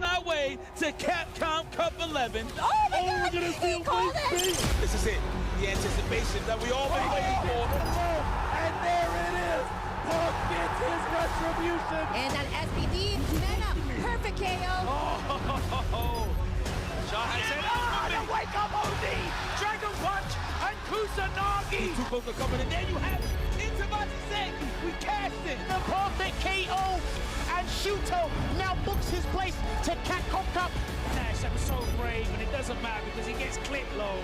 our way to Capcom Cup 11. Oh my God! We're gonna see a weight beat. This is it. The anticipation that we all been waiting for. And there it is. Punk gets his retribution. And that SBD, man up, perfect KO. Oh, Shaw has it. The wake up OD. Dragon Punch and Kusanagi. Two both are coming, and there you have it. Into Matsuzaki. We cashed it. The perfect KO. And Shuto now books his place to Capcom Cup. Nash, that was so brave, and it doesn't matter because he gets clipped low.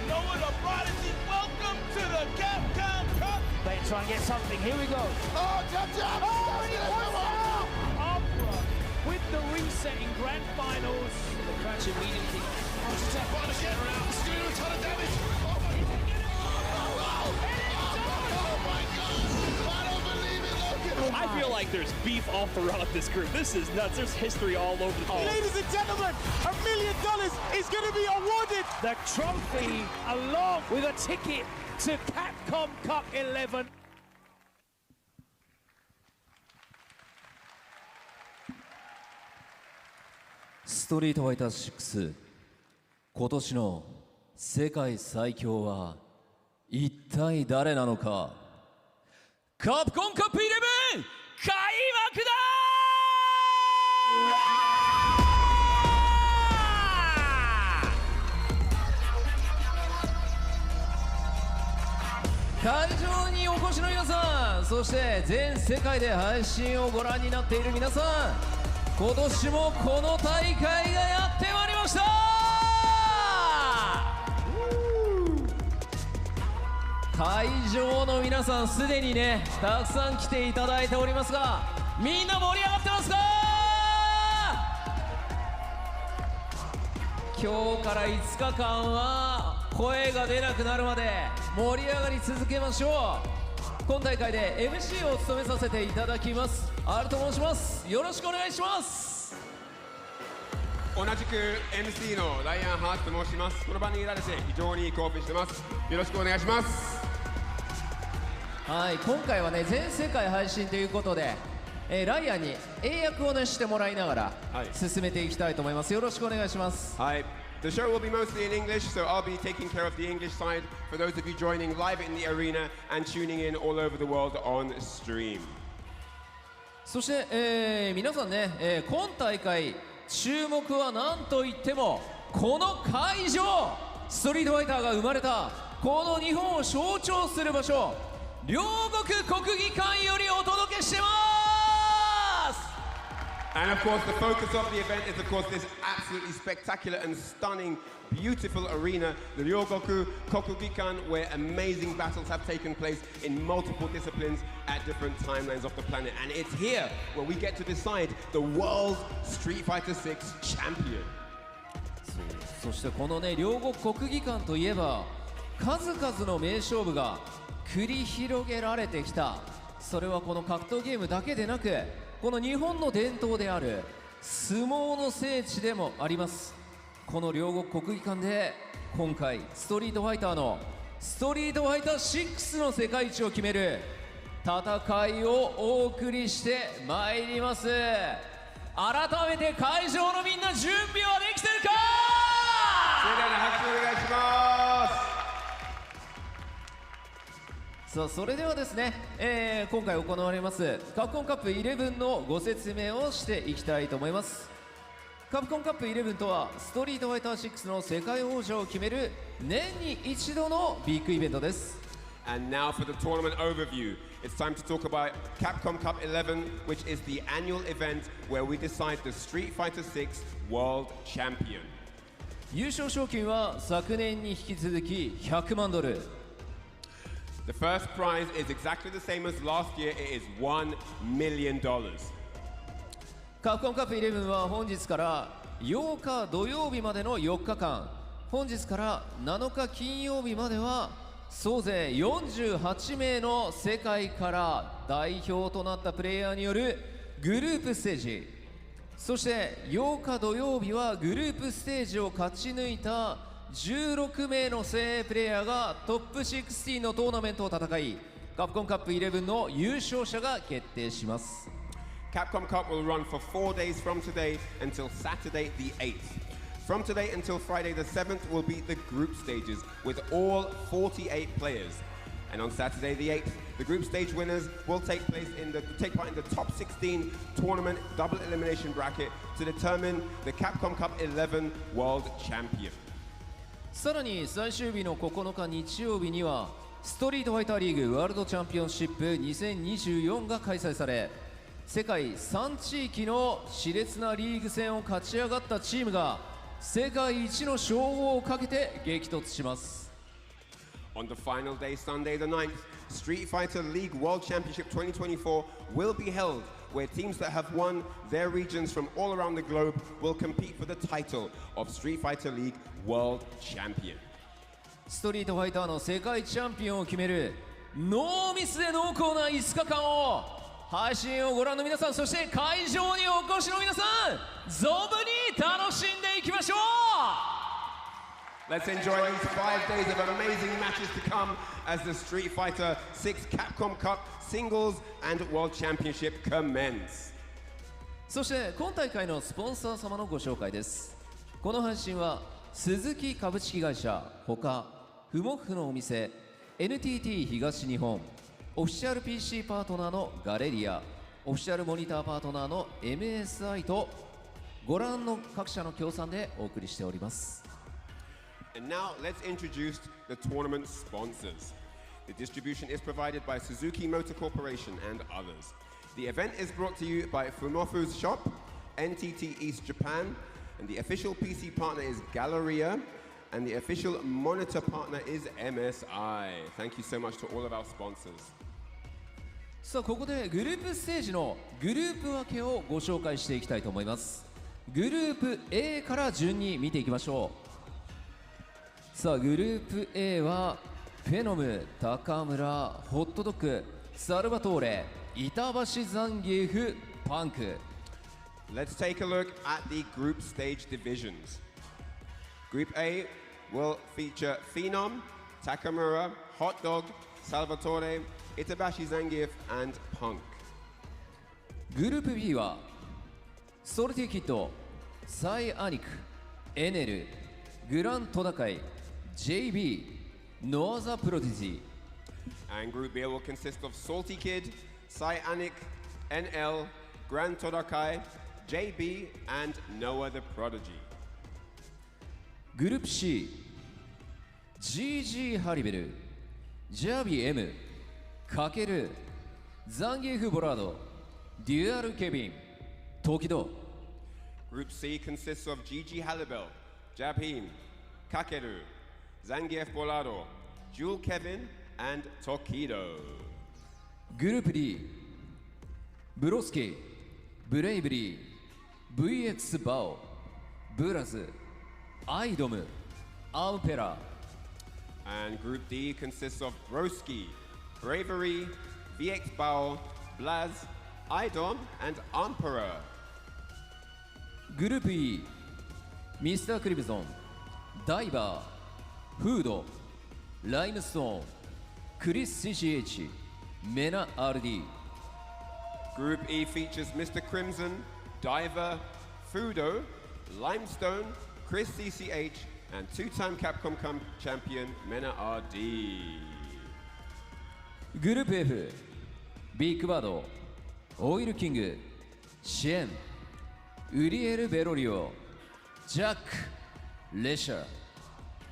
Noah the Prodigy, welcome to the Capcom Cup. They try and get something. Here we go. Oh, jump, jump. Oh, he wants out. Opera with the reset in grand finals. The crash immediately. Tap on again. It's doing a ton of damage. Oh my God. I don't believe it, Logan. I feel like there's beef all throughout this group. This is nuts. There's history all over the place. Ladies and gentlemen, $1 million is going to be awarded. The trophy along with a ticket to Capcom Cup 11. ストリートファイター6、今年の世界最強は一体誰なのか。カプコンカップ11開幕だー。会場にお越しの皆さん、そして全世界で配信をご覧になっている皆さん、今年もこの大会がやってまいりました。会場の皆さん、すでにねたくさん来ていただいておりますが、みんな盛り上がってますか。今日から5日間は声が出なくなるまで盛り上がり続けましょう。今大会で MC を務めさせていただきます R と申します。よろしくお願いします。同じく MC のライアン・ハーツと申します。この場にいられて非常に興奮してます。よろしくお願いします。はい、今回はね全世界配信ということで、ライアンに英訳をねしてもらいながら進めていきたいと思います。よろしくお願いします。はい。The show will be mostly in English, so I'll be taking care of the English side for those of you joining live in the arena and tuning in all over the world on stream. そして、皆さんね、今大会注目は何といってもこの会場、ストリートファイターが生まれたこの日本を象徴する場所、両国国技館よりお届けしてます。 And of course, the focus of the event is, of course, this absolutely spectacular and stunning, beautiful arena, the Ryogoku Kokugikan, where amazing battles have taken place in multiple disciplines at different timelines of the planet. And it's here where we get to decide the world Street Fighter 6 champion. そしてこのね両国国技館といえば数々の名勝負が繰り広げられてきた。それはこの格闘ゲームだけでなく、この日本の伝統である相撲の聖地でもあります。この両国国技館で今回ストリートファイターのストリートファイター6の世界一を決める戦いをお送りしてまいります。改めて会場のみんな準備はできてるか。盛大な拍手をお願いします。さあそれではですね、今回行われますカプコンカップ11のご説明をしていきたいと思います。カプコンカップ11とはストリートファイター6の世界王者を決める年に一度のビッグイベントです。 And now for the tournament overview. It's time to talk about Capcom Cup 11, which is the annual event where we decide the Street Fighter 6 World Champion. 優勝賞金は昨年に引き続き100万ドル。 The first prize is exactly the same as last year. It is $1 million. カプコンカップ11は本日から8日土曜日までの4日間、本日から7日金曜日までは総勢48名の世界から代表となったプレイヤーによるグループステージ、そして8日土曜日はグループステージを勝ち抜いた16名の精鋭プレイヤーがトップ16のトーナメントを戦い、カプコンカップ11の優勝者が決定します。Capcom Cup will run for 4 days from today until Saturday the 8th. From today until Friday the 7th will be the group stages with all 48 players. And on Saturday the 8th, the group stage winners will take part in the top 16 tournament double elimination bracket to determine the Capcom Cup 11 World Champion. さらに最終日の9日日曜日にはストリートファイターリーグワールドチャンピオンシップ2024が開催され、世界3地域の熾烈なリーグ戦を勝ち上がったチームが世界一の称号をかけて激突します。 On the final day, Sunday the 9th, Street Fighter League World Championship 2024 will be held, where teams that have won their regions from all around the globe will compete for the title of Street Fighter League World Champion. ストリートファイターの世界チャンピオンを決めるノーミスで濃厚な5日間を配信をご覧の皆さん、そして会場にお越しの皆さん、存分に楽しんでいきましょう。 Let's enjoy these 5 days of amazing matches to come as the Street Fighter 6 Capcom Cup Singles and World Championship commence. そして今大会のスポンサー様のご紹介です。この配信は鈴木株式会社ほかふもふのお店 NTT 東日本オフィシャル PC パートナーのガレリアオフィシャルモニターパートナーの MSI とご覧の各社の協賛でお送りしております。 And now let's introduce the tournament sponsors. The distribution is provided by Suzuki Motor Corporation and others. The event is brought to you by Fumofu's Shop, NTT East Japan, and the official PC partner is Galleria, and the official monitor partner is MSI. Thank you so much to all of our sponsors. さあここでグループステージのグループ分けをご紹介していきたいと思います。グループ A から順に見ていきましょう。さあグループ A はフェノム、高村、ホットドッグ、サルバトーレ、板橋ザンギエフ、パンク。 Let's take a look at the group stage divisions. Group A will feature Phenom, Takamura, Hot Dog, Salvatore, Itabashi Zangief, and Punk. グループ B はソルティキッド、サイアニク、エネル、グラントダカイ、JB, No Other Prodigy. And Group B will consist of Salty Kid, Cyanik, NL, Grand Todakai, JB, and No Other Prodigy. グループ C GG ハリベル、ジャビ M、カケル、ザンギエフボラード、デュアルケビン、トキド。 Group C consists of Gigi Halibel, Jabhim, Kakeru, Zangief Bolado, Jewel Kevin, and Tokido. グループ D ブロスキ、ブレイブリー、VX バオ、ブラズ、アイドム、アウペラ。 And Group D consists of Broski, Bravery, VX Bao, Blaz, Idom, and Emperor. グループ E ミスタークリブゾン、ダイバー、フード、ライムストーン、クリス CCH、メナ RD。 Group E features Mr. Crimson, Diver, Fudo, Limestone, Chris CCH, and two-time Capcom Cup champion Mena RD. グループ F ビッグバード、オイルキング、シェン、ウリエル・ベロリオ、ジャック、レシャー。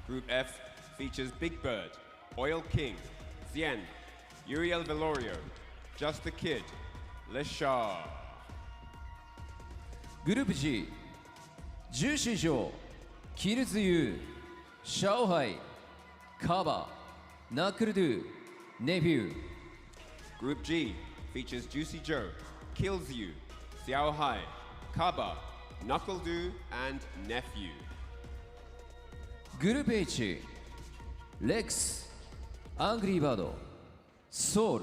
Group F features Big Bird, Oil King, Zien, Uriel Velorio, Just a Kid, Leshar. グループ G ジューシー・ジョー、キルズ・ユー、シャオハイ、カバー、ナックル・ドゥ、ネフュー。 Group G features Juicy Joe, Kills You, Xiao Hai, Kaba, Knuckle Do, and Nephew. グループ H レックス、アングリーバード、ソウ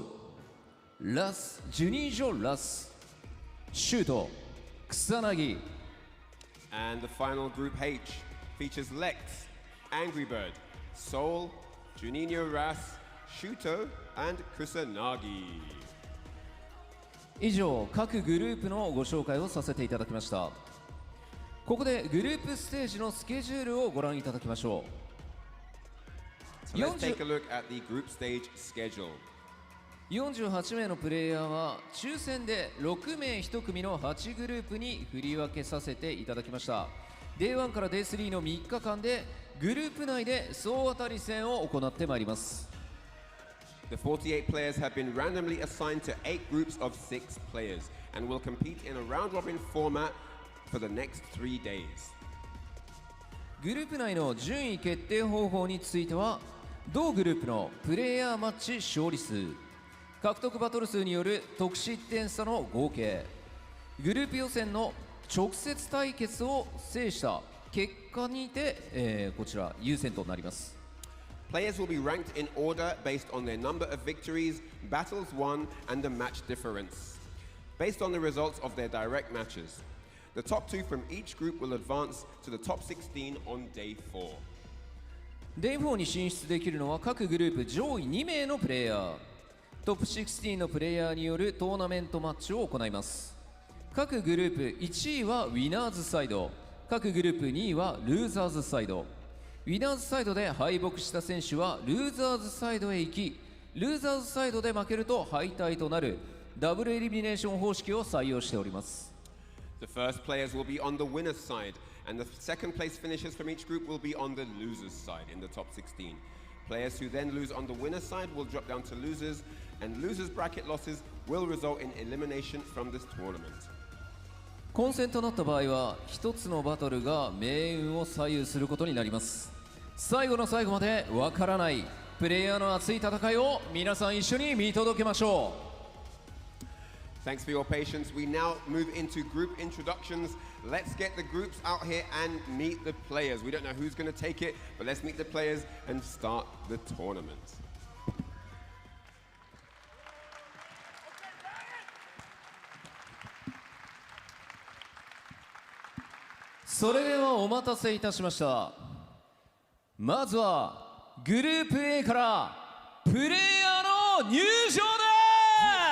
ル、ラス、ジュニージョ・ラス、シュート、草薙。 And the final Group H features Lex, Angry Bird, Soul, Juninho Ras, Shuto, and Kusanagi. 以上、各グループのご紹介をさせていただきました。ここでグループステージのスケジュールをご覧いただきましょう。So let's take a look at the group stage schedule. 48名のプレイヤーは抽選で6名1組の8グループに振り分けさせていただきました。 Day1 から Day3 の3日間でグループ内で総当たり戦を行ってまいります。 The 48 players have been randomly assigned to 8 groups of 6 players and will compete in a round-robin format for the next 3 days. グループ内の順位決定方法については、同グループのプレイヤーマッチ勝利数、獲得バトル数による得失点差の合計、グループ予選の直接対決を制した結果にて、こちら優先となります。 Players will be ranked in order based on their number of victories, battles won, and the match difference, based on the results of their direct matches. The top 2 from each group will advance to the top 16 on Day 4. Day 4に進出できるのは各グループ上位2名のプレイヤー。トップ16のプレイヤーによるトーナメントマッチを行います。各グループ1位はウィナーズサイド、各グループ2位はルーザーズサイド。ウィナーズサイドで敗北した選手はルーザーズサイドへ行き、ルーザーズサイドで負けると敗退となるダブルエリミネーション方式を採用しております。 The first players will be on the winner's side, and the second place finishers from each group will be on the loser's side in the top 16. Players who then lose on the winner's side will drop down to losers, and losers' bracket losses will result in elimination from this tournament. 混戦となった場合は一つのバトルが命運を左右することになります。最後の最後までわからないプレイヤーの熱い戦いを皆さん一緒に見届けましょう。 Thanks for your patience. We now move into group introductions. Let's get the groups out here and meet the players. We don't know who's going to take it, but let's meet the players and start the tournament. それではお待たせいたしました。まずはグループ A からプレイヤーの入場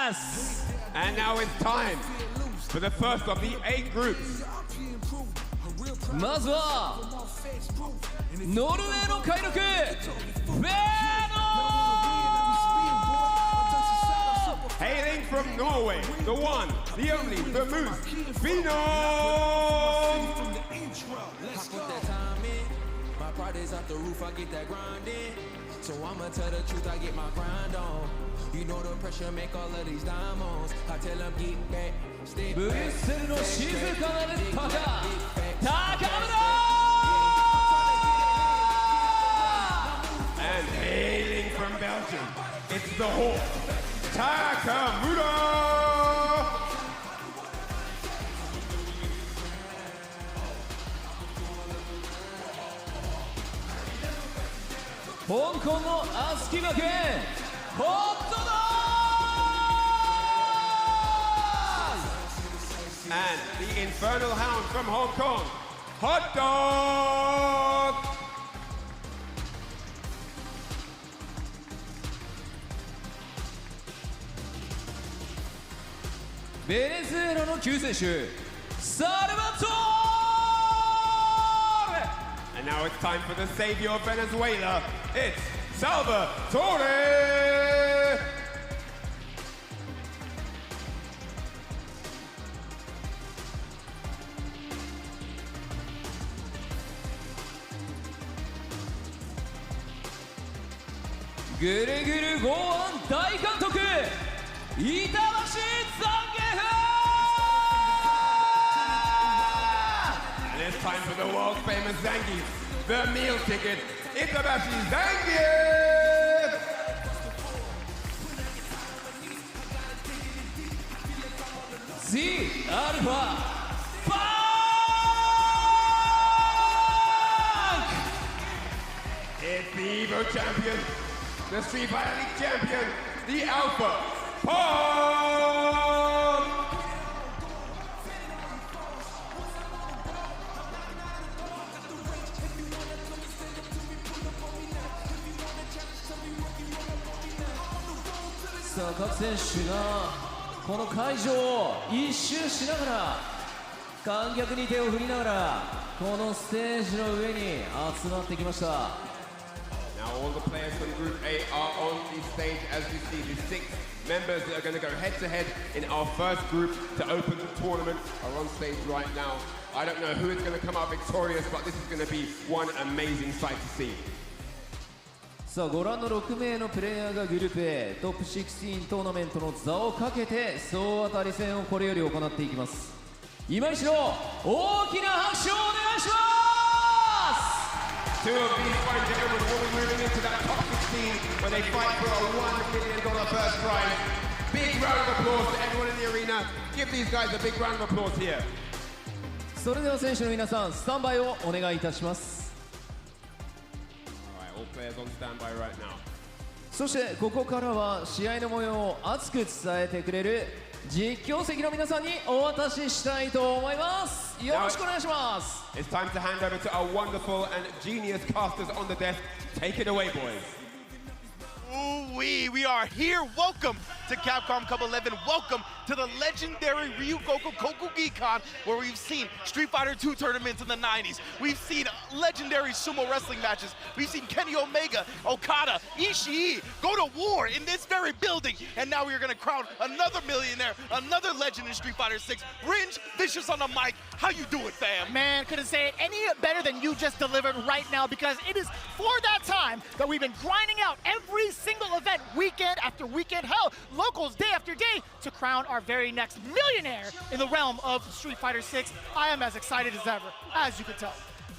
です。 And now it's time for the first of the 8 groups. まずはノルウェーの怪力フェノ Hailing from Norway, the one, the only, the moose, Phenom! My pride is off the roof, I get that grind in. So I'ma tell the truth, I get my grind on. You know the pressure make all of these diamonds. I tell them get back, stay back. ブリュッセルの静かなるパカ高村 And hailing from Belgium, it's the Hawk, Takamura! 香港のアスキマケンホットドッグ And the Infernal Hound from Hong Kong, Hot Dog! ベネズエラの救世主サルバトーレ And now it's time for the savior of Venezuela, it's Salvatore! ぐるぐる剛腕大監督板橋残下 And it's time for the world famous Zangief, the meal ticket, Itabashi Zangief! Z アルファバンク It's the Evo champion, the Street Fighter League champion, the Alpha Punk! さあ各選手がこの会場を一周しながら観客に手を振りながらこのステージの上に集まってきました。 Now all the players from Group A are on the stage as you see the 6 members that are going to go head to head in our first group to open the tournament are on stage right now. I don't know who is going to come out victorious, but this is going to be one amazing sight to see. さあご覧の6名のプレイヤーがグループ A トップ16トーナメントの座をかけて総当たり戦をこれより行っていきます。今一度大きな拍手をお願いします。 Two of these fine gentlemen will be moving into that top 16 when they fight for a $1 million first prize. Big round of applause to everyone in the arena. Give these guys a big round of applause here. それでは選手の皆さんスタンバイをお願いいたします。 All players on standby right now. そしてここからは試合の模様を熱く伝えてくれる実況席の皆さんにお渡ししたいと思います。よろしくお願いします。 It's time to hand over to our wonderful and genius casters on the desk. Take it away, boys. Ooh-wee, we are here. Welcome to Capcom Cup 11. Welcome to the legendary Ryugoku Kokugikan, where we've seen Street Fighter 2 tournaments in the 90s. We've seen legendary sumo wrestling matches. We've seen Kenny Omega, Okada, Ishii go to war in this very building. And now we are going to crown another millionaire, another legend in Street Fighter 6. Ringe Vicious on the mic. How you doing, fam? Man, couldn't say it any better than you just delivered right now, because it is for that time that we've been grinding out every single event, weekend after weekend, hell, locals day after day, to crown our very next millionaire in the realm of Street Fighter 6. I am as excited as ever, as you can tell.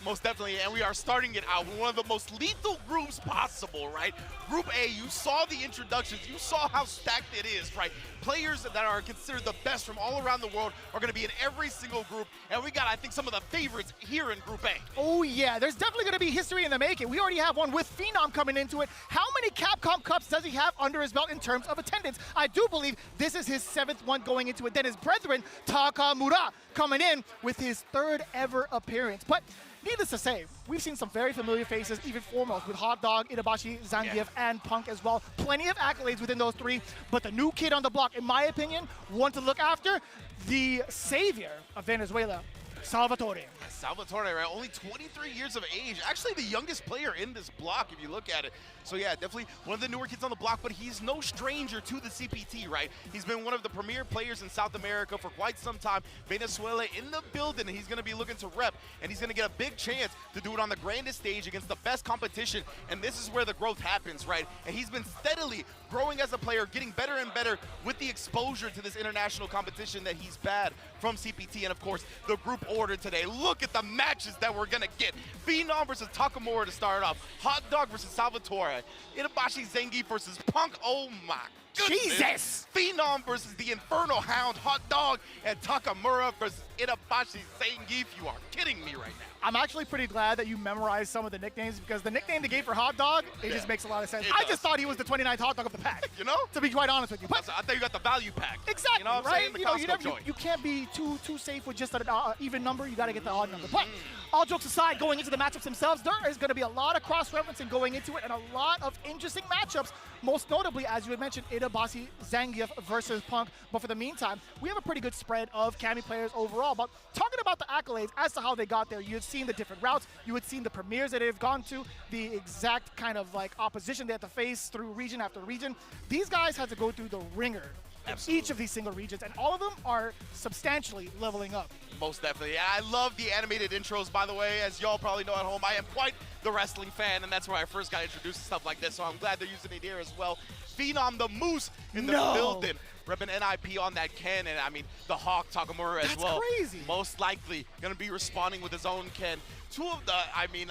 Most definitely, and we are starting it out with one of the most lethal groups possible, right? Group A, you saw the introductions, you saw how stacked it is, right? Players that are considered the best from all around the world are going to be in every single group, and we got, I think, some of the favorites here in Group A. Oh yeah, there's definitely going to be history in the making. We already have one with Phenom coming into it. How many Capcom Cups does he have under his belt in terms of attendance? I do believe this is his 7th one going into it. Then his brethren, Takamura, coming in with his 3rd ever appearance. But needless to say, we've seen some very familiar faces, even foremost with Hot Dog, Itabashi, Zangief, and Punk as well. Plenty of accolades within those 3, but the new kid on the block, in my opinion, one to look after, the savior of Venezuela, Salvatore. Salvatore, right? Only 23 years of age. Actually, the youngest player in this block, if you look at it. So yeah, definitely one of the newer kids on the block, but he's no stranger to the CPT, right? He's been one of the premier players in South America for quite some time. Venezuela in the building, and he's going to be looking to rep, and he's going to get a big chance to do it on the grandest stage against the best competition, and this is where the growth happens, right? And he's been steadily growing as a player, getting better and better with the exposure to this international competition that he's had from CPT, and of course, the group order today. Look at the matches that we're going to get. Phenom versus Takamura to start off. Hot Dog versus Salvatore. Itabashi Zangief versus Punk. Oh my goodness. Jesus! Phenom versus the Infernal Hound, Hot Dog, and Takamura versus Itabashi Zangief. You are kidding me right now. I'm actually pretty glad that you memorized some of the nicknames, because the nickname they gave for Hot Dog, it just makes a lot of sense. I just thought he was the 29th hot dog of the pack. You know? To be quite honest with you. But I thought you got the value pack. exactly, you know what I'm right? saying? The You know, Costco joint. you can't be too safe with just an even number. You got to get the odd number. But all jokes aside, going into the matchups themselves, there is going to be a lot of cross-referencing going into it, and a lot of interesting matchups, most notably, as you had mentioned, Itabashi Zangief versus Punk. But for the meantime, we have a pretty good spread of Kami players overall. But talking about the accolades as to how they got there, you had seen the different routes, you had seen the premieres that they've gone to, the exact kind of like opposition they had to face through region after region. These guys had to go through the ringer of each of these single regions, and all of them are substantially leveling up. Most definitely. I love the animated intros, by the way. As y'all probably know at home, I am quite the wrestling fan, and that's where I first got introduced to stuff like this, so I'm glad they're using it here as well. Phenom the Moose in the building. Repping NIP on that Ken, and I mean, the Hawk Takamura as well. That's crazy. Most likely going to be responding with his own Ken. Two of the, I mean,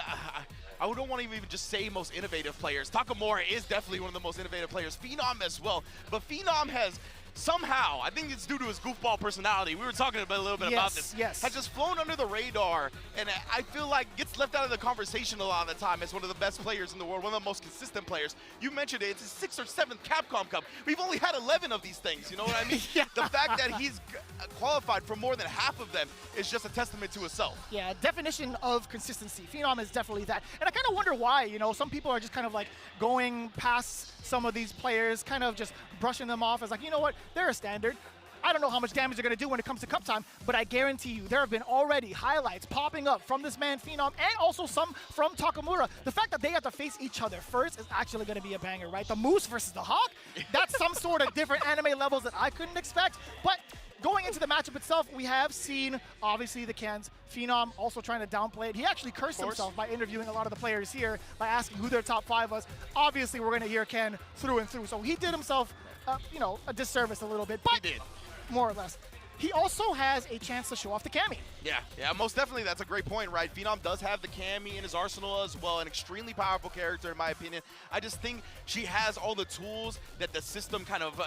I don't want to even just say most innovative players. Takamura is definitely one of the most innovative players. Phenom as well. But Phenom has somehow, I think it's due to his goofball personality, we were talking a little bit about this, has just flown under the radar, and I feel like gets left out of the conversation a lot of the time as one of the best players in the world, one of the most consistent players. You mentioned it, it's his 6th or 7th Capcom Cup. We've only had 11 of these things, you know what I mean? The fact that he's qualified for more than half of them is just a testament to himself. Yeah, definition of consistency. Phenom is definitely that. And I kind of wonder why, you know, some people are just kind of like going past some of these players, kind of just brushing them off as like, you know what, they're a standard. I don't know how much damage they're going to do when it comes to Cup time, but I guarantee you there have been already highlights popping up from this man Phenom and also some from Takamura. The fact that they have to face each other first is actually going to be a banger, right? The Moose versus the Hawk, that's some sort of different anime levels that I couldn't expect. But going into the matchup itself, we have seen, obviously, the Ken's Phenom also trying to downplay it. He actually cursed himself by interviewing a lot of the players here by asking who their top 5 was. Obviously, we're going to hear Ken through and through. So he did himself, a disservice a little bit. But he did. More or less. He also has a chance to show off the Cammy. Yeah, most definitely. That's a great point, right? Phenom does have the Cammy in his arsenal as well, an extremely powerful character, in my opinion. I just think she has all the tools that the system kind of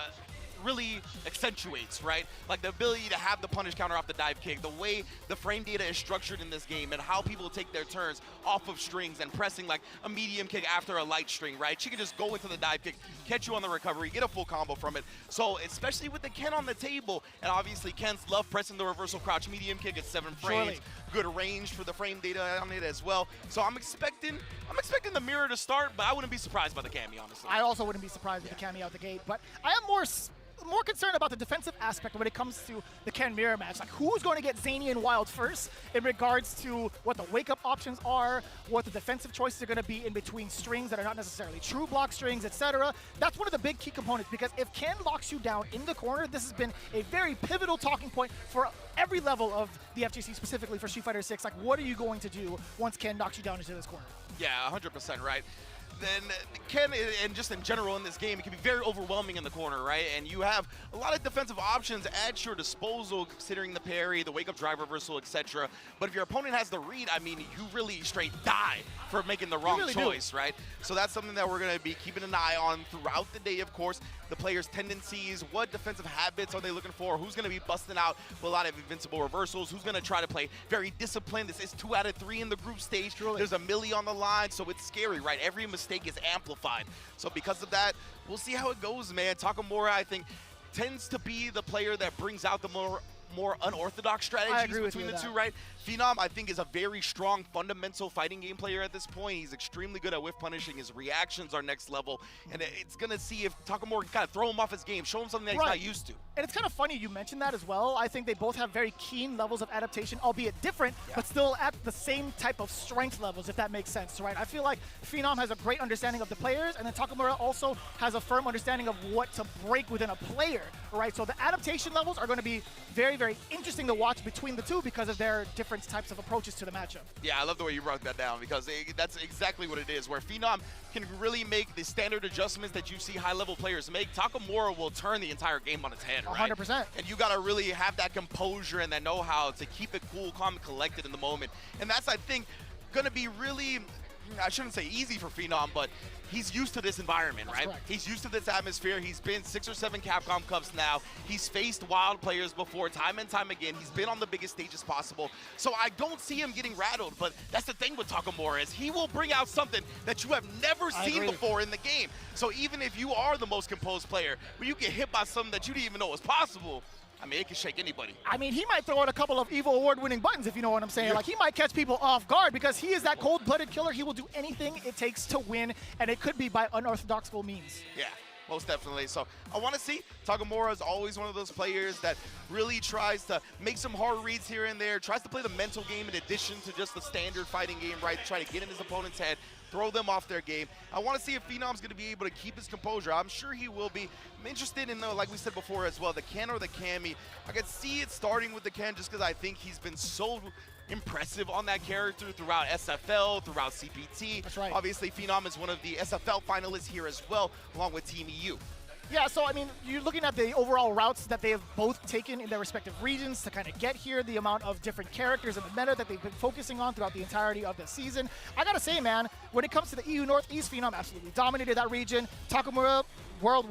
really accentuates, right? Like the ability to have the punish counter off the dive kick, the way the frame data is structured in this game, and how people take their turns off of strings and pressing like a medium kick after a light string, right? She can just go into the dive kick, catch you on the recovery, get a full combo from it. So especially with the Ken on the table, and obviously Ken's love pressing the reversal crouch medium kick at 7 frames. Good range for the frame data on it as well. So I'm expecting the mirror to start, but I wouldn't be surprised by the Cammy, honestly. I also wouldn't be surprised with the Cammy out the gate, but I am more concerned about the defensive aspect when it comes to the Ken mirror match. Like, who's going to get zany and wild first in regards to what the wake-up options are, what the defensive choices are going to be in between strings that are not necessarily true block strings, etc. That's one of the big key components, because if Ken locks you down in the corner, this has been a very pivotal talking point for every level of the FGC, specifically for Street Fighter 6. Like, what are you going to do once Ken knocks you down into this corner? Yeah, 100% right. Then Ken, and just in general in this game, it can be very overwhelming in the corner, right? And you have a lot of defensive options at your disposal, considering the parry, the wake-up drive reversal, etc. But if your opponent has the read, I mean, you really straight die for making the wrong choice, right? So that's something that we're going to be keeping an eye on throughout the day, of course. The players' tendencies, what defensive habits are they looking for, who's going to be busting out with a lot of invincible reversals, who's going to try to play very disciplined. This is 2 out of 3 in the group stage. There's a milli on the line, so it's scary, right? Every mistake is amplified. So because of that, we'll see how it goes, man. Takamura, I think, tends to be the player that brings out the more unorthodox strategies between the two, right? Phenom, I think, is a very strong fundamental fighting game player at this point. He's extremely good at whiff punishing. His reactions are next level, and it's going to see if Takamura can kind of throw him off his game, show him something that he's not used to. And it's kind of funny you mentioned that as well. I think they both have very keen levels of adaptation, albeit different, but still at the same type of strength levels, if that makes sense, right? I feel like Phenom has a great understanding of the players, and then Takamura also has a firm understanding of what to break within a player, right? So the adaptation levels are going to be very, very interesting to watch between the two because of their different types of approaches to the matchup. Yeah, I love the way you broke that down, because that's exactly what it is, where Phenom can really make the standard adjustments that you see high-level players make. Takamura will turn the entire game on its head, right? 100%. And you got to really have that composure and that know-how to keep it cool, calm, and collected in the moment. And that's, I think, going to be really, I shouldn't say easy for Phenom, but he's used to this environment, right? Correct. He's used to this atmosphere. He's been 6 or 7 Capcom Cups now. He's faced wild players before, time and time again. He's been on the biggest stages possible. So I don't see him getting rattled, but that's the thing with Takamura, is he will bring out something that you have never seen before in the game. So even if you are the most composed player, but you get hit by something that you didn't even know was possible, I mean, it can shake anybody. I mean, he might throw out a couple of EVO award-winning buttons, if you know what I'm saying. Like, he might catch people off guard because he is that cold-blooded killer. He will do anything it takes to win, and it could be by unorthodox means. Yeah, most definitely. So I want to see. Takamura is always one of those players that really tries to make some hard reads here and there, tries to play the mental game in addition to just the standard fighting game, right? Try to get in his opponent's head, throw them off their game. I want to see if Phenom's going to be able to keep his composure. I'm sure he will be. I'm interested in, like we said before as well, the Ken or the Cammy. I could see it starting with the Ken just because I think he's been so impressive on that character throughout SFL, throughout CPT. That's right. Obviously, Phenom is one of the SFL finalists here as well, along with Team EU. Yeah, so I mean, you're looking at the overall routes that they have both taken in their respective regions to kind of get here, the amount of different characters and the meta that they've been focusing on throughout the entirety of the season. I gotta say, man, when it comes to the EU Northeast, Phenom absolutely dominated that region. Takamura, World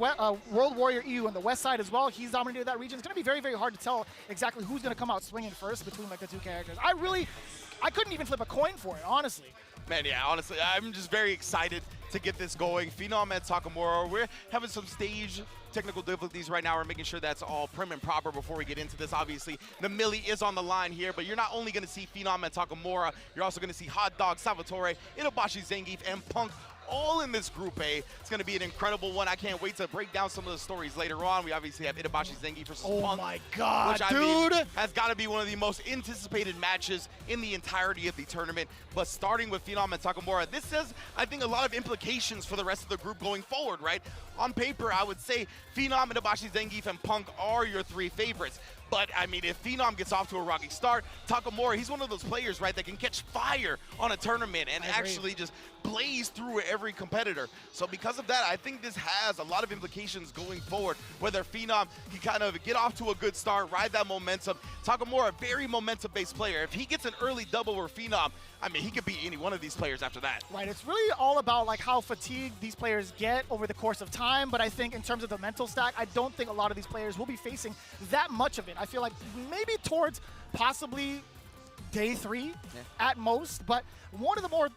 Warrior EU on the west side as well, he's dominated that region. It's gonna be very, very hard to tell exactly who's gonna come out swinging first between like the two characters. I couldn't even flip a coin for it, honestly. Man, yeah, honestly, I'm just very excited to get this going. Phenom and Takamura, we're having some stage technical difficulties right now. We're making sure that's all prim and proper before we get into this. Obviously, the milli is on the line here, but you're not only going to see Phenom and Takamura, you're also going to see Hot Dog, Salvatore, Inobashi Zangief, and Punk all in this Group A. It's going to be an incredible one. I can't wait to break down some of the stories later on. We obviously have Itabashi Zangief versus Punk. Oh my God, which, dude! I mean, has got to be one of the most anticipated matches in the entirety of the tournament. But starting with Phenom and Takamura, this has, I think, a lot of implications for the rest of the group going forward, right? On paper, I would say Phenom, Itabashi Zangief, and Punk are your 3 favorites. But, I mean, if Phenom gets off to a rocky start, Takamura, he's one of those players, right, that can catch fire on a tournament and actually just blaze through every competitor. So because of that, I think this has a lot of implications going forward, whether Phenom can kind of get off to a good start, ride that momentum. Takamura, a very momentum-based player. If he gets an early double over Phenom, I mean, he could beat any one of these players after that. Right, it's really all about like how fatigued these players get over the course of time, but I think in terms of the mental stack, I don't think a lot of these players will be facing that much of it. I feel like maybe towards possibly day 3 at most, but one of the more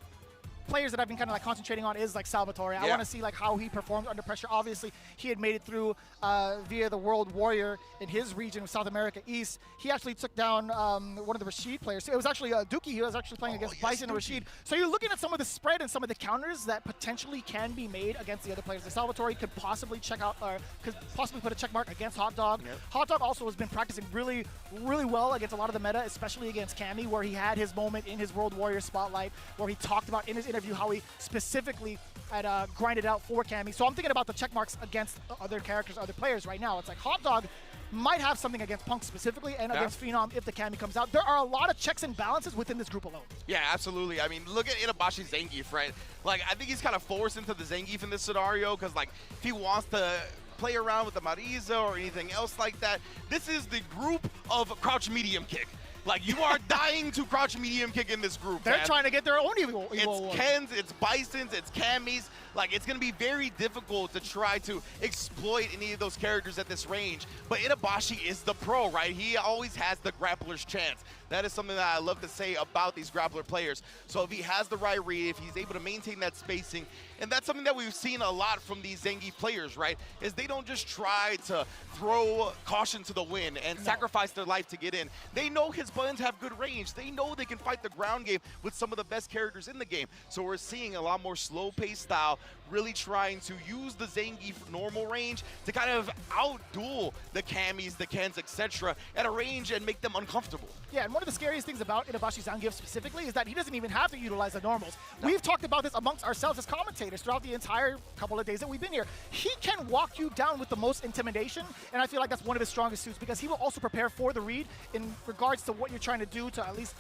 players that I've been kind of like concentrating on is like Salvatore. I want to see like how he performed under pressure. Obviously, he had made it through via the World Warrior in his region of South America East. He actually took down one of the Rashid players. It was actually Dookie. He was actually playing against Bison and Rashid. So you're looking at some of the spread and some of the counters that potentially can be made against the other players. The Salvatore could possibly could possibly put a check mark against Hot Dog. Hot Dog also has been practicing really, really well against a lot of the meta, especially against Cammy, where he had his moment in his World Warrior spotlight, where he talked about in his interview how he specifically had grinded out for Cammy. So I'm thinking about the check marks against other characters, other players right now. It's like Hot Dog might have something against Punk specifically and against Phenom if the Cammy comes out. There are a lot of checks and balances within this group alone. Yeah, absolutely. I mean, look at Itabashi Zangief, right? Like, I think he's kind of forced into the Zangief in this scenario because, like, if he wants to play around with the Marisa or anything else like that, this is the group of crouch medium kick. Like, you are dying to crouch medium kick in this group. They're trying to get their own evil. It's Kens, it's Bisons, it's Cammys. Like, it's going to be very difficult to try to exploit any of those characters at this range. But Itabashi is the pro, right? He always has the grappler's chance. That is something that I love to say about these grappler players. So if he has the right read, if he's able to maintain that spacing, and that's something that we've seen a lot from these Zangief players, right? Is they don't just try to throw caution to the wind and sacrifice their life to get in. They know his buttons have good range. They know they can fight the ground game with some of the best characters in the game. So we're seeing a lot more slow-paced style, really trying to use the Zangief normal range to kind of outduel the Cammys, the Kens, etc. at a range and make them uncomfortable. Yeah, and one of the scariest things about Itabashi Zangief specifically is that he doesn't even have to utilize the normals. We've talked about this amongst ourselves as commentators throughout the entire couple of days that we've been here. He can walk you down with the most intimidation, and I feel like that's one of his strongest suits because he will also prepare for the read in regards to what you're trying to do to at least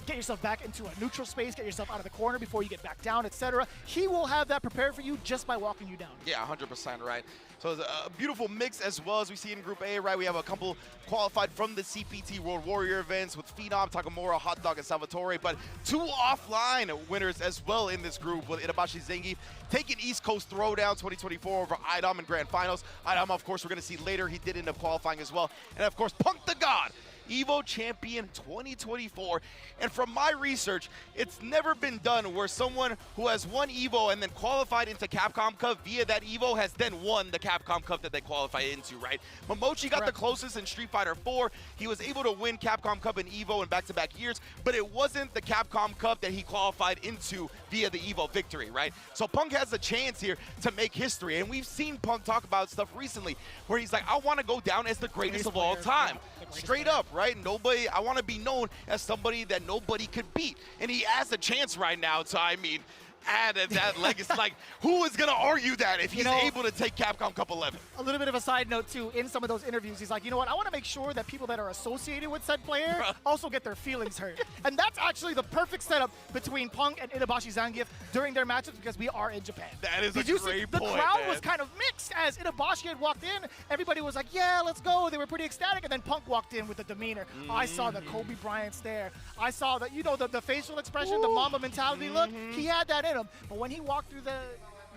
get yourself back into a neutral space, get yourself out of the corner before you get back down, etc. He will have that prepared for you just by walking you down. Yeah, 100% right. So it's a beautiful mix as well as we see in Group A, right? We have a couple qualified from the CPT World Warrior events with Phenom, Takamura, Hot Dog, and Salvatore, but 2 offline winners as well in this group with Itabashi Zangief taking East Coast Throwdown 2024 over Idom in Grand Finals. Idom, of course, we're going to see later. He did end up qualifying as well. And, of course, Punk the God, Evo Champion 2024. And from my research, it's never been done where someone who has won Evo and then qualified into Capcom Cup via that Evo has then won the Capcom Cup that they qualified into, right? Momochi got the closest in Street Fighter 4. He was able to win Capcom Cup and Evo in back-to-back years, but it wasn't the Capcom Cup that he qualified into via the Evo victory, right? So Punk has a chance here to make history, and we've seen Punk talk about stuff recently where he's like, I want to go down as the greatest of all time. Straight up, right? Nobody, I want to be known as somebody that nobody could beat. And he has a chance right now to, I mean, add that legacy. Like, who is going to argue that if he's able to take Capcom Cup 11? A little bit of a side note, too, in some of those interviews, he's like, you know what, I want to make sure that people that are associated with said player also get their feelings hurt. And that's actually the perfect setup between Punk and Itabashi Zangief during their matches because we are in Japan. That is a great point, the crowd was kind of mixed as Itabashi had walked in. Everybody was like, yeah, let's go. They were pretty ecstatic. And then Punk walked in with the demeanor. I saw the Kobe Bryant stare. I saw the, you know, the facial expression, the Mamba mentality look. He had that in him. But when he walked through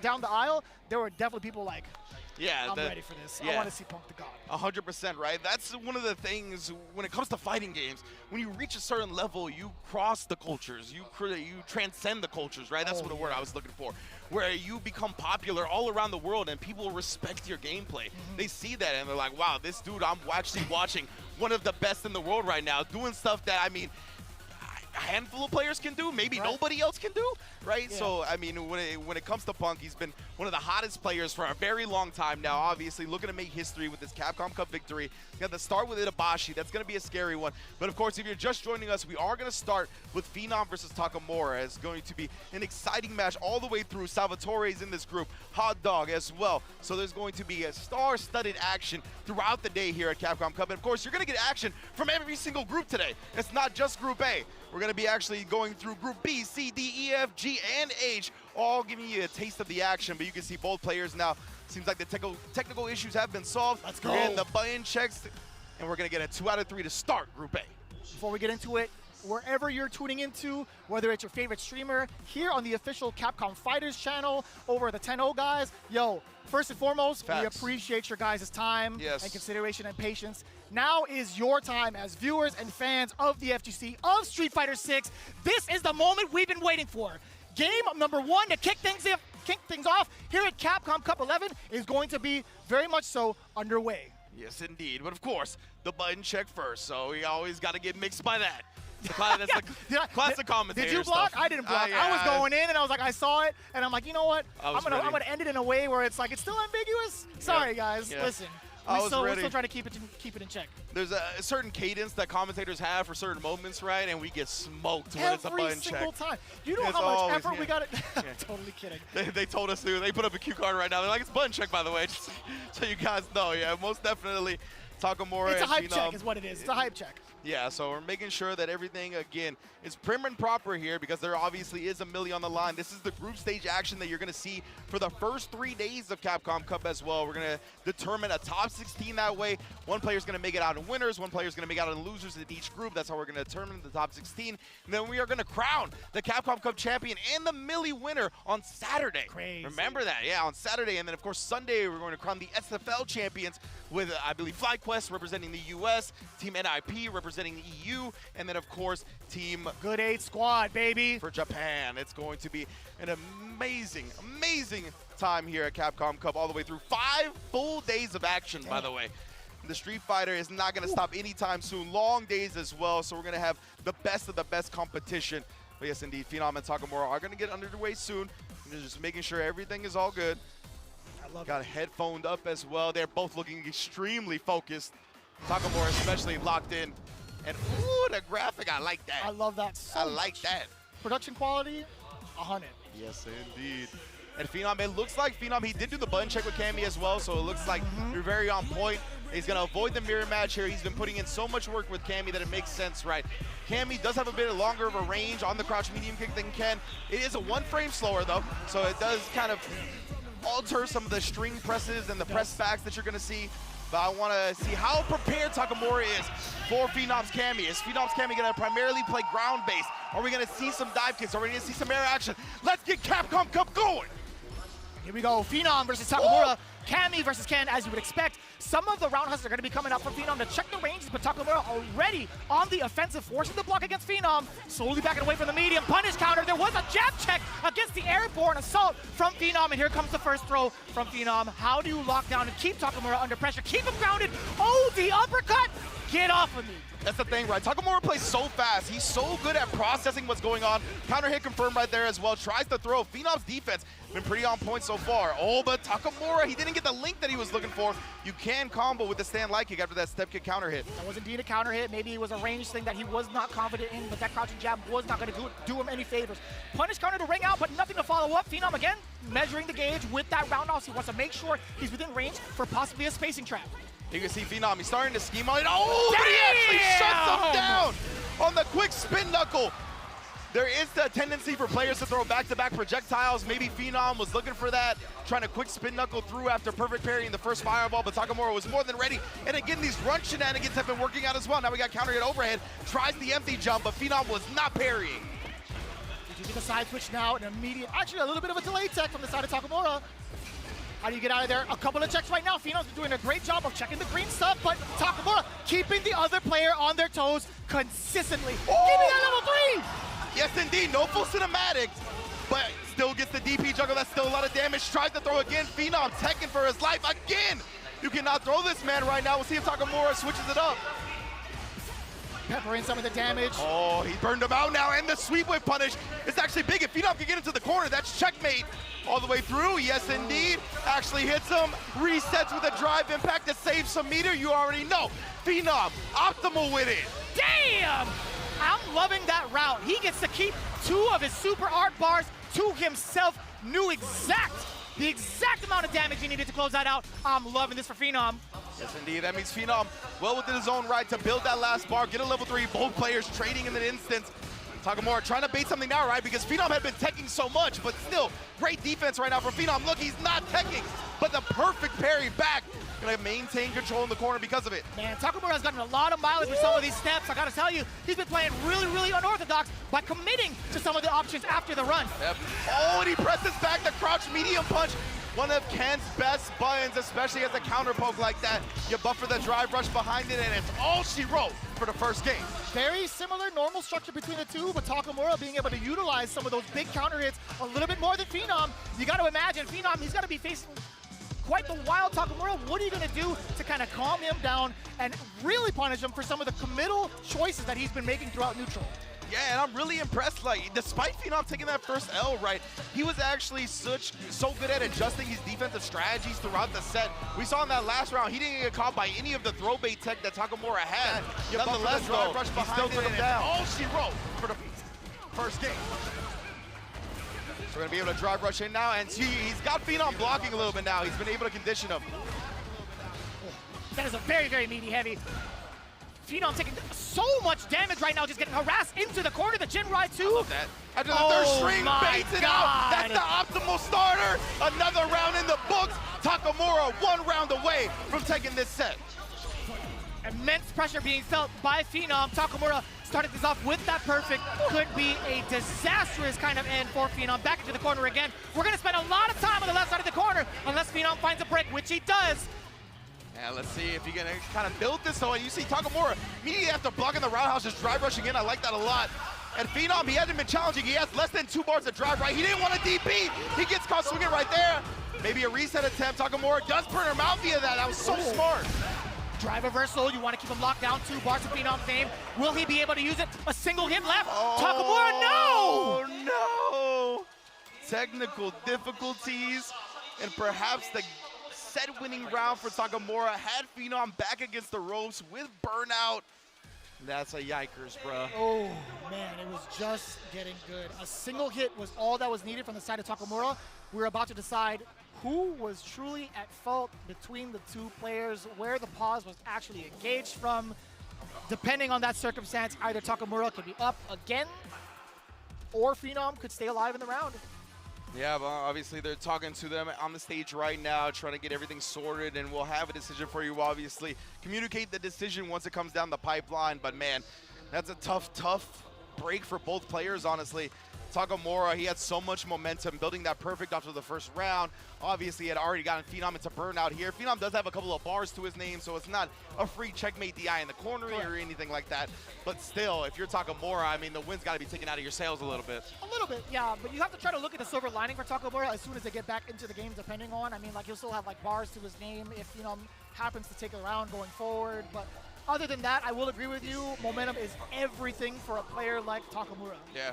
down the aisle, there were definitely people like, yeah, I'm ready for this. I want to see Punk the God. 100%, right? That's one of the things when it comes to fighting games. When you reach a certain level, you cross the cultures. You transcend the cultures, right? That's what the word I was looking for. Where you become popular all around the world and people respect your gameplay. They see that and they're like, wow, this dude I'm actually watching one of the best in the world right now doing stuff that, I mean, handful of players can do, maybe nobody else can do, right? Yeah. So, I mean, when it comes to Punk, he's been one of the hottest players for a very long time now, obviously looking to make history with this Capcom Cup victory. We got to start with Itabashi. That's going to be a scary one. But, of course, if you're just joining us, we are going to start with Phenom versus Takamura. It's going to be an exciting match all the way through. Salvatore's in this group, Hot Dog as well. So there's going to be a star-studded action throughout the day here at Capcom Cup. And, of course, you're going to get action from every single group today. It's not just Group A. We're going to be actually going through Group B, C, D, E, F, G, and H, all giving you a taste of the action. But you can see both players now. Seems like the technical issues have been solved. Let's go. We're getting the buy-in checks, and we're going to get a 2 out of 3 to start Group A. Before we get into it, wherever you're tuning into, whether it's your favorite streamer, here on the official Capcom Fighters channel, over the 10-0 guys, yo, first and foremost, we appreciate your guys' time and consideration and patience. Now is your time as viewers and fans of the FGC, of Street Fighter 6. This is the moment we've been waiting for. Game number 1 to kick things off here at Capcom Cup 11 is going to be very much so underway. Yes, indeed. But, of course, the button check first, so we always got to get mixed by that. That's the classic commentator. Did you block? Stuff. I didn't block. I was going in, and I was like, I saw it, and I'm like, you know what? I'm gonna end it in a way where it's like it's still ambiguous. Sorry, guys. Listen. We're still trying to keep it in check. There's a certain cadence that commentators have for certain moments, right? And we get smoked when it's a button check. Every single time. Do you know how much effort we got? Totally kidding. They told us to. They put up a cue card right now. They're like, it's button check, by the way, just so you guys know. Yeah, most definitely. Takamura. It's a hype check is what it is. It's a hype check. Yeah, so we're making sure that everything, again, is prim and proper here because there obviously is a milli on the line. This is the group stage action that you're going to see for the first 3 days of Capcom Cup as well. We're going to determine a top 16 that way. One player's going to make it out in winners. One player's going to make it out in losers in each group. That's how we're going to determine the top 16. And then we are going to crown the Capcom Cup champion and the milli winner on Saturday. Crazy. Remember that, yeah, on Saturday. And then, of course, Sunday, we're going to crown the SFL champions with, I believe, FlyQuest representing the U.S., Team NIP representing the EU, and then, of course, Team Good 8 Squad, baby. For Japan. It's going to be an amazing, amazing time here at Capcom Cup all the way through 5 full days of action, by the way. The Street Fighter is not going to stop anytime soon. Long days as well, so we're going to have the best of the best competition. But yes, indeed, Phenom and Takamura are going to get underway soon. They're just making sure everything is all good. Got a headphoned up as well. They're both looking extremely focused. Takamura especially locked in. And ooh, the graphic, I like that. I love that so I like that. Production quality, 100. Yes, indeed. And Phenom, it looks like Phenom, he did do the button check with Cammy as well, so it looks like you're very on point. He's going to avoid the mirror match here. He's been putting in so much work with Cammy that it makes sense, right? Cammy does have a bit longer of a range on the crouch medium kick than Ken. It is a 1 frame slower, though, so it does kind of alter some of the string presses and the press backs that you're going to see. But I want to see how prepared Takamura is for Phenom's Cammy. Is Phenom's Cammy going to primarily play ground-based? Are we going to see some dive kicks? Are we going to see some air action? Let's get Capcom Cup going! Here we go, Phenom versus Takamura. Cammy versus Ken, as you would expect. Some of the roundhouses are going to be coming up from Phenom to check the ranges, but Takamura already on the offensive, forcing the block against Phenom. Slowly backing away from the medium, punish counter. There was a jab check against the airborne assault from Phenom, and here comes the first throw from Phenom. How do you lock down and keep Takamura under pressure? Keep him grounded. Oh, the uppercut! Get off of me. That's the thing, right? Takamura plays so fast. He's so good at processing what's going on. Counter hit confirmed right there as well. Tries to throw. Phenom's defense been pretty on point so far. Oh, but Takamura, he didn't get the link that he was looking for. You can combo with the stand light kick after that step kick counter hit. That was indeed a counter hit. Maybe it was a range thing that he was not confident in, but that crouching jab was not going to do him any favors. Punish counter to ring out, but nothing to follow up. Phenom again measuring the gauge with that roundhouse. He wants to make sure he's within range for possibly a spacing trap. You can see Phenom, he's starting to scheme on it. Oh, but he actually shuts him down on the quick spin knuckle. There is the tendency for players to throw back-to-back projectiles. Maybe Phenom was looking for that, trying to quick spin knuckle through after perfect parrying the first fireball, but Takamura was more than ready. And again, these run shenanigans have been working out as well. Now we got counter hit overhead, tries the empty jump, but Phenom was not parrying. You see the side switch now, an immediate, actually a little bit of a delay tech from the side of Takamura. How do you get out of there? A couple of checks right now. Phenom's doing a great job of checking the green stuff, but Takamura keeping the other player on their toes consistently. Oh! Give me that level 3! Yes, indeed. No full cinematic, but still gets the DP juggle. That's still a lot of damage. Tries to throw again. Phenom teching for his life again. You cannot throw this man right now. We'll see if Takamura switches it up. Pepper in some of the damage. Oh, he burned him out now, and the sweep whip punish is actually big. If Phenom can get into the corner, that's checkmate all the way through. Yes, indeed. Actually hits him, resets with a drive impact to save some meter. You already know. Phenom, optimal with it. Damn! I'm loving that route. He gets to keep 2 of his super art bars to himself. Knew the exact amount of damage he needed to close that out. I'm loving this for Phenom. Yes, indeed. That means Phenom well within his own right to build that last bar, get a level 3. Both players trading in an instant. Takamura trying to bait something now, right? Because Phenom had been teching so much, but still, great defense right now for Phenom. Look, he's not teching, but the perfect parry back. Gonna maintain control in the corner because of it. Man, Takamura has gotten a lot of mileage with some of these steps. I gotta tell you, he's been playing really, really unorthodox by committing to some of the options after the run. Yep. Oh, and he presses back the crouch medium punch. One of Ken's best buttons, especially as a counter poke like that. You buffer the drive rush behind it, and it's all she wrote for the first game. Very similar normal structure between the two, but Takamura being able to utilize some of those big counter hits a little bit more than Phenom. You got to imagine, Phenom, he's got to be facing quite the wild Takamura. What are you going to do to kind of calm him down and really punish him for some of the committal choices that he's been making throughout neutral? Yeah, and I'm really impressed. Like, despite Phenom taking that first L, right, he was actually so good at adjusting his defensive strategies throughout the set. We saw in that last round, he didn't get caught by any of the throw bait tech that Takamura had. Nonetheless, though, rush he still took him down. All she wrote for the first game. So we're going to be able to drive rush in now, and he's got Phenom blocking a little bit now. He's been able to condition him. That is a very, very meaty heavy. Phenom taking so much damage right now, just getting harassed into the corner. The Jin Ride too. I love that. After the third string, baits it out. That's the optimal starter. Another round in the books. Takamura 1 round away from taking this set. Immense pressure being felt by Phenom. Takamura started this off with that perfect. Could be a disastrous kind of end for Phenom. Back into the corner again. We're going to spend a lot of time on the left side of the corner unless Phenom finds a break, which he does. Yeah, let's see if you're gonna kind of build this. So you see Takamura immediately after blocking the roundhouse, just drive rushing in. I like that a lot. And Phenom, he hasn't been challenging. He has less than 2 bars of drive, right? He didn't want a DP. He gets caught swinging right there. Maybe a reset attempt. Takamura does burn him out via that. That was so smart. Drive reversal. You want to keep him locked down. 2 bars of Phenom's name. Will he be able to use it? A single hit left. Takamura, no! Oh, no! Technical difficulties, and perhaps the set-winning round for Takamura had Phenom back against the ropes with burnout. That's a yikers, bro. Oh, man, it was just getting good. A single hit was all that was needed from the side of Takamura. We're about to decide who was truly at fault between the 2 players, where the pause was actually engaged from. Depending on that circumstance, either Takamura could be up again, or Phenom could stay alive in the round. Yeah, but obviously they're talking to them on the stage right now, trying to get everything sorted, and we'll have a decision for you, obviously. Communicate the decision once it comes down the pipeline, but man, that's a tough break for both players, honestly. Takamura, he had so much momentum, building that perfect after the first round. Obviously, he had already gotten Phenom into burnout here. Phenom does have a couple of bars to his name, so it's not a free checkmate DI in the corner or anything like that. But still, if you're Takamura, I mean, the win's got to be taken out of your sails a little bit. A little bit, yeah, but you have to try to look at the silver lining for Takamura as soon as they get back into the game, depending on. I mean, like, he'll still have, like, bars to his name if, happens to take it around going forward. But other than that, I will agree with you. Momentum is everything for a player like Takamura. Yeah.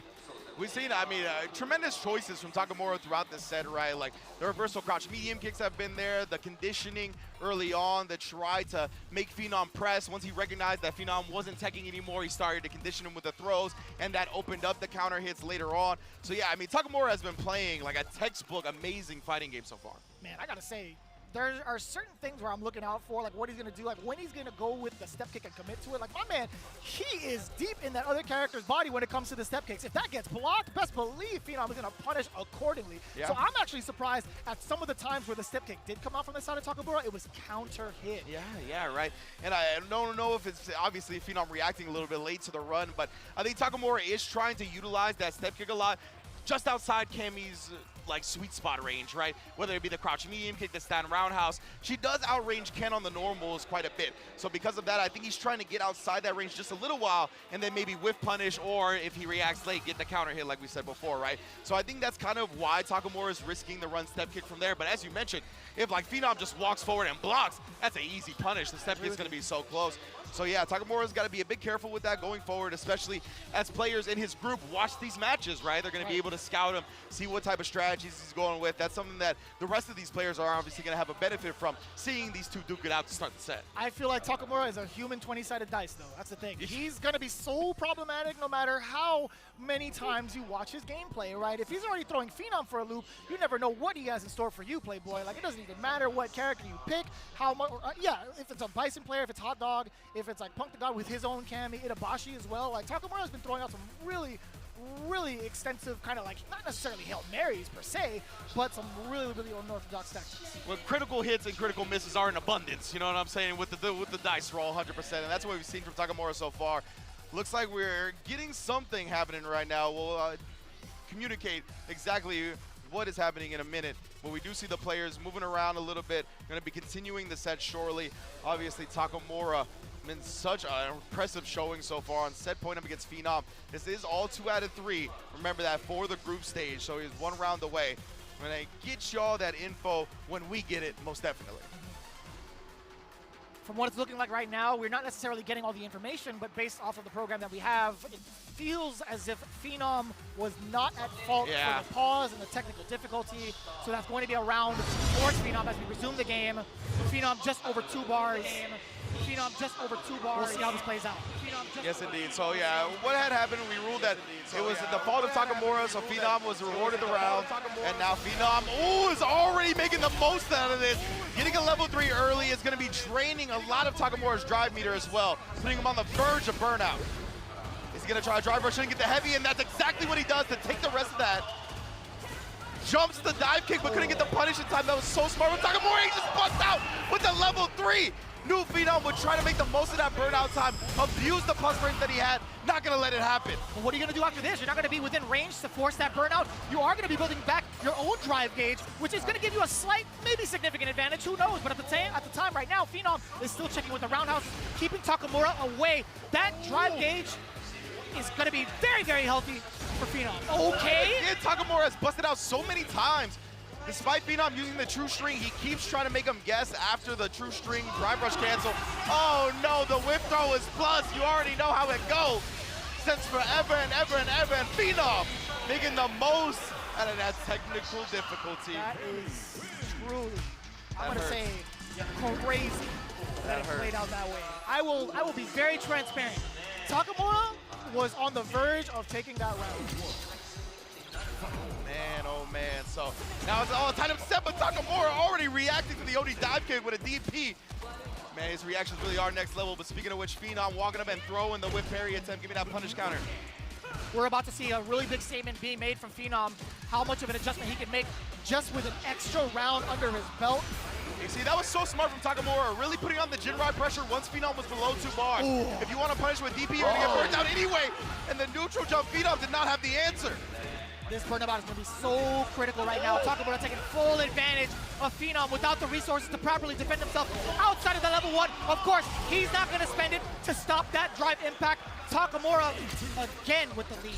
We've seen, I mean, tremendous choices from Takamura throughout this set, right? Like, the reversal crouch medium kicks have been there, the conditioning early on that tried to make Phenom press. Once he recognized that Phenom wasn't teching anymore, he started to condition him with the throws, and that opened up the counter hits later on. So, yeah, I mean, Takamura has been playing like a textbook, amazing fighting game so far. Man, I gotta say, there are certain things where I'm looking out for, like what he's going to do, like when he's going to go with the step kick and commit to it. Like, my man, he is deep in that other character's body when it comes to the step kicks. If that gets blocked, best believe Phenom is going to punish accordingly. Yeah. So I'm actually surprised at some of the times where the step kick did come out from the side of Takamura, it was counter hit. Yeah, right. And I don't know if it's obviously Phenom reacting a little bit late to the run, but I think Takamura is trying to utilize that step kick a lot just outside Cammy's like sweet spot range, right? Whether it be the crouch medium kick, the stand roundhouse. She does outrange Ken on the normals quite a bit. So because of that, I think he's trying to get outside that range just a little while and then maybe whiff punish, or if he reacts late, get the counter hit like we said before, right? So I think that's kind of why Takamura is risking the run step kick from there. But as you mentioned, if like Phenom just walks forward and blocks, that's an easy punish. The step kick's gonna be so close. So yeah, Takamura's got to be a bit careful with that going forward, especially as players in his group watch these matches, right? They're going to be able to scout him, see what type of strategies he's going with. That's something that the rest of these players are obviously going to have a benefit from, seeing these two duke it out to start the set. I feel like Takamura is a human 20-sided dice, though. That's the thing. He's going to be so problematic no matter how many times you watch his gameplay, right? If he's already throwing Phenom for a loop, you never know what he has in store for you, Playboy. Like, it doesn't even matter what character you pick, how much, yeah, if it's a Bison player, if it's Hot Dog, if it's like Punk the God with his own Kami, Itabashi as well. Like, Takamura's been throwing out some really extensive kind of like, not necessarily Hail Marys per se, but some really unorthodox tactics. Well, critical hits and critical misses are in abundance, you know what I'm saying, with the dice roll 100%, and that's what we've seen from Takamura so far. Looks like we're getting something happening right now. We'll communicate exactly what is happening in a minute, but we do see the players moving around a little bit. Going to be continuing the set shortly. Obviously, Takamura been such an impressive showing so far on set point up against Phenom. This is all 2 out of 3. Remember that for the group stage, so he's 1 round away. I'm going to get y'all that info when we get it, most definitely. From what it's looking like right now, we're not necessarily getting all the information, but based off of the program that we have, it feels as if Phenom was not at fault for the pause and the technical difficulty. So that's going to be a round towards Phenom as we resume the game. Phenom just over 2 bars. Phenom just over 2 bars. We'll see how this plays out. Yes, indeed. So, yeah, what had happened, we ruled that it was the fault of Takamura, so Phenom was rewarded the round. And now Phenom, is already making the most out of this. Getting a level 3 early is going to be draining a lot of Takamura's drive meter as well, putting him on the verge of burnout. He's going to try a drive rush and get the heavy, and that's exactly what he does to take the rest of that. Jumps the dive kick, but couldn't get the punish in time. That was so smart with Takamura. He just busts out with the level 3. Knew Phenom would try to make the most of that burnout time, abuse the plus range that he had, not going to let it happen. Well, what are you going to do after this? You're not going to be within range to force that burnout. You are going to be building back your own drive gauge, which is going to give you a slight, maybe significant advantage. Who knows? But at the time right now, Phenom is still checking with the roundhouse, keeping Takamura away. That drive gauge is going to be very, very healthy for Phenom. Okay. Yeah, Takamura has busted out so many times. Despite Phenom using the true string, he keeps trying to make him guess after the true string drive rush cancel. Oh no, the whip throw is plus. You already know how it goes. Since forever and ever and ever, and Phenom making the most out of that technical difficulty. That is truly, I'm going to say, crazy that it played out that way. I will be very transparent. Takamura was on the verge of taking that round. Man, oh man. So now it's all time to set, but Takamura already reacting to the OD dive kick with a DP. Man, his reactions really are next level, but speaking of which, Phenom walking up and throwing the whip parry attempt, giving that punish counter. We're about to see a really big statement being made from Phenom, how much of an adjustment he can make just with an extra round under his belt. You see, that was so smart from Takamura, really putting on the Jinrai pressure once Phenom was below 2 bars. Ooh. If you want to punish with DP, you're going to get burnt out anyway, and the neutral jump, Phenom did not have the answer. This burnout is going to be so critical right now. Takamura taking full advantage of Phenom without the resources to properly defend himself outside of the level 1. Of course, he's not going to spend it to stop that drive impact. Takamura again with the lead.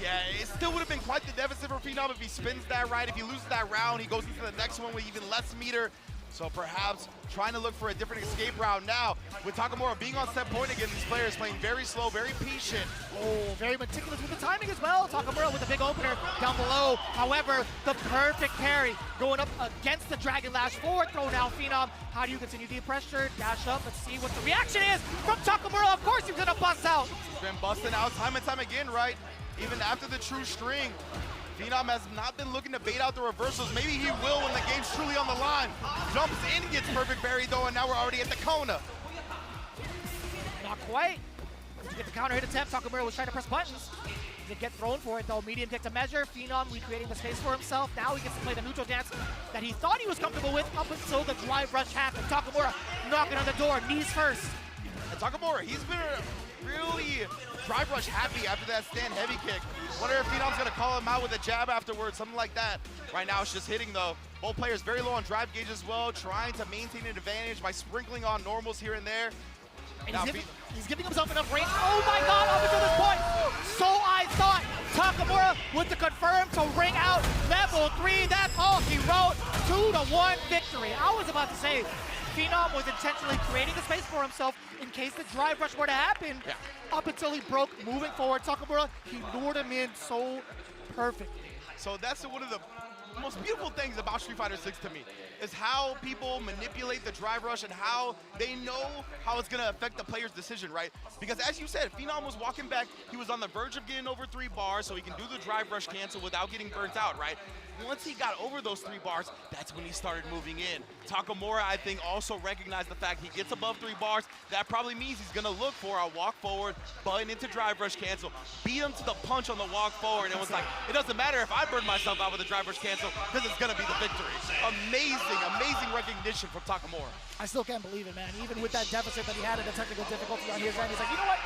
Yeah, it still would have been quite the deficit for Phenom if he spins that right. If he loses that round, he goes into the next one with even less meter. So perhaps trying to look for a different escape route now. With Takamura being on set point again, these players playing very slow, very patient. Oh, very meticulous with the timing as well. Takamura with a big opener down below. However, the perfect parry going up against the Dragon Lash forward throw now. Phenom, how do you continue the pressure? Dash up, let's see what the reaction is from Takamura. Of course he's gonna bust out. He's been busting out time and time again, right? Even after the true string. Phenom has not been looking to bait out the reversals. Maybe he will when the game's truly on the line. Jumps in, gets perfect parry though, and now we're already at the Kona. Not quite. To get the counter hit attempt, Takamura was trying to press buttons. Did get thrown for it though. Medium kick to measure. Phenom recreating the space for himself. Now he gets to play the neutral dance that he thought he was comfortable with up until the drive rush happened. Takamura knocking on the door, knees first. And Takamura, he's been really drive rush happy after that stand heavy kick. Wonder if Phenom's gonna call him out with a jab afterwards, something like that. Right now it's just hitting though. Both players very low on drive gauge as well, trying to maintain an advantage by sprinkling on normals here and there. And he's giving himself enough range. Oh my God, up until this point. So I thought Takamura with the confirm to ring out left Triple three, that's all he wrote. 2-1 victory. I was about to say, Phenom was intentionally creating the space for himself in case the drive rush were to happen. Yeah. Up until he broke, moving forward, Takamura, he lured him in so perfectly. So that's one of the most beautiful things about Street Fighter 6 to me, is how people manipulate the drive rush and how they know how it's going to affect the player's decision, right? Because as you said, Phenom was walking back, he was on the verge of getting over 3 bars so he can do the drive rush cancel without getting burnt out, right? Once he got over those 3 bars, that's when he started moving in. Takamura, I think, also recognized the fact he gets above 3 bars. That probably means he's gonna look for a walk forward, button into drive rush cancel, beat him to the punch on the walk forward, and it was like, it doesn't matter if I burn myself out with a drive rush cancel, because it's gonna be the victory. Amazing, amazing recognition from Takamura. I still can't believe it, man. Even with that deficit that he had in the technical difficulty on his end, he's like, you know what?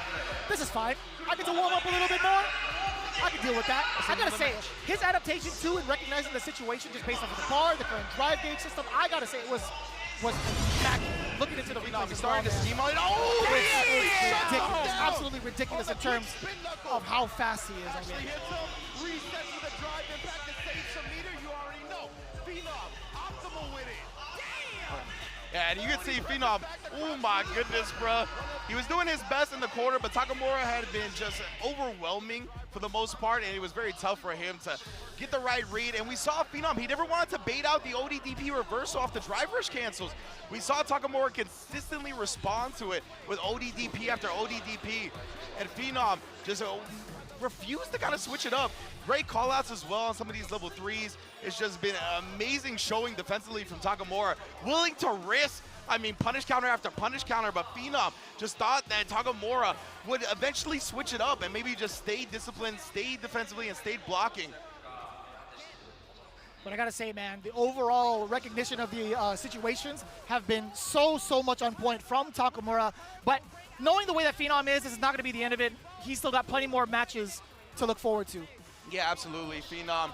This is fine. I get to warm up a little bit more. I can deal with that. I gotta say, his adaptation too in recognizing the situation just based off of the bar, the current drive gauge system, I gotta say it was immaculate. Looking into the replays, He's starting to steam on it. Oh, it's ridiculous. Absolutely ridiculous in terms of how fast he is. I mean, Reset to the drive impact to save some meter. You already know. Phenom, optimal with it. Yeah, and you can see Phenom, oh my goodness, bro. He was doing his best in the corner, but Takamura had been just overwhelming for the most part, and it was very tough for him to get the right read. And we saw Phenom, he never wanted to bait out the ODDP reversal off the drive rush cancels. We saw Takamura consistently respond to it with ODDP after ODDP. And Phenom just refused to kind of switch it up. Great call-outs as well on some of these level 3s. It's just been an amazing showing defensively from Takamura. Willing to risk, I mean, punish counter after punish counter, but Phenom just thought that Takamura would eventually switch it up and maybe just stay disciplined, stay defensively, and stayed blocking. but I gotta say, man, the overall recognition of the situations have been so much on point from Takamura. But knowing the way that Phenom is, this is not gonna be the end of it. He's still got plenty more matches to look forward to. Yeah, absolutely. Phenom,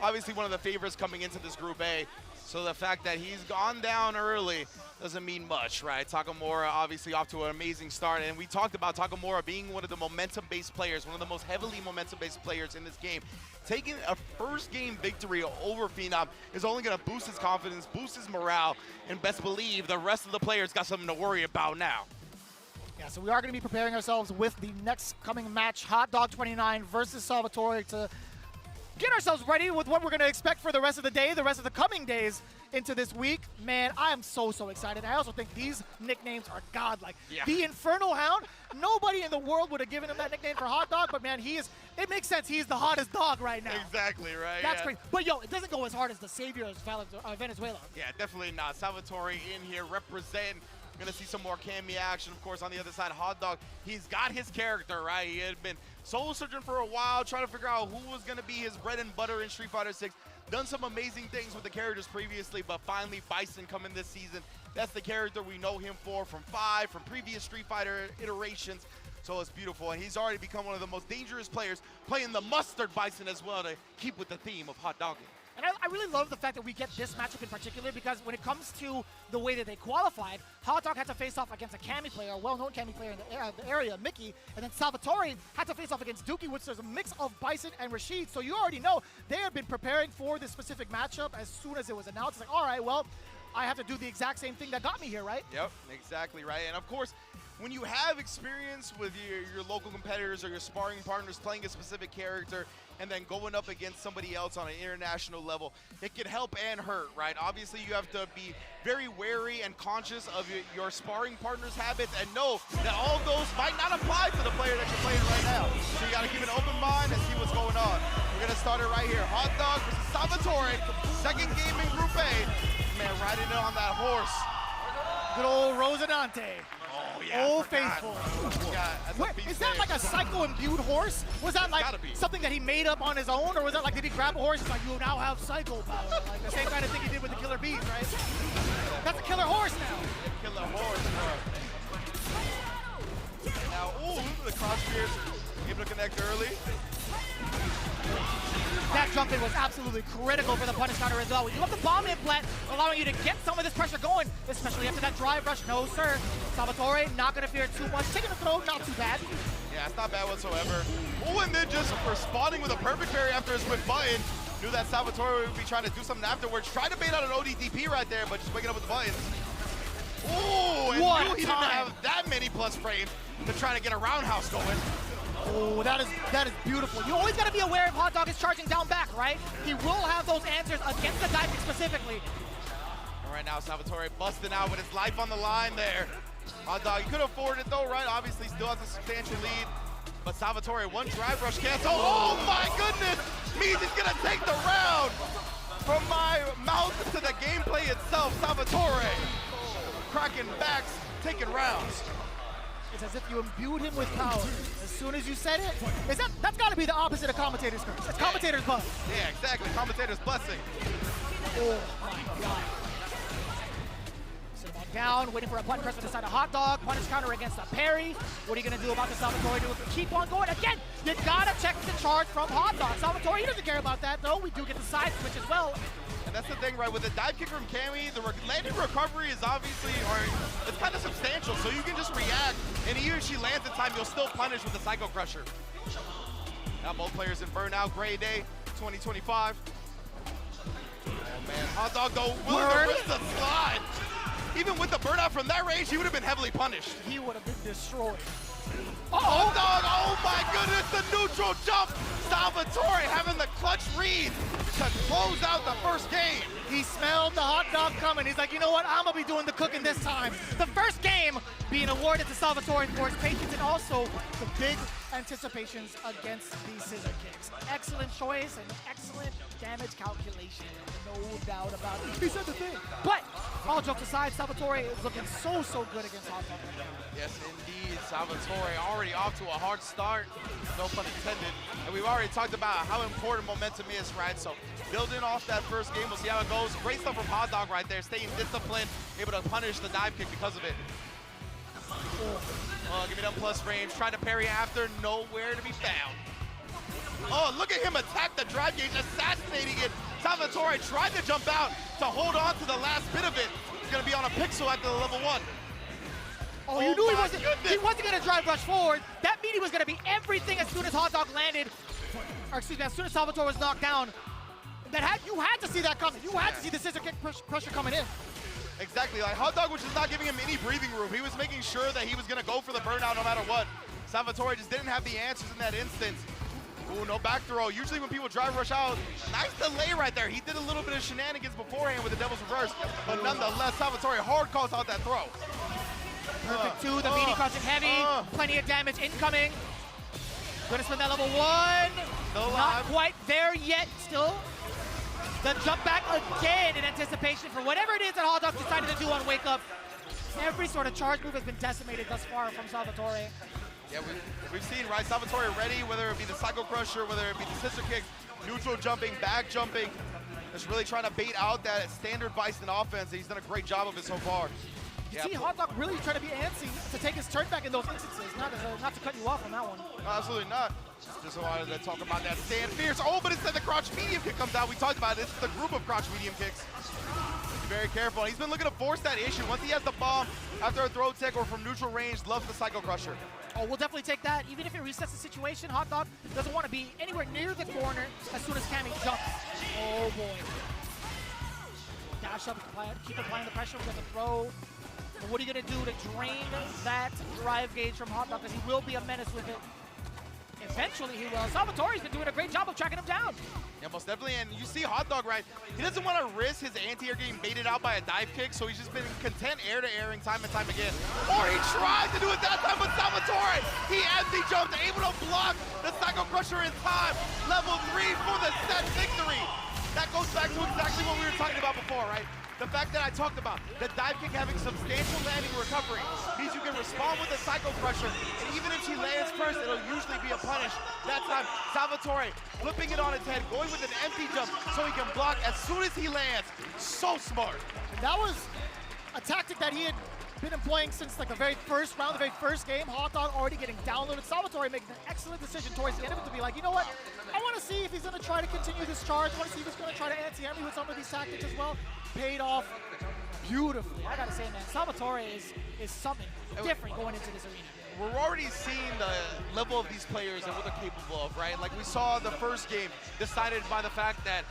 obviously one of the favorites coming into this Group A. So the fact that he's gone down early doesn't mean much, right? Takamura obviously off to an amazing start. And we talked about Takamura being one of the momentum-based players, one of the most heavily momentum-based players in this game. Taking a first game victory over Phenom is only going to boost his confidence, boost his morale, and best believe the rest of the players got something to worry about now. Yeah, so we are going to be preparing ourselves with the next coming match, Hot Dog 29 versus Salvatore, to get ourselves ready with what we're going to expect for the rest of the day, the rest of the coming days into this week. Man, I am so excited. I also think these nicknames are godlike. Yeah. The Infernal Hound, nobody in the world would have given him that nickname for Hot Dog, but man, it makes sense. He's the hottest dog right now. Exactly, right? That's crazy. But yo, it doesn't go as hard as the savior of Venezuela. Yeah, definitely not. Salvatore in here representing. Gonna see some more cameo action, of course, on the other side. Hot Dog, he's got his character, right? He had been soul searching for a while, trying to figure out who was gonna be his bread and butter in Street Fighter 6. Done some amazing things with the characters previously, but finally Bison coming this season. That's the character we know him for from 5, from previous Street Fighter iterations. So it's beautiful, and he's already become one of the most dangerous players, playing the Mustard Bison as well to keep with the theme of hot dogging. And I really love the fact that we get this matchup in particular, because when it comes to the way that they qualified, Hot Dog had to face off against a Kami player, a well-known Kami player in the area, Mickey, and then Salvatore had to face off against Dookie, which is a mix of Bison and Rashid. So you already know they have been preparing for this specific matchup as soon as it was announced. It's like, all right, well, I have to do the exact same thing that got me here, right? Yep, exactly right. And of course, when you have experience with your local competitors or your sparring partners playing a specific character and then going up against somebody else on an international level, it can help and hurt, right? Obviously, you have to be very wary and conscious of your sparring partner's habits and know that all of those might not apply to the player that you're playing right now. So you got to keep an open mind and see what's going on. We're going to start it right here. Hot Dog versus Salvatore, second game in Group A. Man, riding it on that horse. Good old Rosinante. Oh, yeah. Oh, faithful. Wait, is that like a psycho-imbued horse? Was that like something that he made up on his own? Or was that like, did he grab a horse and like, you now have psycho power? Like the same kind of thing he did with the Killer Bees, right? That's a killer horse now. Killer horse, bro. Now, ooh, the cross spears able to connect early. That jump in was absolutely critical for the punish counter as well. When you have the bomb implant, allowing you to get some of this pressure going, especially after that drive rush. No, sir. Salvatore not going to fear too much. Taking the throw, not too bad. Yeah, it's not bad whatsoever. Oh, and then just responding with a perfect parry after his quick button. Knew that Salvatore would be trying to do something afterwards. Tried to bait out an ODDP right there, but just waking up with the buttons. Ooh, and What knew a he didn't time. have that many plus frames to try to get a roundhouse going. Oh, that is beautiful. You always got to be aware if Hot Dog is charging down back, right? He will have those answers against the dive kick specifically. And right now, Salvatore busting out with his life on the line there. Hot Dog, he could afford it though, right? Obviously, still has a substantial lead. But Salvatore, one drive rush cancel. Oh my goodness! Means he's gonna take the round. From my mouth to the gameplay itself, Salvatore cracking backs, taking rounds. It's as if you imbued him with power. As soon as you said it, that's got to be the opposite of commentator's curse. It's commentator's buzz. Yeah, exactly. Commentator's blessing. Oh my God. Sit him on down, waiting for a button press on the side of Hot Dog. Punish counter against a parry. What are you going to do about the Salvatore? Keep on going. Again, you got to check the charge from Hot Dog. Salvatore, he doesn't care about that, though. We do get the side switch as well. And that's the thing, right? With the dive kick from Cammy, the landing recovery is obviously, it's kind of substantial, so you can just react, and even if she lands in time, you'll still punish with the Psycho Crusher. Now both players in Burnout, Gray Day, 2025. Oh man, Hot Dog though, willing to risk the slide. Even with the burnout from that range, he would have been heavily punished. He would have been destroyed. Hot Dog, oh my goodness, the neutral jump. Salvatore having the clutch read to close out the first game. He smelled the Hot Dog coming. He's like, you know what? I'm going to be doing the cooking this time. The first game being awarded to Salvatore for his patience and also the big anticipations against the scissor kicks. Excellent choice and excellent damage calculation. No doubt about it. He said the thing. But all jokes aside, Salvatore is looking so good against Hot Dog right now. Yes, indeed. Salvatore already off to a hard start. No pun intended. And we've already talked about how important momentum is, right? So building off that first game, we'll see how it goes. Great stuff from Hot Dog right there, staying disciplined, able to punish the dive kick because of it. Oh, give me them plus frames. Trying to parry after, nowhere to be found. Oh, look at him attack the drive gauge, assassinating it. Salvatore tried to jump out to hold on to the last bit of it. He's gonna be on a pixel after the level 1. Oh, you knew he wasn't gonna drive rush forward. That mean he was gonna be everything as soon as Hot Dog landed, or excuse me, as soon as Salvatore was knocked down. You had to see that coming. You had to see the scissor kick pressure coming in. Exactly, like Hot Dog was just not giving him any breathing room. He was making sure that he was gonna go for the burnout no matter what. Salvatore just didn't have the answers in that instance. Ooh, no back throw. Usually when people drive rush out, nice delay right there. He did a little bit of shenanigans beforehand with the Devil's Reverse, but nonetheless, Salvatore hard calls out that throw. Perfect two, the meaty crushing heavy, plenty of damage incoming. Gonna spin that level 1. Not quite there yet, still. The jump back again in anticipation for whatever it is that Hot Dog decided to do on Wake Up. Every sort of charge move has been decimated thus far from Salvatore. Yeah, we've seen, right, Salvatore ready, whether it be the Psycho Crusher, whether it be the scissor kick, neutral jumping, back jumping. Just really trying to bait out that standard Bison offense, and he's done a great job of it so far. You see Hot Dog really trying to be antsy to take his turn back in those instances, not to cut you off on that one. No, absolutely not. Just wanted to talk about that stand fierce. Oh, but instead the crouch medium kick comes out. We talked about it. This is the group of crouch medium kicks. Be very careful. He's been looking to force that issue. Once he has the bomb after a throw tech or from neutral range, loves the Psycho Crusher. Oh, we'll definitely take that. Even if it resets the situation, Hot Dog doesn't want to be anywhere near the corner as soon as Cammy jumps. Oh boy. Dash up, keep applying the pressure with the throw. But what are you going to do to drain that drive gauge from Hot Dog? Because he will be a menace with it. Eventually he will. Salvatore's been doing a great job of tracking him down. Yeah, most definitely. And you see Hot Dog, right? He doesn't want to risk his anti-air getting baited out by a dive kick, so he's just been content air-to-airing time and time again. Or he tried to do it that time with Salvatore. He anti-jumped, able to block the Psycho Crusher in time. Level 3 for the set victory. That goes back to exactly what we were talking about before, right? The fact that I talked about, the dive kick having substantial landing recovery means you can respond with a Psycho Crusher, and even if she lands first, it'll usually be a punish. That time, Salvatore flipping it on its head, going with an empty jump so he can block as soon as he lands. So smart. And that was a tactic that he had been employing since like the very first round, the very first game. Hot Dog already getting downloaded. Salvatore making an excellent decision towards the end of it to be like, you know what? I want to see if he's going to try to continue this charge. I want to see if he's going to try to anti-Henry with some of these tactics as well. Paid off beautifully. I got to say, man, Salvatore is something different going into this arena. we're already seeing the level of these players and what they're capable of, right? Like we saw the first game decided by the fact that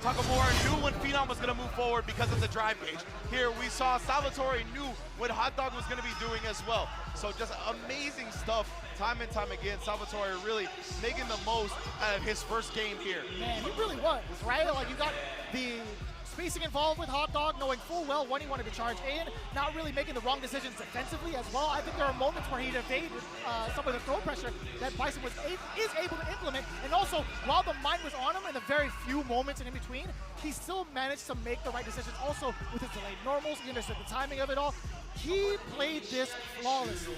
Takamura knew when Phenom was going to move forward because of the drive gauge. Here we saw Salvatore knew what Hot Dog was going to be doing as well. So just amazing stuff time and time again. Salvatore really making the most out of his first game here. Man, he really was, right? Like you got the spacing involved with Hot Dog, knowing full well when he wanted to charge in, not really making the wrong decisions defensively as well. I think there are moments where he'd evade some of the throw pressure that Bison is able to implement. And also, while the mind was on him in the very few moments in between, he still managed to make the right decisions. Also, with his delayed normals, he understood the timing of it all. He played this flawlessly.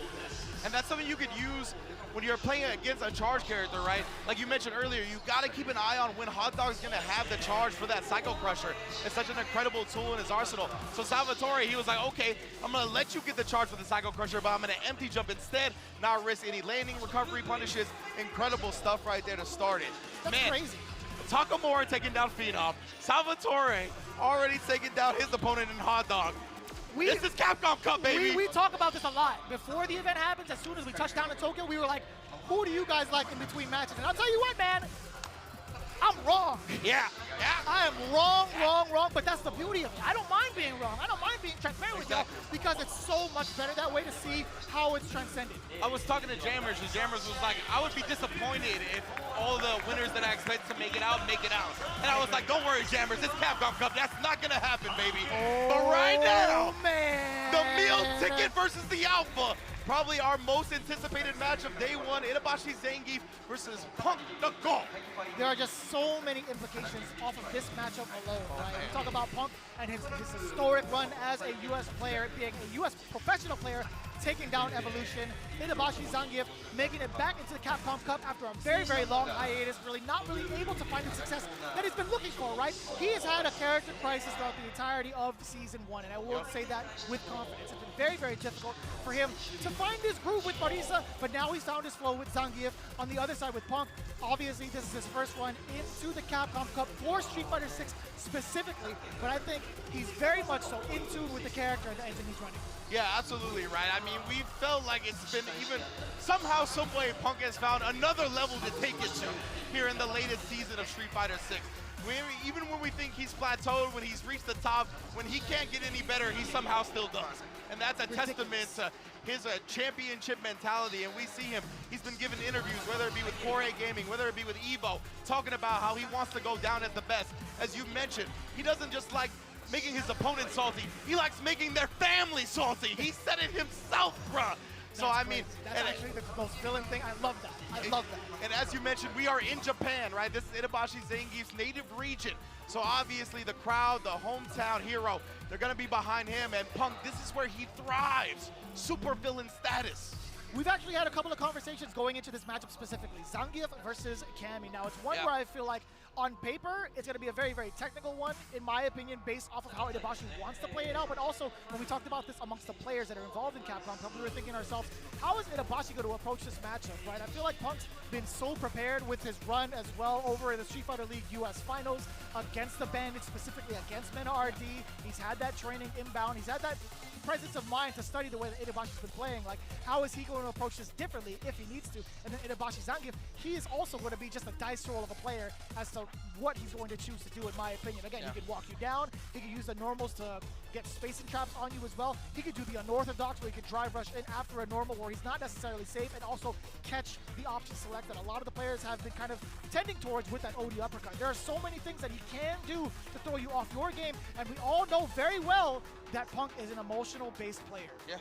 And that's something you could use when you're playing against a charge character, right? Like you mentioned earlier, you got to keep an eye on when Hot Dog's going to have the charge for that Psycho Crusher. It's such an incredible tool in his arsenal. So Salvatore, he was like, okay, I'm going to let you get the charge for the Psycho Crusher, but I'm going to empty jump instead, not risk any landing recovery punishes. Incredible stuff right there to start it. That's crazy. Takamura taking down Phenom. Salvatore already taking down his opponent in Hot Dog. This is Capcom Cup, baby. We talk about this a lot. Before the event happens, as soon as we touch down in Tokyo, we were like, who do you guys like in between matches? And I'll tell you what, man, I'm wrong. Yeah. I am wrong, but that's the beauty of it. I don't mind being wrong. I don't mind being transparent with y'all because it's so much better that way to see how it's transcended. I was talking to Jammers, and Jammers was like, I would be disappointed if all the winners that I expect to make it out. And I was like, don't worry, Jammers, it's Capcom Cup. That's not going to happen, baby. But right now, man, the meal ticket versus the Alpha. Probably our most anticipated match of day one, Itabashi Zangief versus Punk the Golf. There are just so many implications off of this matchup alone, right? We talk about Punk and his historic run as a U.S. player, being a U.S. professional player, taking down Evolution. Itabashi Zangief making it back into the Capcom Cup after a very, very long hiatus, not really able to find the success that he's been looking for, right? He has had a character crisis throughout the entirety of Season 1, and I will say that with confidence. It's been very, very difficult for him to find his groove with Marisa, but now he's found his flow with Zangief. On the other side with Punk, obviously this is his first run into the Capcom Cup for Street Fighter 6 specifically, but I think he's very much so in tune with the character and the engine he's running. Yeah, absolutely, right? I mean, we felt like it's been even somehow, some way, Punk has found another level to take it to here in the latest season of Street Fighter 6. Even when we think he's plateaued, when he's reached the top, when he can't get any better, he somehow still does. And that's a testament to his championship mentality. And we see him, he's been given interviews, whether it be with Core Gaming, whether it be with Evo, talking about how he wants to go down as the best. As you mentioned, he doesn't just like making his opponent salty, he likes making their family salty. He said it himself, bruh. So I mean, that's actually the most villain thing. I love that. I love that. And as you mentioned, we are in Japan, right? This is Itabashi Zangief's native region. So obviously the crowd, the hometown hero, they're gonna be behind him. And Punk, this is where he thrives. Super villain status. We've actually had a couple of conversations going into this matchup specifically. Zangief versus Cammy. Now, it's one where I feel like on paper, it's going to be a very, very technical one, in my opinion, based off of how Itabashi wants to play it out. But also, when we talked about this amongst the players that are involved in Capcom Cup, we were thinking ourselves, how is Itabashi going to approach this matchup, right? I feel like Punk's been so prepared with his run as well over in the Street Fighter League US Finals against the Bandits, specifically against Mena RD. He's had that training inbound. He's had that presence of mind to study the way that Itabashi's been playing. Like, how is he going to approach this differently if he needs to? And then Itabashi Zangief, he is also going to be just a dice roll of a player as to what he's going to choose to do, in my opinion. Again, he could walk you down. He could use the normals to get spacing traps on you as well. He could do the unorthodox where he could drive rush in after a normal where he's not necessarily safe, and also catch the option select that a lot of the players have been kind of tending towards with that OD uppercut. There are so many things that he can do to throw you off your game, and we all know very well that Punk is an emotional-based player. Yeah,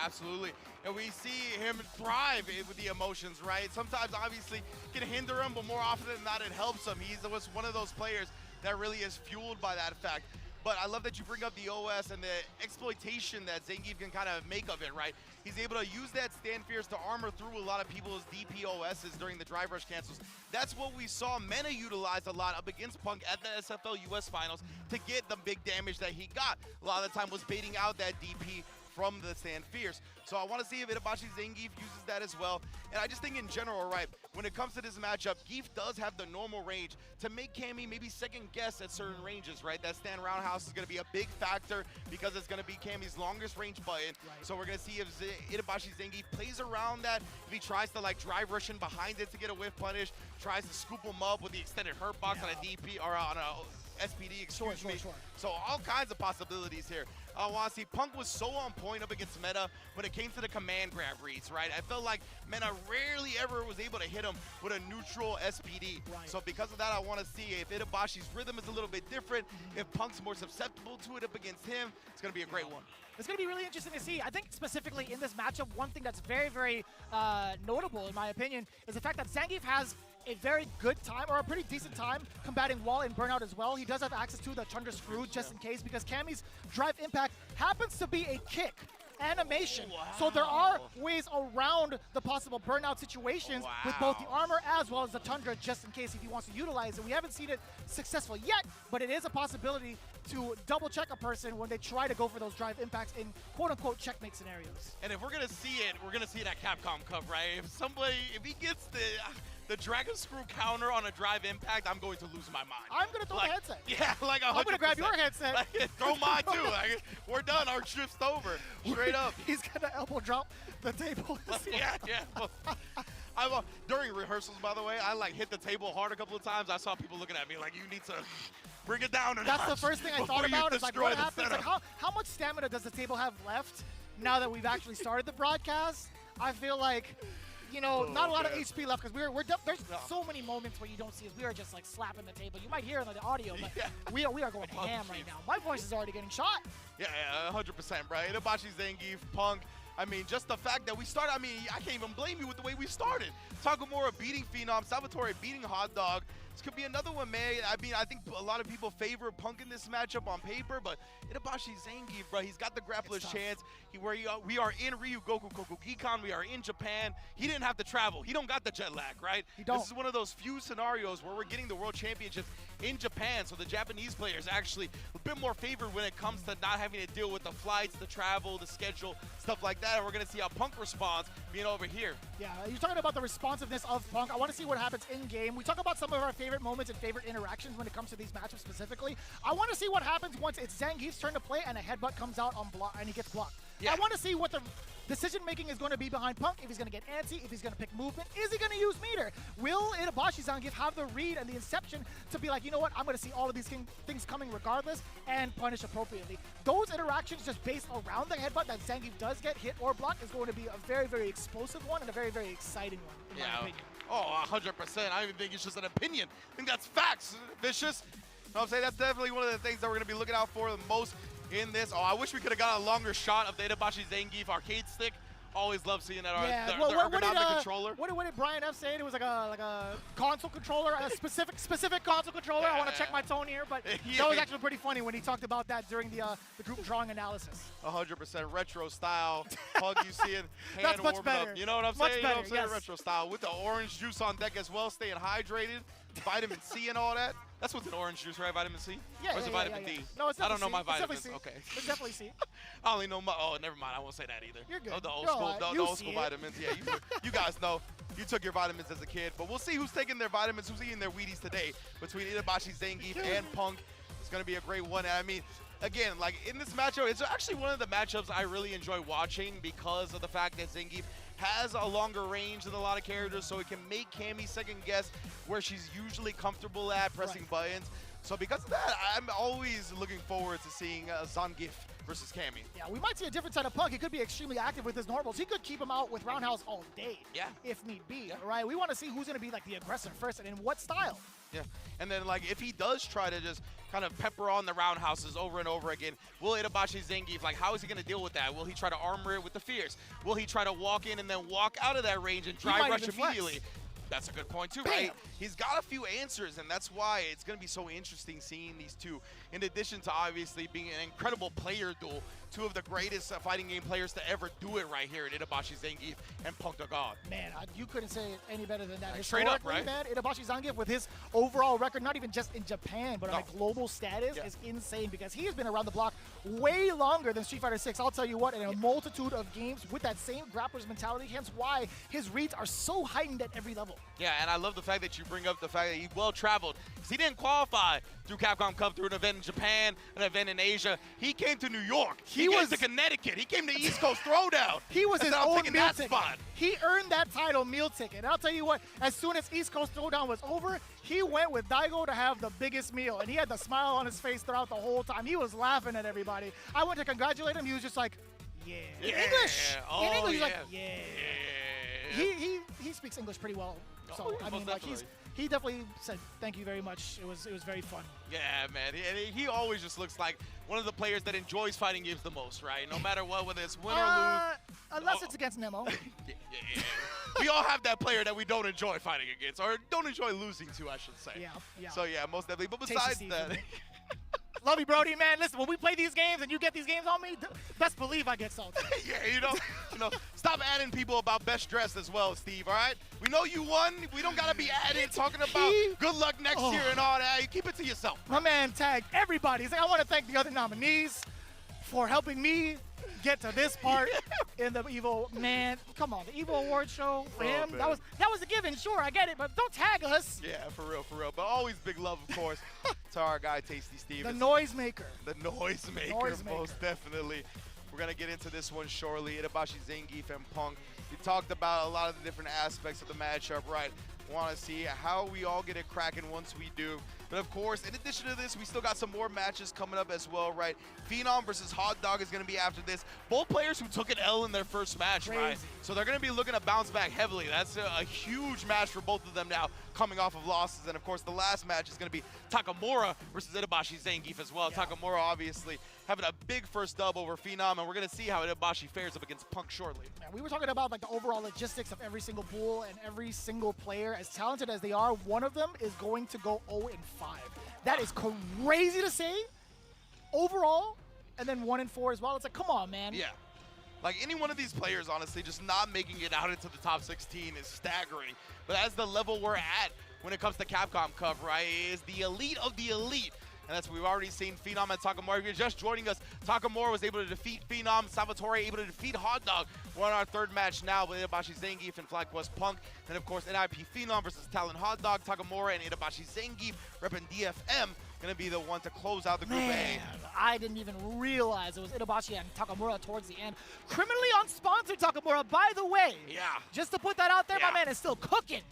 absolutely. And we see him thrive with the emotions, right? Sometimes, obviously, can hinder him, but more often than not, it helps him. He's one of those players that really is fueled by that fact. But I love that you bring up the OS and the exploitation that Zangief can kind of make of it, right? He's able to use that stand fierce to armor through a lot of people's DPOSs during the drive rush cancels. That's what we saw Mena utilize a lot up against Punk at the SFL US Finals to get the big damage that he got. A lot of the time was baiting out that DP from the stand fierce. So I want to see if Itabashi Zangief uses that as well. And I just think in general, right, when it comes to this matchup, Geef does have the normal range to make Cammy maybe second guess at certain ranges, right? That stand roundhouse is going to be a big factor because it's going to be Cammy's longest range button. Right. So we're going to see if Itabashi Zangief plays around that, if he tries to like drive rush in behind it to get a whiff punish, tries to scoop him up with the extended hurt box on a DP or on a SPD, excuse me. Sure. So all kinds of possibilities here. I want to see Punk was so on point up against Meta when it came to the command grab reads, right? I felt like Meta rarely ever was able to hit him with a neutral SPD. Right. So because of that, I want to see if Itabashi's rhythm is a little bit different, if Punk's more susceptible to it up against him. It's going to be a great one. It's going to be really interesting to see. I think specifically in this matchup, one thing that's very, very notable, in my opinion, is the fact that Zangief has a very good time, or a pretty decent time, combating wall and burnout as well. He does have access to the Tundra Screw just in case, because Cammy's drive impact happens to be a kick animation. Wow. So there are ways around the possible burnout situations with both the armor as well as the Tundra, just in case if he wants to utilize it. We haven't seen it successful yet, but it is a possibility to double check a person when they try to go for those drive impacts in quote-unquote checkmate scenarios. And if we're going to see it, we're going to see it at Capcom Cup, right? If he gets the Dragon Screw counter on a drive impact, I'm going to lose my mind. I'm going to throw the headset. Yeah, like 100%. I'm going to grab your headset. Like, throw mine too. Like, we're done. Our shift's over. Straight up. He's going to elbow drop the table. Yeah. During rehearsals, by the way, I like hit the table hard a couple of times. I saw people looking at me like, you need to bring it down. That's the first thing I thought about. Is like, what happens? Like, how much stamina does the table have left now that we've actually started the broadcast? I feel like, you know, not a lot of HP left, because there's so many moments where you don't see us. We are just like slapping the table. You might hear it on the audio, but we are going ham right now. My voice is already getting shot. Yeah, 100%, right? Itabashi Zangief, Punk. I mean, just the fact that we started, I mean, I can't even blame you with the way we started. Takamura beating Phenom, Salvatore beating Hot Dog. This could be another one, man. I mean, I think a lot of people favor Punk in this matchup on paper, but Itabashi Zangief, bro, he's got the grappler's chance. We are in Ryugoku Kokugikan. We are in Japan. He didn't have to travel. He don't got the jet lag, right? This is one of those few scenarios where we're getting the World Championships in Japan, so the Japanese players actually a bit more favored when it comes to not having to deal with the flights, the travel, the schedule, stuff like that. And we're going to see how Punk responds being over here. Yeah, you're talking about the responsiveness of Punk. I want to see what happens in-game. We talk about some of our favorite moments and favorite interactions when it comes to these matchups specifically. I want to see what happens once it's Zangief's turn to play and a headbutt comes out on block and he gets blocked. Yeah. I want to see what the decision-making is going to be behind Punk, if he's going to get antsy, if he's going to pick movement. Is he going to use meter? Will Itabashi Zangief have the read and the inception to be like, you know what, I'm going to see all of these things coming regardless and punish appropriately? Those interactions just based around the headbutt that Zangief does get hit or block is going to be a very, very explosive one and a very, very exciting one, in my opinion. Oh, 100%. I don't even think it's just an opinion. I think that's facts. Vicious. You know what I'm saying? That's definitely one of the things that we're going to be looking out for the most in this. Oh, I wish we could have got a longer shot of the Itabashi Zangief arcade stick. Always love seeing that. Yeah. The ergonomic controller. What did Brian F say? It was like a console controller, a specific console controller. Yeah. I want to check my tone here, but that was actually pretty funny when he talked about that during the group drawing analysis. 100% retro style. Hug you seeing hand That's much better. Up. You know what I'm saying? You know what I'm saying? Yes. Retro style with the orange juice on deck as well, staying hydrated, vitamin C and all that. That's what's in orange juice, right? Vitamin C? Yeah, or is it vitamin D? No, it's definitely I don't know my C. vitamins. Okay. It's definitely C. I only know my. Oh, never mind. I won't say that either. You're good. Oh, the old school vitamins. Yeah, you guys know. You took your vitamins as a kid, but we'll see who's taking their vitamins, who's eating their Wheaties today between Itabashi Zangief and Punk. It's going to be a great one. And I mean, again, like in this matchup, it's actually one of the matchups I really enjoy watching because of the fact that Zangief has a longer range than a lot of characters, so it can make Cammy second guess where she's usually comfortable at pressing buttons. So because of that, I'm always looking forward to seeing Zangief versus Cammy. Yeah, we might see a different side of Punk. He could be extremely active with his normals. He could keep him out with Roundhouse all day, if need be, right? We want to see who's going to be like the aggressor first and in what style. Yeah, and then like if he does try to just kind of pepper on the roundhouses over and over again, will Itabashi Zangief, like how is he going to deal with that? Will he try to armor it with the Fierce? Will he try to walk in and then walk out of that range and drive rush immediately? That's a good point too, right? He's got a few answers, and that's why it's going to be so interesting seeing these two. In addition to obviously being an incredible player duel, two of the greatest fighting game players to ever do it right here in Itabashi Zangief and Punk the God. Man, you couldn't say it any better than that. Straight up, right? Man, Itabashi Zangief with his overall record, not even just in Japan, but on a global status, is insane because he has been around the block way longer than Street Fighter 6. I'll tell you what, in a multitude of games with that same grappler's mentality, hence why his reads are so heightened at every level. Yeah, and I love the fact that you bring up the fact that he's well-traveled. Because he didn't qualify through Capcom Cup through an event in Japan, an event in Asia. He came to New York. He came to Connecticut. He came to East Coast Throwdown. He was his own meal ticket. Spot. He earned that title meal ticket. And I'll tell you what, as soon as East Coast Throwdown was over, he went with Daigo to have the biggest meal. And he had the smile on his face throughout the whole time. He was laughing at everybody. I went to congratulate him. He was just like, yeah. In English. Oh, in English, he's yeah. like, yeah. He speaks English pretty well. So, I mean, like, he definitely said thank you very much. It was very fun. Yeah, man. He always just looks like one of the players that enjoys fighting games the most, right? No matter what, whether it's win or lose. Unless it's against Nemo. Yeah. We all have that player that we don't enjoy fighting against, or don't enjoy losing to, I should say. Yeah. So, yeah, most definitely. But besides that... Love you, Brody, man. Listen, when we play these games and you get these games on me, best believe I get salty. Yeah, you know, stop adding people about best dressed as well, Steve, all right? We know you won. We don't got to be adding, talking about good luck next year and all that. You keep it to yourself. My man tagged everybody. He's like, I want to thank the other nominees for helping me get to this part in the Evo. Man, come on, the Evo Award show for him, man. that was a given. Sure, I get it, but don't tag us. Yeah, for real. But always big love, of course, to our guy, Tasty Steve. The noisemaker. The noisemaker, most definitely. We're going to get into this one shortly. Itabashi Zangief and Punk. We talked about a lot of the different aspects of the matchup, right? Want to see how we all get it cracking once we do. But of course, in addition to this, we still got some more matches coming up as well, right? Phenom versus Hot Dog is going to be after this. Both players who took an L in their first match, right? So they're going to be looking to bounce back heavily. That's a huge match for both of them now, coming off of losses. And of course, the last match is going to be Takamura versus Itabashi Zangief as well. Yeah. Takamura obviously having a big first dub over Phenom, and we're going to see how Itabashi fares up against Punk shortly. Yeah, we were talking about like the overall logistics of every single pool, and every single player, as talented as they are, one of them is going to go 0-5. That is crazy to say overall, and then 1-4 as well. It's like, come on, man. Yeah. Like any one of these players, honestly, just not making it out into the top 16 is staggering. But as the level we're at when it comes to Capcom Cup, right, is the elite of the elite. And that's what we've already seen. Phenom and Takamura. If you're just joining us, Takamura was able to defeat Phenom. Salvatore able to defeat Hot Dog. We're on our third match now with Itabashi Zangief and FlyQuest Punk. And of course, NIP Phenom versus Talon Hot Dog. Takamura and Itabashi Zangief repping DFM. Gonna be the one to close out the Group A. I didn't even realize it was Itabashi and Takamura towards the end. Criminally unsponsored Takamura, by the way. Yeah. Just to put that out there, my man is still cooking.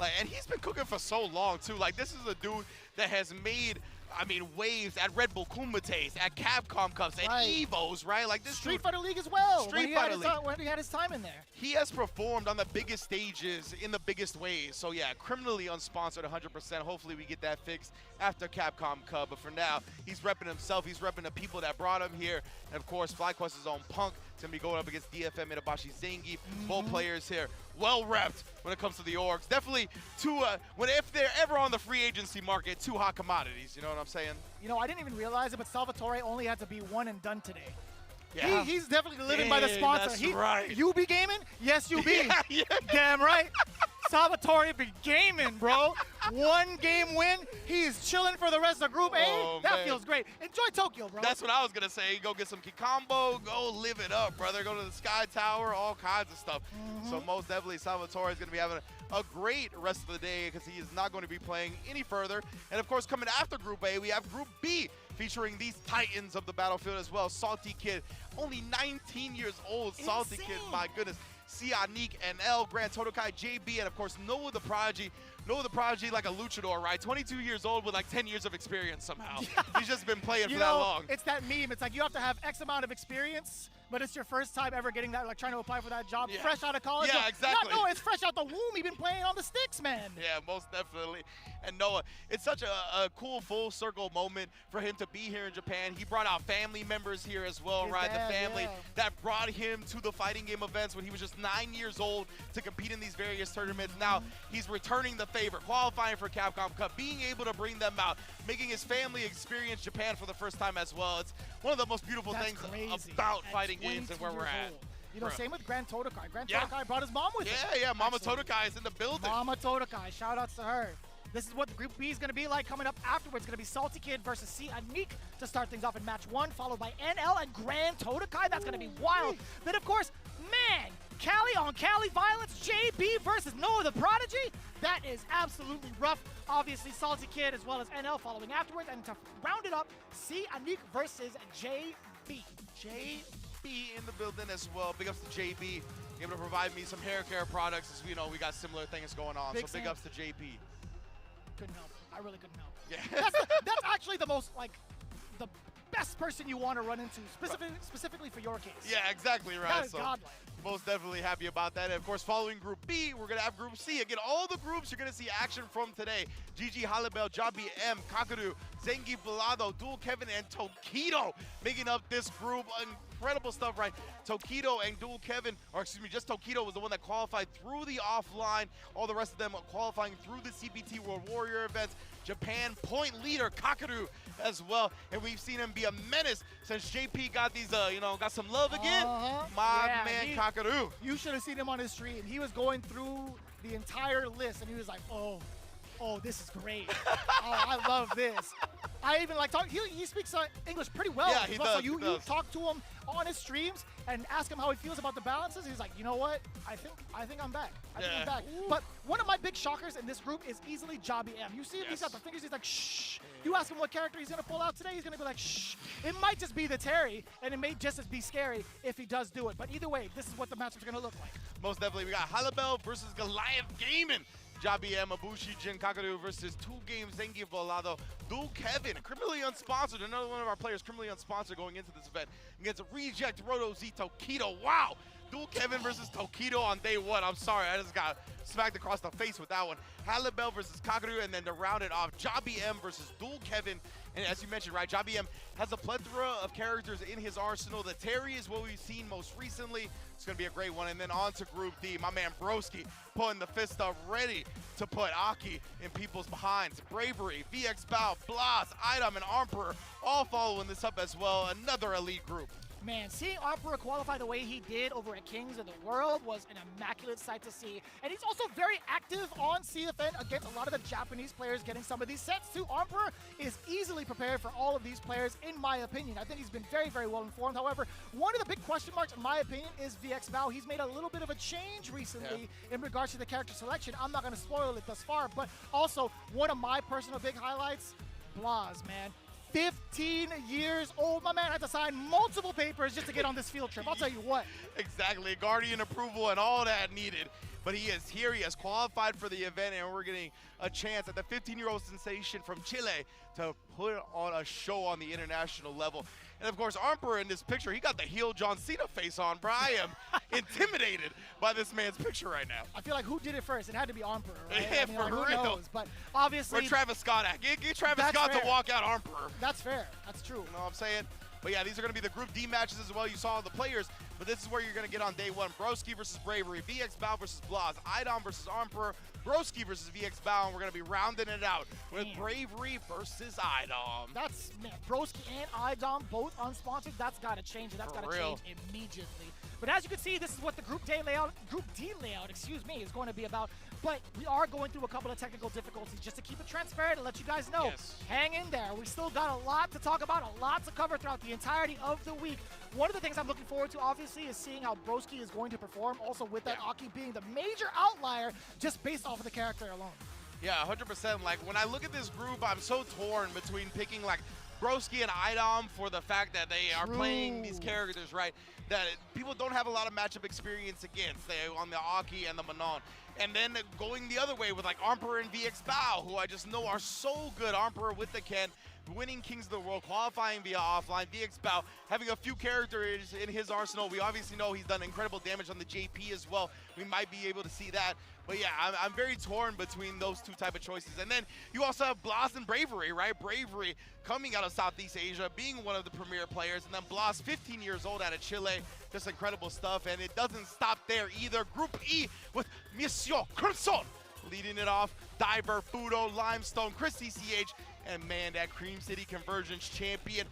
Like, and he's been cooking for so long too. Like, this is a dude that has made, I mean, waves at Red Bull Kumates, at Capcom Cups, at Evos, right? Like this Street Fighter League as well. Street Fighter League. When he had his time in there. He has performed on the biggest stages in the biggest ways. So yeah, criminally unsponsored 100%. Hopefully we get that fixed after Capcom Cup. But for now, he's repping himself. He's repping the people that brought him here. And of course, FlyQuest's own Punk is going to be going up against DFM Itabashi Zangief. Both players here well repped when it comes to the orgs. Definitely if they're ever on the free agency market, two hot commodities. You know what I'm saying? You know, I didn't even realize it, but Salvatore only had to be one and done today. Yeah. He's definitely living by the sponsor. That's right. You be gaming? Yes, you be. Yeah. Damn right. Salvatore be gaming, bro. One game win. He's chilling for the rest of Group A. That feels great. Enjoy Tokyo, bro. That's what I was going to say. Go get some Kikambo. Go live it up, brother. Go to the Sky Tower. All kinds of stuff. So most definitely Salvatore is going to be having a great rest of the day because he is not going to be playing any further. And, of course, coming after Group A, we have Group B featuring these titans of the battlefield as well. Salty Kid, only 19 years old. Insane. Salty Kid, my goodness. Sianik and L, Grand Totokai, JB, and of course Noah the Prodigy Noah the Prodigy like a luchador, right? 22 years old with like 10 years of experience somehow. He's just been playing for that long. It's that meme. It's like you have to have X amount of experience, but it's your first time ever getting that, like trying to apply for that job fresh out of college. Yeah, exactly. No, it's fresh out the womb. You've been playing on the sticks, man. Yeah, most definitely. And Noah, it's such a cool full circle moment for him to be here in Japan. He brought out family members here as well, right? Dad, the family that brought him to the fighting game events when he was just 9 years old to compete in these various tournaments. Now he's returning the favor, qualifying for Capcom Cup, being able to bring them out, making his family experience Japan for the first time as well. It's one of the most beautiful things about fighting games and where we're at. You know, same with Grand Totokai. Grand Totokai brought his mom with him. Yeah, Mama Totokai is in the building. Mama Totokai, shout outs to her. This is what Group B is going to be like coming up afterwards. It's going to be Salty Kid versus C. Anik to start things off in match 1, followed by NL and Grand Totokai. That's going to be wild. Then, of course, man, Cali on Cali violence, JB versus Noah the Prodigy. That is absolutely rough. Obviously, Salty Kid as well as NL following afterwards. And to round it up, C. Anik versus JB. JB in the building as well. Big ups to JB. Able to provide me some hair care products as we know we got similar things going on. So big ups to JB. Couldn't help. I really couldn't help. Yeah. That's actually the most, like, the best person you want to run into, specifically for your case. Yeah, exactly right. That is godlike. Most definitely happy about that. And of course, following Group B, we're going to have Group C. Again, all the groups you're going to see action from today. GG Halibel, Jabi M, Kakaru, Zengi Balado, Dual Kevin, and Tokido making up this group. Incredible stuff, right? Tokido and Dual Kevin, or excuse me, just Tokido was the one that qualified through the offline. All the rest of them qualifying through the CPT World Warrior events. Japan point leader Kakaru as well, and we've seen him be a menace since JP got these, got some love again. My man Kakaru. You should have seen him on his stream. He was going through the entire list, and he was like, oh, this is great. Oh, I love this. I even like talk. He speaks English pretty well. Yeah, he does. So you talk to him on his streams and ask him how he feels about the balances. He's like, you know what? I think I'm back. I think I'm back. But one of my big shockers in this group is easily Jabi M. You see him, he's got the fingers. He's like, shh. You ask him what character he's gonna pull out today. He's gonna be like, shh. It might just be the Terry, and it may just as be scary if he does do it. But either way, this is what the matchup's gonna look like. Most definitely, we got Halibel versus Goliath Gaming. Jabi M, Abushi, Jin Kakaru versus 2 games, Zengi Volado, Dual Kevin, criminally unsponsored, another one of our players criminally unsponsored going into this event against Reject Roto Z Tokido. Wow! Dual Kevin versus Tokido on day 1. I'm sorry, I just got smacked across the face with that one. Halibel versus Kakaru, and then to round it off, Jabi M versus Dual Kevin. And as you mentioned, right, Jabi M has a plethora of characters in his arsenal. The Terry is what we've seen most recently. It's going to be a great one. And then on to Group D, my man Broski putting the fist up, ready to put Aki in people's behinds. Bravery, VX Bao, Blas, Idom, and Emperor all following this up as well. Another elite group. Man, seeing Emperor qualify the way he did over at Kings of the World was an immaculate sight to see. And he's also very active on CFN against a lot of the Japanese players getting some of these sets too. Emperor is easily prepared for all of these players, in my opinion. I think he's been very, very well informed. However, one of the big question marks, in my opinion, is VX Bao. He's made a little bit of a change recently in regards to the character selection. I'm not going to spoil it thus far, but also one of my personal big highlights, Blas, man. 15 years old. My man had to sign multiple papers just to get on this field trip. I'll tell you what. Exactly. Guardian approval and all that needed. But he is here. He has qualified for the event, and we're getting a chance at the 15-year-old sensation from Chile to put on a show on the international level. And, of course, Emperor in this picture, he got the heel John Cena face on, bro. I am intimidated by this man's picture right now. I feel like who did it first? It had to be Emperor, right? Yeah, I mean, for like, real. who knows? But obviously... Where Travis Scott at? Get Travis Scott to walk out Emperor. That's fair. That's true. You know what I'm saying? But yeah, these are going to be the Group D matches as well. You saw the players, but this is where you're going to get on day 1. Broski versus Bravery, VX Bao versus Blas, Idom versus Emperor, Broski versus VX Bao, and we're going to be rounding it out with Bravery versus Idom. That's, man, Broski and Idom both unsponsored. That's got to change, and that's got to change immediately. But as you can see, this is what the Group D layout, is going to be about. But we are going through a couple of technical difficulties just to keep it transparent and let you guys know. Hang in there. We still got a lot to talk about, a lot to cover throughout the entirety of the week. One of the things I'm looking forward to, obviously, is seeing how Broski is going to perform. Also, with that Aki being the major outlier just based off of the character alone. Yeah, 100%. Like, when I look at this group, I'm so torn between picking, like, Broski and Idom for the fact that they are playing these characters, right, that people don't have a lot of matchup experience against, on the Aki and the Manon. And then going the other way with like Armper and VX Bao, who I just know are so good. Armper with the Ken, winning Kings of the World, qualifying via offline. VX Bao having a few characters in his arsenal. We obviously know he's done incredible damage on the JP as well. We might be able to see that. But yeah, I'm very torn between those two type of choices. And then you also have Blas and Bravery, right? Bravery coming out of Southeast Asia, being one of the premier players. And then Blas, 15 years old out of Chile. Just incredible stuff. And it doesn't stop there either. Group E with Monsieur Crimson leading it off. Diver, Fudo, Limestone, Chris CCH, and man, that Cream City Convergence champion,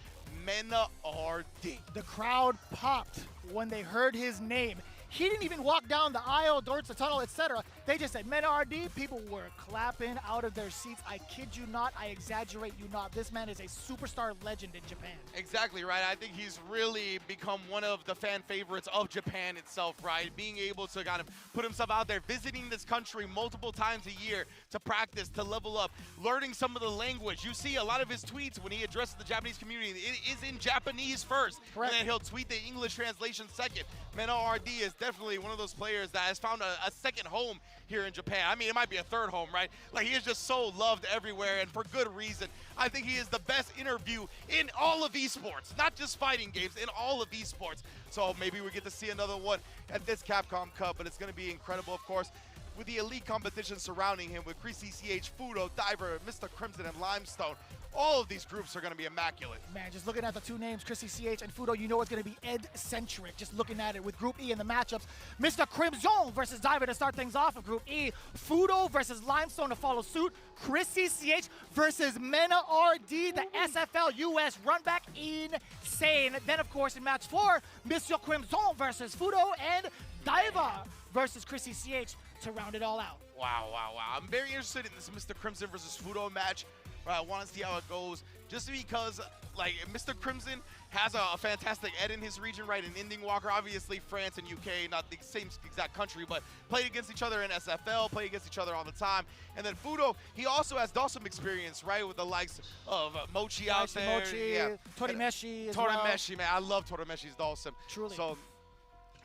Mena RD. The crowd popped when they heard his name. He didn't even walk down the aisle, towards the tunnel, etc. They just said, Mena RD. People were clapping out of their seats. I kid you not. I exaggerate you not. This man is a superstar legend in Japan. Exactly, right? I think he's really become one of the fan favorites of Japan itself, right? Being able to kind of put himself out there, visiting this country multiple times a year to practice, to level up, learning some of the language. You see a lot of his tweets when he addresses the Japanese community. It is in Japanese first, correct, and then he'll tweet the English translation second. Mena RD is definitely one of those players that has found a second home here in Japan. I mean, it might be a third home, right? Like, he is just so loved everywhere, and for good reason. I think he is the best interview in all of esports, not just fighting games, in all of esports. So maybe we get to see another one at this Capcom Cup, but it's going to be incredible, of course, with the elite competition surrounding him with Chris CCH, Fudo, Diver, Mr. Crimson, and Limestone. All of these groups are going to be immaculate. Man, just looking at the two names, Chris CCH and Fudo, you know it's going to be Ed-centric. Just looking at it with Group E and the matchups. Mr. Crimson versus Diver to start things off in Group E. Fudo versus Limestone to follow suit. Chris CCH versus Mena RD, the SFL US runback. Insane. Then, of course, in match 4, Mr. Crimson versus Fudo and Diver versus Chris CCH to round it all out. Wow, wow, wow. I'm very interested in this Mr. Crimson versus Fudo match. I want to see how it goes, just because, like, Mr. Crimson has a fantastic Ed in his region, right? In Ending Walker, obviously France and UK, not the same exact country, but played against each other in SFL, played against each other all the time. And then Fudo, he also has Dawson experience, right? With the likes of Mochi out there. Mochi, yeah. Torimeshi as Torimeshi, man. I love Torimeshi's Dawson. Truly. So,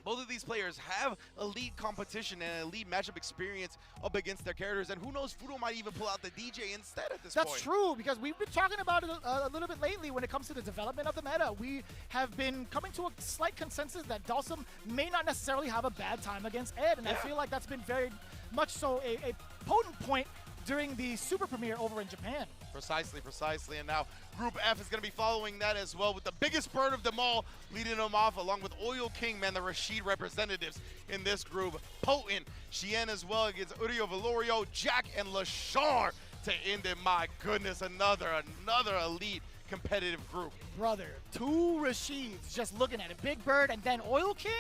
both of these players have elite competition and elite matchup experience up against their characters, and who knows, Fudo might even pull out the DJ instead at this point. That's true, because we've been talking about it a little bit lately when it comes to the development of the meta. We have been coming to a slight consensus that Dawson may not necessarily have a bad time against Ed, and I feel like that's been very much so a potent point during the Super Premiere over in Japan. Precisely, precisely. And now Group F is going to be following that as well, with the biggest bird of them all leading them off, along with Oil King, man, the Rashid representatives in this group. Potent. Chien as well against Urio Valorio, Jack, and Lashar to end it. My goodness, another elite competitive group. Brother, two Rashids, just looking at it. Big Bird and then Oil King.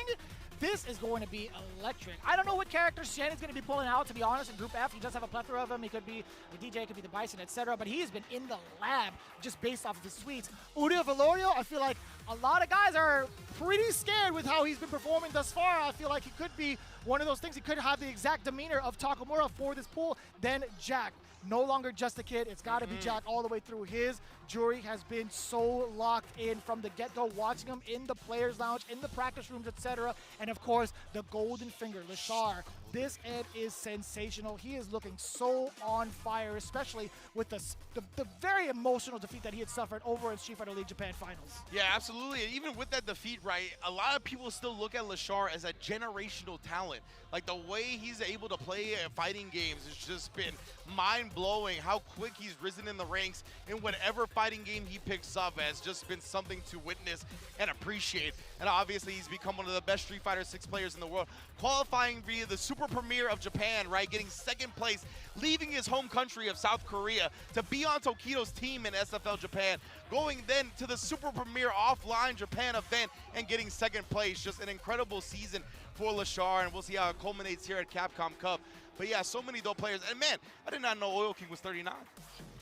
This is going to be electric. I don't know what character Shen is going to be pulling out, to be honest, in Group F. He does have a plethora of them. He could be the DJ, could be the Bison, etc. But he has been in the lab just based off of his tweets. Urio Valorio, I feel like a lot of guys are pretty scared with how he's been performing thus far. I feel like he could be one of those things. He could have the exact demeanor of Takamura for this pool. Then Jack. No longer just a kid. It's got to be Jack all the way through. His jury has been so locked in from the get-go, watching him in the players' lounge, in the practice rooms, etc. And, of course, the golden finger, Lashar. This Ed is sensational. He is looking so on fire, especially with the very emotional defeat that he had suffered over in Street Fighter League Japan Finals. Yeah, absolutely. And even with that defeat, right, a lot of people still look at Lashar as a generational talent. Like, the way he's able to play fighting games has just been mind-blowing. How quick he's risen in the ranks in whatever fighting game he picks up has just been something to witness and appreciate. And obviously, he's become one of the best Street Fighter 6 players in the world, qualifying via the Super Premiere of Japan, right, getting second place, leaving his home country of South Korea to be on Tokido's team in SFL Japan, going then to the Super Premiere offline Japan event and getting second place. Just an incredible season for Lashar, and we'll see how it culminates here at Capcom Cup. But yeah, so many dope players. And man, I did not know Oil King was 39.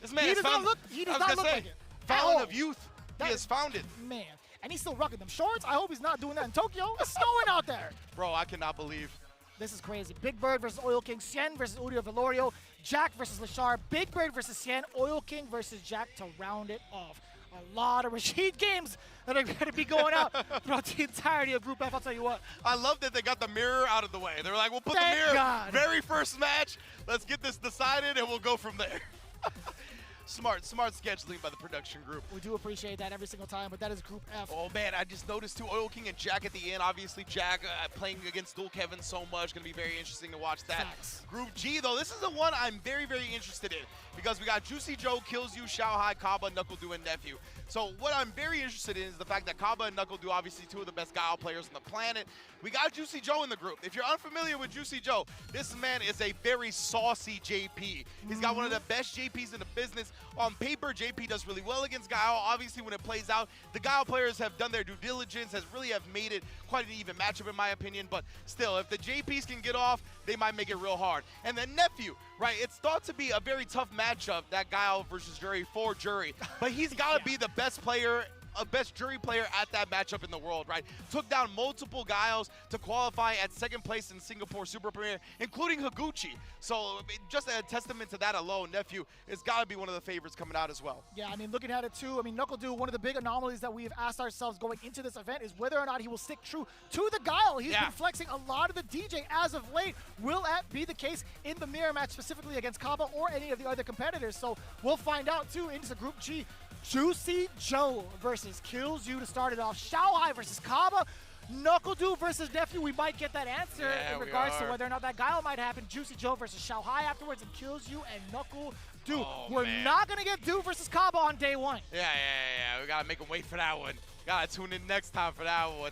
This man He has does found, not look like it. Fountain of youth. He has found it. Man, and he's still rocking them shorts. I hope he's not doing that in Tokyo. It's snowing out there. Bro, I cannot believe. This is crazy. Big Bird versus Oil King, Cien versus Udio Velorio, Jack versus Lashar, Big Bird versus Cien, Oil King versus Jack to round it off. A lot of Rashid games that are going to be going out throughout the entirety of Group F, I'll tell you what. I love that they got the mirror out of the way. They're like, we'll put Thank the mirror, God. very first match. Let's get this decided, and we'll go from there. Smart scheduling by the production group. We do appreciate that every single time, but that is Group F. Oh, man, I just noticed, too, Oil King and Jack at the end. Obviously, Jack playing against Dual Kevin so much. Going to be very interesting to watch that. Facts. Group G, though, this is the one I'm very, very interested in because we got Juicy Joe, Kills You, Shao Hai, Kaba, Knuckle Dew, and Nephew. So what I'm very interested in is the fact that Kaba and Knuckle Dew, obviously two of the best Guile players on the planet. We got Juicy Joe in the group. If you're unfamiliar with Juicy Joe, this man is a very saucy JP. He's got one of the best JPs in the business. On paper, JP does really well against Guile. Obviously, when it plays out, the Guile players have done their due diligence, really have made it quite an even matchup in my opinion. But still, if the JPs can get off, they might make it real hard. And then Nephew, right? It's thought to be a very tough matchup, that Guile versus Jury for Jury. But he's got to be the best player, best Jury player at that matchup in the world, right? Took down multiple Guiles to qualify at second place in Singapore Super Premier, including Higuchi. So just a testament to that alone, Nephew has got to be one of the favorites coming out as well. Yeah, I mean, looking at it too, I mean, Knuckle Dew, one of the big anomalies that we've asked ourselves going into this event is whether or not he will stick true to the Guile. He's been flexing a lot of the DJ as of late. Will that be the case in the mirror match, specifically against Kaba or any of the other competitors? So we'll find out too into Group G. Juicy Joe versus Kills You to start it off. Shao Hai versus Kaba. Knuckle Dew versus Nephew. We might get that answer in regards to whether or not that Guile might happen. Juicy Joe versus Shao Hai afterwards, and Kills You and Knuckle Dew. We're not going to get Dew versus Kaba on day one. Yeah. We got to make him wait for that one. Got to tune in next time for that one.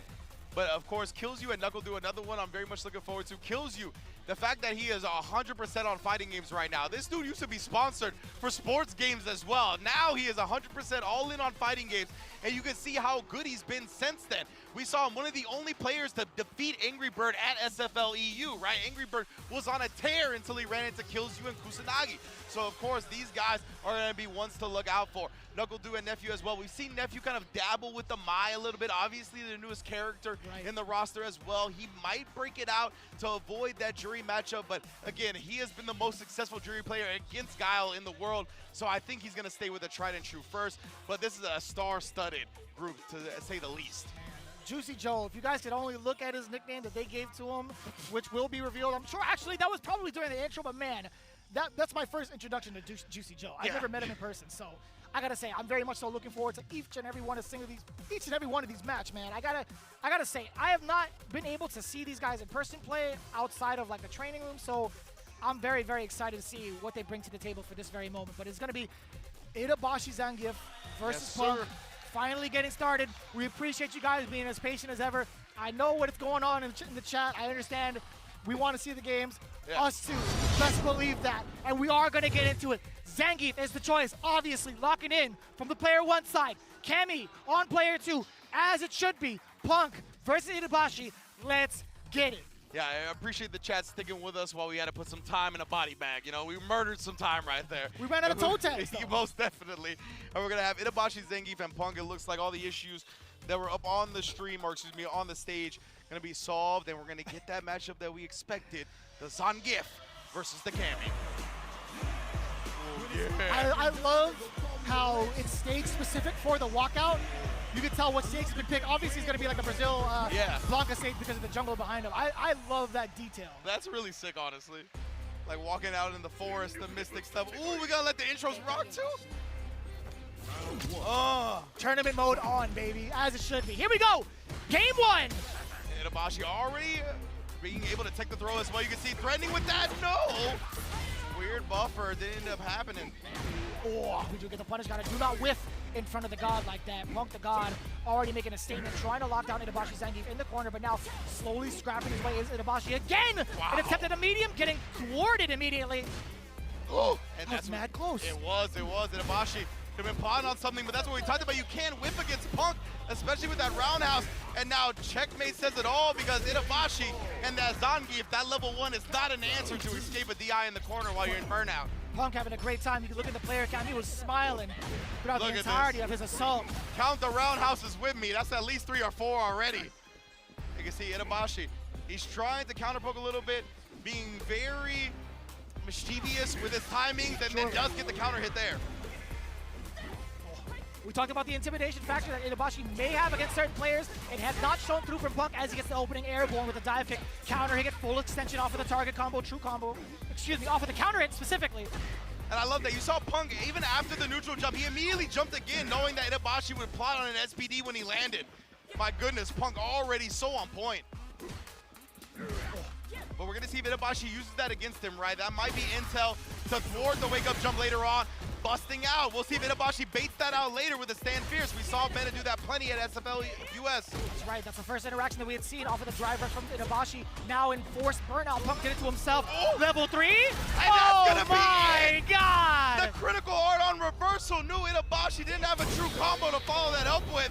But, of course, Kills You and Knuckle Dew, another one I'm very much looking forward to. Kills You, the fact that he is 100% on fighting games right now. This dude used to be sponsored for sports games as well. Now he is 100% all in on fighting games, and you can see how good he's been since then. We saw him one of the only players to defeat Angry Bird at SFL EU, right? Angry Bird was on a tear until he ran into Kills You and Kusanagi. So, of course, these guys are going to be ones to look out for. Knuckle Dew and Nephew as well. We've seen Nephew kind of dabble with the Mai a little bit. Obviously, the newest character in the roster as well. He might break it out to avoid that Jury matchup, but again, he has been the most successful Jury player against Guile in the world, so I think he's going to stay with a tried and true first. But this is a star-studded group, to say the least. Juicy Joe, if you guys could only look at his nickname that they gave to him, which will be revealed, I'm sure actually that was probably during the intro, but man, that's my first introduction to Juicy Joe. I've never met him in person, so I gotta say I'm very much so looking forward to each and every one of these match, man. I gotta say I have not been able to see these guys in person play outside of like the training room, so I'm very, very excited to see what they bring to the table for this very moment. But it's gonna be Itabashi Zangief versus Punk. Finally getting started. We appreciate you guys being as patient as ever. I know what is going on in the chat. I understand. We want to see the games. Us too. Best believe that. And we are going to get into it. Zangief is the choice, obviously locking in from the player one side. Cammy on player two, as it should be. Punk versus Itabashi. Let's get it. Yeah, I appreciate the chat sticking with us while we had to put some time in a body bag. You know, we murdered some time right there. We ran out of toe tags, though. Most definitely. And we're going to have Itabashi, Zangief, and Punk. It looks like all the issues that were up on the stream, or excuse me, on the stage, going to be solved, and we're going to get that matchup that we expected, the Zangief versus the Cammy. I love how it's stage specific for the walkout. You can tell what stage has been picked. Obviously, it's going to be like a Brazil Blanca stage because of the jungle behind him. I love that detail. That's really sick, honestly. Like walking out in the forest, the mystic stuff. Ooh, we got to let the intros rock, too? Tournament mode on, baby, as it should be. Here we go. Game one. Itabashi already being able to take the throw as well. You can see threatening with that. No. Weird buffer. Didn't end up happening. Oh, we do get the punish. Gotta do not whiff in front of the God like that. Punk the God already making a statement, trying to lock down Itabashi Zangief in the corner, but now slowly scrapping his way is Itabashi again. Wow. An attempt at a medium, getting thwarted immediately. Oh, and that's mad close. It was. Itabashi could have been plotting on something, but that's what we talked about. You can't whip against Punk, especially with that roundhouse. And now checkmate says it all, because Itabashi and that Zangief, that level 1 is not an answer to escape a DI in the corner while you're in burnout. Punk having a great time. You can look at the player count. He was smiling throughout the entirety of his assault. Count the roundhouses with me. That's at least 3 or 4 already. You can see Itabashi. He's trying to counter poke a little bit, being very mischievous with his timings, and then does get the counter hit there. We talked about the intimidation factor that Itabashi may have against certain players. It has not shown through from Punk as he gets the opening airborne with a dive kick. Counter hit, full extension off of the target combo, true combo. Excuse me, off of the counter hit specifically. And I love that. You saw Punk, even after the neutral jump, he immediately jumped again, knowing that Itabashi would plot on an SPD when he landed. My goodness, Punk already so on point. But we're going to see if Itabashi uses that against him, right? That might be intel to thwart the wake-up jump later on. Busting out. We'll see if Itabashi baits that out later with a stand fierce. We saw Bennett do that plenty at SFL US. That's right. That's the first interaction that we had seen off of the drive rush from Itabashi. Now in forced burnout. Punk did it to himself. Oh. Level 3. And that's gonna be my God! The critical art on reversal. Knew Itabashi didn't have a true combo to follow that up with,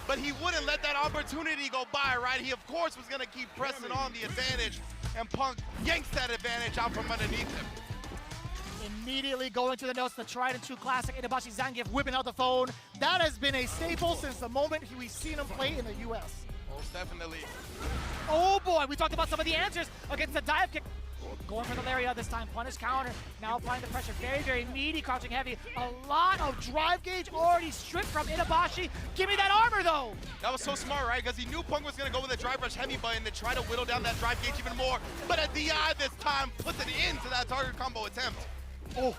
but he wouldn't let that opportunity go by, right? He, of course, was gonna keep pressing on the advantage, and Punk yanks that advantage out from underneath him. Immediately going to the notes, the tried and true classic Itabashi Zangief whipping out the phone. That has been a staple since the moment we've seen him play in the US. Most definitely. Oh boy, we talked about some of the answers against the dive kick. Going for the Lariat this time, punish counter. Now applying the pressure, very, very meaty, crouching heavy. A lot of drive gauge already stripped from Itabashi. Give me that armor though. That was so smart, right? Because he knew Punk was going to go with a drive rush heavy button to try to whittle down that drive gauge even more. But a DI this time puts it into that target combo attempt. Oh,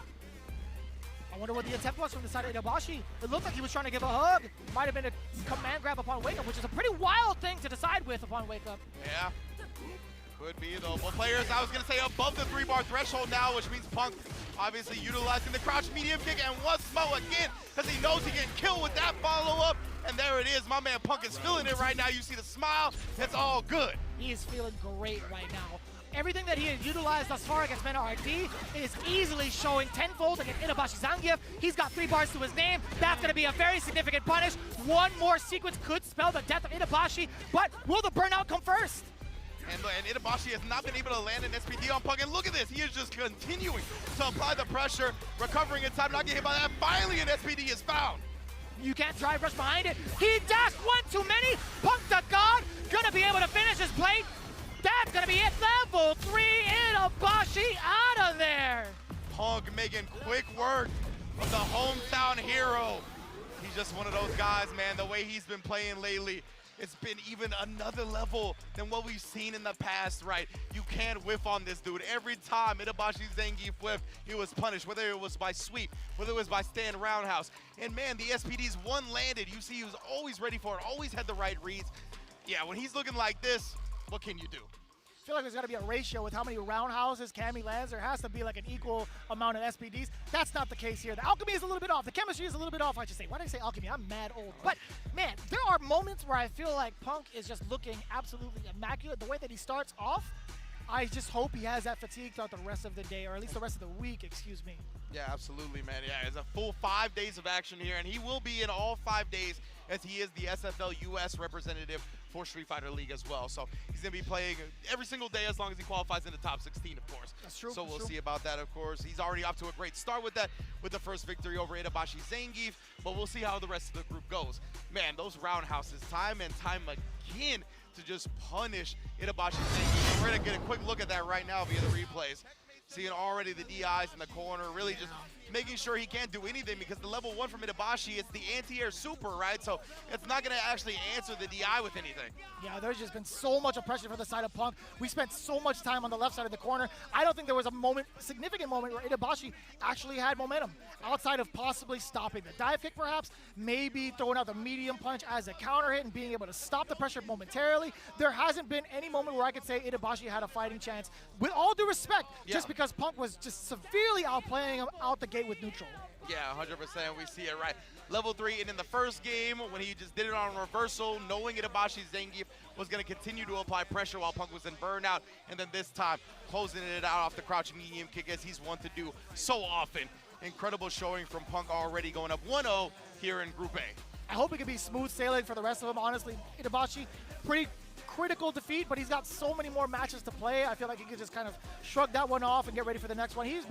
I wonder what the attempt was from the side of Itabashi. It looked like he was trying to give a hug. Might have been a command grab upon wake up, which is a pretty wild thing to decide with upon wake up. Yeah, could be though. But players, I was gonna say above the 3-bar threshold now, which means Punk obviously utilizing the crouch medium kick and once more again, because he knows he can kill with that follow-up. And there it is, my man Punk is feeling it right now. You see the smile, it's all good. He is feeling great right now. Everything that he has utilized thus far against Mena RD is easily showing tenfold against Itabashi Zangief. He's got 3 bars to his name. That's going to be a very significant punish. One more sequence could spell the death of Itabashi, but will the burnout come first? And Itabashi has not been able to land an SPD on Punk. And look at this, he is just continuing to apply the pressure, recovering in time, not getting hit by that. Finally, an SPD is found. You can't drive rush behind it. He dashed one too many. Punk to God, gonna be able to finish his plate. That's gonna be it. Level 3, Itabashi out of there. Punk making quick work of the hometown hero. He's just one of those guys, man. The way he's been playing lately, it's been even another level than what we've seen in the past, right? You can't whiff on this dude. Every time Itabashi Zangief whiffed, he was punished, whether it was by sweep, whether it was by stand roundhouse. And man, the SPDs, one landed. You see he was always ready for it, always had the right reads. Yeah, when he's looking like this, what can you do? I feel like there's got to be a ratio with how many roundhouses Cammy lands. There has to be like an equal amount of SPDs. That's not the case here. The alchemy is a little bit off. The chemistry is a little bit off, I should say. Why did I say alchemy? I'm mad old. But, man, there are moments where I feel like Punk is just looking absolutely immaculate. The way that he starts off, I just hope he has that fatigue throughout the rest of the day, or at least the rest of the week, excuse me. Yeah, absolutely, man. Yeah, it's a full 5 days of action here, and he will be in all 5 days as he is the SFL US representative for Street Fighter League as well. So he's going to be playing every single day as long as he qualifies in the top 16, of course. That's true. So we'll see about that, of course. He's already off to a great start with that, with the first victory over Itabashi Zangief, but we'll see how the rest of the group goes. Man, those roundhouses, time and time again, to just punish Itabashi Zangief. We're going to get a quick look at that right now via the replays. Seeing already the DIs in the corner, really just making sure he can't do anything because the level 1 from Itabashi, it's the anti-air super, right? So it's not going to actually answer the DI with anything. Yeah, there's just been so much oppression for the side of Punk. We spent so much time on the left side of the corner. I don't think there was a moment, significant moment, where Itabashi actually had momentum. Outside of possibly stopping the dive kick perhaps, maybe throwing out the medium punch as a counter hit and being able to stop the pressure momentarily. There hasn't been any moment where I could say Itabashi had a fighting chance. With all due respect, just because Punk was just severely outplaying him out the gate with neutral. Yeah, 100%, we see it right. Level 3, and in the first game, when he just did it on reversal, knowing Itabashi Zangief was going to continue to apply pressure while Punk was in burnout, and then this time, closing it out off the crouching medium kick as he's wont to do so often. Incredible showing from Punk already going up 1-0 here in Group A. I hope it can be smooth sailing for the rest of them, honestly. Itabashi, pretty critical defeat, but he's got so many more matches to play. I feel like he could just kind of shrug that one off and get ready for the next one. He's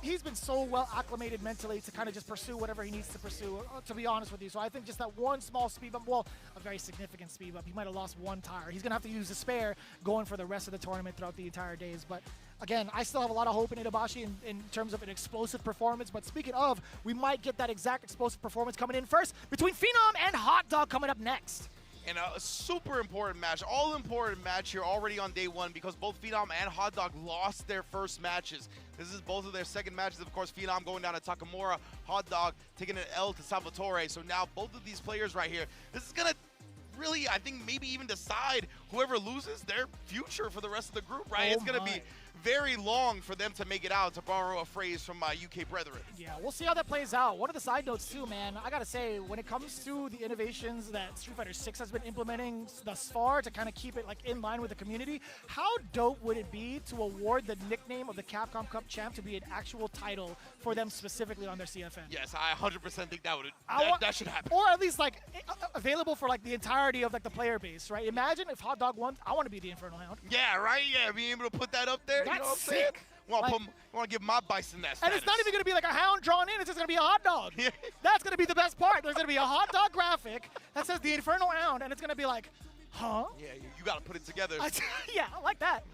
he's been so well acclimated mentally to kind of just pursue whatever he needs to pursue, to be honest with you. So I think just that one small speed bump, well, a very significant speed bump. He might have lost one tire. He's going to have to use the spare going for the rest of the tournament throughout the entire days. But again, I still have a lot of hope in Itabashi in terms of an explosive performance. But speaking of, we might get that exact explosive performance coming in first between Phenom and Hot Dog coming up next. And a super important match, all-important match here already on day one because both Phenom and Hot Dog lost their first matches. This is both of their second matches. Of course, Phenom going down to Takamura, Hot Dog taking an L to Salvatore. So now both of these players right here, this is going to really, I think, maybe even decide whoever loses their future for the rest of the group, right? It's going to be very long for them to make it out, to borrow a phrase from my UK brethren. Yeah, we'll see how that plays out. One of the side notes too, man, I gotta say, when it comes to the innovations that Street Fighter 6 has been implementing thus far to kind of keep it like in line with the community, how dope would it be to award the nickname of the Capcom Cup champ to be an actual title for them specifically on their CFN? Yes, I 100% think that should happen. Or at least like available for like the entirety of like the player base, right? Imagine if Hot Dog won, I want to be the Infernal Hound. Yeah, right? Yeah, being able to put that up there. That's you know what I'm sick. saying? I want to give my bison that status. And it's not even going to be like a hound drawn in. It's just going to be a hot dog. That's going to be the best part. There's going to be a hot dog graphic that says the Infernal Hound, and it's going to be like, huh? Yeah, you got to put it together. Yeah, I like that.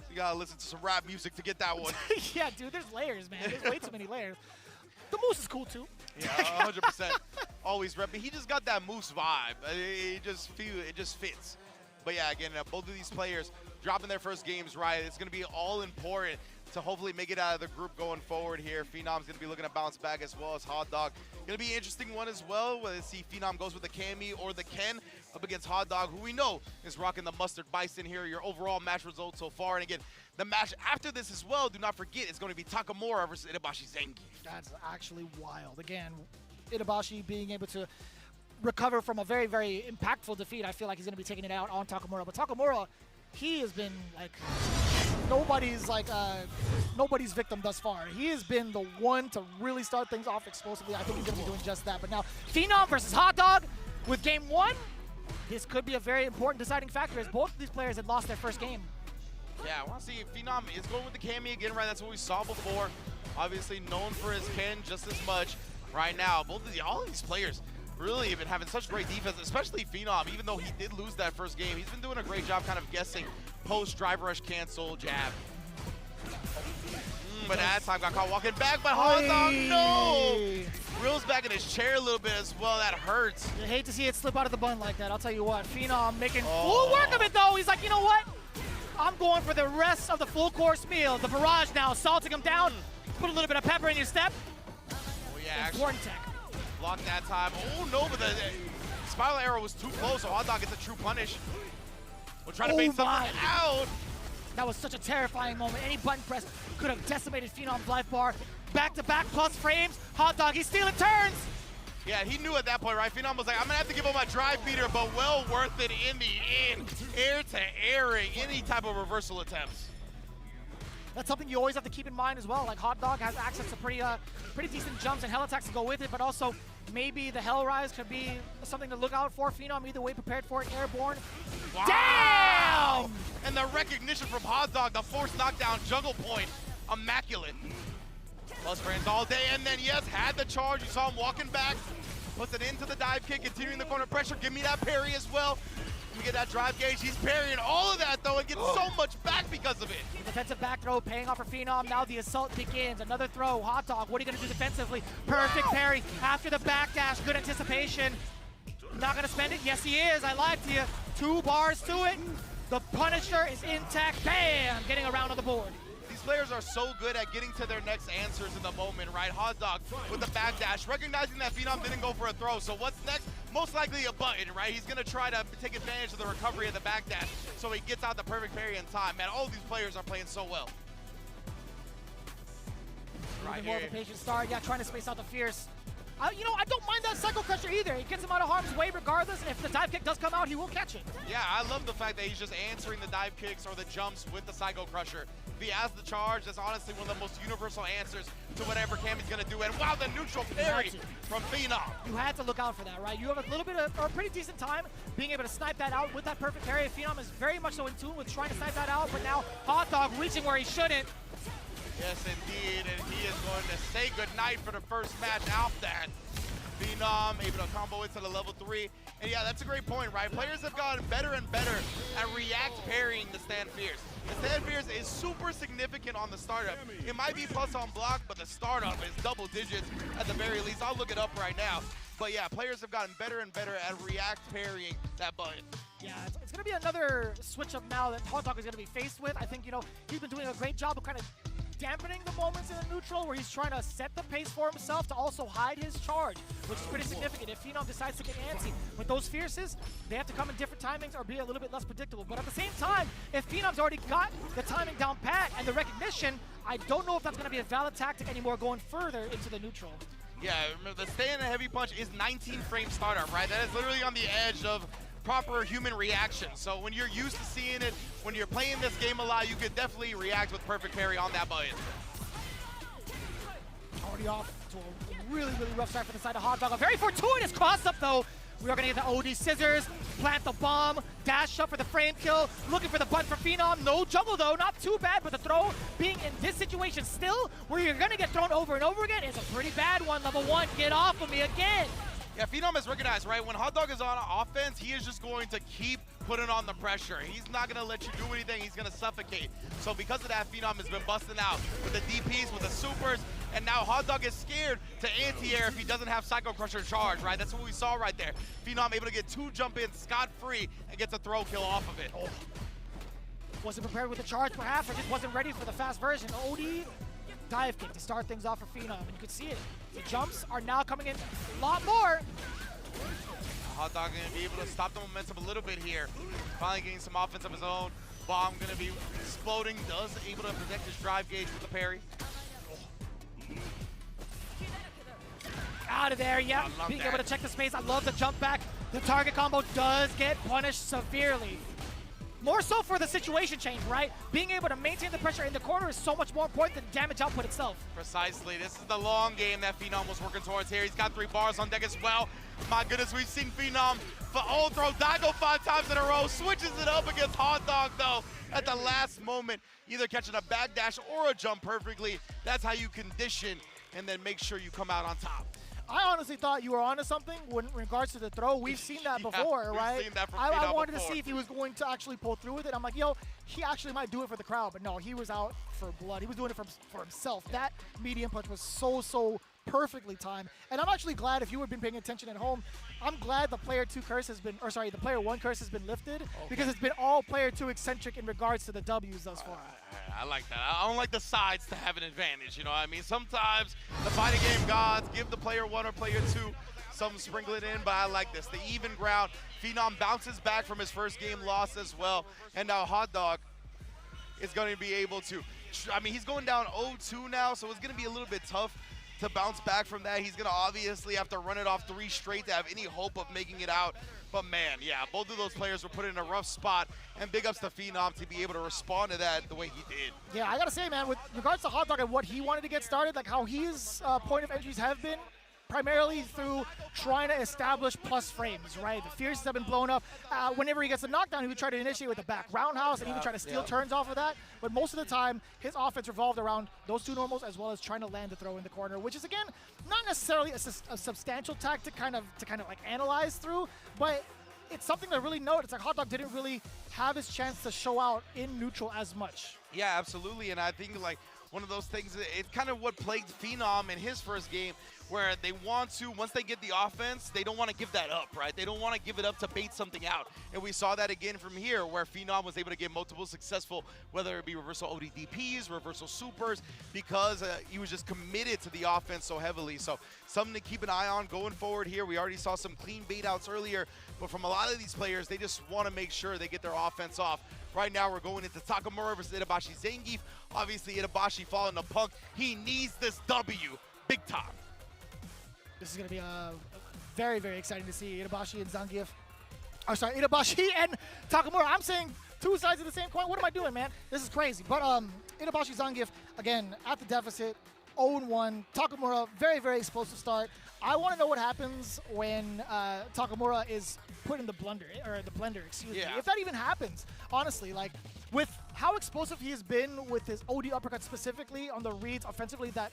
You got to listen to some rap music to get that one. Yeah, dude, there's layers, man. There's way too many layers. The Moose is cool, too. Yeah, 100%. Always rep. He just got that Moose vibe. It just fits. But yeah, again, both of these players dropping their first games right. It's going to be all important to hopefully make it out of the group going forward here. Phenom's going to be looking to bounce back as well as Hot Dog. Going to be an interesting one as well, whether see Phenom goes with the Cammy or the Ken up against Hot Dog, who we know is rocking the Mustard Bison here. Your overall match results so far. And again, the match after this as well, do not forget, it's going to be Takamura versus Itabashi Zengi. That's actually wild. Again, Itabashi being able to recover from a very, very impactful defeat. I feel like he's going to be taking it out on Takamura. But Takamura, he has been like nobody's victim thus far. He has been the one to really start things off explosively. I think he's going to be doing just that. But now, Phenom versus Hot Dog with game one. This could be a very important deciding factor as both of these players had lost their first game. Yeah, I want to see if Phenom is going with the Cammy again, right? That's what we saw before. Obviously known for his Ken just as much right now. All of these players really have been having such great defense, especially Phenom. Even though he did lose that first game, he's been doing a great job kind of guessing post drive rush cancel jab. But that time got caught walking back, but Hot Dog, no! Reels back in his chair a little bit as well. That hurts. You hate to see it slip out of the bun like that. I'll tell you what. Phenom making full work of it, though. He's like, you know what? I'm going for the rest of the full course meal. The barrage now salting him down. Put a little bit of pepper in your step. Oh, yeah, important tech. Blocked that time. Oh, no, but the spiral arrow was too close, so Hot Dog gets a true punish. We'll try to bait something out. That was such a terrifying moment. Any button press could have decimated Phenom's life bar. Back-to-back plus frames. Hot Dog, he's stealing turns. Yeah, he knew at that point, right? Phenom was like, I'm going to have to give up my drive beater, but well worth it in the end. Air-to-airing, any type of reversal attempts. That's something you always have to keep in mind as well. Like, Hot Dog has access to pretty decent jumps and hell attacks to go with it, but also maybe the Hell Rise could be something to look out for. Phenom either way prepared for it, airborne. Wow. Damn! And the recognition from Hot Dog, the force knockdown jungle point, immaculate. Plus frames all day, and then yes, had the charge. You saw him walking back, puts it into the dive kick, continuing the corner pressure. Give me that parry as well. Let me get that drive gauge. He's parrying all of that though and gets so much back because of it. Defensive back throw paying off for Phenom. Now the assault begins. Another throw. Hot Dog, what are you gonna do defensively? Perfect parry after the backdash. Good anticipation. Not gonna spend it? Yes, he is. I lied to you. 2 bars to it. The Punisher is intact. Bam! Getting around on the board. These players are so good at getting to their next answers in the moment, right? Hot Dog with the backdash, recognizing that Phenom didn't go for a throw. So what's next? Most likely a button, right? He's gonna try to take advantage of the recovery of the backdash so he gets out the perfect parry in time. Man, all of these players are playing so well. Right more of a patient start. Yeah, trying to space out the Fierce. You know, I don't mind that Psycho Crusher either. It gets him out of harm's way regardless. If the dive kick does come out, he will catch it. Yeah, I love the fact that he's just answering the dive kicks or the jumps with the Psycho Crusher. If he has the charge, that's honestly one of the most universal answers to whatever Cammy's gonna do. And wow, the neutral parry from Phenom. You had to look out for that, right? You have a little bit of, or a pretty decent time being able to snipe that out with that perfect parry. Phenom is very much so in tune with trying to snipe that out, but now Hot Dog reaching where he shouldn't. Yes, indeed, and he is going to say goodnight for the first match out that. Phenom able to combo into the level 3. And yeah, that's a great point, right? Players have gotten better and better at react parrying the stand fierce. The stand fierce is super significant on the startup. It might be plus on block, but the startup is double digits at the very least. I'll look it up right now. But yeah, players have gotten better and better at react parrying that button. Yeah, it's going to be another switch up now that Hot Dog is going to be faced with. I think, you know, he's been doing a great job of kind of dampening the moments in the neutral where he's trying to set the pace for himself to also hide his charge, which is pretty significant. If Phenom decides to get antsy with those fierces, they have to come in different timings or be a little bit less predictable. But at the same time, if Phenom's already got the timing down pat and the recognition, I don't know if that's going to be a valid tactic anymore going further into the neutral. Yeah, remember the stay in a heavy punch is 19 frame startup, right? That is literally on the edge of proper human reaction. So when you're used to seeing it, when you're playing this game a lot, you could definitely react with perfect parry on that button. Already off to a really, really rough start for the side of Hot Dog. A very fortuitous cross-up, though. We are going to get the OD scissors, plant the bomb, dash up for the frame kill, looking for the button for Phenom. No juggle, though. Not too bad, but the throw being in this situation still, where you're going to get thrown over and over again, is a pretty bad one. Level 1, get off of me again. Yeah, Phenom is recognized, right? When Hot Dog is on offense, he is just going to keep putting on the pressure. He's not going to let you do anything. He's going to suffocate. So because of that, Phenom has been busting out with the DPs, with the supers, and now Hot Dog is scared to anti-air if he doesn't have Psycho Crusher charge, right? That's what we saw right there. Phenom able to get 2 jump-ins scot-free and gets a throw kill off of it. Oh. Wasn't prepared with the charge, perhaps, or just wasn't ready for the fast version. OD dive kick to start things off for Phenom, and you can see it. The jumps are now coming in a lot more. Hot Dog gonna be able to stop the momentum a little bit here. Finally getting some offense of his own. Bomb gonna be exploding. Does able to protect his drive gauge with the parry. Out of there, yeah. Being able to check the space. I love the jump back. The target combo does get punished severely. More so for the situation change, right? Being able to maintain the pressure in the corner is so much more important than damage output itself. Precisely. This is the long game that Phenom was working towards here. He's got 3 bars on deck as well. My goodness, we've seen Phenom for old throw Daigo 5 times in a row. Switches it up against Hot Dog, though, at the last moment. Either catching a back dash or a jump perfectly. That's how you condition and then make sure you come out on top. I honestly thought you were onto something in regards to the throw. We've seen that before, right? We've seen that from I wanted to see if he was going to actually pull through with it. I'm like, yo, he actually might do it for the crowd, but no, he was out for blood. He was doing it for himself. That medium punch was so perfectly timed. And I'm actually glad, if you have been paying attention at home, I'm glad the player 2 curse has been, or sorry, the player 1 curse has been lifted, because it's been all player 2 eccentric in regards to the W's thus far. I like that. I don't like the sides to have an advantage, you know what I mean? Sometimes the fighting game gods give the player 1 or player 2 some sprinkle it in, but I like this. The even ground. Phenom bounces back from his first game loss as well, and now Hot Dog is going to be able to, I mean, he's going down 0-2 now, so it's going to be a little bit tough to bounce back from that. He's going to obviously have to run it off 3 straight to have any hope of making it out. But man, yeah, both of those players were put in a rough spot, and big ups to Phenom to be able to respond to that the way he did. Yeah, I got to say, man, with regards to Hot Dog and what he wanted to get started, like how his point of entries have been, primarily through trying to establish plus frames, right? The fierces have been blown up. Whenever he gets a knockdown, he would try to initiate with a back roundhouse and even try to steal turns off of that. But most of the time, his offense revolved around those 2 normals as well as trying to land the throw in the corner, which is, again, not necessarily a substantial tactic to kind of like analyze through, but it's something to really note. It's like Hot Dog didn't really have his chance to show out in neutral as much. Yeah, absolutely, and I think like one of those things, it's kind of what plagued Phenom in his first game, where they want to, once they get the offense, they don't want to give that up, right? They don't want to give it up to bait something out. And we saw that again from here, where Phenom was able to get multiple successful, whether it be reversal ODDPs, reversal supers, because he was just committed to the offense so heavily. So something to keep an eye on going forward here. We already saw some clean bait outs earlier, but from a lot of these players, they just want to make sure they get their offense off. Right now, we're going into Takamura versus Itabashi Zangief. Obviously, Itabashi falling to Punk. He needs this W big time. This is going to be very, very exciting to see Itabashi and Zangief. Oh, sorry, Itabashi and Takamura. I'm saying 2 sides of the same coin. What am I doing, man? This is crazy. But Itabashi Zangief, again, at the deficit, 0-1. Takamura, very, very explosive start. I want to know what happens when Takamura is put in the blender, excuse me. If that even happens, honestly, like, with how explosive he has been with his OD uppercut specifically on the reads offensively that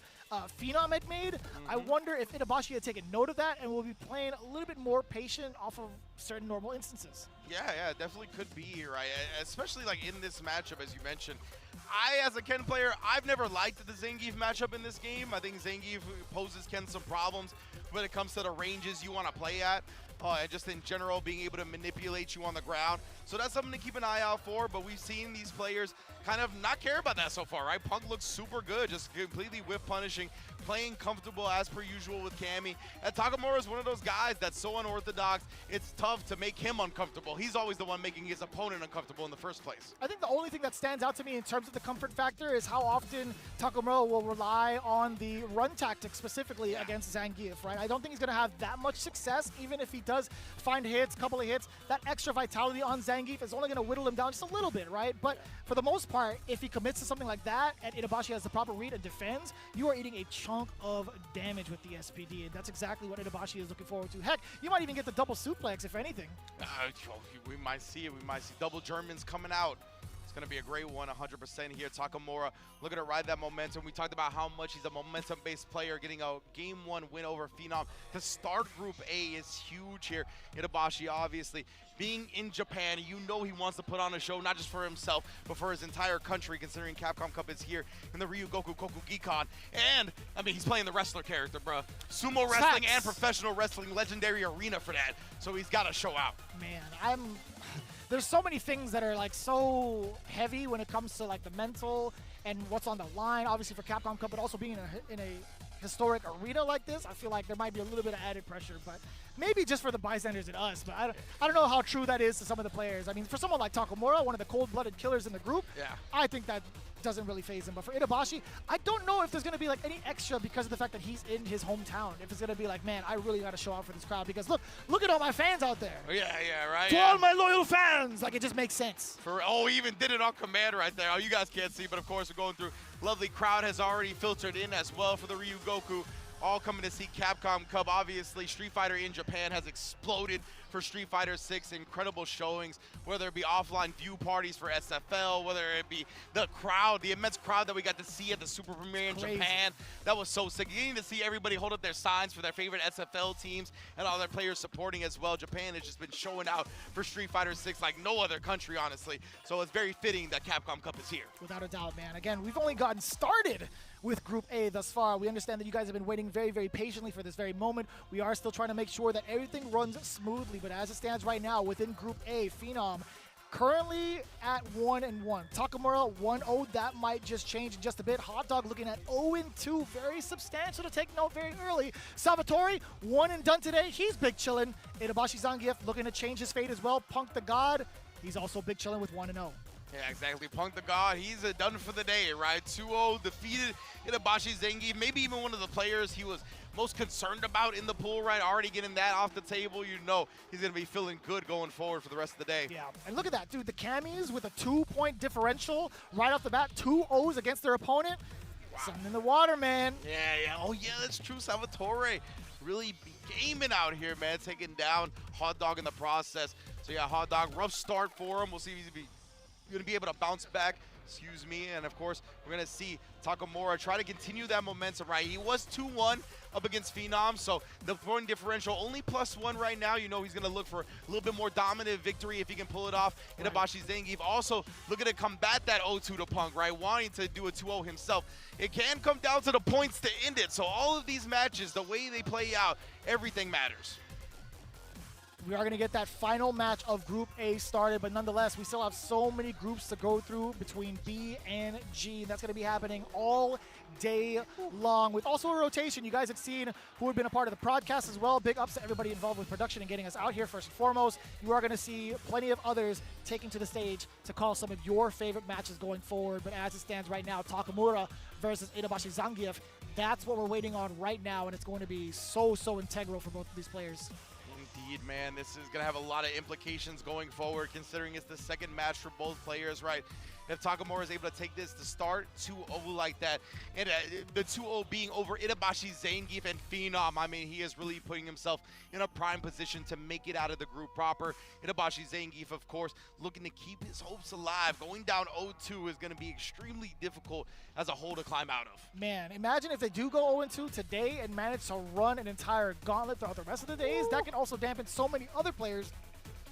Phenom had made, I wonder if Itabashi had taken note of that and will be playing a little bit more patient off of certain normal instances. Yeah, definitely could be, right? Especially like in this matchup, as you mentioned. As a Ken player, I've never liked the Zangief matchup in this game. I think Zangief poses Ken some problems when it comes to the ranges you want to play at. And just in general, being able to manipulate you on the ground. So that's something to keep an eye out for, but we've seen these players kind of not care about that so far, right? Punk looks super good, just completely whip punishing, playing comfortable as per usual with Cammy. And Takamura is one of those guys that's so unorthodox, it's tough to make him uncomfortable. He's always the one making his opponent uncomfortable in the first place. I think the only thing that stands out to me in terms of the comfort factor is how often Takamura will rely on the run tactic specifically against Zangief, right? I don't think he's going to have that much success, even if he does find hits, couple of hits. That extra vitality on Zangief is only going to whittle him down just a little bit, right? But for the most part, if he commits to something like that and Itabashi has the proper read and defends, you are eating a chunk of damage with the SPD, and that's exactly what Itabashi is looking forward to. Heck, you might even get the double suplex, if anything. We might see it. We might see double Germans coming out. It's going to be a great one, 100% here. Takamura looking to ride that momentum. We talked about how much he's a momentum-based player, getting a Game 1 win over Phenom. To start Group A is huge here. Itabashi, obviously, being in Japan, you know he wants to put on a show, not just for himself, but for his entire country, considering Capcom Cup is here in the Ryugoku Kokugikan. And, I mean, he's playing the wrestler character, bro. Sumo wrestling and professional wrestling, legendary arena for that. So he's got to show out. Man, there's so many things that are like so heavy when it comes to like the mental and what's on the line, obviously for Capcom Cup, but also being in a historic arena like this, I feel like there might be a little bit of added pressure, but maybe just for the bystanders and us, but I don't know how true that is to some of the players. I mean, for someone like Takamura, one of the cold-blooded killers in the group, I think that doesn't really phase him. But for Itabashi, I don't know if there's going to be like any extra because of the fact that he's in his hometown. If it's going to be like, man, I really got to show out for this crowd because look at all my fans out there. Yeah, right. To all my loyal fans, like it just makes sense. He even did it on command right there. Oh, you guys can't see, but of course we're going through. Lovely crowd has already filtered in as well for the Ryugoku. All coming to see Capcom Cup. Obviously, Street Fighter in Japan has exploded for Street Fighter 6. Incredible showings, whether it be offline view parties for SFL, whether it be the crowd, the immense crowd that we got to see at the Super Premiere in Japan. That was so sick. Getting to see everybody hold up their signs for their favorite SFL teams and all their players supporting as well. Japan has just been showing out for Street Fighter 6 like no other country, honestly. So it's very fitting that Capcom Cup is here. Without a doubt, man. Again, we've only gotten started with Group A thus far. We understand that you guys have been waiting very, very patiently for this very moment. We are still trying to make sure that everything runs smoothly, but as it stands right now within Group A, Phenom currently at 1-1. Takamura 1-0, that might just change in just a bit. Hot Dog looking at 0-2, very substantial to take note very early. Salvatore, 1 and done today, he's big chillin'. Itabashi Zangief looking to change his fate as well. Punk the God, he's also big chillin' with 1-0. Yeah, exactly. Punk the God, he's done for the day, right? 2-0, defeated Itabashi Zangief, maybe even one of the players he was most concerned about in the pool, right? Already getting that off the table, you know he's going to be feeling good going forward for the rest of the day. Yeah, and look at that, dude. The Cammies with a 2-point differential right off the bat, 2 O's against their opponent. Wow. Something in the water, man. Yeah. Oh, yeah, that's true. Salvatore really gaming out here, man, taking down Hot Dog in the process. So, yeah, Hot Dog, rough start for him. We'll see if he's going to be able to bounce back. Excuse me. And, of course, we're going to see Takamura try to continue that momentum, right? He was 2-1 up against Phenom, so the point differential only +1 right now. You know he's going to look for a little bit more dominant victory if he can pull it off. Right. Itabashi Zangief also looking to combat that 0-2 to Punk, right? Wanting to do a 2-0 himself. It can come down to the points to end it. So all of these matches, the way they play out, everything matters. We are going to get that final match of Group A started, but nonetheless, we still have so many groups to go through between B and G. That's going to be happening all day long with also a rotation. You guys have seen who have been a part of the podcast as well. Big ups to everybody involved with production and getting us out here first and foremost. You are going to see plenty of others taking to the stage to call some of your favorite matches going forward. But as it stands right now, Takamura versus Itabashi Zangief, that's what we're waiting on right now, and it's going to be so integral for both of these players. Indeed, man. This is going to have a lot of implications going forward, considering it's the second match for both players, right? if Takamura is able to take this to start 2-0 like that. And the 2-0 being over Itabashi, Zangief, and Phenom. I mean, he is really putting himself in a prime position to make it out of the group proper. Itabashi, Zangief, of course, looking to keep his hopes alive. Going down 0-2 is going to be extremely difficult as a whole to climb out of. Man, imagine if they do go 0-2 today and manage to run an entire gauntlet throughout the rest of the days. That can also dampen so many other players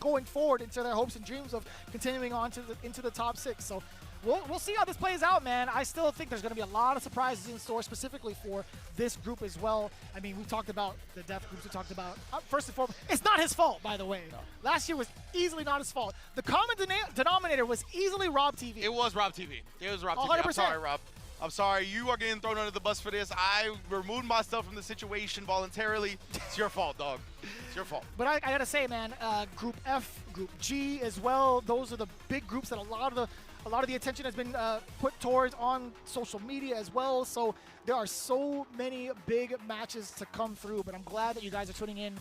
going forward into their hopes and dreams of continuing on to into the top 6. So we'll see how this plays out, man. I still think there's going to be a lot of surprises in store, specifically for this group as well. I mean, we talked about the death groups. We talked about, first and foremost, it's not his fault, by the way. No. Last year was easily not his fault. The common denominator was easily Rob TV. It was Rob TV. It was Rob 100%. TV. I'm sorry, Rob. I'm sorry. You are getting thrown under the bus for this. I removed myself from the situation voluntarily. It's your fault, dog. It's your fault. But I got to say, man, Group F, Group G as well, those are the big groups that a lot of the attention has been put towards on social media as well. So there are so many big matches to come through, but I'm glad that you guys are tuning in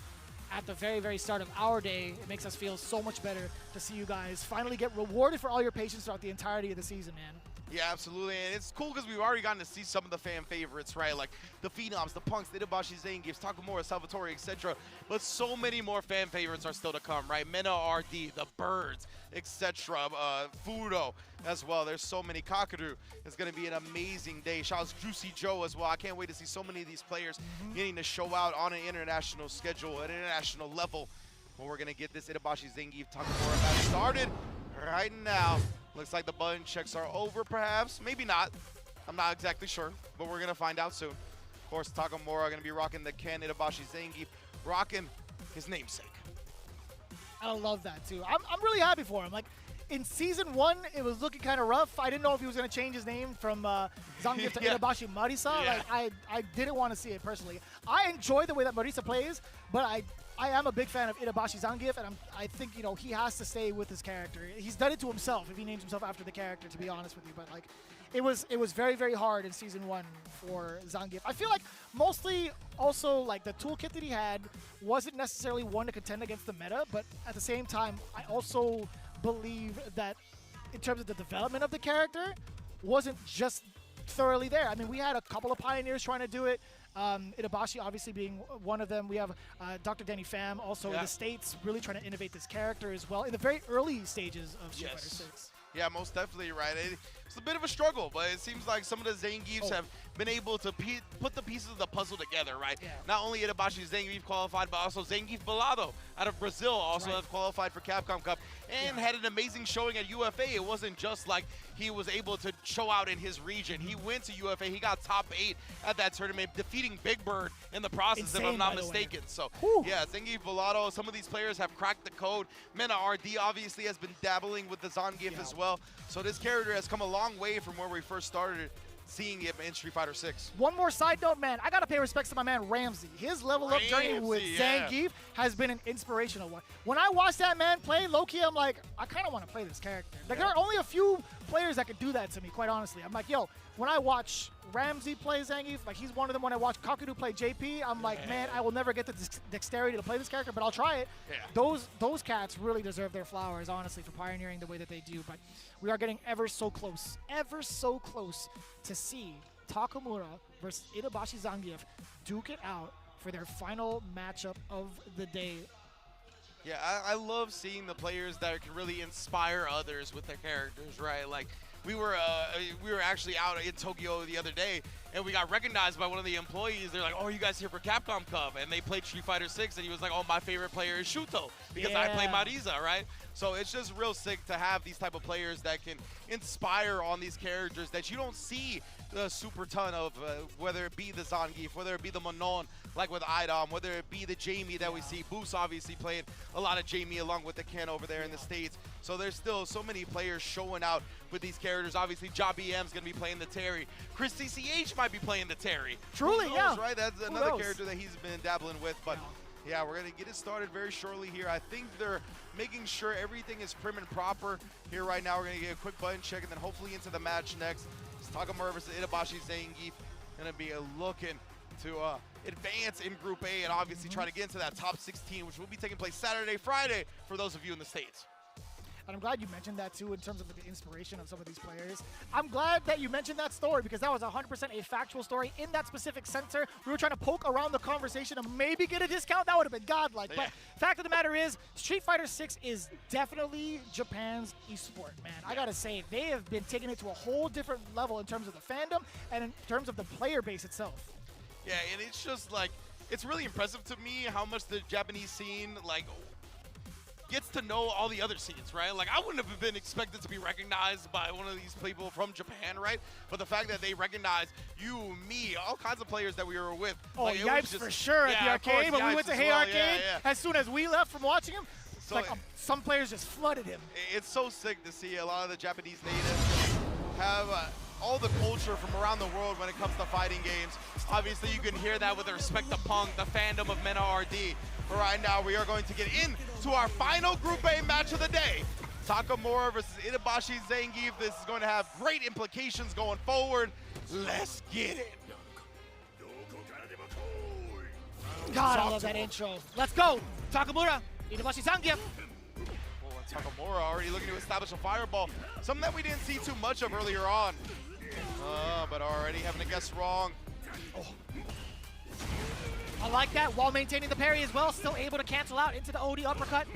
at the very, very start of our day. It makes us feel so much better to see you guys finally get rewarded for all your patience throughout the entirety of the season, man. Yeah, absolutely, and it's cool because we've already gotten to see some of the fan favorites, right? Like the Phenoms, the Punks, the Itabashi, Zangiefs, Takamura, Salvatore, etc. But so many more fan favorites are still to come, right? Mena RD, the Birds, etc. Fudo as well. There's so many. Kakaru is going to be an amazing day. Shout out to Juicy Joe as well. I can't wait to see so many of these players getting to show out on an international schedule, an international level. Well, we're going to get this Itabashi, Zangief, Takamura match started right now. Looks like the button checks are over, perhaps. Maybe not. I'm not exactly sure, but we're going to find out soon. Of course, Takamura going to be rocking the Ken, Itabashi, Zangief, rocking his namesake. I love that, too. I'm really happy for him. Like, in Season 1, it was looking kind of rough. I didn't know if he was going to change his name from Zangief to Itabashi Marisa. Yeah. Like, I didn't want to see it personally. I enjoy the way that Marisa plays, but I am a big fan of Itabashi Zangief, and I think, you know, he has to stay with his character. He's done it to himself if he names himself after the character, to be honest with you. But, like, it was very, very hard in Season 1 for Zangief. I feel like mostly also, like, the toolkit that he had wasn't necessarily one to contend against the meta, but at the same time, I also believe that in terms of the development of the character, wasn't just thoroughly there. I mean, we had a couple of pioneers trying to do it. Itabashi obviously being one of them. We have Dr. Danny Pham also in the States really trying to innovate this character as well in the very early stages of Street Fighter 6. Yeah, most definitely, right. It's a bit of a struggle, but it seems like some of the Zangiefs have been able to put the pieces of the puzzle together, right? Yeah. Not only Itabashi Zangief qualified, but also Zangief Balado out of Brazil also has qualified for Capcom Cup and had an amazing showing at UFA. It wasn't just like he was able to show out in his region. He went to UFA. He got top 8 at that tournament, defeating Big Bird in the process, if I'm not mistaken. So, yeah, Zangief Balado, some of these players have cracked the code. Mena RD obviously has been dabbling with the Zangief as well. So this character has come a long way from where we first started seeing it in Street Fighter 6. One more side note, man. I got to pay respects to my man Ramsey. His level up journey with Zangief has been an inspirational one. When I watch that man play, low-key, I'm like, I kind of want to play this character. Like, there are only a few players that could do that to me, quite honestly. I'm like, yo, when I watch Ramsey play Zangief, like, he's one of them. When I watch Kakaru play JP, I'm like, man, I will never get the dexterity to play this character, but I'll try it. Those cats really deserve their flowers, honestly, for pioneering the way that they do. But we are getting ever so close to see Takamura versus Itabashi Zangief duke it out for their final matchup of the day. Yeah, I love seeing the players that can really inspire others with their characters, right? Like, we were actually out in Tokyo the other day, and we got recognized by one of the employees. They're like, "Oh, you guys here for Capcom Cup?" And they played Street Fighter 6, and he was like, "Oh, my favorite player is Shuto because I play Marisa," right? So it's just real sick to have these type of players that can inspire on these characters that you don't see a super ton of, whether it be the Zangief, whether it be the Manon, like with Idom, whether it be the Jamie that we see. Boost obviously playing a lot of Jamie along with the Ken over there in the States. So there's still so many players showing out with these characters. Obviously, Ja BM's going to be playing the Terry. Chris CCH might be playing the Terry. Truly, Who knows, right? That's another character that he's been dabbling with. But yeah, we're going to get it started very shortly here. I think they're making sure everything is prim and proper here right now. We're going to get a quick button check and then hopefully into the match next. It's Takamura versus Itabashi Zangief. Going to be looking to advance in Group A and obviously try to get into that top 16, which will be taking place Saturday, Friday for those of you in the States. And I'm glad you mentioned that too in terms of the inspiration of some of these players. I'm glad that you mentioned that story because that was 100% a factual story in that specific center. We were trying to poke around the conversation and maybe get a discount. That would have been godlike. Yeah. But fact of the matter is, Street Fighter 6 is definitely Japan's esport, man. I gotta say, they have been taking it to a whole different level in terms of the fandom and in terms of the player base itself. Yeah, and it's just like, it's really impressive to me how much the Japanese scene, like, gets to know all the other scenes, right? Like, I wouldn't have been expected to be recognized by one of these people from Japan, right? But the fact that they recognize you, me, all kinds of players that we were with. Oh, like, Yipes just, for sure at the arcade. When we went to Hey Arcade, as soon as we left from watching him, it's So like some players just flooded him. It's so sick to see a lot of the Japanese natives have all the culture from around the world when it comes to fighting games. Obviously, you can hear that with the respect to Punk, the fandom of Mena RD. But right now, we are going to get into our final Group A match of the day. Takamura versus Itabashi Zangief. This is going to have great implications going forward. Let's get it. God, I love that intro. Let's go. Takamura, Itabashi Zangief. Oh, and Takamura already looking to establish a fireball. Something that we didn't see too much of earlier on. But already having to guess wrong. Oh. I like that, while maintaining the parry as well, still able to cancel out into the OD uppercut.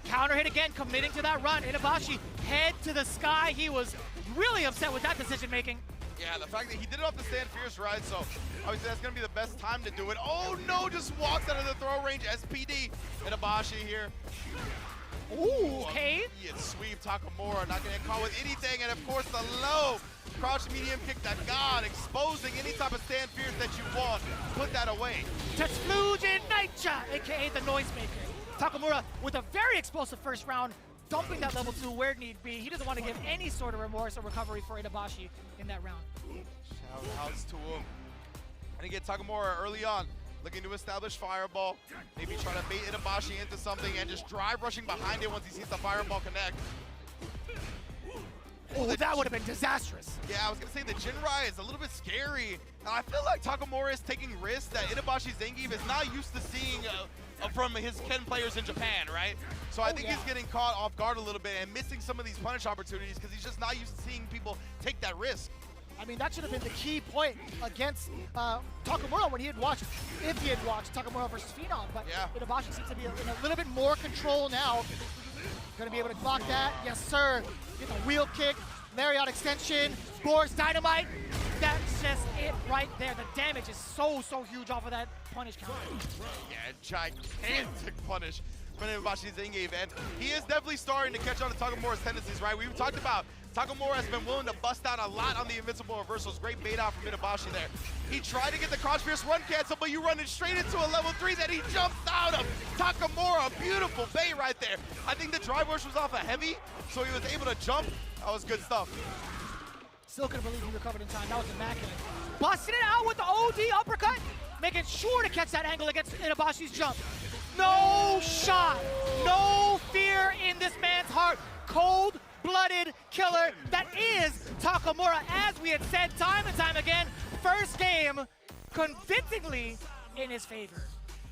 Counter hit again, committing to that run. Itabashi head to the sky. He was really upset with that decision making. Yeah, the fact that he did it off the stand fierce ride, so obviously that's gonna be the best time to do it. Oh no, just walks out of the throw range. SPD, Itabashi here. Ooh, okay. Yeah, sweep Takamura, not gonna get caught with anything, and of course the low crouch medium kick that God, exposing any type of stand fierce that you want. Put that away. Tetsugen Naicha, aka the Noisemaker. Takamura with a very explosive first round, dumping that level 2 where need be. He doesn't want to give any sort of remorse or recovery for Itabashi in that round. Shout outs to him. And again, Takamura early on, looking to establish fireball. Maybe try to bait Itabashi into something and just drive rushing behind it once he sees the fireball connect. Oh, that would have been disastrous. Yeah, I was going to say the Jinrai is a little bit scary. And I feel like Takamura is taking risks that Itabashi Zangief is not used to seeing from his Ken players in Japan, right? So I think he's getting caught off guard a little bit and missing some of these punish opportunities because he's just not used to seeing people take that risk. I mean, that should have been the key point against Takamura when he had watched, if he had watched Takamura versus Phenom. But Itabashi seems to be in a little bit more control now. Gonna be able to block that. Yes, sir. Get the wheel kick, Lariat extension, Boar's Dynamite. That's just it right there. The damage is so huge off of that punish counter. Yeah, gigantic punish from Itabashi Zangief. And he is definitely starting to catch on to Takamura's tendencies, right? We've talked about Takamura has been willing to bust out a lot on the invincible reversals. Great bait out from Itabashi there. He tried to get the cross fierce run cancel, but you run it straight into a level 3 that he jumps out of. Takamura, beautiful bait right there. I think the drive rush was off a heavy, so he was able to jump. That was good stuff. Still couldn't believe he recovered in time. That was immaculate. Busting it out with the OD uppercut, making sure to catch that angle against Itabashi's jump. No shot, no fear in this man's heart. Cold-blooded killer that is Takamura. As we had said time and time again, first game convincingly in his favor.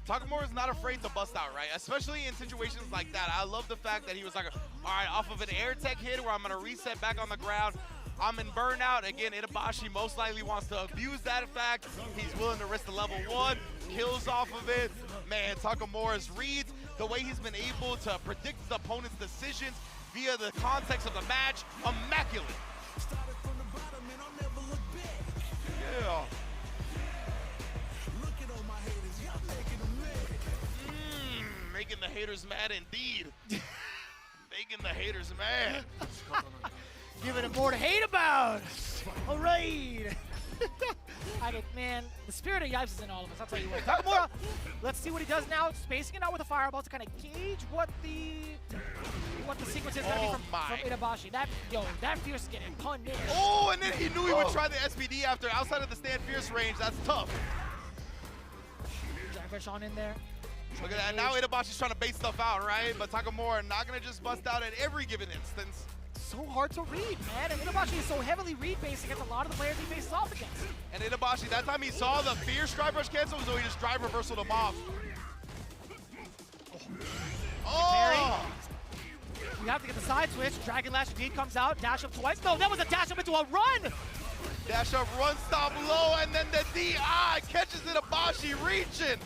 Takamura is not afraid to bust out, right? Especially in situations like that. I love the fact that he was like, all right, off of an air tech hit where I'm going to reset back on the ground, I'm in burnout. Again, Itabashi most likely wants to abuse that fact. He's willing to risk the level 1, kills off of it. Man, Takamura's reads, the way he's been able to predict his opponent's decisions via the context of the match, immaculate. Yeah. Making the haters mad indeed. Making the haters mad. Giving him more to hate about. All right. Man, the spirit of Yipes is in all of us, I'll tell you what. Takamura, let's see what he does now. Spacing it out with a fireball to kind of gauge what the sequence is going to be from Itabashi. That fierce getting punished. Oh, and then he knew he would try the SPD after outside of the stand fierce range. That's tough. Jack on in there. Look at that. Now Itabashi's trying to bait stuff out, right? But Takamura not going to just bust out at every given instance. So hard to read, man. And Itabashi is so heavily read-based against a lot of the players he faces off against. And Itabashi, that time he saw the fierce drive rush cancel, so he just drive reversaled him off. Oh! Yipes have to get the side switch. Dragon Lash indeed comes out, dash up twice. No, that was a dash up into a run! Dash up, run, stop low, and then the DI catches Itabashi reaching.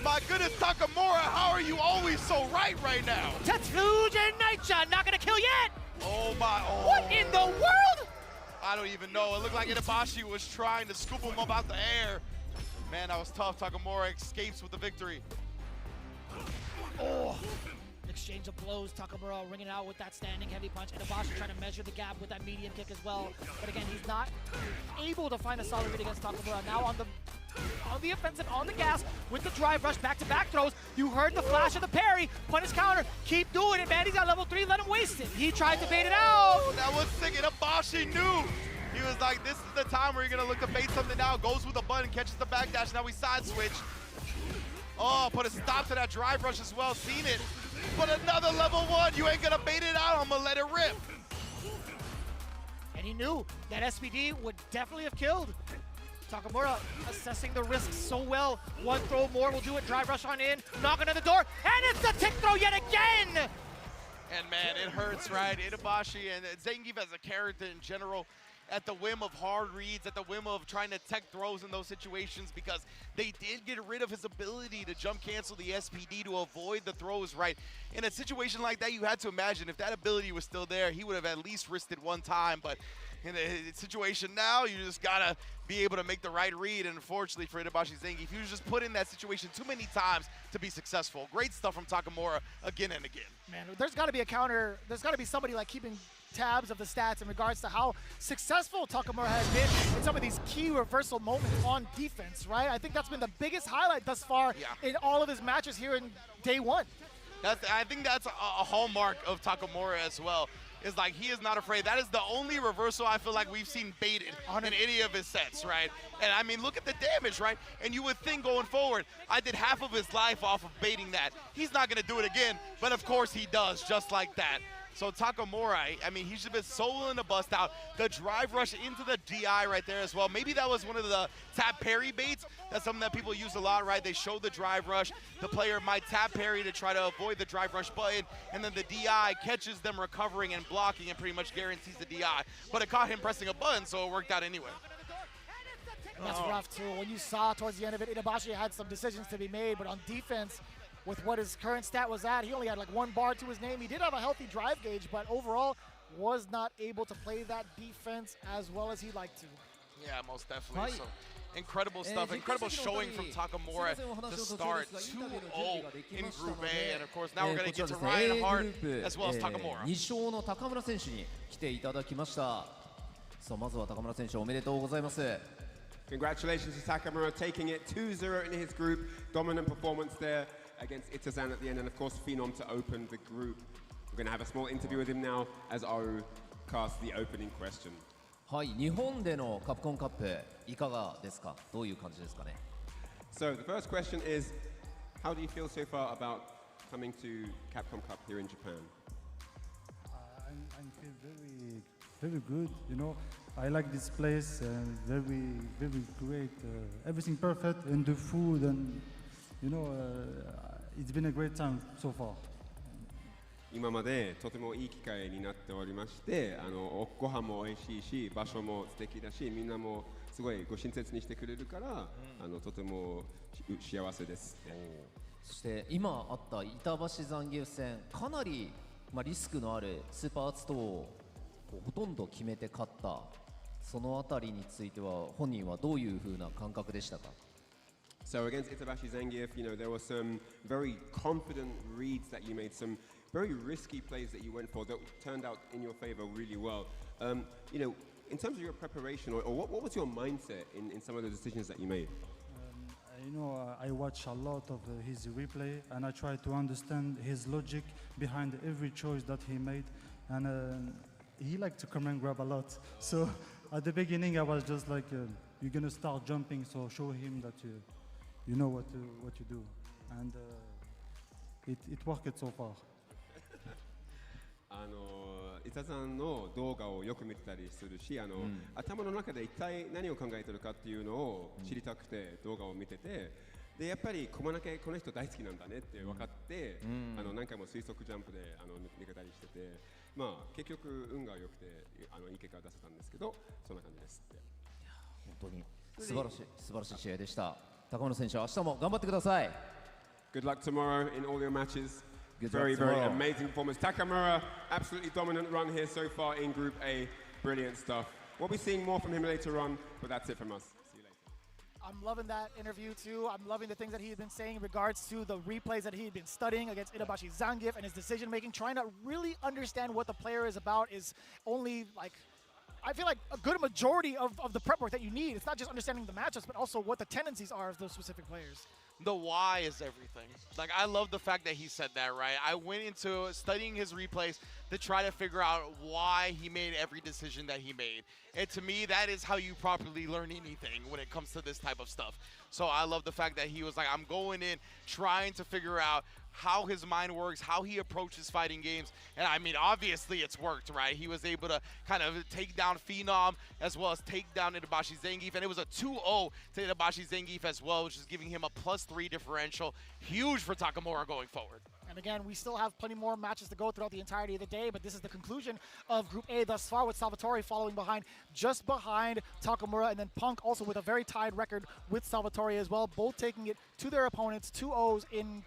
My goodness, Takamura, how are you always so right now? Tetsuja Naicha, not gonna kill yet! Oh my, oh. What in the world? I don't even know. It looked like Itabashi was trying to scoop him up out the air. Man, that was tough. Takamura escapes with the victory. Oh. Exchange of blows, Takamura ringing out with that standing heavy punch. Itabashi trying to measure the gap with that medium kick as well. But again, he's not able to find a solid read against Takamura. Now on the offensive, on the gas, with the drive rush, back-to-back throws. You heard the flash of the parry, punish counter. Keep doing it, man. He's at level 3, let him waste it. He tried to bait it out. That was sick. Itabashi knew. He was like, this is the time where you're going to look to bait something out. Goes with a button, catches the backdash. Now we side switch. Oh, put a stop to that drive rush as well. Seen it. But another level 1. You ain't going to bait it out. I'm going to let it rip. And he knew that SPD would definitely have killed. Takamura assessing the risks so well. One throw more will do it. Drive rush on in. Knocking on the door. And it's the tick throw yet again. And man, it hurts, right? Itabashi and Zangief as a character in general, at the whim of hard reads, at the whim of trying to tech throws in those situations, because they did get rid of his ability to jump cancel the SPD to avoid the throws, right? In a situation like that, you had to imagine if that ability was still there, he would have at least risked it one time. But in a situation now, you just gotta be able to make the right read. And unfortunately for Itabashi Zangief, he was just put in that situation too many times to be successful. Great stuff from Takamura again and again. Man, there's got to be a counter. There's got to be somebody like keeping tabs of the stats in regards to how successful Takamura has been in some of these key reversal moments on defense, right? I think that's been the biggest highlight thus far in all of his matches here in day 1. I think that's a hallmark of Takamura as well. Is like he is not afraid. That is the only reversal I feel like we've seen baited in any of his sets, right? And I mean, look at the damage, right? And you would think going forward, I did half of his life off of baiting that. He's not gonna do it again, but of course he does, just like that. So Takamura, I mean, he's just been so willing to bust out. The drive rush into the DI right there as well. Maybe that was one of the tap parry baits. That's something that people use a lot, right? They show the drive rush. The player might tap parry to try to avoid the drive rush button, and then the DI catches them recovering and blocking and pretty much guarantees the DI. But it caught him pressing a button, so it worked out anyway. And that's rough too. When you saw towards the end of it, Itabashi had some decisions to be made, but on defense, with what his current stat was at, he only had like 1 bar to his name. He did have a healthy drive gauge, but overall was not able to play that defense as well as he'd like to. Yeah, most definitely. So incredible stuff, incredible showing from Takamura to start 2-0 in Group A, and of course now we're going to get to Reinhardt as well as Takamura. 2勝の高村選手に来ていただきました。さあまずは高村選手おめでとうございます。Congratulations to Takamura taking it 2-0 in his group. Dominant performance there against Itazan at the end, and of course Phenom to open the group. We're going to have a small interview with him now as Aru casts the opening question. はい、日本でのカプコンカップいかがですか？どういう感じですかね？ So the first question is, how do you feel so far about coming to Capcom Cup here in Japan? I feel very good. You know, I like this place and very great. Everything perfect, and the food, and you know, it's been a great time so far. 今までとてもいい機会になっておりまして、ご飯も美味しいし、場所も素敵だし、みんなもすごいご親切にしてくれるから、とても幸せです。そして今あった板橋残留戦、かなりリスクのあるスーパーアーツとほとんど決めて勝った。そのあたりについては本人はどういう風な感覚でしたか？ So against Itabashi Zangief, you know, there were some very confident reads that you made, some very risky plays that you went for that turned out in your favor really well. You know, in terms of your preparation, or what was your mindset in some of the decisions that you made? You know, I watch a lot of his replay, and I try to understand his logic behind every choice that he made. And he liked to come and grab a lot. So at the beginning, I was just like, you're gonna start jumping, so show him that you know what you do. And it worked so far. 伊佐さんの動画をよく見てたりするし、頭の中で一体何を考えてるかっていうのを知りたくて動画を見てて、でやっぱりこの人大好きなんだねって分かって、何回も推測ジャンプで抜けたりしてて、まあ、結局運が良くていい結果を出せたんですけど、そんな感じですって。本当に素晴らしい試合でした。高野選手、明日も頑張ってください。Good luck tomorrow in all your matches. Good very, luck tomorrow. very amazing performance. Takamura, absolutely dominant run here so far in Group A. Brilliant stuff. We'll be seeing more from him later on, but that's it from us. See you later. I'm loving that interview too. I'm loving the things that he had been saying in regards to the replays that he had been studying against Itabashi Zangief and his decision making. Trying to really understand what the player is about is only like, I feel like a good majority of the prep work that you need. It's not just understanding the matchups, but also what the tendencies are of those specific players. The why is everything. Like, I love the fact that he said that, right? I went into studying his replays to try to figure out why he made every decision that he made. And to me, that is how you properly learn anything when it comes to this type of stuff. So I love the fact that he was like, I'm going in trying to figure out how his mind works, how he approaches fighting games. And I mean, obviously it's worked, right? He was able to kind of take down Phenom as well as take down Itabashi Zangief. And it was a 2-0 to Itabashi Zangief as well, which is giving him a +3 differential. Huge for Takamura going forward. And again, we still have plenty more matches to go throughout the entirety of the day, but this is the conclusion of Group A thus far, with Salvatore following behind, just behind Takamura, and then Punk also with a very tied record with Salvatore as well, both taking it to their opponents, 2-0s in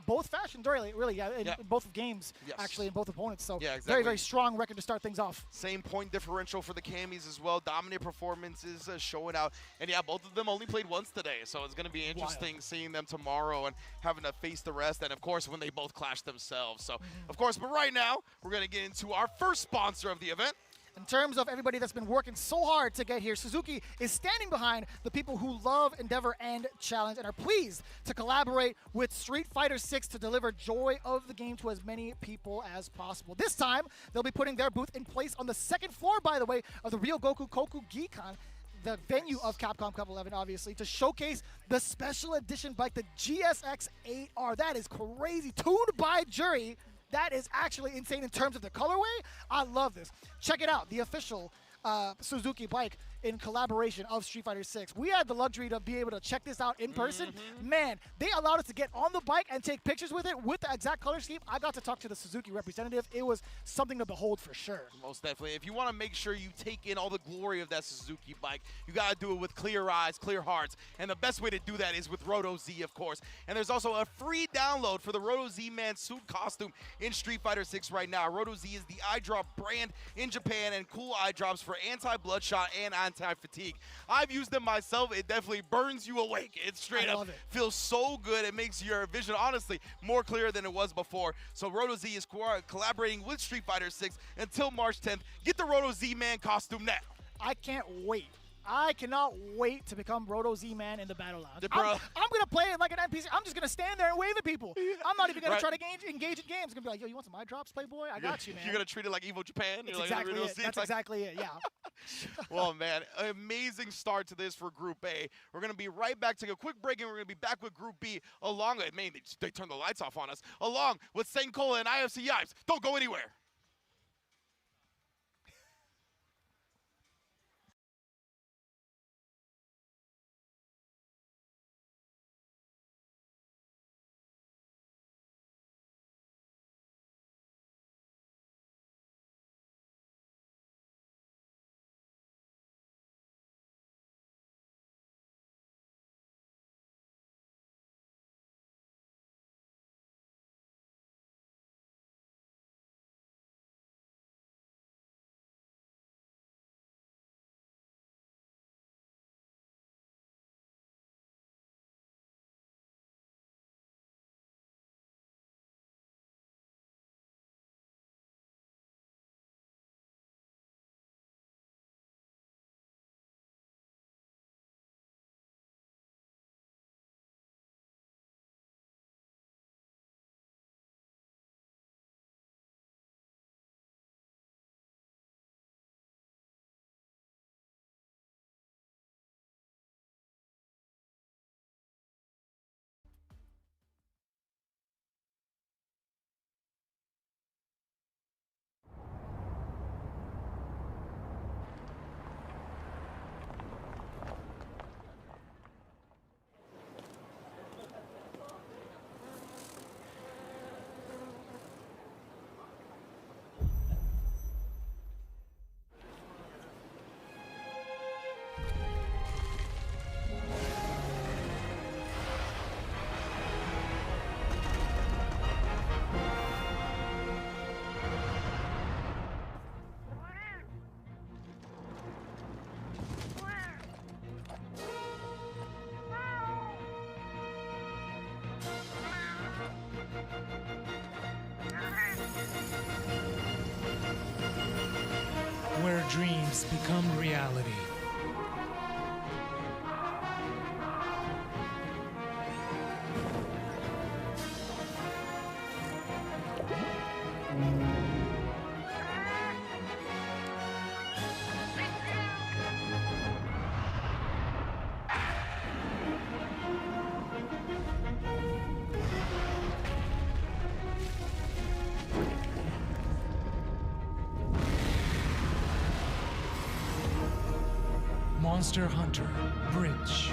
both fashions, really, in both games, actually, in both opponents. So very, very strong record to start things off. Same point differential for the Camis as well. Dominant performances showing out. And yeah, both of them only played once today, so it's going to be interesting seeing them tomorrow and having to face the rest. And of course, when they both clash themselves. So, of course, but right now, we're going to get into our first sponsor of the event. In terms of everybody that's been working so hard to get here, Suzuki is standing behind the people who love Endeavor and Challenge and are pleased to collaborate with Street Fighter 6 to deliver joy of the game to as many people as possible. This time, they'll be putting their booth in place on the second floor, by the way, of the Ryogoku Kokugikan, the venue of Capcom Cup 11, obviously, to showcase the special edition bike, the GSX-8R. That is crazy. Tuned by Jury. That is actually insane in terms of the colorway. I love this. Check it out, the official Suzuki bike in collaboration of Street Fighter 6. We had the luxury to be able to check this out in person. Man, they allowed us to get on the bike and take pictures with it with the exact color scheme. I got to talk to the Suzuki representative. It was something to behold for sure. Most definitely. If you want to make sure you take in all the glory of that Suzuki bike, you got to do it with clear eyes, clear hearts. And the best way to do that is with Roto Z, of course. And there's also a free download for the Roto Z Man suit costume in Street Fighter 6 right now. Roto Z is the eye drop brand in Japan, and cool eye drops for anti-bloodshot and anti-fatigue. I've used them myself. It definitely burns you awake. It straight up feels so good. It makes your vision, honestly, more clear than it was before. So Roto Z is collaborating with Street Fighter 6 until March 10th. Get the Roto Z Man costume now. I can't wait. I cannot wait to become Roto Z-Man in the Battle Lounge. I'm going to play it like an NPC. I'm just going to stand there and wave at people. I'm not even going to try to engage in games. I'm going to be like, yo, you want some eye drops, Playboy? I got you, man. You're going to treat it like Evo Japan? That's exactly it. That's exactly it, yeah. Well, man, amazing start to this for Group A. We're going to be right back, take a quick break, and we're going to be back with Group B along with, man, they turned the lights off on us, along with Senkola and IFC Yipes. Don't go anywhere. dreams become reality. Monster Hunter Bridge.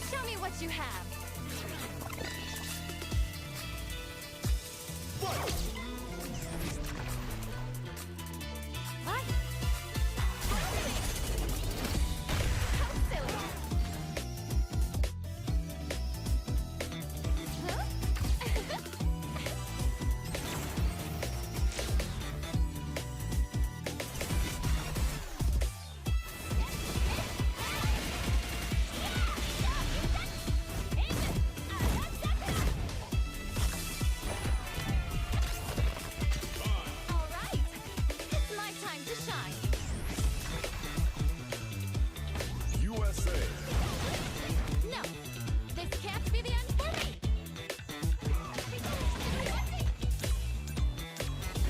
Show me what you have. What? How silly. All right, it's my time to shine. USA. No, this can't be the end for me.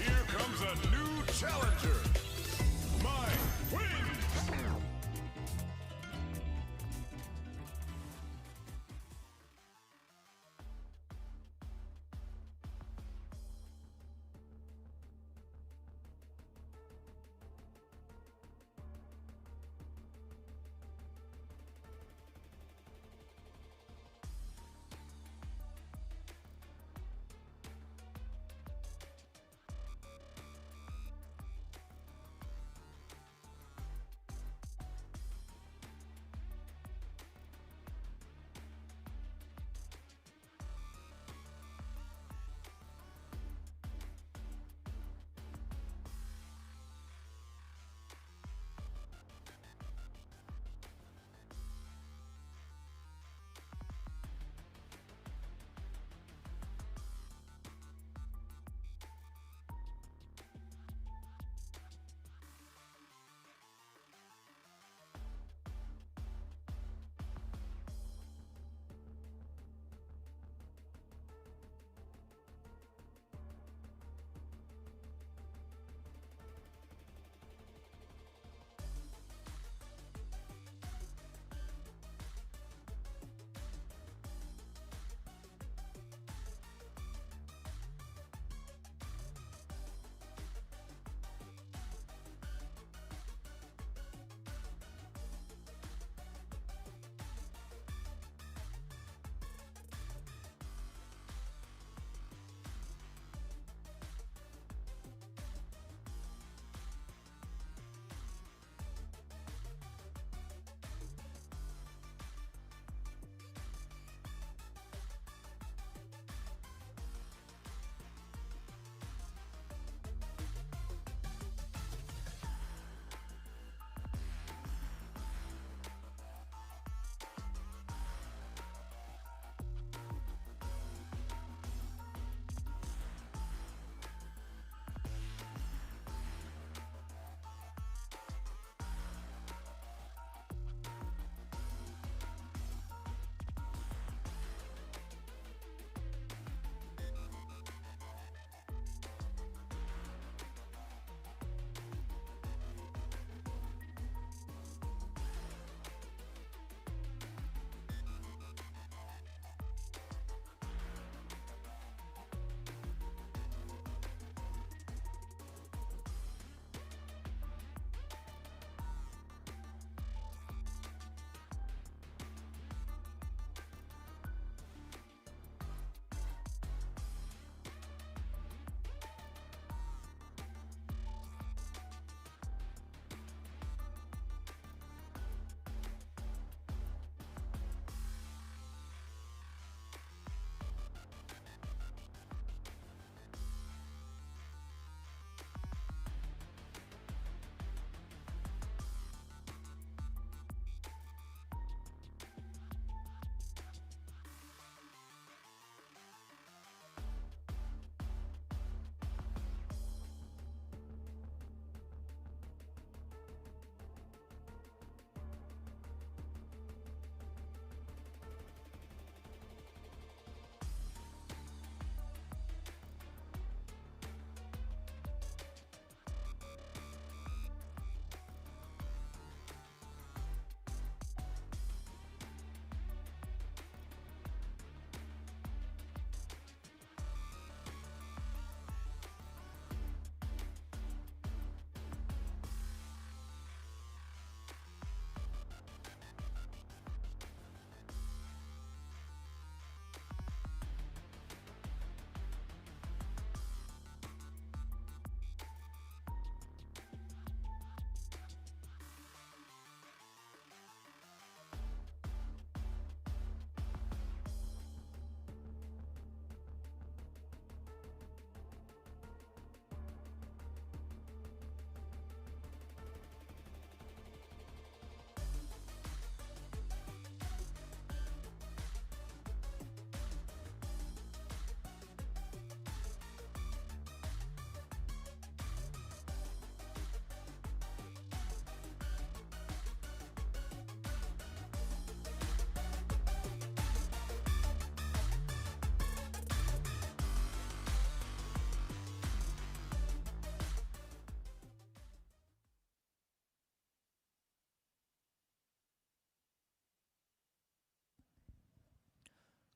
Here comes a new challenger. Mine wins.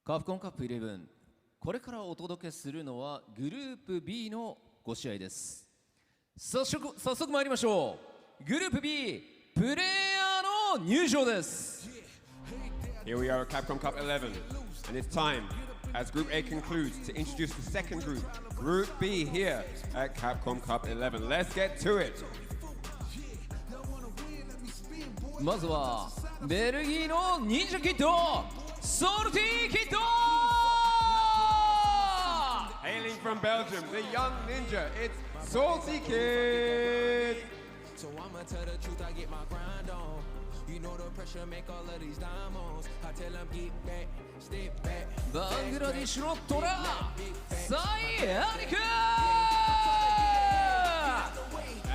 カプコンカップ11、これからお届けするのはグループ B の5試合です。早速参りましょう。グループ B プレイヤーの入場です。 Here we are at Capcom Cup 11, and it's time, as Group A concludes, to introduce the second group, Group B here at Capcom Cup 11. Let's get to it. まずはベルギーの忍者キッド、ソルティキッド。 Hailing from Belgium, the young ninja, it's Salty Kid. So I'ma tell the truth, I get my grind on. You know the pressure make all of these diamonds. I tell them get back, step back. バングラディッシュのトラサイアニク。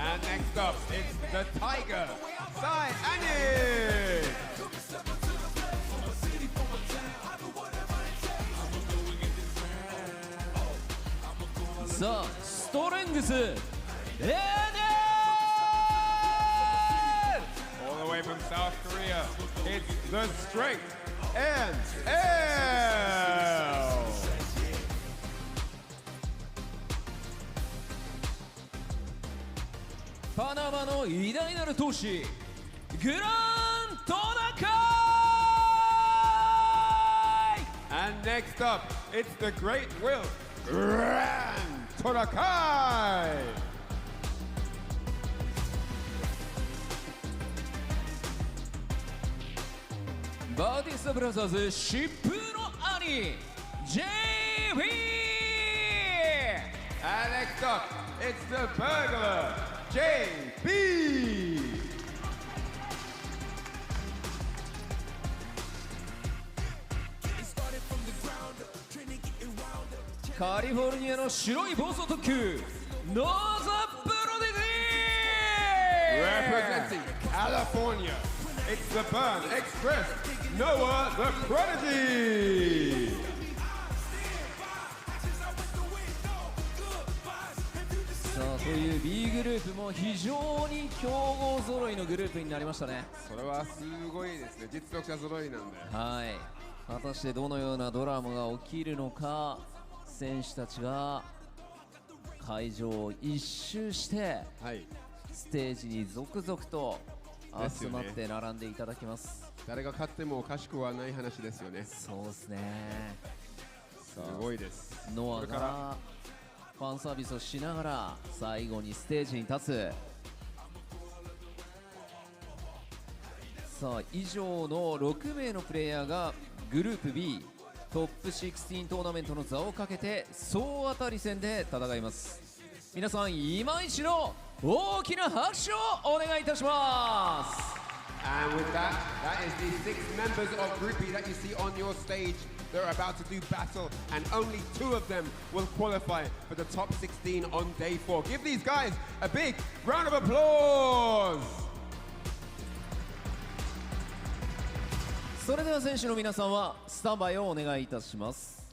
And next up, it's the Tiger, Sai Anik. さあストレングスエネ All the way from South Korea, it's the Strength and L. パナマの偉大なる闘士グラントナカイ。 And next up, it's the Great Will, Ran Torakai. バーティスタブラザーズ疾風の兄 JB。 And next up, it's the Burglar, JB. カリフォルニアの白い暴走特急ノーザプロディ Representing California, it's the Burn Express, Noah the Prodigy. さあという B グループも非常に強豪揃いのグループになりましたね。それはすごいですね。実力者揃いなんで。はい。果たしてどのようなドラマが起きるのか、選手たちが会場を一周して、はい、ステージに続々と集まって並んでいただきます。誰が勝ってもおかしくはない話ですよね。そうですね。すごいです。ノアがファンサービスをしながら最後にステージに立つ。さあ以上の6名のプレイヤーがグループ B トップ16トーナメントの座をかけて総当たり戦で戦います。皆さん今一度大きな拍手をお願いいたします。 And with that, that is the 6 members of Group B that you see on your stage. They're about to do battle, and only 2 of them will qualify for the top 16 on day 4. Give these guys a big round of applause. それでは選手の皆さんはスタンバイをお願いいたします。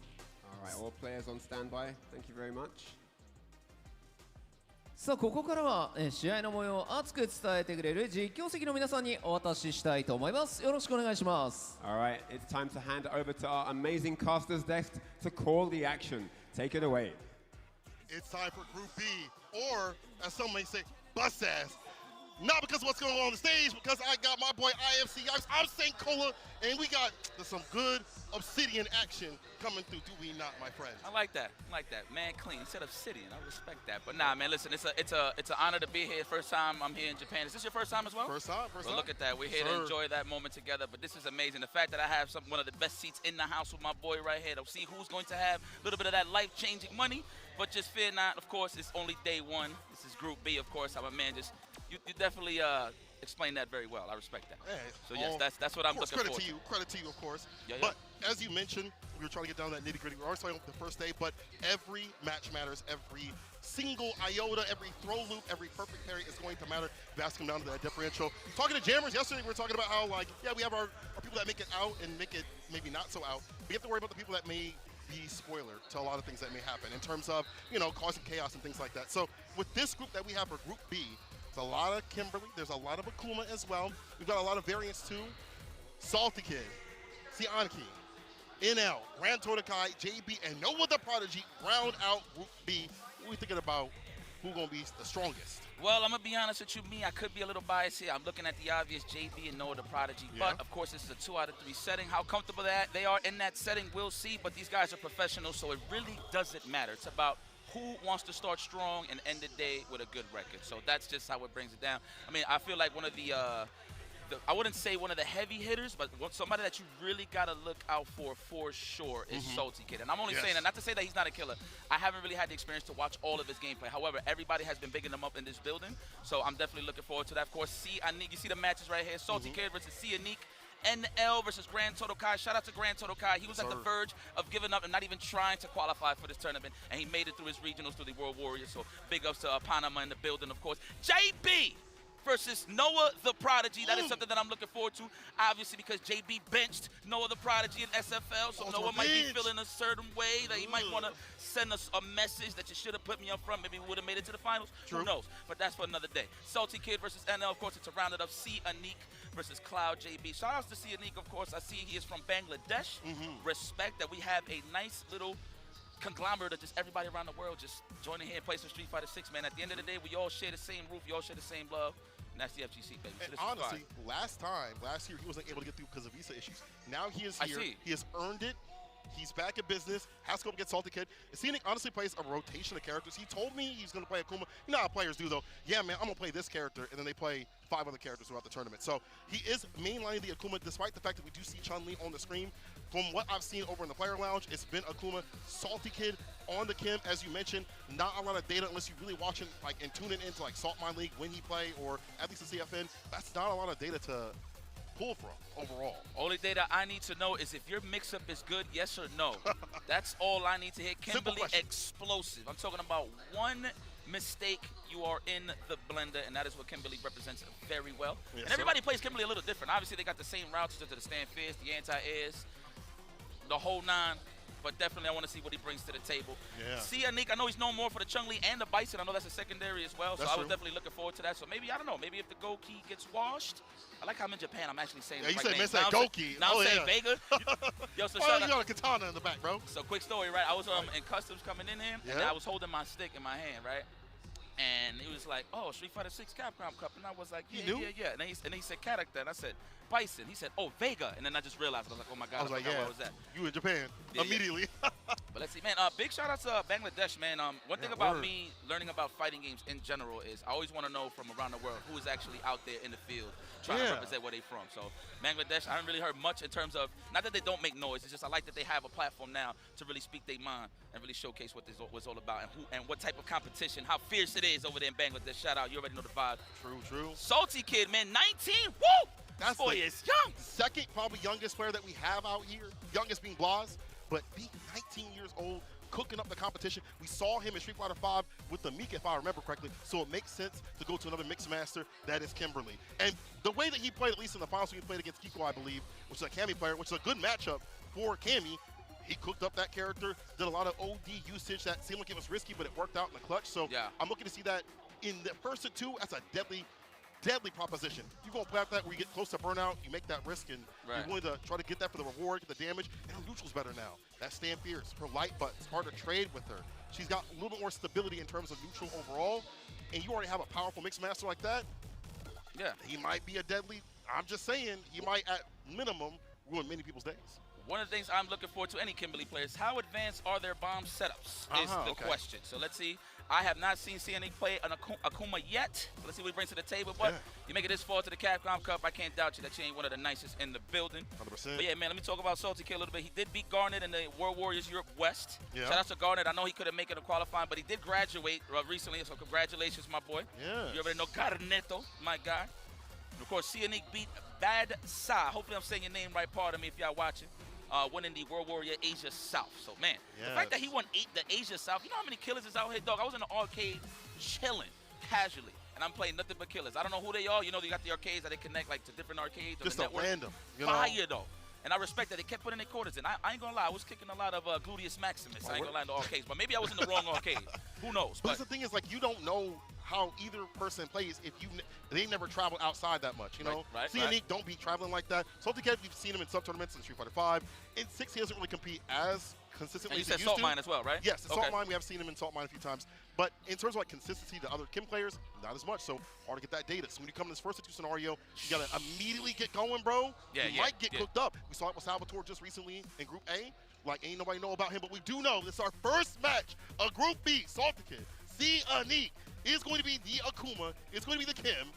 All right, all players on standby. Thank you very much. さあここからは試合の模様を熱く伝えてくれる実況席の皆さんにお渡ししたいと思います。よろしくお願いします。 All right, it's time to hand it over to our amazing casters desk to call the action. Take it away. It's time for Group B, or as some may say, bust ass. Not because of what's going on the stage, because I got my boy IFC. I'm St. Cola, and we got some good obsidian action coming through. Do we not, my friend? I like that. Man, clean. Instead of obsidian, I respect that. But nah, man, listen, it's an honor to be here. First time I'm here in Japan. Is this your first time as well? First time. Well, look at that. We're here to enjoy that moment together. But this is amazing. The fact that I have one of the best seats in the house with my boy right here. To see who's going to have a little bit of that life-changing money. But just fear not. Of course, it's only day 1. This is Group B, of course. I'm a man. You definitely explained that very well. I respect that. Hey, so yes, that's what I'm looking for. Credit to you, of course. Yeah. But as you mentioned, we were trying to get down to that nitty-gritty. We're always talking about the first day, but every match matters. Every single iota, every throw loop, every perfect parry is going to matter. You've asked him down to that differential. Talking to Jammers yesterday, we were talking about how, we have our people that make it out and make it maybe not so out. We have to worry about the people that may be spoiler to a lot of things that may happen in terms of, causing chaos and things like that. So with this group that we have for Group B, there's a lot of Kimberly, there's a lot of Akuma as well. We've got a lot of variants too. Salty Kid, Sianki, NL, Grand Todokai, JB, and Noah the Prodigy round out Group B. What are we thinking about who's going to be the strongest? Well, I'm going to be honest with you. I could be a little biased here. I'm looking at the obvious JB and Noah the Prodigy. Yeah. But, of course, this is a 2 out of 3 setting. How comfortable they are in that setting, we'll see. But these guys are professionals, so it really doesn't matter. It's about who wants to start strong and end the day with a good record. So that's just how it brings it down. I mean, I feel like one of the I wouldn't say one of the heavy hitters, but somebody that you really got to look out for sure is Salty Kid. And I'm only saying that, not to say that he's not a killer. I haven't really had the experience to watch all of his gameplay. However, everybody has been bigging him up in this building, so I'm definitely looking forward to that. Of course, you see the matches right here. Salty Kid versus Unique. NL versus Grand Todokai. Shout out to Grand Todokai. He was at the verge of giving up and not even trying to qualify for this tournament, and he made it through his regionals through the World Warriors. So big ups to Panama in the building, of course. JB versus Noah the Prodigy. That is something that I'm looking forward to, obviously, because JB benched Noah the Prodigy in SFL, so Noah might be feeling a certain way that he might want to send us a message that you should have put me up front. Maybe we would have made it to the finals. Who knows? But that's for another day. Salty Kid versus NL, of course, it's a rounded up Unique versus Cloud JB. Shout outs to Unique, of course. I see he is from Bangladesh. Respect that we have a nice little conglomerate of just everybody around the world just joining here and play some Street Fighter 6, man. At the end of the day, we all share the same roof. We all share the same love. And that's the FGC, baby. So and honestly, last year, he wasn't able to get through because of visa issues. Now he is here. He has earned it. He's back in business. Has to go get Salty Kid. Scenic honestly plays a rotation of characters. He told me he's going to play Akuma. You know how players do, though. Yeah, man, I'm going to play this character, and then they play 5 other characters throughout the tournament. So he is mainlining the Akuma, despite the fact that we do see Chun-Li on the screen. From what I've seen over in the player lounge, it's been Akuma, Salty Kid on the Kim, as you mentioned. Not a lot of data unless you're really watching like and tuning into like Salt Mine League when he play, or at least the CFN. That's not a lot of data to pull from overall. Only data I need to know is if your mix-up is good, yes or no. That's all I need to hear. Kimberly explosive. I'm talking about one mistake, you are in the blender, and that is what Kimberly represents very well. Yes, and everybody plays Kimberly a little different. Obviously, they got the same routes to the stand fierce, the anti-airs, the whole 9. But definitely, I want to see what he brings to the table. Yeah. Unique, I know he's known more for the Chun-Li and the Bison. I know that's a secondary as well, so I was definitely looking forward to that. So maybe, I don't know, maybe if the Goki gets washed. I like how I'm in Japan, I'm actually saying you right said Goki. Now I'm saying Vega. Yo, so you got a katana in the back, bro. So quick story, right? I was in customs coming in here, and I was holding my stick in my hand, right? And he was like, oh, Street Fighter 6 Capcom Cup. And I was like, yeah. And then he said character. And I said, Bison. He said, oh, Vega. And then I just realized, I was like, oh my God, I was like, where was that? You in Japan immediately. But let's see, man, big shout out to Bangladesh, man. One thing about me learning about fighting games in general is I always want to know from around the world who is actually out there in the field trying to represent where they from. So Bangladesh, I haven't really heard much in terms of, not that they don't make noise, it's just I like that they have a platform now to really speak their mind and really showcase what this was all about and who and what type of competition, how fierce it is over there in Bangladesh. Shout out, you already know the vibe. True. Salty Kid, man, 19, woo! That's boy is young. Second, probably youngest player that we have out here. Youngest being Blas, but being 19 years old, cooking up the competition. We saw him in Street Fighter 5 with the Meek, if I remember correctly, so it makes sense to go to another mixed master that is Kimberly. And the way that he played, at least in the finals, he played against Kiko, I believe, which is a Cammy player, which is a good matchup for Cammy. He cooked up that character, did a lot of OD usage that seemed like it was risky, but it worked out in the clutch. So I'm looking to see that in the first of 2. That's a deadly proposition. If you're going to play out that where you get close to burnout, you make that risk, and you're willing to try to get that for the reward, get the damage, and her neutral's better now. That stand fierce. Her light button, it's hard to trade with her. She's got a little bit more stability in terms of neutral overall, and you already have a powerful mixed master like that. Yeah. He might be a deadly, I'm just saying, he might at minimum ruin many people's days. One of the things I'm looking forward to any Kimberly players, how advanced are their bomb setups is the question. So let's see. I have not seen CNE play an Akuma yet. Let's see what he brings to the table. But you make it this far to the Capcom Cup, I can't doubt you that you ain't one of the nicest in the building. 100%. But yeah, man, let me talk about Salty Kid a little bit. He did beat Garnet in the World Warriors Europe West. Shout out to Garnet. I know he couldn't make it to qualifying, but he did graduate recently, so congratulations, my boy. Yeah. You already know Garneto, my guy. And of course, CNE beat Bad Sa. Hopefully I'm saying your name right, pardon me if y'all watching. Winning the World Warrior Asia South. So, man, the fact that he won the Asia South, you know how many killers is out here, dog? I was in the arcade chilling casually, and I'm playing nothing but killers. I don't know who they are. You know, you got the arcades that they connect like to different arcades. Just a random. Fire, though. And I respect that they kept putting their quarters in. I ain't gonna lie, I was kicking a lot of Gluteus Maximus. I ain't gonna lie in the arcades, but maybe I was in the wrong arcade. Who knows? But the thing is, like, you don't know how either person plays if they never traveled outside that much, you know? Right. Nick don't be traveling like that. Salty Kid, we've seen him in sub-tournaments in Street Fighter 5. In 6, he doesn't really compete as consistently And you as said he Salt used to. Mine as well, right? Yes, Okay. Salt Mine, we have seen him in Salt Mine a few times. But in terms of like consistency to other Kim players, not as much. So hard to get that data. So when you come in this first or two scenario, you gotta immediately get going, bro. You might get cooked up. We saw it with Salvatore just recently in Group A. Like, ain't nobody know about him, but we do know this is our first match of Group B. Salty Kid, Anik is going to be the Akuma. It's going to be the Kim.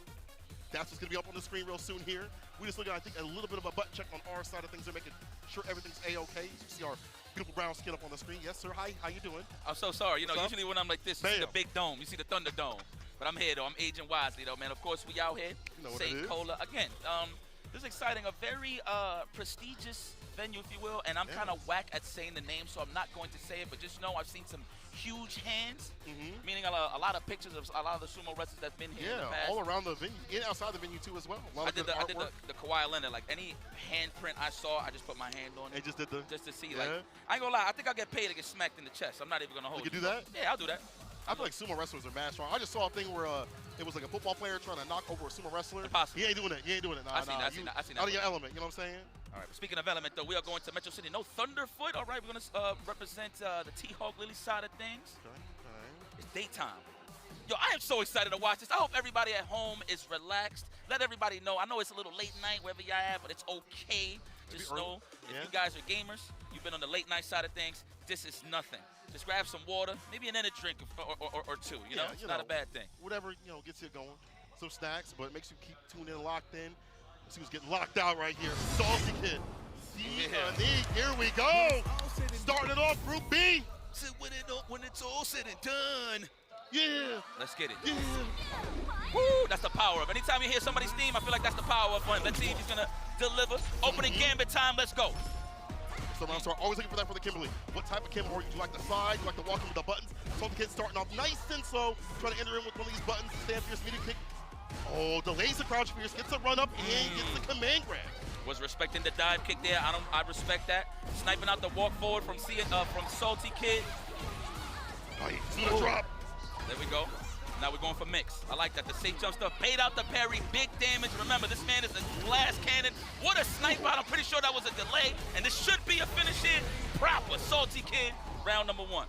That's what's going to be up on the screen real soon here. We just look at, I think, a little bit of a butt check on our side of things. They're making sure everything's A-okay. You see our beautiful brown skin up on the screen. Yes, sir. Hi, how you doing? I'm so sorry. You know, usually when I'm like this, you see the big dome. You see the Thunderdome. But I'm here, though. I'm aging wisely, though, man. Of course, we out here. You know what St. it is. Cola. Again, this is exciting. A very prestigious venue, if you will. And I'm kind of whack at saying the name, so I'm not going to say it. But just know I've seen some huge hands, meaning a lot of pictures of a lot of the sumo wrestlers that's been here in the past. All around the venue, and outside the venue, too, as well. I did the Kawhi Leonard. Like, any handprint I saw, I just put my hand on it. Just did the... Just to see, like... I ain't gonna lie, I think I'll get paid to get smacked in the chest. I'm not even gonna hold You can do that? Yeah, I'll do that. I feel like sumo wrestlers are mad strong. I just saw a thing where it was like a football player trying to knock over a sumo wrestler. Impossible. He ain't doing it. He ain't doing it. Nah, I seen that. Out of your element, you know what I'm saying? All right, speaking of element, though, we are going to Metro City. No Thunderfoot. All right, we're going to represent the T-Hawk Lily side of things. It's daytime. Yo, I am so excited to watch this. I hope everybody at home is relaxed. Let everybody know. I know it's a little late night wherever y'all at, but it's okay. Just know if you guys are gamers, you've been on the late night side of things, this is nothing. Just grab some water, maybe an energy drink or two, you know? It's not a bad thing. Whatever, gets you going. Some snacks, but it makes you keep tuned in, locked in. See who's getting locked out right here. Salty Kid. Here we go. Starting it off, Group B. When it's all said and done. Yeah. Let's get it. Yeah. Woo, that's the power of. Anytime you hear somebody's theme, I feel like that's the power of one. Let's see if he's gonna deliver. Opening gambit time, let's go. So round start, always looking for that for the Kimberly. What type of Kimberly? Do you like the slide? Do you like to walk in with the buttons? Salty Kid starting off nice and slow, trying to enter in with one of these buttons. Stand fierce, medium kick. Oh, delays the crouch fierce, gets a run up, and gets the command grab. Was respecting the dive kick there. I respect that. Sniping out the walk forward from Salty Kid. Nice, drop. There we go. Now we're going for mix. I like that. The safe jump stuff. Paid out the parry. Big damage. Remember, this man is a glass cannon. What a snipe out. I'm pretty sure that was a delay. And this should be a finish here. Proper. Salty Kid. Round number 1.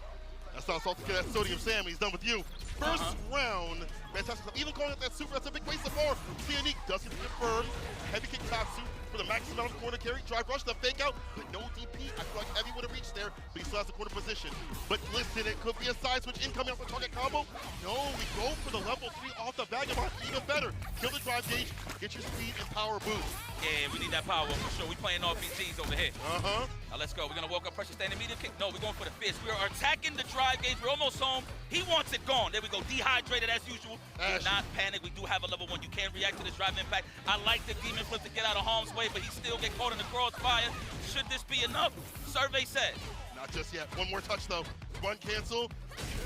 That's not Salty Kid. That's Sodium Sam. He's done with you. First round. Fantastic stuff. Even calling it that super. That's a big waste of more. Unique does get confirmed. Heavy kick Tatsu for the maximum amount of corner carry. Drive rush, the fake out, but no DP. I feel like Heavy would have reached there, but he still has the corner position. But listen, it could be a side switch incoming off the target combo. No, we go for the level 3 off the vagabond. Even better. Kill the drive gauge, get your speed and power boost. Yeah, we need that power for sure. We playing RPGs over here. Now let's go. We're gonna walk up, pressure standing medium kick. No, we're going for the fist. We are attacking the drive gauge. We're almost home. He wants it gone. There we go. Dehydrated as usual. Do not panic. We do have a level 1. You can react to the drive impact. I like the demon flip to get out of harm's way, but he still get caught in the crossfire. Should this be enough? Survey says. Not just yet. One more touch though. One cancel.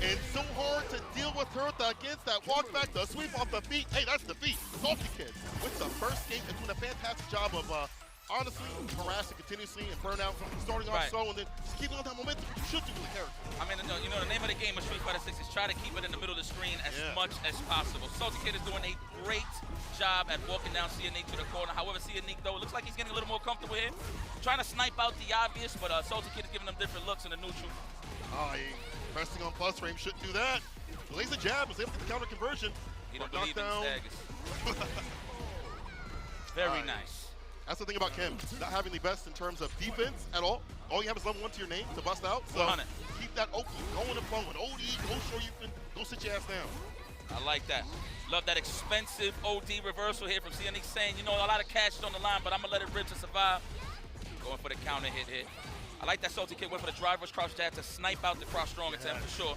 And so hard to deal with her against that walk back, the sweep off the feet. Hey, that's defeat. Salty Kid with the first game and doing a fantastic job of honestly harassing continuously and burnout, starting off slow and then just keeping on that momentum. You should do with the character. I mean, you know, the name of the game of Street Fighter 6 is try to keep it in the middle of the screen as much as possible. Salty Kid is doing a great job at walking down Nick to the corner. However, Nick, though, it looks like he's getting a little more comfortable here. Trying to snipe out the obvious, but Salty Kid is giving them different looks in the neutral. Pressing on plus frame, shouldn't do that. Delays the jab, was able to get the counter conversion. He don't believe in staggers. Very nice. That's the thing about Kim, not having the best in terms of defense at all. All you have is level 1 to your name to bust out. So 100. Keep that open, going and flowing. OD, go show you can go sit your ass down. I like that. Love that expensive OD reversal here from Nick saying, you know, a lot of cash is on the line, but I'm gonna let it rip to survive. Going for the counter hit. I like that Salty Kid went for the driver's crouch jab to snipe out the cross strong attempt for sure.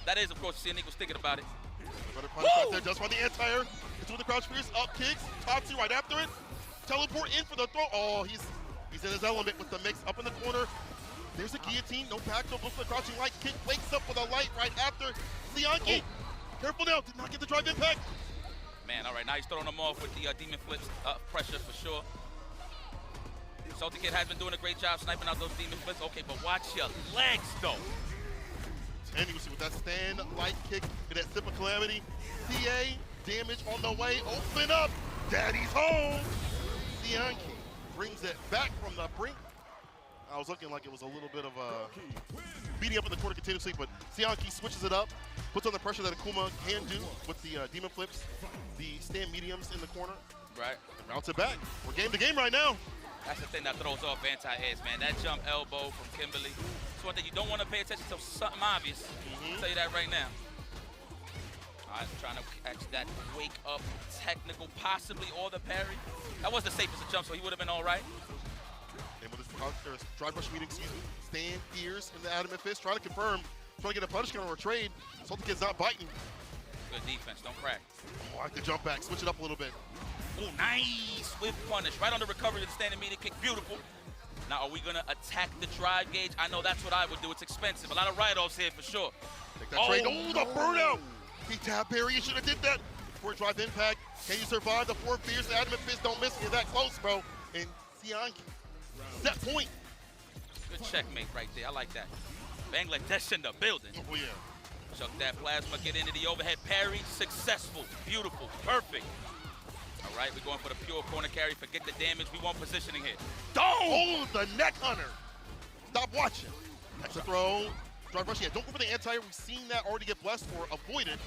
That is, of course, Nick was thinking about it. Better punch right there, just on the anti-air. It's with the crouch fierce, up kicks, Tatsu right after it. Teleport in for the throw. Oh, he's in his element with the mix up in the corner. There's a guillotine, no pack, no goes for the crouching light kick, wakes up with a light right after. Leonki, careful now, did not get the drive impact. Man, all right, now he's throwing them off with the demon flips, pressure for sure. Salty Kid has been doing a great job sniping out those demon flips. Okay, but watch your legs, though. And you see with that stand, light kick, and that sip of calamity. CA, damage on the way. Open up. Daddy's home. Sianki brings it back from the brink. I was looking like it was a little bit of beating up in the corner continuously, but Sianki switches it up, puts on the pressure that Akuma can do with the demon flips, the stand mediums in the corner. Right. And routes it back. We're game to game right now. That's the thing that throws off anti-airs, man. That jump elbow from Kimberly. It's one thing you don't want to pay attention to something obvious. I'll tell you that right now. All right, trying to catch that wake up technical, possibly or the parry. That was the safest of jump, so he would have been all right. And with his drive rush meeting, stand ears in the adamant fist, trying to confirm, trying to get a punish counter or a trade. Salty Kid's not biting. Good defense, don't crack. Oh, I like the jump back, switch it up a little bit. Oh, nice whip punish. Right on the recovery of the standing media kick, beautiful. Now, are we gonna attack the drive gauge? I know that's what I would do, it's expensive. A lot of write-offs here for sure. Take that trade, the burnout. He tap parry, you should have did that. Before drive impact, can you survive the 4 fears? The adamant fist don't miss, you're that close, bro. And Sianki, set point. Good checkmate right there, I like that. Bangladesh in the building. Oh yeah. Chuck that plasma, get into the overhead parry, successful, beautiful, perfect. All right, we're going for the pure corner carry, forget the damage, we want positioning here. Oh, the neck hunter. Stop watching. Extra throw, drive rush, yeah, don't go for the anti-air, we've seen that already get blessed or avoided.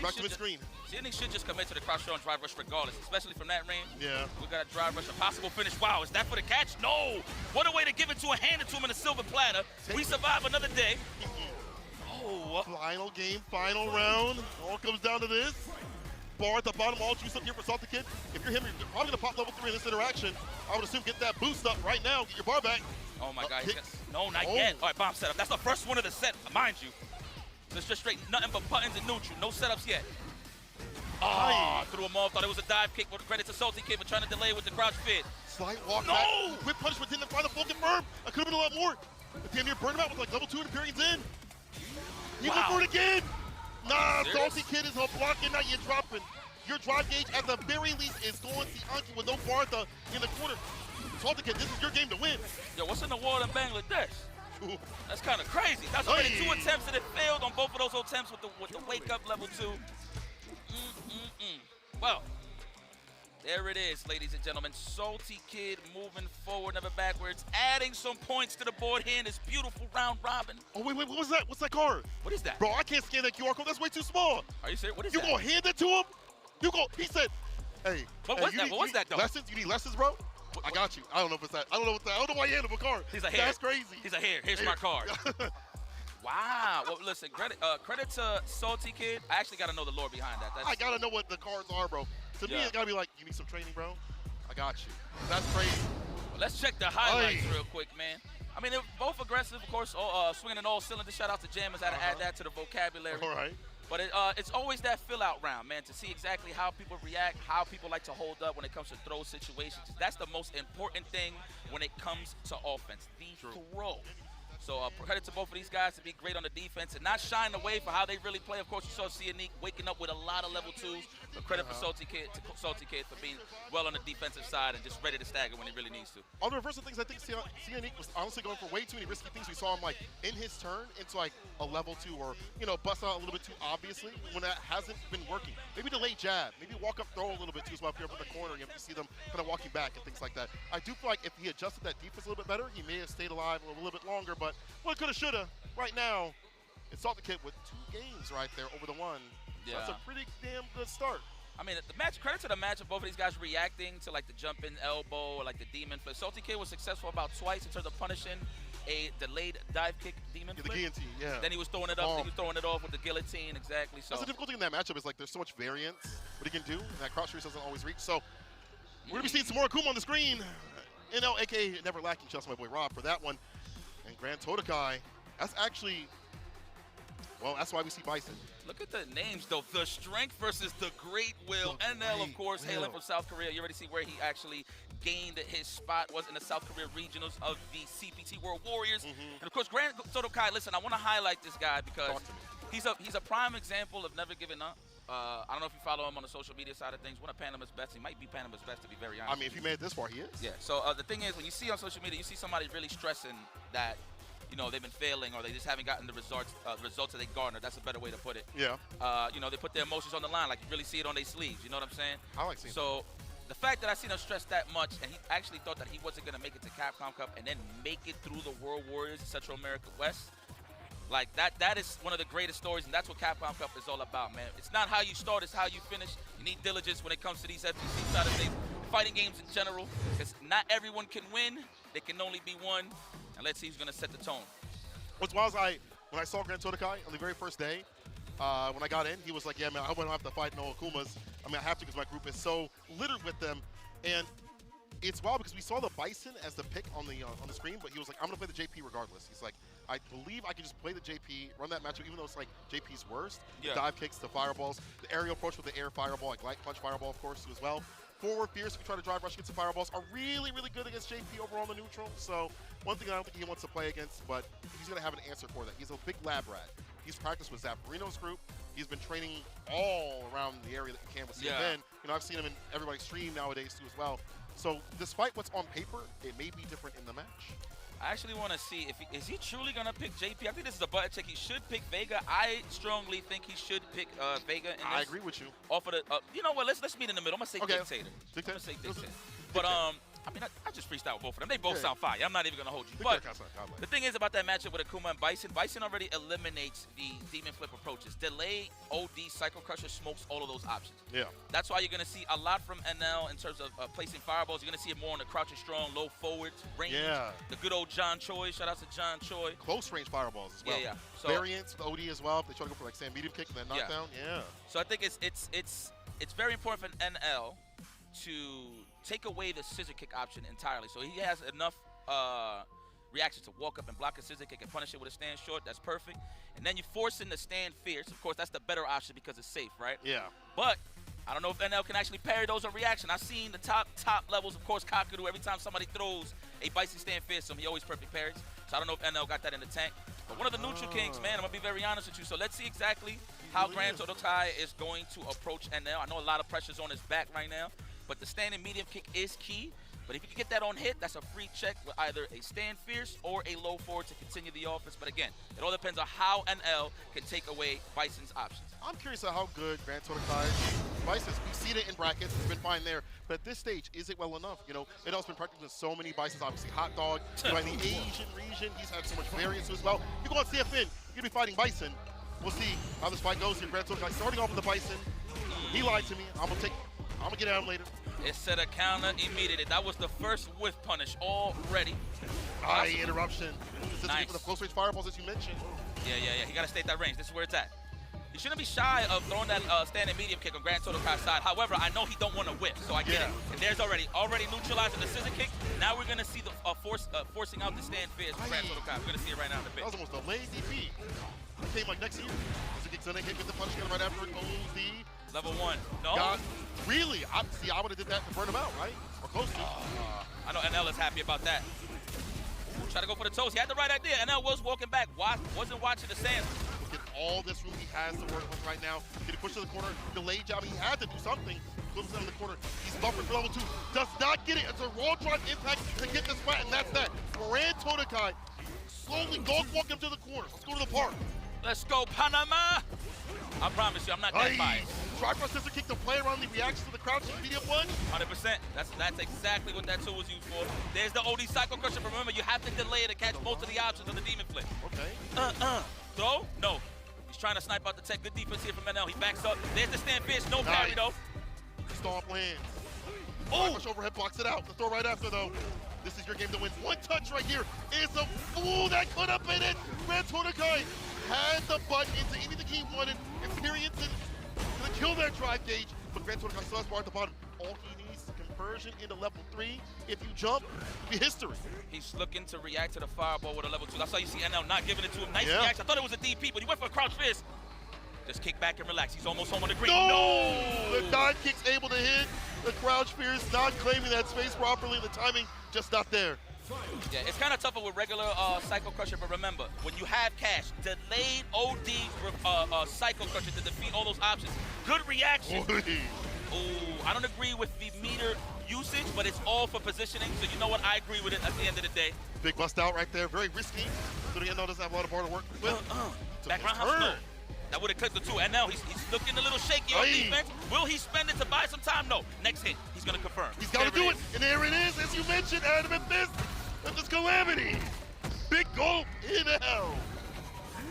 Back to mid-screen. Sianki should just commit to the cross show and drive rush regardless, especially from that range. Yeah. We got a drive rush, a possible finish. Wow, is that for the catch? No! What a way to give it to a hand it to him in a silver platter. We survive another day. Oh. Final game, final round. All comes down to this. Bar at the bottom, all juice up here for Salty Kid. If you're him, you're probably gonna pop level 3 in this interaction. I would assume get that boost up right now, get your bar back. Oh my God, no, not yet. All right, bomb setup. That's the first one of the set, mind you. So it's just straight, nothing but buttons and neutral, no setups yet. Oh, threw him off, thought it was a dive kick, but credit to Salty Kid for trying to delay with the crouch fit. Slight walk no! back. Whip punishment didn't find the full confirm. I could have been a lot more. But damn near burned him out with like level 2 periods in. He went for it again. Nah, Salty Kid is blocking, now you're dropping. Your drive gauge at the very least is going Sianki with no Bartha in the corner. Salty Kid, this is your game to win. Yo, what's in the world in Bangladesh? That's kind of crazy. That's already 2 attempts that it failed on both of those attempts with the wake up level 2. Well, there it is, ladies and gentlemen. Salty Kid moving forward, never backwards, adding some points to the board here in this beautiful round robin. Oh, wait, what was that? What's that card? What is that? Bro, I can't scan that QR code. That's way too small. Are you serious? What is that? You gonna hand it to him? He said, hey. What was that? What was that, though? Lessons? You need lessons, bro? I got you. I don't know if it's that. I don't know why you handed him a card. He's like, here. That's crazy. He's like, here's my card. Wow. Well, listen, credit to Salty Kid. I actually got to know the lore behind that. I got to know what the cards are, bro. To me, it's got to be like, you need some training, bro? I got you. That's crazy. Well, let's check the highlights real quick, man. I mean, they're both aggressive, of course, swinging in all cylinders. Shout out to Jammers. Had to add that to the vocabulary. All right. But it's always that fill-out round, man, to see exactly how people react, how people like to hold up when it comes to throw situations. That's the most important thing when it comes to offense, the throw. So credit to both of these guys to be great on the defense and not shying away for how they really play. Of course, you saw Sianki waking up with a lot of level 2s. But credit for Salty Kid for being well on the defensive side and just ready to stagger when he really needs to. On the reverse of things, I think Sianki was honestly going for way too many risky things. We saw him like in his turn into like a level 2 or bust out a little bit too obviously when that hasn't been working. Maybe delay jab, maybe walk up throw a little bit too so if you're up in the corner you see them kind of walking back and things like that. I do feel like if he adjusted that defense a little bit better, he may have stayed alive a little bit longer. But well, coulda, shoulda. Right now, it's Salty Kid with 2 games right there over the 1. So that's a pretty damn good start. I mean, credit to the match of both of these guys reacting to like the jump in elbow or like the demon flip. Salty Kid was successful about twice in terms of punishing a delayed dive kick demon flip. The guillotine, yeah. Then he was throwing it up. He was throwing it off with the guillotine, exactly. So that's the difficulty in that matchup is like there's so much variance what he can do. And that crouch release doesn't always reach. So we're gonna be seeing some more Akuma on the screen. NL, aka Never Lacking. Shouts to my boy Rob for that one. And Grand Totokai. That's actually, well, that's why we see Bison. Look at the names, though. The Strength versus the Great Will. NL, of course, hailing from South Korea. You already see where he actually gained his spot, was in the South Korea regionals of the CPT World Warriors. And, of course, Grand Totokai, listen, I want to highlight this guy because he's a prime example of never giving up. I don't know if you follow him on the social media side of things. One of Panama's best. He might be Panama's best, to be very honest. I mean, if he made it this far, he is. Yeah, so the thing is, when you see on social media, you see somebody really stressing that, you know, they've been failing or they just haven't gotten the results that they garnered. That's a better way to put it. Yeah. You know, they put their emotions on the line, like you really see it on their sleeves. You know what I'm saying? I like seeing So the fact that I seen him stress that much, and he actually thought that he wasn't going to make it to Capcom Cup and then make it through the World Warriors in Central America West, like that is one of the greatest stories, and that's what Capcom Cup is all about, man. It's not how you start, it's how you finish. You need diligence when it comes to these FGC side of things, fighting games in general, because not everyone can win. There can only be one, and let's see who's going to set the tone. What's wild is when I saw Grand Todokai on the very first day, when I got in, he was like, yeah, man, I wouldn't have to fight no Akumas. I mean, I have to because my group is so littered with them. And it's wild because we saw the Bison as the pick on the screen, but he was like, I'm going to play the JP regardless. He's like, I believe I can just play the JP, run that matchup, even though it's like JP's worst. Yeah. The dive kicks, the fireballs, the aerial approach with the air fireball, like light punch fireball, of course, as well. Forward fierce, if you try to drive rush against the fireballs, are really, really good against JP overall on the neutral. So one thing I don't think he wants to play against, but he's going to have an answer for that. He's a big lab rat. He's practiced with Zapparino's group. He's been training all around the area that you can with CFN. You know, I've seen him in everybody's stream nowadays too as well. So despite what's on paper, it may be different in the match. I actually want to see if is he truly going to pick JP. I think this is a button check. He should pick Vega. I strongly think he should pick Vega. In this. I agree with you. Off of the, you know what? Let's meet in the middle. I'm gonna say Dictator. I'm gonna say Dictator. But I mean, I just freestyle both of them. They both sound fire. I'm not even gonna hold you. But the thing is about that matchup with Akuma and Bison, Bison already eliminates the Demon Flip approaches. Delay, OD, Cycle Crusher smokes all of those options. Yeah. That's why you're gonna see a lot from NL in terms of placing fireballs. You're gonna see it more on the crouching strong, low forward range. Yeah. The good old John Choi. Shout out to John Choi. Close range fireballs as well. Yeah, yeah. So, variants with OD as well. If they try to go for like Sam medium kick and then knockdown. Yeah. So I think it's very important for NL to take away the scissor kick option entirely. So he has enough reactions to walk up and block a scissor kick and punish it with a stand short. That's perfect. And then you force in the stand fierce. Of course, that's the better option because it's safe, right? Yeah. But I don't know if NL can actually parry those on reaction. I've seen the top levels, of course, Kakadu, every time somebody throws a Bison stand fierce, he always perfect parries. So I don't know if NL got that in the tank. But one of the neutral kings, man, I'm going to be very honest with you. So let's see exactly how Grand Todokai is going to approach NL. I know a lot of pressure's on his back right now, but the standing medium kick is key. But if you can get that on hit, that's a free check with either a stand fierce or a low forward to continue the offense. But again, it all depends on how NL can take away Bison's options. I'm curious about how good Grand Todokai is. Bison's, we've seen it in brackets, it's been fine there. But at this stage, is it well enough? You know, NL's been practicing so many Bisons, obviously Hot Dog. You know, in the Asian region, he's had so much variance as well. You go on CFN, you're gonna be fighting Bison. We'll see how this fight goes here. Grand Todokai starting off with the Bison. He lied to me. I'm gonna get at him later. It set a counter immediately. That was the first whiff punish already. High interruption. Nice. For the close range fireballs as you mentioned. Yeah. You gotta stay at that range. This is where it's at. You shouldn't be shy of throwing that standing medium kick on Grand Todokai's side. However, I know he don't want to whip, so I get it. And there's already neutralizing the scissor kick. Now we're gonna see the forcing out the stand fierce from Grand Todokai. We're gonna see it right now in the bit. That was almost a lazy DP. Came like next year. Scissor kicks in, hit with the punch again right after it. OD. Level 1. No. God, really? I would have did that to burn him out, right? Or close to. I know NL is happy about that. Ooh, try to go for the toes. He had the right idea. NL was walking back. Wasn't watching the sands. Look at all this room he has to work with right now. Get a push to the corner. Delayed jab. He had to do something. Goes down in the corner. He's buffered for level 2. Does not get it. It's a raw drive impact to get this fight, and that's that. Grand Todokai slowly dog walk him to the corner. Let's go to the park. Let's go, Panama. I promise you, I'm not that biased. Try for a scissor kick to play around the reaction to the crouching medium one. 100%. That's exactly what that tool was used for. There's the OD Cycle Crusher, but remember, you have to delay it to catch most of the options of the Demon Flip. Okay. Throw? No. He's trying to snipe out the tech. Good defense here from NL. He backs up. There's the stand fierce. No parry, though. Stomp lands. Oh! Rush overhead blocks it out. The throw right after, though. This is your game to win. One touch right here is a fool that could have been it. Grand Todokai had the button into anything he wanted. Experience it. Gonna kill that drive gauge, but Grand Todokai still has bar at the bottom. All he needs is conversion into level 3. If you jump, it'll be history. He's looking to react to the fireball with a level 2. That's why you see NL not giving it to him. Nice reaction. I thought it was a DP, but he went for a crouch fist. Just kick back and relax. He's almost home on the green. No! The dive kick's able to hit. The crouch fierce not claiming that space properly. The timing just not there. Yeah, it's kind of tougher with regular Psycho Crusher, but remember, when you have cash, delayed OD Psycho Crusher to defeat all those options. Good reaction. Ooh, I don't agree with the meter usage, but it's all for positioning, so you know what? I agree with it at the end of the day. Big bust out right there, very risky. So again, doesn't have a lot of bar to work with. Back roundhouse, no. That would have clipped the two, and now he's looking a little shaky on defense. Will he spend it to buy some time? No. Next hit, he's going to confirm. He's got to do it, and there it is, as you mentioned, Adamant Fist of this Calamity. Big gulp in hell.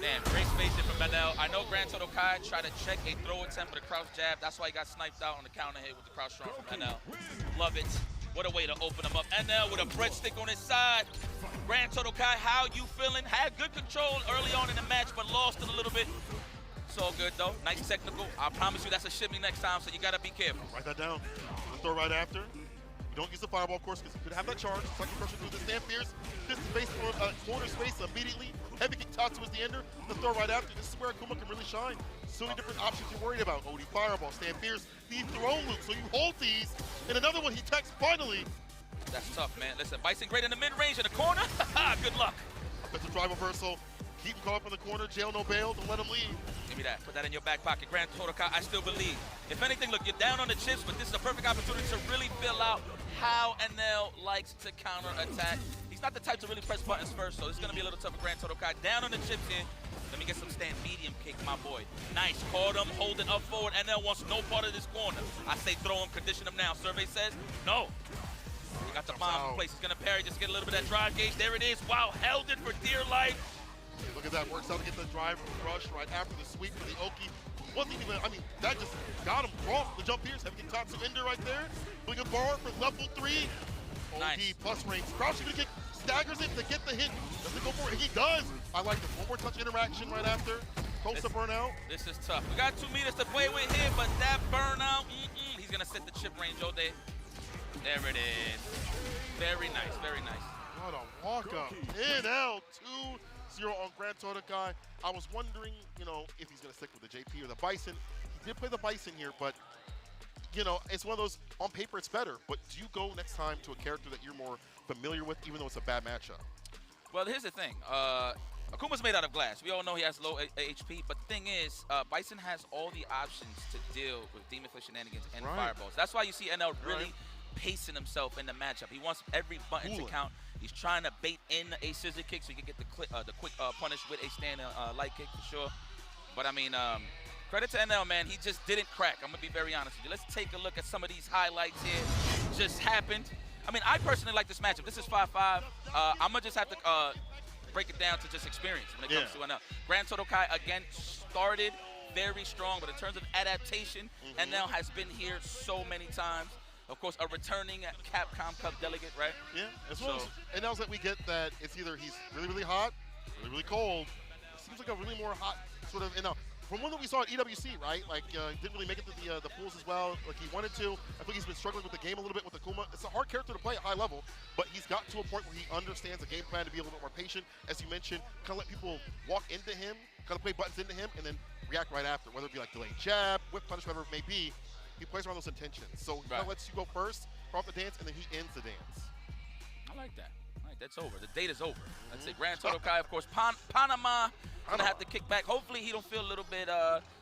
Damn, great spacing from Manel. I know Grand Total Kai tried to check a throw attempt with a crouch jab. That's why he got sniped out on the counter hit with the crouch strong from Manel. Love it. What a way to open him up. NL with a breadstick on his side. Grand Total Kai, how you feeling? Had good control early on in the match, but lost it a little bit. It's all good, though. Nice technical. I promise you that's a shimmy next time, so you got to be careful. Write that down. Throw right after. You don't use the fireball, of course, because you could have that charge. Psycho Crusher through the stand fierce. Just space corner space immediately. Heavy kick Tatsu is the ender. The throw right after. This is where Akuma can really shine. So many different options you're worried about. OD fireball, stand fierce, the throw loop. So you hold these. And another one, he techs finally. That's tough, man. Listen, Bison great in the mid-range in the corner. Good luck. That's a drive reversal. Keep him caught up in the corner. Jail no bail. Don't let him leave. Give me that. Put that in your back pocket. Grand Total Kai, I still believe. If anything, look, you're down on the chips, but this is a perfect opportunity to really fill out how NL likes to counter-attack. He's not the type to really press buttons first, so it's going to be a little tough for Grand Total Kai. Down on the chips here. Let me get some stand medium kick, my boy. Nice. Caught him, holding up forward. NL wants no part of this corner. I say throw him, condition him now. Survey says no. He got the bomb in place. He's going to parry, just get a little bit of that drive gauge. There it is. Wow, held it for dear life. Look at that, works out to get the drive rush right after the sweep for the Oki. Wasn't even, I mean, that just got him wrong. The jump here, heavy kick Tatsu ender right there. Doing a bar for level 3. Nice. OD plus range. Crouching to kick, staggers it to get the hit. Does it go for it? He does. I like this. One more touch interaction right after. Close to burnout. This is tough. We got 2 meters to play with here, but that burnout, he's going to set the chip range all day. There it is. Very nice, very nice. What a walk-up. NL 2-0 on Grand Total Kai. I was wondering, you know, if he's going to stick with the JP or the Bison. He did play the Bison here, but, you know, it's one of those, on paper it's better, but do you go next time to a character that you're more familiar with, even though it's a bad matchup? Well, here's the thing. Akuma's made out of glass. We all know he has low HP, but the thing is, Bison has all the options to deal with Demon Fist shenanigans and fireballs. That's why you see NL really pacing himself in the matchup. He wants every button to count. He's trying to bait in a scissor kick so he can get the quick punish with a stand light kick for sure. But I mean, credit to NL, man. He just didn't crack. I'm gonna be very honest with you. Let's take a look at some of these highlights here. Just happened. I mean, I personally like this matchup. This is 5-5. I'm gonna just have to break it down to just experience when it comes to NL. Grand Total Kai again started very strong, but in terms of adaptation, NL has been here so many times. Of course, a returning Capcom Cup delegate, right? Yeah, as well as, and now that we get that it's either he's really, really hot, really, really cold. It seems like a really more hot sort of, from one that we saw at EWC, right? Like, didn't really make it to the pools as well, like he wanted to. I think he's been struggling with the game a little bit with Akuma. It's a hard character to play at high level, but he's got to a point where he understands the game plan to be a little bit more patient. As you mentioned, kind of let people walk into him, kind of play buttons into him, and then react right after, whether it be like delayed jab, whip punish, whatever it may be. He plays around those intentions. So he kind of lets you go first, off the dance, and then he ends the dance. I like that. All right, that's over. The date is over. That's it. Grand Total Kai, of course. Panama gonna have to kick back. Hopefully he don't feel a little bit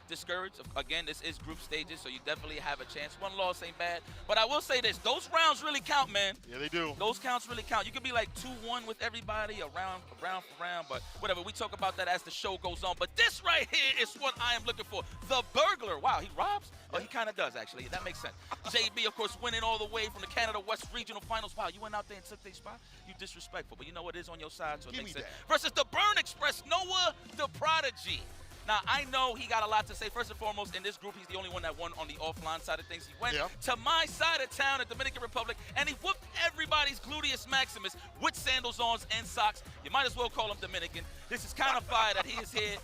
discouraged. Again, this is group stages, so you definitely have a chance. One loss ain't bad. But I will say this, those rounds really count, man. Yeah, they do. Those counts really count. You could be like 2-1 with everybody, round for round, but whatever. We talk about that as the show goes on. But this right here is what I am looking for. The burglar. Wow, he robs? Oh, he kind of does, actually. That makes sense. JB, of course, winning all the way from the Canada West Regional Finals. Wow, you went out there and took their spot? You disrespectful. But you know what, it is on your side, so it makes sense. Versus the Burn Express, Noah the Prodigy. Now, I know he got a lot to say. First and foremost, in this group, he's the only one that won on the offline side of things. He went to my side of town at Dominican Republic, and he whooped everybody's gluteus maximus with sandals on and socks. You might as well call him Dominican. This is kind of fire that he is here.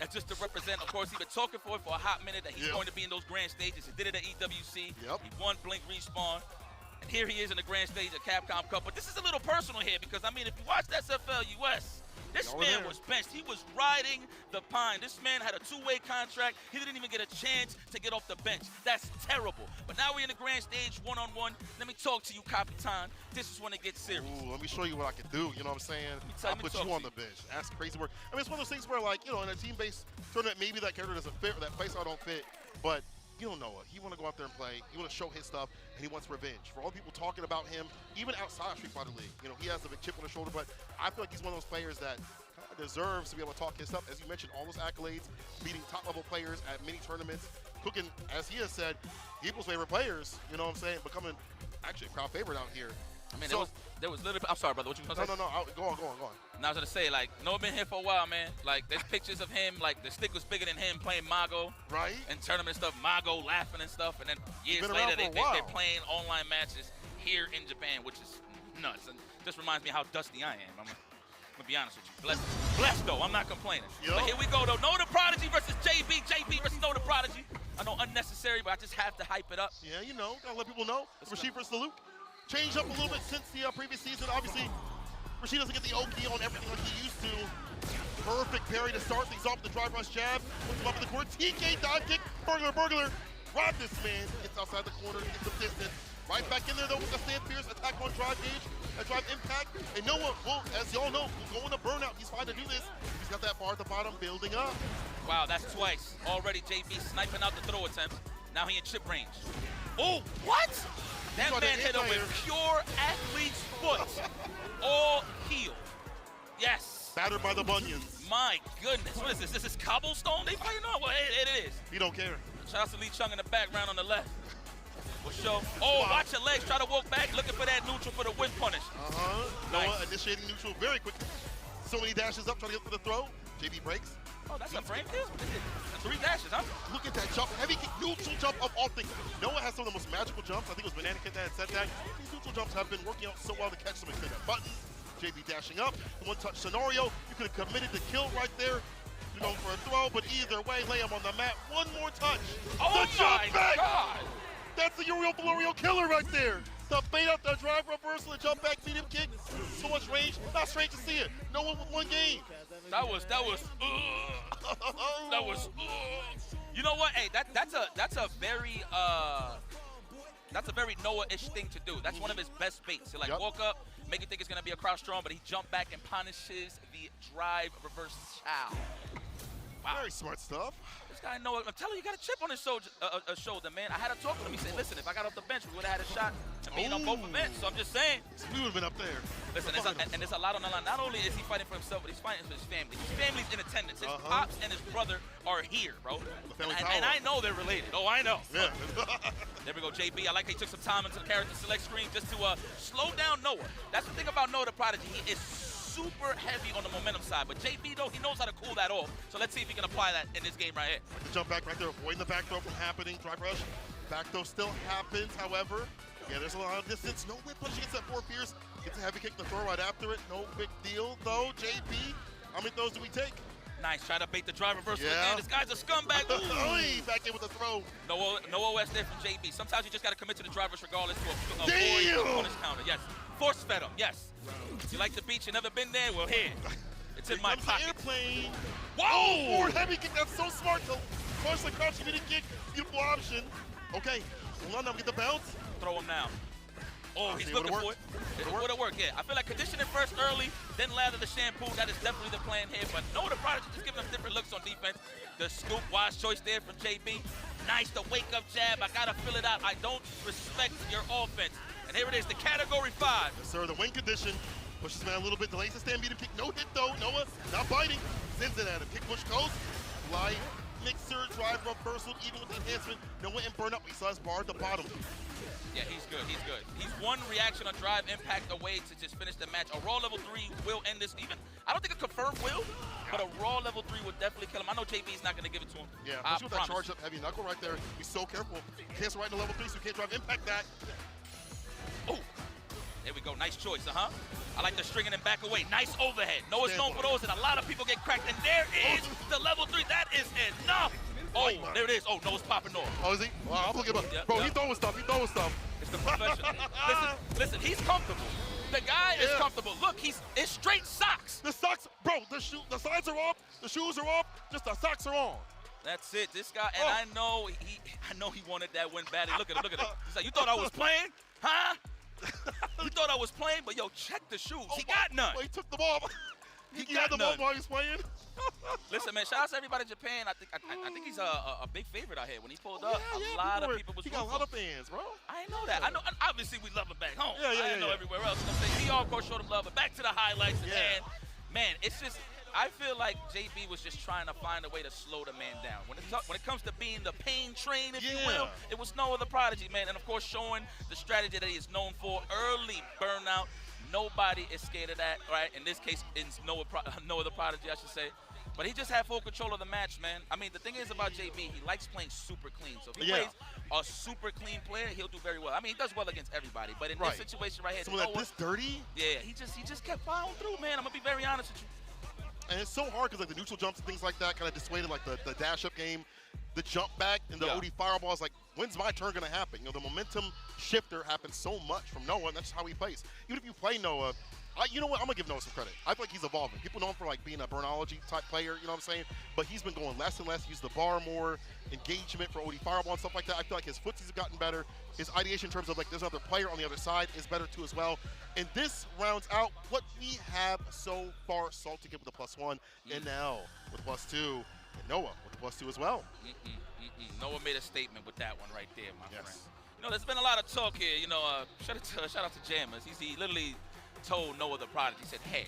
And just to represent, of course, he's been talking for it for a hot minute that he's going to be in those grand stages. He did it at EWC. He won Blink Respawn. And here he is in the grand stage of Capcom Cup. But this is a little personal here because, I mean, if you watch SFL US, this man was benched. He was riding the pine. This man had a two-way contract. He didn't even get a chance to get off the bench. That's terrible. But now we're in the grand stage, one-on-one. Let me talk to you, Capitan. This is when it gets serious. Ooh, let me show you what I can do. You know what I'm saying? I'll put you on the bench. That's crazy work. I mean, it's one of those things where, like, you know, in a team-based tournament, maybe that character doesn't fit or that playstyle don't fit. But you don't know it. He want to go out there and play. He want to show his stuff, and he wants revenge. For all the people talking about him, even outside of Street Fighter League, you know, he has a big chip on his shoulder, but I feel like he's one of those players that deserves to be able to talk his stuff. As you mentioned, all those accolades, beating top-level players at many tournaments, cooking, as he has said, people's favorite players, you know what I'm saying, becoming actually a crowd favorite out here. I mean, so, there was literally, I'm sorry, brother, what you going to say? No, go on. And I was going to say, like, Noah been here for a while, man. Like, there's pictures of him, like, the stick was bigger than him playing Mago. Right. And tournament stuff, Mago laughing and stuff. And then years later, they're playing online matches here in Japan, which is nuts. And just reminds me how dusty I am. I'm going to be honest with you. Blessed, though. I'm not complaining. Yep. But here we go, though. Noah the Prodigy versus JB. JB versus Noah the Prodigy. I know unnecessary, but I just have to hype it up. Yeah, you know. Got to let people know. Rashid versus Luke. Changed up a little bit since the previous season. Obviously, Rashid doesn't get the Oki on everything like he used to. Perfect parry to start things off with the drive rush jab. Puts him up in the corner. TK dive kick. Burglar. Rob this man. Gets outside the corner. Gets some distance. Right back in there, though, with the Stand Fierce attack on drive gauge. That drive impact. And Noah, well, as y'all know, going to burnout. He's fine to do this. He's got that bar at the bottom building up. Wow, that's twice. Already JB sniping out the throw attempts. Now he in chip range. Oh, what? That man hit him with pure athlete's foot. All heel. Yes. Battered by the bunions. My goodness. What is this? This is cobblestone they fighting on? Well, it is. He don't care. Shout out to Lee Chung in the background on the left. We'll show. Oh, watch your legs. Try to walk back. Looking for that neutral for the whip punish. Noah initiating neutral very quickly. So many dashes up, trying to get for the throw. JB breaks. Oh, that's a frame kill? 3 dashes, huh? Look at that jump. Heavy kick, neutral jump of all things. Noah has some of the most magical jumps. I think it was Banana Kid that had said that. These neutral jumps have been working out so well to catch some extended buttons. JB dashing up. The one-touch scenario. You could have committed the kill right there. You're going for a throw, but either way, lay him on the mat. One more touch. Oh, the jump back. God. That's the Uriel Florio killer right there. The bait out, the drive reversal, the jump back, medium kick. So much range. Not strange to see it. No one with one game. That was. You know what? Hey, that's a very Noah-ish thing to do. That's one of his best baits. He walk up, make you think it's gonna be a crouch strong, but he jump back and punishes the drive reverse chow. Wow. Very smart stuff. This guy Noah, I'm telling you, he got a chip on his shoulder, man. I had to talk to him. He said, listen, if I got off the bench, we would have had a shot at being on both events. So I'm just saying. We would have been up there. Listen, there's a lot on the line. Not only is he fighting for himself, but he's fighting for his family. His family's in attendance. His pops and his brother are here, bro. And I know they're related. Oh, I know. Yeah. There we go, JB. I like how he took some time into the character select screen just to slow down Noah. That's the thing about Noah the Prodigy. He is super heavy on the momentum side, but JB, though, he knows how to cool that off. So let's see if he can apply that in this game right here. The jump back right there, avoiding the back throw from happening. Drive rush. Back throw still happens, however. Yeah, there's a lot of distance. No whip punch against that 4 Fierce. Gets a heavy kick to throw right after it. No big deal, though. JB, how many throws do we take? Nice. Try to bait the drive reversal again. This guy's a scumbag. Back in with the throw. No OS there from JB. Sometimes you just got to commit to the drivers regardless to avoid the opponent's counter. Yes. Force fed him. Yes. You like the beach, you never been there? Well, here. It's in my pocket. Airplane. Whoa! Forward heavy kick. That's so smart. First, the crouch, you kick. Beautiful option. Okay. Hold on now. Get the bounce. Throw him now. Oh, he's looking for it. It would have worked, yeah. I feel like conditioning first early, then lather the shampoo. That is definitely the plan here. But Noah the Prodigy just giving them different looks on defense. The scoop, wise choice there from JB. Nice, the wake-up jab. I got to fill it out. I don't respect your offense. And here it is, the category 5. Yes, sir, the wing condition. Pushes man a little bit, delays the stand, medium kick. No hit, though. Noah not biting. Sends it at him. Kick, push, goes. Light, mixer, drive, reversal, even with the enhancement. Noah in burn up. He saw his bar at the bottom. Yeah, he's good. He's good. He's one reaction on drive impact away to just finish the match. A raw level 3 will end this. Even I don't think a confirmed will, but a raw level 3 would definitely kill him. I know JB's not going to give it to him. Yeah, especially with that charged up heavy knuckle right there. Be so careful. Cancel right into level 3, so you can't drive impact that. Oh, there we go. Nice choice, I like the stringing him back away. Nice overhead. Noah's known for those, and a lot of people get cracked. And there is the level 3. That is enough. Oh, there it is. Oh, Noah's popping off. Oh, is he? Wow, I'm looking up. Bro, he throwing stuff. He throwing stuff. It's the professional. Listen, Listen, he's comfortable. The guy is comfortable. Look, it's straight socks. The socks, bro, the sides are off, the shoes are off, just the socks are on. That's it. This guy, and I know he wanted that win badly. Look at him. He's like, you thought I was playing? Huh? You thought I was playing? But yo, check the shoes. He got none. Well, he took them off. He had them on while he was playing. Listen, man, shout out to everybody in Japan. I think he's a big favorite out here. When he pulled up, a lot of people was He got a lot of fans, bro. I didn't know that. I know. Obviously, we love him back home. Yeah, I know everywhere else. He, of course, showed him love. But back to the highlights. And, man, it's just, I feel like JB was just trying to find a way to slow the man down. When it comes to being the pain train, if you will, it was Noah the Prodigy, man. And, of course, showing the strategy that he is known for, early burnout. Nobody is scared of that, right? In this case, it's Noah the Prodigy, I should say. But he just had full control of the match, man. I mean, the thing is about JB, he likes playing super clean. So if he plays a super clean player, he'll do very well. I mean, he does well against everybody. But in this situation right here, someone like this dirty? Yeah, he just kept plowing through, man. I'm going to be very honest with you. And it's so hard because like the neutral jumps and things like that kind of dissuaded like the dash-up game, the jump back, and the OD fireballs. Like, when's my turn going to happen? You know, the momentum shifter happens so much from Noah, and that's how he plays. Even if you play Noah, you know what? I'm going to give Noah some credit. I feel like he's evolving. People know him for like being a Burnology type player, you know what I'm saying? But he's been going less and less, use the bar more, engagement for OD fireball and stuff like that. I feel like his footsies have gotten better. His ideation in terms of like there's another player on the other side is better too as well. And this rounds out what we have so far. Salty Kid with a +1, NL with +2, and Noah with a +2 as well. Noah made a statement with that one right there, my friend. You know, there's been a lot of talk here. You know, shout out to Jammers. He literally told Noah the Prodigy, he said, hey,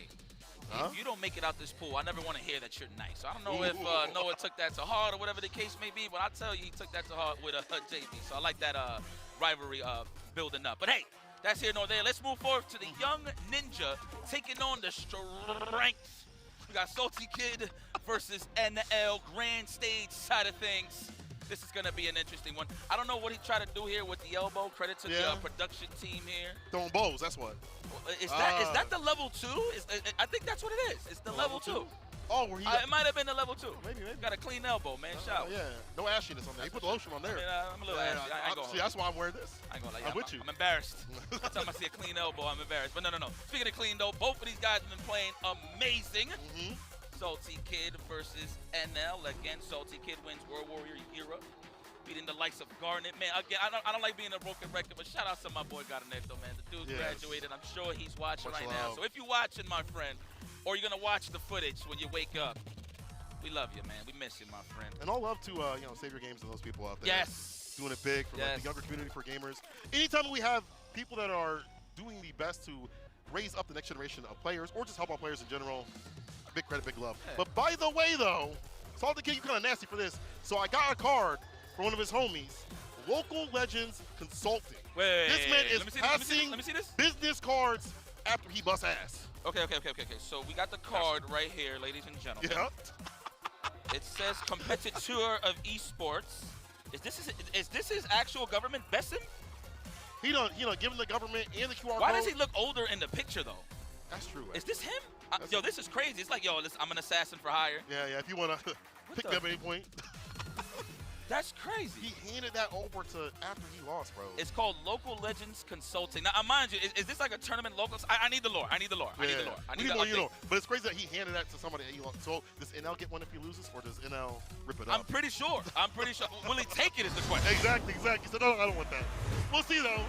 if you don't make it out this pool, I never want to hear that you're nice. So I don't know if Noah took that to heart or whatever the case may be, but I'll tell you he took that to heart with JB. So I like that rivalry building up. But hey, that's here nor there. Let's move forward to the young ninja taking on the strength. We got Salty Kid versus NL Grand Stage side of things. This is going to be an interesting one. I don't know what he tried to do here with the elbow. Credit to the production team here. Throwing bows, that's what. Is that the level 2? I think that's what it is. It's the level 2. Oh, where he it might have been the level 2. Maybe. Got a clean elbow, man. Shout. Yeah, no ashiness on there. He put the lotion on there. I mean, I'm a little ashy. I ain't gonna see, that's why I'm wearing this. I ain't gonna lie. I'm with you. I'm embarrassed. Every time I see a clean elbow, I'm embarrassed. But no. Speaking of clean, though, both of these guys have been playing amazing. Salty Kid versus NL. Again, Salty Kid wins World Warrior era, beating the likes of Garnet. Man, again, I don't like being a broken record, but shout out to my boy Garnet, though, man. The dude graduated. I'm sure he's watching right now. So if you're watching, my friend, or you're gonna watch the footage when you wake up, we love you, man. We miss you, my friend. And all love to Savior Games and those people out there. Yes. Doing it big for like, the younger community, for gamers. Anytime we have people that are doing the best to raise up the next generation of players, or just help out players in general, big credit, big love. Hey. But by the way, though, Salty Kid, you kind of nasty for this. So I got a card for one of his homies, Local Legends Consulting. This man is passing business cards after he busts ass. Okay. So we got the card right here, ladies and gentlemen. Yeah. It says competitor of esports. Is this his actual government Besson? He done given the government and the QR code. Why does he look older in the picture though? That's true. Is this him? Yo, this is crazy. It's like, yo, I'm an assassin for hire. Yeah. If you want to pick me up at any point. That's crazy. He handed that over to after he lost, bro. It's called Local Legends Consulting. Now, mind you, is this like a tournament local? I need the lore. I need the lore. We need more, you know. But it's crazy that he handed that to somebody that he lost. So does NL get one if he loses, or does NL rip it up? I'm pretty sure. Will he take it is the question. Exactly. He said, no, I don't want that. We'll see, though.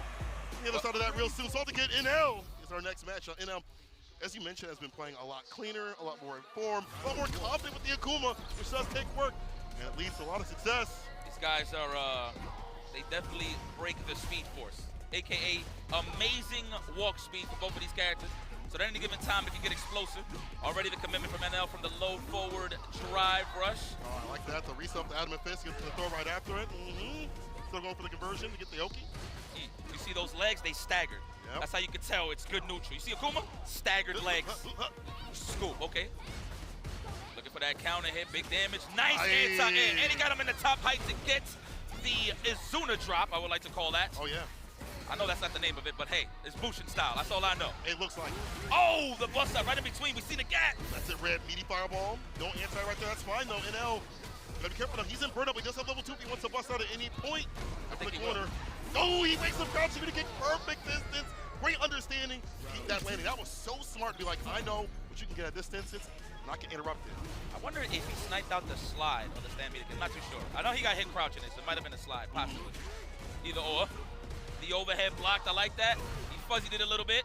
The other side of that real soon. Salty Kid NL is our next match. NL, as you mentioned, has been playing a lot cleaner, a lot more informed, a lot more confident with the Akuma, which does take work, and it leads to a lot of success. Guys are, they definitely break the speed force, aka amazing walk speed for both of these characters. So at any given time, it can get explosive. Already the commitment from NL from the low forward drive rush. Oh, I like that. The reset the Adamant Fist, gets the throw right after it. Still going for the conversion to get the Oki. You see those legs? They staggered. Yep. That's how you can tell it's good neutral. You see Akuma? Staggered legs. Scoop, okay. Looking for that counter hit, big damage. Nice anti-air, and he got him in the top height to get the Izuna drop, I would like to call that. Oh, yeah. I know that's not the name of it, but hey, it's Bushin style. That's all I know. It looks like it. Oh, the bust up right in between. We see the gap. That's it, red, meaty fireball. Don't anti right there. That's fine, though. NL, gotta be careful. He's in burn up. He does have level 2 if he wants to bust out at any point. I think the corner. Oh, he makes him crouch. He's gonna get perfect distance. Great understanding, keep that landing. That was so smart to be like, I know what you can get at this distance, and I can interrupt it. I wonder if he sniped out the slide on the stand meter. I'm not too sure. I know he got hit crouching it, so it might have been a slide, possibly. Either or. The overhead blocked, I like that. He fuzzied it a little bit.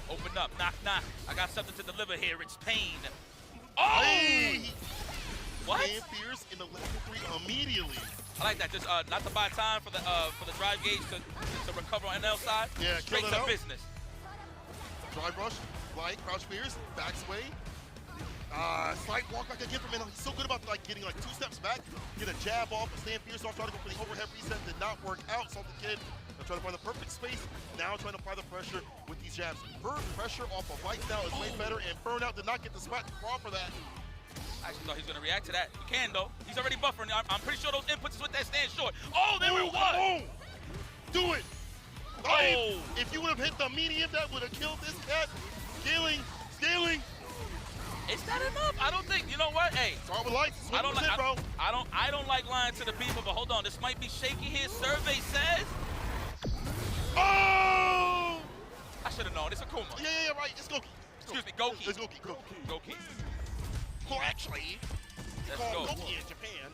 Open up, knock, knock. I got something to deliver here. It's pain. Oh! Hey! What? RANFIS in the level 3 immediately. I like that. Just not to buy time for the drive gauge to recover on NL side. Yeah, straight kill it to out. business. Drive rush, like crouch fears, backs away. Slight walk back again from NL. He's so good about like getting like 2 steps back, get a jab off, and stand fierce off, trying to go for the overhead reset. Did not work out. Salty Kid trying to find the perfect space. Now trying to apply the pressure with these jabs. Burn pressure off of light now is way better, and Burnout did not get the spot to crawl for that. I actually thought he was going to react to that. He can, though. He's already buffering. I'm pretty sure those inputs is with that stand short. Oh, there it was! Oh, do it! Oh! If you would have hit the medium, that would have killed this cat. Scaling. Is that enough? I don't think. You know what? Hey, start with lights. I don't like lying to the people, but hold on. This might be shaky here. Survey says. Oh! I should have known. It's a Kuma. Yeah, right. It's Goki. Excuse me, Goki. It's Goki. Well, actually, let's go. go. Goki in Japan.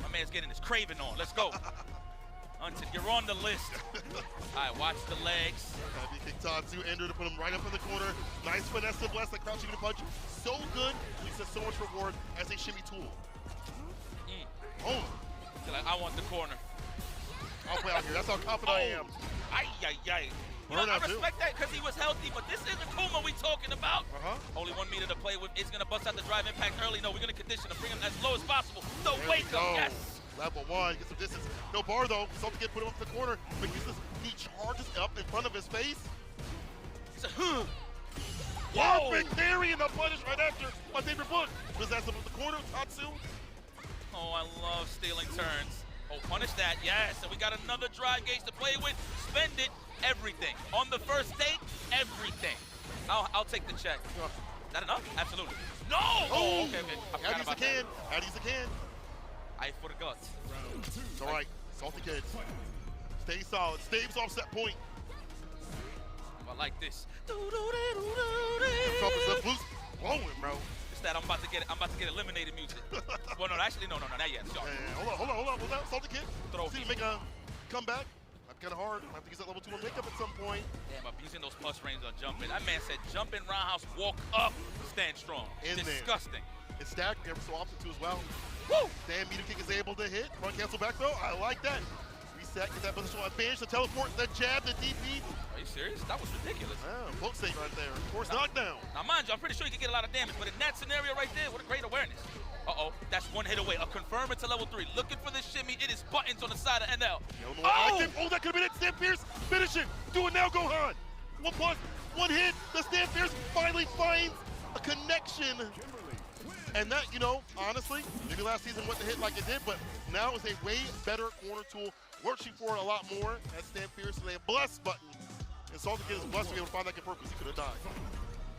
My man's getting his craving on. Let's go. Until you're on the list. All right, watch the legs. Heavy kick Tatsu, Ender to put him right up in the corner. Nice finesse to bless, that crouching to punch. So good, he says so much reward as a shimmy tool. Oh. Like, I want the corner. I'll play out here, that's how confident I am. You know, I respect that because he was healthy, but this isn't Kuma we talking about. Only 1 meter to play with. It's going to bust out the drive impact early. No, we're going to condition him, bring him as low as possible. The wake up, yes. Level 1, get some distance. No bar though, something get put him up the corner, but he charges up in front of his face. He's a Perfect parry and the punish right after. My favorite book. Possess him with the corner, Tatsu. Oh, I love stealing turns. Oh, punish that, yes. And we got another drive gauge to play with. Spend it, everything. On the first date, everything. I'll take the check. That enough? Absolutely. No! Oh, okay. Add these again. I forgot. It's all right. Salty Kids. Stay solid. Staves offset point. I like this. Blowing, bro. It's that I'm about to get eliminated music. Well, no, actually, no, not yet. Sorry. Hold on. Salty Kid. See, make a comeback. That's kind of hard. I have to use that level 2 on makeup at some point. Damn, I'm using those plus range on jumping. That man said jump in roundhouse, walk up, stand strong. Disgusting. It's stacked ever so often too as well. Woo! Damn, meter kick is able to hit. Front cancel back throw. I like that. Reset, get that positional advantage, the teleport, the jab, the DP. Are you serious? That was ridiculous. Yeah, poke stake right there. Of course, knockdown. Now, mind you, I'm pretty sure you can get a lot of damage, but in that scenario right there, what a great awareness. Uh-oh, that's 1 hit away. A confirm into level 3. Looking for this shimmy. It is buttons on the side of NL. That could have been it. Stand Fierce. Finish it. Do it now, Gohan. 1+, 1 hit. The Stand Fierce finally finds a connection. And that, you know, honestly, maybe last season wouldn't hit like it did, but now is a way better corner tool. Working for it a lot more at Stand Fierce. So they have bless button. And Salty Kid is blessed to be able to find that good purpose. He could have died.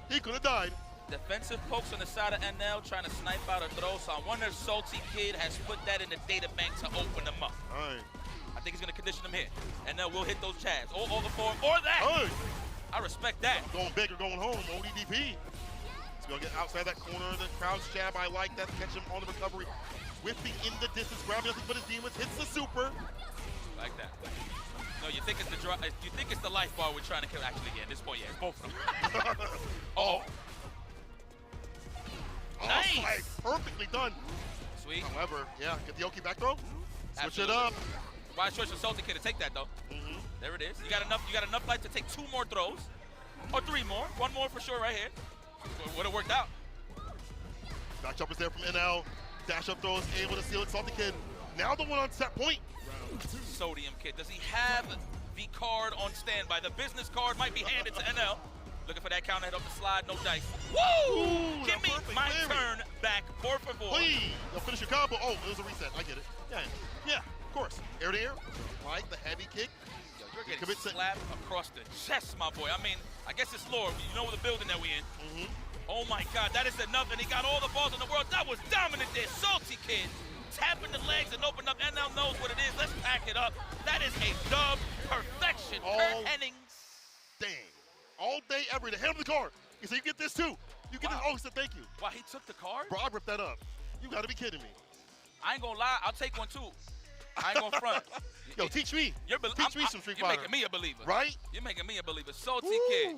He could have died. Defensive pokes on the side of NL, trying to snipe out a throw. So I wonder if Salty Kid has put that in the data bank to open them up. All right. I think he's going to condition them here. NL will hit those jabs. Or the form, or that. Hey. I respect that. Going big or going home. ODDP. He's going to get outside that corner. The crouch jab. I like that to catch him on the recovery. Whipping in the distance. Grabbing nothing but his demons. Hits the super. Like that. No, you think it's the life bar we're trying to kill. Actually, yeah, at this point, yeah, it's both of them. Oh. Nice. Like, perfectly done. Sweet. However, yeah, get the Oki back throw. Switch it up. Wise choice for Salty Kid to take that though. There it is. You got enough life to take 2 more throws, or 3 more. 1 more for sure right here. Would have worked out. Back jump is there from NL. Dash up throws, able to seal it. Salty Kid. Now the one on set point. Sodium Kid. Does he have the card on standby? The business card might be handed to NL. Looking for that counter hit up the slide, no dice. Woo! Give me my turn back, por favor. Please. They'll finish your combo. Oh, it was a reset. I get it. Yeah, of course. Air to air. Like the heavy kick. Yo, you're getting slapped across the chest, my boy. I mean, I guess it's lore. You know the building that we in. Oh my God, that is enough. And he got all the balls in the world. That was dominant there. Salty Kid tapping the legs and open up. NL knows what it is. Let's pack it up. That is a dub. Perfection. Kurt Hennings. dang. All day, every day. Hand him the card. He said, you get this too. You get this. Oh, he said, thank you. Wow, he took the card? Bro, I ripped that up. You got to be kidding me. I ain't gonna lie, I'll take one too. I ain't gonna front. Yo, teach me. Teach me some Street Fighter. You're making me a believer. Right? You're making me a believer. Salty Kid.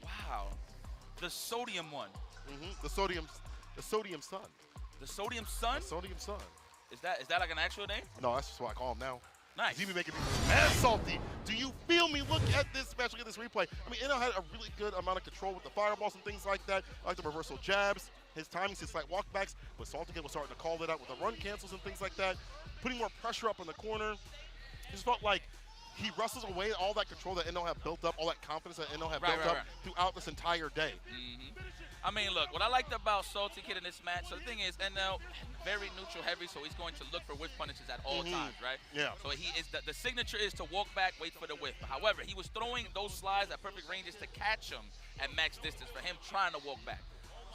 Wow. The sodium one. The sodium sun. The sodium sun? The sodium sun. Is that like an actual name? No, that's just what I call him now. Nice. He be making me mad salty. Do you feel me? Look at this match. Look at this replay. I mean, NL had a really good amount of control with the fireballs and things like that. I like the reversal jabs, his timings, his slight walkbacks. But Salty Kid was starting to call it out with the run cancels and things like that, putting more pressure up in the corner. It just felt like he wrestles away all that control that NL had built up, all that confidence that NL had built up throughout this entire day. I mean, look, what I liked about Salty Kid in this match, so the thing is, NL, very neutral heavy, so he's going to look for whiff punishes at all times, right? Yeah. So he is the signature is to walk back, wait for the whiff. However, he was throwing those slides at perfect ranges to catch him at max distance for him trying to walk back.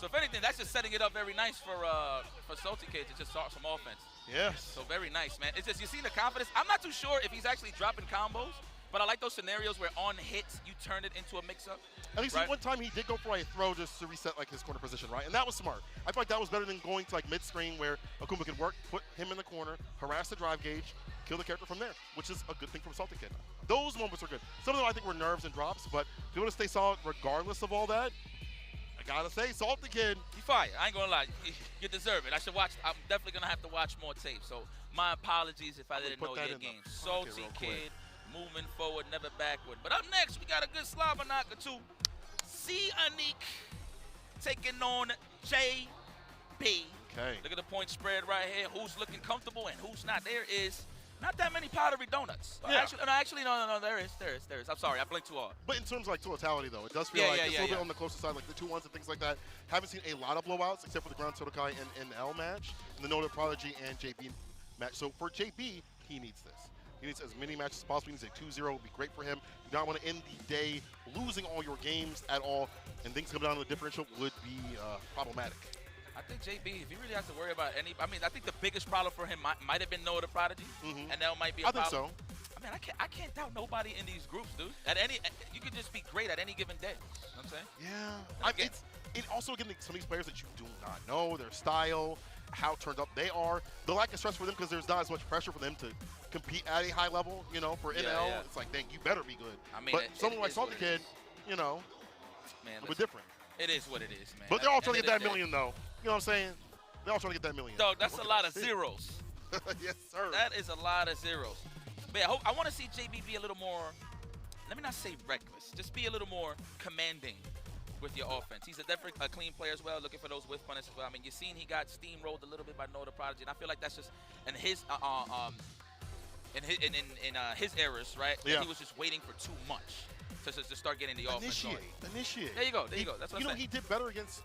So if anything, that's just setting it up very nice for Salty Kid to just start some offense. Yes. So very nice, man. It's just, you see the confidence. I'm not too sure if he's actually dropping combos, but I like those scenarios where on hits, you turn it into a mix-up. At least one time he did go for a throw just to reset like his corner position, right? And that was smart. I feel like that was better than going to like mid-screen where Akuma could work, put him in the corner, harass the drive gauge, kill the character from there, which is a good thing from Salty Kid. Those moments are good. Some of them I think were nerves and drops, but if you want to stay solid regardless of all that, I gotta say, Salty Kid. You fire. I ain't gonna lie. You deserve it. I'm definitely gonna have to watch more tape. So my apologies if I didn't know your game. Salty Kid, moving forward, never backward. But up next, we got a good Slava knocker too. C Anik taking on JB. Okay. Look at the point spread right here. Who's looking comfortable and who's not? There is not that many powdery donuts. Yeah. Actually, no. There is. I'm sorry, I blinked too hard. But in terms of like totality though, it does feel like it's a little bit on the closer side, like the 2-1s and things like that. Haven't seen a lot of blowouts except for the Ground Sotokai and NL match, and the Noted Prodigy and JB match. So for JB, he needs this. He needs as many matches as possible. He needs a 2-0. Would be great for him. You don't want to end the day losing all your games at all, and things come down to the differential would be problematic. I think JB, if he really has to worry about I think the biggest problem for him might have been Noah the Prodigy, and that might be a problem. I think so. I mean, I can't doubt nobody in these groups, dude. You could just be great at any given day. You know what I'm saying? Yeah. It also, again, some of these players that you do not know, their style, how turned up they are, the lack of stress for them because there's not as much pressure for them to compete at a high level, you know, for NL. Yeah. It's like, dang, you better be good. I mean, but someone like Salty Kid, you know, man, we're different. It is what it is, man. But they're all trying to get that million, though. You know what I'm saying? They're all trying to get that million. Dog, that's a lot of zeros. Yes, sir. That is a lot of zeros. But yeah, I want to see JB be a little more, let me not say reckless, just be a little more commanding with your offense. He's definitely a clean player as well, looking for those whiff punishes as well. I mean, you've seen he got steamrolled a little bit by Noah the Prodigy, and I feel like that's just in his errors, right? Yeah. He was just waiting for too much to start getting the offense going. Initiate. There you go. That's what I'm saying. He did better against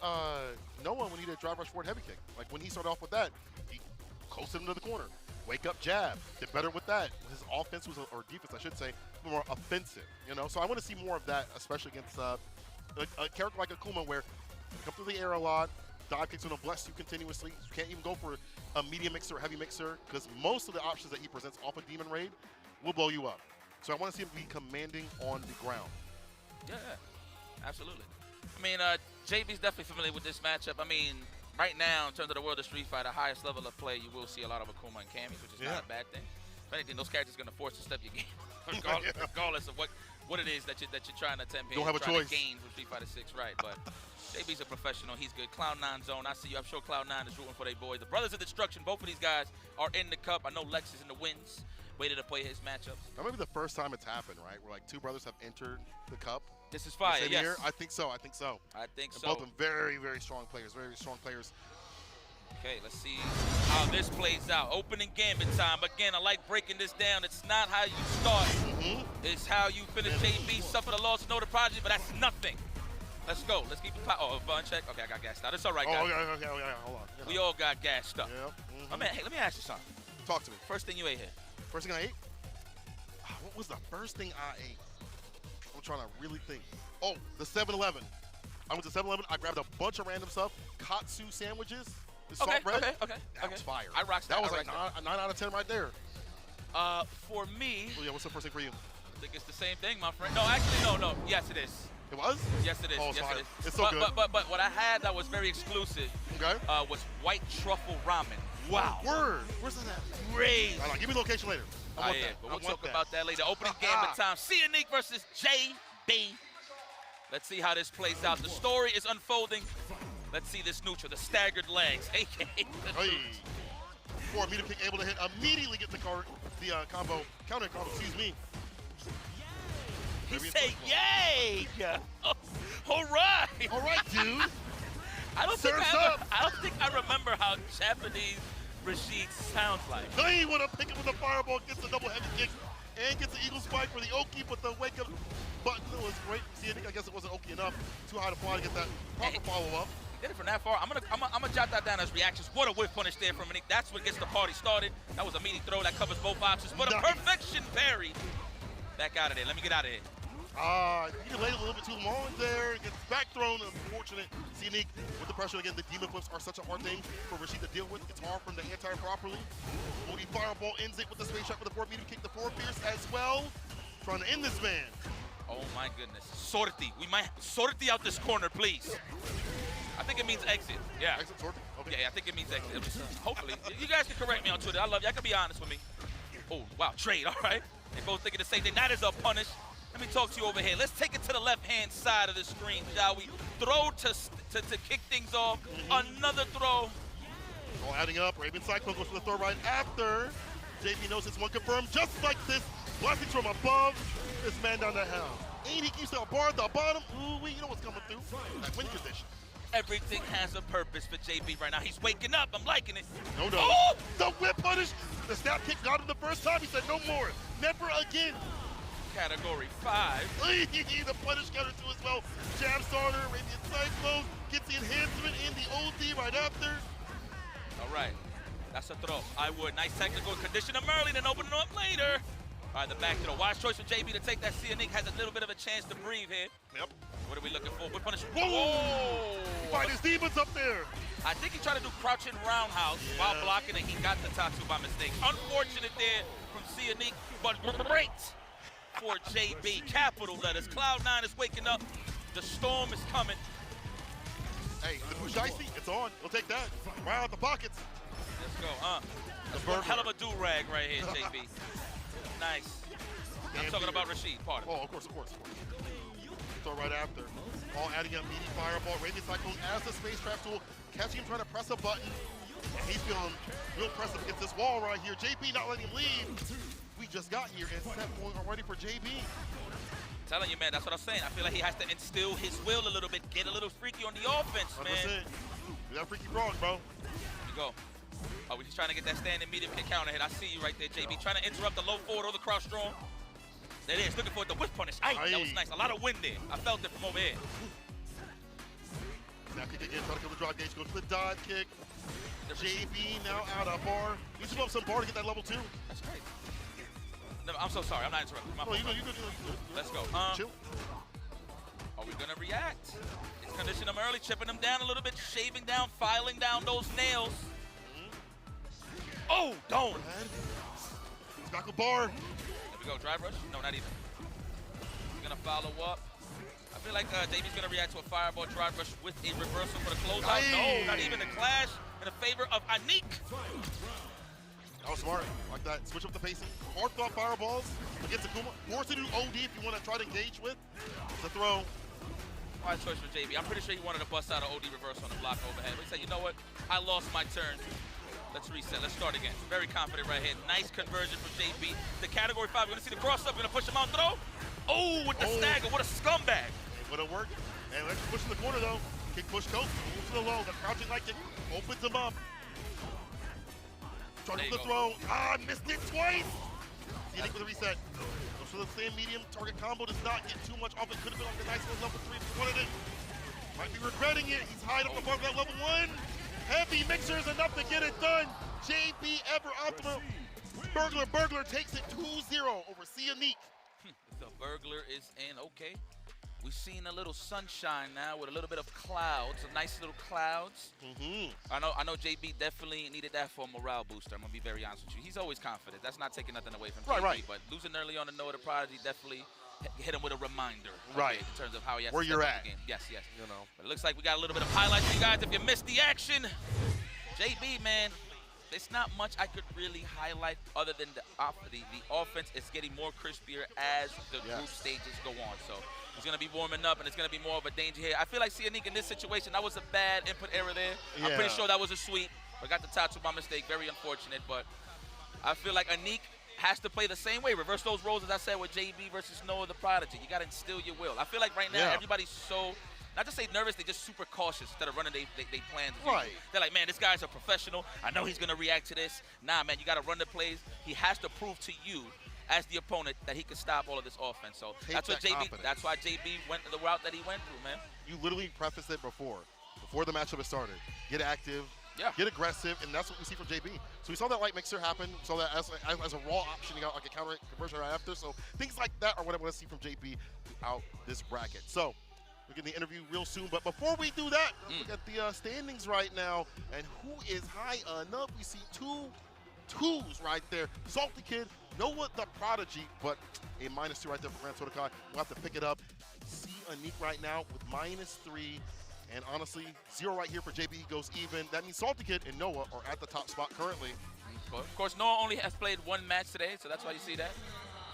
Noah when he did drive rush forward heavy kick. Like when he started off with that, he coasted him to the corner. Wake up jab. Did better with that. His offense was, or defense, I should say, more offensive. You know, so I want to see more of that, especially against a character like Akuma, where you come through the air a lot. Dive kicks are going to bless you continuously. You can't even go for a medium mixer or heavy mixer because most of the options that he presents off of Demon Raid will blow you up. So I want to see him be commanding on the ground. Yeah, absolutely. I mean, JB's definitely familiar with this matchup. I mean, right now, in terms of the world of Street Fighter, highest level of play, you will see a lot of Akuma and Camis, which is not a bad thing. If anything, those characters are going to force you to step your game, regardless of what it is that you're trying to attempt here. Don't have a choice. To gain from Street Fighter 6, right? But JB's a professional. He's good. Cloud9 zone. I see you. I'm sure Cloud9 is rooting for their boys. The Brothers of Destruction. Both of these guys are in the cup. I know Lex is in the wins. Waited to play his matchups. That might be the first time it's happened, right? Where like two brothers have entered the cup. This is fire. Yes. Year. I think so. I think so. Both of them very, very strong players. Very strong players. Okay, let's see how this plays out. Opening gambit time. Again, I like breaking this down. It's not how you start. It's how you finish. JB suffered a loss to Noah the Prodigy, but that's nothing. Let's go. Let's keep it. Oh, fun check. Okay, I got gassed out. It's all right, guys. Okay. Hold on. We all got gassed up. Yeah. Oh, man, hey, let me ask you something. Talk to me. First thing you ate here. First thing I ate? What was the first thing I ate? I'm trying to really think. Oh, the 7-Eleven. I went to 7-Eleven. I grabbed a bunch of random stuff. Katsu sandwiches. The salt bread. Okay. That was fire. I rocked that. That was like 9 out of 10 right there. For me. Oh, yeah, what's the first thing for you? I think it's the same thing, my friend. No, actually, no. Yes, it is. It was? Yes, it is. Oh, yes, fine. it is. It's so good. But what I had that was very exclusive was white truffle ramen. Wow. Word. Where's that at? Crazy. All right, give me the location later. I want yeah, that. but we'll I want talk that. about that later. Opening gambit time. Unique versus JB. Let's see how this plays out. The story is unfolding. Let's see this neutral, the staggered legs, a.k.a. Hey. Before medium kick able to hit, immediately get the counter combo, excuse me. He said, yay! All right. All right, dude. I don't think I remember how Japanese Rashid sounds like. Then he want to pick it with a fireball, gets a double heavy kick, and gets the eagle spike for the Oki, but the wake up button was great. See, I guess it wasn't Oki enough. Too high to fly to get that proper follow-up. Did it from that far. I'm gonna jot that down as reactions. What a whiff punish there from Nick. That's what gets the party started. That was a meaty throw that covers both options, but a perfection parry. Back out of there. Let me get out of here. He delayed a little bit too long there. Gets back thrown. Unfortunate. Unique with the pressure again. The demon flips are such a hard thing for Rashid to deal with. It's hard for him to anti properly. Moody fireball ends it with the space shot for the forward medium kick. The forward fierce as well. Trying to end this man. Oh my goodness. Sorti. We might sorti out this corner, please. I think it means exit. Yeah. Exit sorti? Okay. Yeah, I think it means exit. Hopefully. You guys can correct me on Twitter. I love you. I can be honest with me. Oh, wow. Trade. All right. They both thinking the same thing. That is a punish. Let me talk to you over here. Let's take it to the left-hand side of the screen, shall we? Throw to kick things off. Another throw. All adding up. Raven Cyclone goes for the throw right after. JP knows it's one confirmed. Just like this. Blasting from above. This man down to hell. And he keeps the bar at the bottom. Ooh, you know what's coming through. That win condition. Everything has a purpose for JB right now. He's waking up. I'm liking it. No. Oh! The whip punish. The snap kick got him the first time. He said no more. Never again. Category 5. The punish counter too as well. Jab starter, Radiant Cyclone, gets the enhancement in the OD right after. All right, that's a throw. I would. Nice technical. Condition him early, then open him up later. All right, the back throw. Wise choice for JB to take that. Unique has a little bit of a chance to breathe here. Yep. What are we looking for? What punish? Whoa! Fight his demons up there. I think he tried to do crouching roundhouse while blocking, and he got the Tatsu by mistake. Unfortunate there from Unique, but great for JB. Capital letters. Cloud9 is waking up. The storm is coming. Hey, the Bushicy, it's on. We'll take that. Right out the pockets. Let's go, That's one hell of a do-rag right here, JB. Nice. I'm talking about Rashid, pardon. Oh, of course. Throw right after. All adding up, meaty fireball. Radiant Cyclone as the space trap tool. Catching him trying to press a button. And he's feeling real pressed up against this wall right here. JB not letting him leave. We just got here and set point already for JB. Telling you, man, that's what I'm saying. I feel like he has to instill his will a little bit, get a little freaky on the offense, man. 100%. Do that freaky frog, bro. Here you go. Oh, we're just trying to get that standing medium kick counter hit. I see you right there, JB. Trying to interrupt the low forward or the crouch strong. There it is. Looking for the whip punish. Aye, that was nice. A lot of wind there. I felt it from over here. Snap kick again. Trying to kill the drop gauge. Goes to the dive kick. JB now out of bar. You should have some bar to get that level 2. That's great. No, I'm so sorry. I'm not interrupting. You good. Let's go. Chill. Are we going to react? It's conditioning him early, chipping him down a little bit, shaving down, filing down those nails. Oh, don't. He's back with bar. There we go. Drive rush? No, not even. He's going to follow up. I feel like JB's going to react to a fireball drive rush with a reversal for the closeout. No, not even the clash in favor of Anik. That was smart. Like that. Switch up the pacing. Hard thought fireballs against Akuma. Force it to OD if you want to try to engage with. The throw. Wise choice for JB. I'm pretty sure he wanted to bust out an OD reverse on the block overhead. But he said, you know what? I lost my turn. Let's reset. Let's start again. Very confident right here. Nice conversion from JB. The category 5. We're going to see the cross up. We're going to push him out and throw. Oh, with the stagger. What a scumbag. It would have worked. And let's push in the corner, though. Kick push coast. Move to the low. The crouching light kick opens him up. Trying to throw. Missed it twice. Unique with a reset. Goes for the same medium. Target combo does not get too much off. It could have been like a nice little level 3 if he wanted it. Might be regretting it. He's high up above that level 1. Heavy mixer is enough to get it done. JB Ever Optima. Burglar takes it 2-0 over Unique. The burglar is in. Okay. we've seen a little sunshine now with a little bit of clouds, some nice little clouds. I know JB definitely needed that for a morale booster. I'm gonna be very honest with you. He's always confident. That's not taking nothing away from JB, but losing early on to Noah the Prodigy definitely hit him with a reminder, in terms of how he has where to you're step up at. the game. Yes. You know, but it looks like we got a little bit of highlights for you guys. If you missed the action, JB, man, it's not much I could really highlight other than the offense is getting more crispier as the group stages go on. So he's going to be warming up, and it's going to be more of a danger here. I feel like Sianik in this situation, that was a bad input error there. I'm pretty sure that was a sweep. I got the tattoo by mistake. Very unfortunate, but I feel like Anik has to play the same way. Reverse those roles, as I said, with JB versus Noah the Prodigy. You got to instill your will. I feel like right now everybody's so, not to say nervous, they're just super cautious instead of running they plans. They're like, man, this guy's a professional. I know he's going to react to this. Nah, man, you got to run the plays. He has to prove to you as the opponent that he can stop all of this offense. So that's what that's why JB went the route that he went through, man. You literally prefaced it before the matchup has started. Get active, get aggressive, and that's what we see from JB. So we saw that light mixer happen. We saw that as a raw option. You got like a counter conversion right after. So things like that are what I want to see from JB throughout this bracket. So we're getting the interview real soon. But before we do that, look at the standings right now. And who is high enough? We see two twos right there. Salty Kid, Noah the Prodigy, but a -2 right there for Grand Sodakai. We'll have to pick it up. See Anik right now with -3. And honestly, 0 right here for JB. He goes even. That means Salty Kid and Noah are at the top spot currently. Of course, Noah only has played 1 match today, so that's why you see that.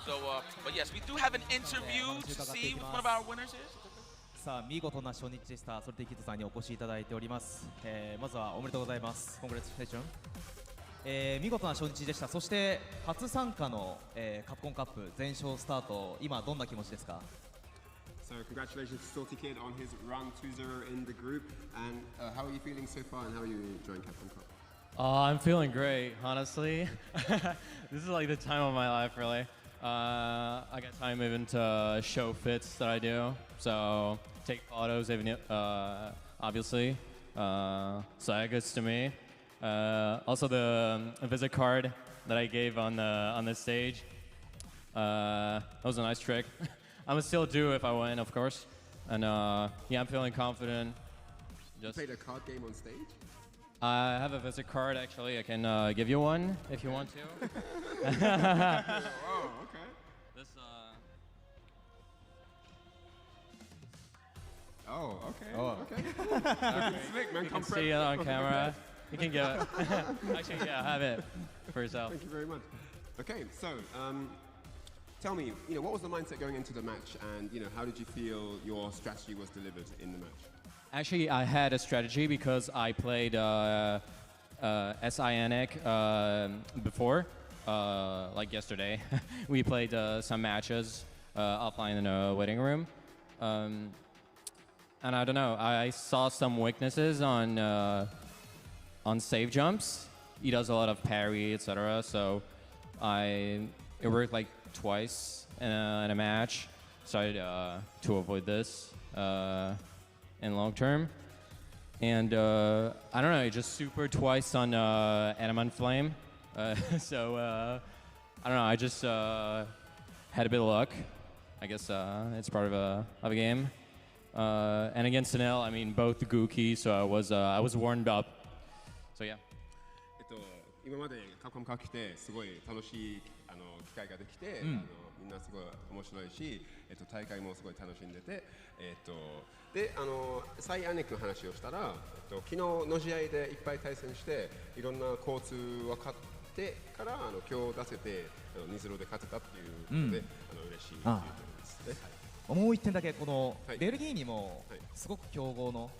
So, but yes, we do have an interview to see with one of our winners here. さあ見事な初日でした。ソルティキッズさんにお越しいただいております。まずはおめでとうございます。コングレッツレーション。見事な初日でした。そして初参加の、カプコンカップ全勝スタート。今どんな気持ちですか？ So congratulations to Salty Kid on his run 2-0 in the group. And how are you feeling so far? And how are you enjoying Capcom Cup? I'm feeling great, honestly. This is like the time of my life, really. I got time even to show fits that I do. So take photos, even obviously. So that goes to me. Also the visit card that I gave on the stage. That was a nice trick. I'm gonna still do if I win, of course. And yeah, I'm feeling confident. You played a card game on stage? I have a visit card actually. I can give you one if you want to. Oh, okay. This Oh, okay. Oh. Okay. Slick, man. You can see it on camera. You can get it. Actually, yeah, have it for yourself. Thank you very much. Okay, so tell me, what was the mindset going into the match, and how did you feel your strategy was delivered in the match? Actually, I had a strategy because I played SINIC before, like yesterday. We played some matches offline in a waiting room. And I don't know, I saw some weaknesses on save jumps. He does a lot of parry, etc. So it worked like twice in a match. Started to avoid this in long term. And I don't know, it just super twice on Adamant Flame. So I don't know, I just had a bit of luck. I guess it's part of a game. And against Nel, I mean, both the Gookie, so I was warmed up. So yeah. 今までカプコンカップ来てすごい楽しい機会ができて、みんなすごい面白いし、大会もすごい楽しんでて、でサイアニックの話をしたら、昨日の試合でいっぱい対戦していろんな交通を買ってから今日出せて2-0で勝てたっていうことで、嬉しいというところですね。もう一点だけ、このベルギーにもすごく強豪の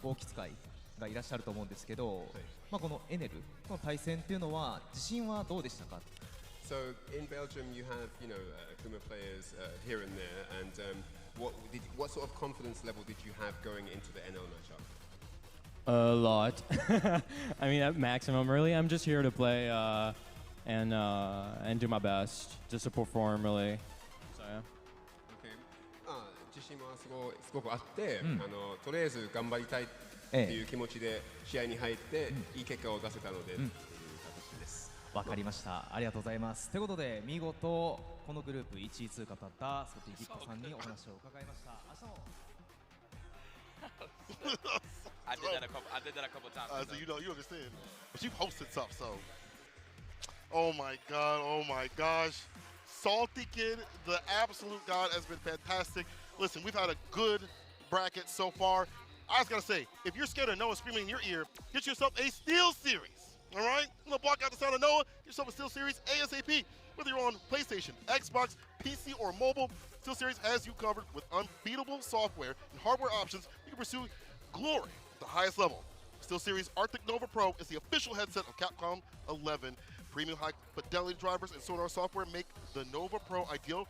豪気使いがいらっしゃると思うんですけど、このエネルの対戦っていうのは自信はどうでしたか？ So in Belgium you have Kuma players here and there, and what sort of confidence level did you have going into the NL matchup? A lot. I mean, at maximum, really. I'm just here to play and do my best, just to perform, really. So yeah. Okay. 自信はすごくあって、とりあえず頑張りたいっていう気持ちで試合に入って、いい結果を出せたので、っていう形です。わかりました。ありがとうございます。ということで見事このグループ1位通過だったソティギッパさんにお話を伺いました。明日も I did that a couple times. So you understand, but you've hosted stuff, so. Oh my gosh. Salty Kid, the absolute god, has been fantastic. Listen, we've had a good bracket so far. I just gotta say, if you're scared of Noah screaming in your ear, get yourself a Steel Series, all right? I'm gonna block out the sound of Noah, get yourself a Steel Series ASAP. Whether you're on PlayStation, Xbox, PC, or mobile, Steel Series has you covered with unbeatable software and hardware options. You can pursue glory at the highest level. Steel Series Arctic Nova Pro is the official headset of Capcom 11. Premium high-fidelity drivers and sonar software make the Nova Pro ideal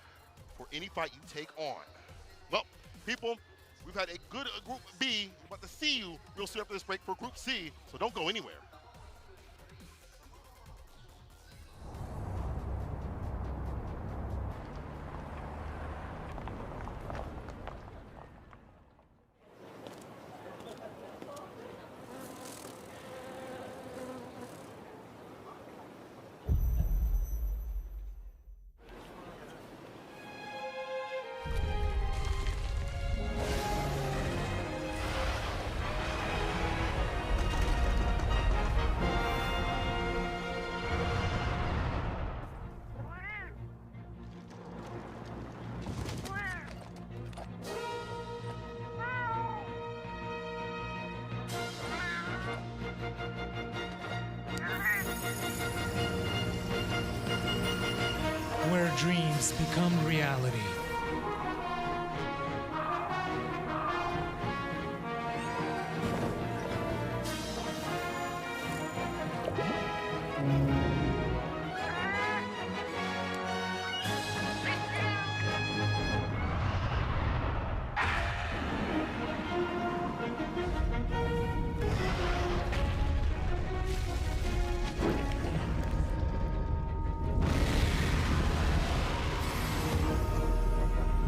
for any fight you take on. Well, people, we've had a good Group B. We're about to see you real soon after this break for Group C, so don't go anywhere. Where dreams become reality.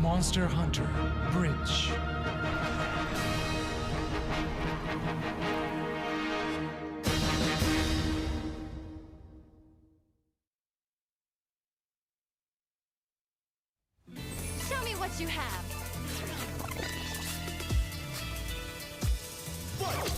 Monster Hunter Bridge. Show me what you have. What?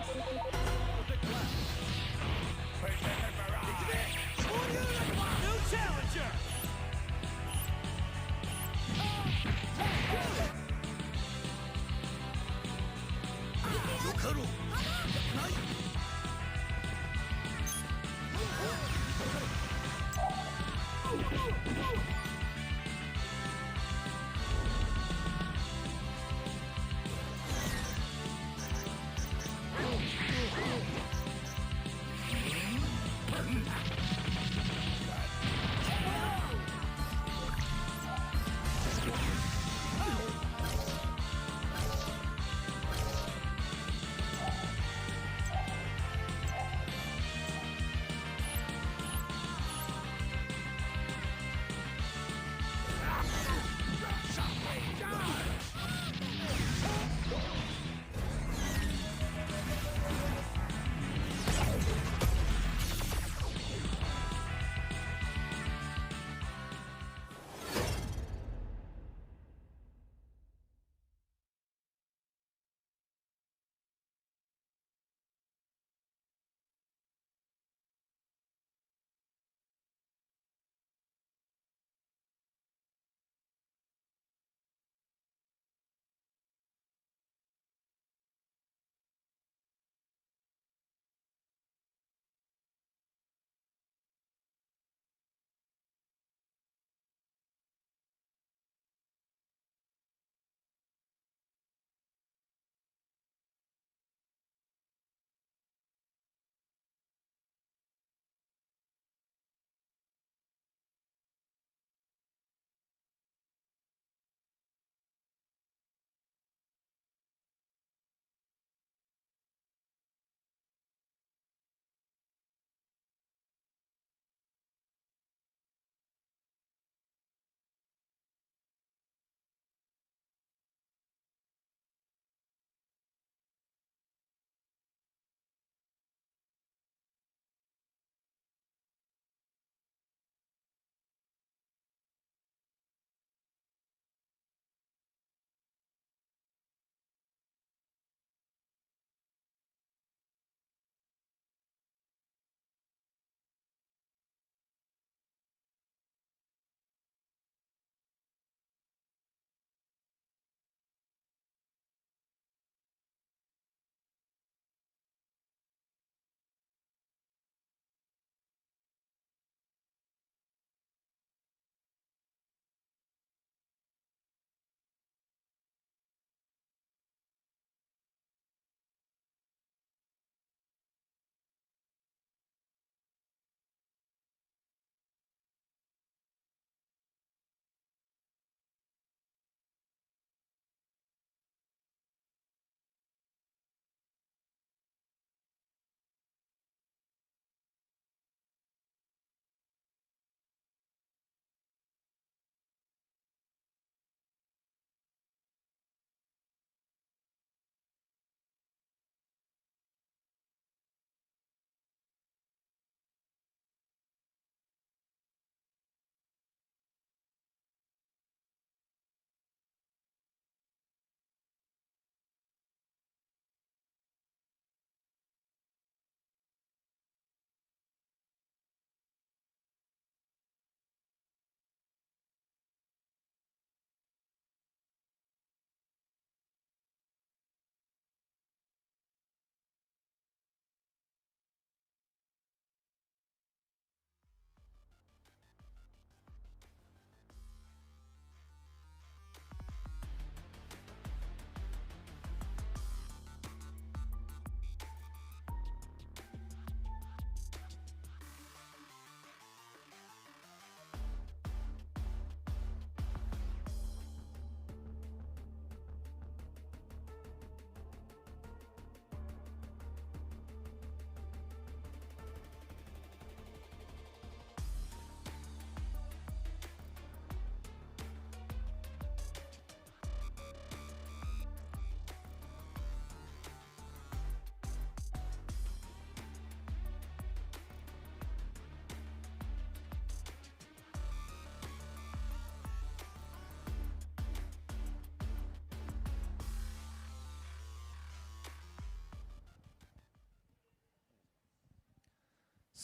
New challenger.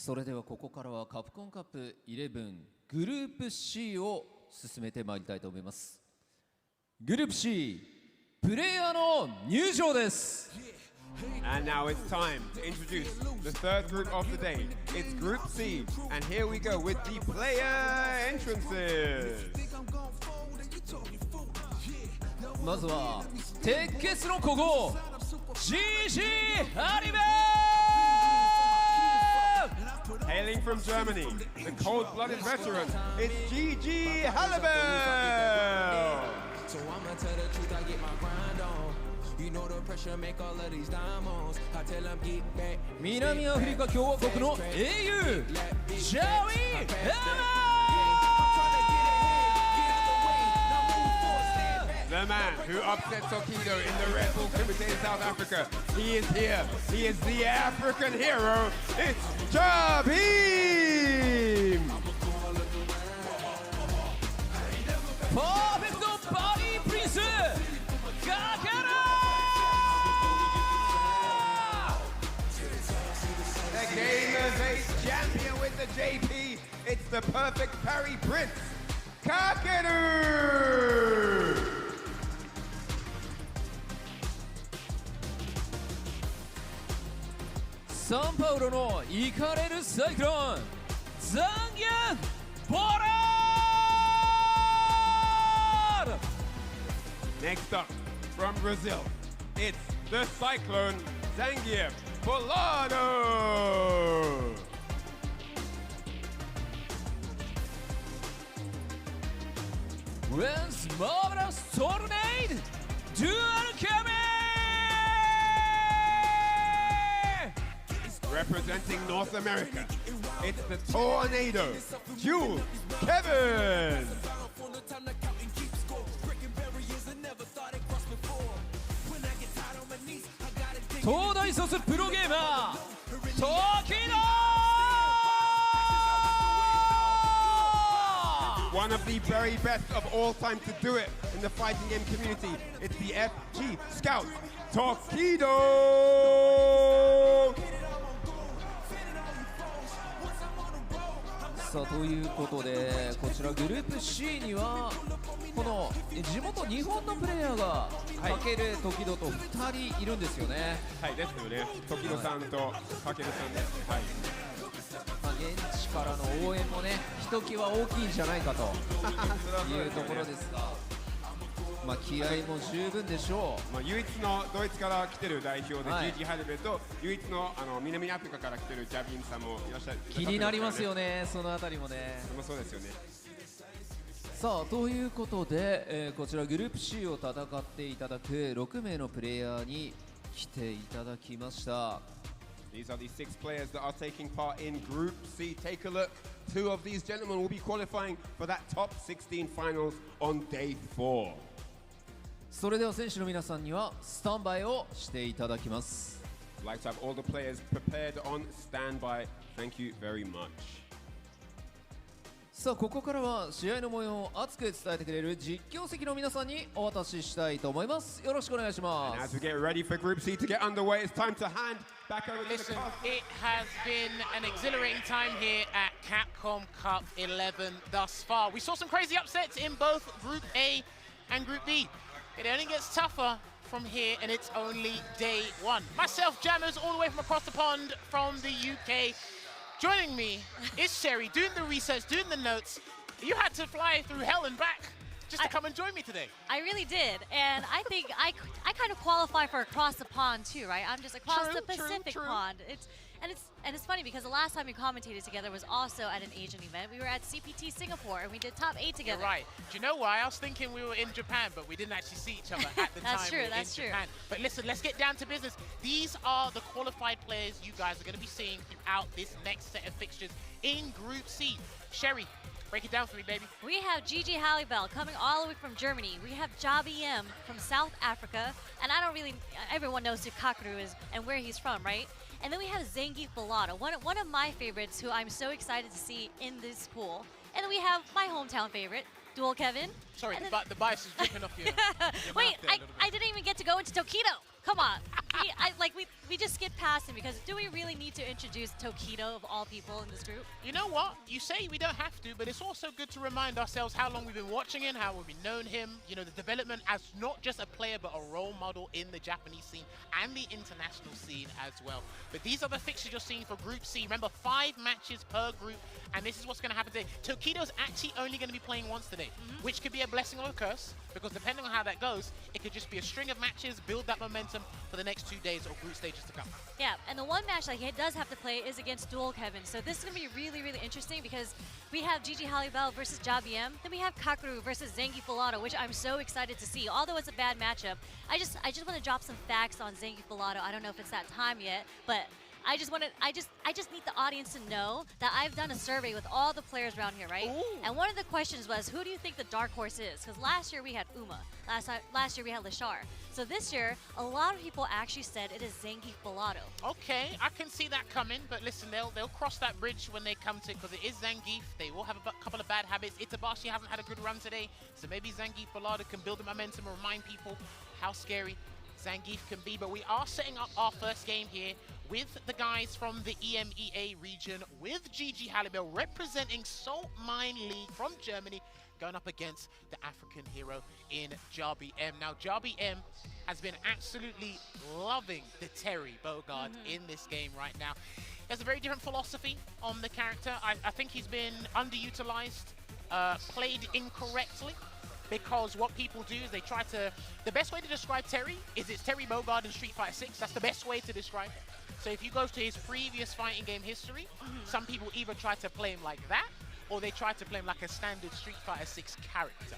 それではここからはカプコンカップ11グループ C を進めてまいりたいと思います。グループ C プレイヤーの入場です。 And now it's time to introduce the third group of the day. It's Group C, and here we go with the player entrances. まずは鉄血の古豪 GG ハリベル。 Hailing from Germany, the cold-blooded veteran, it's GG Hallibell. So I'ma tell the truth, I get my grind on. You know the pressure make all of these diamonds. I tell them get back. 南アフリカ共和国の英雄ジャウィー・The man who upset Tokido in the Red Bull Kumite in South Africa. He is here. He is the African hero. It's Jabim! Perfect body prince! Kakara! The Gamers Ace champion with the JP. It's the perfect parry prince, Kakeru! サンパウロのイカれるサイクロンザンギャンボラード。 Next up, from Brazil, it's the Cyclone Zangief Bolado! When's marvelous tornado dual coming! Representing North America, it's the Tornado, Jules Kevin! 東大卒プロゲーマー時野 One of the very best of all time to do it in the fighting game community. It's the FG Scout, Tokido! さあということでこちらグループ C にはこの地元日本のプレイヤーがかける時々と2人いるんですよね。はいですよね。時野さんとかけるさんです。はい。まあ現地からの応援もねひときわ大きいんじゃないかというところですが。まあ気合も十分でしょう。まあ唯一のドイツから来てる代表で、GG ハルベと唯一の南アフリカから来てるジャビンさんもいらっしゃる。気になりますよね、そのあたりもね。そうですよね。さあということで、こちらグループ C を戦っていただく6名のプレイヤーに来ていただきました。These are the 6 players that are taking part in Group C. Take a look. 2 of these gentlemen will be qualifying for that top 16 finals on day 4. それでは選手の皆さんにはスタンバイをしていただきます。I'd like to have all the players prepared on standby. Thank you very much. さあここからは試合の模様を熱く伝えてくれる実況席の皆さんにお渡ししたいと思います。よろしくお願いします。 And as we get ready for Group C to get underway, it's time to hand back over to the Listen, it has been an exhilarating time here at Capcom Cup 11 thus far. We saw some crazy upsets in both Group A and Group B. It only gets tougher from here, and it's only day 1. Myself, Jammers, all the way from across the pond from the UK. Joining me is Sherry, doing the research, doing the notes. You had to fly through hell and back just to come and join me today. I really did, and I think I kind of qualify for across the pond too, right? I'm just across the Pacific pond. It's funny because the last time we commentated together was also at an Asian event. We were at CPT Singapore and we did top 8 together. You're right. Do you know why? I was thinking we were in Japan, but we didn't actually see each other at the time we were in Japan. But listen, let's get down to business. These are the qualified players you guys are going to be seeing throughout this next set of fixtures in Group C. Sherry, break it down for me, baby. We have GG Hallibell coming all the way from Germany. We have Jabi M from South Africa. And everyone knows who Kakeru is and where he's from, right? And then we have Zangief Bolado, one of my favorites who I'm so excited to see in this pool. And then we have my hometown favorite, Dual Kevin. Sorry, the bias is dripping off your Wait, I didn't even get to go into Tokido. Come on. we just skipped past him because do we really need to introduce Tokido of all people in this group? You know what? You say we don't have to, but it's also good to remind ourselves how long we've been watching him, how we've known him. You know, the development as not just a player, but a role model in the Japanese scene and the international scene as well. But these are the fixtures you're seeing for Group C. Remember, 5 matches per group, and this is what's going to happen today. Tokido's actually only going to be playing once today, which could be a blessing or a curse, because depending on how that goes, it could just be a string of matches, build that momentum for the next 2 days or group stages to come. Yeah, and the one match that he does have to play is against Dual Kevin. So this is going to be really, really interesting because we have Gigi Halibel versus Jabiem. Then we have Kakeru versus Zengi Filato, which I'm so excited to see. Although it's a bad matchup, I just want to drop some facts on Zengi Filato. I don't know if it's that time yet, but I just need the audience to know that I've done a survey with all the players around here, right? Ooh. And one of the questions was, who do you think the dark horse is? Because last year we had Uma. Last year we had Lashar. So this year, a lot of people actually said it is Zengi Filato. Okay, I can see that coming, but listen, they'll cross that bridge when they come to it, because it is Zangief. They will have a couple of bad habits. Itabashi hasn't had a good run today, so maybe Zengi Filato can build the momentum and remind people how scary Zangief can be. But we are setting up our first game here with the guys from the EMEA region, with Gigi Halibel representing Salt Mine League from Germany, going up against the African hero in Jabiem. Now, Jabiem has been absolutely loving the Terry Bogard in this game right now. He has a very different philosophy on the character. I think he's been underutilized, played incorrectly, because what people do is they try to... The best way to describe Terry is it's Terry Bogard in Street Fighter 6. That's the best way to describe it. So if you go to his previous fighting game history, some people either try to play him like that, or they try to play him like a standard Street Fighter 6 character.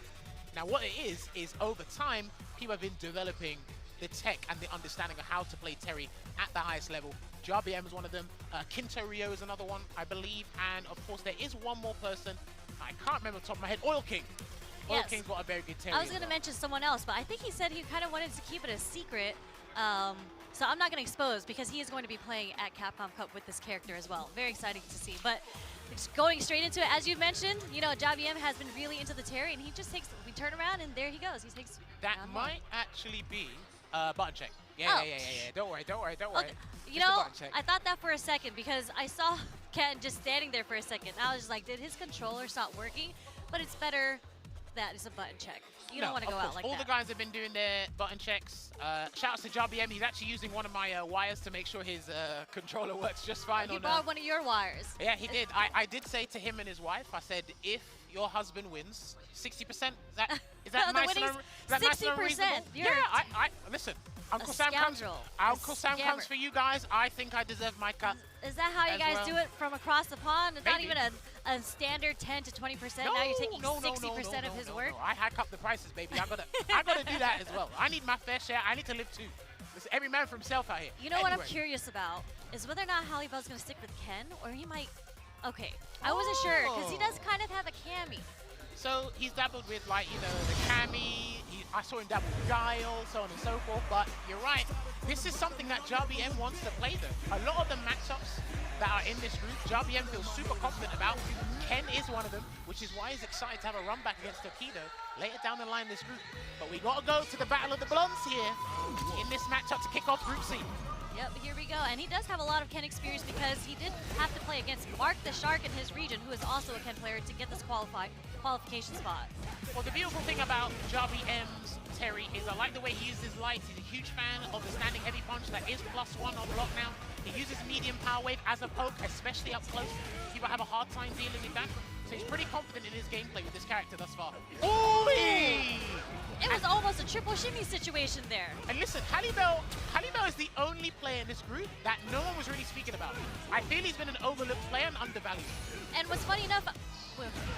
Now what it is over time, people have been developing the tech and the understanding of how to play Terry at the highest level. Jabiem is one of them, Kinto Ryo is another one, I believe, and of course there is one more person, I can't remember off the top of my head, Oil King. Oil King's got a very good Terry. I was going to mention someone else, but I think he said he kind of wanted to keep it a secret. So I'm not going to expose because he is going to be playing at Capcom Cup with this character as well. Very exciting to see. But just going straight into it, as you mentioned, you know, Jabiem has been really into the Terry, and he just takes, we turn around, and there he goes. He takes that might actually be button check. Yeah. Don't worry. Okay. You know, I thought that for a second because I saw Ken just standing there for a second. I was just like, did his controller stop working? But it's better that it's a button check. You don't want to go out like that. All the guys have been doing their button checks. Shouts to Jabiem. He's actually using one of my wires to make sure his controller works just fine. He borrowed one of your wires. Yeah, he did. I did say to him and his wife, I said, if your husband wins 60%, is that nice and 60%. Yeah, listen. Uncle Sam comes for you guys. I think I deserve my cut. Is that how you guys do it from across the pond? It's not even a standard 10 to 20%. Now you're taking 60% of his work. No. I hack up the prices, baby. I gotta do that as well. I need my fair share. I need to live too. Listen, every man for himself out here. You know what I'm curious about is whether or not Halibel's gonna stick with Ken, or he might. Okay, I wasn't sure because he does kind of have a Cammy. So he's dabbled with, like, you know, the Cammy. I saw him dabble with Guile, so on and so forth. But you're right. This is something that Jabiem wants to play, though. A lot of the matchups that are in this group, Jabiem feels super confident about. Ken is one of them, which is why he's excited to have a run back against Tokido later down the line in this group. But we got to go to the Battle of the Blondes here in this matchup to kick off Group C. Yep, here we go. And he does have a lot of Ken experience because he did have to play against Mark the Shark in his region, who is also a Ken player, to get this qualification spot. Well, the beautiful thing about Jabiem's Terry is I like the way he uses light. He's a huge fan of the standing heavy punch that is +1 on block now. He uses medium power wave as a poke, especially up close. People have a hard time dealing with that. So he's pretty confident in his gameplay with this character thus far. Ooh! It was almost a triple shimmy situation there. And listen, Halibel is the only player in this group that no one was really speaking about. I feel he's been an overlooked player and undervalued. And what's funny enough,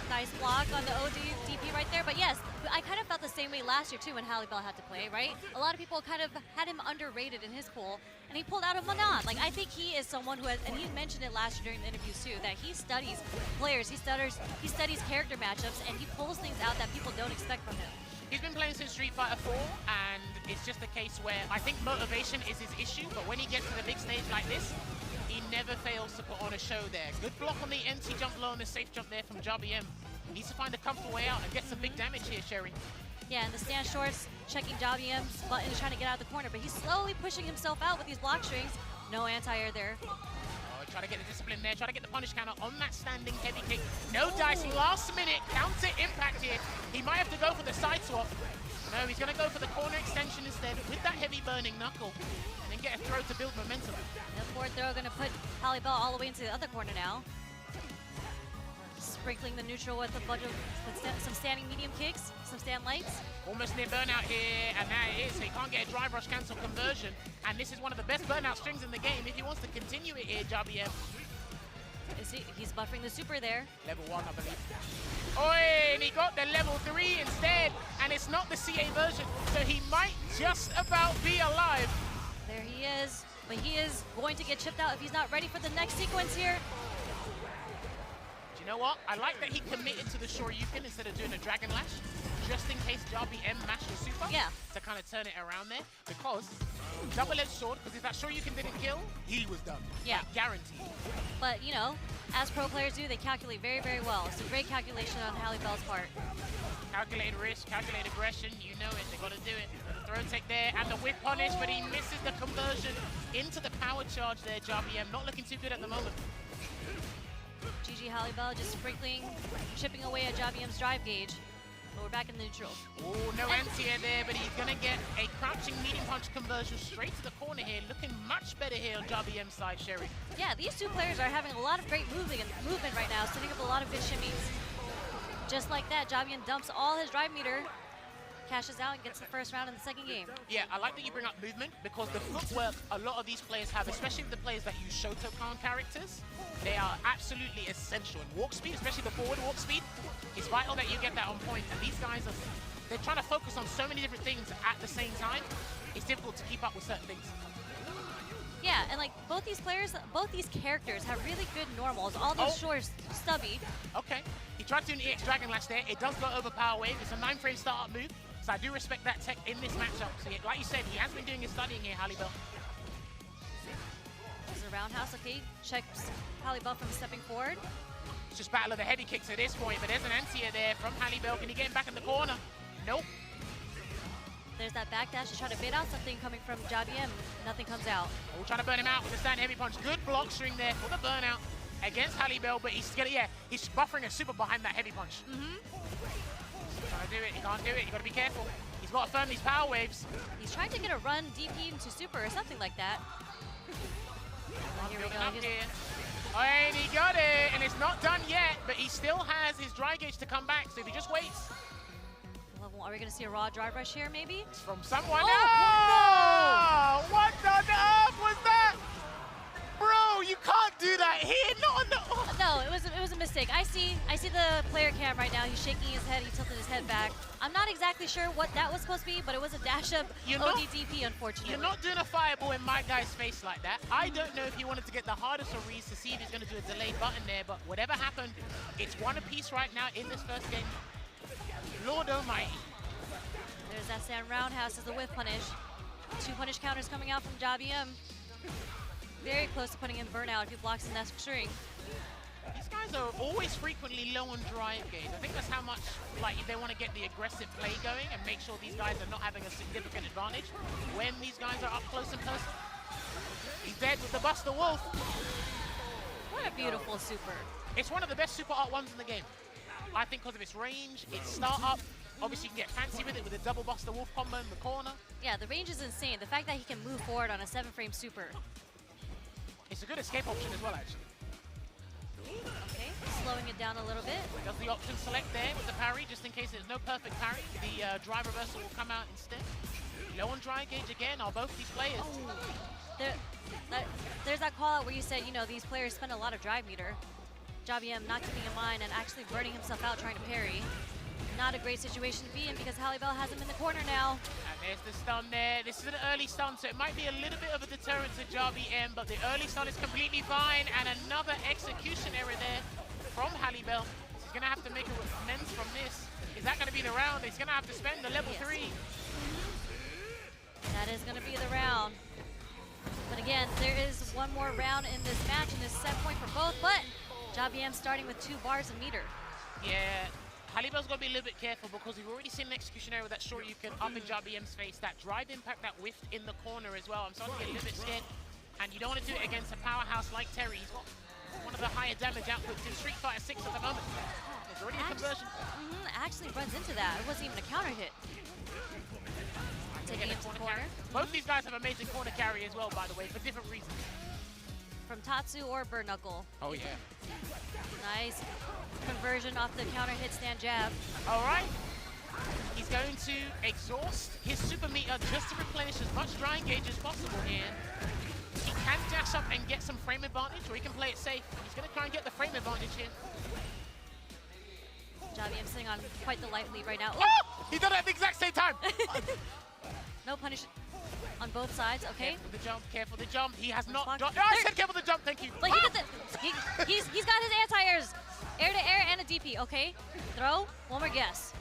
nice block on the OD DP right there, but yes, I kind of felt the same way last year too when Halibel had to play, right? A lot of people kind of had him underrated in his pool, and he pulled out a Manon. Like, I think he is someone who has, and he mentioned it last year during the interviews too, that he studies players, he studies character matchups, and he pulls things out that people don't expect from him. He's been playing since Street Fighter 4, and it's just a case where I think motivation is his issue, but when he gets to the big stage like this, he never fails to put on a show there. Good block on the NT jump low and a safe jump there from Jabiem. Needs to find a comfortable way out and get some big damage here, Sherry. Yeah, and the stand shorts, checking Jabby-M's button, trying to get out of the corner, but he's slowly pushing himself out with these block strings. No anti-air there. Try to get the discipline there, try to get the punish counter on that standing heavy kick. No dicing, last minute, counter impact here. He might have to go for the side swap. No, he's going to go for the corner extension instead with that heavy burning knuckle and then get a throw to build momentum. The forward throw going to put Halle Bell all the way into the other corner now. Sprinkling the neutral with a bunch of some standing medium kicks, some stand lights. Almost near burnout here, and that it is. So he can't get a drive rush cancel conversion. And this is one of the best burnout strings in the game if he wants to continue it here, Jabby-M. He's buffering the super there. Level 1, I believe. Oi, and he got the level 3 instead, and it's not the CA version, so he might just about be alive. There he is, but he is going to get chipped out if he's not ready for the next sequence here. You know what? I like that he committed to the Shoryuken instead of doing a Dragon Lash, just in case Jabby-M mashed the super. Yeah. To kind of turn it around there, because double-edged sword, because if that Shoryuken didn't kill, he was done. Yeah. Like, guaranteed. But, you know, as pro players do, they calculate very, very well. It's a great calculation on Halle Bell's part. Calculated risk, calculated aggression, you know it, they got to do it. The throw take there, and the whip punish, but he misses the conversion into the power charge there, Jabby-M. Not looking too good at the moment. GG Halle Bell just sprinkling, chipping away at Jabby-M's drive gauge. But we're back in the neutral. Oh, no anti-air there, but he's going to get a crouching medium punch conversion straight to the corner here. Looking much better here on Jabby-M's side, Sherry. Yeah, these two players are having a lot of great movement right now, setting up a lot of good shimmies. Just like that, Jabby-M dumps all his drive meter, cashes out, and gets the first round in the second game. Yeah, I like that you bring up movement, because the footwork a lot of these players have, especially the players that use Shotokan characters, they are absolutely essential. And walk speed, especially the forward walk speed, it's vital that you get that on point. And these guys they're trying to focus on so many different things at the same time. It's difficult to keep up with certain things. Yeah, and like both these characters have really good normals. All those shorts, stubby. Okay, he tried to do an EX Dragon Lash there. It does go over Power Wave. It's a 9-frame startup move. So I do respect that tech in this matchup. So like you said, he has been doing his studying here, Halle Bell. There's a roundhouse, okay. Checks Halle Bell from stepping forward. It's just battle of the heavy kicks at this point, but there's an anti-air there from Halle Bell. Can he get him back in the corner? Nope. There's that backdash to try to bait out something coming from Jabby-M. Nothing comes out. Oh, trying to burn him out with the stand heavy punch. Good block string there for the burnout against Halle Bell, but he's buffering a super behind that heavy punch. Trying to do it, he can't do it, you gotta be careful. He's got to firm these power waves. He's trying to get a run DP into super or something like that. Here we go. Oh, and he got it, and it's not done yet, but he still has his dry gauge to come back, so if he just waits. Are we going to see a raw drive rush here, maybe? It's from someone. Oh, no! What on earth was that? Bro, you can't do that here. No, it was a mistake. I see the player cam right now. He's shaking his head. He tilted his head back. I'm not exactly sure what that was supposed to be, but it was a dash up ODDP, unfortunately. You're not doing a fireball in my guy's face like that. I don't know if he wanted to get the hardest of reads to see if he's going to do a delayed button there, but whatever happened, it's one apiece right now in this first game. Lord almighty. There's that stand roundhouse as the whiff punish. 2 punish counters coming out from Jabby-M. Very close to putting in burnout if he blocks the next string. These guys are always frequently low on drive gauge. I think that's how much they want to get the aggressive play going and make sure these guys are not having a significant advantage when these guys are up close and personal. He's dead with the Buster Wolf. What a beautiful super. It's one of the best super art ones in the game. I think because of its range, its startup. Obviously, you can get fancy with it with a double Buster Wolf combo in the corner. Yeah, the range is insane. The fact that he can move forward on a 7-frame super. It's a good escape option as well, actually. Okay, slowing it down a little bit. Does the option select there with the parry, just in case there's no perfect parry. The drive reversal will come out instead. Low on dry gauge again are both these players. Oh. There's that call out where you said, you know, these players spend a lot of drive meter. Jabby-M not keeping in mind and actually burning himself out trying to parry. Not a great situation to be in because Halle Bell has him in the corner now. And there's the stun there. This is an early stun, so it might be a little bit of a deterrent to Jabby-M, but the early stun is completely fine. And another execution error there from Halle Bell. He's going to have to make amends from this. Is that going to be the round? He's going to have to spend the level 3. That is going to be the round. But again, there is one more round in this match, and this set point for both, but Jabby-M starting with 2 bars of meter. Yeah, Halibel's got to be a little bit careful because we've already seen an execution error that sure you can up in JBM's face. That drive impact, that whiffed in the corner as well. I'm starting to get a little bit scared. And you don't want to do it against a powerhouse like Terry. He's got one of the higher damage outputs in Street Fighter 6 at the moment. There's already a conversion. Actually runs into that. It wasn't even a counter hit. Taking him to the corner. Both these guys have amazing corner carry as well, by the way, for different reasons. From Tatsu or Burr Knuckle. Oh, yeah. Nice conversion off the counter hit stand jab. All right. He's going to exhaust his super meter just to replenish as much dry engage as possible here. He can dash up and get some frame advantage, or he can play it safe. He's going to try and get the frame advantage here. JBM sitting on quite the life lead right now. Oh! He did it at the exact same time. No punish on both sides, okay? Careful the jump, careful the jump. He has not done. No, I said careful the jump, thank you. Like he's got his anti-airs. Air to air and a DP, okay? Throw, one more guess.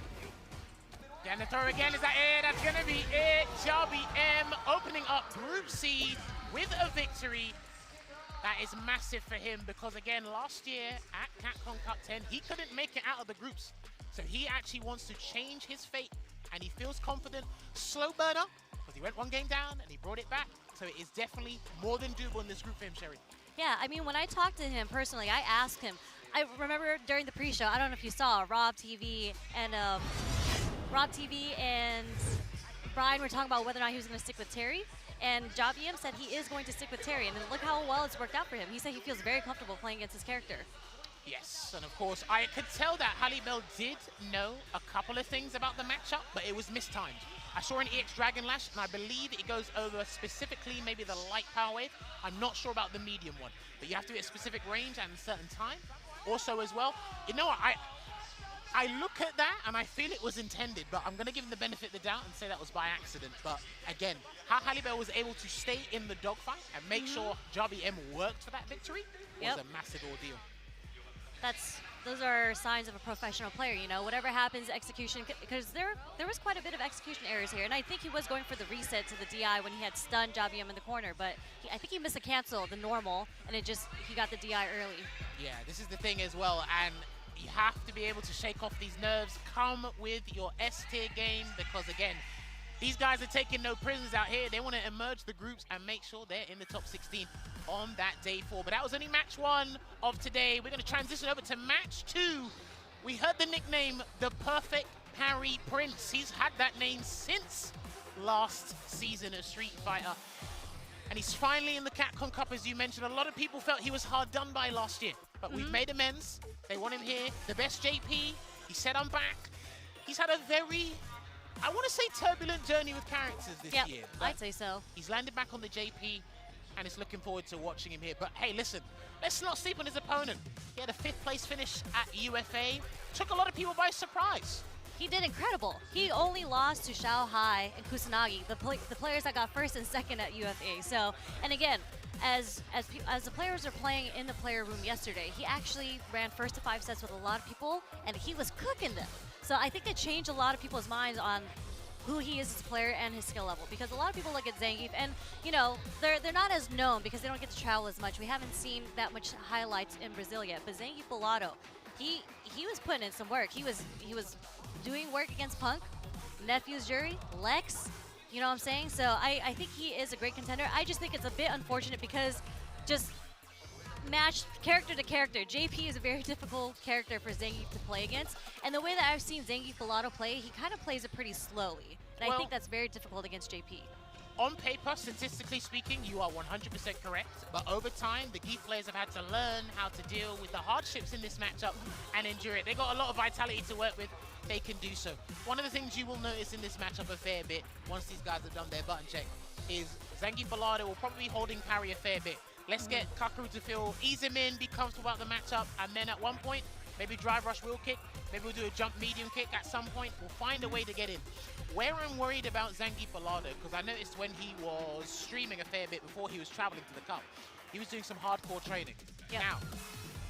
And the throw again, is that it? That's gonna be it. JBM opening up Group C with a victory. That is massive for him because again, last year at Capcom Cup 10, he couldn't make it out of the groups. So he actually wants to change his fate and he feels confident. Slow burner, because he went one game down and he brought it back. So it is definitely more than doable in this group for him, Sherry. Yeah, I mean, when I talked to him personally, I asked him, I remember during the pre-show, I don't know if you saw, Rob TV and Brian were talking about whether or not he was going to stick with Terry. And JBM said he is going to stick with Terry. And look how well it's worked out for him. He said he feels very comfortable playing against his character. Yes, and of course, I could tell that Halibel did know a couple of things about the matchup, but it was mistimed. I saw an EX Dragon Lash, and I believe it goes over specifically maybe the light power wave. I'm not sure about the medium one, but you have to be at a specific range and a certain time. Also as well, you know what, I look at that and I feel it was intended, but I'm going to give him the benefit of the doubt and say that was by accident. But again, how Halibel was able to stay in the dogfight and make sure JBM worked for that victory was a massive ordeal. Those are signs of a professional player, you know, whatever happens, execution, because there was quite a bit of execution errors here, and I think he was going for the reset to the DI when he had stunned JBM in the corner, but I think he missed a cancel, the normal, and he got the DI early. Yeah, this is the thing as well, and you have to be able to shake off these nerves, come with your S-tier game, because again, these guys are taking no prisoners out here. They want to emerge the groups and make sure they're in the top 16 on that day 4. But that was only match 1 of today. We're going to transition over to match 2. We heard the nickname, the Perfect Parry Prince. He's had that name since last season of Street Fighter. And he's finally in the Capcom Cup, as you mentioned. A lot of people felt he was hard done by last year, but we've made amends. They want him here. The best JP. He said, I'm back. He's had a very, I want to say, turbulent journey with characters this year. I'd say so. He's landed back on the JP, and it's looking forward to watching him here. But hey, listen, let's not sleep on his opponent. He had a 5th place finish at UFA. Took a lot of people by surprise. He did incredible. He only lost to Xiao Hai and Kusanagi, the players that got 1st and 2nd at UFA. So, and again, as the players are playing in the player room yesterday, he actually ran 1st to 5 sets with a lot of people, and he was cooking them. So I think it changed a lot of people's minds on who he is as a player and his skill level, because a lot of people look at Zangief and, you know, they're not as known because they don't get to travel as much. We haven't seen that much highlights in Brazil yet, but Zangief Bellato, he was putting in some work. He was doing work against Punk, Nephew's Jury, Lex, you know what I'm saying? So I think he is a great contender. I just think it's a bit unfortunate because just matched character to character. JP is a very difficult character for Zangief to play against, and the way that I've seen Zangief Bellato play, he kind of plays it pretty slowly, and I think that's very difficult against JP. On paper, statistically speaking, you are 100% correct, but over time, the Geef players have had to learn how to deal with the hardships in this matchup and endure it. They got a lot of vitality to work with. They can do so. One of the things you will notice in this matchup a fair bit, once these guys have done their button check, is Zangief Bellato will probably be holding parry a fair bit. Let's get Kakaru to feel, ease him in, be comfortable about the matchup, and then at one point, maybe drive rush wheel kick, maybe we'll do a jump medium kick at some point. We'll find a way to get in. Where I'm worried about Zangief Bellato, because I noticed when he was streaming a fair bit before he was traveling to the Cup, he was doing some hardcore training. Now,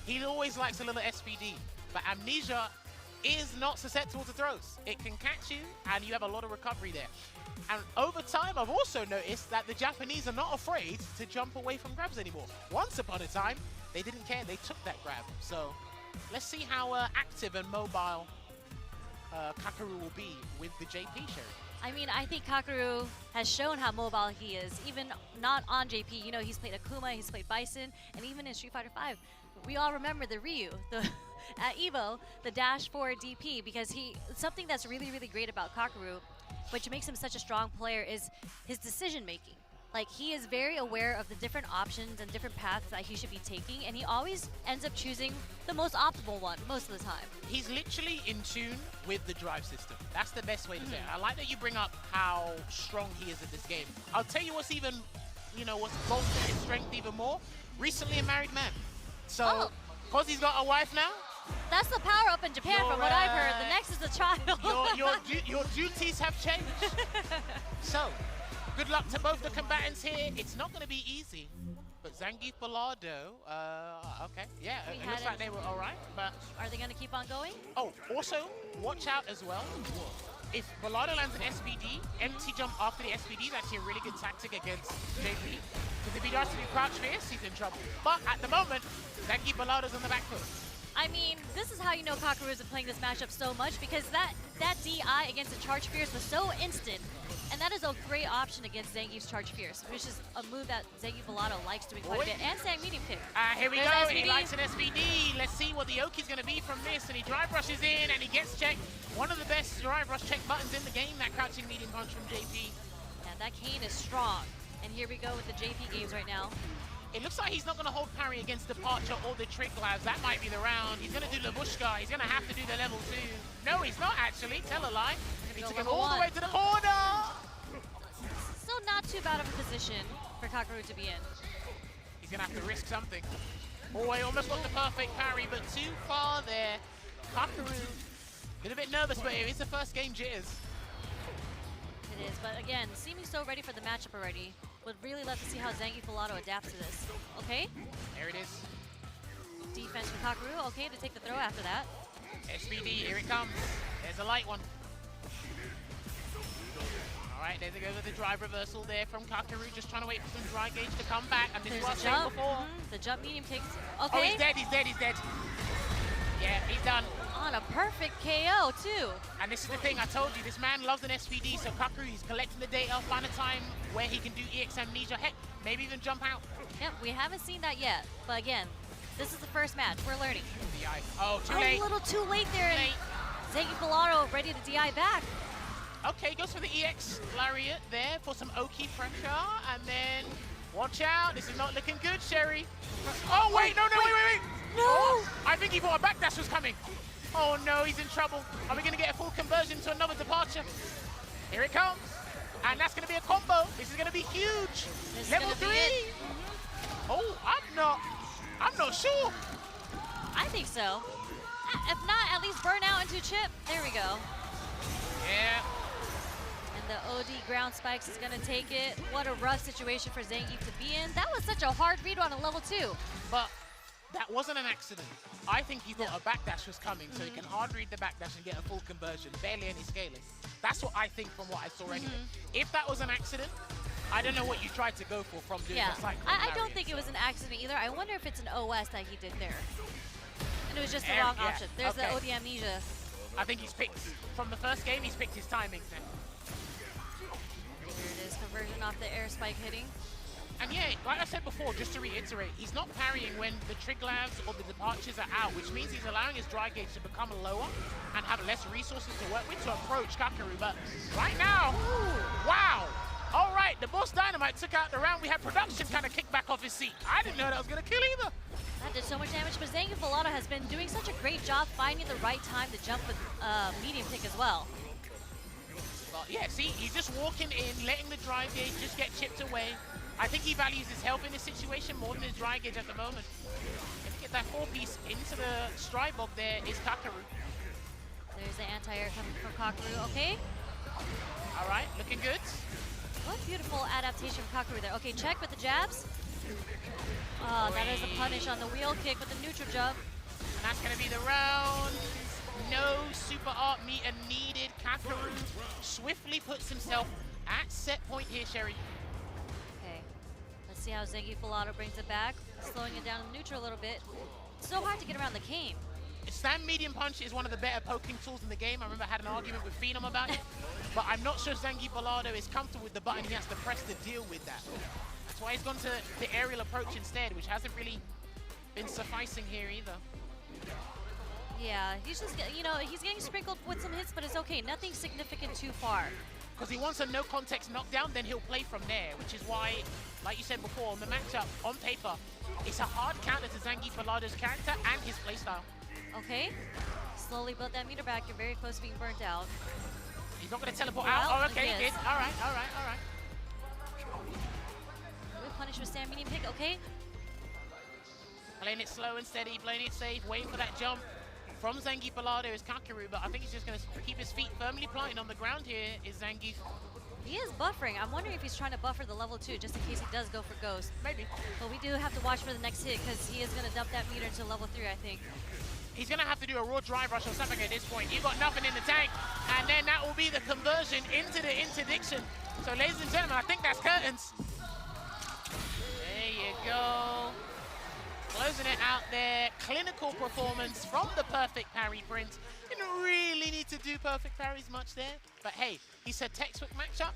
he always likes a little SPD, but Amnesia is not susceptible to throws. It can catch you, and you have a lot of recovery there. And over time, I've also noticed that the Japanese are not afraid to jump away from grabs anymore. Once upon a time, they didn't care. They took that grab. So let's see how active and mobile Kakaru will be with the JP, Sherry? I mean, I think Kakaru has shown how mobile he is, even not on JP. You know, he's played Akuma, he's played Bison, and even in Street Fighter V. We all remember the Ryu, at Evo, the dash forward DP, because something that's really, really great about Kakaru, which makes him such a strong player, is his decision making. Like, he is very aware of the different options and different paths that he should be taking, and he always ends up choosing the most optimal one most of the time. He's literally in tune with the drive system. That's the best way to say it. I like that you bring up how strong he is at this game. I'll tell you what's even, what's bolstered his strength even more. Recently a married man. So, because he's got a wife now, that's the power up in Japan from what I've heard. The next is a child. your duties have changed. So, good luck to both the combatants here. It's not going to be easy. But Zangief Bilardo, okay, yeah, it looks like they were all right. But are they going to keep on going? Oh, also, watch out as well. If Bilardo lands an SBD, empty jump after the SBD is actually a really good tactic against JP. Because if he does to be crouch fierce, he's in trouble. But at the moment, Zangief Bilardo's on the back foot. I mean, this is how you know Kakaru is playing this matchup so much, because that DI against the Charge Fierce was so instant. And that is a great option against Zangief's Charge Fierce, which is a move that Zangief Bilardo likes doing quite a bit. And Sang medium kick. Here we go. SBD. He likes an SBD. Let's see what the Oki's going to be from this. And he drive rushes in and he gets checked. One of the best drive rush check buttons in the game, that crouching medium punch from JP. Yeah, that cane is strong. And here we go with the JP games right now. It looks like he's not going to hold parry against Departure or the Trick Labs. That might be the round. He's going to do Labushka. He's going to have to do the level 2. No, he's not actually. Tell a lie. He took him all the way to the corner. Still not too bad of a position for Kakaru to be in. He's going to have to risk something. Oh, he almost got the perfect parry, but too far there. Kakaru, a little bit nervous, but it is the first game jitters. It is, but again, seeming so ready for the matchup already. Would really love to see how Zangief Bilardo adapts to this. Okay. There it is. Defense from Kakaru. Okay, to take the throw after that. SBD, here it comes. There's a light one. All right, there's a go with the drive reversal there from Kakaru, just trying to wait for some dry gauge to come back. And this is what I was saying before. The jump medium takes. Okay. Oh, he's dead, he's dead, he's dead. Yeah, he's done. On a perfect KO, too. And this is the thing, I told you, this man loves an SPD, so Kakaru, he's collecting the data, find a time where he can do EX Amnesia, heck, maybe even jump out. Yep, we haven't seen that yet, but again, this is the first match, we're learning. DI. Oh, too late. A little too late there. Zangief Bilardo ready to DI back. Okay, goes for the EX Lariat there for some Oki pressure, and then watch out, this is not looking good, Sherry. Oh, wait, no, wait. No! Oh, I think he thought a backdash was coming. Oh no, he's in trouble. Are we going to get a full conversion to another departure? Here it comes. And that's going to be a combo. This is going to be huge. Level 3. Oh, I'm not sure. I think so. If not, at least burn out into chip. There we go. Yeah. And the OD ground spikes is going to take it. What a rough situation for Zangief to be in. That was such a hard read on a level 2. But that wasn't an accident. I think he thought a backdash was coming, so he can hard read the backdash and get a full conversion. Barely any scaling. That's what I think from what I saw anyway. If that was an accident, I don't know what you tried to go for from doing that cycle. I don't think it was an accident either. I wonder if it's an OS that he did there. And it was just the wrong option. There's the OD Amnesia. I think he's picked, from the first game, he's picked his timings then. Here it is, conversion off the air spike hitting. And yeah, like I said before, just to reiterate, he's not parrying when the trig labs or the departures are out, which means he's allowing his dry gauge to become lower and have less resources to work with to approach Kakaru. But right now, wow! All right, the Boss Dynamite took out the round. We had production kind of kick back off his seat. I didn't know that was going to kill either. That did so much damage, but Zangief Bilardo has been doing such a great job finding the right time to jump with medium kick as well. But yeah, see, he's just walking in, letting the drive gauge just get chipped away. I think he values his health in this situation more than his dry gauge at the moment. If you get that 4-piece into the stride block, there is Kakaru. There's the anti-air coming from Kakaru, okay. All right, looking good. What beautiful adaptation from Kakaru there. Okay, check with the jabs. Oh, that is a punish on the wheel kick with the neutral jump. And that's going to be the round. No super art meter needed. Kakaru swiftly puts himself at set point here, Sherry. Okay, let's see how Zangief Bilardo brings it back. Slowing it down in neutral a little bit. It's so hard to get around the cane. stand medium punch is one of the better poking tools in the game. I remember I had an argument with Phenom about it, but I'm not sure Zangief Bellado is comfortable with the button he has to press to deal with that. That's why he's gone to the aerial approach instead, which hasn't really been sufficing here either. Yeah, he's just, you know, he's getting sprinkled with some hits, but it's okay. Nothing significant too far. Because he wants a no-context knockdown, then he'll play from there, which is why, like you said before, on the matchup, on paper, it's a hard counter to Zangief Bellado's character and his playstyle. Okay, slowly build that meter back. You're very close to being burnt out. He's not going to teleport out. Oh, okay, he did. All right. Good punish with stand medium pick, okay. Playing it slow and steady, playing it safe, waiting for that jump from Zangief Bellado is Kakeru, but I think he's just going to keep his feet firmly planted on the ground here is Zangief. He is buffering. I'm wondering if he's trying to buffer the level 2 just in case he does go for Ghost. Maybe. But we do have to watch for the next hit because he is going to dump that meter to level 3, I think. He's going to have to do a raw drive rush or something at this point. You've got nothing in the tank, and then that will be the conversion into the interdiction. So, ladies and gentlemen, I think that's curtains. There you go. Closing it out there. Clinical performance from the perfect parry Prince. Didn't really need to do perfect parries much there. But hey, he said textbook matchup.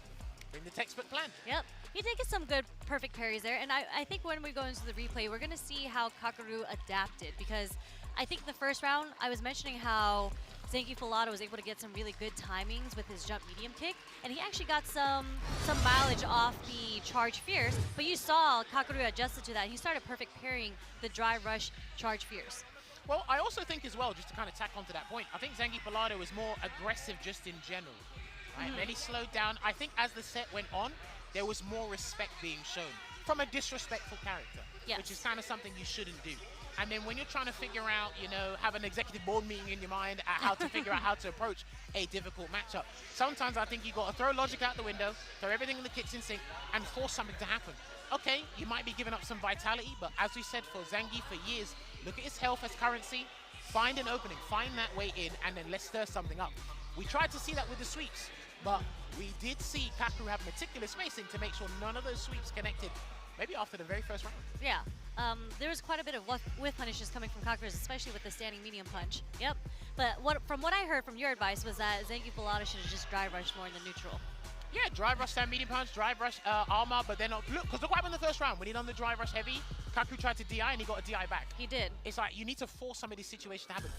Bring the textbook plan. Yep. He did get some good perfect parries there. And I think when we go into the replay, we're going to see how Kakeru adapted. Because I think the first round, I was mentioning how Zangief Bellado was able to get some really good timings with his jump medium kick, and he actually got some mileage off the charge fierce, but you saw Kakeru adjusted to that. He started perfect parrying the dry rush charge fierce. Well, I also think as well, just to kind of tack onto that point, I think Zangief Bellado was more aggressive just in general. Right? Then he slowed down. I think as the set went on, there was more respect being shown from a disrespectful character, which is kind of something you shouldn't do. And then when you're trying to figure out, you know, have an executive board meeting in your mind at how to figure out how to approach a difficult matchup, sometimes I think you got to throw logic out the window, throw everything in the kitchen sink, and force something to happen. Okay, you might be giving up some vitality, but as we said for Zangief for years, look at his health as currency, find an opening, find that way in, and then let's stir something up. We tried to see that with the sweeps, but we did see Kakeru have meticulous spacing to make sure none of those sweeps connected, maybe after the very first round. Yeah. There was quite a bit of whiff punishes coming from Kakeru, especially with the standing medium punch. Yep. But from what I heard from your advice was that Zangief Bellado should have just drive rushed more in the neutral. Yeah, drive rush, stand medium punch, drive rush, armor, but then look, because look what happened in the first round. When he done the drive rush heavy, Kakeru tried to DI and he got a DI back. He did. It's like you need to force some of these situations to happen.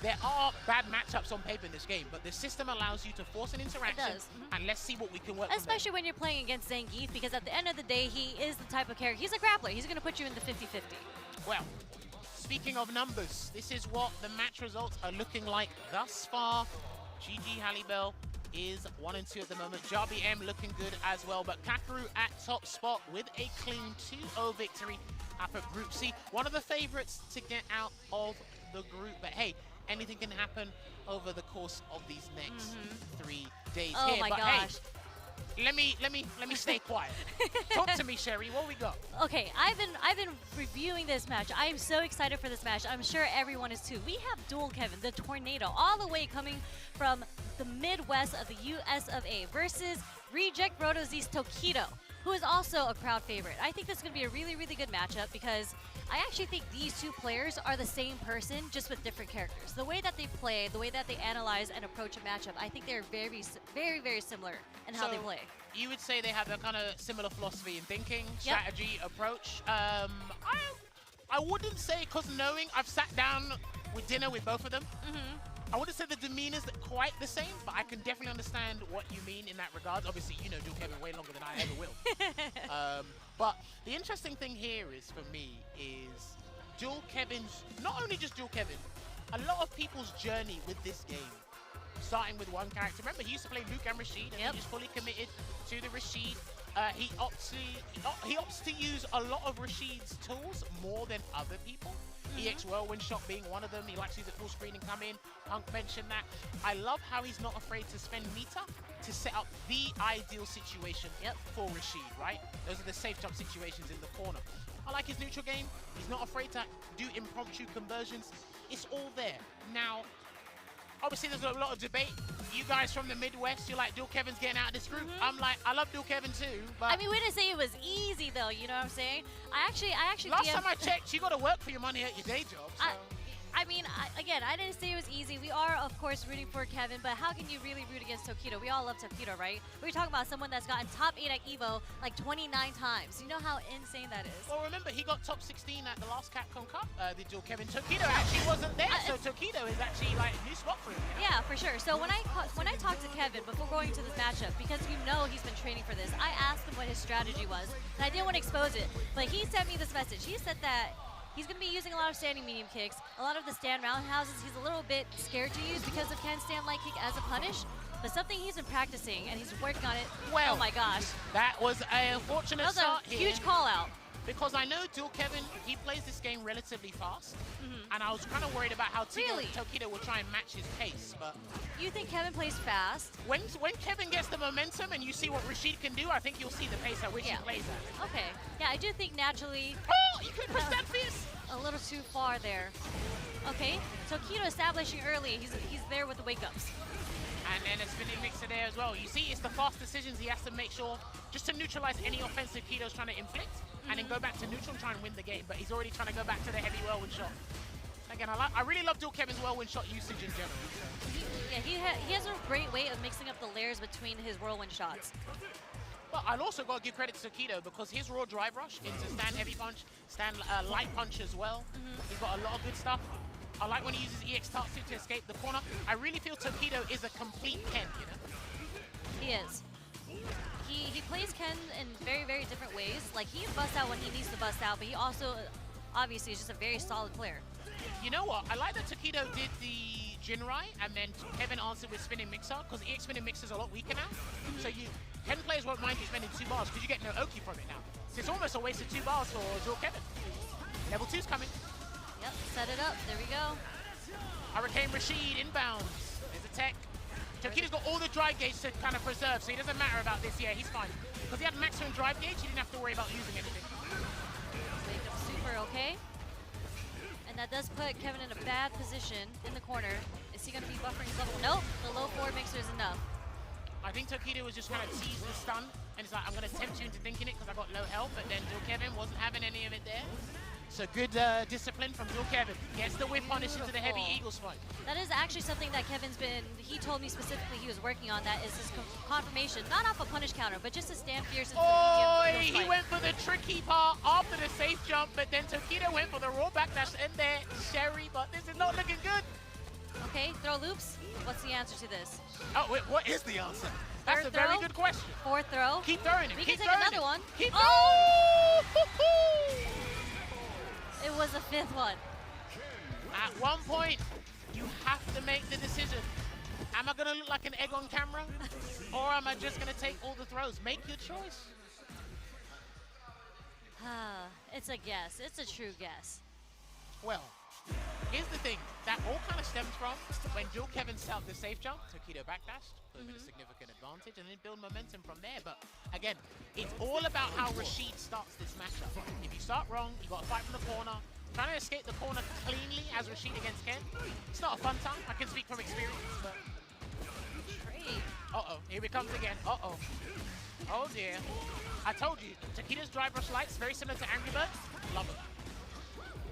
There are bad matchups on paper in this game, but the system allows you to force an interaction, and let's see what we can work with. Especially when you're playing against Zangief, because at the end of the day, he is the type of character. He's a grappler. He's going to put you in the 50-50. Well, speaking of numbers, this is what the match results are looking like thus far. GG Hallibell is 1 and 2 at the moment. Jabi M looking good as well, but Kakeru at top spot with a clean 2-0 victory up at Group C. One of the favorites to get out of the group, but hey, anything can happen over the course of these next 3 days oh here. My but gosh. Hey, let me stay quiet. Talk to me, Sherry. What we got? Okay, I've been reviewing this match. I am so excited for this match. I'm sure everyone is too. We have Dual Kevin, the Tornado, all the way coming from the Midwest of the US of A versus Reject Rotoz's Tokido, who is also a crowd favorite. I think this is going to be a really, really good matchup because I actually think these two players are the same person, just with different characters. The way that they play, the way that they analyze and approach a matchup, I think they're very, very, very similar in how they play. You would say they have a kind of similar philosophy in thinking, strategy, approach. I wouldn't say, because knowing I've sat down with dinner with both of them, I wouldn't say the demeanor's quite the same, but I can definitely understand what you mean in that regard. Obviously, you know Dual Kevin way longer than I ever will. But the interesting thing here is, for me, is Dual Kevin's, not only just Dual Kevin, a lot of people's journey with this game, starting with one character. Remember, he used to play Luke and Rashid, and he's fully committed to the Rashid. He opts to use a lot of Rashid's tools more than other people. EX Whirlwind Shot being one of them. He likes to use it full screen and come in. Punk mentioned that. I love how he's not afraid to spend meter to set up the ideal situation for Rashid, right? Those are the safe jump situations in the corner. I like his neutral game. He's not afraid to do impromptu conversions. It's all there. Now, obviously, there's a lot of debate. You guys from the Midwest, you're like, Dual Kevin's getting out of this group. I'm like, I love Dual Kevin too, but... I mean, we didn't say it was easy, though, you know what I'm saying? I actually Last time I checked, you got to work for your money at your day job, so... I mean, again, I didn't say it was easy. We are, of course, rooting for Kevin, but how can you really root against Tokido? We all love Tokido, right? We're talking about someone that's gotten top 8 at EVO like 29 times. You know how insane that is. Well, remember, he got top 16 at the last Capcom Cup, the dual Kevin. Tokido actually wasn't there, so Tokido is actually like a new spot for him. You know? Yeah, for sure. So when I talked to Kevin before going to this matchup, because you know he's been training for this, I asked him what his strategy was, and I didn't want to expose it, but he sent me this message. He said that he's going to be using a lot of standing medium kicks, a lot of the stand roundhouses he's a little bit scared to use because of Ken's stand light kick as a punish, but something he's been practicing and he's working on it. Well, oh my gosh. That was an unfortunate That was start a huge call out. Because I know dual Kevin, he plays this game relatively fast, and I was kind of worried about how Tokido will try and match his pace. But you think Kevin plays fast? When Kevin gets the momentum and you see what Rashid can do, I think you'll see the pace at which he plays at. Okay. Yeah, I do think naturally. Oh, you could push that fierce. A little too far there. Okay, Tokido establishing early. He's there with the wake-ups. And then a spinning mixer there as well. You see, it's the fast decisions he has to make sure just to neutralize any offensive Kido's trying to inflict, and then go back to neutral and try and win the game. But he's already trying to go back to the heavy whirlwind shot. Again, I really love dual Kevin's whirlwind shot usage in general. He has a great way of mixing up the layers between his whirlwind shots. Well, I'll also got to give credit to Tokido because his raw drive rush into stand heavy punch, stand light punch as well. He's got a lot of good stuff. I like when he uses EX Tatsu to escape the corner. I really feel Tokido is a complete Ken, you know? He is. He plays Ken in very, very different ways. Like, he busts out when he needs to bust out, but he also, obviously, is just a very solid player. You know what? I like that Tokido did the Jinrai, and then Kevin answered with spinning mixer, because EX spinning mixer is a lot weaker now. So Ken players won't mind you spending 2 bars, because you get no Oki from it now. So it's almost a waste of 2 bars for dual Kevin. Level 2's coming. Yep, set it up. There we go. Hurricane Rashid inbounds. There's a tech. Tokido's got all the drive gauge to kind of preserve, so he doesn't matter about this. Yeah, he's fine. Because he had maximum drive gauge, he didn't have to worry about using anything. Wake up super okay. And that does put Kevin in a bad position in the corner. Is he going to be buffering his level? Nope, the low forward mixer is enough. I think Tokido was just trying to tease the stun, and it's like, I'm going to tempt you into thinking it because I got low health, but then dual Kevin wasn't having any of it there. So good discipline from dual Kevin. Gets the whip punish into the heavy eagle spike. That is actually something that Kevin's been, he told me specifically he was working on, that is his confirmation, not off a punish counter, but just to stand fierce into the medium. He went for the tricky part after the safe jump, but then Tokido went for the raw backdash in there. Sherry, but this is not looking good. Okay, throw loops. What's the answer to this? Oh, wait, what is the answer? That's a very good question. 4th throw. Keep throwing it. We Keep can take throwing another one. Keep oh! It was a 5th one. At one point, you have to make the decision. Am I going to look like an egg on camera? Or am I just going to take all the throws? Make your choice. It's a guess. It's a true guess. Well, here's the thing. That all kind of stems from when dual Kevin set up the safe jump, Tokido backdashed, put him in a significant advantage, and then build momentum from there. But again, it's all about how Rashid starts this matchup. If you start wrong, you got to fight from the corner. Trying to escape the corner cleanly as Rashid against Ken, it's not a fun time. I can speak from experience, but... Uh-oh, here it comes again. Uh-oh. Oh dear. I told you, Tokido's drive rush lights, very similar to Angry Birds. Love it.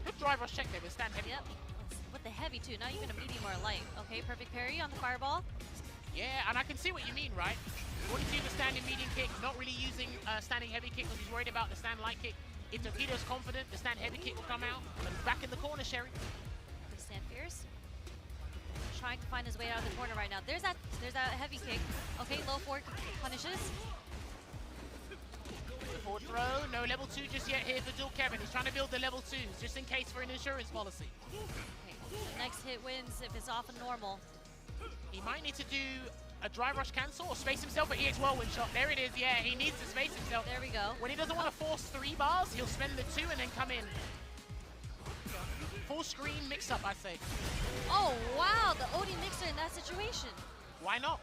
Good drive rush check there with stand heavy. Yep. With the heavy too, not even a medium or a light. Okay, perfect parry on the fireball. Yeah, and I can see what you mean, right? You want to do the standing medium kick, not really using standing heavy kick because he's worried about the stand light kick. If Tokido's confident, the stand heavy kick will come out. But back in the corner, Sherry. Good stand fierce. Trying to find his way out of the corner right now. There's that heavy kick. Okay, low forward punishes. Forward throw, no level 2 just yet here for dual Kevin. He's trying to build the level 2s just in case for an insurance policy. Okay, the next hit wins if it's off of normal. He might need to do a drive rush cancel or space himself, but EX whirlwind shot. There it is, yeah, he needs to space himself. There we go. When he doesn't want to force 3 bars, he'll spend the 2 and then come in. Full screen mix up, I say. Oh, wow, the OD mixer in that situation. Why not?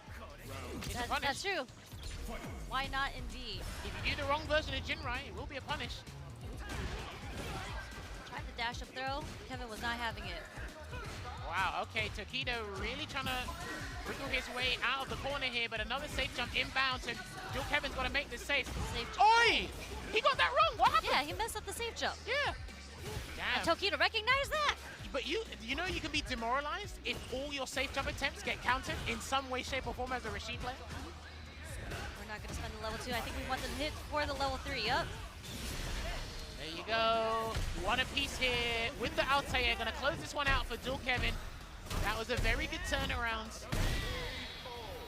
That's true. Why not indeed? If you do the wrong version of Jinrai, it will be a punish. Tried the dash up throw. Kevin was not having it. Wow, okay, Tokido really trying to wriggle his way out of the corner here, but another safe jump inbound, so dual Kevin's got to make this safe. Oi! He got that wrong, what happened? Yeah, he messed up the safe jump. Yeah. Damn. And Tokido recognized that. But you know you can be demoralized if all your safe jump attempts get countered in some way, shape, or form as a Rashid player. We're not going to spend the level 2. I think we want them to hit for the level 3. Yep. There you go. One apiece here with the Altair. Going to close this one out for Dual Kevin. That was a very good turnaround.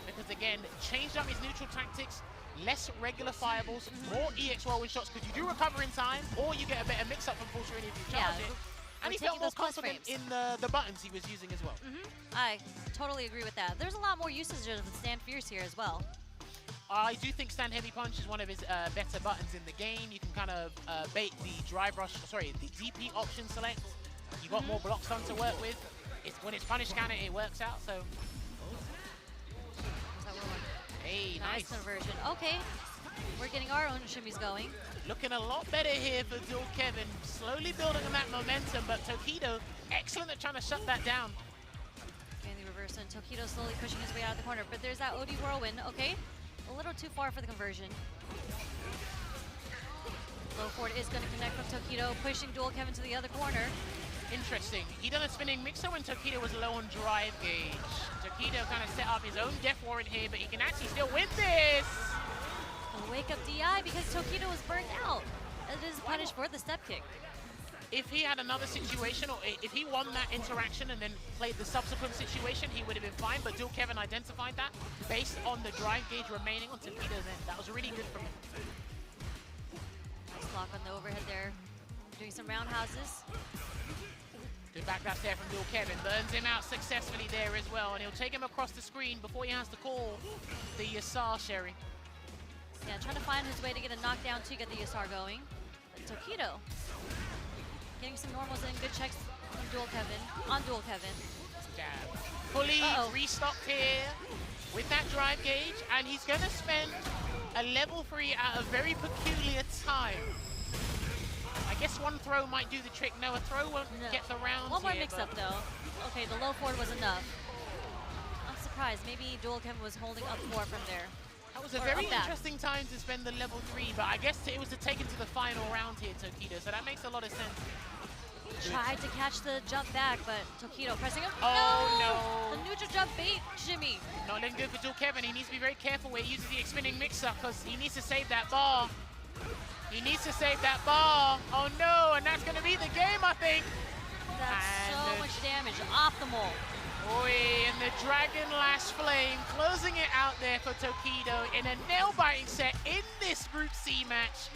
Because again, changed up his neutral tactics. Less regular fireballs, more EX whirlwind shots because you do recover in time, or you get a better mix-up from full screen if you charge it. And he felt more confident in the buttons he was using as well. I totally agree with that. There's a lot more usage of the Stand Fierce here as well. I do think Stand Heavy Punch is one of his better buttons in the game. You can kind of bait the drive rush, sorry, the DP option select. You got more block stun to work with. When it's punish counter, it works out. So, hey, nice conversion. Okay, we're getting our own shimmies going. Looking a lot better here for Dual Kevin. Slowly building on that momentum, but Tokido, excellent at trying to shut that down. Okay, the reverse, and Tokido slowly pushing his way out of the corner. But there's that OD whirlwind. Okay, a little too far for the conversion. Low forward is going to connect from Tokido, pushing Dual Kevin to the other corner. Interesting. He done a spinning mixer when Tokido was low on drive gauge. Tokido kind of set up his own death warrant here, but he can actually still win this. A wake up DI because Tokido was burnt out. It is punished for the step kick. If he had another situation, or if he won that interaction and then played the subsequent situation, he would have been fine, but Dual Kevin identified that based on the drive gauge remaining on Tokido's end. That was really good from him. Nice block on the overhead there. Doing some roundhouses. Good backdash there from Dual Kevin. Burns him out successfully there as well, and he'll take him across the screen before he has to call the Yasar Sherry. Yeah, trying to find his way to get a knockdown to get the Yasar going. But Tokido getting some normals in, good checks from Dual Kevin, on Dual Kevin. Jab. Fully restocked here with that drive gauge, and he's going to spend a level 3 at a very peculiar time. I guess one throw might do the trick. No, a throw won't get the rounds. One more mix-up, though. Okay, the low forward was enough. I'm surprised. Maybe Dual Kevin was holding up 4 from there. That was a very interesting time to spend the level 3, but I guess it was to take it to the final round here, Tokido, so that makes a lot of sense. Tried to catch the jump back, but Tokido pressing him. Oh, no. The neutral jump bait shimmy. Not looking good for Dual Kevin. He needs to be very careful where he uses the spinning mix-up because he needs to save that bar. He needs to save that bar. Oh, no, and that's going to be the game, I think. That's so much damage. Optimal. Oi, and the Dragon Lash Flame closing it out there for Tokido in a nail-biting set in this Group C match.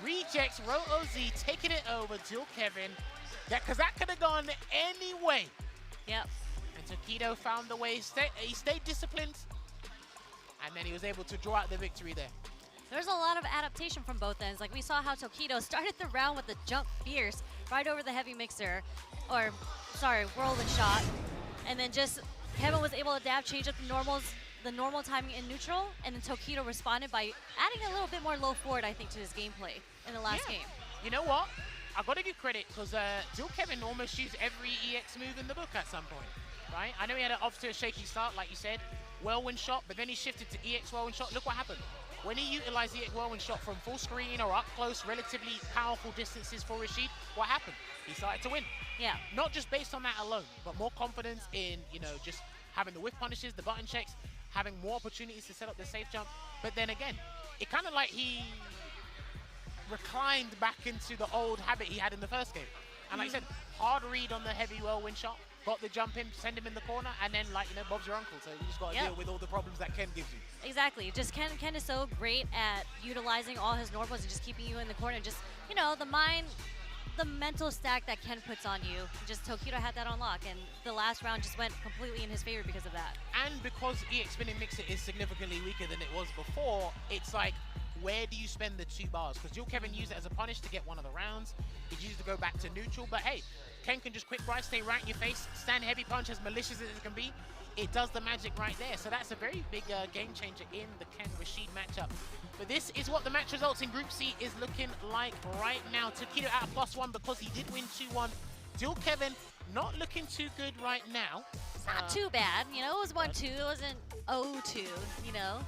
Rejects RoOZ taking it over Dual Kevin. Because that could have gone any way. Yep. And Tokido found the way. He stayed disciplined. And then he was able to draw out the victory there. There's a lot of adaptation from both ends. Like we saw how Tokido started the round with the jump fierce right over the heavy mixer. Or, sorry, whirlwind shot. And then just Kevin was able to adapt, change up the normal timing in neutral, and then Tokido responded by adding a little bit more low forward, I think, to his gameplay in the last game. You know what? I've got to give credit because Dual Kevin almost used every EX move in the book at some point, right? I know he had it off to a shaky start, like you said, whirlwind shot, but then he shifted to EX whirlwind shot. Look what happened. When he utilized the EX whirlwind shot from full screen or up close, relatively powerful distances for Rashid, what happened? He started to win. Yeah. Not just based on that alone, but more confidence in, you know, just having the whiff punishes, the button checks, having more opportunities to set up the safe jump. But then again, it kind of like he reclined back into the old habit he had in the first game. And like I said, hard read on the heavy whirlwind shot, got the jump in, send him in the corner, and then, like, you know, Bob's your uncle, so you just got to deal with all the problems that Ken gives you. Exactly. Just Ken is so great at utilizing all his normals and just keeping you in the corner. Just, you know, the mental stack that Ken puts on you. Just Tokido had that on lock, and the last round just went completely in his favor because of that. And because EX Spinning Mixer is significantly weaker than it was before, it's like, where do you spend the 2 bars? Because Dual Kevin used it as a punish to get one of the rounds. He used it to go back to neutral, but hey, Ken can just quick rise, stay right in your face, stand heavy punch as malicious as it can be. It does the magic right there. So that's a very big game changer in the Ken-Rashid matchup. But this is what the match results in Group C is looking like right now. Tokido at a +1 because he did win 2-1. Dual Kevin not looking too good right now. It's not too bad. You know, it was 1-2. It wasn't 0-2, you know.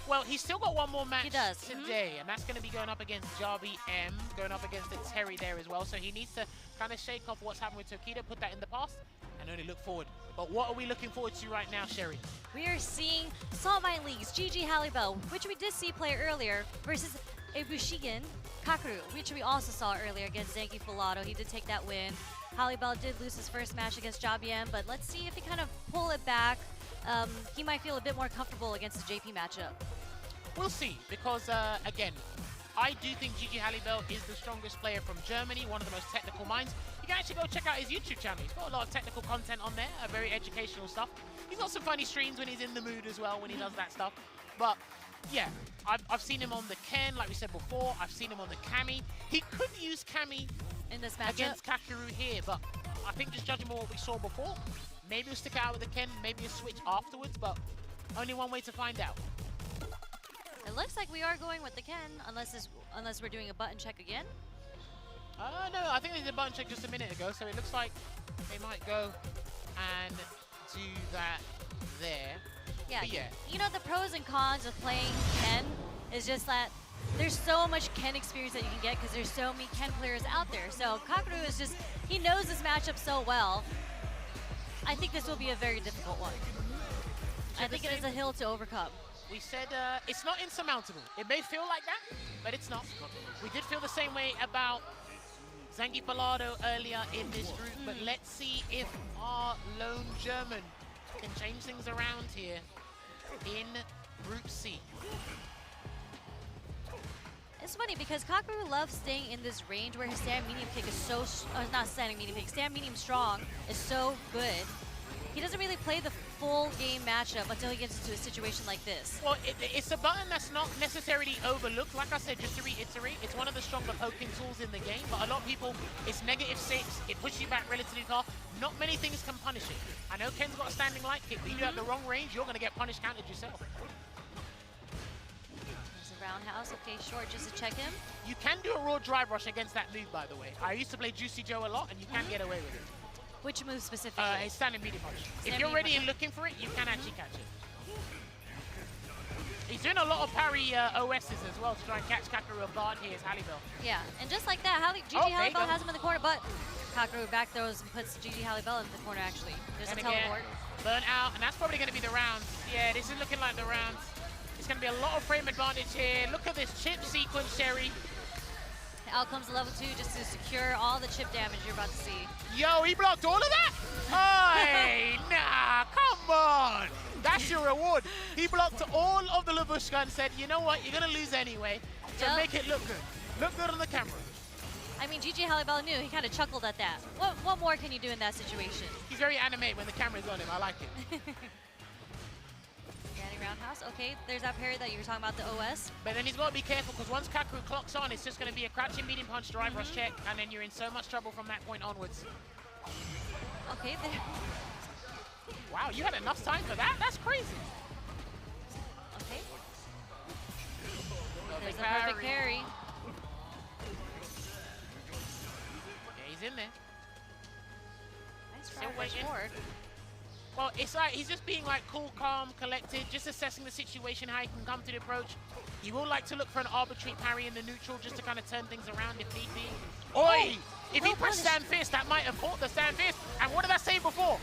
Well, he's still got one more match Mm-hmm. today, and that's going to be going up against Jarby M, going up against the Terry there as well. So he needs to kind of shake off what's happened with Tokido, put that in the past, and only look forward. But what are we looking forward to right now, Sherry? We are seeing Salt Mine League's Gigi Hallibell, which we did see play earlier, versus Ibushigen Kakeru, which we also saw earlier against Zenki Filato. He did take that win. Hallibell did lose his first match against Jarby M, but let's see if he kind of pull it back. He might feel a bit more comfortable against the JP matchup. We'll see, because again, I do think Gigi Hallibell is the strongest player from Germany, one of the most technical minds. You can actually go check out his YouTube channel. He's got a lot of technical content on there, very educational stuff. He's got some funny streams when he's in the mood as well, when he does that stuff. But yeah, I've seen him on the Ken, like we said before. I've seen him on the Kami. He could use Kami in this matchup against Kakeru here, but I think just judging by what we saw before, maybe we'll stick it out with the Ken, maybe a switch afterwards, but only one way to find out. It looks like we are going with the Ken, unless we're doing a button check again. No, I think they did a button check just a minute ago, so it looks like they might go and do that there. Yeah, But yeah. You know, the pros and cons of playing Ken is just that there's so much Ken experience that you can get because there's so many Ken players out there. So Kakeru is just, he knows this matchup so well. I think this will be a very difficult one. I think it is a hill to overcome. We said it's not insurmountable. It may feel like that, but it's not. We did feel the same way about Zengi Filato earlier in this group, but let's see if our lone German can change things around here in Group C. It's funny because Kakeru loves staying in this range where his stand medium kick is so, not standing medium kick, stand medium strong is so good. He doesn't really play the full game matchup until he gets into a situation like this. Well, it's a button that's not necessarily overlooked. Like I said, just to reiterate, it's one of the stronger poking tools in the game, but a lot of people, it's -6, it pushes you back relatively far. Not many things can punish it. I know Ken's got a standing light kick, but you do at the wrong range, you're going to get punished countered yourself. There's a roundhouse, okay, short just to check him. You can do a raw drive rush against that move, by the way. I used to play Juicy Joe a lot, and you can get away with it. Which move specifically? It's standing medium punch. If you're ready and looking for it, you can actually catch it. He's doing a lot of parry OSs as well to try and catch Kakeru off guard here as Hallibell. Yeah, and just like that, Gigi Hallibell has him in the corner, but Kakeru back throws and puts Gigi Hallibell in the corner actually. There's And a again, teleport. burn out, and that's probably going to be the round. Yeah, this is looking like the round. It's going to be a lot of frame advantage here. Look at this chip sequence, Sherry. Out comes level 2 just to secure all the chip damage you're about to see. Yo, he blocked all of that? Hey, nah, come on. That's your reward. He blocked all of the Lavushka and said, you know what, you're going to lose anyway. So make it look good. Look good on the camera. I mean, Gigi Hallibell knew. He kind of chuckled at that. What more can you do in that situation? He's very animated when the camera's on him. I like it. Roundhouse, okay, there's that parry that you were talking about, the OS. But then he's got to be careful because once Kakeru clocks on, it's just going to be a crouching medium punch drive rush check, and then you're in so much trouble from that point onwards. Okay, there. Wow, you had enough time for that? That's crazy. Okay. There's a perfect parry. Yeah, he's in there. Nice Still rush waiting. forward. Well, it's like he's just being like cool, calm, collected, just assessing the situation, how he can come to the approach. He will like to look for an arbitrary parry in the neutral just to kind of turn things around if need be. Oi! If he pressed stand fist, that might have caught the stand fist. And what did I say before?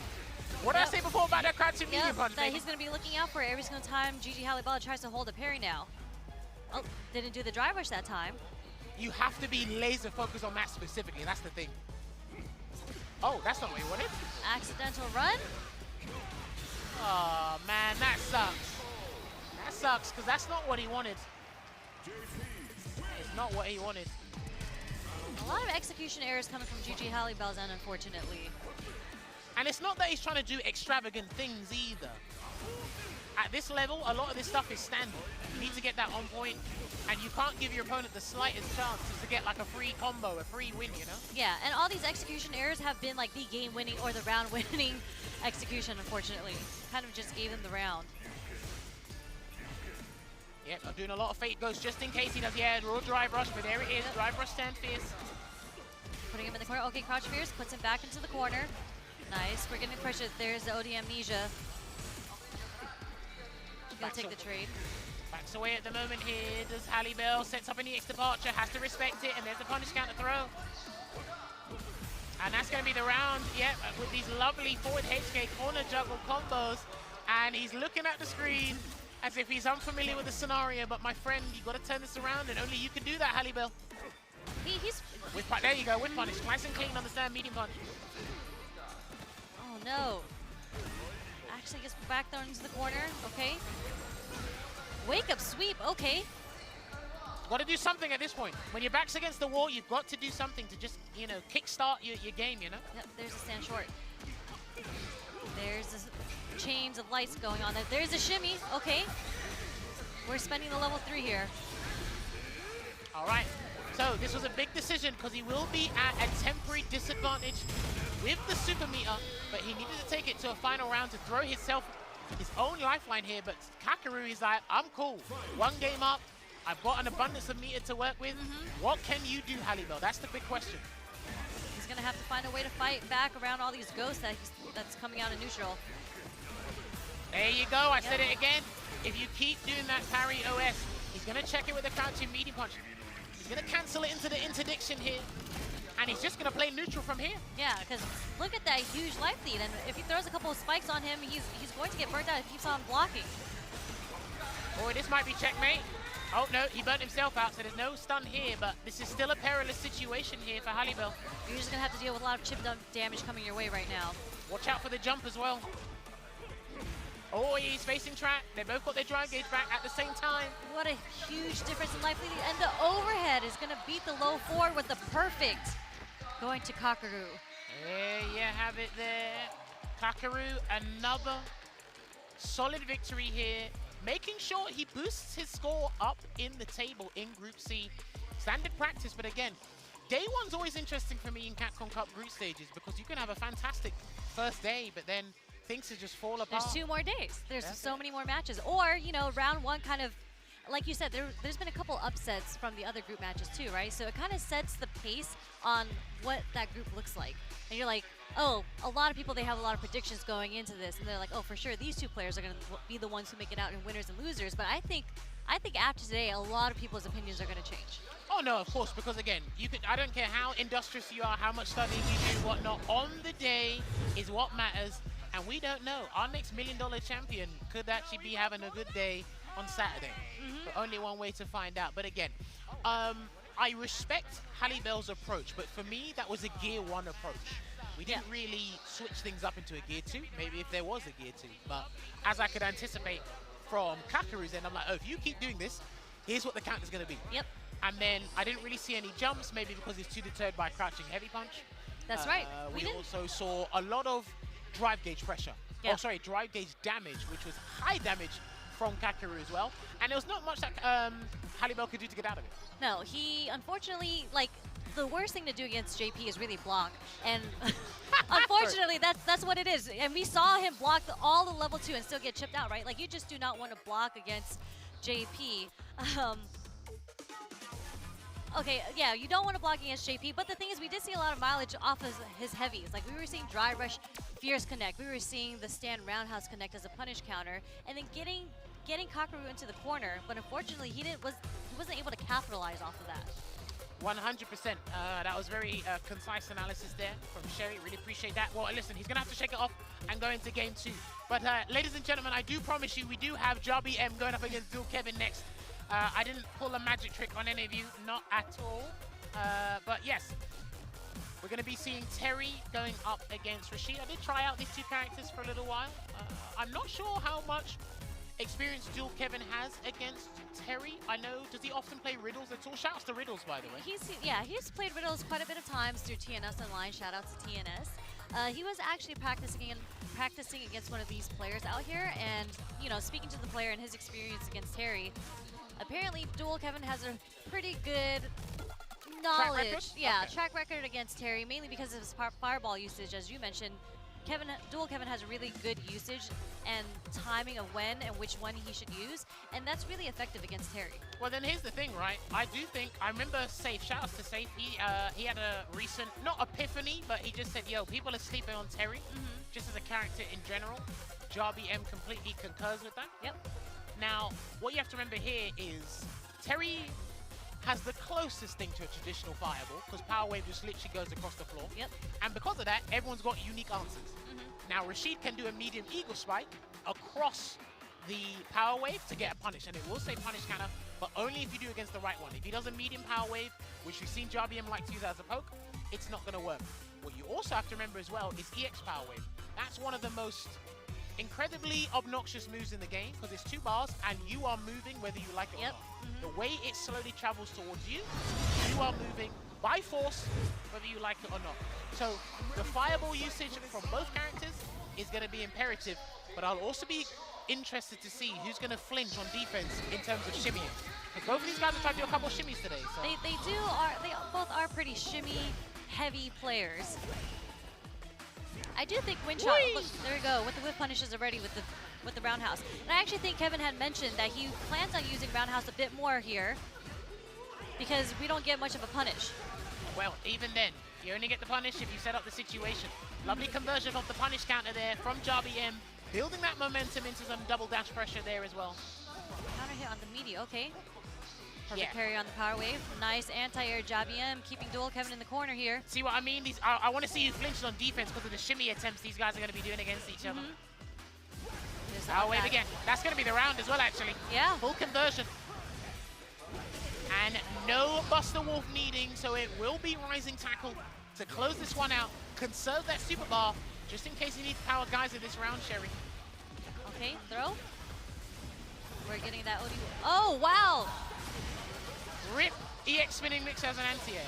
What did I say before about that crouching medium punch? That he's going to be looking out for it every single time Gigi Hallibell tries to hold a parry now. Oh, didn't do the drive rush that time. You have to be laser focused on that specifically. That's the thing. Oh, that's not what you wanted. Accidental run. Oh, man, that sucks. That sucks, because that's not what he wanted. It's not what he wanted. A lot of execution errors coming from Gigi Hallibell's end, unfortunately. And it's not that he's trying to do extravagant things either. At this level, a lot of this stuff is standard. You need to get that on point, and you can't give your opponent the slightest chance to get like a free combo, a free win, you know? Yeah, and all these execution errors have been like the game-winning or the round-winning execution, unfortunately. Kind of just gave him the round. Yep, I'm doing a lot of fate ghosts just in case he does, raw drive rush, but there it is, drive rush stand fierce. Putting him in the corner. Okay, crouch fierce, puts him back into the corner. Nice, we're getting pushed. There's the OD amnesia. Gonna take the trade. Backs away at the moment here. Does Hallibell sets up an EX departure, has to respect it, and there's a punish counter throw. And that's going to be the round, yeah, with these lovely forward HK corner juggle combos. And he's looking at the screen as if he's unfamiliar with the scenario. But my friend, you got to turn this around, and only you can do that, Hallibell. There you go, with punish. Nice and clean on the stand, medium punch. Oh no. Actually gets back down into the corner, okay. Wake up sweep, okay. Got to do something at this point. When your back's against the wall, you've got to do something to just, you know, kickstart your game, you know? Yep, there's a stand short. There's the chains of lights going on there. There's a shimmy, okay. We're spending the level 3 here. All right, so this was a big decision because he will be at a temporary disadvantage with the super meter, but he needed to take it to a final round to throw his own lifeline here, but Kakaru is like, I'm cool. One game up, I've got an abundance of meter to work with. What can you do, Hallibell? That's the big question. He's gonna have to find a way to fight back around all these ghosts that's coming out of neutral. There you go, I said it again. If you keep doing that parry OS, he's gonna check it with a crouching medium punch. He's gonna cancel it into the interdiction here. And he's just gonna play neutral from here. Yeah, because look at that huge life lead, and if he throws a couple of spikes on him, he's going to get burnt out if he keeps on blocking. Oh, this might be checkmate. Oh no, he burnt himself out, so there's no stun here, but this is still a perilous situation here for Hallibell. You're just gonna have to deal with a lot of chip damage coming your way right now. Watch out for the jump as well. Oh, he's facing track. They both got their drive gauge back at the same time. What a huge difference in life lead, and the overhead is gonna beat the low 4 with the perfect going to Kakaru. There you have it there. Kakaru, another solid victory here, making sure he boosts his score up in the table in Group C. Standard practice, but again, day one's always interesting for me in Capcom Cup group stages because you can have a fantastic first day, but then things just fall apart. There's 2 more days. There's so many more matches. Or, you know, round 1 kind of, like you said, there's been a couple upsets from the other group matches too, right? So it kind of sets the pace on what that group looks like. And you're like, oh, a lot of people, they have a lot of predictions going into this, and they're like, oh, for sure, these 2 players are going to be the ones who make it out in winners and losers. But I think after today, a lot of people's opinions are going to change. Oh no, of course, because again, I don't care how industrious you are, how much studying you do, whatnot. On the day is what matters, and we don't know. Our next $1 million champion could actually be having a good day on Saturday. But only one way to find out. But again, I respect Hallibell's approach, but for me, that was a Gear 1 approach. We didn't really switch things up into a Gear 2, maybe if there was a Gear 2. But as I could anticipate from Kakaru's end, I'm like, oh, if you keep doing this, here's what the counter's going to be. Yep. And then I didn't really see any jumps, maybe because he's too deterred by crouching heavy punch. That's right. We also saw a lot of drive gauge pressure. Oh, sorry, drive gauge damage, which was high damage from Kakaru as well. And there was not much that Hallibell could do to get out of it. No, he unfortunately, like, the worst thing to do against JP is really block. And unfortunately, that's what it is. And we saw him block all the level 2 and still get chipped out, right? Like, you just do not want to block against JP. Okay, yeah, you don't want to block against JP, but the thing is, we did see a lot of mileage off of his heavies. Like, we were seeing Dry Rush Fierce connect. We were seeing the stand Roundhouse connect as a punish counter, and then getting Kakaru into the corner, but unfortunately, he wasn't able to capitalize off of that. 100%. That was very concise analysis there from Sherry. Really appreciate that. Well, listen, he's going to have to shake it off and go into game 2. But ladies and gentlemen, I do promise you, we do have Jobby M going up against Dual Kevin next. I didn't pull a magic trick on any of you, not at all. But yes, we're going to be seeing Terry going up against Rashid. I did try out these 2 characters for a little while. I'm not sure how much experience Dual Kevin has against Terry. I know, does he often play Riddles at all? Shouts to Riddles, by the way. He's played Riddles quite a bit of times through TNS Online. Shout out to TNS. He was actually practicing against one of these players out here, and, you know, speaking to the player and his experience against Terry, apparently Dual Kevin has a pretty good knowledge. Track record against Terry, mainly because of his fireball usage, as you mentioned. Dual Kevin has really good usage and timing of when and which one he should use, and that's really effective against Terry. Well, then here's the thing, right? I remember Safe, shoutouts to Safe, he had a recent, not epiphany, but he just said, yo, people are sleeping on Terry, just as a character in general. Jobby M completely concurs with that. Yep. Now, what you have to remember here is Terry has the closest thing to a traditional fireball because Power Wave just literally goes across the floor. Yep. And because of that, everyone's got unique answers. Now, Rashid can do a medium Eagle Spike across the Power Wave to get a punish, and it will say punish counter, but only if you do against the right one. If he does a medium Power Wave, which we've seen JBM like to use as a poke, it's not going to work. What you also have to remember as well is EX Power Wave. That's one of the most incredibly obnoxious moves in the game because it's 2 bars and you are moving whether you like it or not. The way it slowly travels towards you, you are moving by force whether you like it or not. So the fireball usage from both characters is going to be imperative, but I'll also be interested to see who's going to flinch on defense in terms of shimmying. Both of these guys have tried to do a couple of shimmies today. So. They both are pretty shimmy heavy players. I do think Windshot, look, there we go, with the whip punishes already with the roundhouse. And I actually think Kevin had mentioned that he plans on using roundhouse a bit more here because we don't get much of a punish. Well, even then, you only get the punish if you set up the situation. Lovely conversion of the punish counter there from JBM, building that momentum into some double dash pressure there as well. Counter hit on the media, okay. Perfect parry on the Power Wave. Nice anti-air JBM, keeping Dual Kevin in the corner here. See what I mean? I want to see you flinch on defense because of the shimmy attempts these guys are going to be doing against each other. Power Wave again. That's going to be the round as well, actually. Yeah. Full conversion. And no Buster Wolf needing, so it will be Rising Tackle to close this one out. Conserve that super bar, just in case you need Power Geyser this round, Sherry. Okay, throw. We're getting that OD. Oh, wow! Rip EX spinning mix as an anti-air.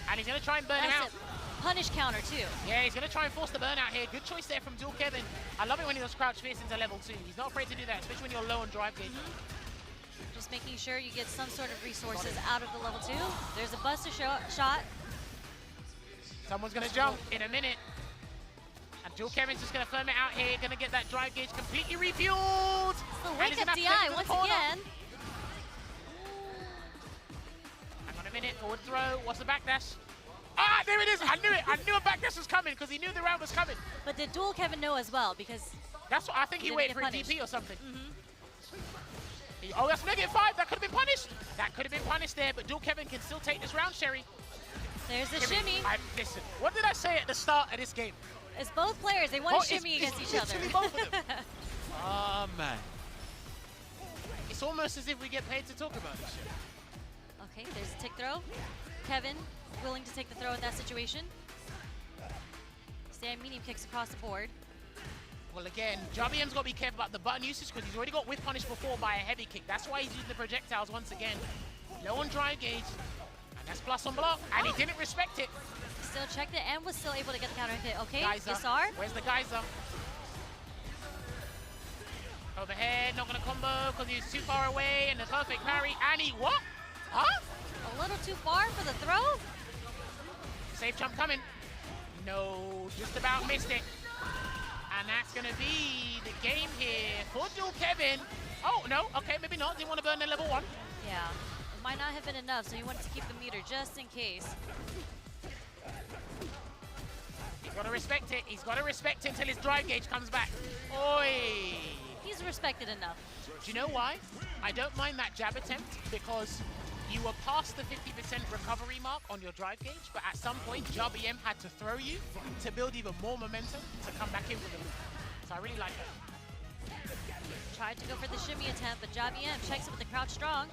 And he's going to try and burn him out. Punish counter, too. Yeah, he's going to try and force the burnout here. Good choice there from Dual Kevin. I love it when he does crouch fierce into level 2. He's not afraid to do that, especially when you're low on drive gauge. Just making sure you get some sort of resources out of the level 2. There's a Buster shot. Someone's going to jump in a minute. And Dual Kevin's just going to firm it out here. Going to get that drive gauge completely refueled. The wake up DI once again. Hang on a minute. Forward throw. What's the backdash? Ah, there it is. I knew it. I knew a backdash was coming because he knew the round was coming. But did Dual Kevin know as well? Because that's what I think he waited for a DP or something. Oh, that's -5. That could have been punished. That could have been punished there, but Dual Kevin can still take this round, Sherry. There's the shimmy. Listen, what did I say at the start of this game? It's both players. They want to shimmy against each other. Both of them. Oh, man. It's almost as if we get paid to talk about this shit. Okay, there's a tick throw. Kevin willing to take the throw in that situation. Stand medium kicks across the board. Well, again, JBM's got to be careful about the button usage because he's already got whip punish before by a heavy kick. That's why he's using the projectiles once again. Low on drive gauge, and that's plus on block, and he didn't respect it. Still checked it and was still able to get the counter hit. Okay, Geyser. Yasar. Where's the Geyser? Overhead, not going to combo because he's too far away, and the perfect parry, and he what? Huh? A little too far for the throw. Safe jump coming. No, just about missed it. And that's going to be the game here for Dual Kevin. Oh, no. Okay, maybe not. Didn't want to burn the level 1. Yeah. It might not have been enough, so he wanted to keep the meter just in case. He's got to respect it. He's got to respect it until his drive gauge comes back. Oi! He's respected enough. Do you know why? I don't mind that jab attempt because you were past the 50% recovery mark on your drive gauge, but at some point, JBM had to throw you to build even more momentum to come back in with the loop. So I really like that. Tried to go for the shimmy attempt, but JBM checks it with the crouch strong.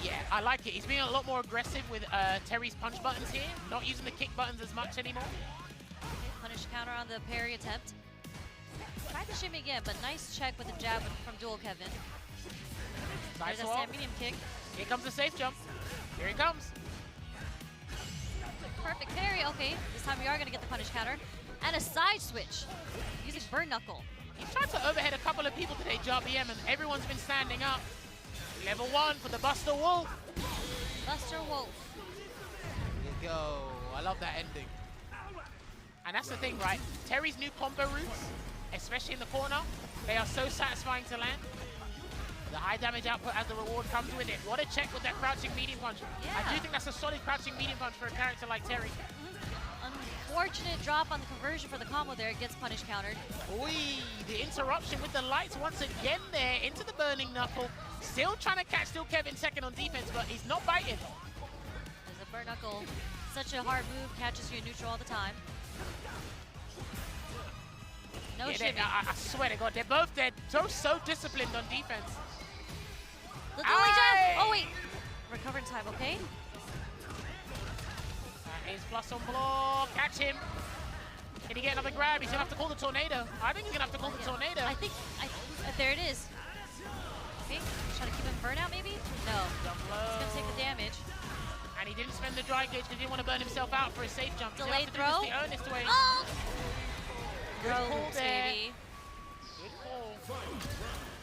Yeah, I like it. He's being a lot more aggressive with Terry's punch buttons here, not using the kick buttons as much anymore. Okay, punish counter on the parry attempt. Tried the shimmy again, but nice check with the jab from Dual Kevin. Nice There's a stand medium kick. Here comes the safe jump. Here he comes. Perfect parry. Okay, this time we are going to get the punish counter. And a side switch using Burn Knuckle. He's tried to overhead a couple of people today, JBM, and everyone's been standing up. Level 1 for the Buster Wolf. Buster Wolf. Here you go. I love that ending. And that's the thing, right? Terry's new combo routes, especially in the corner, they are so satisfying to land. The high damage output as the reward comes with it. What a check with that crouching medium punch. Yeah. I do think that's a solid crouching medium punch for a character like Terry. unfortunate drop on the conversion for the combo there. It gets punish countered. Oi, the interruption with the lights once again there into the burning knuckle. Still trying to catch Still Kevin second on defense, but he's not biting. There's a burn knuckle. Such a hard move, catches you in neutral all the time. No shimmy. I swear to God, they're both dead. So disciplined on defense. The dueling jump! Oh wait, recover in time, okay? That is plus on block. Catch him. Can he get another grab? He's gonna have to call the tornado. I think he's gonna have to call the tornado. I think there it is. Okay, trying to keep him burnout maybe? No. He's gonna take the damage. And he didn't spend the dry gauge because he didn't want to burn himself out for a safe jump. Delayed throw. The earnest way. Oh! Good call there. Baby. Good call.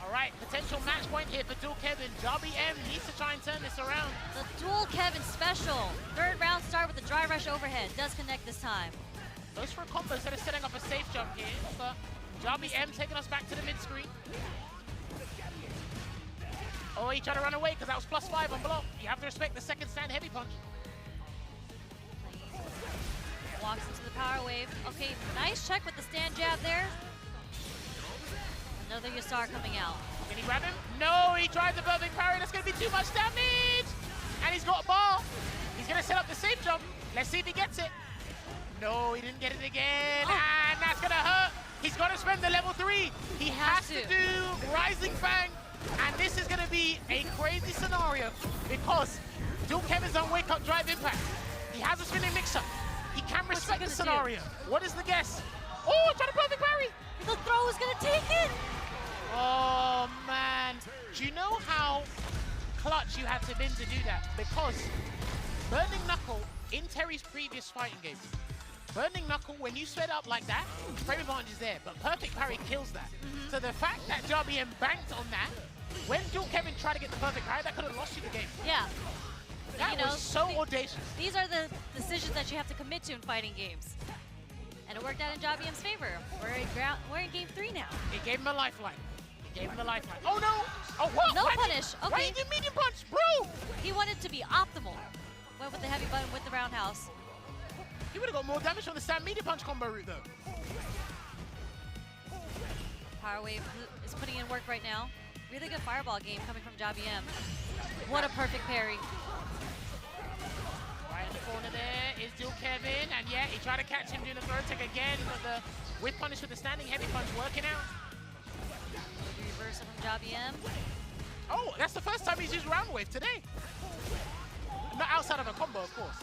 All right, potential match point here for Dual Kevin. Darby M needs to try and turn this around. The Dual Kevin special. Third round start with the dry rush overhead. Does connect this time. Goes for a combo instead of setting up a safe jump here. But Darby M taking us back to the mid-screen. Oh, he tried to run away because that was +5 on block. You have to respect the second stand heavy punch. Walks into the power wave. Okay, nice check with the stand jab there. Another Yasar coming out. Can he grab him? No, he tried the perfect parry. That's going to be too much damage. And he's got a bar. He's going to set up the safe jump. Let's see if he gets it. No, he didn't get it again. And that's going to hurt. He's got to spend the level 3. He has to do Rising Fang. And this is going to be a crazy scenario because Dual Kevin's on Wake Up Drive Impact. He has a spinning mix-up. He can respect the scenario. What is the guess? Oh, trying to perfect parry. The throw is going to take it. Oh, man. Do you know how clutch you had to been to do that? Because Burning Knuckle, in Terry's previous fighting games, Burning Knuckle, when you sped up like that, frame advantage is there, but perfect parry kills that. So the fact that Darby M banked on that, when Dual Kevin tried to get the perfect parry, that could have lost you the game. Yeah. That was so audacious. These are the decisions that you have to commit to in fighting games. And it worked out in Darby M's favor. We're in game 3 now. It gave him a lifeline. It gave him a lifeline. Oh no! Oh what? No punish. Okay. Why you did medium punch, bro? He wanted to be optimal. Went with the heavy button with the roundhouse. He would have got more damage on the stand medium punch combo route though. Power Wave is putting in work right now. Really good fireball game coming from Darby M. What a perfect parry. Right in the corner there is Dual Kevin, and yeah, he tried to catch him doing the throw tech again, but the whip punish with the standing heavy punch working out. Reversal from Darby M. Oh, that's the first time he's used round wave today. Not outside of a combo, of course.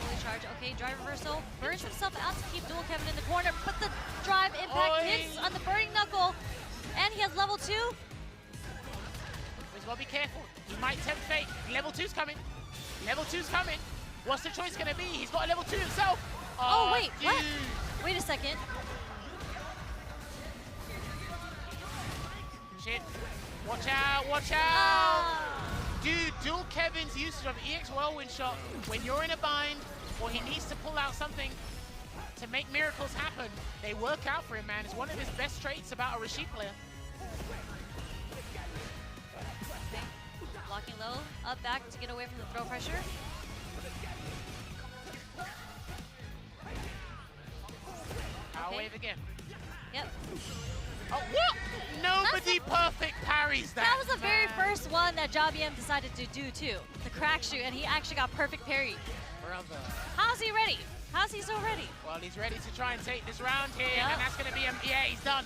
Fully charge. Okay, drive reversal. Burns himself out to keep Dual Kevin in the corner, but the drive impact hits on the burning knuckle, and he has level 2. He's got to be careful. He might tempt fate. Level 2's coming. Level 2's coming. What's the choice going to be? He's got a level 2 himself. Oh, wait, dude. what? Wait a second. Shit. Watch out, watch out. Dude, Dual Kevin's usage of EX Whirlwind Shot when you're in a bind or he needs to pull out something to make miracles happen, they work out for him, man. It's one of his best traits about a Rashid player. Blocking low, up back to get away from the throw pressure. Power wave again. Yep. Oh, what? Nobody perfect parries that. That was the very first one that Darby M decided to do too. The crack shoot, and he actually got perfect parry. Brother. How's he ready? How's he so ready? Well, he's ready to try and take this round here, and that's going to be, yeah, he's done.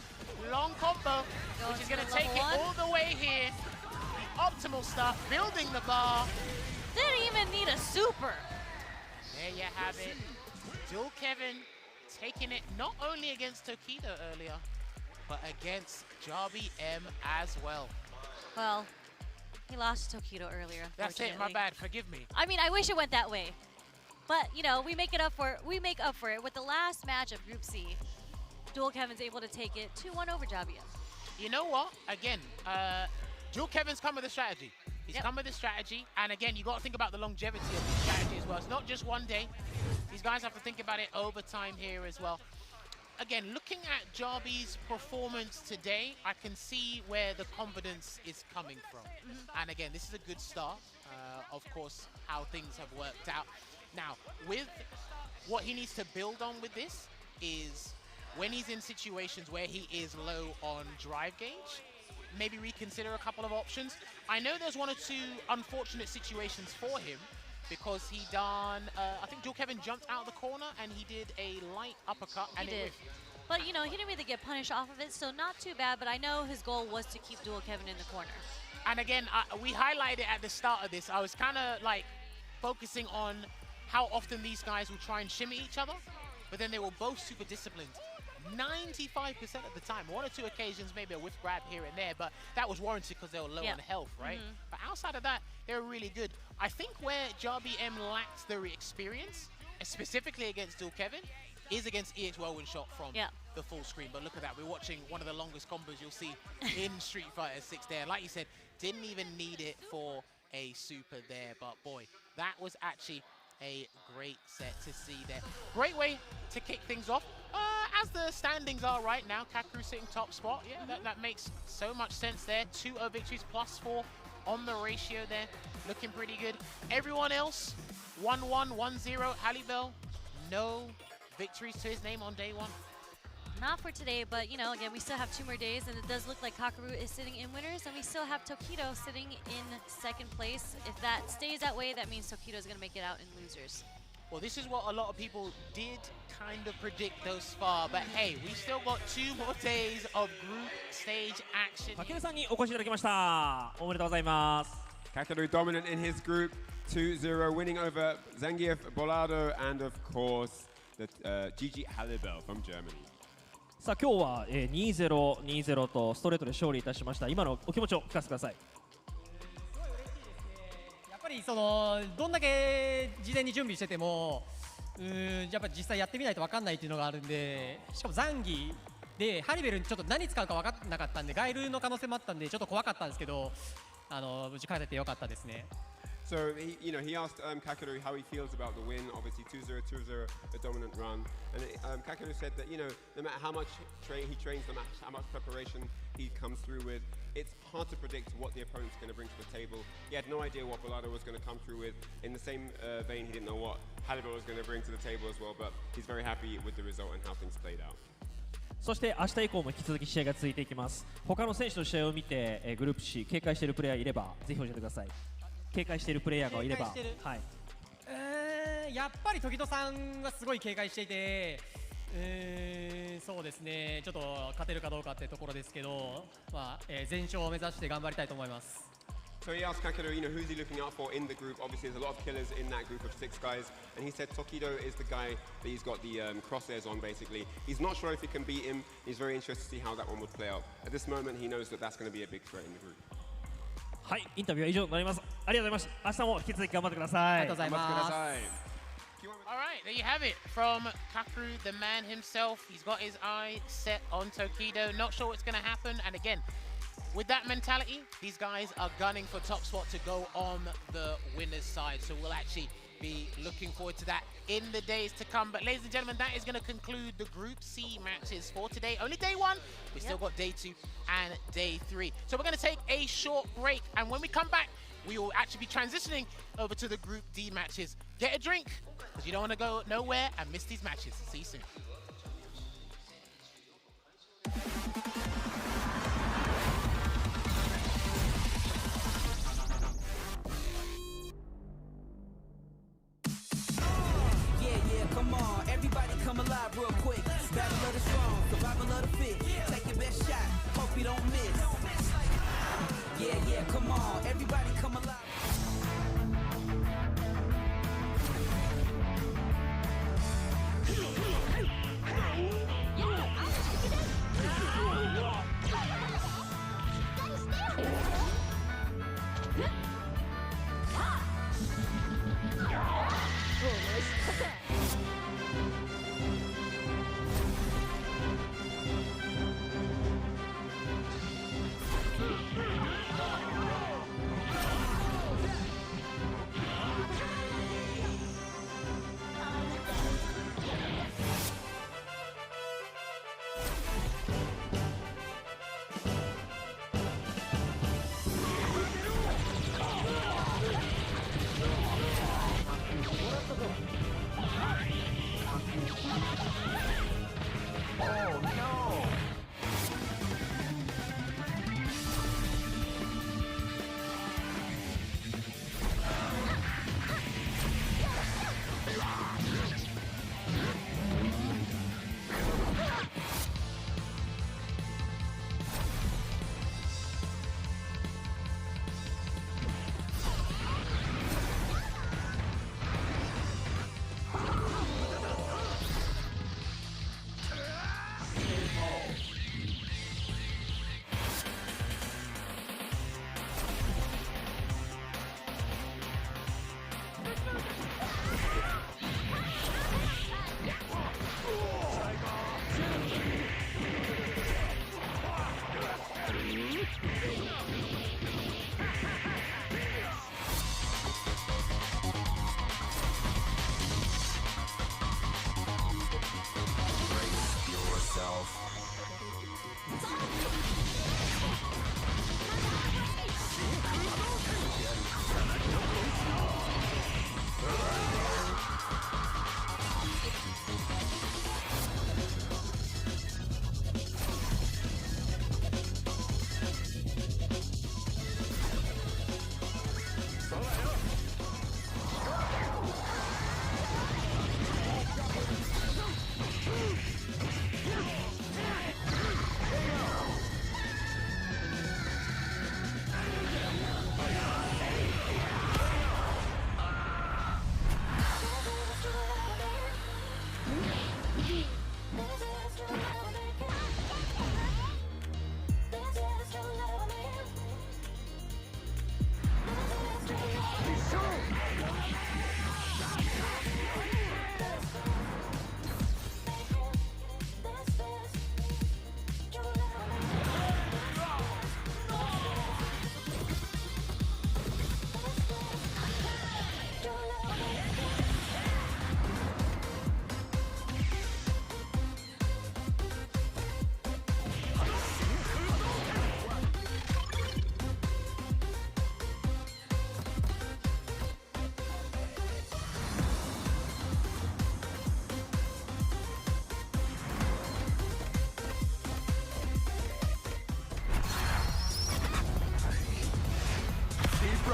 Long combo, which is going to take it all the way here. The optimal stuff, building the bar. Didn't even need a super. There you have it. Dual Kevin taking it not only against Tokido earlier, but against Darby M as well. Well, he lost to Tokido earlier. That's it, my bad, forgive me. I mean, I wish it went that way. But, you know, we make up for it with the last match of Group C. Dual Kevin's able to take it 2-1 over Darby M. You know what? Again, Dual Kevin's come with a strategy. He's come with a strategy, and again, you got to think about the longevity of the strategy as well. It's not just one day. These guys have to think about it over time here as well. Again, looking at Darby's performance today, I can see where the confidence is coming from. And again, this is a good start, of course, how things have worked out. Now, with what he needs to build on with this is when he's in situations where he is low on drive gauge, maybe reconsider a couple of options. I know there's one or two unfortunate situations for him because he done, I think Dual Kevin jumped out of the corner and he did a light uppercut and He it did. whiffed. But, you know, he didn't really get punished off of it, so not too bad. But I know his goal was to keep Dual Kevin in the corner. And again, we highlighted at the start of this, I was kind of like focusing on how often these guys will try and shimmy each other, but then they were both super disciplined. 95% of the time, one or two occasions, maybe a whiff grab here and there, but that was warranted because they were low on health, right? But outside of that, they were really good. I think where Jabi M lacked the experience, specifically against Dual Kevin, is against EX Whirlwind Shot from the full screen. But look at that, we're watching one of the longest combos you'll see in Street Fighter 6 there. Like you said, didn't even need it for a super there, but boy, that was actually a great set to see there. Great way to kick things off. As the standings are right now, Kakeru sitting top spot. Yeah, that makes so much sense there. 2-0 victories, +4 on the ratio there. Looking pretty good. Everyone else, 1-1, 1-0. Halibel, no victories to his name on day one. Not for today, but, you know, again, we still have 2 more days, and it does look like Kakeru is sitting in winners, and we still have Tokido sitting in second place. If that stays that way, that means Tokido is going to make it out in losers. Well, this is what a lot of people did kind of predict thus far, but hey, we still got 2 more days of group stage action. Kakeru さんにお越しいただきました。おめでとうございます。Kakeru dominant in his group, 2-0, winning over Zangief Bolado and of course the Gigi Halibel from Germany. さあ今日は2-0、2-0とストレートで勝利いたしました。今のお気持ちを聞かせてください。やっぱりそのどんだけ事前に準備しててもやっぱり実際やってみないと分かんないっていうのがあるんで、しかもザンギでハリベルにちょっと何使うか分かんなかったんで、ガイルの可能性もあったんでちょっと怖かったんですけど、無事勝ててよかったですね。So he asked Kakeru how he feels about the win. Obviously 2-0, 2-0, a dominant run. And Kakeru said that no matter how much he trains, no matter how much preparation he comes through with, it's hard to predict what the opponent's going to bring to the table. He had no idea what Bolado was going to come through with. In the same vein, he didn't know what Halibel was going to bring to the table as well. But he's very happy with the result and how things played out. そして明日以降も引き続き試合が続いていきます。他の選手の試合を見て、グループ C 警戒しているプレイヤーいればぜひ教えてください。警戒しているプレイヤーがいれば、はい。やっぱり時戸さんはすごい警戒していて、そうですね、ちょっと勝てるかどうかってところですけど、まあ全勝を目指して頑張りたいと思います。So he asked Kakeru, who's he looking out for in the group? Obviously, there's a lot of killers in that group of 6 guys, and he said Tokido is the guy that he's got the crosshairs on, basically. He's not sure if he can beat him. He's very interested to see how that one would play out. At this moment, he knows that that's going to be a big threat in the group. はい、インタビューは以上となります。ありがとうございました。明日も引き続き頑張ってください。ありがとうございます。All right, there you have it from Kakeru, the man himself. He's got his eye set on Tokido. Not sure what's going to happen. And again, with that mentality, these guys are gunning for top spot to go on the winner's side. So we'll actually be looking forward to that in the days to come. But ladies and gentlemen, that is going to conclude the Group C matches for today. Only day 1. We still got day 2 and day 3. So we're going to take a short break. And when we come back, we will actually be transitioning over to the Group D matches. Get a drink, because you don't want to go nowhere and miss these matches. See you soon. Come on, everybody come alive real quick. Battle of the strong, survival of the fit. Take your best shot, hope you don't miss. Yeah, come on, everybody come alive.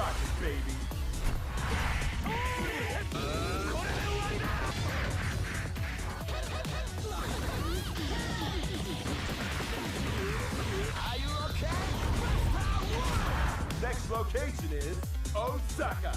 rocket, baby. Are you okay? Next location is Osaka.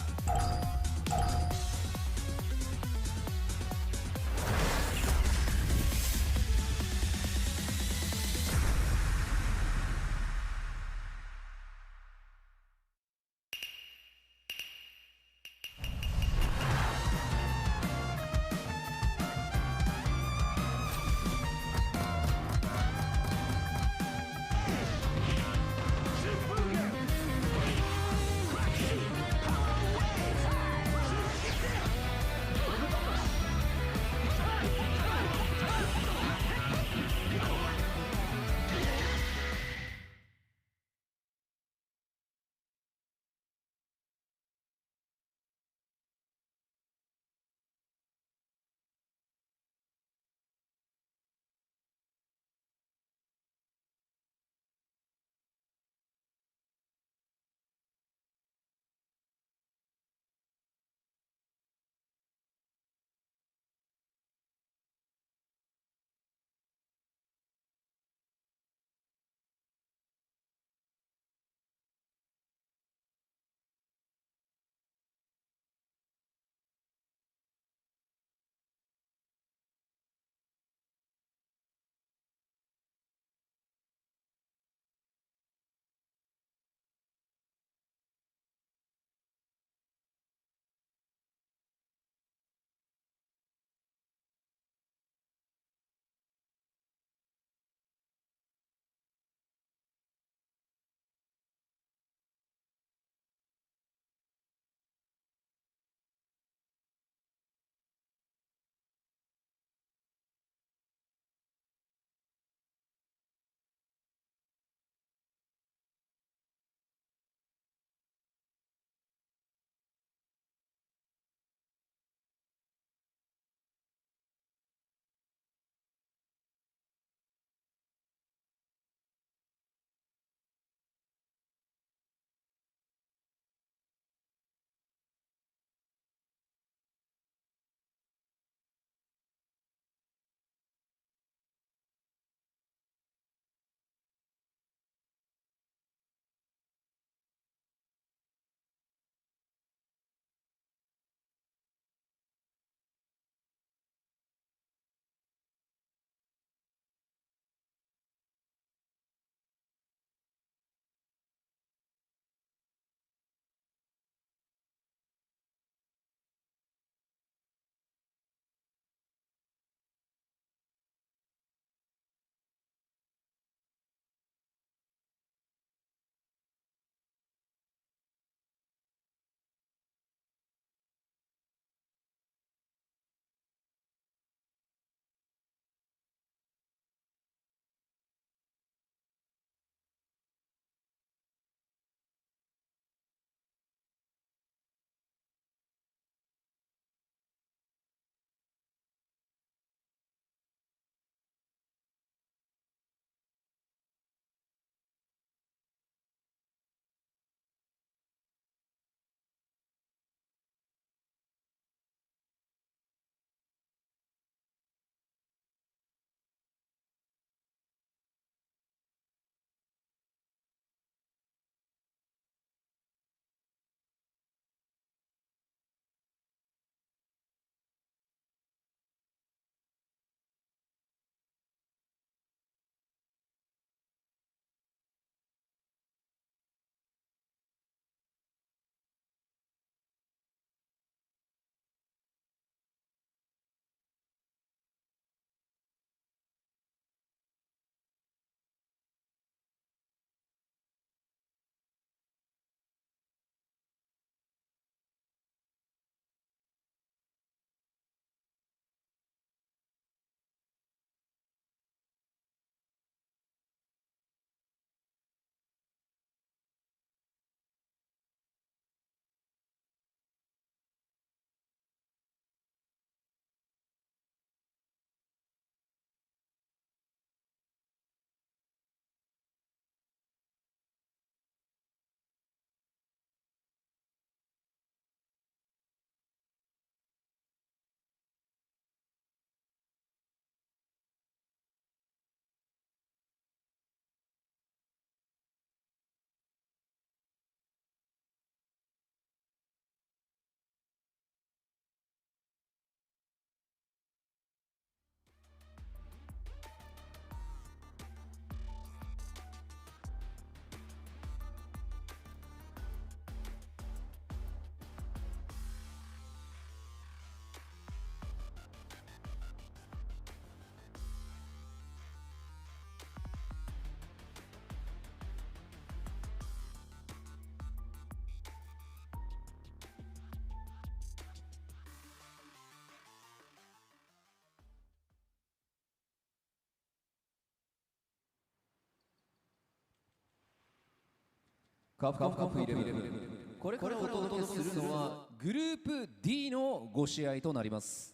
カプコンカップ11、これからお届けするのはグループ D の5試合となります。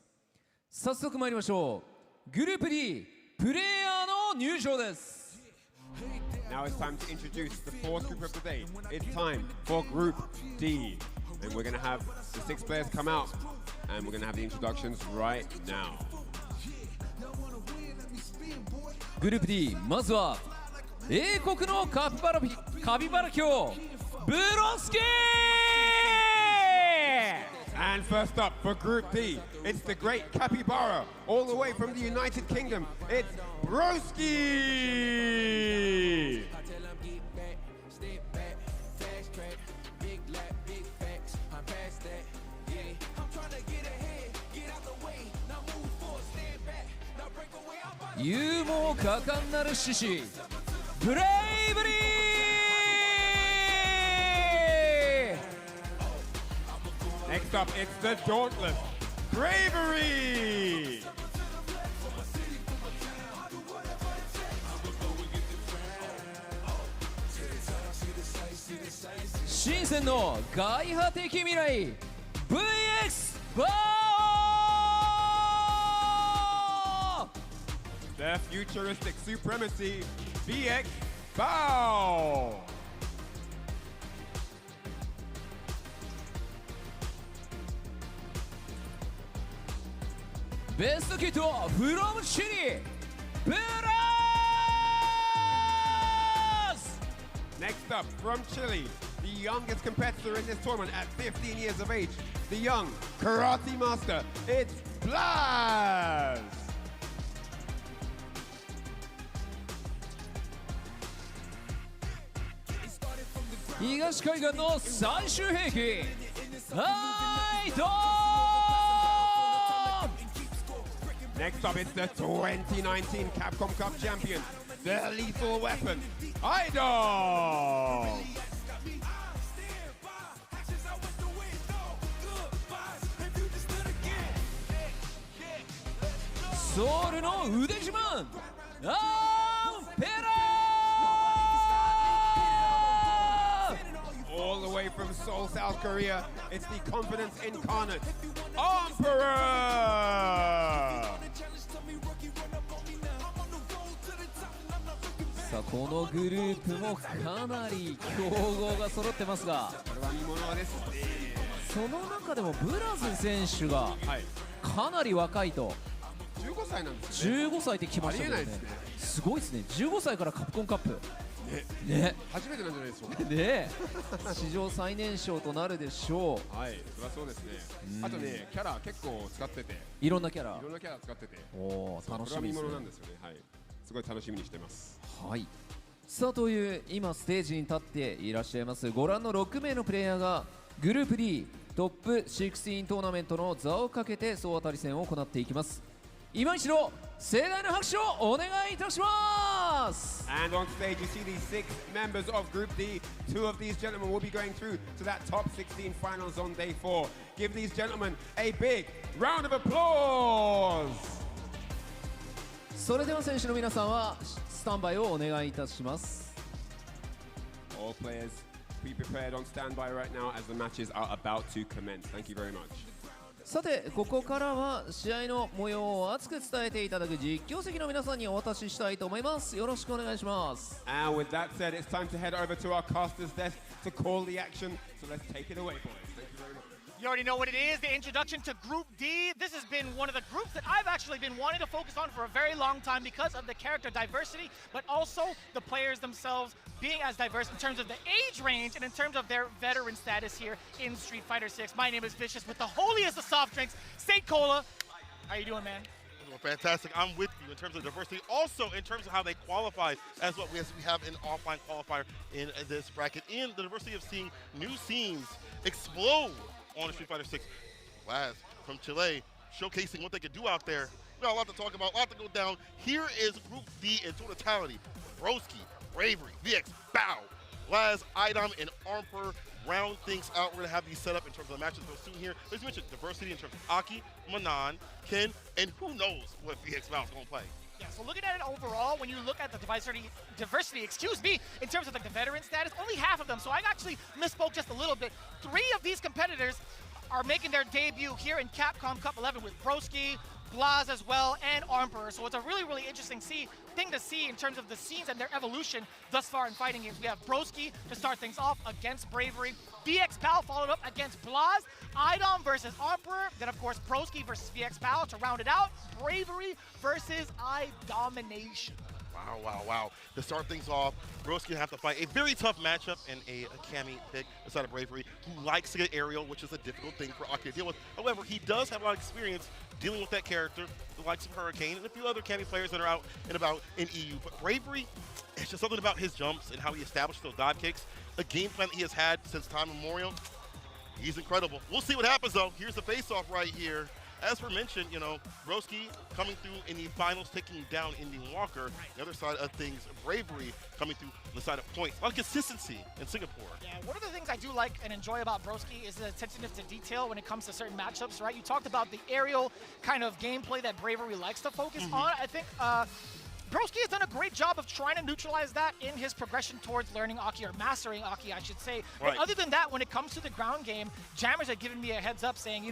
早速参りましょう。グループ D プレイヤーの入場です。Now it's time to introduce the fourth group of the day. It's time for Group D. And we're going to have the 6 players come out. And we're going to have the introductions right now. グループ D、まずは英国のカピバラ卿、ブロスキー And first up for Group D, it's the great capybara, all the way from the United Kingdom. It's Broski! You も果敢なる獅子、ブレイブリー Next up, it's the dauntless Bravery! 新鮮の外派的未来 VX バー The futuristic supremacy VX Bow! ベストキットフロムチリブラース Next up, from Chile, the youngest competitor in this tournament at 15 years of age, the young karate master, it's Blaz! 東海岸の最終兵器はいどー Next up, it's the 2019 Capcom Cup champion, the lethal weapon, Idol! ソウルの腕自慢アンペラー All the way from Seoul, South Korea, it's the confidence incarnate, Emperor! さあこのグループもかなり強豪が揃ってますが、その中でもブラズ選手がかなり若いと。15歳なんですね。15歳って来ましたけどね。すごいですね。15歳からカプコンカップ。ね。初めてなんじゃないでしょうか。ね。史上最年少となるでしょう。はい、そりゃそうですね。あとね、キャラ結構使ってて。いろんなキャラ。いろんなキャラ使ってて。おお、楽しみですね。これは見ものなんですよね。はい。すごい楽しみにしてます。はい。さあという今ステージに立っていらっしゃいますご覧の6名のプレイヤーがグループ D トップ16トーナメントの座をかけて総当たり戦を行っていきます。今一度盛大な拍手をお願いいたします。 And on stage you see these 6 members of Group D. 2 of these gentlemen will be going through to that top 16 finals on day 4. Give these gentlemen a big round of applause. それでは選手の皆さんはスタンバイをお願いいたします。 All players be prepared on standby right now as the matches are about to commence. Thank you very much. さてここからは試合の模様を熱く伝えていただく実況席の皆さんにお渡ししたいと思います。よろしくお願いします。 And with that said, it's time to head over to our caster's desk to call the action. So let's take it away, boys. Thank you very much. You already know what it is, the introduction to Group D. This has been one of the groups that I've actually been wanting to focus on for a very long time because of the character diversity, but also the players themselves being as diverse in terms of the age range and in terms of their veteran status here in Street Fighter 6. My name is Vicious with the holiest of soft drinks, Saint Cola. How you doing, man? Well, fantastic. I'm with you in terms of diversity. Also, in terms of how they qualify as what we have an offline qualifier in this bracket. And the diversity of seeing new scenes explode on Street Fighter 6. Laz from Chile showcasing what they could do out there. We got a lot to talk about, a lot to go down. Here is Group D in totality. Broski, Bravery, VX, Bow, Laz, Idom, and Armper round things out. We're going to have these set up in terms of the matches real soon here. As you mentioned, diversity in terms of Aki, Manan, Ken, and who knows what VX Bow is going to play. Yeah, so looking at it overall, when you look at the diversity, in terms of like the veteran status, only half of them. So I actually misspoke just a little bit. 3 of these competitors are making their debut here in Capcom Cup 11 with Broski, Blaz as well, and Armper. So it's a really, really interesting thing to see in terms of the scenes and their evolution thus far in fighting games. We have Broski to start things off against Bravery. VX Pal followed up against Blaz. Idom versus Armper. Then, of course, Broski versus VX Pal to round it out. Bravery versus iDomination. Wow. To start things off, Broski will have to fight a very tough matchup and a Cammy pick aside of Bravery, who likes to get aerial, which is a difficult thing for Aki to deal with. However, he does have a lot of experience dealing with that character, the likes of Hurricane, and a few other Cammy players that are out and about in EU. But Bravery, it's just something about his jumps and how he established those dive kicks, a game plan that he has had since time immemorial. He's incredible. We'll see what happens, though. Here's the face-off right here. As we mentioned, Broski coming through in the finals, taking down Indian Walker. The other side of things, Bravery coming through on the side of points. A lot of consistency in Singapore. Yeah, one of the things I do like and enjoy about Broski is the attention to detail when it comes to certain matchups, right? You talked about the aerial kind of gameplay that Bravery likes to focus on. I think Broski has done a great job of trying to neutralize that in his progression towards learning Aki, or mastering Aki, I should say. But other than that, when it comes to the ground game, Jammers had given me a heads up saying,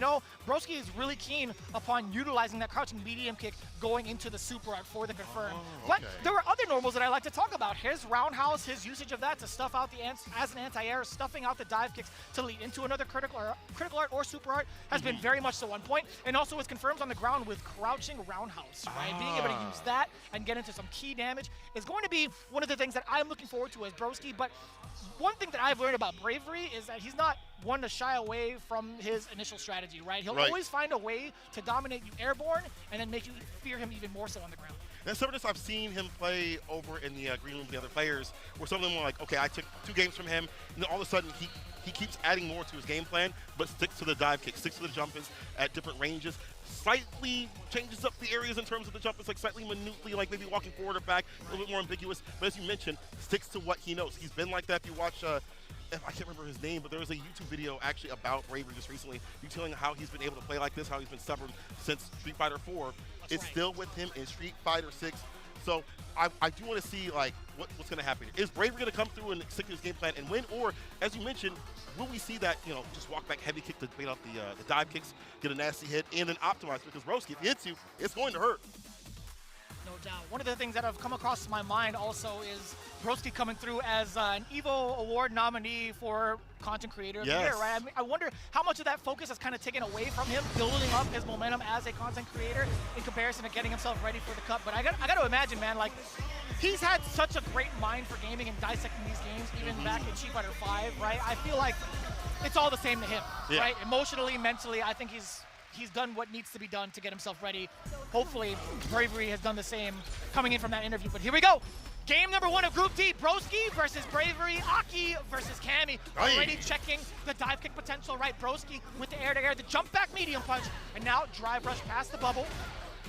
Broski is really keen upon utilizing that crouching medium kick going into the super art for the confirm. But there were other normals that I like to talk about. His roundhouse, his usage of that to stuff out the as an anti-air, stuffing out the dive kicks to lead into another critical art or super art has been very much so on point. And also his confirms on the ground with crouching roundhouse, right? Being able to use that and get into some key damage is going to be one of the things that I'm looking forward to as Broski. But one thing that I've learned about Bravery is that he's not one to shy away from his initial strategy, right? He'll always find a way to dominate you airborne and then make you fear him even more so on the ground. And some of this I've seen him play over in the green room with the other players, where some of them were like, okay, I took 2 games from him, and then all of a sudden he keeps adding more to his game plan, but sticks to the dive kick, sticks to the jump-ins at different ranges, slightly changes up the areas in terms of the jump-ins, like slightly minutely, like maybe walking forward or back, a little bit more ambiguous, but as you mentioned, sticks to what he knows. He's been like that. If you watch, I can't remember his name, but there was a YouTube video actually about Bravery just recently, detailing how he's been able to play like this, how he's been stubborn since Street Fighter 4. It's still with him in Street Fighter 6. So I do want to see like what's going to happen. Is Bravery going to come through and stick to his game plan and win, or as you mentioned, will we see that just walk back heavy kick to bait out the dive kicks, get a nasty hit, and then optimize? Because Broski, if he hits you, it's going to hurt. No doubt. One of the things that have come across my mind also is Broski coming through as an EVO Award nominee for Content Creator of the Year, right? I wonder how much of that focus has kind of taken away from him building up his momentum as a content creator in comparison to getting himself ready for the Cup. But I got to imagine, man, like, he's had such a great mind for gaming and dissecting these games, even back in Street Fighter 5, right? I feel like it's all the same to him, right? Emotionally, mentally, I think he's done what needs to be done to get himself ready. Hopefully, Bravery has done the same coming in from that interview. But here we go. Game number 1 of Group D, Broski versus Bravery, Aki versus Cammy. Already checking the dive kick potential, right? Broski with the air-to-air, the jump back medium punch, and now drive rush past the bubble.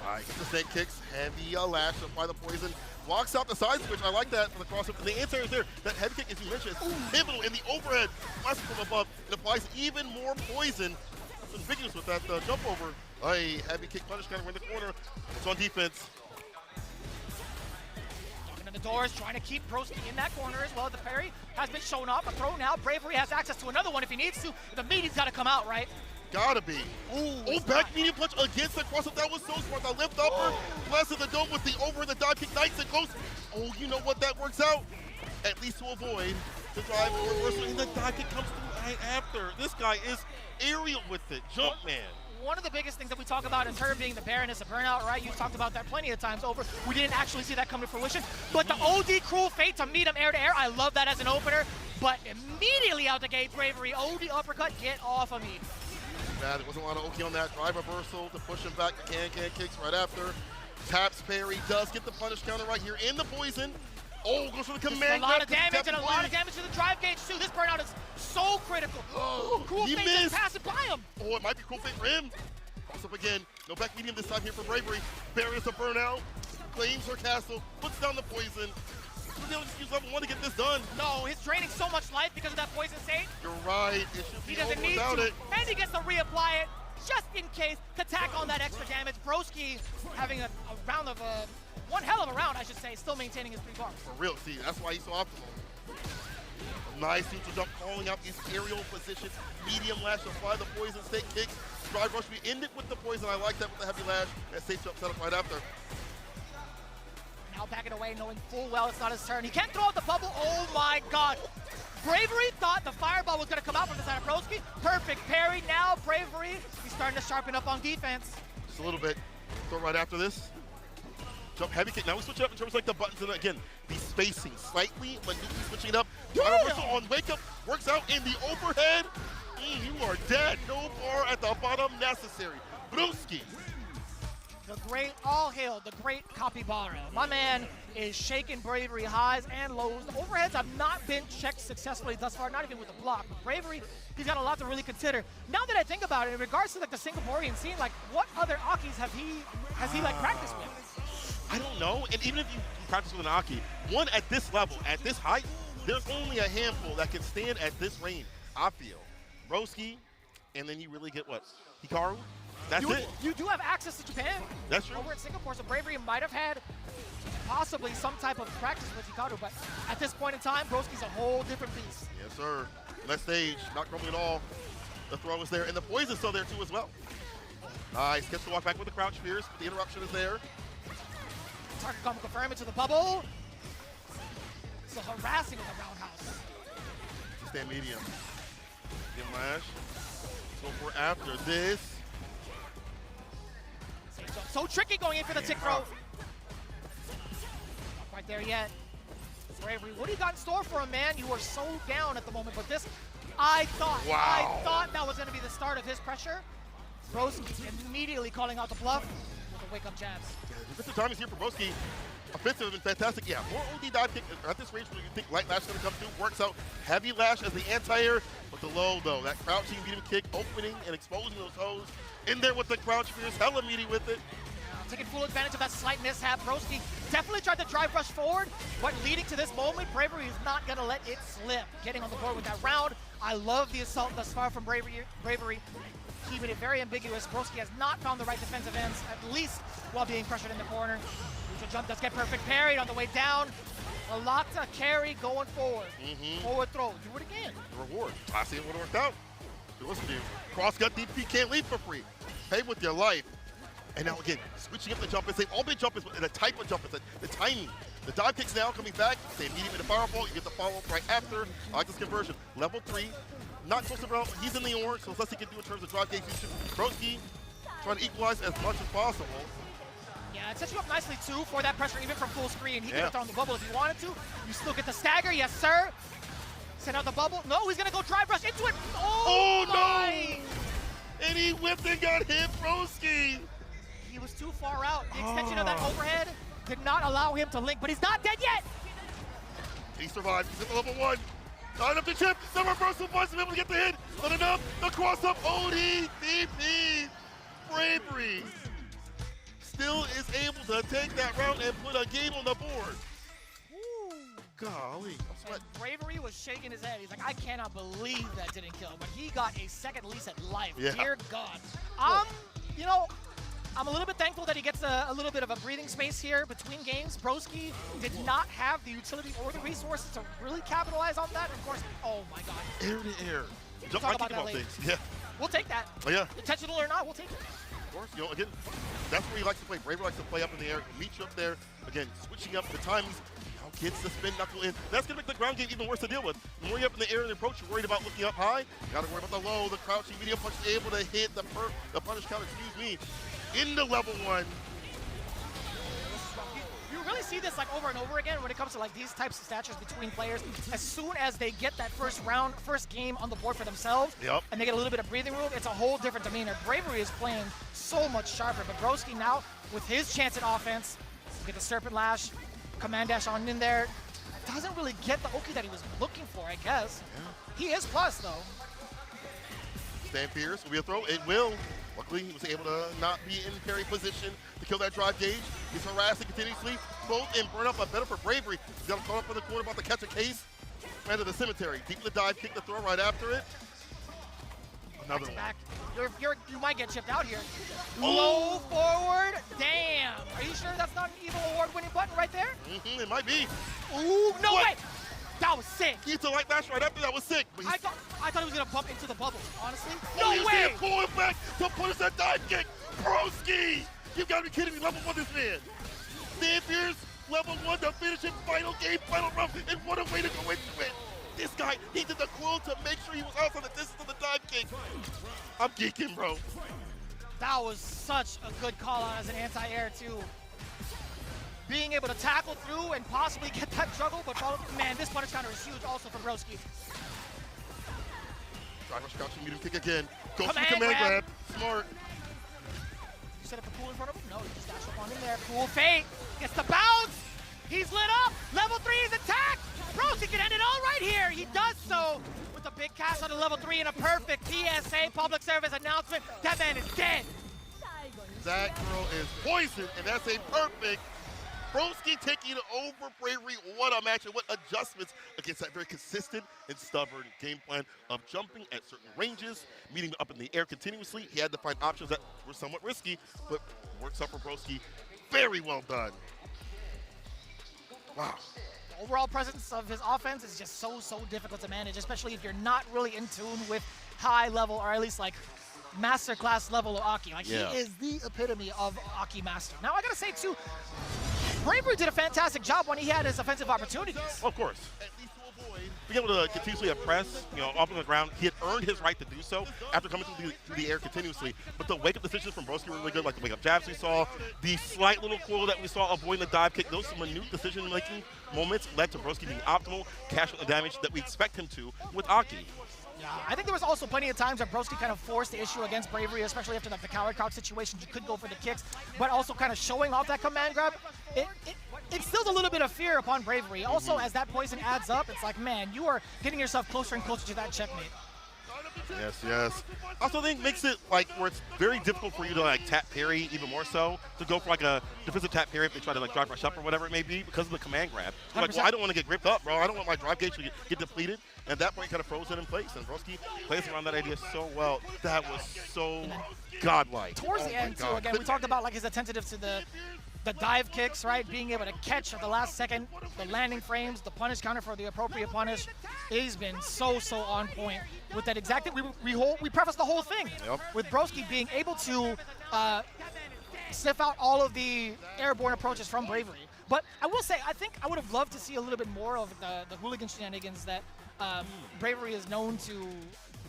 All right, the snake kicks, heavy lash, apply the poison, walks out the side switch. I like that for the cross-up. And the answer is there. That heavy kick, as you mentioned, is pivotal in the overhead. Flashes from above, it applies even more poison. It's ambiguous with that jump over. Hey, heavy kick punish counter in the corner. It's on defense. The doors, trying to keep Broski in that corner as well. The parry has been shown off. A throw now. Bravery has access to another one if he needs to. The medium's got to come out, right? Gotta be. Oh, back medium punch against the cross-up. That was so smart. The lift upper, blessed the dome with the over the dive kick. Nice and close. Oh, you know what? That works out. At least to avoid the drive reversal. And the dive kick comes through right after. This guy is aerial with it. Jump man. One of the biggest things that we talk about is her being the Baroness of Burnout, right? You've talked about that plenty of times over. We didn't actually see that come to fruition. But the OD Cruel Fate to meet him air-to-air, I love that as an opener. But immediately out the gate, Bravery, OD uppercut, get off of me. Bad, there wasn't a lot of OK on that. Drive reversal to push him back. Can kicks right after. Taps parry, does get the punish counter right here in the poison. Oh, goes for the command. A lot of damage and a lot of damage to the drive gauge too. This burnout is so critical. Cruel Fate just passed it by him. Oh, it might be Cruel Fate for him. Cross up again. No back medium this time here for Bravery. Barriers a burnout. Claims her castle. Puts down the poison. He'll just use level 1 to get this done. No, he's draining so much life because of that poison state. You're right. It should be he doesn't over need without to. it. And he gets to reapply it just in case to tack on that extra damage. Broski having a round of One hell of a round, I should say, still maintaining his 3 bars. For real, see, that's why he's so optimal. A nice neutral jump, calling out these aerial positions. Medium lash, apply the poison snake kicks. Drive rush, we end it with the poison. I like that with the heavy lash. And safe jump setup right after. Now backing away, knowing full well it's not his turn. He can't throw out the bubble. Oh my god. Bravery thought the fireball was going to come out from the side of Broski. Perfect parry. Now Bravery, he's starting to sharpen up on defense. Just a little bit. Throw right after this. Jump heavy kick. Now we switch it up in terms of like the buttons. And again, the spacing slightly. Manuki switching it up. Reversal on wake up. Works out in the overhead. You are dead. No bar at the bottom necessary. Broski. The great, all hail the great Capybara. My man is shaking Bravery highs and lows. The overheads have not been checked successfully thus far, not even with the block. But Bravery, he's got a lot to really consider. Now that I think about it, in regards to like the Singaporean scene, like what other Akis has he like practiced with? I don't know. And even if you practice with an Aki, one at this level, at this height, there's only a handful that can stand at this range, I feel. Broski, and then you really get what? Hikaru? That's it. You do have access to Japan. That's true. Over at Singapore, so Bravery might have had possibly some type of practice with Hikaru, but at this point in time, Broski's a whole different beast. Yes, sir. Left stage, not crumbling at all. The throw is there, and the poison's still there too as well. Nice, gets to walk back with the crouch fierce, but the interruption is there. Target come confirm into the bubble. So harassing with the roundhouse. Stand medium. Get lash. So for after this. So tricky going in for the tick throw. Not quite there yet. Bravery, what do you got in store for him, man? You are so down at the moment, but this, I thought that was going to be the start of his pressure. Broski immediately calling out the bluff with the wake-up jabs. Yeah, Mr. Tommy's here for Broski. Offensive has been fantastic. Yeah, more OD dive kick at this range where you think light lash is going to come through. Works out. Heavy lash as the anti-air, but the low though. That crouching medium kick, opening and exposing those toes. In there with the crouch fierce, hella meaty with it. Taking full advantage of that slight mishap. Broski definitely tried to drive rush forward, but leading to this moment, Bravery is not going to let it slip. Getting on the board with that round. I love the assault thus far from Bravery. Keeping it very ambiguous. Broski has not found the right defensive ends, at least while being pressured in the corner. Neutral jump does get perfect parried on the way down. A lot to carry going forward. Forward throw. Do it again. The reward. Classy, it would have worked out. Listen to you. Cross gut DP can't leave for free. Pay with your life. And now again, switching up the jump. It's all big jump is the type of jump. It's the timing. The dive kicks now coming back. Stay immediately the fireball. You get the follow-up right after. I like this conversion. Level 3. Not close to Brown. He's in the orange, so less he can do in terms of drive gauge fusion. Broski trying to equalize as much as possible. Yeah, it sets you up nicely too for that pressure, even from full screen. He could have thrown the bubble if he wanted to. You still get the stagger, yes sir. Send out the bubble. No, he's gonna go drive rush into it. Oh my! No! And he whipped and got hit, Broski. He was too far out. The extension of that overhead did not allow him to link, but he's not dead yet. He survived. He's at the level 1. Not enough to chip. The reversal punch to be able to get the hit. Not enough. The cross up. OD. DP. Bravery still is able to take that round and put a game on the board. Ooh. Golly. Bravery was shaking his head. He's like, I cannot believe that didn't kill. But he got a second lease at life. Yeah. Dear God. You know, I'm a little bit thankful that he gets a little bit of a breathing space here between games. Broski did not have the utility or the resources to really capitalize on that. Of course, oh my God. Air to air. We'll talk about that later. Yeah. We'll take that. Oh, yeah. Intentional or not, we'll take it. Of course, you know, again, that's where he likes to play. Bravery likes to play up in the air, meet you up there. Again, switching up the timings. Now gets the spin knuckle in. That's going to make the ground game even worse to deal with. The more you're up in the air and approach, you're worried about looking up high. Got to worry about the low, the crouching medium punch, able to hit the punish count, into level 1. You really see this like over and over again when it comes to like these types of statures between players. As soon as they get that first game on the board for themselves, and they get a little bit of breathing room, it's a whole different demeanor. Bravery is playing so much sharper, but Broski now with his chance at offense, get the Serpent Lash, Command Dash on in there, doesn't really get the Oki that he was looking for, I guess. Yeah. He is plus though. Stand fierce, will be a throw, it will. Luckily, he was able to not be in parry position to kill that drive gauge. He's harassing continuously. Both and burn up, but better for Bravery. He's got him caught up in the corner, about to catch a case. Ran to the cemetery. Deep in the dive, kick the throw right after it. Another Back to one. back. You might get chipped out here. Oh. Low forward. Damn. Are you sure that's not an Evil award-winning button right there? It might be. Ooh, no What? way. That was sick. He's the light dash right after that was sick. But I thought he was gonna bump into the bubble. Honestly, no no way. way. Pulling back to punish that dive kick. Broski, you gotta be kidding me. Level 1 this man. Xavier's level 1 to finish his final game, final run, and what a way to go into it. This guy, he did the quill to make sure he was outside the distance of the dive kick. I'm geeking, bro. That was such a good call out as an anti-air too. Being able to tackle through and possibly get that juggle, but man, this punish counter is huge also for Broski. Driver crouch and medium kick again. Goes for the Command command grab. grab. Smart. You set up a cool in front of him? No, you just dash up on in there. Cool fate. Gets the bounce. He's lit up. Level 3 is attacked. Broski can end it all right here. He does so with a big cast on the level 3 and a perfect PSA public service announcement. That man is dead. That girl is poisoned, and that's a perfect Broski taking it over Bravery. What a match and what adjustments against that very consistent and stubborn game plan of jumping at certain ranges, meeting up in the air continuously. He had to find options that were somewhat risky, but works out for Broski. Very well done. Wow. The overall presence of his offense is just so difficult to manage, especially if you're not really in tune with high level, or at least like master class level of Aki. Like, yeah. He is the epitome of Aki master. Now, I gotta say too, Bravery did a fantastic job when he had his offensive opportunities. Of course. Being able to continuously press, up on the ground, he had earned his right to do so after coming through the air continuously. But the wake-up decisions from Broski were really good, like the wake-up jabs we saw, the slight little coil that we saw avoiding the dive kick. Those minute decision-making moments led to Broski being optimal, cashing the damage that we expect him to with Aki. Yeah, I think there was also plenty of times where Broski kind of forced the issue against Bravery, especially after like the coward crouch situation. You could go for the kicks, but also kind of showing off that command grab. It instills a little bit of fear upon Bravery. Also, as that poison adds up, it's like, man, you are getting yourself closer and closer to that checkmate. Yes. Also, think makes it like where it's very difficult for you to like tap parry even more so, to go for like a defensive tap parry if they try to like drive rush up or whatever it may be because of the command grab. You're like, well, I don't want to get gripped up, bro. I don't want my drive gauge to get depleted. And at that point, kind of frozen in place. And Broski plays around that idea so well. That was so godlike. Towards the end, too, again, we talked about like his attentive to the dive kicks, right? Being able to catch at the last second, the landing frames, the punish counter for the appropriate punish. He's been so on point with that exact thing. We prefaced the whole thing with Broski being able to sniff out all of the airborne approaches from Bravery. But I will say, I think I would have loved to see a little bit more of the hooligan shenanigans that Bravery is known to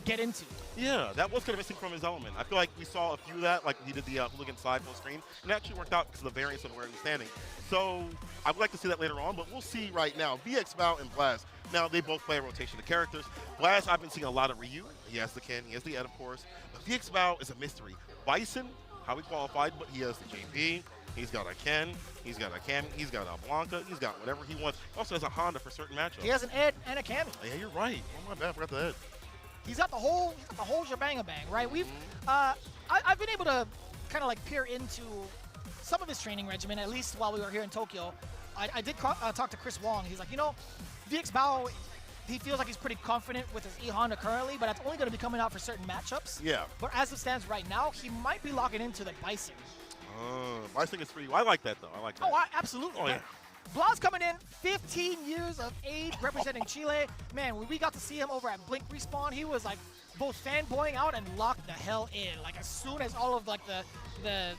get into. Yeah, that was kind of missing from his element. I feel like we saw a few of that, like he did the hooligan slide full screen, and it actually worked out because of the variance of where he was standing. So I would like to see that later on, but we'll see right now. VX Bao and Blast, now they both play a rotation of characters. Blast, I've been seeing a lot of Ryu. He has the Ken, he has the Ed, of course. But VX Bao is a mystery. Bison, how he qualified, but he has the JP. He's got a Ken, he's got a Cammy, he's got a Blanca, he's got whatever he wants. He also has a Honda for certain matchups. He has an Ed and a Cammy. Yeah, you're right. Oh my bad, I forgot the Ed. He's got the whole shebang-a-bang, right? I've been able to kind of like peer into some of his training regimen, at least while we were here in Tokyo. I did talk to Chris Wong. He's like, VX Bao, he feels like he's pretty confident with his E-Honda currently, but that's only going to be coming out for certain matchups. Yeah. But as it stands right now, he might be locking into the Bison. Bison is pretty. I like that, though. I like that. Oh, absolutely. Oh, yeah. Blas coming in, 15 years of age, representing Chile. Man, when we got to see him over at Blink Respawn, he was like both fanboying out and locked the hell in. Like as soon as all of like the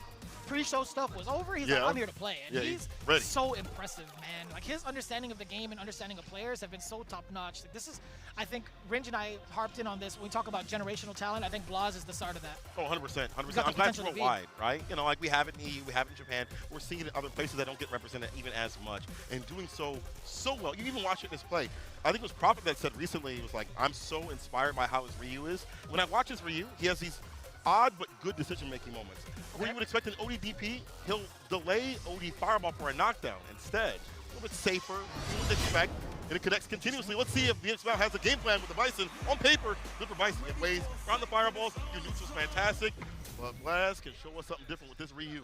pre-show stuff was over, he's like, I'm here to play. And he's ready. So impressive, man. Like his understanding of the game and understanding of players have been so top-notch. Like this is, I think, Rinj and I harped in on this when we talk about generational talent. I think Blas is the start of that. Oh, 100%. I'm glad it's worldwide, right? Like we have it in EU, we have it in Japan. We're seeing it in other places that don't get represented even as much, and doing so well. You even watch it in his play. I think it was Prophet that said recently, he was like, I'm so inspired by how his Ryu is. When I watch his Ryu, he has these odd but good decision-making moments. Where you would expect an ODDP, he'll delay OD Fireball for a knockdown instead. A little bit safer, you would expect, and it connects continuously. Let's see if VX Bao has a game plan with the Bison. On paper, good for Bison. It ways around the fireballs, your neutral's fantastic, but Blast can show us something different with this Ryu.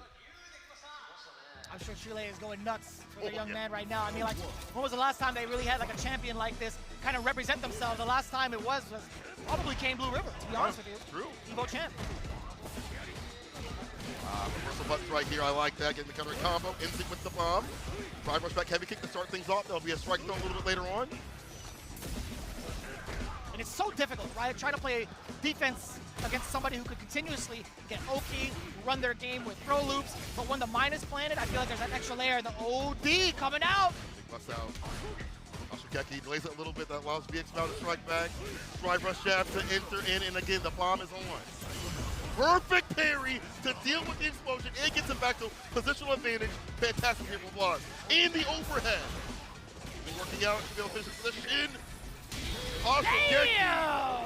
I'm sure Chile is going nuts for the young man right now. I mean, like, when was the last time they really had like a champion like this kind of represent themselves? The last time it was Probably Kane Blue River, to be honest with you. True. Evo champ. Reversal buttons right here. I like that. Getting the counter combo. Instinct with the bomb. Drive rush back heavy kick to start things off. There'll be a strike throw a little bit later on. And it's so difficult, right? Trying to play defense against somebody who could continuously get Oki, run their game with throw loops. But when the mine is planted, I feel like there's that extra layer. The OD coming out. Big bust out. Ashigeki delays it a little bit. That allows VXBOW to strike back. Drive rush jab to enter in. And again, the bomb is on. Perfect parry to deal with the explosion. It gets him back to positional advantage. Fantastic here for Blaz. And the overhead. Been working out to be able to finish the shin. Damn!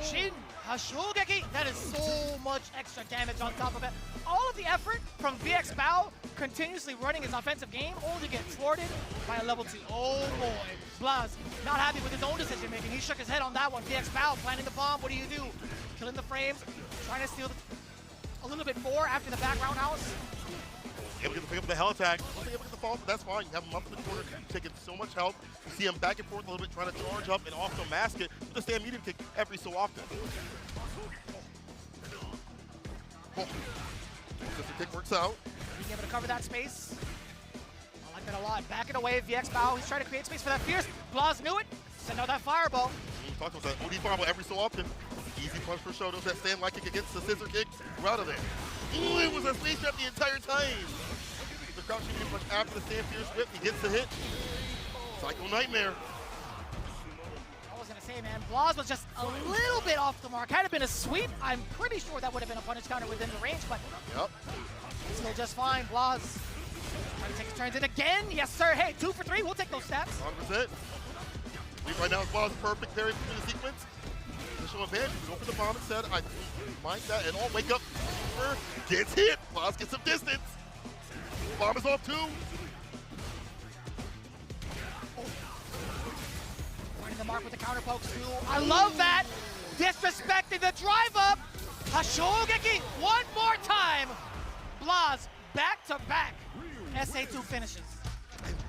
Shin Hashogeki. That is so much extra damage on top of it. All of the effort from VXBOW continuously running his offensive game only to get thwarted by a level 2. Oh boy. Blaz not happy with his own decision making. He shook his head on that one. VXBOW planning the bomb. What do you do? Killing the frames. Trying to steal a little bit more after the back roundhouse. Able to pick up the hell attack. Wasn't able to get the fall, but that's fine. You have him up in the corner, taking so much help. You see him back and forth a little bit, trying to charge up and also mask it with a stand medium kick every so often. Oh. Sister kick works out. Being able to cover that space. I like that a lot. Backing away, VXBOW. He's trying to create space for that Fierce. Blaz knew it. Send out that fireball. Talk about that OD fireball every so often. Easy punch for Shotos. That stand light kick against the scissor kick. We're out of there. Ooh, it was a space trap the entire time. The crouching medium punch after the stand Fierce whip. He gets the hit. Psycho Nightmare. I was going to say, man, Blaz was just a little bit off the mark. Had it been a sweep, I'm pretty sure that would have been a punish counter within the range, but still just fine. Blaz trying to take his turns in again. Yes, sir. Hey, 2 for 3. We'll take those stats. 100%. Right now, Blaz perfect parry through the sequence. Initial advantage. Go for the bomb instead. I mind that at all. Wake up. Gets hit. Blaz gets some distance. Bomb is off too. Finding the mark with the counter pokes too. I love that. Disrespecting the drive up. Hashogeki one more time. Blaz back to back. SA2 finishes.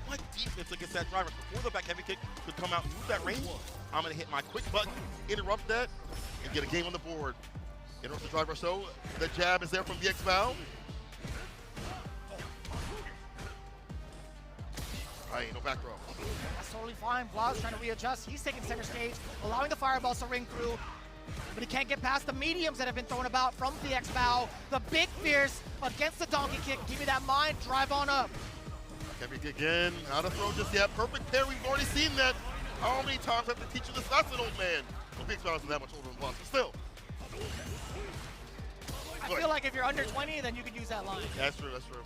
What defense against that driver? Before the back heavy kick could come out and move that range, I'm going to hit my quick button, interrupt that, and get a game on the board. Interrupt the driver, so the jab is there from VXBOW. Right, no back row. That's totally fine. Blaz trying to readjust. He's taking center stage, allowing the fireballs to ring through, but he can't get past the mediums that have been thrown about from VXBOW. The big Fierce against the donkey kick. Give me that mind, drive on up. Heavy kick again, not a throw just yet. Perfect parry, we've already seen that. How many times I have to teach you this lesson, old man? Well, VXBOW isn't that much older than Blaz, but still. I feel like if you're under 20, then you can use that line. That's true, that's true.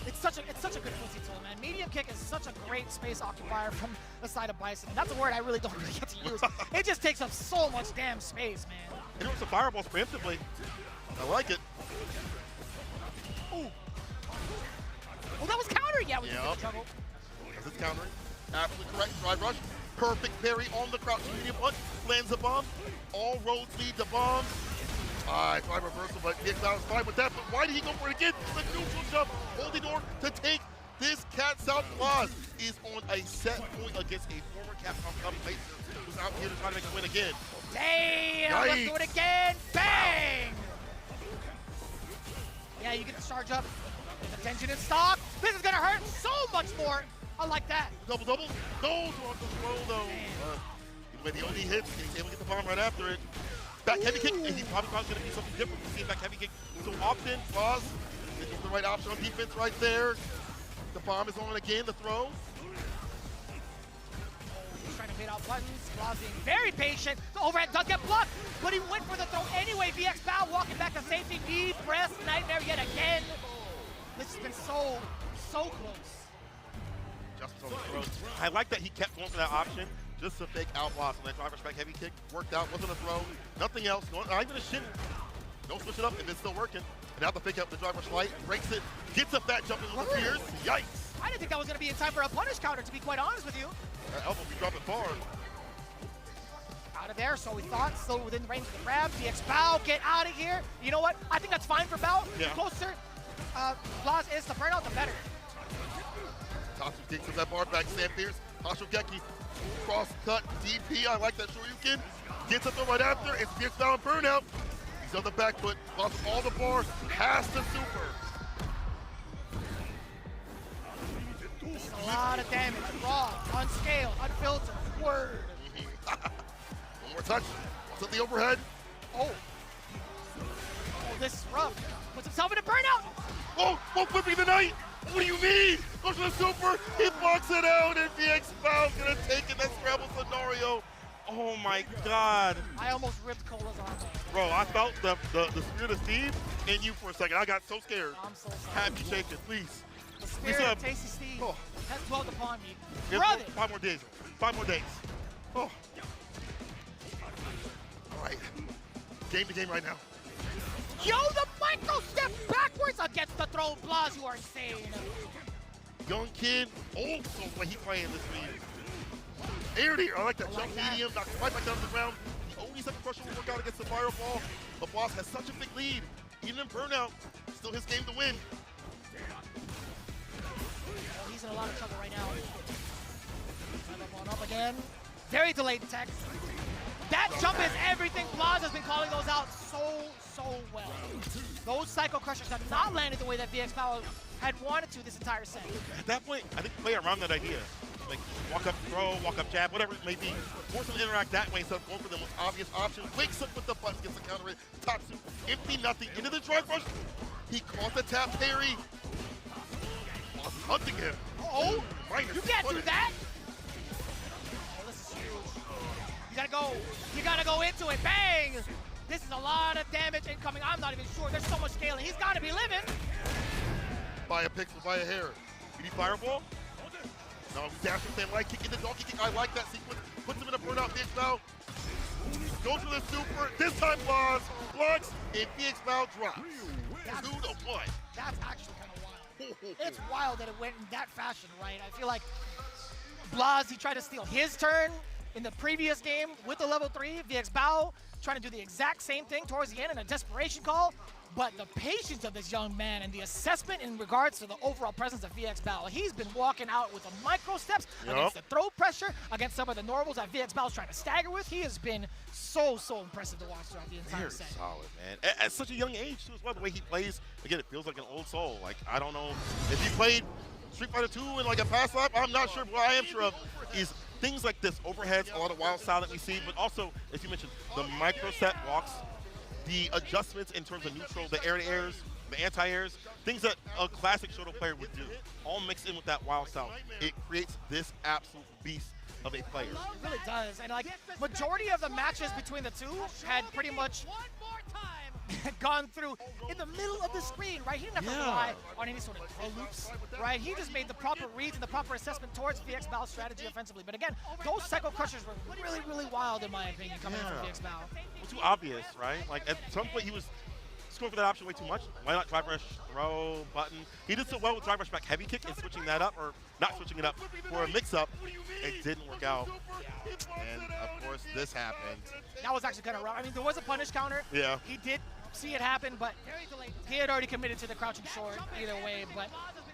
It's such a good pussy tool, man. Medium kick is such a great space occupier from the side of Bison. And that's a word I really don't really get to use. It just takes up so much damn space, man. It was the fireballs preemptively. I like it. Ooh. Oh, that was counter. Yeah, we yep. trouble. As it's countering. Absolutely correct. Drive rush. Perfect parry on the crouching medium punch. Lands the bomb. All roads lead to bomb. Alright, drive reversal, but VXBOW is fine with that. But why did he go for it again? The neutral jump, holding door to take this cat's out. Blaz is on a set point against a former Capcom Cup player who's out here to try to make a win again. Damn! Yikes. Let's do it again. Bang! Yeah, you get the charge up. The tension in stock. This is gonna hurt so much more. I like that. Double. Goes on the throw though. When the OD hits, he's able to get the bomb right after it. Back heavy kick, and he probably going to be something different. We see back heavy kick so often. Blaz is the right option on defense right there. The bomb is on again, the throw. He's trying to bait out buttons. Blaz being very patient. The overhead does get blocked, but he went for the throw anyway. VXBOW walking back to safety. Knee press nightmare yet again. This has been so close. Justice on the throw. I like that he kept going for that option. Just a fake out Blaz on that driver's back heavy kick. Worked out, wasn't a throw. Nothing else. Not even a shin. Don't switch it up if it's still working. And now the fake out the driver's light, breaks it, gets a fat jump into the Fierce. Yikes. I didn't think that was going to be in time for a punish counter, to be quite honest with you. That elbow be dropping far. Out of there, so we thought, still within range of the grab. VXBOW, get out of here. You know what? I think that's fine for Bow. Yeah. The closer Blaz is to burnout, the better. Tatsu kicks up that bar back. Sam Fierce Hashogeki, cross cut, DP, I like that Shoryuken. Gets up there right after, it's VX Val and Burnout. He's on the back foot, lost all the bars, has the super. A lot of damage, raw, unscaled, unfiltered, word. One more touch, what's up the overhead? Oh, this is rough. Puts himself in a burnout. Oh, whipping the night. What do you mean? Goes for the super, he blocks it out, and VX Val's gonna take it. That scramble scenario. Oh my God. I almost ripped Cola's arm. Bro, I felt the spirit of Steve in you for a second. I got so scared. I'm so sorry. Have you shaken, please. The spirit of Tasty Steve has dwelt upon me. Here's Brother. 5 more days. 5 more days. Oh. All right. Game to game right now. Yo, the micro step backwards against the throw. Blas, you are insane. Young kid, old soul, the way he playing this lead. Air to air, I like that. Jump medium, knocks right back down to the ground. The only second pressure will work out against the fireball. But Blas has such a big lead. Even in burnout, still his game to win. Oh, he's in a lot of trouble right now. Up again. Very delayed tech. That jump is everything. Blas has been calling those out so well. Those Psycho Crushers have not landed the way that VX Power had wanted to this entire set. At that point, I think play around that idea. Like walk up throw, walk up jab, whatever it may be. Force them to interact that way instead of going for the most obvious option. Wakes up with the button, gets the counter hit. Tatsu, empty nothing, into the drive rush. He caught the tap parry. Blas hunting him. Oh, minus you can't do 20. that. Oh, this is huge. You gotta go. You gotta go into it. Bang! This is a lot of damage incoming. I'm not even sure. There's so much scaling. He's gotta be living. By a pixel, by a hair. You need fireball? No, dash with that light kick in the donkey kick. I like that sequence. Puts him in a burnout VX Val. Goes for the super. This time Blas blocks and VX Val drops. 2-1. That's actually kind of wild. It's wild that it went in that fashion, right? I feel like Blas, he tried to steal his turn in the previous game with the level 3. VX Bao trying to do the exact same thing towards the end in a desperation call. But the patience of this young man and the assessment in regards to the overall presence of VX Bao, he's been walking out with the micro steps against the throw pressure, against some of the normals that VX Bao is trying to stagger with. He has been so impressive to watch throughout the entire set. Very solid, man. At such a young age, too, as well. The way he plays, again, it feels like an old soul. Like, I don't know if he played Street Fighter 2 in like a past life. I'm not sure, but what I am sure of is things like this, overheads, a lot of wild style that we see, but also, as you mentioned, the micro set walks, the adjustments in terms of neutral, the air-to-airs, the anti-airs, things that a classic Shoto player would do, all mixed in with that wild style. It creates this absolute beast of a player. It really does. And like, majority of the matches between the two had pretty much gone through in the middle of the screen, right? He didn't have to rely on any sort of throw loops, right? He just made the proper reads and the proper assessment towards VX Bao's strategy offensively. But again, those Psycho Crushers were really wild in my opinion coming from VX Bao. Well, too obvious, right? Like at some point he was going for that option way too much. Why not drive rush, throw, button? He did so well with drive rush back heavy kick and switching that up, or not switching it up for a mix-up. It didn't work out. And of course, this happened. That was actually kind of rough. I mean, there was a punish counter. Yeah. He did see it happen, but he had already committed to the crouching short either way. But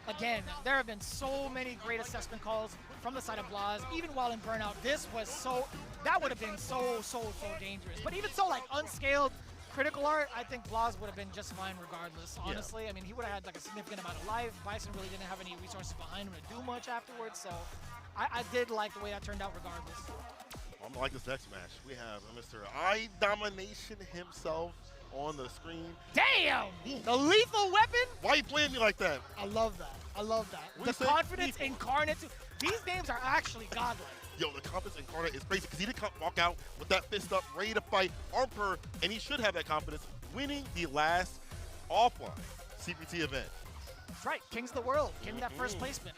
again, there have been so many great assessment calls from the side of Blas, even while in burnout. This was that would have been so dangerous. But even so, like unscaled critical art, I think Blas would have been just fine regardless, honestly. I mean, he would have had like a significant amount of life. Bison really didn't have any resources behind him to do much afterwards, so I did like the way that turned out regardless. I'm gonna like this next match. We have Mr. I Domination himself on the screen. Damn! The lethal weapon? Why are you playing me like that? I love that. I love that. What The confidence incarnate. These names are actually godlike. Yo, the confidence incarnate is crazy because he didn't walk out with that fist up, ready to fight Emperor, and he should have that confidence, winning the last offline CPT event. That's right, Kings of the World, getting that first placement.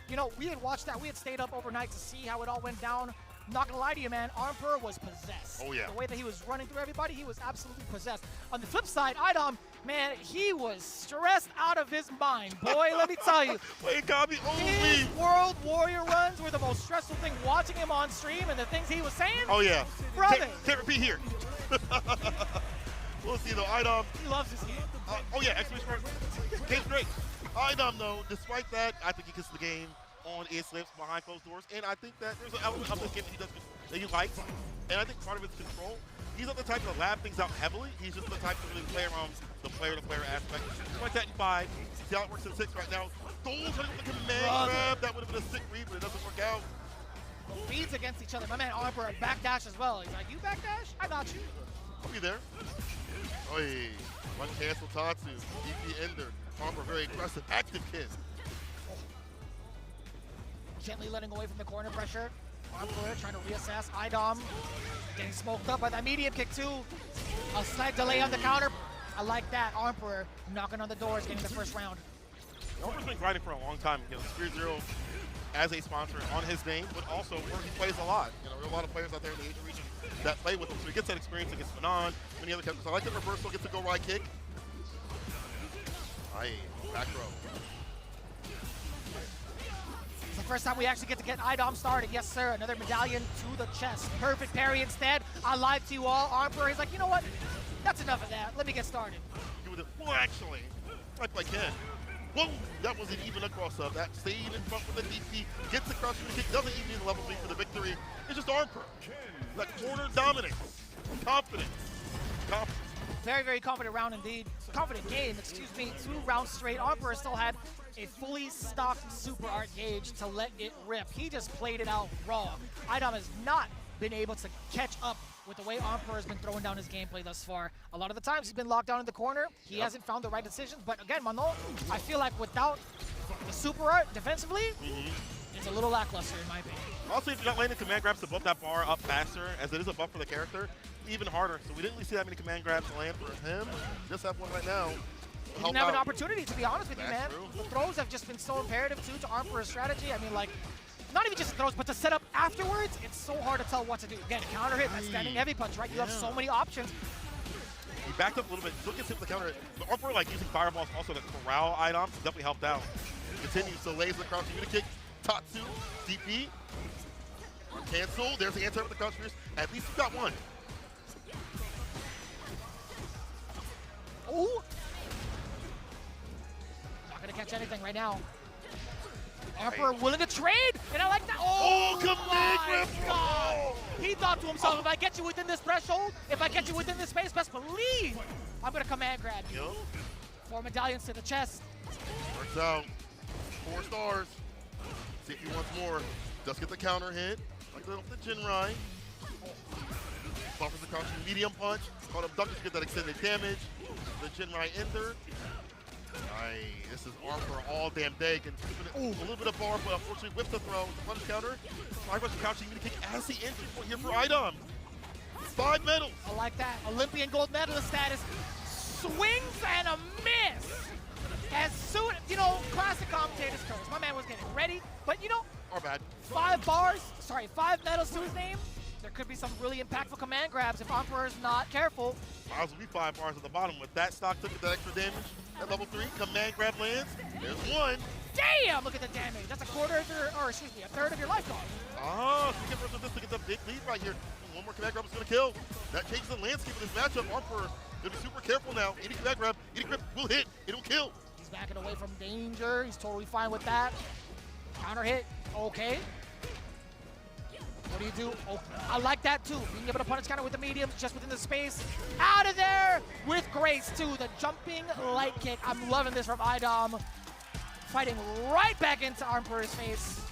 You know, we had watched that. We had stayed up overnight to see how it all went down. I'm not gonna lie to you, man. Emperor was possessed. Oh, yeah. The way that he was running through everybody, he was absolutely possessed. On the flip side, Idom, man, he was stressed out of his mind. Boy, let me tell you. Wait, Gabi, his World Warrior runs were the most stressful thing watching him on stream and the things he was saying. Oh, yeah. Brother. Can't repeat here. We'll see, though. Idom. He loves his game. Oh, yeah. Exclamation mark. Game's great. Idom, though, despite that, I think he kissed the game. on his lips behind closed doors, and I think that there's an element of this game that he likes, and I think part of it's control. He's not the type to lab things out heavily. He's just the type to really play around the player-to-player aspect. Like that in 5. See how it works in 6 right now. Gold trying to get the command grab. That would have been a sick read, but it doesn't work out. Reads against each other. My man Arbor backdash as well. He's like, you backdash? I got you. I'll be there. Oy. One cancel Tatsu. DP Ender. Arbor very aggressive. Active kid. Gently letting away from the corner pressure. Arbor trying to reassess. IDOM getting smoked up by that medium kick too. A slight delay on the counter. I like that. Arbor knocking on the doors, getting the first round. Arbor's been grinding for a long time. You know, Spirit Zero as a sponsor on his name, but also where he plays a lot. You know, there are a lot of players out there in the Asian region that play with him, so he gets that experience against Fanon, many other characters. I like that reversal, gets to go right kick. Aye, back row. It's the first time we actually get to get IDOM started. Yes, sir. Another medallion to the chest. Perfect parry instead. I lied to you all. Arbor, he's like, you know what? That's enough of that. Let me get started. Well, actually, like I can. Whoa, that wasn't even a cross-up. That stayed in front with the DP, gets the cross kick, doesn't even need a level 3 for the victory. It's just Arbor. That corner dominance. Confidence. Confidence. Very, very confident round indeed. Confident game, excuse me. 2 rounds straight. Arbor still had a fully stocked super art gauge to let it rip. He just played it out raw. IDOM has not been able to catch up with the way Arbor has been throwing down his gameplay thus far. A lot of the times he's been locked down in the corner. He hasn't found the right decisions. But again, Mano, I feel like without the super art defensively, it's a little lackluster in my opinion. Also, if you're not landing command grabs to bump that bar up faster, as it is a buff for the character, even harder. So we didn't really see that many command grabs land for him. Just have one right now. He didn't have an opportunity, to be honest with you, man. True. The throws have just been so imperative, too, to Arbor's strategy. I mean, like, not even just the throws, but the setup afterwards, it's so hard to tell what to do. Again, counter hit, that standing heavy punch, right? You have so many options. He backed up a little bit, still gets hit with the counter hit. But Arbor, like, using fireballs also to corral items, definitely helped out. Continues to lays the crouch unit kick. Tatsu, DP. Cancel. There's the answer with the crouch fierce. At least you got one. Ooh. Not gonna catch anything right now. Arbor willing to trade, and I like that. Oh my God! He thought to himself, if I get you within this threshold, if I get you within this space, best believe I'm gonna command grab you. 4 medallions to the chest. Works out. 4 stars. See if he wants more. Just get the counter hit, like the Jinrai. Buffers the crouching medium punch. Caught him ducking to get that extended damage. The Jinrai Ender. Aye, this is Arbor all damn day. Can a little bit of bar, but unfortunately whips the throw. The punch counter. 5 rush crouching mini kick as the entry point here for IDOM. 5 medals. I like that. Olympian gold medalist status. Swings and a miss. As soon, you know, classic commentator's curse. My man was getting ready, but you know, our bad. 5 medals to his name. There could be some really impactful command grabs if Emperor's not careful. Miles will be 5 bars at the bottom. With that stock took that extra damage at level 3. Command grab lands. There's 1. Damn! Look at the damage. That's a quarter of your, or excuse me, a third of your life gone. Oh, so you get versus this to get the big lead right here. One more command grab is going to kill. That changes the landscape of this matchup. Emperor going to be super careful now. Any command grab, any grip will hit. It'll kill. He's backing away from danger. He's totally fine with that. Counter hit. Okay. What do you do? Oh, I like that too. Being able to punish counter with the medium just within the space. Out of there with grace too. The jumping light kick. I'm loving this from IDOM. Fighting right back into Emperor's face.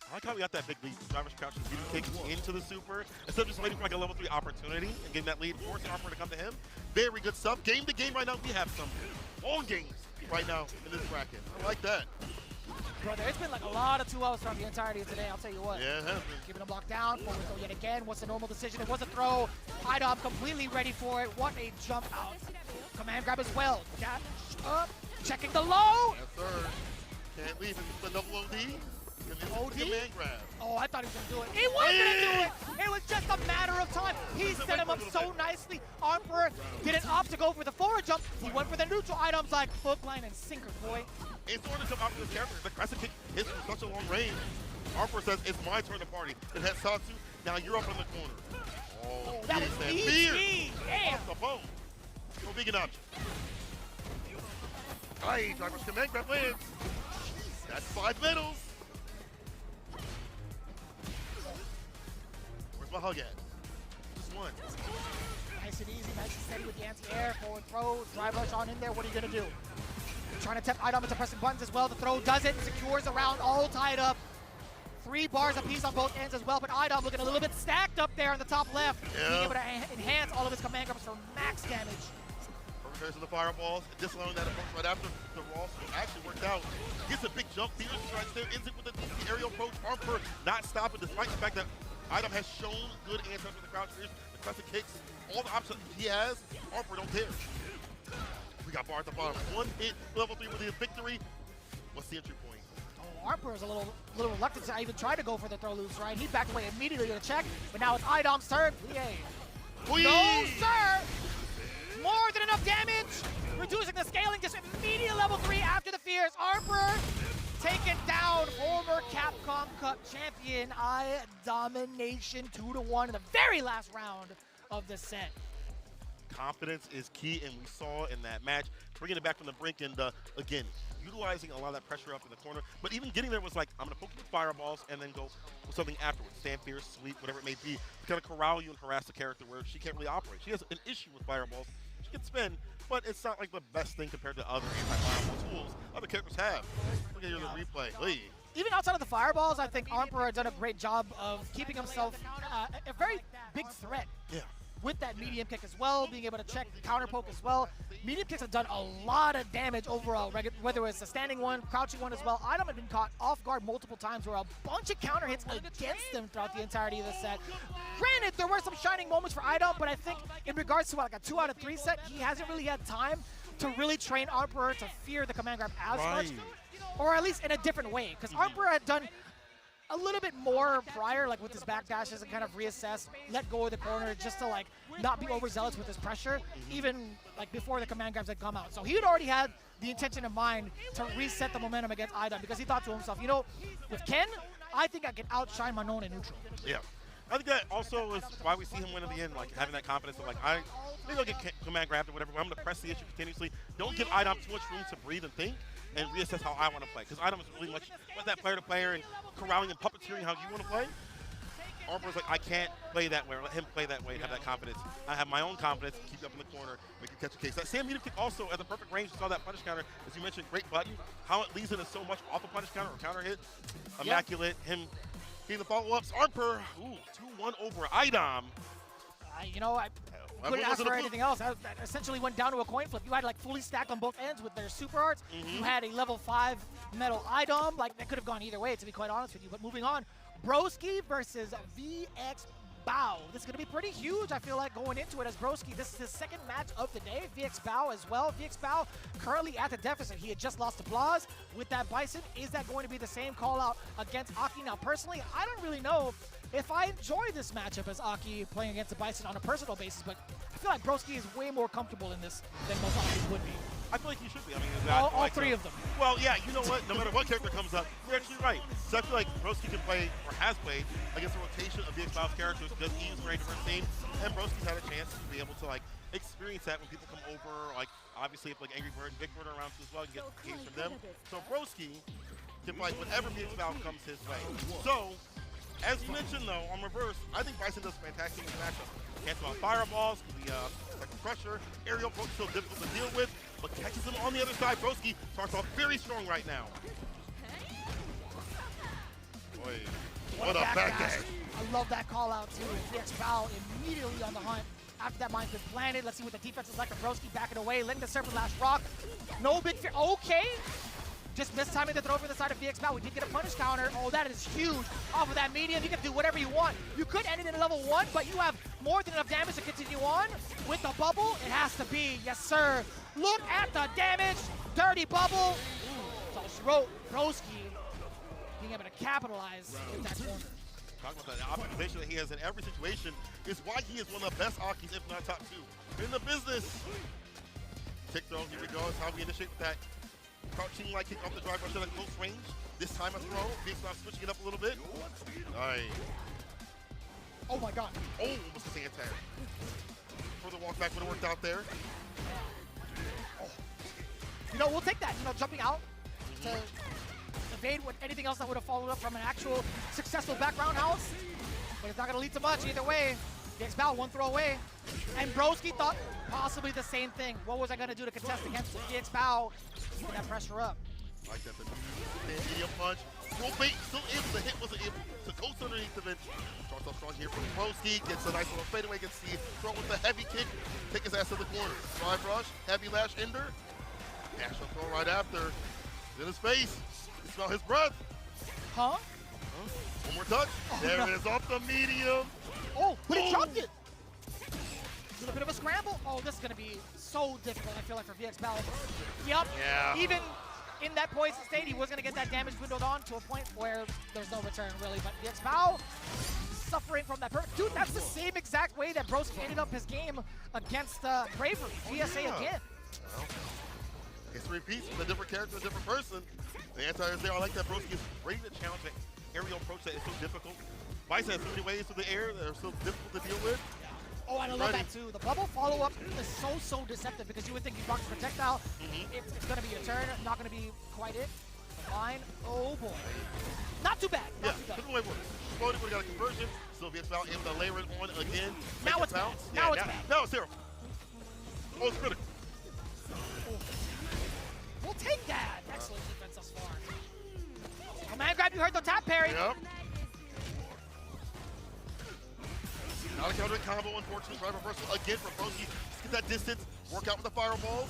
I like how we got that big lead. Driver's crouch and kick into the super. Instead of just waiting for like a level 3 opportunity and getting that lead, forcing Emperor to come to him. Very good stuff. Game to game right now. We have some long games right now in this bracket. I like that. Brother, it's been like a lot of 2-0s from the entirety of today, I'll tell you what. Yeah, it has been. Keeping him locked down, forward throw yet again. What's the normal decision? It was a throw. IDOM completely ready for it. What a jump out. Command grab as well. Dash up, checking the low. Yes, sir. Can't leave it. The double OD. OD? Command grab. Oh, I thought he was going to do it. He was going to do it. It was just a matter of time. He set him up so nicely. Emperor didn't opt to go for the forward jump. He went for the neutral. IDOM's like hook, line, and sinker, boy. It's going to jump out of this character. The crescent kick hits from such a long range. Emperor says, it's my turn to party. It has Tatsu. Now you're up in the corner. Oh, that was easy. Damn. Off the phone. No vegan option. Aye, driver's command grab lands. That's 5 medals. a hug at. Just one. Nice and easy, nice and steady with the anti-air, forward throw, drive rush on in there. What are you gonna do? Trying to tempt Idom into pressing buttons as well. The throw does it, secures around, all tied up. 3 bars apiece on both ends as well, but Idom looking a little bit stacked up there on the top left, being able to enhance all of his command grabs for max damage. Perfect to the fireballs, disallowing that approach right after the Ross actually worked out. Gets a big jump, Beers right there, ends it with the aerial approach. Armper not stopping, despite the fact that Idom has shown good answers with the crouch spears, the crescent kicks, all the options he has. Armper don't care. We got bar at the bottom. 1 hit, level 3 with the victory. What's the entry point? Armper is a little reluctant to even try to go for the throw loose, right? He backed away immediately to check, but now it's Idom's turn. No, sir! More than enough damage! Reducing the scaling, just immediate level 3 after the fears. Armper taken down, former Capcom Cup champion, domination 2-1 in the very last round of the set. Confidence is key, and we saw in that match, bringing it back from the brink and, again, utilizing a lot of that pressure up in the corner. But even getting there was like, I'm going to poke you with fireballs and then go with something afterwards. Stand fierce, sweep, whatever it may be. To kind of corral you and harass the character where she can't really operate. She has an issue with fireballs. She can spin, but it's not like the best thing compared to other anti-fireball tools other characters have. Look at your replay. Hey. Even outside of the fireballs, I think Armper has done a great job of keeping himself a very big threat. Yeah. With that medium kick as well, being able to check the counter poke as well. Medium kicks have done a lot of damage overall, whether it's a standing one, crouching one as well. Idom had been caught off guard multiple times where a bunch of counter hits against them throughout the entirety of the set. Granted, there were some shining moments for Idom, but I think in regards to like a 2 out of 3 set, he hasn't really had time to really train Armper to fear the command grab as much, or at least in a different way, because Armper had done a little bit more prior, like with his back dashes and kind of reassess, let go of the corner just to like not be overzealous with his pressure, even like before the command grabs had come out. So he had already had the intention in mind to reset the momentum against Idom because he thought to himself, you know, with Ken, I think I can outshine Manon in neutral. Yeah. I think that also is why we see him win in the end, like having that confidence of like, maybe I'll get command grabbed or whatever, but I'm going to press the issue continuously. Don't give Idom too much room to breathe and think and reassess how I want to play. Because Idom is really much that player to player and corralling and puppeteering how you want to play. Armper's like, I can't play that way, or let him play that way and have that confidence. I have my own confidence, keep you up in the corner, make you catch a case. That same medium kick also at the perfect range, you saw that punish counter, as you mentioned, great button. How it leads into so much off a punish counter or counter hit. Immaculate, him getting the follow-ups. Armper, 2-1 over Idom. You know, I couldn't ask for anything else. That essentially went down to a coin flip. You had like fully stacked on both ends with their super arts. You had a level 5 metal Idom. Like that could have gone either way, to be quite honest with you. But moving on, Broski versus VX Bao. This is going to be pretty huge, I feel like, going into it as Broski. This is his second match of the day. VX Bao as well. VX Bao currently at the deficit. He had just lost to Blaz with that Bison. Is that going to be the same call out against Aki? Now, personally, I don't really know if I enjoy this matchup as Aki playing against the Bison on a personal basis, but I feel like Broski is way more comfortable in this than most Akis would be. I feel like he should be. I mean, all 3 of them. Well, yeah, you know what? No matter what character comes up, you're actually right. So I feel like Broski can play, or has played, against the rotation of VX Bao's characters because he is very diverse team, and Broski's had a chance to be able to like experience that when people come over. Like obviously, if like Angry Bird and Big Bird are around too as well, and get games from them. So Broski can play whatever VX Bao comes his way. So, as you mentioned though, on reverse, I think Bison does fantastic in the matchup. Cancel out fireballs, the pressure, aerial approach still difficult to deal with, but catches him on the other side. Broski starts off very strong right now. Boy, what a backdash. I love that call out too. VX Bao immediately on the hunt. After that mine's been planted, let's see what the defense is like for Broski backing away, letting the serpent last rock. No big fear. Okay. Just mistiming the throw for the side of VX Bao. We did get a punish counter. Oh, that is huge. Off of that medium, you can do whatever you want. You could end it in a level 1, but you have more than enough damage to continue on. With the bubble, it has to be. Yes, sir. Look at the damage. Dirty bubble. So she wrote Broski being able to capitalize with that corner. Talking about that optimization that he has in every situation is why he is one of the best Akis, if not top 2 in the business. Kick throw, here we go. That's how we initiate with that. Crouching like kick off the drive rush at a close range. This time a throw. VX Bao switching it up a little bit. Alright. Oh my god. Oh, almost a sand tag. Further walk back would have worked out there. Oh. You know, we'll take that. You know, jumping out to evade anything else that would have followed up from an actual successful back roundhouse. but it's not gonna lead to much either way. VXBAO one throw away. And Broski thought possibly the same thing. What was I gonna do to contest against VXBAO? Keeping that pressure up. Like that, the medium punch. Roll bait, still able to hit, wasn't able to coast underneath the bench. Starts off strong here from Broski, gets a nice little fadeaway, gets the throw with the heavy kick, take his ass to the corner. Drive rush, heavy lash ender. Dash up throw right after. In his face, you smell his breath. Huh? One more touch. Oh, there no. it is, off the medium. Oh, but he dropped it. A little bit of a scramble. Oh, this is gonna be so difficult, I feel like, for VXBAO. Yup. Yeah. Even in that poison state, he was gonna get that damage windowed on to a point where there's no return, really. But VXBAO suffering from that. Dude, that's the same exact way that Broski ended up his game against Bravery. VSA again. Well, history repeats with a different character, a different person. The anti is there. I like that Broski is ready to challenge that aerial approach that is so difficult. Bison has so many ways to the air that are so difficult to deal with. Oh, and I love that too. The bubble follow-up is so deceptive because you would think you rock the projectile. It's going to be your turn, not going to be quite it. The line, oh boy. Not too bad. Yeah, took away one. Exploded, we got a conversion. So VXBAO able to layer it on again. Now it's bad. Now it's bad. Now it's terrible. Oh, it's critical. We'll take that. Excellent defense thus far. Oh, man grab, you heard the tap parry. Yep. Not a counter combo, unfortunately. Drive reversal again from Broski. Just get that distance. Work out with the fireballs.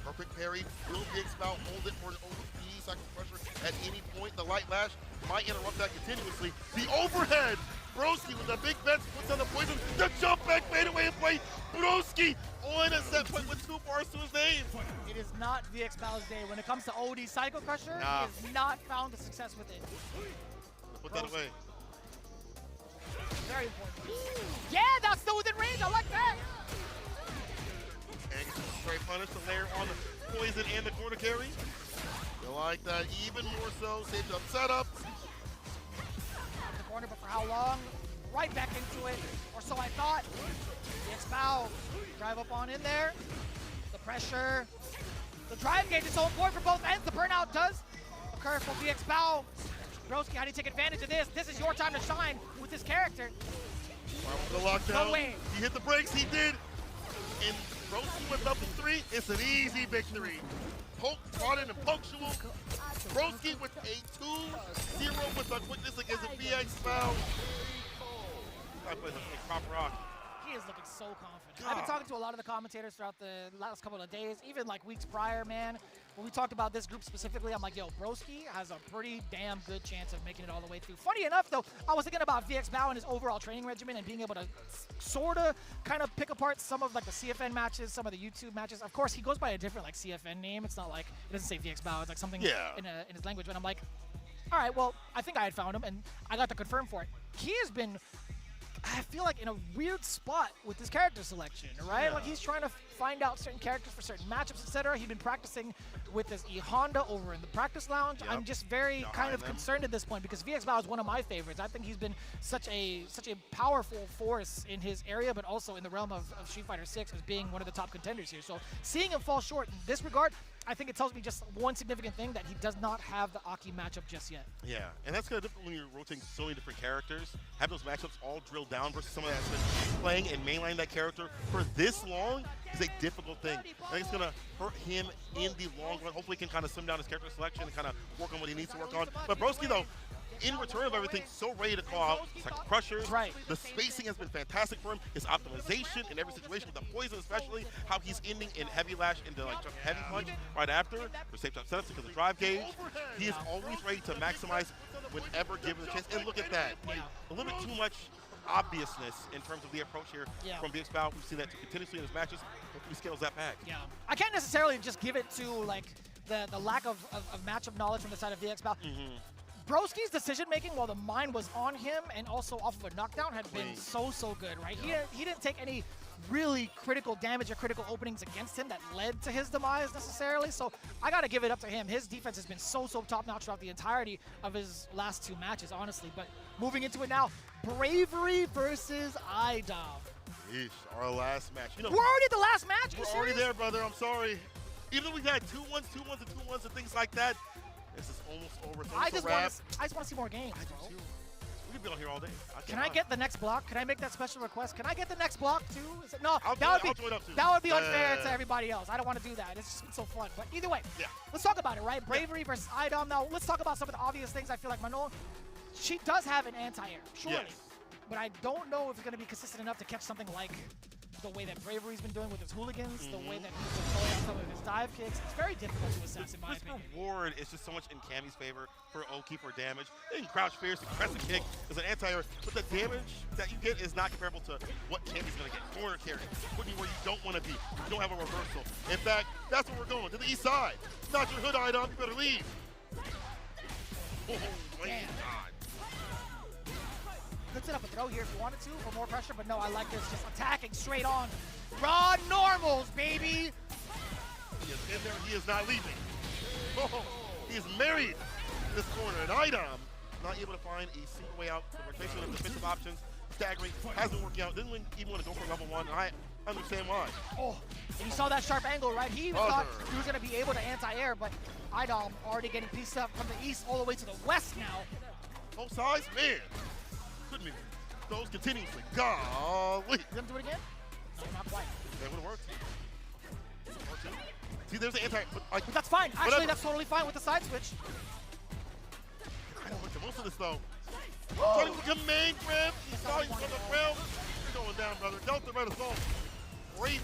Perfect parry. Will VXBAO hold it for an OP cycle pressure at any point? The light lash might interrupt that continuously. The overhead. Broski with a big fence puts on the poison. The jump back made away in play. Broski on a set point with 2 bars to his name. It is not VXBAO's day. When it comes to OD Cycle Crusher, he has not found the success with it. Put that away. Very important. Yeah, that's still within range. I like that. And gets a straight punish to layer on the poison and the corner carry. You like that even more so. Safe jump setup. The corner, but for how long? Right back into it, or so I thought. VXBAO, drive up on in there. The pressure. The drive gauge is so important for both ends. The burnout does occur for VXBAO. Broski, how do you take advantage of this? This is your time to shine with this character. The lockdown. No way. He hit the brakes, he did. And Broski went up to 3. It's an easy victory. Poke, brought in and punctual. Broski with a 2-0 with a quickness against the VXBAO. I played the proper rock. He is looking so confident. I've been talking to a lot of the commentators throughout the last couple of days, even like weeks prior, man. When we talked about this group specifically, I'm like, yo, Broski has a pretty damn good chance of making it all the way through. Funny enough, though, I was thinking about VXBAO and his overall training regimen and being able to sort of kind of pick apart some of like the CFN matches, some of the YouTube matches. Of course, he goes by a different like CFN name. It's not like, it doesn't say VXBAO. It's like something in his language. And I'm like, all right, well, I think I had found him and I got to confirm for it. He has been, I feel like, in a weird spot with his character selection, right? Yeah. Like he's trying to find out certain characters for certain matchups, etc. He's been practicing with this E Honda over in the practice lounge. Yep. I'm just very kind of concerned at this point because VXBAO is one of my favorites. I think he's been such a powerful force in his area, but also in the realm of Street Fighter 6 as being one of the top contenders here. So seeing him fall short in this regard, I think it tells me just one significant thing, that he does not have the Aki matchup just yet. Yeah, and that's kind of difficult when you're rotating so many different characters. Have those matchups all drilled down versus someone that's been playing and mainlining that character for this long is a difficult thing. I think it's going to hurt him in the long run. Hopefully he can kind of slim down his character selection and kind of work on what he needs to work on. But Broski, though, in return of everything, so ready to call out second crushers. Right. The spacing has been fantastic for him. His optimization in every situation, with the poison especially, how he's ending in heavy lash into like just heavy punch right after for safe jump setups because of drive gauge. He is always ready to maximize whenever given the chance. And look at that. A little bit too much obviousness in terms of the approach here from VXBAO. We've seen that continuously in his matches. Hopefully he scales that back. Yeah. I can't necessarily just give it to like the lack of matchup knowledge from the side of VXBAO. Broski's decision-making while the mind was on him and also off of a knockdown had been so good, right? He didn't take any really critical damage or critical openings against him that led to his demise necessarily, so I gotta give it up to him. His defense has been so top-notch throughout the entirety of his last 2 matches, honestly. But moving into it now, Bravery versus IDOM. Yeesh, our last match. You know, we're already at the last match? We're already there, brother. I'm sorry. Even though we've had 2-1s, 2-1s, and 2-1s and things like that, this is almost over. I just want to see more games, bro. We could be on here all day. Can I get the next block? Can I make that special request? Can I get the next block too? Is it, no, I'll that join up too. would be unfair to everybody else. I don't want to do that. It's just so fun. But either way, let's talk about it, right? Bravery versus IDOM. Now, let's talk about some of the obvious things. I feel like Manon, she does have an anti-air, surely. Yes. But I don't know if it's going to be consistent enough to catch something like the way that Bravery's been doing with his hooligans, the way that he's been throwing out some of his dive kicks. It's very difficult to assess, in my opinion. This reward is just so much in Cammy's favor for Oki for damage. They can crouch fierce, crescent kick as an anti-air, but the damage that you get is not comparable to what Cammy's going to get. Corner carry, putting you where you don't want to be. You don't have a reversal. In fact, that's where we're going, to the east side. Not your hood item, you better leave. Oh, my God. Could set up a throw here if you wanted to for more pressure, but no, I like this. Just attacking straight on. Raw normals, baby! He is in there, he is not leaving. Oh, he is married in this corner. And IDOM not able to find a single way out. The rotation of defensive options, staggering, hasn't worked out. Didn't even want to go for level 1, and I understand why. Oh, and you saw that sharp angle, right? He even thought he was going to be able to anti-air, but IDOM already getting pieced up from the east all the way to the west now. Both sides, man. Couldn't be. Those continuously. Golly. You gonna do it again? No, not quite. That would have worked. See, there's the anti. But that's fine. Actually, that's totally fine with the side switch. I don't like the most of this, though. Starting with command grab. He's starting from the ground. You're going down, brother. Delta Red Assault. Brave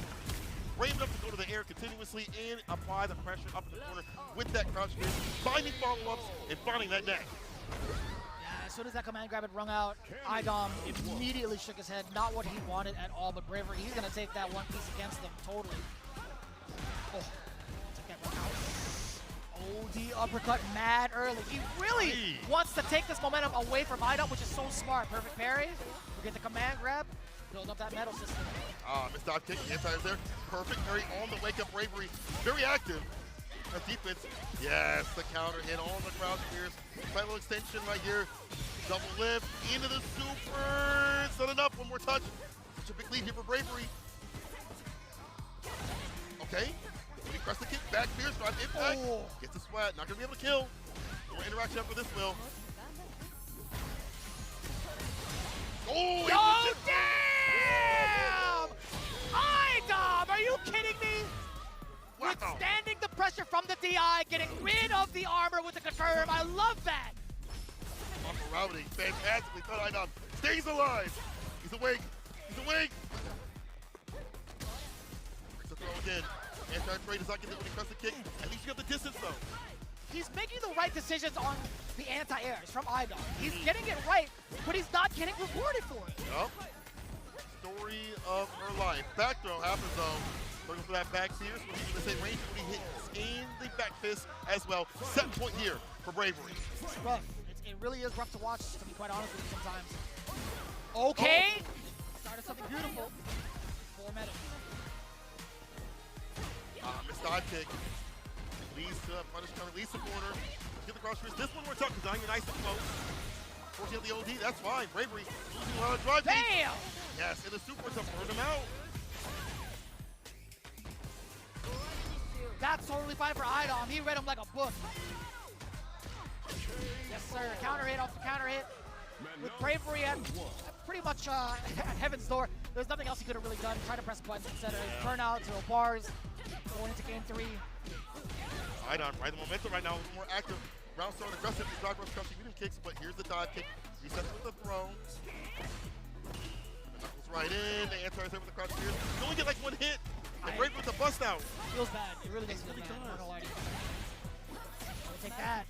enough to go to the air continuously and apply the pressure up in the corner with that crouch grip, finding follow-ups and finding that neck. As soon as that command grab had rung out, IDOM immediately shook his head. Not what he wanted at all, but Bravery, he's going to take that one piece against them totally. Oh, took that one out. OD uppercut mad early. He really wants to take this momentum away from IDOM, which is so smart. Perfect parry. We get the command grab, build up that metal system. Missed dive kick, the anti is there. Perfect parry on the wake up Bravery. Very active. That defense, yes, the counter hit on the crouch spears. Final extension right here. Double lift into the super. It's not enough. One more touch. Such a big lead here for Bravery. Okay. He press the kick back, fierce drive, impact. Gets the sweat. Not gonna be able to kill. More interaction after this, Will. Oh, damn! IDOM, are you kidding me? Wow. Withstanding the pressure from the DI, getting rid of the armor with the confirm. I love that. Routing fantastically. Thought IDOM stays alive. He's awake. He's awake. Breaks the throw again. Anti-trade does not get it when he presses the kick. At least you have the distance though. He's making the right decisions on the anti-airs from IDOM. He's getting it right, but he's not getting rewarded for it. Yup. Story of her life. Back throw happens though. Looking for that back fierce. When he's in the same range, when he hits in the back fist as well. Set point here for Bravery. It's rough. It really is rough to watch, to be quite honest with you sometimes. Okay. Started something beautiful. 4 meta. Missed dive kick. Leads to punish counter, leads to corner. Get the cross fierce. This one we're talking about. You're nice and close. Forcing out the OD, that's fine. Bravery losing a lot of drive. Damn! Yes, and the super to burn him out. That's totally fine for IDOM. He read him like a book. Yes, sir. Counter hit off the counter hit. With Bravery at pretty much at heaven's door, there's nothing else he could have really done. Try to press buttons instead of burnout, 0 bars, going into game 3. IDOM, right? The momentum right now is more active. Round start aggressive. These dog rush comes shooting kicks, but here's the dive kick. Resets with the throw. The knuckles right in. The anti-air with the crouch spears. You only get like 1 hit. And Bravery with the bust out. Feels bad. It really does feel bad. I'm not gonna lie to you. We'll take that.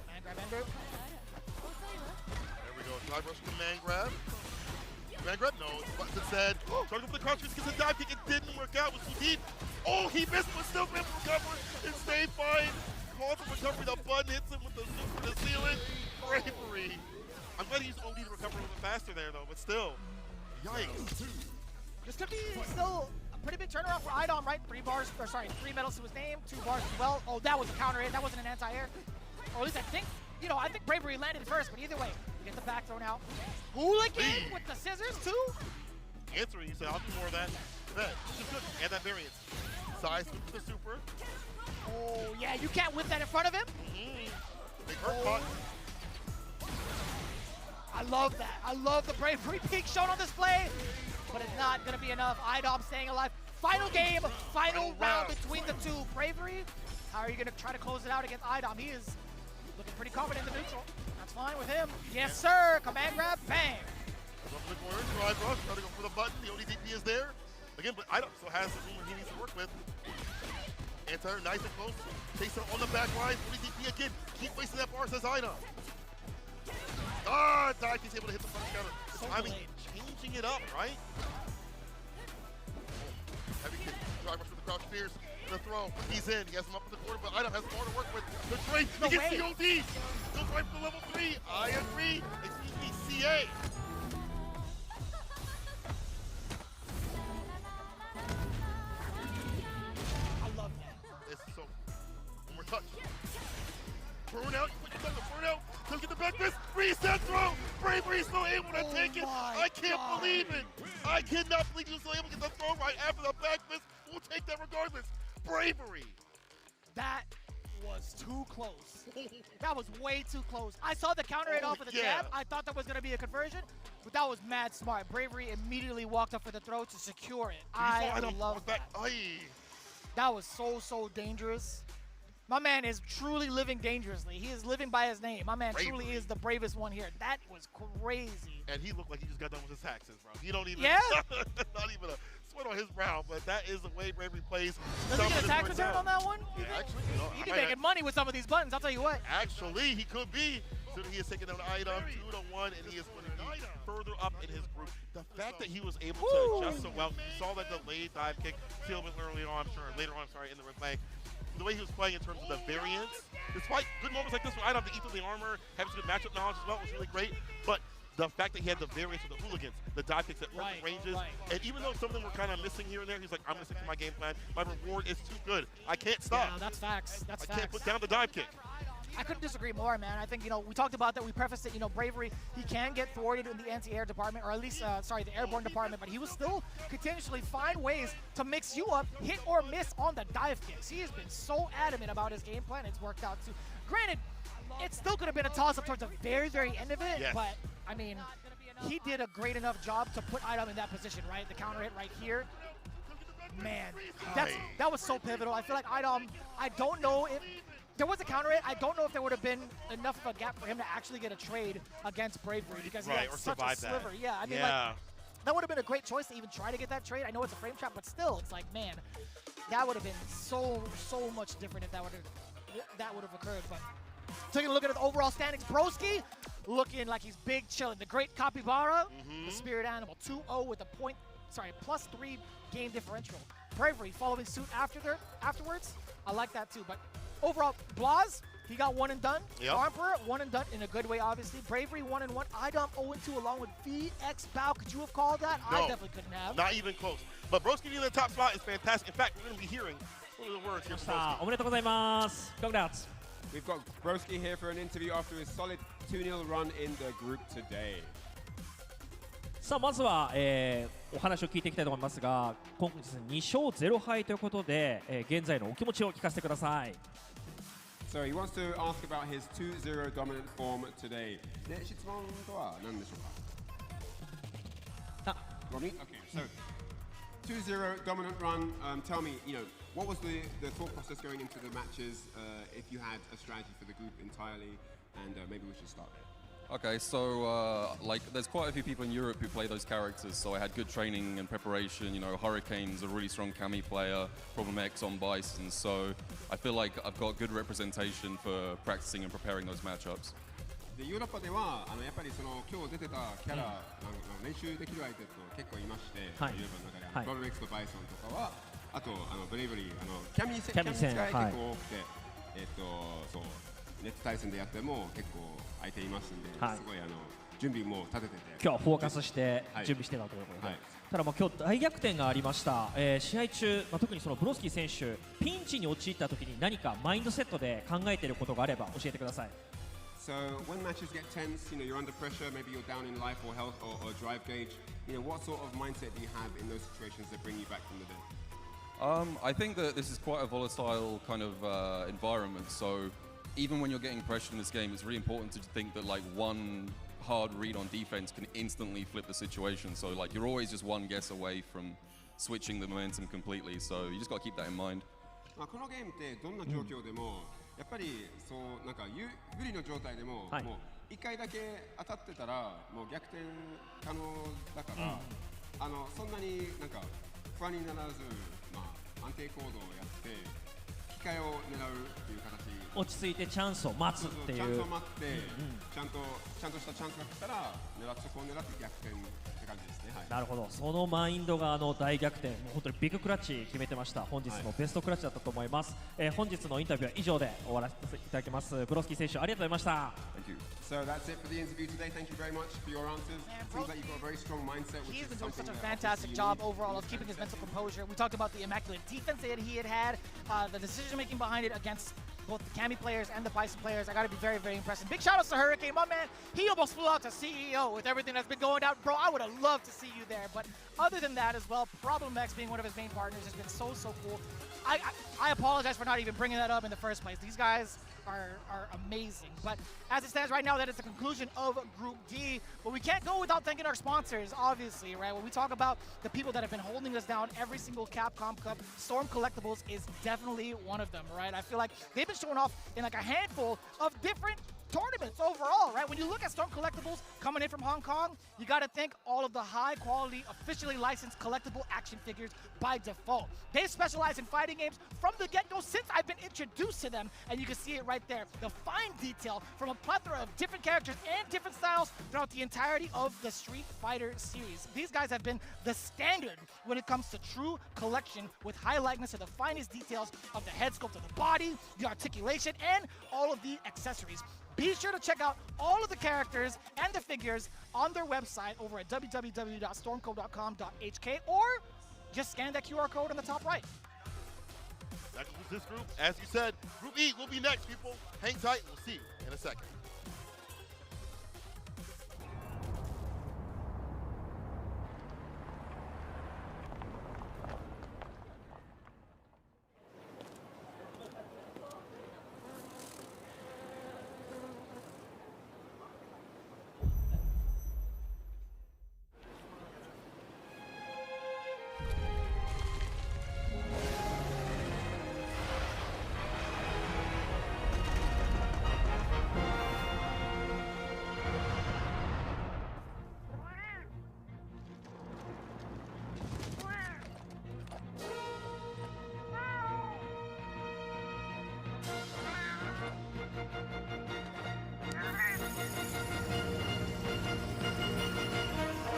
Man grab Ender. There we go. Dive rush command grab. Command grab? No. It's buttons instead. Trying to go for the crouch spears, gets a dive kick. It didn't work out. It was too deep. Oh, he missed, but still able to recover and stay fine. Calls for recovery. The button hits him with the super to seal it. Bravery. I'm glad he used OD to recover a little bit faster there, though, but still. Yikes. This could be still a pretty big turnaround for IDOM, right? 3 medals to his name, 2 bars as well. Oh, that was a counter hit. That wasn't an anti-air. Or at least I think, I think Bravery landed first, but either way, get the back thrown out. Hooligan with the scissors, too? Answering, you say, I'll do more of that. Which is good. And that variance. Size with the super. Oh, yeah, you can't whip that in front of him. Big hurt caught. I love that. I love the bravery being shown on display, but it's not going to be enough. IDOM staying alive. Final game, final round between the two. Bravery, how are you going to try to close it out against IDOM? He is looking pretty confident in the neutral. That's fine with him. Yes, sir. Command grab, bang. Up in the corner, drive rush, trying to go for the button. The ODDP is there. Again, but IDOM still has the team he needs to work with. Anti nice and close. Chaser on the back line. ODDP again. Keep wasting that bar, says IDOM. Ah, Dive, he's able to hit the front counter. I mean, changing it up, right? Heavy kick. Drive rush with the crouch spears. The throw. He's in. He has him up in the corner, but IDOM has more to work with. The trade. He gets the OD. Goes right for the level 3. I agree. Excuse me, CA. Touch. Burn out, put yourself to burn out, look at the back fist, reset throw, Bravery still able to take it, I can't believe it, I cannot believe he was still able to get the throw right after the back fist, we'll take that regardless, Bravery. That was too close, that was way too close. I saw the counter hit off of the jab, I thought that was going to be a conversion, but that was mad smart. Bravery immediately walked up for the throw to secure it. I love that. That was so dangerous. My man is truly living dangerously. He is living by his name. My man truly is the bravest one here. That was crazy. And he looked like he just got done with his taxes, bro. He don't even, not even a sweat on his brow, but that is the way Bravery plays. Does he get a tax return on that one? Yeah, actually. He be making money with some of these buttons, I'll tell you what. Actually, he could be. So he is taking down IDOM 2-1, and he is putting further up in his group. The fact that he was able to adjust so well, you saw that delayed dive kick, see a little bit early on, later on, in the replay. The way he was playing in terms of the variance, despite good moments like this where I don't have to eat through the armor, having some good matchup knowledge as well was really great. But the fact that he had the variance with the hooligans, the dive kicks at perfect ranges, and even though some of them were kind of missing here and there, he's like, I'm going to stick to my game plan. My reward is too good. I can't stop. Yeah, that's facts. I can't put down the dive kick. I couldn't disagree more, man. I think, we talked about that. We prefaced it, Bravery, he can get thwarted in the anti-air department, or at least, the airborne department, but he will still continuously find ways to mix you up, hit or miss on the dive kicks. He has been so adamant about his game plan. It's worked out, too. Granted, it still could have been a toss-up towards the very, very end of it, but, I mean, he did a great enough job to put IDOM in that position, right? The counter hit right here. Man, that was so pivotal. I feel like IDOM, I don't know if there was a counter hit. I don't know if there would have been enough of a gap for him to actually get a trade against Bravery because he had such a sliver. Yeah, I mean, that would have been a great choice to even try to get that trade. I know it's a frame trap, but still, it's like, man, that would have been so much different if that would have occurred. But taking a look at the overall standings, Broski looking like he's big chilling. The great Capybara, the spirit animal, 2-0 with a +3 game differential. Bravery following suit afterwards. I like that too, but overall, Blaz, he got one and done. Emperor, one and done in a good way, obviously. Bravery, 1-1. IDOM, 0-2, along with VX Bao. Could you have called that? No, I definitely couldn't have. Not even close. But Broski being in the top spot is fantastic. In fact, we're going to be hearing one of the words here from Broski. おめでとうございます。Congrats. We've got Broski here for an interview after his solid 2-0 run in the group today. さあまずは、お話を聞いていきたいと思いますが、今回ですね、2勝0敗ということで、現在のお気持ちを聞かせてください。So he wants to ask about his 2-0 dominant form today. で、質問とは何でしょうか? Okay, so 2-0 dominant run. Tell me, what was the thought process going into the matches? If you had a strategy for the group entirely, and maybe we should start there. Okay, so there's quite a few people in Europe who play those characters, so I had good training and preparation. Hurricane's a really strong Kami player, Problem X on Bison, so I feel like I've got good representation for practicing and preparing those matchups. でヨーロッパではやっぱりその今日出てたキャラ、練習できる相手と結構いまして、ヨーロッパの中でProblem Xとバイソンとかは、あとブレイブリーキャミ戦が結構多くて、そうネット対戦でやっても結構相手いますんで、すごい準備も立ててて、今日はフォーカスして準備してたということで、ただ今日大逆転がありました。試合中、特にそのブロスキー選手ピンチに陥った時に何かマインドセットで考えていることがあれば教えてください。So when matches get tense, you're under pressure, maybe you're down in life or health or drive gauge. What sort of mindset do you have in those situations that bring you back from the dead? I think that this is quite a volatile kind of environment, so even when you're getting pressure in this game, it's really important to think that one hard read on defense can instantly flip the situation. So like you're always just one guess away from switching the momentum completely. So you just got to keep that in mind. このゲームってどんな状況でも、やっぱりそうなんか不利の状態でも、もう1回だけ当たってたらもう逆転可能だから、そんなになんか不安にならず、安定行動をやって機会を狙うっていう形。落ち着いてチャンスを待つっていう。チャンスを待って、ちゃんとしたチャンスが来たらそこを狙って逆転って感じですね。なるほど、そのマインドが大逆転、もう本当にビッグクラッチ決めてました。本日のベストクラッチだったと思います。本日のインタビューは以上で終わらせていただきます。ブロスキー選手ありがとうございました。Thank you. So that's it for the interview today. Thank you very much for your answers. Seems like you've got a very strong mindset, which He's is been doing something such a that fantastic job overall of keeping his mental composure. We talked about the immaculate defense that he had, the decision making behind it against both the Kami players and the Bison players. I got to be very, very impressed. And big shout outs to Hurricane, my man. He almost flew out to CEO with everything that's been going down. Bro, I would have loved to see you there. But other than that as well, Problem X being one of his main partners has been so cool. I apologize for not even bringing that up in the first place. These guys are amazing. But as it stands right now, that is the conclusion of Group D. But we can't go without thanking our sponsors, obviously, right? When we talk about the people that have been holding us down every single Capcom Cup, Storm Collectibles is definitely one of them, right? I feel like they've been showing off in like a handful of different tournaments overall, right? When you look at Storm Collectibles coming in from Hong Kong, you got to think all of the high quality, officially licensed collectible action figures by default. They specialize in fighting games from the get-go since I've been introduced to them, and you can see it right there. The fine detail from a plethora of different characters and different styles throughout the entirety of the Street Fighter series. These guys have been the standard when it comes to true collection with high likeness to the finest details of the head sculpt of the body, the articulation, and all of the accessories. Be sure to check out all of the characters and the figures on their website over at www.stormco.com.hk or just scan that QR code on the top right. That concludes this group. As you said, Group E will be next, people. Hang tight. We'll see you in a second.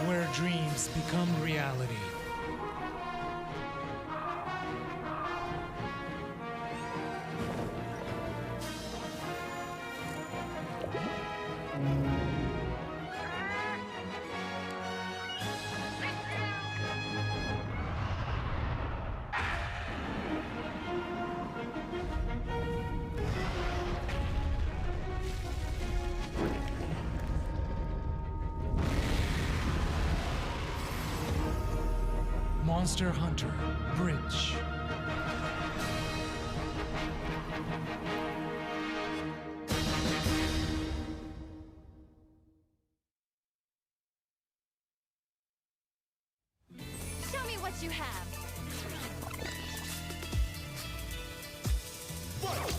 Where dreams become reality. Monster Hunter Bridge. Show me what you have. What?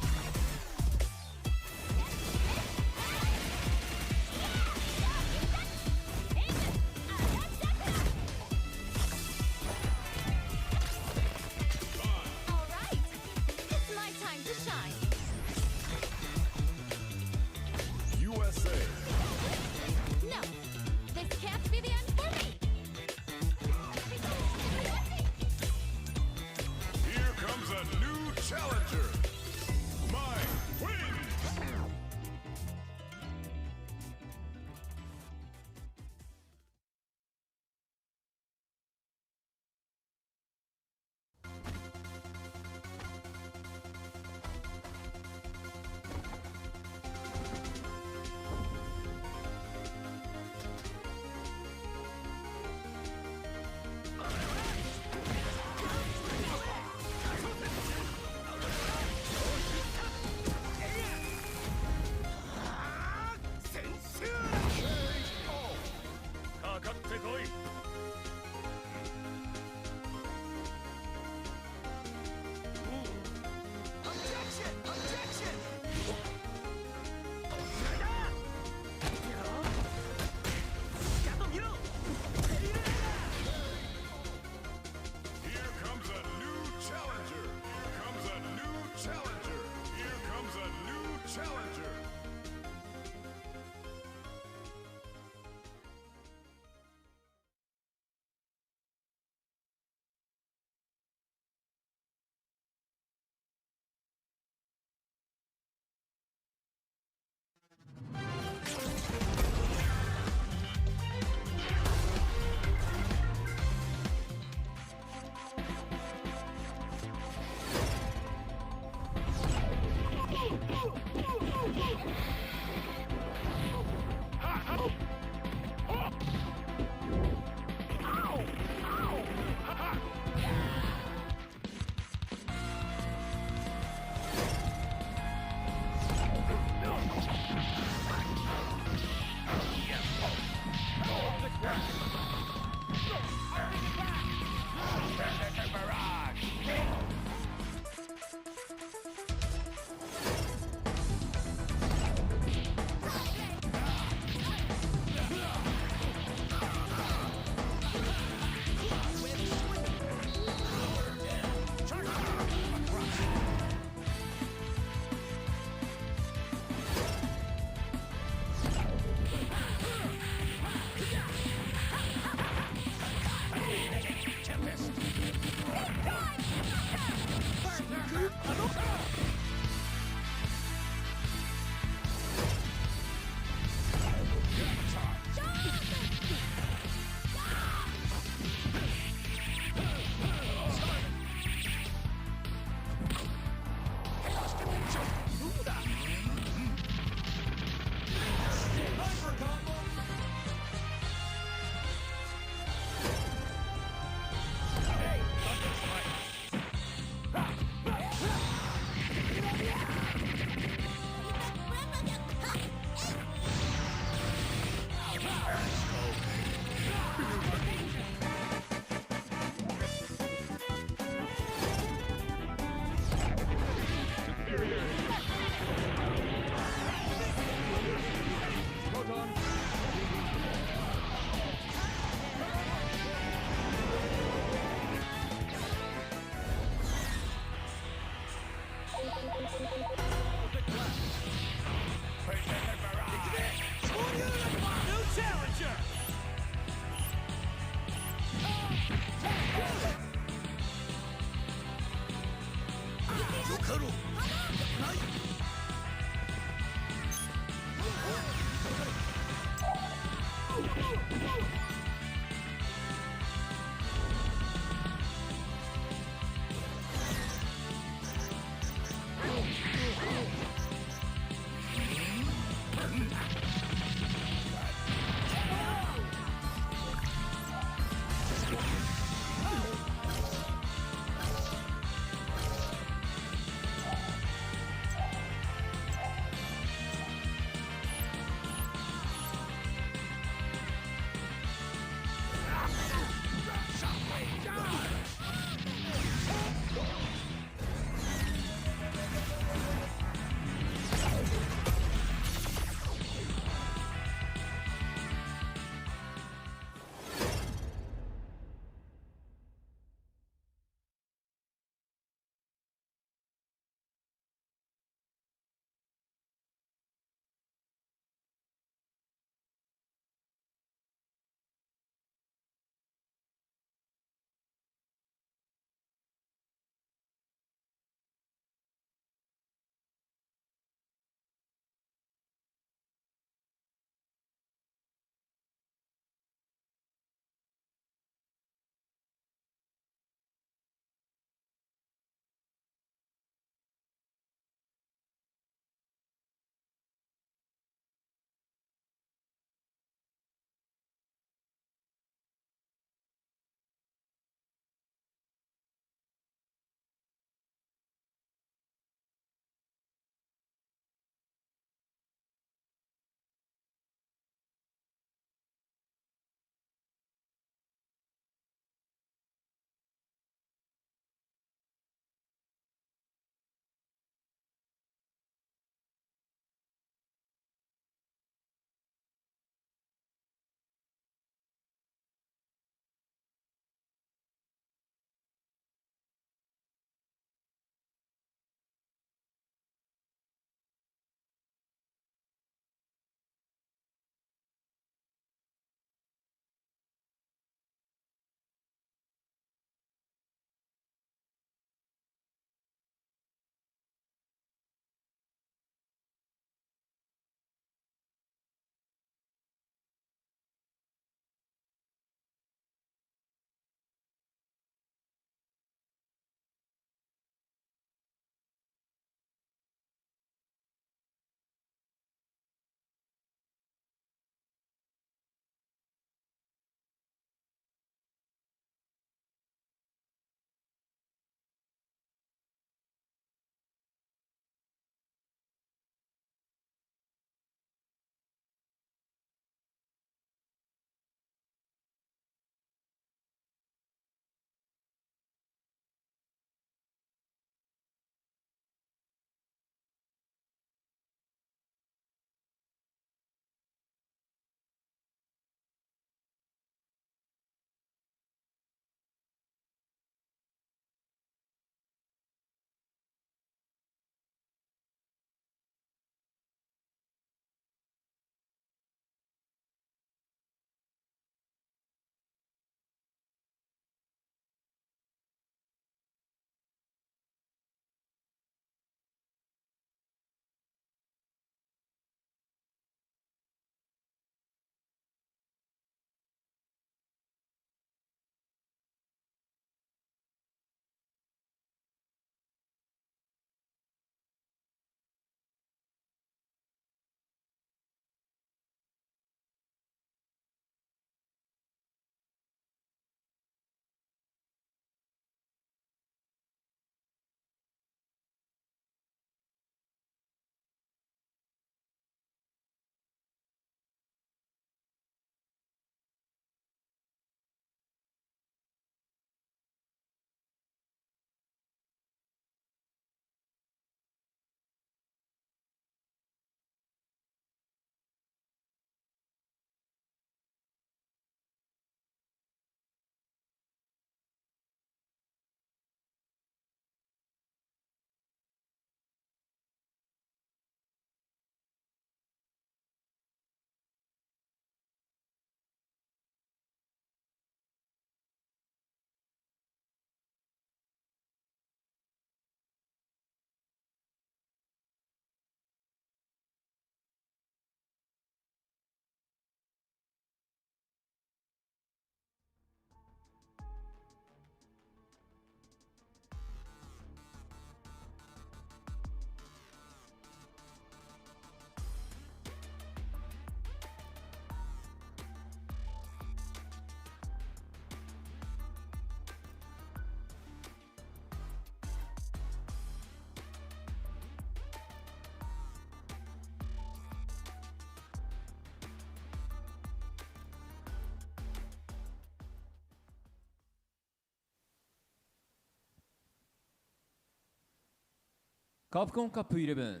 カプコンカップ11、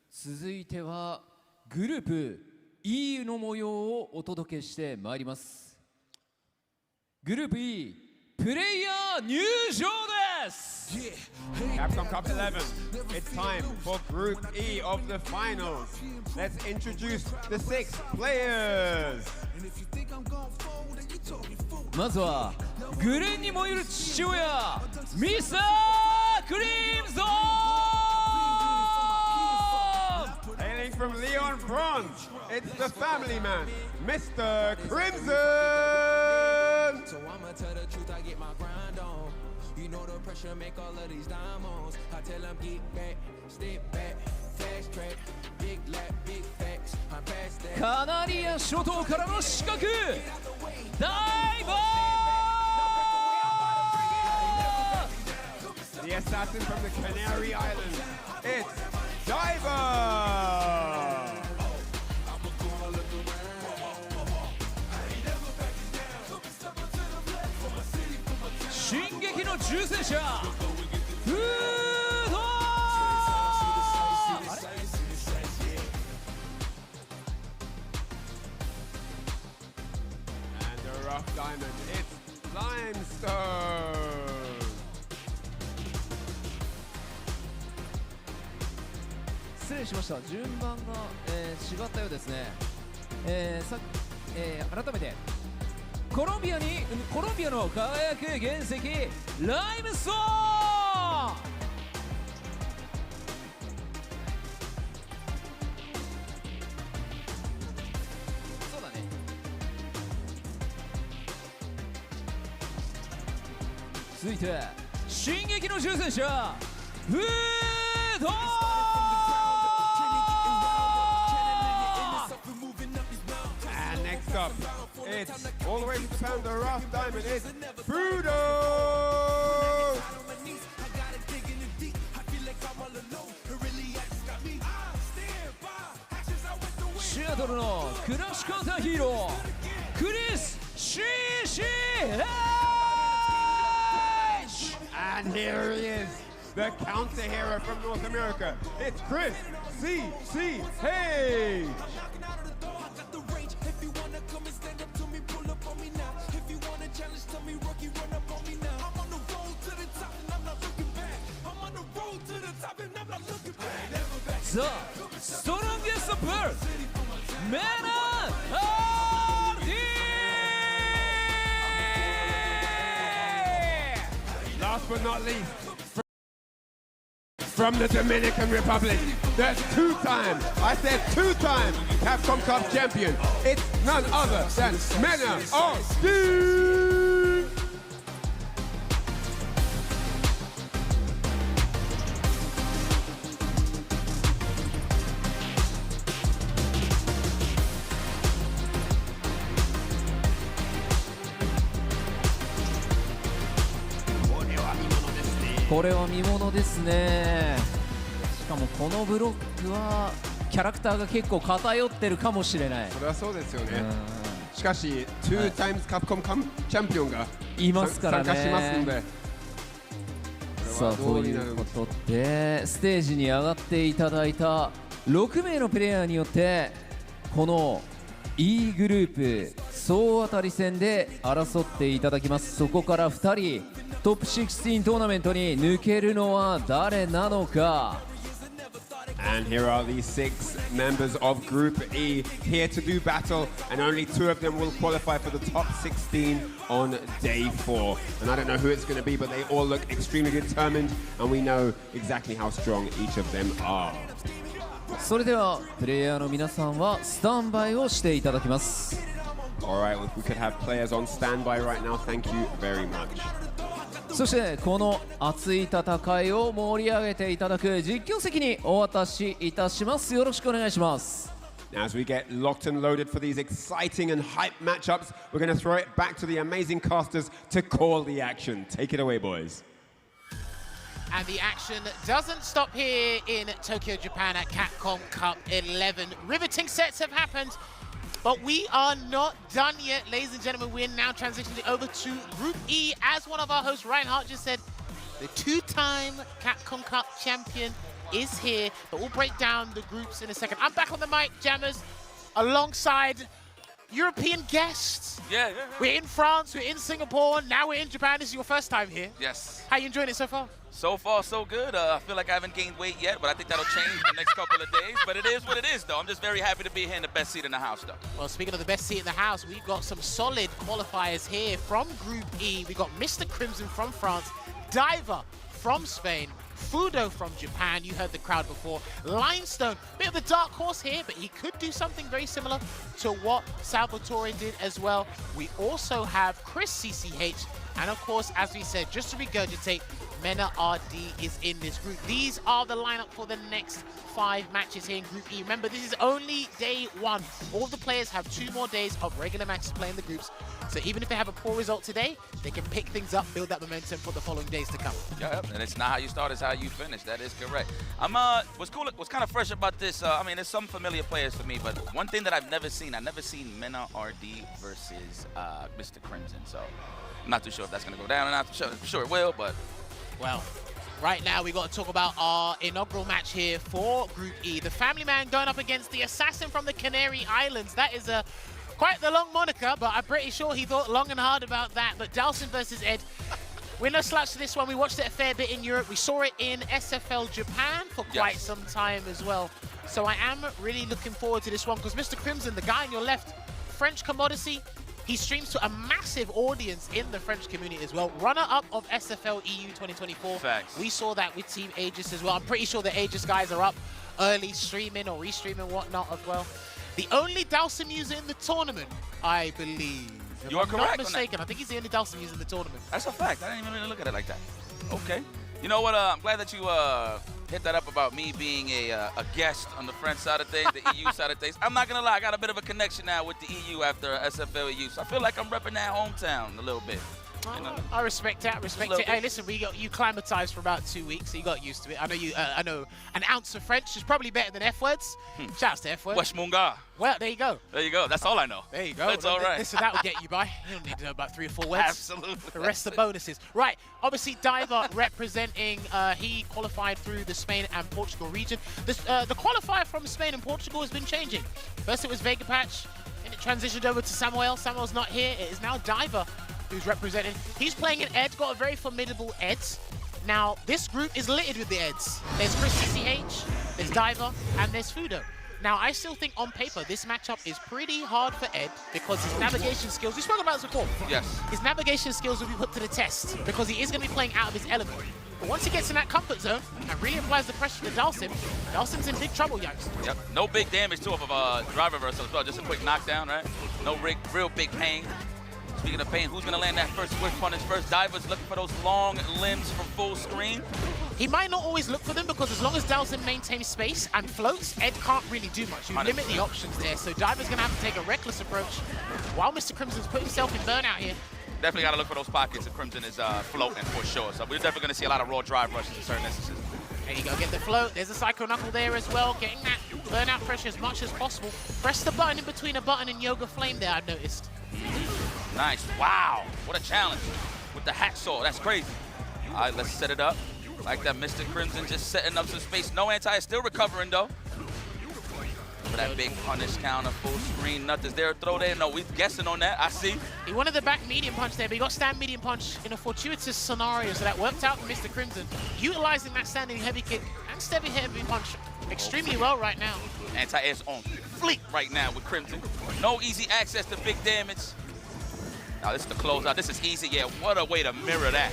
続いてはグループ E の模様をお届けしてまいります。グループ E、プレイヤー入場です。Capcom Cup 11, it's time for Group E of the finals. Let's introduce the 6 players. まずはグレンに燃える父親、ミスタークリムゾン。Hailing from Leon Bronze, it's the family man, Mr. Crimson. So I'ma tell the truth, I get my grind on. You know the pressure make all of these diamonds. I tell them get back, step back, fast track, big lap, big facts. I'm past that. カナリア諸島からの刺客、ダイバー The assassin from the Canary Islands, it's Diver. 進撃の重戦車、フード。 And the rough diamond, it's Limestone. 失礼しました。順番が、違ったようですね。改めてコロンビアの輝く原石、ライムストーン。そうだね。続いて進撃の重戦車、フード。 Next up, it's all the way to Japan, the rough diamond, it's Budo! シアトルのクラッシュカウンターヒーロー、クリス・シーシー H! And here he is, the counter hero from North America, it's Chris C.C. H! The strongest bird, Man RD! Last but not least, from the Dominican Republic, the two-time Capcom Cup champion, it's none other than Mena RD! これは見ものですね。しかもこのブロックはキャラクターが結構偏ってるかもしれない。それはそうですよね。しかし two times Capcom Cup チャンピオンがいますからね。参加しますので。さあということでステージに上がっていただいた6名のプレイヤーによってこの E グループ総当たり戦で争っていただきます。そこから2人トップ16トーナメントに抜けるのは誰なのか。 And here are the 6 members of Group E here to do battle, and only 2 of them will qualify for the top 16 on day 4. And I don't know who it's going to be, but they all look extremely determined, and we know exactly how strong each of them are. それではプレイヤーの皆さんはスタンバイをしていただきます。 Alright, if we could have players on standby right now, thank you very much. そしてこの熱い戦いを盛り上げていただく実況席にお渡しいたします。よろしくお願いします。 As we get locked and loaded for these exciting and hype matchups, we're going to throw it back to the amazing casters to call the action. Take it away, boys. And the action doesn't stop here in Tokyo, Japan at Capcom Cup 11. Riveting sets have happened, but we are not done yet. Ladies and gentlemen, we're now transitioning over to Group E. As one of our hosts, Reinhardt, just said, the two-time Capcom Cup champion is here, but we'll break down the groups in a second. I'm back on the mic, Jammers, alongside European guests. Yeah. We're in France, we're in Singapore, now we're in Japan. This is your first time here. Yes. How you enjoying it so far? So far, so good. I feel like I haven't gained weight yet, but I think that'll change in the next couple of days. But it is what it is, though. I'm just very happy to be here in the best seat in the house, though. Well, speaking of the best seat in the house, we've got some solid qualifiers here from Group E. We got Mr. Crimson from France, Diver from Spain, Fudo from Japan, you heard the crowd before, Limestone, bit of the dark horse here, but he could do something very similar to what Salvatore did as well. We also have Chris CCH, and of course, as we said, just to regurgitate, Mena RD is in this group. These are the lineup for the next 5 matches here in Group E. Remember, this is only day 1. All of the players have 2 more days of regular matches playing the groups. So even if they have a poor result today, they can pick things up, build that momentum for the following days to come. Yeah, and it's not how you start, it's how you finish. That is correct. What's cool, what's kind of fresh about this, I mean, there's some familiar players for me, but one thing that I've never seen Mena RD versus Mr. Crimson. So I'm not too sure if that's going to go down or not. Sure it will, but... Well, right now we got to talk about our inaugural match here for Group E. The Family Man going up against the Assassin from the Canary Islands. That is quite the long moniker, but I'm pretty sure he thought long and hard about that. But Dalsin versus Ed. We're no slouch to this one. We watched it a fair bit in Europe. We saw it in SFL Japan for quite some time as well. So I am really looking forward to this one because Mr. Crimson, the guy on your left, French commodity, he streams to a massive audience in the French community as well. Runner-up of SFL EU 2024. Facts. We saw that with Team Aegis as well. I'm pretty sure the Aegis guys are up early streaming or restreaming whatnot as well. The only Dalsim user in the tournament, I believe. You are correct. If I'm not mistaken, I think he's the only Dalsim user in the tournament. That's a fact. I didn't even really look at it like that. Okay. You know what? I'm glad that you hit that up about me being a guest on the French side of things, the EU side of things. I'm not going to lie. I got a bit of a connection now with the EU after SFL EU. So I feel like I'm repping that hometown a little bit. You know? I respect that. Hey, listen, you climatized for about 2 weeks, so you got used to it. I know an ounce of French is probably better than F words. Shouts to F words. Wesh Munga. Well, there you go. There you go. That's all I know. There you go. That's all right. Listen, that will get you by. You don't need to know about 3 or 4 words. Absolutely. The rest are bonuses. Right. Obviously, Diver representing. He qualified through the Spain and Portugal region. The qualifier from Spain and Portugal has been changing. First, it was Vega Patch, and it transitioned over to Samuel. Samuel's not here. It is now Diver who's representing. He's playing an Ed, got a very formidable Ed. Now, this group is littered with the Eds. There's Chris CCH, there's Diver, and there's Fudo. Now, I still think on paper, this matchup is pretty hard for Ed because his navigation skills, we spoke about this before. Yes. His navigation skills will be put to the test because he is going to be playing out of his element. But once he gets in that comfort zone and really applies the pressure to Dalsim, Dalsim's in big trouble, youngsters. Yep. No big damage too of a drive reversal as well. Just a quick knockdown, right? No real big pain. Speaking of pain, who's going to land that first swift punish first? Diver's looking for those long limbs from full screen. He might not always look for them because as long as Dalsim maintains space and floats, Ed can't really do much. You 100%. limit the options there. So Diver's going to have to take a reckless approach while Mr. Crimson's put himself in burnout here. Definitely got to look for those pockets if Crimson is floating for sure. So we're definitely going to see a lot of raw drive rushes in certain instances. There you go, get the float. There's a Psycho Knuckle there as well, getting that burnout pressure as much as possible. Press the button in between a button and Yoga Flame there, I've noticed. Nice. Wow. What a challenge with the hacksaw. That's crazy. All right, let's set it up. Like that, Mr. Crimson just setting up some space. No anti, still recovering though. For that big punish counter, full screen. Nothing's there. Throw there. No, we're guessing on that. I see. He wanted the back medium punch there, but he got stand medium punch in a fortuitous scenario, so that worked out for Mr. Crimson. Utilizing that standing heavy kick and stepping heavy punch extremely well right now. Anti-air's on fleek right now with Crimson. No easy access to big damage. Now this is the closeout. This is easy. Yeah, what a way to mirror that.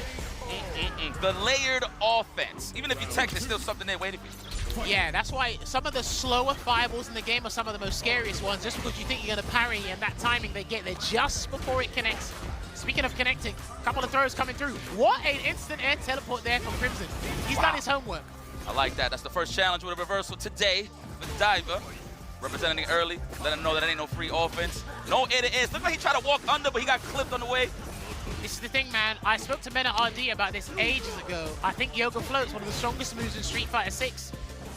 The layered offense. Even if you tech, there's still something there waiting for you. Yeah, that's why some of the slower fireballs in the game are some of the most scariest ones, just because you think you're going to parry and that timing, they get there just before it connects. Speaking of connecting, a couple of throws coming through. What an instant air teleport there from Crimson. He's done his homework. I like that. That's the first challenge with a reversal today for Diver. Representing early, let him know that ain't no free offense. No air to air. Look like he tried to walk under, but he got clipped on the way. This is the thing, man. I spoke to Mena RD about this ages ago. I think Yoga Float's one of the strongest moves in Street Fighter 6.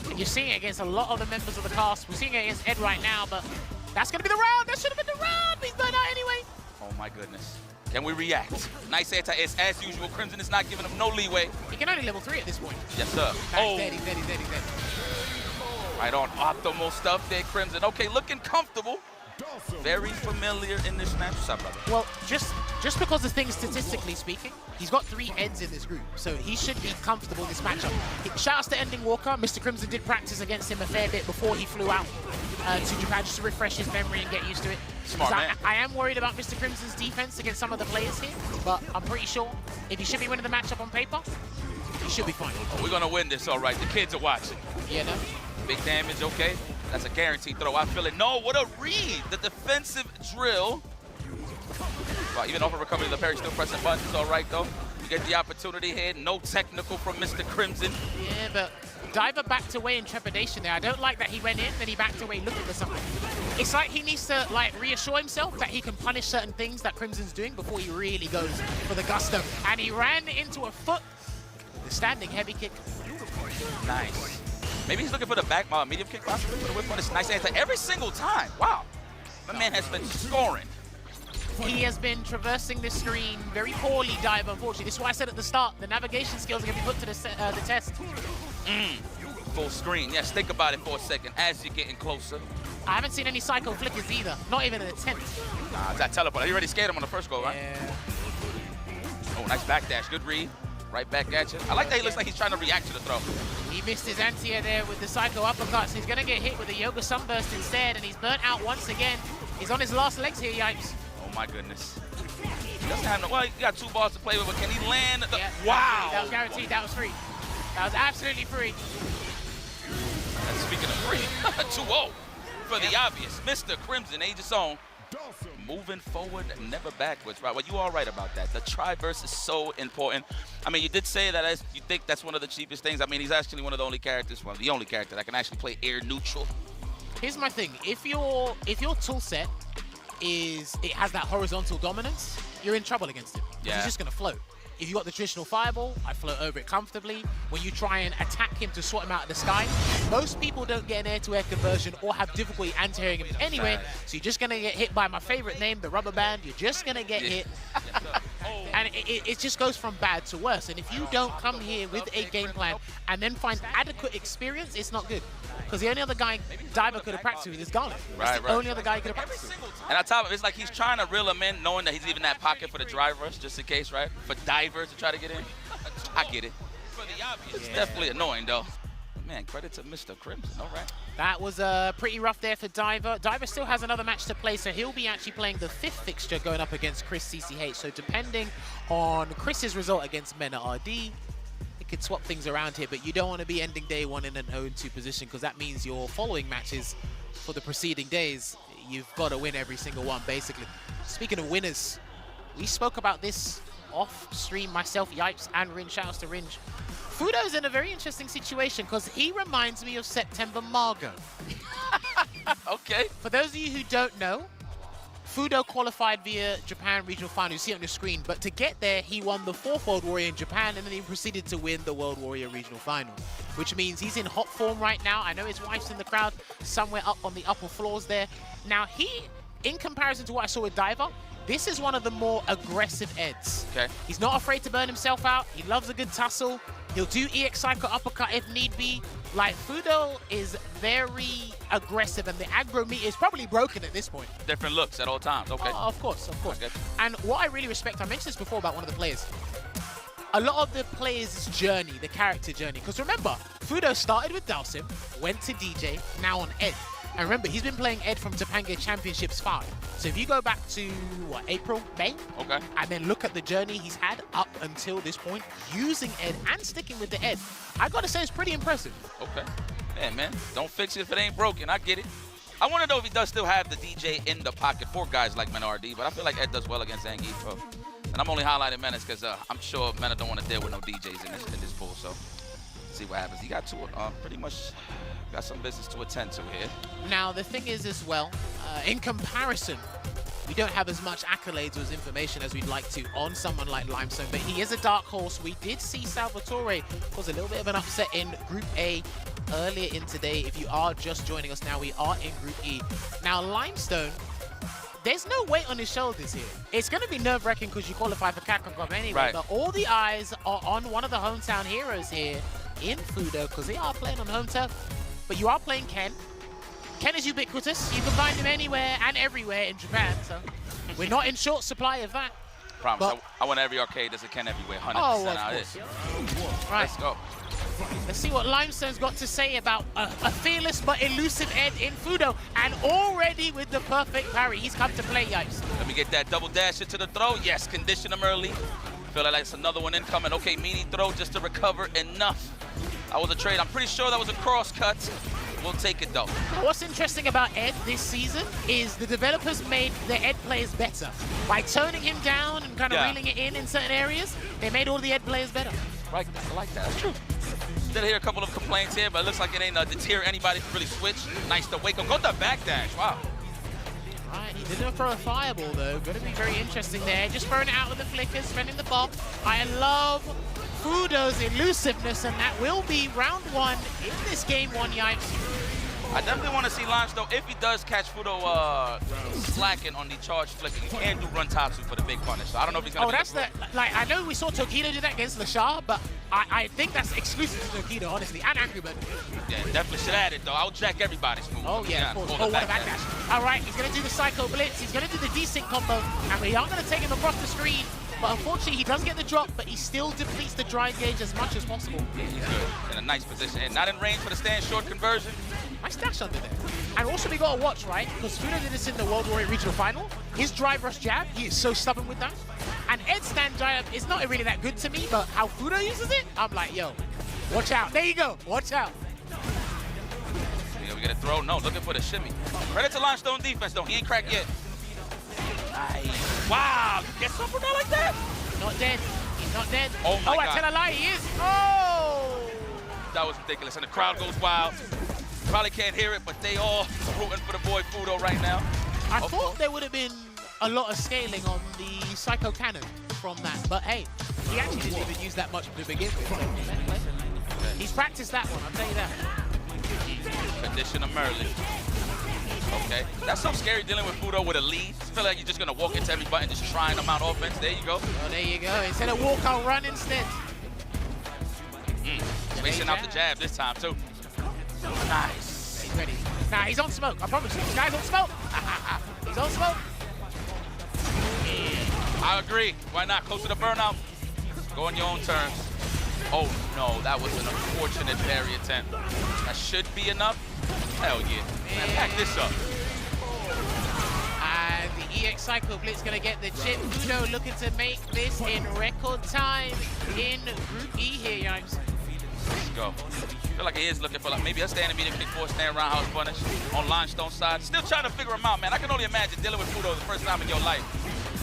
And you're seeing it against a lot of the members of the cast. We're seeing it against Ed right now, but that's going to be the round. That should have been the round. He's burned out anyway. Oh, my goodness. Can we react? Nice anti-air as usual. Crimson is not giving him no leeway. He can only level 3 at this point. Yes, sir. He's dead, he's dead, he's dead, he's dead. Right on optimal stuff there, Crimson. Okay, looking comfortable. Very familiar in this match. What's up, brother? Well, just because of things statistically speaking, he's got 3 Eds in this group, so he should be comfortable in this matchup. Shoutouts to Ending Walker. Mr. Crimson did practice against him a fair bit before he flew out to Japan just to refresh his memory and get used to it. Smart man. I am worried about Mr. Crimson's defense against some of the players here, but I'm pretty sure if he should be winning the matchup on paper, he should be fine. Oh, we're gonna win this, all right. The kids are watching. Yeah, no? Big damage, okay. That's a guaranteed throw. I feel it. No, what a read. The defensive drill. Well, even off of recovery, the parry still pressing buttons. All right, though. You get the opportunity here. No technical from Mr. Crimson. Yeah, but Diver backed away in trepidation there. I don't like that he went in, then he backed away looking for something. It's like he needs to reassure himself that he can punish certain things that Crimson's doing before he really goes for the gusto. And he ran into a foot. The standing heavy kick. Nice. Maybe he's looking for the back medium kick possibly for the whip on this nice anti every single time. Wow. My man has been scoring. He has been traversing the screen very poorly, Dive, unfortunately. This is why I said at the start, the navigation skills are going to be put to the test. Full screen. Yes, think about it for a second as you're getting closer. I haven't seen any psycho flickers either. Not even an attempt. Nah, that teleport. You already scared him on the first go, right? Yeah. Oh, nice backdash. Good read. Right back at you. I like that he looks like he's trying to react to the throw. He missed his anti-air there with the psycho uppercuts. He's going to get hit with a Yoga Sunburst instead, and he's burnt out once again. He's on his last legs here, Yipes. Oh my goodness. He doesn't have no, well, he got 2 balls to play with, but can he land? Yeah, wow. That was guaranteed. That was free. That was absolutely free. And speaking of free, 2-0 for the obvious. Mr. Crimson, Aegis on. Moving forward, never backwards, right? Well, you are right about that. The Triverse is so important. I mean, you did say that you think that's one of the cheapest things. I mean, he's actually one of the only characters, well, the only character that can actually play air neutral. Here's my thing. If your tool set it has that horizontal dominance, you're in trouble against him. Yeah. He's just going to float. If you got the traditional fireball, I float over it comfortably. When you try and attack him to swat him out of the sky, most people don't get an air-to-air conversion or have difficulty anti-airing him anyway, so you're just going to get hit by my favorite name, the rubber band. You're just going to get hit. And it just goes from bad to worse. And if you don't come here with a game plan and then find adequate experience, it's not good. Because the only other guy Diver could have practiced with is Garnet. That's the only other guy he could have practiced with. And on top of it, it's like he's trying to reel him in, knowing that he's leaving that pocket for the drivers, just in case, right? For divers to try to get in. I get it. It's definitely annoying, though. Man, credit to Mr. Crimson, all right. That was pretty rough there for Diver. Diver still has another match to play, so he'll be actually playing the 5th fixture going up against Chris CCH. So depending on Chris's result against Mena RD, it could swap things around here, but you don't want to be ending day 1 in an 0-2 position because that means your following matches for the preceding days, you've got to win every single one, basically. Speaking of winners, we spoke about this off-stream, myself, Yipes, and Ringe. Shoutouts to Ringe. Fudo's in a very interesting situation because he reminds me of September Margot. Okay. For those of you who don't know, Fudo qualified via Japan Regional Final. You see it on your screen. But to get there, he won the 4th World Warrior in Japan, and then he proceeded to win the World Warrior Regional Final, which means he's in hot form right now. I know his wife's in the crowd, somewhere up on the upper floors there. Now, he, in comparison to what I saw with Diver, this is one of the more aggressive Eds. Okay. He's not afraid to burn himself out. He loves a good tussle. He'll do EX Psycho uppercut if need be. Like, Fudo is very aggressive, and the aggro meter is probably broken at this point. Different looks at all times, okay. Oh, of course, of course. And what I really respect, I mentioned this before about one of the players. A lot of the players' journey, the character journey, because remember, Fudo started with Dalsim, went to DJ, now on Ed. And remember, he's been playing Ed from Topanga Championships 5. So if you go back to, what, April, May? Okay. And then look at the journey he's had up until this point, using Ed and sticking with the Ed, I gotta say it's pretty impressive. Okay. Yeah, man. Don't fix it if it ain't broken. I get it. I want to know if he does still have the DJ in the pocket for guys like Mena RD, but I feel like Ed does well against Zangief. So. And I'm only highlighting Menace because I'm sure Mena don't want to deal with no DJs in this pool. So see what happens. He got pretty much got some business to attend to here. Now, the thing is as well, in comparison, we don't have as much accolades or as information as we'd like to on someone like Limestone, but he is a dark horse. We did see Salvatore cause a little bit of an upset in Group A earlier in today. If you are just joining us now, we are in Group E. Now, Limestone, there's no weight on his shoulders here. It's going to be nerve-wracking because you qualify for Capcom Cup anyway, but all the eyes are on one of the hometown heroes here in Fudo because they are playing on home turf. But you are playing Ken. Ken is ubiquitous. You can find him anywhere and everywhere in Japan, so we're not in short supply of that. Promise, I want every arcade there's a Ken everywhere, 100% out of this. Right. Let's go. Let's see what Limestone's got to say about a fearless but elusive Ed in Fudo. And already with the perfect parry, he's come to play, Yipes. Let me get that double dash into the throw. Yes, condition him early. Feel like it's another one incoming. Okay, meaty throw just to recover enough. That was a trade. I'm pretty sure that was a cross cut. We'll take it though. What's interesting about Ed this season is the developers made the Ed players better. By toning him down and kind of reeling it in certain areas, they made all the Ed players better. Right, I like that. That's true. Did hear a couple of complaints here, but it looks like it ain't deter anybody from really switch. Nice to wake up. Go to backdash. Wow. Right, he didn't throw a fireball though. Going to be very interesting there. Just throwing it out with the flickers, spending the bomb. I love Fudo's elusiveness, and that will be round 1 in this game 1, Yipes. I definitely want to see Limestone, if he does catch Fudo slacking on the charge flicker, he can do run Tatsu for the big punish. So I don't know if he's going to that's the, like, I know we saw Tokido do that against LaShaw, but I think that's exclusive to Tokido, honestly, and Angry Bird. Yeah, definitely should add it, though. I'll jack everybody's move. Oh, yeah, of course. Oh, what a backdash. All right, he's going to do the Psycho Blitz. He's going to do the desync combo, and we are going to take him across the screen. But unfortunately, he does get the drop, but he still depletes the dry gauge as much as possible. Yeah, he's good. In a nice position. And not in range for the stand short conversion. Nice dash under there. And also, we got to watch, right? Because Fudo did this in the World Warrior Regional Final. His drive rush jab, he is so stubborn with that. And Ed's stand jab is not really that good to me, but how Fudo uses it, I'm like, yo, watch out. There you go. Watch out. Yeah, we get a throw. No, looking for the shimmy. Credit to Limestone defense, though. He ain't cracked yet. Nice. Wow, you get something like that? Not dead. He's not dead. Oh, my God. I tell a lie, he is. Oh! That was ridiculous, and the crowd goes wild. Probably can't hear it, but they all rooting for the boy Fudo right now. I thought there would have been a lot of scaling on the Psycho Cannon from that, but hey, he actually didn't even use that much to begin with. He's practiced that one, I'll tell you that. Condition him early. Okay, that's so scary dealing with Fudo with a lead. I feel like you're just gonna walk into every button just trying them out offense. There you go. Oh, there you go. Instead of walk, I'll run instead. Spacing out the jab this time too. Nice. He's ready. Nah, he's on smoke. I promise you. This guy's on smoke. He's on smoke. I agree. Why not? Close to the burnout. Go on your own terms. Oh no, that was an unfortunate parry attempt. That should be enough. Hell yeah. Man, back this up. And the EX Psycho Blitz gonna get the chip. Fudo looking to make this in record time in Group E here, Yipes. Let's go. I feel like he is looking for like maybe a stand immediate kick for a stand roundhouse punish on Limestone side. Still trying to figure him out, man. I can only imagine dealing with Fudo the first time in your life.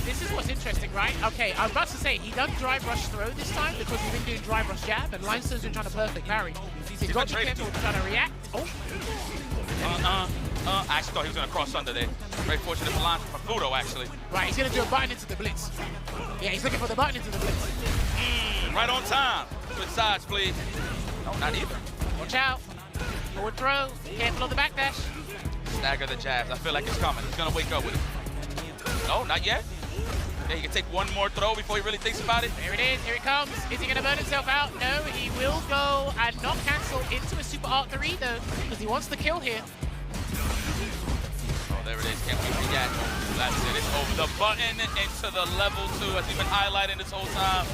This is what's interesting, right? Okay, I was about to say, he does drive rush throw this time because we've been doing drive rush jab, and Limestone's been trying to perfect parry. He's got to be careful trying to react. Oh. I actually thought he was going to cross under there. Very fortunate for Fudo, actually. Right, he's going to do a button into the blitz. Yeah, he's looking for the button into the blitz. Right on time. Switch sides, please. No, not either. Watch out. Forward throw. Careful on the backdash. Stagger the jabs. I feel like it's coming. He's going to wake up with it. No, not yet. Okay, he can take one more throw before he really thinks about it. There it is. Here it comes. Is he going to burn himself out? No, he will go and not cancel into a super art 3 though, because he wants the kill here. Oh, there it is. Can't wait for that. That's it. It's over the button into the level 2 as he's been highlighting this whole time.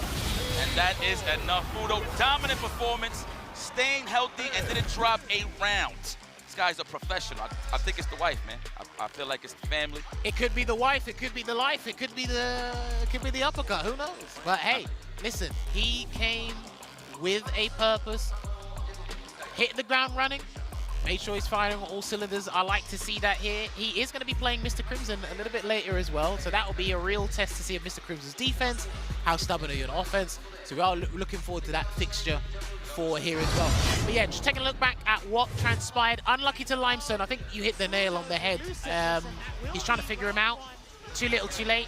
And that is enough. Fudo, dominant performance, staying healthy, and didn't drop a round. This guy's a professional. I think it's the wife, man. I feel like it's the family. It could be the wife, it could be the life, it could be the uppercut, who knows? But hey, listen, he came with a purpose, hit the ground running, made sure he's firing on all cylinders. I like to see that here. He is going to be playing Mr. Crimson a little bit later as well, so that will be a real test to see if Mr. Crimson's defense, how stubborn are you on offense. So we are looking forward to that fixture for here as well. But yeah, just taking a look back at what transpired. Unlucky to Limestone. I think you hit the nail on the head. He's trying to figure him out. Too little, too late.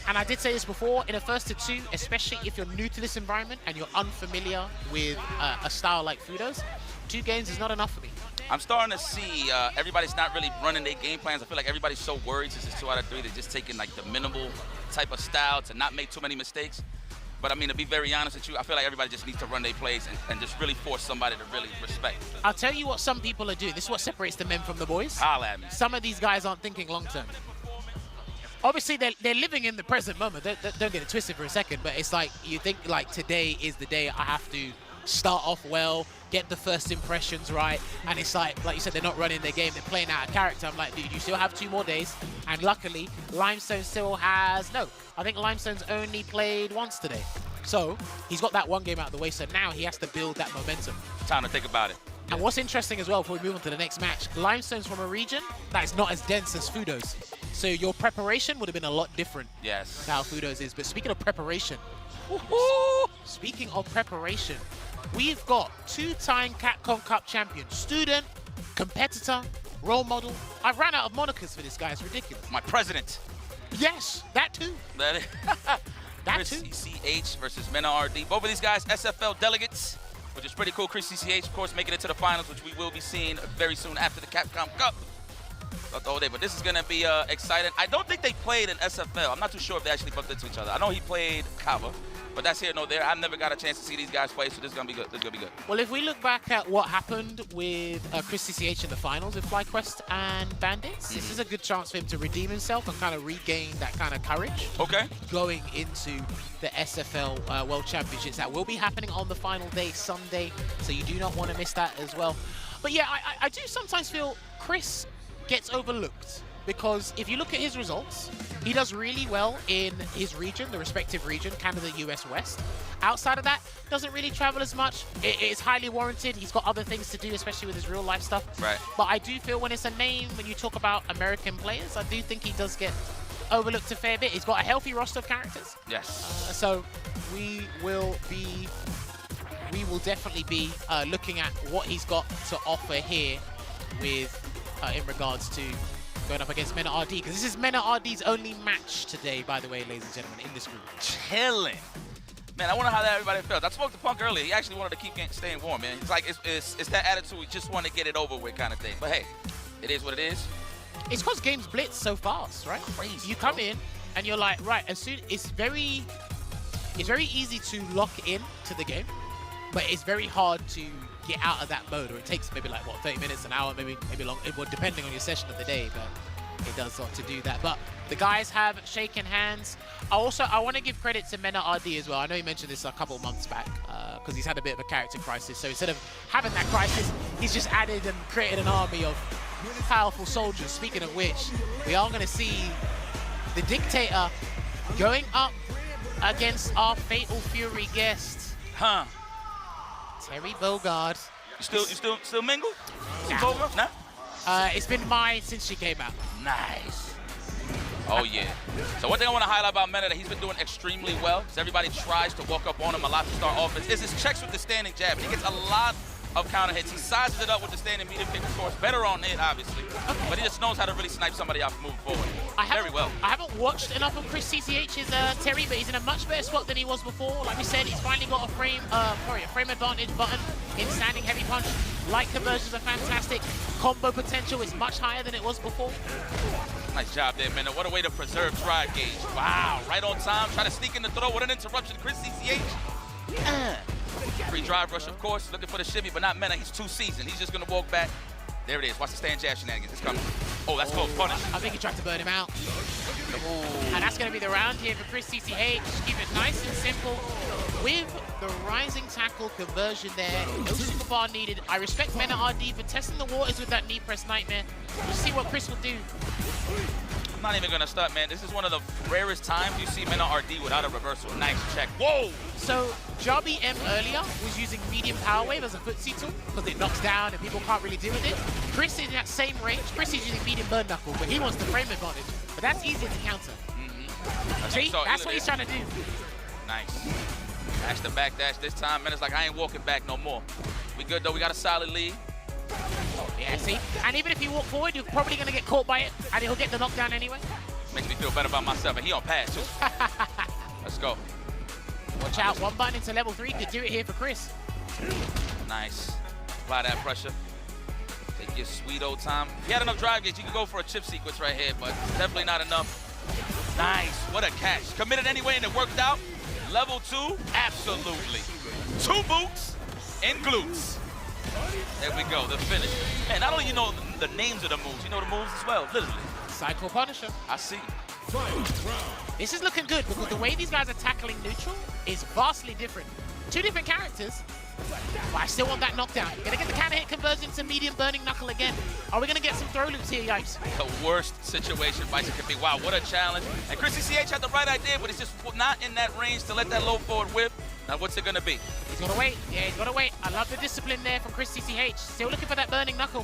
And I did say this before, in a first to 2, especially if you're new to this environment and you're unfamiliar with a style like Fudo's, 2 games is not enough for me. I'm starting to see everybody's not really running their game plans. I feel like everybody's so worried since it's 2 out of 3. They're just taking like the minimal type of style to not make too many mistakes. But I mean, to be very honest with you, I feel like everybody just needs to run their plays and just really force somebody to really respect. I'll tell you what some people are doing. This is what separates the men from the boys. Holla at me. Some of these guys aren't thinking long term. Obviously, they're living in the present moment. Don't get it twisted for a second, but it's like you think like today is the day I have to start off well, get the first impressions right, and it's like you said, they're not running their game, they're playing out of character. I'm like, dude, you still have 2 more days, and luckily, Limestone still has, I think Limestone's only played once today. So, he's got that 1 game out of the way, so now he has to build that momentum. Time to think about it. And what's interesting as well, before we move on to the next match, Limestone's from a region that is not as dense as Fudo's. So your preparation would have been a lot different. Yes. To how Fudo's is. But speaking of preparation, speaking of preparation, we've got 2-time Capcom Cup champion, student, competitor, role model. I've ran out of monikers for this guy. It's ridiculous. My president. Yes, that too. That is. Chris CCH versus Mena RD. Both of these guys, SFL delegates, which is pretty cool. Chris CCH, of course, making it to the finals, which we will be seeing very soon after the Capcom Cup. Not the whole day, but this is going to be exciting. I don't think they played in SFL. I'm not too sure if they actually bumped into each other. I know he played Kava, but that's here, no there. I've never got a chance to see these guys play, so this is going to be good. This is going to be good. Well, if we look back at what happened with Chris CCH in the finals with FlyQuest and Bandits, this is a good chance for him to redeem himself and kind of regain that kind of courage. Okay. Going into the SFL World Championships that will be happening on the final day, Sunday, so you do not want to miss that as well. But yeah, I do sometimes feel Chris gets overlooked because if you look at his results, he does really well in his region, the respective region, Canada, US West. Outside of that, doesn't really travel as much. It is highly warranted. He's got other things to do, especially with his real life stuff. Right. But I do feel when it's a name, when you talk about American players, I do think he does get overlooked a fair bit. He's got a healthy roster of characters. Yes. So we will definitely be looking at what he's got to offer here with in regards to going up against Mena RD, because this is Mena RD's only match today, by the way, ladies and gentlemen, in this group. Chilling. Man, I wonder how that everybody felt. I spoke to Punk earlier. He actually wanted to keep staying warm, man. It's like it's that attitude. We just want to get it over with kind of thing. But hey, it is what it is. It's because games blitz so fast, right? Crazy. You come in and you're like, right, as soon it's very easy to lock in to the game, but it's very hard to get out of that mode, or it takes maybe like, what, 30 minutes, an hour, maybe long, well, depending on your session of the day, but it does lot to do that. But the guys have shaken hands. I want to give credit to Mena RD as well. I know he mentioned this a couple of months back, because he's had a bit of a character crisis. So instead of having that crisis, he's just added and created an army of powerful soldiers. Speaking of which, we are going to see the Dictator going up against our Fatal Fury guest. Huh. Terry Bogard. You still mingle? Nah. Nah? It's been mine since she came out. Nice. Oh, yeah. So one thing I want to highlight about Mena that he's been doing extremely well, because everybody tries to walk up on him a lot to start offense, is his checks with the standing jab. He gets a lot of counter hits. He sizes it up with the standing medium kick, of course. Better on it, obviously. Okay. But he just knows how to really snipe somebody off moving forward. Very well. I haven't watched enough of Chris CCH's Terry, but he's in a much better spot than he was before. Like we said, he's finally got a frame advantage button in standing heavy punch. Light conversions are fantastic. Combo potential is much higher than it was before. Nice job there, man. What a way to preserve drive gauge. Wow, right on time. Try to sneak in the throw with an interruption. Chris CCH. Free drive rush, of course. Looking for the shimmy, but not Mena. He's too seasoned. He's just going to walk back. There it is. Watch the stand jab shenanigans. It's coming. Oh, that's close. Punish. I think he tried to burn him out. Ooh. And that's going to be the round here for Chris CCH. Keep it nice and simple. With the rising tackle conversion there. No superbar needed. I respect Mena RD for testing the waters with that knee press nightmare. We'll see what Chris will do. I'm not even going to start, man. This is one of the rarest times you see Mena RD without a reversal. Nice check. Whoa! So, Jabi M earlier was using medium power wave as a footsie tool because it knocks down and people can't really deal with it. Chris is in that same range. Chris is using medium burn knuckle, but he wants the frame advantage. But that's easier to counter. See? That's what he's trying to do. Nice. Dash the back dash this time. Mena's like, I ain't walking back no more. We good, though. We got a solid lead. Yeah, see? And even if you walk forward, you're probably going to get caught by it, and he'll get the knockdown anyway. Makes me feel better about myself, and he on pass, too. Let's go. Watch out, one button into level 3 could do it here for Chris. Nice. Apply that pressure. Take your sweet old time. If you had enough drive gates, you can go for a chip sequence right here, but definitely not enough. Nice, what a catch. Committed anyway and it worked out. Level 2, absolutely. 2 boots and glutes. There we go, the finish. Man, not only you know the names of the moves, you know the moves as well, literally. Cycle Punisher. I see. This is looking good because the way these guys are tackling neutral is vastly different. 2 different characters, but I still want that knockdown. Gonna get the counter hit conversion to medium burning knuckle again. Are we gonna get some throw loops here, Yipes? The worst situation Bison can be. Wow, what a challenge. And Chris CCH had the right idea, but it's just not in that range to let that low forward whip. Now what's it gonna be? He's gotta wait. Yeah, he's gotta wait. I love the discipline there from Chris CCH. Still looking for that burning knuckle.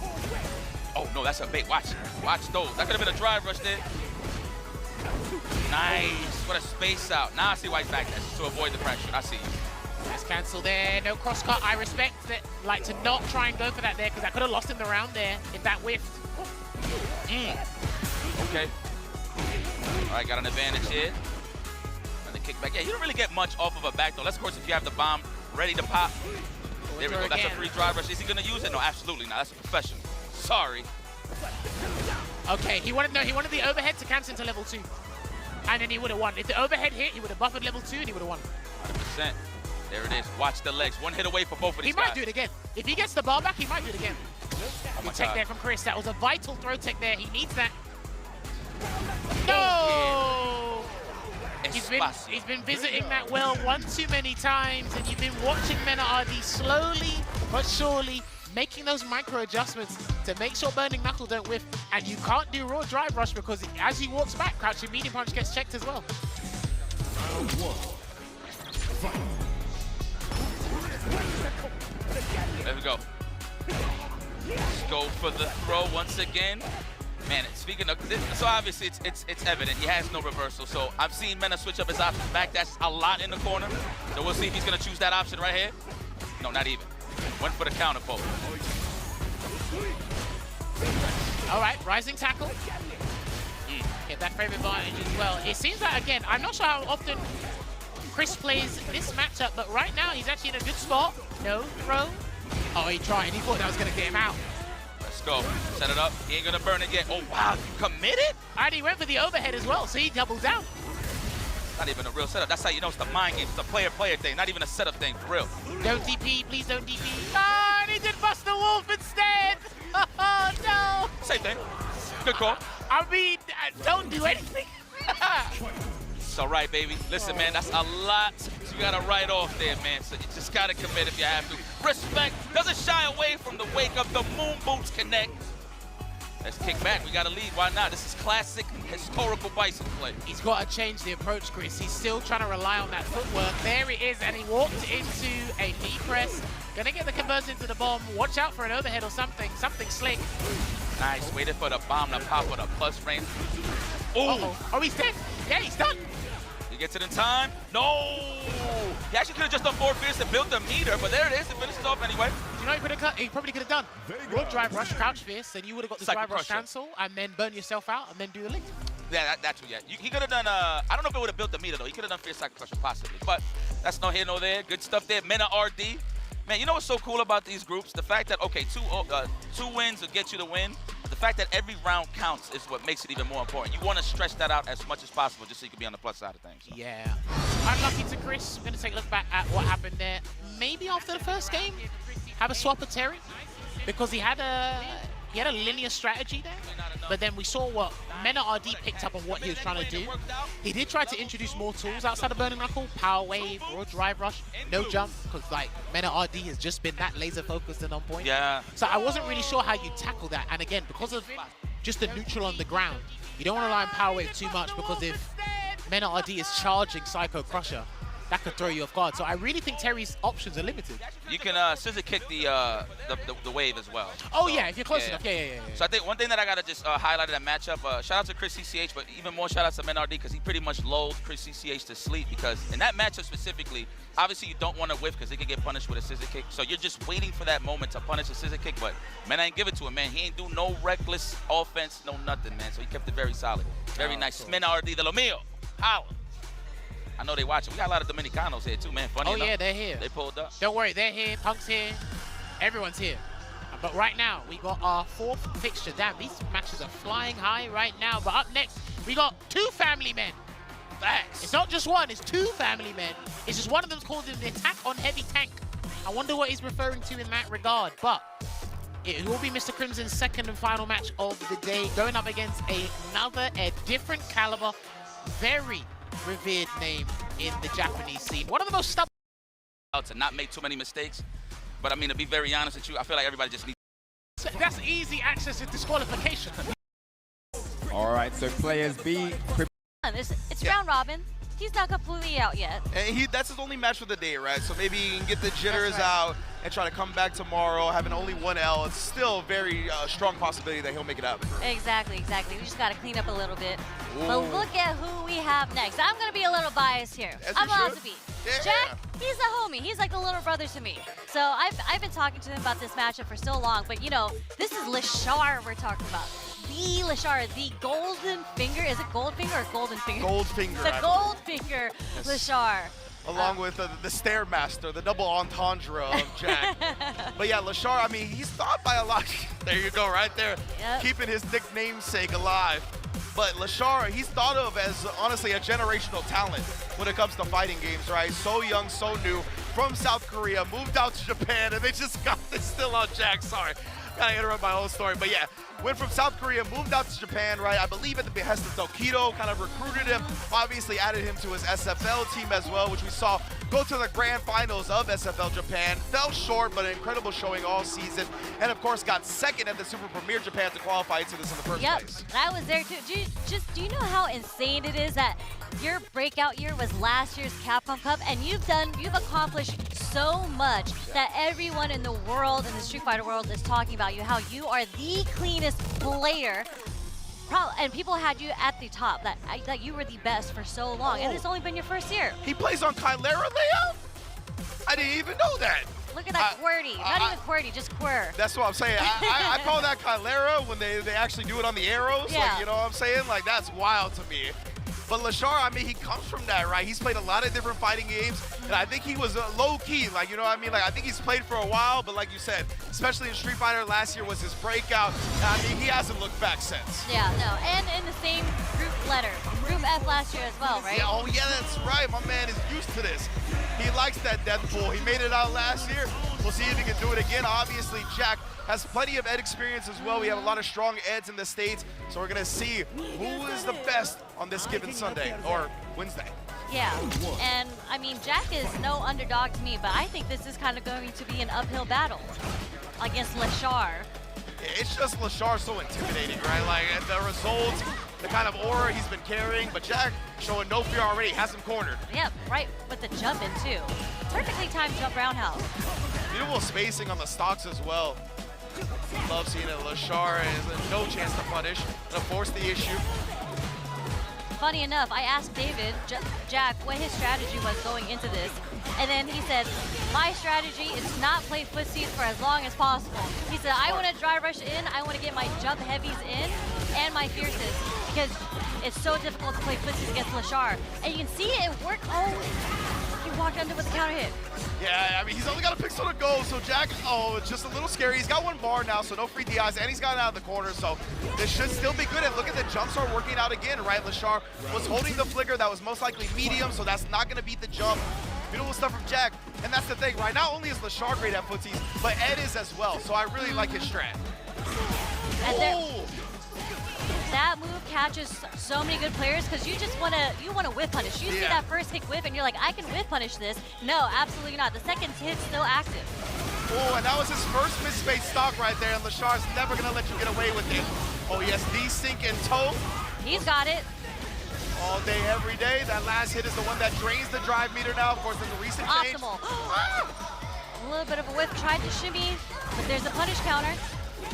Oh no, that's a bait. Watch those. That could have been a drive rush there. Nice. What a space out. Now I see why he's back there, to avoid the pressure. I see you. Nice cancel there. No cross cut. I respect that. Like to not try and go for that there because that could have lost him the round there if that whiffed. Okay. All right, got an advantage here. And the kickback. Yeah, you don't really get much off of a back though. Let's, of course, if you have the bomb ready to pop. There we go. That's a free drive rush. Is he gonna use it? No, absolutely not. That's a professional. Sorry. Okay, he wanted the overhead to cancel into level 2. And then he would have won. If the overhead hit, he would have buffered level 2 and he would have won. 100%. There it is. Watch the legs. One hit away for both of these guys. He might do it again. If he gets the bar back, he might do it again. Good tech there from Chris. That was a vital throw tech there. He needs that. No! He's been visiting that well one too many times, and you've been watching Mena RD slowly but surely making those micro adjustments to make sure burning knuckle don't whiff. And you can't do raw drive rush because as he walks back, crouching medium punch gets checked as well. There we go. Let's go for the throw once again. Man, speaking of this, so obviously it's evident he has no reversal. So I've seen Mena switch up his options back. That's a lot in the corner. So we'll see if he's gonna choose that option right here. No, not even. Went for the counter poke. All right, rising tackle. Get that frame advantage as well. It seems like, again, I'm not sure how often Chris plays this matchup, but right now he's actually in a good spot. No throw. Oh, he tried. He thought that was going to get him out. Let's go. Set it up. He ain't going to burn it yet. Oh, wow. You committed? And he went for the overhead as well, so he doubled down. Not even a real setup. That's how you know it's the mind game. It's a player-player thing, not even a setup thing, for real. Don't DP. Please don't DP. Ah, and he did bust the wolf instead. Oh, no. Same thing. Good call. I mean, don't do anything. It's all right, baby. Listen, man, that's a lot you got to write off there, man. So you just got to commit if you have to. Respect. Doesn't shy away from the wake up. The moon boots connect. Let's kick back. We got to lead. Why not? This is classic historical Bison play. He's got to change the approach, Chris. He's still trying to rely on that footwork. There it is, and he walked into a knee press. Gonna get the conversion to the bomb. Watch out for an overhead or something. Something slick. Nice. Waited for the bomb to pop with a plus frame. Oh, he's dead. Yeah, he's done. He gets it in time. No! He actually could have just done 4 fierce and built the meter, but there it is. It finishes off anyway. You know he probably could have done? Raw drive rush, crouch fierce, and you would have got the drive rush cancel, and then burn yourself out, and then do the link. Yeah, that's what, yeah. He could have done, I don't know if it would have built the meter, though. He could have done fierce cycle crusher, possibly. But that's no here, no there. Good stuff there. Mena RD. Man, you know what's so cool about these groups? The fact that, okay, two wins will get you the win. But the fact that every round counts is what makes it even more important. You want to stretch that out as much as possible just so you can be on the plus side of things. So. Yeah. Unlucky to Chris. We're going to take a look back at what happened there. Maybe after the first game, have a swap of Terry. Because he had a linear strategy there. But then we saw what Mena RD picked up on what he was trying to do. He did try to introduce more tools outside of Burning Knuckle. Power Wave, Raw Drive Rush, no jump. Because like Mena RD has just been that laser focused and on point. Yeah. So I wasn't really sure how you tackle that. And again, because of just the neutral on the ground, you don't want to rely on Power Wave too much because if Mena RD is charging Psycho Crusher, that could throw you off guard. So I really think Terry's options are limited. You can scissor kick the wave as well. Oh, so, yeah, if you're close enough. Yeah. So I think one thing that I got to just highlight in that matchup, shout out to Chris CCH, but even more shout out to Mena RD because he pretty much lulled Chris CCH to sleep because in that matchup specifically, obviously you don't want to whiff because he can get punished with a scissor kick. So you're just waiting for that moment to punish a scissor kick, but Mena ain't give it to him, man. He ain't do no reckless offense, no nothing, man. So he kept it very solid. Very nice. Cool. Mena RD, de lo mío. Holla. I know they watching. We got a lot of Dominicanos here too, man. Funny enough. Yeah, they're here. They pulled up. Don't worry, they're here. Punk's here. Everyone's here. But right now, we got our 4th fixture. Damn, these matches are flying high right now. But up next, we got 2 family men. Facts. It's not just one, it's 2 family men. It's just one of them's called the attack on heavy tank. I wonder what he's referring to in that regard. But it will be Mr. Crimson's 2nd and final match of the day, going up against a different caliber, very revered name in the Japanese scene. One of the most stubborn. To not make too many mistakes. But I mean, to be very honest with you, I feel like everybody just needs. That's easy access to disqualification. All right, so players B. It's round robin. He's not completely out yet. And that's his only match for the day, right? So maybe he can get the jitters out and try to come back tomorrow, having only 1 L. It's still a very strong possibility that he'll make it happen. Exactly. We just got to clean up a little bit. But look at who we have next. I'm going to be a little biased here. I'm allowed to be. Jack, he's a homie. He's like a little brother to me. So I've been talking to him about this matchup for so long. But, you know, this is Lashar we're talking about. The Lashar, the golden finger. Is it gold finger or golden finger? Gold finger. The gold finger Lashar. Along with the Stairmaster, the double entendre of Jack. But yeah, Lashar, I mean, he's thought by a lot. There you go, right there. Yep. Keeping his nicknamesake alive. But Lashar, he's thought of as, honestly, a generational talent when it comes to fighting games, right? So young, so new, from South Korea, moved out to Japan, and they just got this still on Jack. Sorry, gotta interrupt my whole story. But yeah, went from South Korea, moved out to Japan, right? I believe at the behest of Tokido, kind of recruited him, obviously added him to his SFL team as well, which we saw go to the grand finals of SFL Japan. Fell short, but an incredible showing all season. And of course, got 2nd at the Super Premier Japan to qualify into this in the first place. I was there too. Do you know how insane it is that your breakout year was last year's Capcom Cup, and you've accomplished so much that everyone in the world, in the Street Fighter world, is talking about you, how you are the cleanest player. And people had you at the top, that you were the best for so long, and it's only been your 1st year. He plays on Kylera layout? I didn't even know that. Look at that QWERTY. Not even QWERTY, just Quir. That's what I'm saying. I call that Kylera when they actually do it on the arrows. Yeah. Like, you know what I'm saying? Like, that's wild to me. But Lashar, I mean, he comes from that, right? He's played a lot of different fighting games, and I think he was low-key, like, you know what I mean? Like, I think he's played for a while, but like you said, especially in Street Fighter last year was his breakout. I mean, he hasn't looked back since. Yeah, no, and in the same group letter, Group F last year as well, right? Yeah, oh yeah, that's right. My man is used to this. He likes that death pool. He made it out last year. We'll see if he can do it again. Obviously, Jack has plenty of Ed experience as well. We have a lot of strong Eds in the States, so we're gonna see who is the best on this given Sunday or Wednesday. Yeah, and I mean, Jack is no underdog to me, but I think this is kind of going to be an uphill battle against Lashar. It's just Lashar so intimidating, right? Like the results, the kind of aura he's been carrying, but Jack showing no fear already, has him cornered. Yep, right with the jump in too. Perfectly timed jump roundhouse. Beautiful spacing on the stocks as well. Love seeing it. Lashar has no chance to punish, gonna force the issue. Funny enough, I asked David, Jack, what his strategy was going into this, and then he said, my strategy is to not play footsies for as long as possible. He said, I want to dry rush in, I want to get my jump heavies in, and my fierces, because it's so difficult to play footsies against Lashar. And you can see it work. Oh, he walked under with the counter hit. Yeah, I mean, he's only got a pixel to go, so Jack, it's just a little scary. He's got 1 bar now, so no free DIs, and he's gotten out of the corner, so this should still be good. And look at the jumps are working out again, right? Lashar was holding the flicker that was most likely medium, so that's not going to beat the jump. Beautiful stuff from Jack, and that's the thing, right? Not only is Lashar great at footsies, but Ed is as well, so I really like his strat. And that move catches so many good players because you just want to whip punish. You see that first hit whip and you're like, I can whip punish this. No, absolutely not. The second hit's still active. Oh, and that was his first mid-space stock right there, and Lashar's never going to let you get away with it. Oh, yes, desync and toe. He's got it. All day, every day. That last hit is the one that drains the drive meter now. Of course, there's a recent change. Optimal. A little bit of a whiff, tried to shimmy, but there's a punish counter.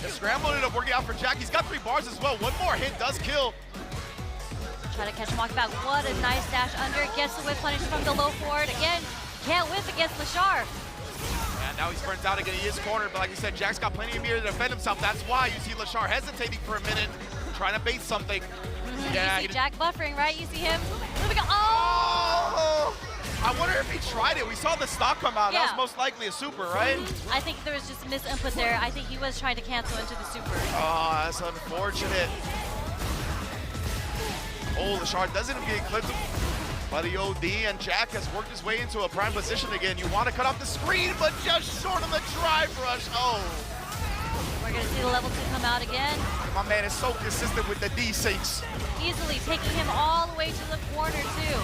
The scramble ended up working out for Jack. He's got 3 bars as well. 1 more hit does kill. Try to catch him walking back. What a nice dash under. Gets the whiff punish from the low forward. Again, can't whiff against Lashar. Yeah, now he's burnt out again. He is cornered, but like you said, Jack's got plenty of meter to defend himself. That's why you see Lashar hesitating for a minute, trying to bait something. Yeah, you see Jack buffering, right? You see him moving. Oh! I wonder if he tried it. We saw the stock come out. Yeah. That was most likely a super, right? I think there was just misinput there. I think he was trying to cancel into the super. Oh, that's unfortunate. Oh, Lashard doesn't get clipped by the OD, and Jack has worked his way into a prime position again. You want to cut off the screen, but just short of the drive rush. Oh. We're going to see the level 2 come out again. My man is so consistent with the D-sinks. Easily taking him all the way to the corner, too.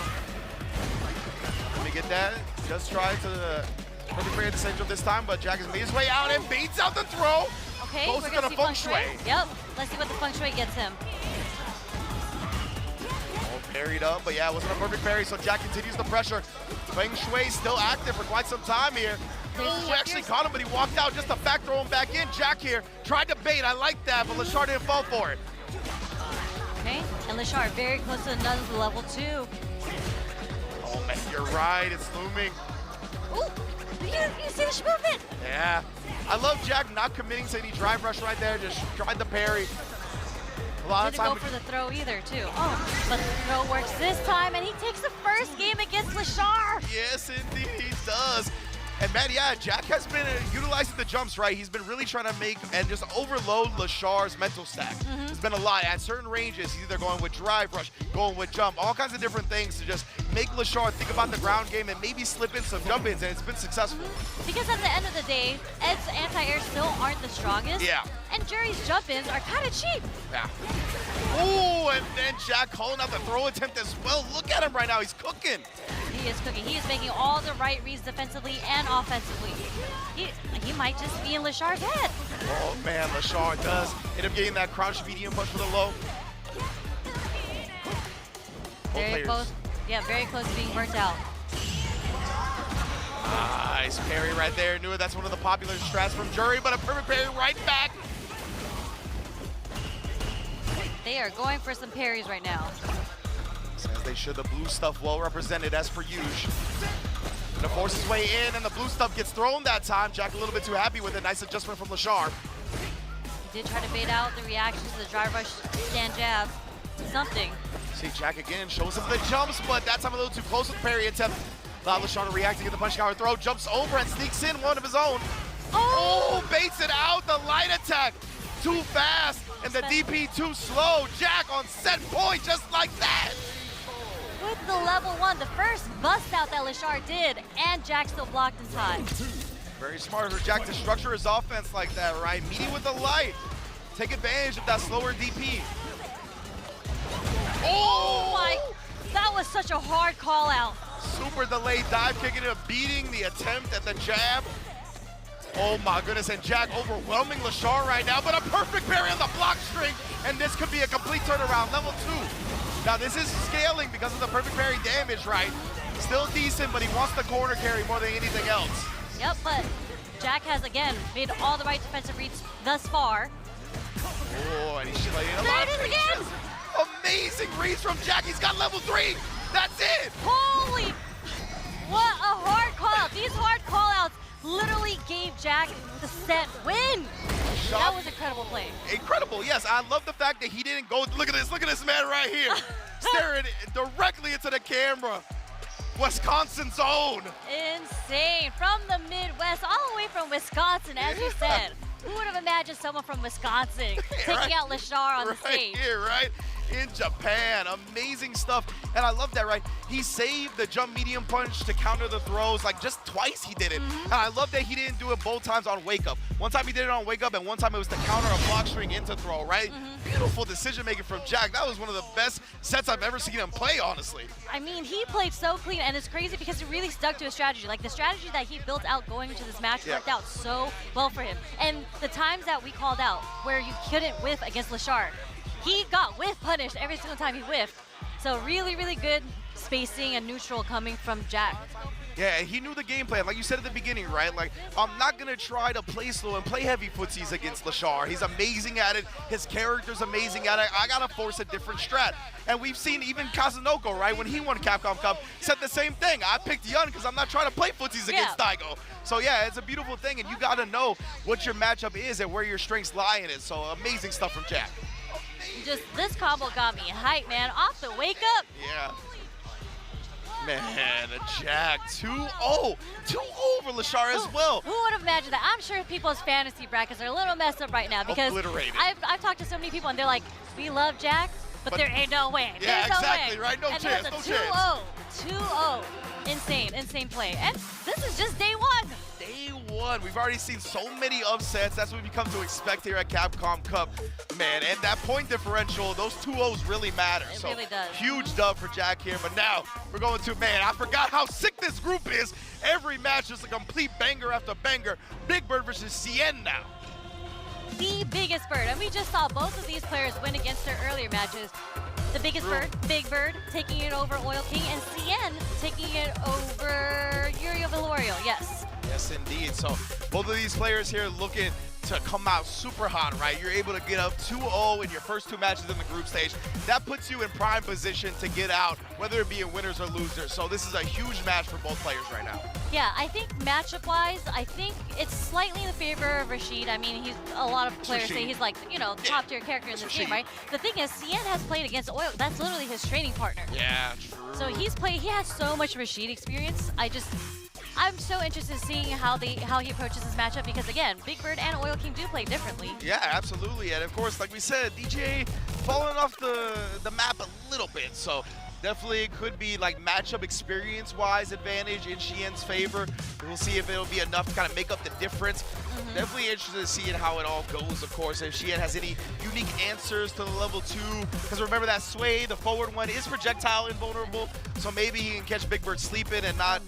Let me get that. Just tried to perfect at the center this time, but Jack has made his way out and beats out the throw. Okay, Goes we're to going to the see feng shui. Yep, let's see what the feng shui gets him. All parried up, but yeah, it wasn't a perfect parry, so Jack continues the pressure. Feng Shui still active for quite some time here. Oh, actually caught him, but he walked out just to back throw him back in. Jack here tried to bait. I like that, but Lashard didn't fall for it. Okay, and Lashard very close to another level 2. Oh, man, you're right. It's looming. Ooh, you see the movement? Yeah. I love Jack not committing to any drive rush right there. Just tried the parry. A lot Didn't of time. go for the throw either, too. Oh, but the throw works this time, and he takes the first game against Lashard. Yes, indeed, he does. And man, yeah, Jack has been utilizing the jumps, right? He's been really trying to make and just overload Lashard's mental stack. It's been a lot. At certain ranges, he's either going with drive rush, going with jump, all kinds of different things to just make Lashard think about the ground game and maybe slip in some jump-ins, and it's been successful. Because at the end of the day, Ed's anti-air still aren't the strongest. Yeah. And Jerry's jump-ins are kind of cheap. Yeah. Oh, and then Jack calling out the throw attempt as well. Look at him right now. He's cooking. He is cooking. He is making all the right reads defensively and offensively. He might just be in Lashard's head. Oh, man, Lashard does end up getting that crouch medium push for the low. Very close. Yeah, very close to being burnt out. Nice parry right there. Knew it. That's one of the popular strats from Jury, but a perfect parry right back. They are going for some parries right now. As they should. The blue stuff well represented as per usual. Gonna force his way in, and the blue stuff gets thrown that time. Jack a little bit too happy with it. Nice adjustment from Lashard. He did try to bait out the reaction to the drive rush stand jab. Something. See Jack again, shows him the jumps, but that time a little too close with the parry attempt. Allow Lashard to react to get the punch counter throw. Jumps over and sneaks in one of his own. Oh, baits it out. The light attack. Too fast, and the DP too slow. Jack on set point just like that. With the level 1, the first bust out that Lashard did, and Jack still blocked in time. Very smart for Jack to structure his offense like that, right? Meeting with the light. Take advantage of that slower DP. Oh my, that was such a hard call out. Super delayed dive kick into beating the attempt at the jab. Oh my goodness, and Jack overwhelming Lashard right now, but a perfect parry on the block string, and this could be a complete turnaround, level 2. Now this is scaling because of the perfect parry damage, right? Still decent, but he wants the corner carry more than anything else. Yep, but Jack has, again, made all the right defensive reads thus far. Oh, and he's playing a There lot it of is again! Amazing reads from Jack, he's got level 3! That's it! Holy, what a hard call out. These hard call outs literally gave Jack the set win. That was incredible play. Incredible, yes. I love the fact that he didn't go, look at this man right here. Staring directly into the camera. Wisconsin's own. Insane. From the Midwest, all the way from Wisconsin, as you said. Who would have imagined someone from Wisconsin taking out Lashard on the stage? Right here, right? In Japan, amazing stuff. And I love that, right? He saved the jump medium punch to counter the throws, like just twice he did it. And I love that he didn't do it both times on wake up. One time he did it on wake up, and one time it was to counter a block string into throw, right? Beautiful decision making from Jack. That was one of the best sets I've ever seen him play, honestly. I mean, he played so clean, and it's crazy because he really stuck to his strategy. Like the strategy that he built out going into this match worked out so well for him. And the times that we called out where you couldn't whiff against Lashard, he got whiff punished every single time he whiffed. So really, really good spacing and neutral coming from Jack. Yeah, he knew the game plan. Like you said at the beginning, right? Like, I'm not going to try to play slow and play heavy footsies against Lashard. He's amazing at it. His character's amazing at it. I got to force a different strat. And we've seen even Kazunoko, right, when he won Capcom Cup, said the same thing. I picked Yun because I'm not trying to play footsies against Daigo. So, yeah, it's a beautiful thing, and you got to know what your matchup is and where your strengths lie in it. So, amazing stuff from Jack. Just this combo got me hyped, man. Off the wake up. Yeah. Man, a Jack 2-0. 2-0 over Lashar as well. Who would have imagined that? I'm sure people's fantasy brackets are a little messed up right now because Obliterated. I've talked to so many people and they're like, we love Jack, but there ain't no way. Yeah, There's exactly, no way. right? No and chance, there's a no chance. 2-0. Insane play. And this is just day one. Day one. We've already seen so many upsets. That's what we've come to expect here at Capcom Cup. Man, and that point differential, those 2-0s really matter. It really does. Huge dub for Jack here. But now we're going to, man, I forgot how sick this group is. Every match is a complete banger after banger. Big Bird versus Cien now. The biggest Bird. And we just saw both of these players win against their earlier matches. The biggest Bird, Big Bird, taking it over Oil King, and Cien taking it over Yurio Velorio, yes. Yes, indeed. So both of these players here looking to come out super hot, right? You're able to get up 2-0 in your first two matches in the group stage. That puts you in prime position to get out, whether it be in winners or losers. So this is a huge match for both players right now. Yeah, I think matchup-wise, I think it's slightly in the favor of Rashid. I mean, a lot of players say he's like, you know, top-tier character in this game, right? The thing is, Cien has played against Oil. That's literally his training partner. Yeah, true. So he has so much Rashid experience. I'm so interested in seeing how he approaches this matchup because, again, Big Bird and Oil King do play differently. Yeah, absolutely. And, of course, like we said, DJ falling off the map a little bit. So definitely could be, like, matchup experience-wise advantage in Cien's favor. We'll see if it'll be enough to kind of make up the difference. Definitely interested in seeing how it all goes, of course, if Cien has any unique answers to the level 2. Because remember that sway, the forward one, is projectile invulnerable. So maybe he can catch Big Bird sleeping and not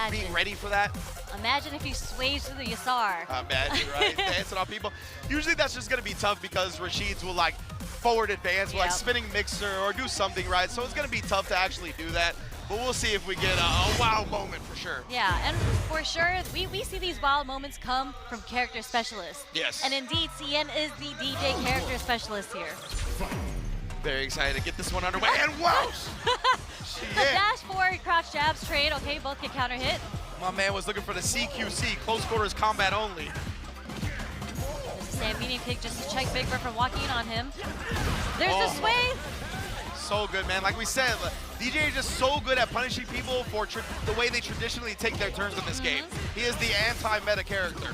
being ready for that. Imagine if he sways through the Yasar. Imagine, right? Dancing on people. Usually that's just going to be tough because Rashid's will, like, forward advance, like spinning mixer or do something, right? So it's going to be tough to actually do that. But we'll see if we get a wow moment for sure. Yeah, and for sure, we see these wild moments come from character specialists. Yes. And indeed, Cien is the DJ character specialist here. Very excited to get this one underway. And wow! The dash forward, crouch jabs, trade. Okay, both get counter hit. My man was looking for the CQC, close quarters combat only. Sam medium kick just to check Big Bird from walking in on him. There's the sway. So good, man. Like we said, DJ is just so good at punishing people for the way they traditionally take their turns in this game. He is the anti-meta character.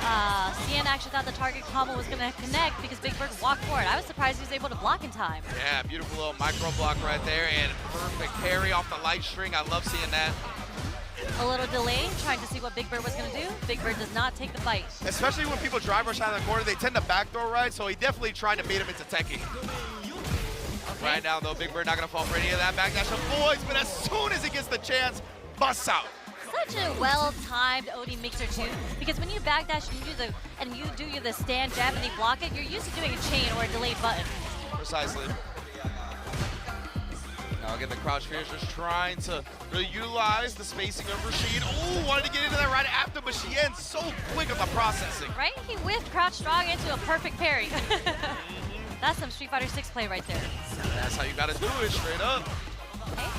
Cien actually thought the target combo was going to connect because Big Bird walked forward. I was surprised he was able to block in time. Yeah, beautiful little micro block right there and perfect parry off the light string. I love seeing that. A little delay, trying to see what Big Bird was going to do. Big Bird does not take the fight. Especially when people drive rush out of the corner, they tend to backdoor right, so he definitely tried to bait him into teching. Okay. Right now, though, Big Bird not going to fall for any of that backdash avoids, but as soon as he gets the chance, busts out. Such a well-timed OD mixer too, because when you backdash and you do the stand jab and they block it, you're used to doing a chain or a delayed button. Precisely. Now again, the crouch finish just trying to really utilize the spacing of Rashid. Oh, wanted to get into that right after, but Cien's so quick with the processing. Right? He whiffed crouch strong into a perfect parry. That's some Street Fighter 6 play right there. That's how you gotta do it, straight up. Okay.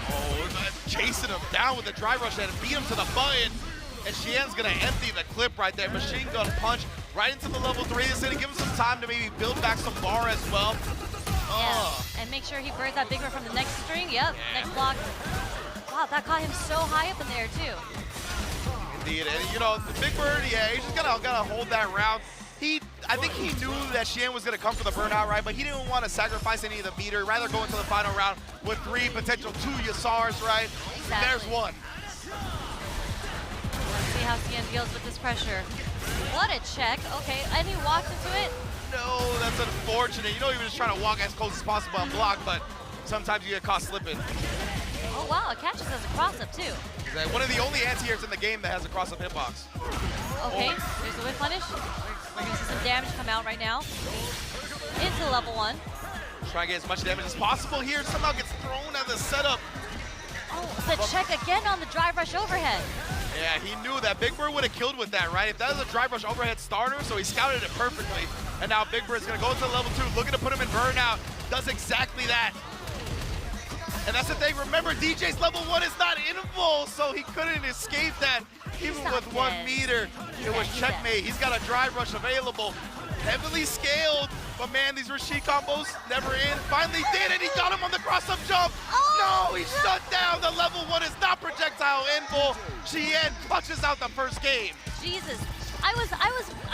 Oh, chasing him down with the drive rush and beat him to the button. And Cien's gonna empty the clip right there. Machine gun punch right into the level 3. This is gonna give him some time to maybe build back some bar as well. Yeah, and make sure he burns that Big Bird from the next string. Yep, next block. Wow, that caught him so high up in there too. Indeed, and you know, the Big Bird, yeah, he's just gotta hold that round. I think he knew that Cien was going to come for the burnout, right? But he didn't want to sacrifice any of the meter, rather go into the final round with 3 potential 2 Yasars, right? Exactly. There's one. Let's see how Cien deals with this pressure. What a check. Okay, and he walks into it. No, that's unfortunate. You know, he was just trying to walk as close as possible and block, but sometimes you get caught slipping. Oh, wow, it catches as a cross-up, too. One of the only anti-airs in the game that has a cross-up hitbox. Okay, there's the whip punish. We're going to see some damage come out right now. Into level 1. Trying to get as much damage as possible here. Somehow gets thrown at the setup. Oh, the check again on the drive rush overhead. Yeah, he knew that Big Bird would have killed with that, right? If that was a drive rush overhead starter, so he scouted it perfectly. And now Big Bird's going to go into level 2, looking to put him in burnout. Does exactly that. And that's the thing, remember, DJ's level 1 is not invul, so he couldn't escape that. Even with 1 meter, it was checkmate. He's got a drive rush available. Heavily scaled, But man, these Rashid combos never end. Finally did it. He got him on the cross-up jump. No, he shut down. The level 1 is not projectile invul. Chien clutches out the first game. Jesus. I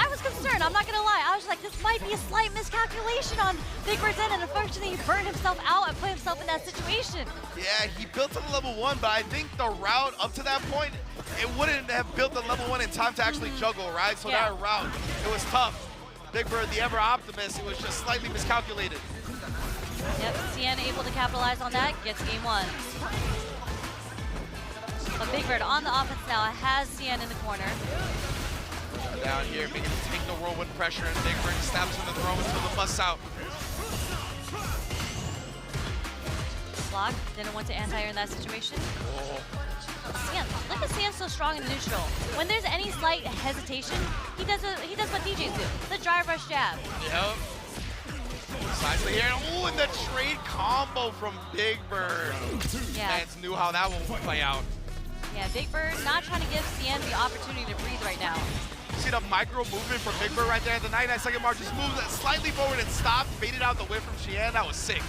was concerned, I'm not gonna lie. I was like, this might be a slight miscalculation on Big Bird's end, and unfortunately he burned himself out and put himself in that situation. Yeah, he built to the level 1, but I think the route up to that point, it wouldn't have built the level 1 in time to actually juggle, right? So that route, it was tough. Big Bird, the ever optimist, it was just slightly miscalculated. Yep, Chien able to capitalize on that, gets game 1. But Big Bird on the offense now has Chien in the corner. Down here, making him take the whirlwind pressure, and Big Bird stabs in the throw until the bust out. Block, didn't want to anti-air in that situation. Oh. Chien, look at Chien so strong in neutral. When there's any slight hesitation, he does what DJs do, the drive rush jab. Yep. Sides the air, ooh, and the trade combo from Big Bird. Yeah. Fans knew how that one would play out. Yeah, Big Bird not trying to give Chien the opportunity to breathe right now. See the micro movement from Big Bird right there at the 99-second mark, just moves it slightly forward and stopped, baited out the whip from Chien. That was sick.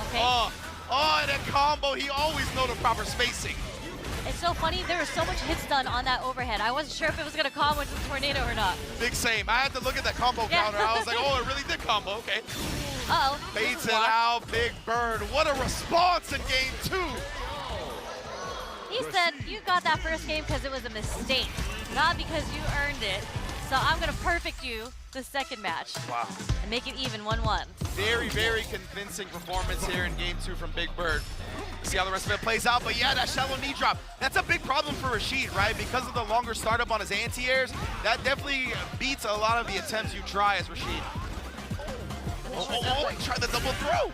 Okay. Oh, and that combo, he always know the proper spacing. It's so funny, there was so much hits done on that overhead. I wasn't sure if it was going to combo into the tornado or not. Big same. I had to look at that combo counter. I was like, oh, it really did combo. Okay. Uh-oh. Baits it out, Big Bird. What a response in game 2. He said you got that first game because it was a mistake, not because you earned it. So I'm going to perfect you the second match. Wow. And make it even 1-1. Very, very convincing performance here in game 2 from Big Bird. See how the rest of it plays out, but yeah, that shallow knee drop, that's a big problem for Rashid, right? Because of the longer startup on his anti-airs, that definitely beats a lot of the attempts you try as Rashid. Oh, he tried the double throw.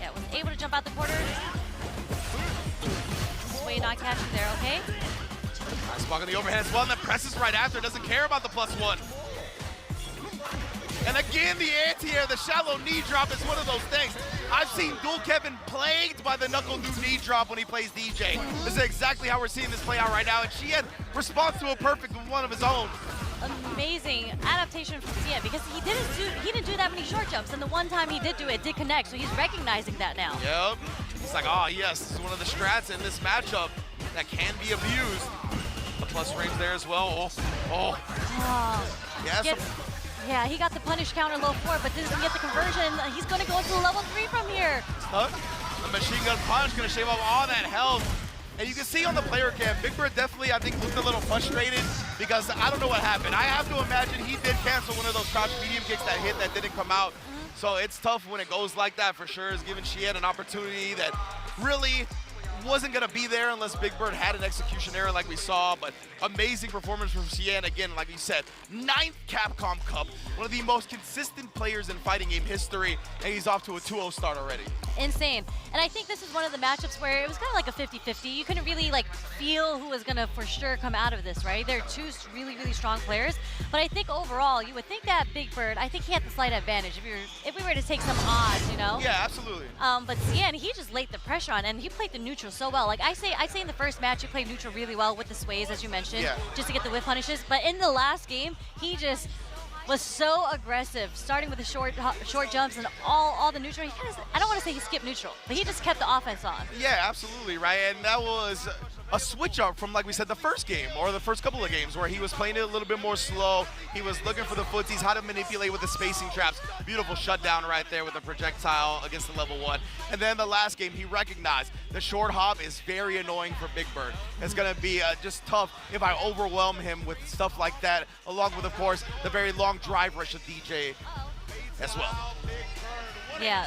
Yeah, was able to jump out the corner. Sway not catching there, okay? Nice block on the overhead as well, and then presses right after, doesn't care about the +1. And again, the anti-air, the shallow knee drop is one of those things. I've seen Dual Kevin plagued by the knuckle new knee drop when he plays DJ. This is exactly how we're seeing this play out right now, and Chien responds to a perfect one of his own. Amazing adaptation from Chien because he didn't do that many short jumps, and the one time he did do it did connect, so he's recognizing that now. Yep. It's like, oh yes, this is one of the strats in this matchup that can be abused. The plus range there as well. Yeah, he got the punish counter low 4, but didn't get the conversion. He's going to go into level 3 from here. The machine gun punch going to shave off all that health. And you can see on the player cam, Big Bird definitely, I think, looked a little frustrated because I don't know what happened. I have to imagine he did cancel one of those crouch medium kicks that hit that didn't come out. So it's tough when it goes like that for sure. It's giving Chien an opportunity that really wasn't going to be there unless Big Bird had an execution error like we saw, but amazing performance from Chien. Again, like we said, 9th Capcom Cup, one of the most consistent players in fighting game history, and he's off to a 2-0 start already. Insane. And I think this is one of the matchups where it was kind of like a 50-50. You couldn't really feel who was going to for sure come out of this, right? They're two really, really strong players. But I think overall, you would think that Big Bird, I think he had the slight advantage if we were to take some odds, you know? Yeah, absolutely. But Chien, he just laid the pressure on, and he played the neutral so well. Like I'd say in the first match, he played neutral really well with the sways, as you mentioned, just to get the whip punishes. But in the last game, he just was so aggressive, starting with the short jumps and all the neutral. He kind of, I don't want to say he skipped neutral, but he just kept the offense on. Yeah, absolutely, right? And that was a switch up from, like we said, the first game or the first couple of games where he was playing it a little bit more slow. He was looking for the footsies, how to manipulate with the spacing traps. Beautiful shutdown right there with the projectile against the level 1. And then the last game, he recognized the short hop is very annoying for Big Bird. It's going to be just tough if I overwhelm him with stuff like that, along with, of course, the very long drive rush of DJ as well. Yeah.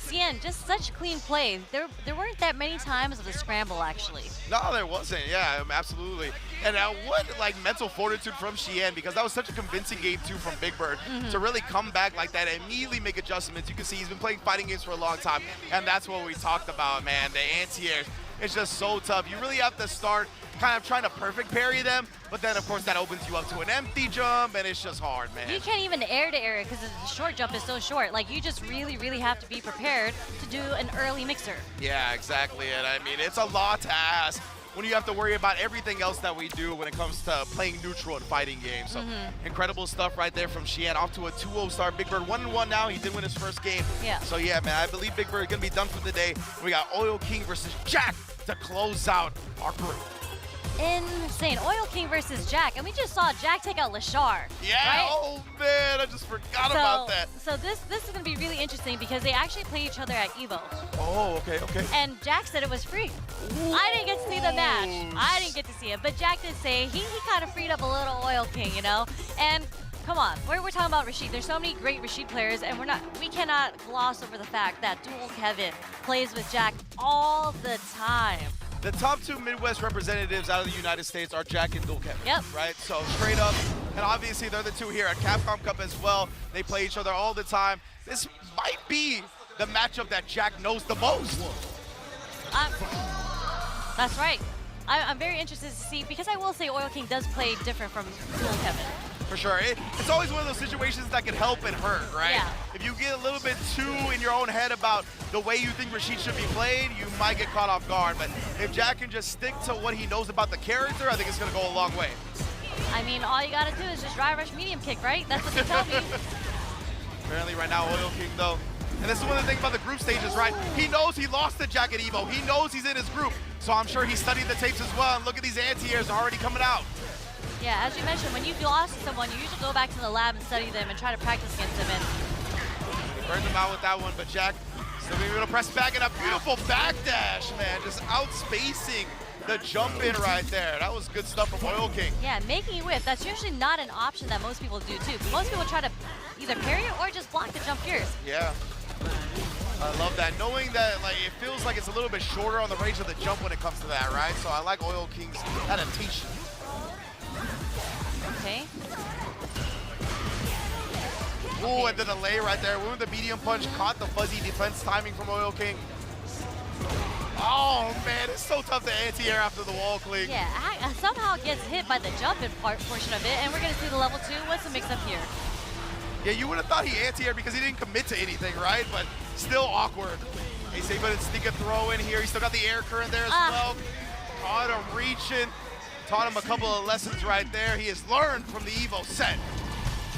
Chien, just such clean play. There weren't that many times of the scramble, actually. No, there wasn't. Yeah, absolutely. And what mental fortitude from Chien, because that was such a convincing game 2 from Big Bird to really come back like that and immediately make adjustments. You can see he's been playing fighting games for a long time, and that's what we talked about, man. The anti-airs, it's just so tough. You really have to start kind of trying to perfect parry them, but then of course that opens you up to an empty jump, and it's just hard, man. You can't even air to air it because the short jump is so short. Like, you just really, really have to be prepared to do an early mixer. Yeah, exactly. And I mean, it's a lot to ask when you have to worry about everything else that we do when it comes to playing neutral and fighting games. So incredible stuff right there from Xian, off to a 2-0 start. Big Bird 1-1 now. He did win his first game. Yeah. So yeah, man, I believe Big Bird gonna be done for the day. We got Oil King versus Jack to close out our group. Insane. Oil King versus Jack, and we just saw Jack take out Lashar. Yeah, right? oh man, I just forgot about that. So this is gonna be really interesting because they actually play each other at Evo. Oh, okay. And Jack said it was free. I didn't get to see the match. I didn't get to see it, but Jack did say he kind of freed up a little Oil King, you know? And come on, we're talking about Rashid. There's so many great Rashid players, and we cannot gloss over the fact that Dual Kevin plays with Jack all the time. The top 2 Midwest representatives out of the United States are Jack and Dual Kevin. Yep. Right? So straight up, and obviously they're the 2 here at Capcom Cup as well. They play each other all the time. This might be the matchup that Jack knows the most. That's right. I'm very interested to see, because I will say Oil King does play different from Dual Kevin. For sure. It's always one of those situations that can help and hurt, right? Yeah. If you get a little bit too in your own head about the way you think Rashid should be played, you might get caught off guard. But if Jack can just stick to what he knows about the character, I think it's going to go a long way. I mean, all you got to do is just dry rush medium kick, right? That's what they tell me. Apparently right now, Oil King, though. And this is one of the things about the group stages, right? He knows he lost to Jack at Evo. He knows he's in his group. So I'm sure he studied the tapes as well. And look at these anti-airs already coming out. Yeah, as you mentioned, when you've lost to someone, you usually go back to the lab and study them and try to practice against them. And Burned him out with that one, but Jack still being able to press back in a beautiful backdash, man. Just outspacing the jump in right there. That was good stuff from Oil King. Yeah, making a whiff, that's usually not an option that most people do too. Most people try to either parry it or just block the jump fierce. Yeah. I love that. Knowing that it feels like it's a little bit shorter on the range of the jump when it comes to that, right? So I like Oil King's adaptation. Okay. Ooh, and the delay right there. Went with the medium punch, caught the fuzzy defense timing from Oil King. Oh man, it's so tough to anti-air after the wall click. Yeah, somehow gets hit by the jumping portion of it, and we're gonna see the level 2. What's the mix-up here? Yeah, you would have thought he anti-aired because he didn't commit to anything, right? But still awkward. He's able to sneak a throw in here. He's still got the air current there as well. Caught him reaching. Taught him a couple of lessons right there. He has learned from the Evo set.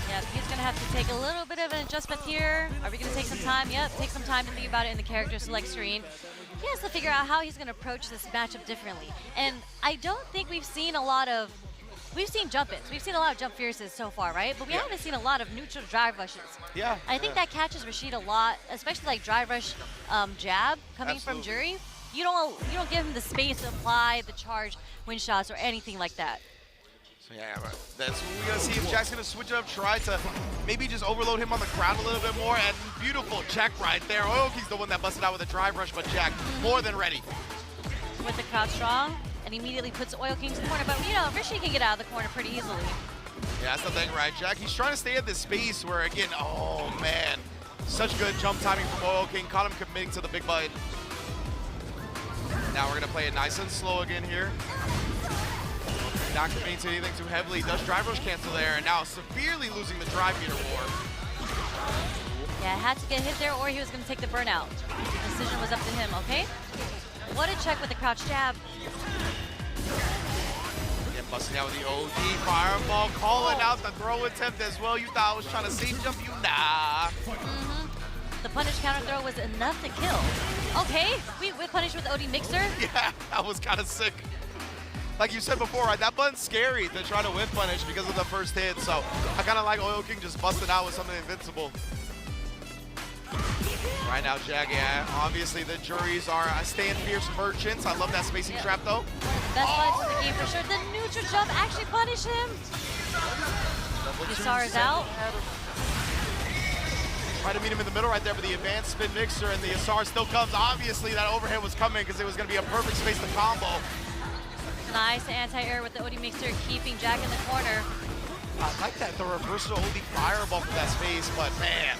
Yep, he's gonna have to take a little bit of an adjustment here. Are we gonna take some time? Yep, take some time to think about it in the character select screen. He has to figure out how he's gonna approach this matchup differently. And I don't think we've seen jump-ins. We've seen a lot of jump fierces so far, right? But we haven't seen a lot of neutral drive rushes. Yeah. I think that catches Rashid a lot, especially like drive rush jab coming from Jury. You don't give him the space to apply the charge win shots or anything like that. So yeah, that's what we're gonna see if Jack's gonna switch it up, try to maybe just overload him on the ground a little bit more. And beautiful check right there. Oil King's the one that busted out with a drive rush, but Jack more than ready. With the crowd strong, and immediately puts Oil King to the corner. But you know, Rashid can get out of the corner pretty easily. Yeah, that's the thing, right? Jack, he's trying to stay at this space where, again, oh man, such good jump timing from Oil King. Caught him committing to the big bite. Now we're gonna play it nice and slow again here. Not committing to anything too heavily. Does drive rush cancel there, and now severely losing the drive meter war. Yeah, had to get hit there or he was gonna take the burnout. The decision was up to him, okay? What a check with the crouch jab. Yeah, busting out with the OD fireball, calling out the throw attempt as well. You thought I was trying to safe jump you? Nah. The punish counter throw was enough to kill. Okay, we punish with OD mixer. Yeah, that was kind of sick. Like you said before, right, that button's scary to try to whiff punish because of the first hit. So I kind of like Oil King just busting out with something invincible. Right now, Jag, yeah, obviously the juries are staying fierce merchants. I love that spacing trap though. Best fights in the game for sure. The neutral jump actually punished him. Yasar is out. Try to meet him in the middle right there with the advanced spin mixer, and the Yasar still comes. Obviously that overhead was coming because it was going to be a perfect space to combo. Nice anti-air with the OD mixer, keeping Jack in the corner. I like that, the reversal OD fireball for that space, but man.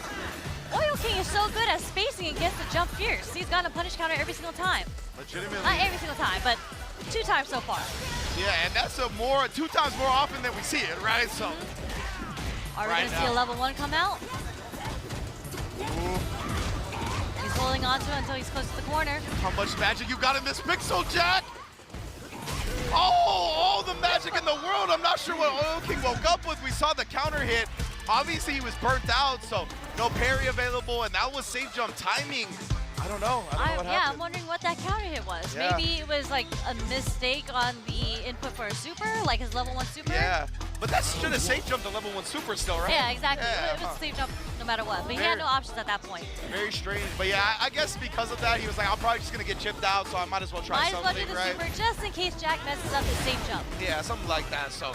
Oil King is so good at spacing against the jump fierce. He's gotten a punish counter every single time. Legitimately. Not every single time, but 2 times so far. Yeah, and that's 2 times more often than we see it, right? So. Are we gonna see a level 1 come out? He's holding on to it until he's close to the corner. How much magic you got in this pixel, Jack? all the magic in the world. I'm not sure what Oil King woke up with. We saw the counter hit. Obviously, he was burnt out, so no parry available, and that was safe jump timing. I don't know. I don't know what happened. I'm wondering what that counter hit was. Yeah. Maybe it was like a mistake on the input for a super, like his level 1 super. Yeah, but that should have safe jumped the level 1 super still, right? Yeah, exactly. Yeah, It was safe jump no matter what. But he had no options at that point. Very strange. But yeah, I guess because of that, he was like, I'm probably just going to get chipped out, so I might as well try something, Might as well do the right? super just in case Jack messes up his safe jump. Yeah, something like that. So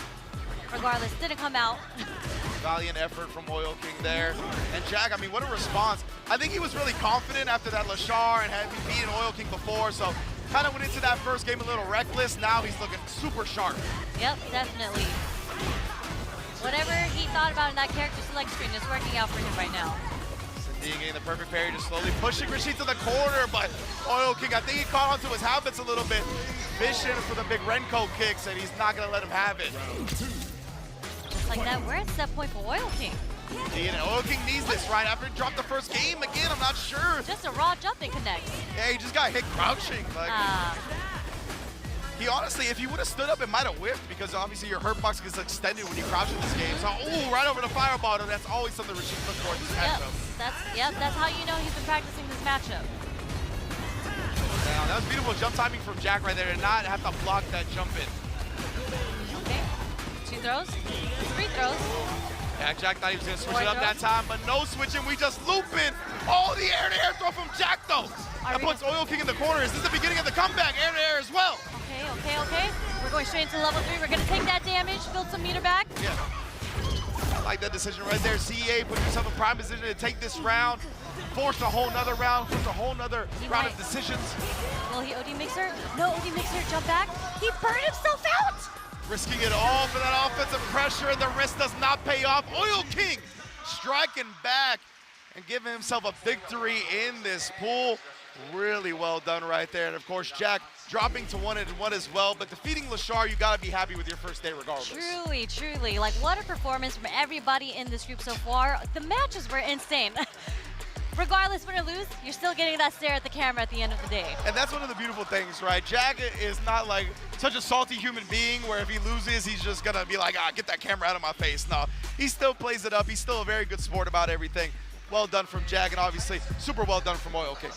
Regardless, didn't come out. valiant effort from Oil King there. And Jack, I mean, what a response. I think he was really confident after that Lashar and had beaten Oil King before, so kind of went into that first game a little reckless. Now he's looking super sharp. Yep, definitely. Whatever he thought about in that character select screen is working out for him right now. Sindhi getting the perfect parry, just slowly pushing Rashid to the corner, but Oil King, I think he caught onto his habits a little bit. Fishing for the big Renko kicks, and he's not going to let him have it. Just like that, we're at set point for Oil King. And Oil King needs this, right? After he dropped the first game, again, I'm not sure. Just a raw jump and connect. Yeah, he just got hit crouching. Like, he honestly, if he would have stood up, it might have whiffed, because obviously your hurt box gets extended when you crouch in this game. So, ooh, right over the fireball, and that's always something Rashid looks for in this matchup. That's how you know he's been practicing this matchup. That was beautiful jump timing from Jack right there, and not have to block that jump in. Okay, 2 throws, 3 throws. Yeah, Jack thought he was going to switch it up that time, but no switching. We just loop in. Oh, the air-to-air throw from Jack, though. That puts Oil King in the corner. Is this the beginning of the comeback? Air-to-air as well. Okay. We're going straight into level 3. We're going to take that damage, build some meter back. Yeah. I like that decision right there. CA put yourself in prime position to take this round. Force a whole nother round. Force a whole nother round of decisions. Will he OD mixer? No OD mixer. Jump back. He burned himself out. Risking it all for that offensive pressure, and the risk does not pay off. Oil King striking back and giving himself a victory in this pool. Really well done right there. And of course, Jack dropping to 1-1 as well, but defeating Lashar, you gotta be happy with your first day regardless. Truly. Like, what a performance from everybody in this group so far. The matches were insane. Regardless, win or lose, you're still getting that stare at the camera at the end of the day. And that's one of the beautiful things, right? Jack is not like such a salty human being where if he loses, he's just gonna be like, get that camera out of my face. No, he still plays it up. He's still a very good sport about everything. Well done from Jack, and obviously super well done from Oil King.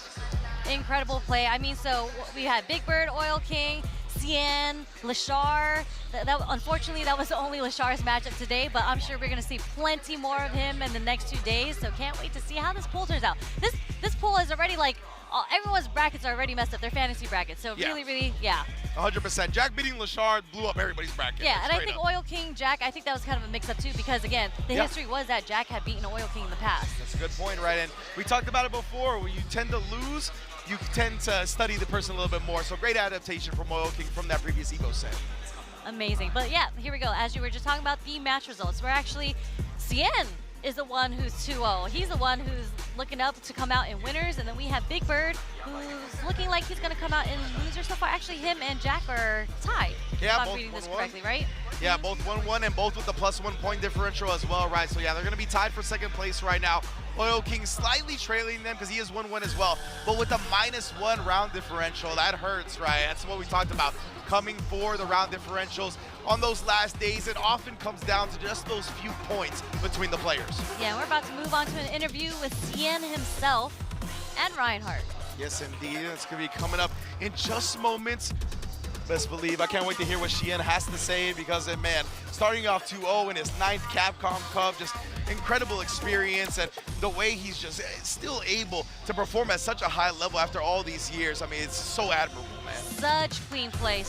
Incredible play. I mean, so we had Big Bird, Oil King, Cien, Lashar. Unfortunately, that was only Lashar's matchup today, but I'm sure we're going to see plenty more of him in the next 2 days, so can't wait to see how this pool turns out. This pool is already like, everyone's brackets are already messed up, their fantasy brackets, so really, yeah. 100%. Jack beating Lashar blew up everybody's bracket. Yeah, and I think Oil King, Jack, I think that was kind of a mix-up too, because again, the history was that Jack had beaten Oil King in the past. That's a good point, right? And we talked about it before, when you tend to lose, you tend to study the person a little bit more. So great adaptation from Oil King from that previous Evo set. Amazing. But yeah, here we go. As you were just talking about the match results, we're actually, Cien is the one who's 2-0. He's the one who's looking up to come out in winners, and then we have Big Bird, who's looking like he's going to come out in losers so far. Actually, him and Jack are tied, if I'm reading this correctly, right? Yeah, both 1-1 and both with the +1 point differential as well, right? So yeah, they're going to be tied for second place right now. Oil King slightly trailing them because he is 1-1 as well. But with the -1 round differential, that hurts, right? That's what we talked about. Coming for the round differentials on those last days, it often comes down to just those few points between the players. Yeah, we're about to move on to an interview with Cien himself and Reinhardt. Yes, indeed. It's going to be coming up in just moments. Best believe. I can't wait to hear what Cien has to say because, man, starting off 2-0 in his 9th Capcom Cup, just incredible experience, and the way he's just still able to perform at such a high level after all these years. I mean, it's so admirable, man. Such clean play,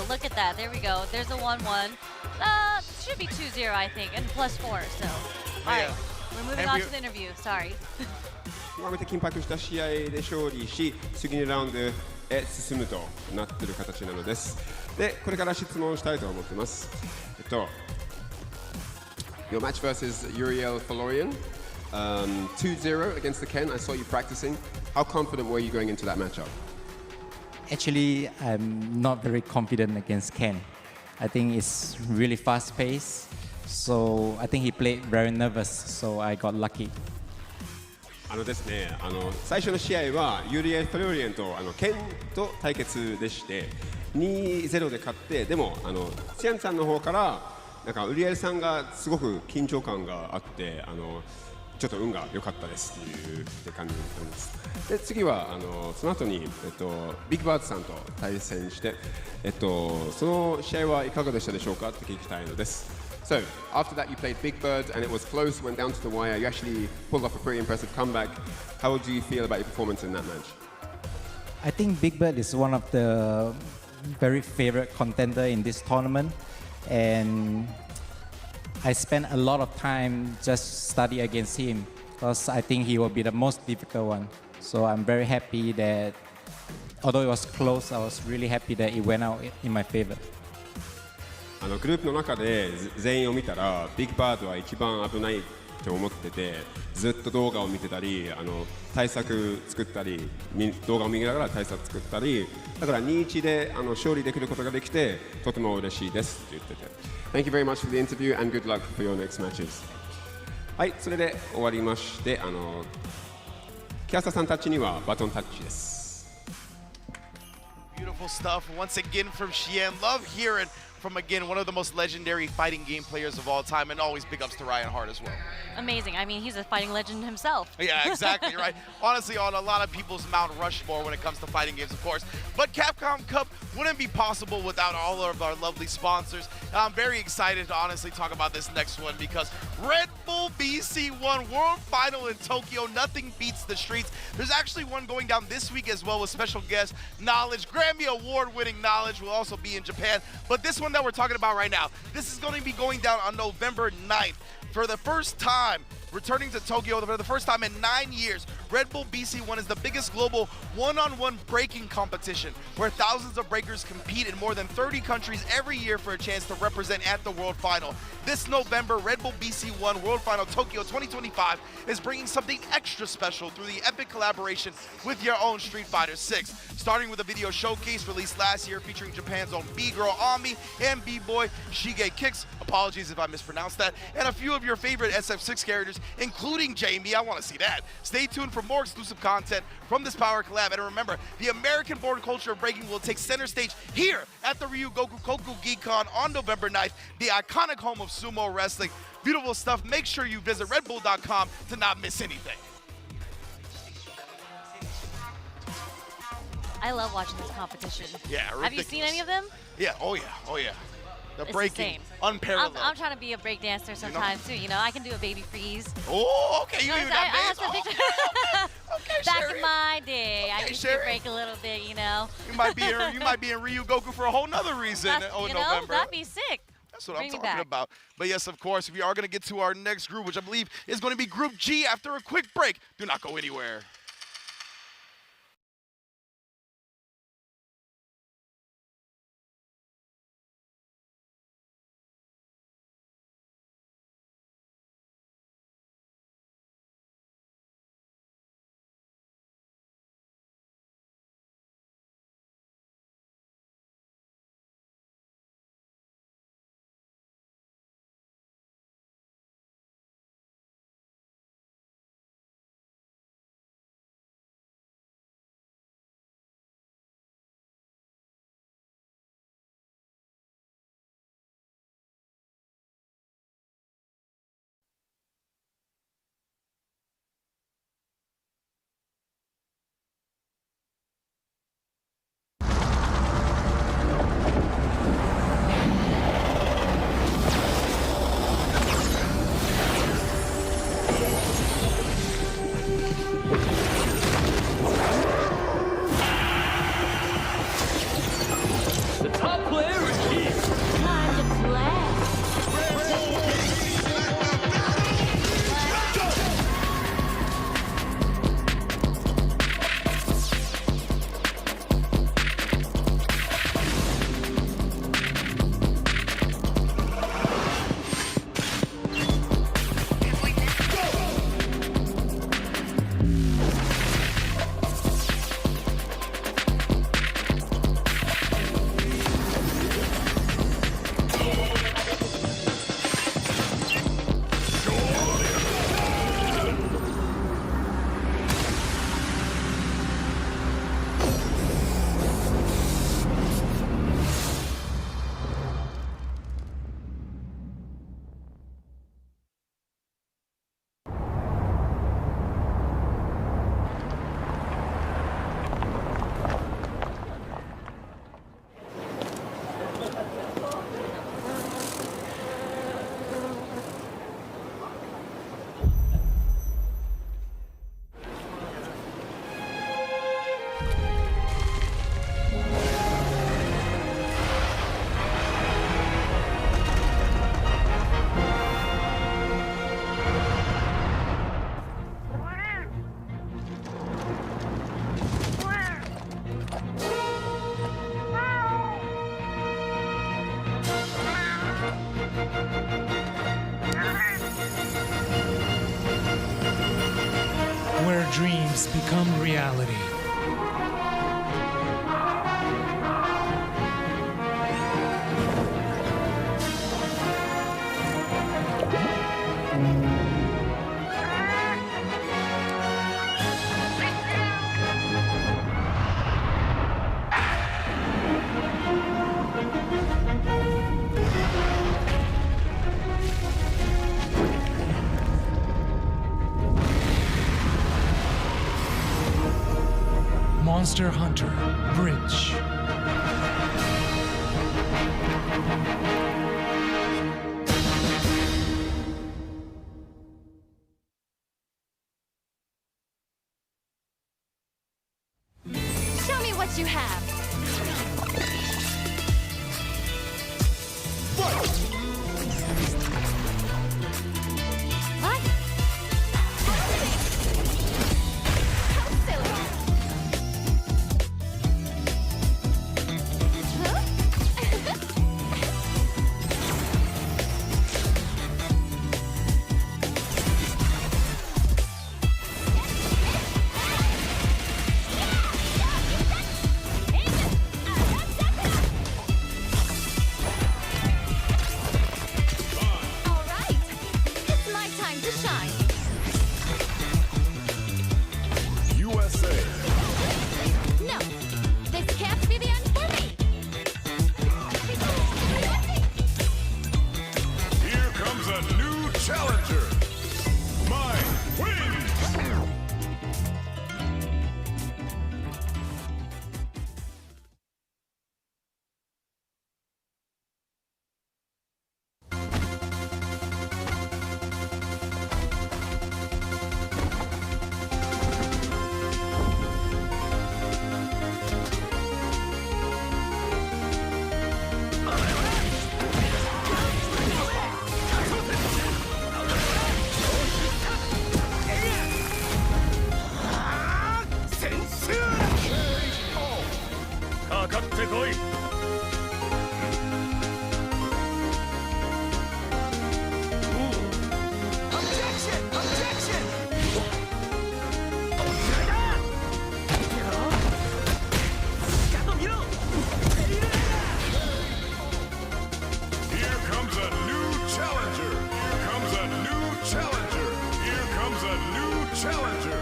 Look at that. There we go. There's a 1-1. Should be 2-0, I think, and +4. So, all right, we're moving on to the interview. Sorry. 極めて緊迫した試合で勝利し、次のラウンドへ進むとなっている形なのです。で、これから質問したいと思ってます。Your match versus Uriel Florian, 2-0 against the Ken. I saw you practicing. How confident were you going into that matchup? Actually, I'm not very confident against Ken. I think it's really fast-paced, so I think he played very nervous, so I got lucky. ですね、最初の試合はユリエル・フロリエンとケンと対決でして、2-0で勝って、でもシアンさんの方からなんかウリエルさんがすごく緊張感があって、ちょっと運が良かったですっていう感じなんです。で次はその後にビッグバードさんと対戦して、その試合はいかがでしたでしょうかって聞きたいのです。So after that you played Big Bird and it was close, went down to the wire. You actually pulled off a pretty impressive comeback. How do you feel about your performance in that match? I think Big Bird is one of the very favorite contender in this tournament, and I spent a lot of time just study against him because I think he will be the most difficult one. So I'm very happy that, although it was close, I was really happy that it went out in my favor. グループの中で全員を見たらビッグバードは一番危ないと思ってて、ずっと動画を見てたり対策作ったり、動画を見ながら対策作ったり、だから2-1で勝利できることができてとても嬉しいですって言ってて。Thank you very much for the interview and good luck for your next matches. はい、それで終わりまして、キャスターさんたちにはバトンタッチです。Beautiful stuff once again from Xian. Love hearing from, again, one of the most legendary fighting game players of all time, and always big ups to Ryan Hart as well. Amazing. I mean, he's a fighting legend himself. Yeah, exactly, right. Honestly, on a lot of people's Mount Rushmore when it comes to fighting games, of course. But Capcom Cup wouldn't be possible without all of our lovely sponsors. I'm very excited to honestly talk about this next one because Red Bull BC1 World Final in Tokyo, nothing beats the streets. There's actually one going down this week as well with special guest Knowledge. Grammy Award-winning Knowledge will also be in Japan. But this one that we're talking about right now, this is going to be going down on November 9th. For the first time, returning to Tokyo for the first time in 9 years, Red Bull BC1 is the biggest global one-on-one breaking competition where thousands of breakers compete in more than 30 countries every year for a chance to represent at the World Final. This November, Red Bull BC1 World Final Tokyo 2025 is bringing something extra special through the epic collaboration with your own Street Fighter 6. Starting with a video showcase released last year featuring Japan's own B-Girl Ami and B-Boy Shige Kicks, apologies if I mispronounced that, and a few of your favorite SF6 characters, including Jamie. I want to see that. Stay tuned for more exclusive content from this power collab. And remember, the American-born culture of breaking will take center stage here at the Ryugoku Kokugikan on November 9th, the iconic home of sumo wrestling. Beautiful stuff. Make sure you visit redbull.com to not miss anything. I love watching this competition. Yeah, ridiculous. Have you seen any of them? Yeah, oh yeah, oh yeah. The It's breaking, insane. unparalleled. I'm trying to be a break dancer sometimes too. You know, I can do a baby freeze. Oh, okay, you even got I have dance. some pictures. Back in my day, I used to break a little bit. You know. You might be in Ryugoku for a whole nother reason. You know, November. that'd be sick. That's what Bring I'm me talking back. about. But yes, of course, we are going to get to our next group, which I believe is going to be Group G after a quick break. Do not go anywhere. become reality. Monster Hunter Bridge. Show me what you have. What? How silly. All right, it's my time to shine. USA. No, this can't be the end for me. Here comes a new challenger. Mine wins. Here comes a new challenger. Here comes a new challenger. Here comes a new challenger.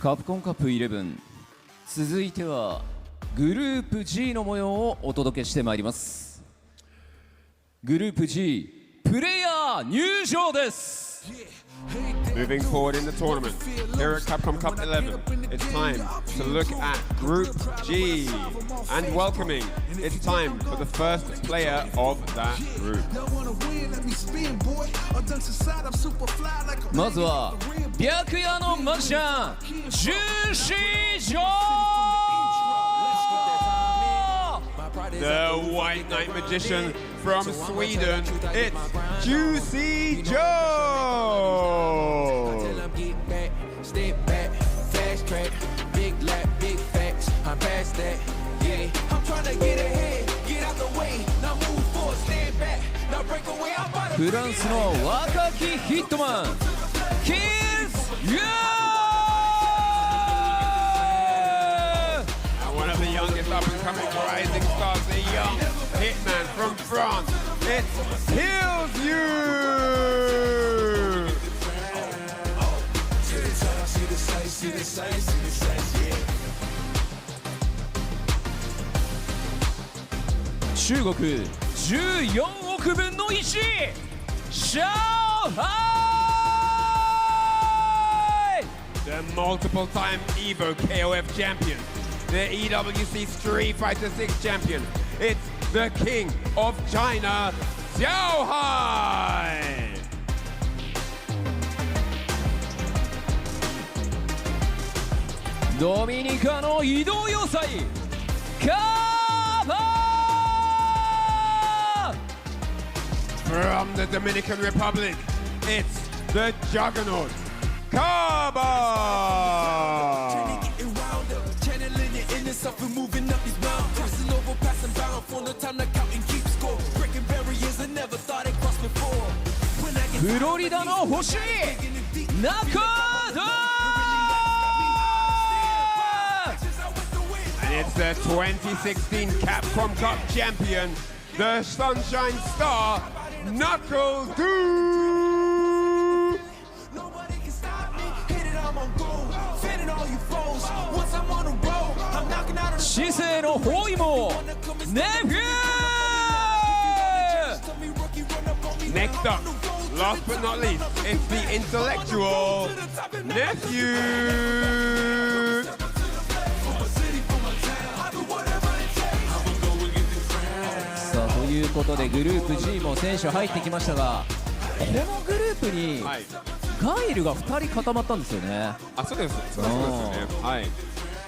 カプコンカップ11、続いてはグループ G の模様をお届けしてまいります。グループ G プレイヤー入場です。Moving forward in the tournament, here at Capcom Cup 11, it's time to look at Group G. And welcoming, it's time for the first player of that group. まずは白夜のマジシャンジューシージョー The White Knight Magician from Sweden, it's Juicy Joe! Step back, fast track, big lap, big facts. I'm past that, yeah. I'm trying to get ahead, get out the way. Now move forward, stand back. Now break away. I'm about to フランスの若きヒットマンキース・ユー One of the youngest up-and-coming rising stars, a young hitman from France, it's Hills You! 中国14億分の1上海 The multiple-time EVO KOF champion, the EWC Street Fighter 6 champion, it's the King of China, Xiao Hai! ドミニカの移動要塞カバー From the Dominican Republic, it's the Juggernaut, Kaba! channeling your inner self and moving up these mountains. Crossing over, passing bound for no time to count and keep score. Breaking barriers I never thought I'd cross before. フロリダの星中田 And it's the 2016 Capcom Cup champion, the Sunshine Star, Knuckle Doo! Nobody can stop me. Hit it, I'm on goal. Fending all you foes. Once I'm on the road, I'm knocking out of the 姿勢の包囲網ネフュー Next up, last but not least, it's the intellectual nephew. さあということでグループ G も選手入ってきましたがこのグループにガイルが2人固まったんですよね。あ、そうです。そうですね。はい。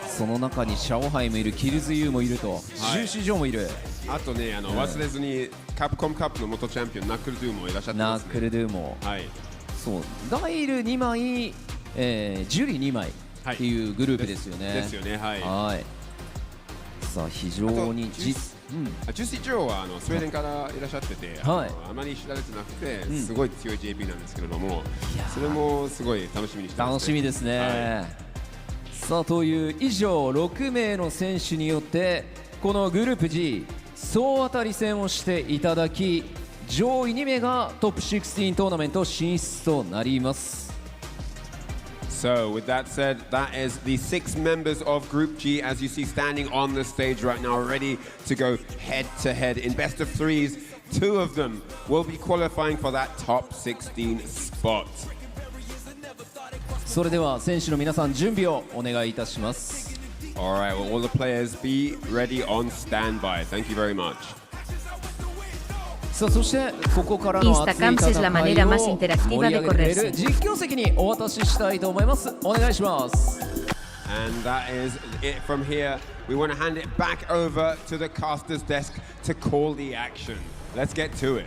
その中にシャオハイもいる、キルズユーもいると、ジューシージョーもいる。あとね、忘れずにカプコムカップの元チャンピオンナックルドゥもいらっしゃってますね。ナックルドゥも。はい。そう、ガイル2枚、ジュリ2枚っていうグループですよね。ですよね。はい。はい。さあ非常にジューシー・ジョーはスウェーデンからいらっしゃってて、あまり知られてなくて、すごい強い JP なんですけれども、それもすごい楽しみにしてますね。楽しみですね。さあという以上6名の選手によってこのグループ G 総当たり戦をしていただき、上位2名がトップ16トーナメント進出となります。So, with that said, that is the 6 members of Group G, as you see standing on the stage right now, ready to go head-to-head. In best of 3s, 2 of them will be qualifying for that top 16 spot. それでは選手の皆さん準備をお願いいたします。Alright, well, all the players be ready on standby. Thank you very much. さあそしてここからの熱い戦いを盛り上げている実況席にお渡ししたいと思います。お願いします。 And that is it from here. We want to hand it back over to the caster's desk to call the action. Let's get to it.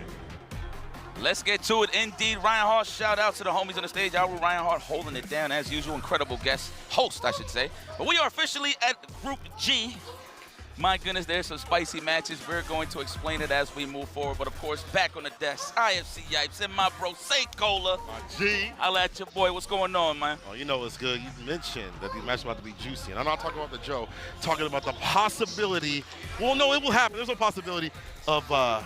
Let's get to it indeed. Reinhardt, shout out to the homies on the stage. Albert Reinhardt holding it down as usual. Incredible guest, host I should say. But we are officially at Group G. My goodness, there's some spicy matches. We're going to explain it as we move forward. But of course, back on the desk, IFC Yipes and my bro, Say Cola. G. I'll at your boy. What's going on, man? Oh, you know what's good. You mentioned that these matches are about to be juicy. And I'm not talking about the Joe, talking about the possibility. Well, no, it will happen. There's a possibility of a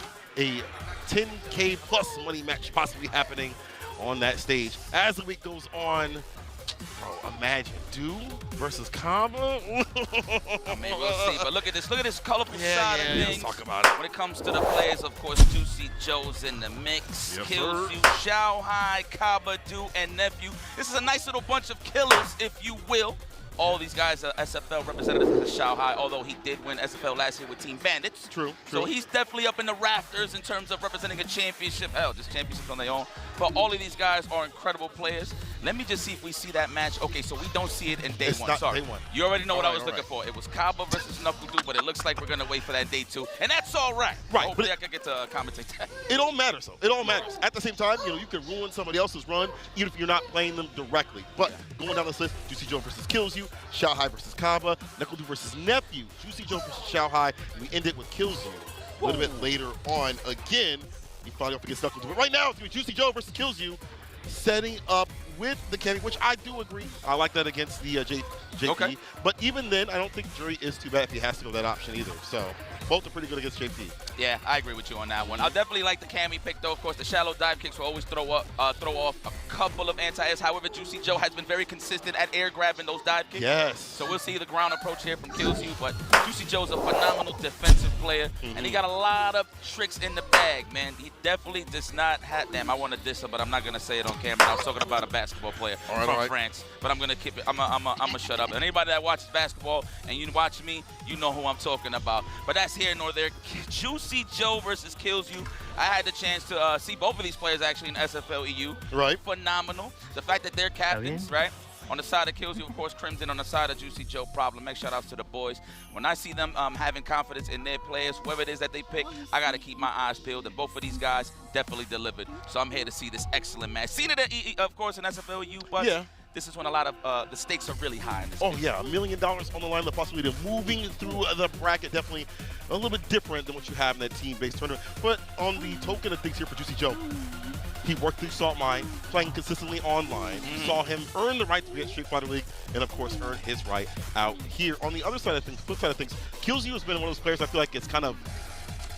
10K plus money match possibly happening on that stage. As the week goes on, bro, imagine Doom versus Kamba. I mean, we'll see. But look at this colorful side of things. Let's talk about it. When it comes to the players, of course, Juicy Joe's in the mix. Yes, Kills sir. You, Xiao Hai, Kabadoo, and Nephew. This is a nice little bunch of killers, if you will. All these guys are SFL representatives of Xiao Hai, although he did win SFL last year with Team Bandits. True. So he's definitely up in the rafters in terms of representing a championship. Hell, just championships on their own. But all of these guys are incredible players. Let me just see if we see that match. Okay, so we don't see it in day It's one. not Sorry. day one. You already know what I was All looking right. for. It was Kaba versus Knuckle-Doo, but it looks like we're going to wait for that day 2. And that's all right. Right, Hopefully I can get to commentate that. It all matters, though. It all matters. At the same time, you can ruin somebody else's run, even if you're not playing them directly. But going down this list, Juicy Joe versus Kills You, Xiao Hai versus Kaba, Knuckle-Doo versus Nephew, Juicy Joe versus Xiao Hai, and we end it with Kills You a little bit later on. Again, he finally up against Knuckle-Doo. But right now, it's going to be Juicy Joe versus Kills You, setting up with the Kenny, which I do agree. I like that against the JP. Okay. But even then, I don't think Jury is too bad if he has to go that option either. So both are pretty good against JP. Yeah, I agree with you on that one. I'll definitely like the Cammy pick, though. Of course, the shallow dive kicks will always throw off a couple of anti-airs. However, Juicy Joe has been very consistent at air grabbing those dive kicks. Yes. So we'll see the ground approach here from Kills You. But Juicy Joe's a phenomenal defensive player, and he got a lot of tricks in the bag, man. He definitely does not have. Damn, I want to diss him, but I'm not gonna say it on camera. I was talking about a basketball player from France, but I'm gonna keep it. I'm gonna shut up. And anybody that watches basketball and you watch me, you know who I'm talking about. But that's here nor there. Juicy Joe versus Kills You. I had the chance to see both of these players actually in SFL EU. Right. Phenomenal. The fact that they're captains, right? On the side of Kills You, of course, Crimson. On the side of Juicy Joe, Problem. Make shout outs to the boys. When I see them having confidence in their players, whoever it is that they pick, I got to keep my eyes peeled. And both of these guys definitely delivered. So I'm here to see this excellent match. Seen it at of course, in SFL EU, but this is when a lot of the stakes are really high in this game. Yeah, $1 million on the line, the possibility of moving through the bracket. Definitely a little bit different than what you have in that team-based tournament. But on the token of things here for Juicy Joe, he worked through Salt Mine, playing consistently online. Saw him earn the right to be at Street Fighter League, and of course earn his right out here. On the other side of things, flip side of things, Kills You has been one of those players I feel like it's kind of,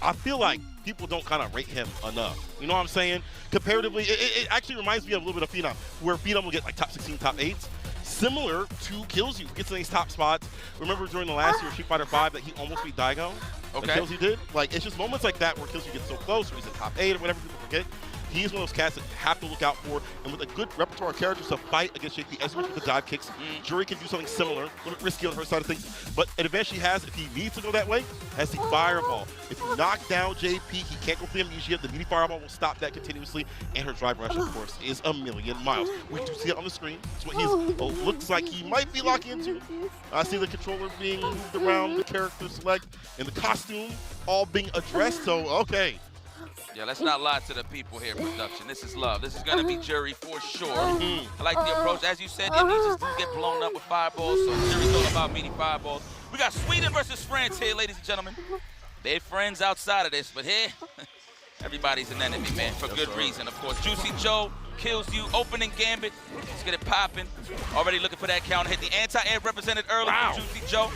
I feel like people don't kind of rate him enough. You know what I'm saying? Comparatively, it actually reminds me of a little bit of Phenom, where Phenom will get like top 16, top 8s. Similar to Kills You, gets in these top spots. Remember during the last year of Street Fighter 5 that he almost beat Daigo? Okay. Kills You did? Like, it's just moments like that where Kills You gets so close, or he's in top 8 or whatever, people forget. He's one of those cats that you have to look out for, and with a good repertoire of characters to fight against JP, as much with the dive kicks, Jury can do something similar, a little bit risky on her side of things, but an advantage he has, if he needs to go that way, has the fireball. If you knock down JP, he can't go for the amnesia, the mini fireball will stop that continuously, and her drive rush, of course, is a million miles. We do see it on the screen. It's what he's looks like he might be locking into. I see the controller being moved around, the character select, and the costume all being addressed, so okay. Yeah, let's not lie to the people here, production. This is love. This is going to be Jury for sure. I like the approach. As you said, he just get blown up with fireballs, so Jury's all about mini fireballs. We got Sweden versus France here, ladies and gentlemen. They're friends outside of this, but here, everybody's an enemy, man, for good reason. Of course, Juicy Joe Kills You, opening gambit. Let's get it popping. Already looking for that counter hit. The anti-air represented early from Juicy Joe.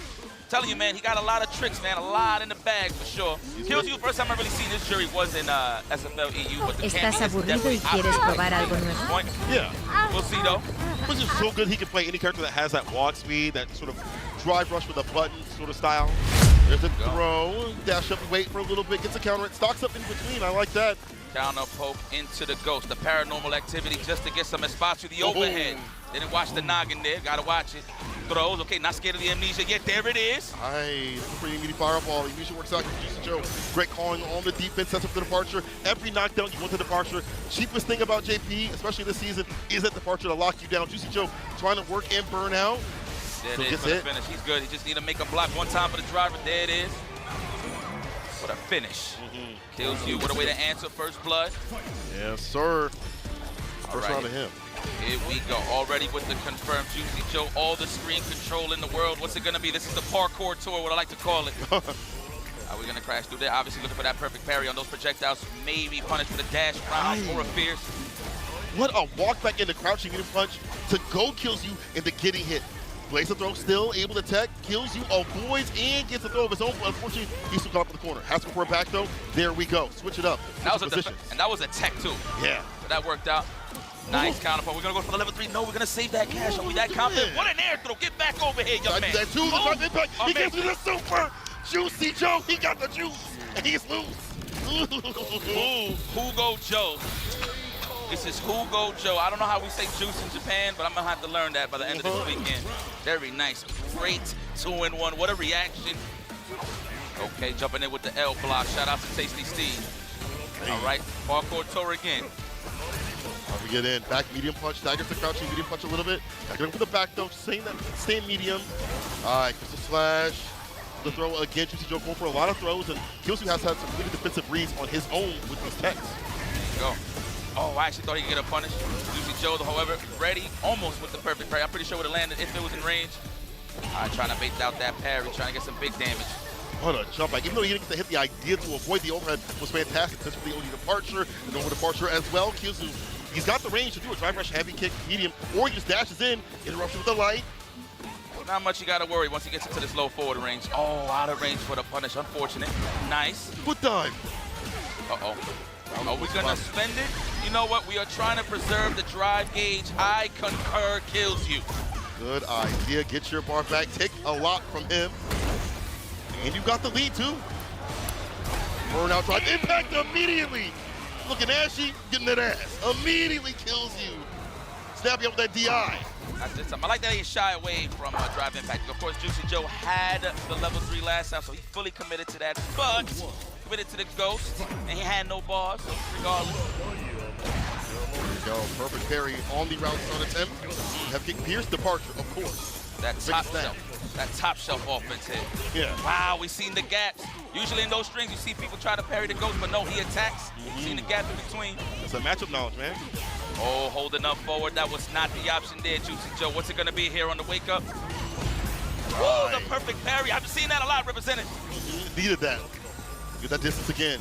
Telling you, man, he got a lot of tricks, man, a lot in the bag for sure. Kills You, first time I really seen this Jury was in SFL EU, but the ¿Estás Cammy is aburrido definitely y quieres probar outstanding algo at this nuevo? point. Yeah. We'll see, though. Which is so good he can play any character that has that walk speed, that sort of drive rush with a button sort of style. There's a throw, dash up and wait for a little bit, gets a counter, it stocks up in between, I like that. Counter poke into the ghost, the paranormal activity just to get some spots to the overhead. Didn't watch the noggin there, gotta watch it. Throws, okay, not scared of the amnesia yet, there it is. Nice, pretty mini fireball, amnesia works out for Juicy Joe. Great calling on the defense, sets up the departure. Every knockdown, you want the departure. Cheapest thing about JP, especially this season, is that departure to lock you down. Juicy Joe trying to work and burn out. There So it is gets for the hit. finish, he's good. He just need to make him block one time for the driver, there it is. What a finish. Kills You, what a way to answer first blood. Yes, sir. First round Alrighty. of him. Here we go, already with the confirmed Juicy Joe, all the screen control in the world. What's it gonna be? This is the parkour tour, what I like to call it. Are we gonna crash through there? Obviously looking for that perfect parry on those projectiles. Maybe punished with a dash round or a fierce. What a walk back into crouching getting punch to go Kills You into getting hit. Blaze the throw, still able to tech, Kills You, avoids, and gets a throw of his own. Unfortunately, he's still caught up in the corner. Has to go for a back though. There we go. Switch it up. That was Positions. and that was a tech too. Yeah. So that worked out. Nice counterpoint. We're gonna go for the level 3. No, we're gonna save that cash. Are we that confident? What an air throw. Get back over here, young man. That too. The impact. He gets to the super. Juicy Joe, he got the juice, and he's loose. Hugo Joe. This is Hugo Joe. I don't know how we say juice in Japan, but I'm going to have to learn that by the end of this weekend. Very nice. Great 2-in-1. What a reaction. Okay, jumping in with the L block. Shout out to Tasty Steve. All right, Parkour Tour again. We get in. Back medium punch. Staggers the crouching medium punch a little bit. Back in for the back though. Stay medium. All right, Crystal Slash. The throw again. Juicy Joe going for a lot of throws, and Kyosu has had some really defensive reads on his own with these techs. Go. Oh, I actually thought he could get a punish. Juicy Joe, however, ready almost with the perfect parry. I'm pretty sure it would have landed if it was in range. All right, trying to bait out that parry, trying to get some big damage. What a jump back. Even though he didn't get to hit, the idea to avoid the overhead was fantastic. That's for the OD departure, and over departure as well. Kyosu, he's got the range to do a drive rush, heavy kick, medium, or he just dashes in, interruption with the light. Not much you got to worry once he gets into this low forward range. Oh, out of range for the punish. Unfortunate. Nice. Good dive. Uh-oh. Are we going to spend it? You know what? We are trying to preserve the drive gauge. I concur. Kills you. Good idea. Get your bar back. Take a lot from him. And you got the lead, too. Burnout drive. Impact immediately. Looking ashy, getting that ass. Immediately kills you. Snap you up with that DI. I like that he shy away from drive impact. Of course, Juicy Joe had the level 3 last time, so he fully committed to that. But committed to the ghost, and he had no bars, so regardless. There you go. Perfect parry on the round start attempt. Have kick Pierce departure, of course. That top shelf offense hit. Yeah. Wow, we seen the gaps. Usually in those strings, you see people try to parry the ghost, but no, he attacks. Seen the gap in between. It's a matchup knowledge, man. Oh, holding up forward. That was not the option there, Juicy Joe. What's it going to be here on the wake up? Oh, the perfect parry. I've seen that a lot represented. Needed that. Get that distance again.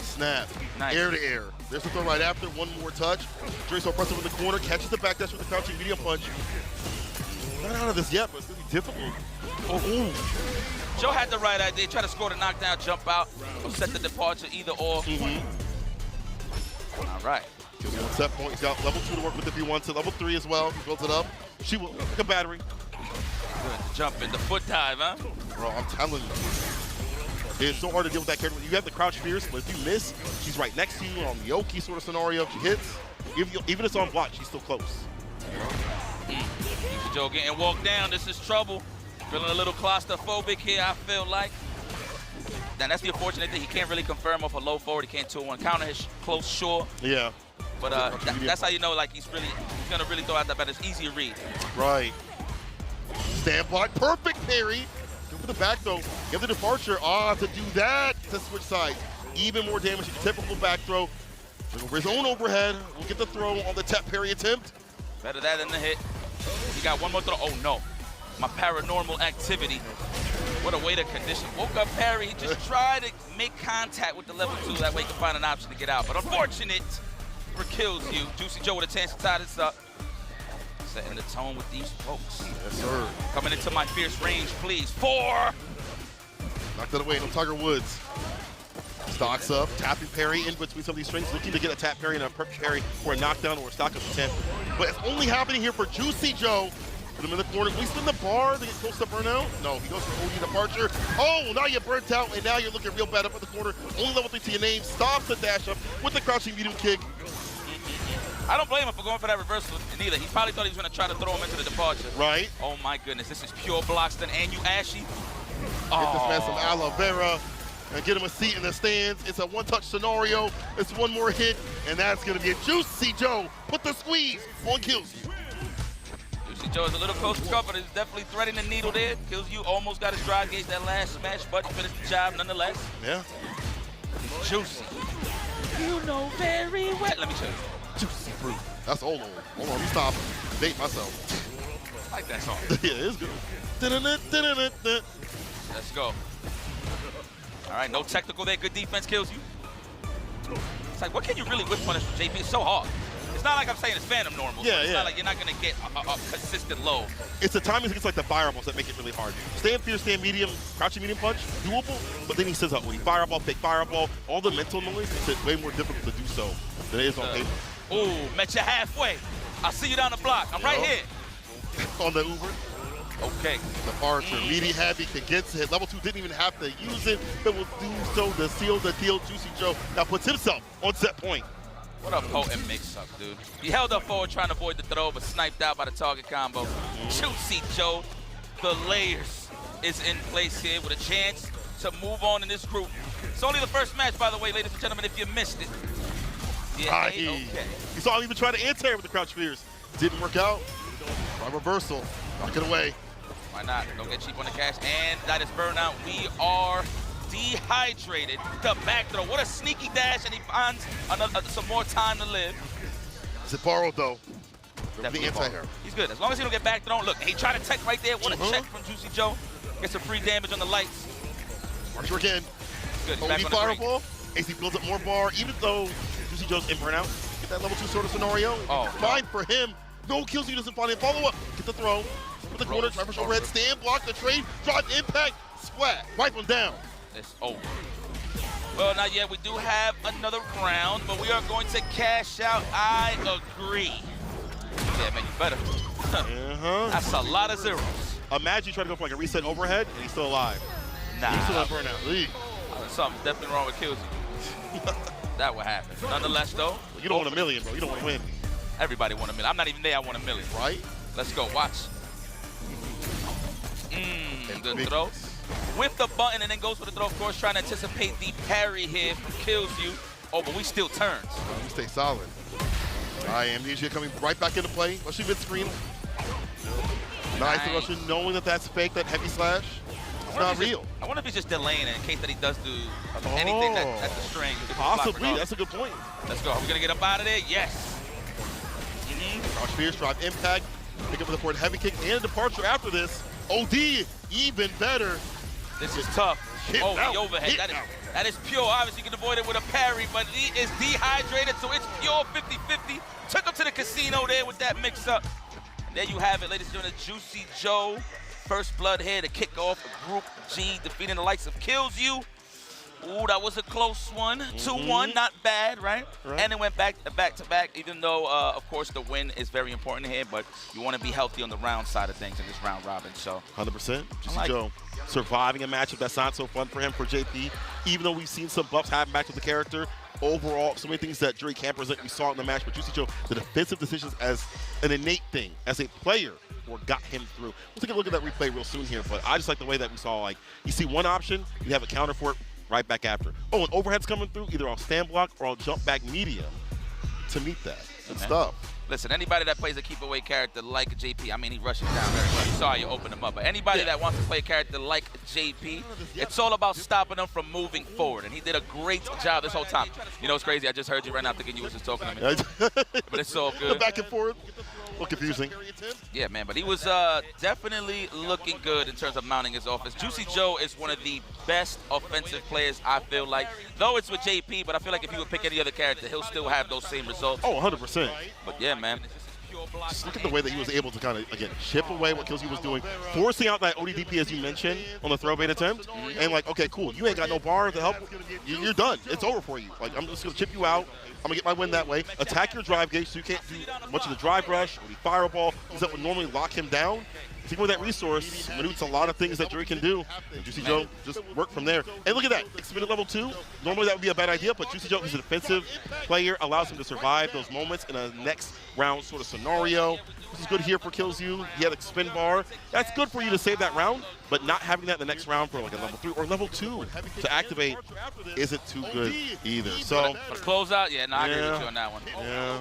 Snap. Nice. Air to air. There's the throw right after. One more touch. Draco presses in the corner. Catches the back dash with the crouching medium punch. Not out of this yet, but it's going to be difficult. Oh, Joe had the right idea. Try to score the knockdown, jump out, or set the departure, either or. All right. Just one set point. He's got level 2 to work with if he wants it. Level 3 as well. He builds it up. She will, like a battery. Good jump in the foot dive, huh? Bro, I'm telling you. It's so hard to deal with that character. You have the crouch fierce, but if you miss, she's right next to you on the Yoki sort of scenario. If she hits, even if it's on block, she's still close. Joe getting walked down. This is trouble. Feeling a little claustrophobic here, I feel like. Then that's the unfortunate thing. He can't really confirm off a low forward. He can't 2-1 counter his close, sure. Yeah. But that's how you know, like, he's going to really throw out that better. It's easy to read. Right. Stand block. Perfect parry. Go for the back, though. Get the departure. To do that, to switch sides. Even more damage. Typical back throw. For his own overhead. We'll get the throw on the tap parry attempt. Better that than the hit. He got one more throw. Oh, no. My paranormal activity. What a way to condition. Woke up parry. He just tried to make contact with the level 2. That way he can find an option to get out. But unfortunate for kills you. Juicy Joe with a chance to tie this up. Setting the tone with these folks. Yes, sir. Coming into my fierce range, please. 4. Knocked that away. No Tiger Woods. Stocks up. Tapping parry in between some of these strings. Looking to get a tap parry and a perfect parry for a knockdown or a stock up to 10. But it's only happening here for Juicy Joe. Put him in the corner. We spin the bar to get close to burnout. No, he goes for OD departure. Oh, now you're burnt out, and now you're looking real bad up at the corner. Only level 3 to your name. Stops the dash up with the crouching medium kick. I don't blame him for going for that reversal neither. He probably thought he was going to try to throw him into the departure. Right. Oh, my goodness. This is pure Bloxton and you ashy. Get this man some aloe vera and get him a seat in the stands. It's a one-touch scenario. It's one more hit, and that's going to be a Juicy Joe. Put the squeeze on Kills You. Juicy Joe is a little close to cover, but he's definitely threading the needle there. Kills You almost got his drive gauge that last smash, but he finished the job nonetheless. Yeah. Juicy. You know very well. Let me show you. Juicy fruit. That's old. Hold on, let me stop. Date myself. I like that song. Yeah, it's good. Let's go. All right, no technical there. Good defense. Kills You. It's like, what can you really whip punish from JP? It's so hard. It's not like I'm saying it's Phantom normal. Yeah, it's not like you're not going to get a consistent low. It's the timings against like the fireballs that make it really hard. Stand fierce, stand medium, crouching medium punch, doable, but then he says when he fireball, fake fireball, all the mental noise makes it way more difficult to do so than it is on paper. Ooh, met you halfway. I'll see you down the block. I'm right here. On the Uber. Okay. Departure, meaty heavy, can get hit. Level 2 didn't even have to use it, but will do so to seal the deal. Juicy Joe now puts himself on set point. What a potent mix-up, dude. He held up forward trying to avoid the throw, but sniped out by the target combo. Juicy Joe, the layers is in place here with a chance to move on in this group. It's only the first match, by the way, ladies and gentlemen, if you missed it. Yeah, okay. You saw him even try to anti-air with the crouch spears. Didn't work out. Try reversal. Knock it away. Why not? Don't get cheap on the cash. And that is burnout. We are dehydrated. The back throw. What a sneaky dash, and he finds some more time to live. Is it borrowed, though? Definitely the anti-air. He's good. As long as he don't get back thrown. Look, he tried to tech right there. What a check from Juicy Joe. Gets some free damage on the lights. Archer again. Good. OD fireball. AC builds up more bar, even though Juicy Joe's in burnout. Get that level 2 sort of scenario. Oh, fine for him. No kills, he doesn't find it. Follow up. Get the throw. With the corner, driver show red, stand, block the trade, drive impact, splat, wipe him down. It's over. Well, not yet. We do have another round, but we are going to cash out. I agree. Yeah, man, you better. That's a lot of zeros. Imagine you try to go for like a reset overhead, and he's still alive. Nah. He's still on burnout. Something's definitely wrong with Kills. That would happen. Nonetheless, though. You don't want $1 million, bro. You don't want to win. Everybody want $1 million. I'm not even there. I want $1 million. Right? Let's go. Watch. Good throw. With the button and then goes for the throw. Of course, trying to anticipate the parry here from Kills You. Oh, but we still turns. We stay solid. Amnesia coming right back into play. Russian mid-screen. Nice Russian, knowing that that's fake, that heavy slash. It's not real. I wonder if he's just delaying it in case that he does do anything at the string. Possibly. That's a good point. Let's go. Are we going to get up out of there? Yes. Crouch spears, drive impact. Pick up with a forward heavy kick and a departure after this. OD, even better. This is tough. The overhead. That is pure. Obviously, you can avoid it with a parry, but he is dehydrated, so it's pure 50-50. Took him to the casino there with that mix-up. There you have it, ladies and gentlemen. Juicy Joe, first blood here to kick off Group G, defeating the likes of Kills You. Ooh, that was a close one. 2-1, not bad, right? And it went back to back, even though, of course, the win is very important here, but you want to be healthy on the round side of things in this round robin, so. 100%. Juicy Joe surviving a matchup that's not so fun for him, for JP, even though we've seen some buffs happen back to the character. Overall, so many things that Dre can't present, we saw in the match, but Juicy Joe, the defensive decisions as an innate thing, as a player, got him through. We'll take a look at that replay real soon here, but I just like the way that we saw, like, you see one option, you have a counter for it right back after. Oh, and overhead's coming through, either I'll stand block or I'll jump back media to meet that. Good stuff. Listen, anybody that plays a keep away character like JP, I mean, he rushes down very well. You saw you open him up. But anybody that wants to play a character like JP, it's all about stopping them from moving forward. And he did a great job this whole time. You know, it's crazy. I just heard you right now thinking you was just talking to me. But it's all good. Back and forth. A little confusing. Yeah, man, but he was definitely looking good in terms of mounting his offense. Juicy Joe is one of the best offensive players, I feel like. Though it's with JP, but I feel like if he would pick any other character, he'll still have those same results. Oh, 100%. But yeah, man. Just look at the way that he was able to kind of, again, chip away what Kills You was doing, forcing out that ODDP, as you mentioned, on the throw bait attempt. And like, okay, cool, you ain't got no bar to help. You're done. It's over for you. Like, I'm just going to chip you out. I'm going to get my win that way. Attack your drive gauge so you can't do much of the drive rush or the fireball, because that would normally lock him down. Taking with that resource, Manute's a lot of things that Dre can do. And Juicy Joe just work from there. And look at that, expanded level 2. Normally that would be a bad idea, but Juicy Joe is a defensive player, allows him to survive those moments in a next round sort of scenario. This is good here for Kills You. He had a spin bar. That's good for you to save that round, but not having that in the next round for like a level 3 or level 2 to activate isn't too good either. So for closeout, yeah, no, I agree with you on that one. Yeah.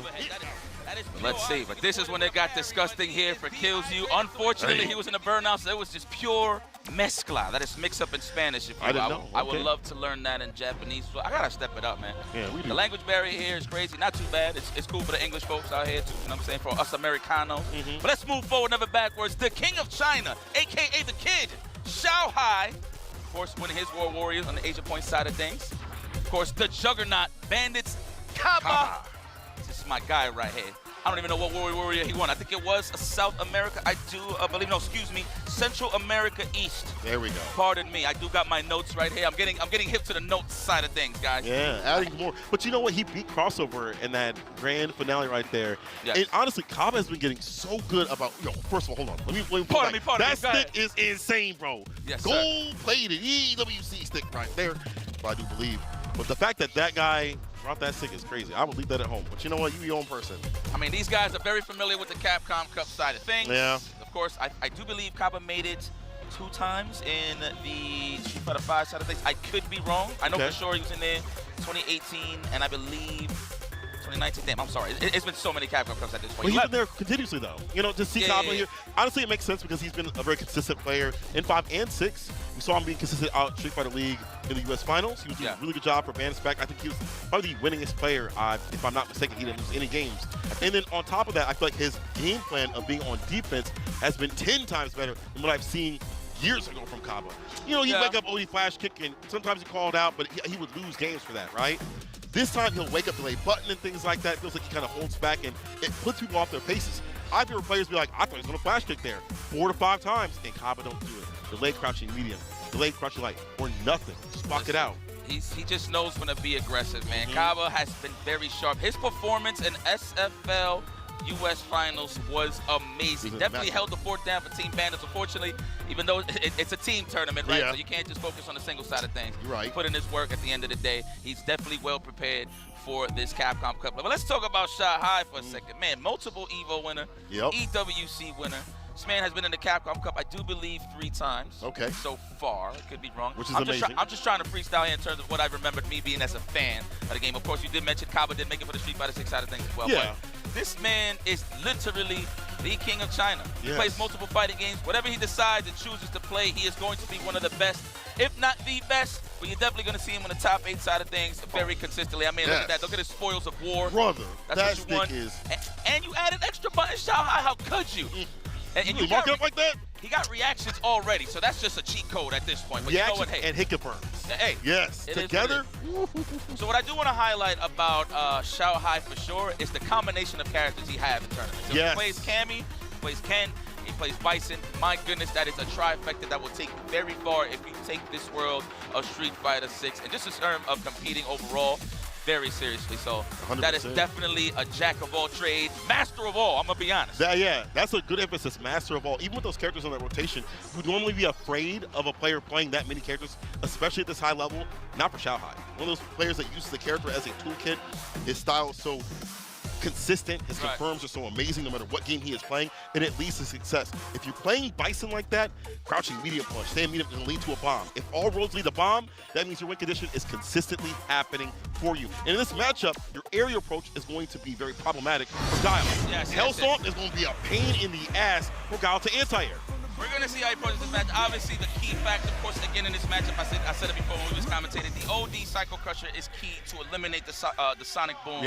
Let's see, but this is when it got disgusting here for Kills You. Unfortunately, he was in a burnout, so it was just pure mezcla. That is mix up in Spanish. If you I didn't know. I would love to learn that in Japanese. So I gotta step it up, man. Yeah, we do. The language barrier here is crazy. Not too bad. It's cool for the English folks out here, too. You know what I'm saying? For us Americanos. But let's move forward, never backwards. The King of China, a.k.a. the Kid, Xiao Hai. Of course, winning his War Warriors on the Asia Point side of things. Of course, the Juggernaut, Bandits, Kaba. This is my guy right here. I don't even know what warrior he won. I think it was South America. I do believe, no, excuse me, Central America East. There we go. Pardon me. I do got my notes right here. I'm getting hip to the notes side of things, guys. Yeah, adding more. But you know what? He beat Crossover in that grand finale right there. Yes. And honestly, Kaba has been getting so good about. First of all, hold on. Let me Pardon me. That stick is insane, bro. Yes, sir. Gold-plated EWC stick right there. But I do believe. But the fact that guy brought that stick is crazy. I would leave that at home. But you know what? You your own person. I mean, these guys are very familiar with the Capcom Cup side of things. Yeah. Of course, I do believe Kaba made it 2 times in the Street Fighter 5 side of things. I could be wrong. I know for sure he was in there 2018 and I believe 2019. Damn, I'm sorry. It's been so many Capcom Cups at this point. Well, he's been there continuously, though. You know, to see Kaba here. Honestly, it makes sense because he's been a very consistent player in 5 and 6. We saw him being consistent out Street Fighter League in the U.S. Finals. He was doing a really good job for Band Spec. I think he was probably the winningest player. If I'm not mistaken, he didn't lose any games. And then on top of that, I feel like his game plan of being on defense has been 10 times better than what I've seen years ago from Kaba. You know, he'd wake up OD flash kick, and sometimes he called out, but he would lose games for that, right? This time he'll wake up, delay button and things like that. It feels like he kind of holds back, and it puts people off their paces. I've heard players be like, I thought he was going to flash kick there 4 to 5 times, and Kaba don't do it. Delay crouching medium, delay crouching light, or nothing. Just block it out. He just knows when to be aggressive, man. Kaba has been very sharp. His performance in SFL U.S. Finals was amazing. Definitely held the fort down for Team Bandits. Unfortunately, even though it's a team tournament, right? So you can't just focus on the single side of things. You're right. Put in his work at the end of the day. He's definitely well prepared for this Capcom Cup. But let's talk about Shanghai for a second. Man, multiple EVO winner, EWC winner. This man has been in the Capcom Cup, I do believe, 3 times. Okay. So far, I could be wrong. Which is amazing. I'm just trying to freestyle here in terms of what I remembered me being as a fan of the game. Of course, you did mention Kaba did make it for the Street Fighter 6 side of things as well. Yeah. But this man is literally the king of China. He plays multiple fighting games. Whatever he decides and chooses to play, he is going to be one of the best, if not the best. But you're definitely going to see him on the top 8 side of things very consistently. I mean, look at that. Look at his spoils of war. Brother, that's that what you stick want. is. And you added extra buttons, Shanghai. How could you? And you mark it up like that? He got reactions already, so that's just a cheat code at this point. But Reactions you know what? Hey, and hit confirms. Hey, yes, together. So what I do want to highlight about Shanghai for sure is the combination of characters he has in tournaments. So he plays Cammy, he plays Ken, he plays Bison. My goodness, that is a trifecta that will take you very far if you take this world of Street Fighter 6 and just in terms of competing overall very seriously. So 100%. That is definitely a jack of all trades, master of all, I'm going to be honest. That's a good emphasis, master of all. Even with those characters on that rotation, you would normally be afraid of a player playing that many characters, especially at this high level. Not for Shanghai. One of those players that uses the character as a toolkit. His style is so consistent, his confirms are so amazing no matter what game he is playing, and it leads to success. If you're playing Bison like that, crouching medium punch, staying medium and lead to a bomb. If all roads lead to bomb, that means your win condition is consistently happening for you. And in this matchup, your aerial approach is going to be very problematic for Guile. Hellstorm is going to be a pain in the ass for Guile to anti-air. We're going to see how he approaches this match. Obviously, the key factor, of course, again, in this matchup, I said it before when we was commentating, the OD Psycho Crusher is key to eliminate the Sonic Boom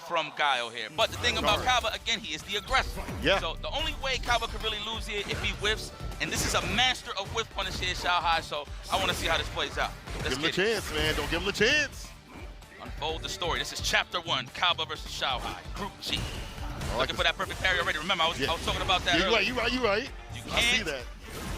from Guile here. But the thing about Kaba, again, he is the aggressor. So the only way Kaba could really lose here if he whiffs, and this is a master of whiff punish here, Shanghai, so I want to see how this plays out. Give him a chance, man. Don't give him a chance. Unfold the story. This is Chapter 1, Kaba versus Shanghai, Group G. Looking for that perfect parry already. Remember, I was talking about that earlier. You're right. You can't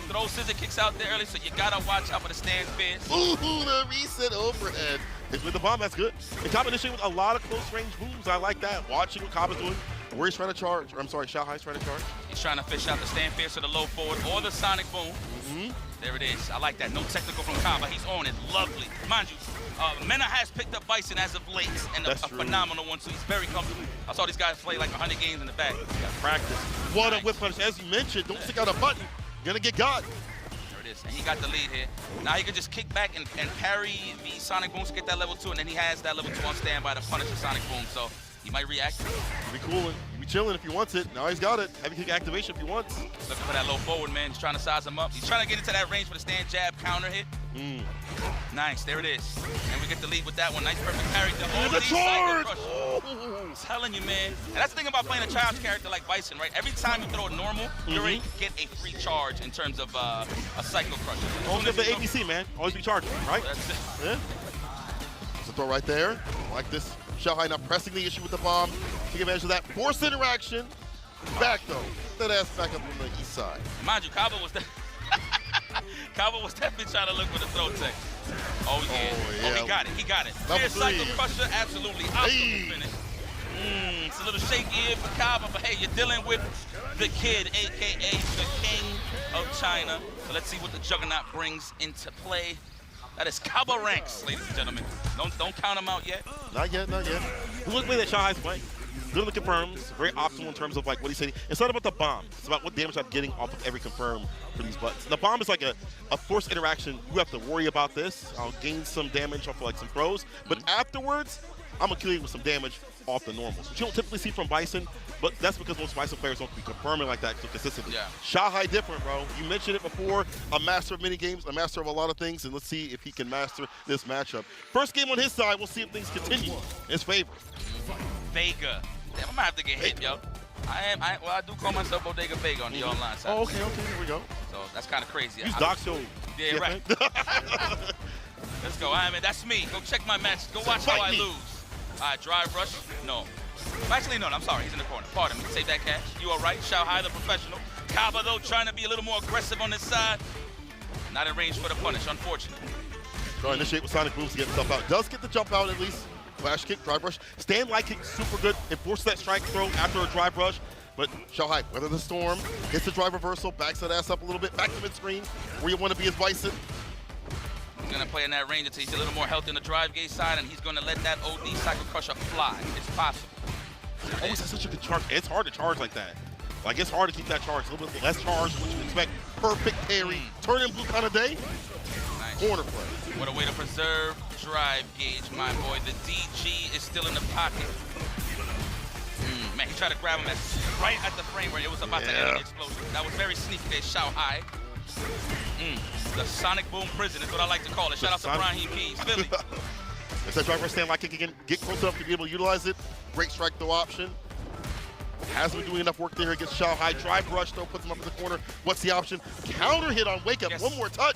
throw scissor kicks out there early, so you gotta watch out for the stand fierce. Ooh, the reset overhead. Hits with the bomb, that's good. In combination with a lot of close range moves, I like that. Watching what Kaba's doing, where he's trying to charge, or I'm sorry, Shanghai's trying to charge. He's trying to fish out the stand fierce or the low forward or the Sonic Boom. There it is. I like that. No technical from Kaba. He's on it. Lovely. Mind you, Mena has picked up Bison as of late, and a phenomenal one, so he's very comfortable. I saw these guys play like 100 games in the back. Got practice. What a whip punish. As you mentioned, don't stick out a button. You're going to get got. There it is. And he got the lead here. Now he can just kick back and parry the Sonic Booms to get that level 2, and then he has that level 2 on standby to punish the Sonic Boom, so he might react. He'll be cooling. He'll be chilling if he wants it. Now he's got it. Heavy kick activation if he wants. Looking for that low forward, man. He's trying to size him up. He's trying to get into that range for the stand jab counter hit. Nice. There it is. And we get the lead with that one. Nice perfect parry. The charge! I'm telling you, man. And that's the thing about playing a child's character like Bison, right? Every time you throw a normal, you already get a free charge in terms of a Psycho Crusher. Always get the ABC, man. Always be charging, right? That's it. Yeah. There's a throw right there. I like this. Shanghai not pressing the issue with the bomb. Take advantage of that. Forced interaction. Back though. That ass back up on the east side. Mind you, Kaba was definitely trying to look for the throw tech. Oh yeah. Oh, he got it. He got it. Clear cycle crusher, absolutely. Optimal finish. It's a little shaky here for Kaba, but hey, you're dealing with the kid, aka the king of China. So let's see what the Juggernaut brings into play. That is Kaba ranks, ladies and gentlemen. Don't count him out yet. Not yet, not yet. Look at the way that Shanghai's playing. Good on the confirms, very optimal in terms of like what he's saying. It's not about the bomb. It's about what damage I'm getting off of every confirm from these buttons. The bomb is like a forced interaction. You have to worry about this. I'll gain some damage off of like some throws, but afterwards, I'm gonna kill you with some damage off the normals, which you don't typically see from Bison, but that's because most Bison players don't be confirming like that so consistently. Yeah. Shanghai different, bro. You mentioned it before, a master of many games, a master of a lot of things, and let's see if he can master this matchup. First game on his side, we'll see if things continue in his favor. Vega. Damn, I'm gonna have to get hit, yo. I do call myself Bodega Vega on the online side. Oh, okay, here we go. So that's kind of crazy. Use Doc Show. Yeah, right. Let's go. I mean, that's me. Go check my match. Go watch how I lose. All right, drive rush. No. Actually, no, I'm sorry. He's in the corner. Pardon me. Save that cash. You all right? Shanghai, the professional. Kaba, though, trying to be a little more aggressive on this side. Not in range for the punish, unfortunately. Trying to initiate with Sonic Booms to get himself out. Does get the jump out at least. Flash kick, drive rush. Stand light kick, super good. Enforce that strike throw after a drive rush. But Shanghai, weather the storm, hits the drive reversal, backs that ass up a little bit, back to mid-screen, where you want to be as Bison. He's going to play in that range until he's a little more healthy on the drive gauge side, and he's going to let that OD Cycle Crusher fly. It's possible. Oh, it's such a good charge. It's hard to charge like that. Like, it's hard to keep that charge. A little bit less charge than what you expect. Perfect parry. Turn in blue kind of day. Nice. Corner play. What a way to preserve drive gauge, my boy. The DG is still in the pocket. Man, he tried to grab him right at the frame where it was about to end the explosion. That was very sneaky there, Shanghai. The Sonic Boom Prison is what I like to call it. Shout out to Brahim Keys, Philly. It's that driver stand like kick again. Get close enough to be able to utilize it. Great strike throw option. Hasn't been doing enough work there against Shanghai. Drive rush though, puts him up in the corner. What's the option? Counter hit on Wake Up. Yes. One more touch.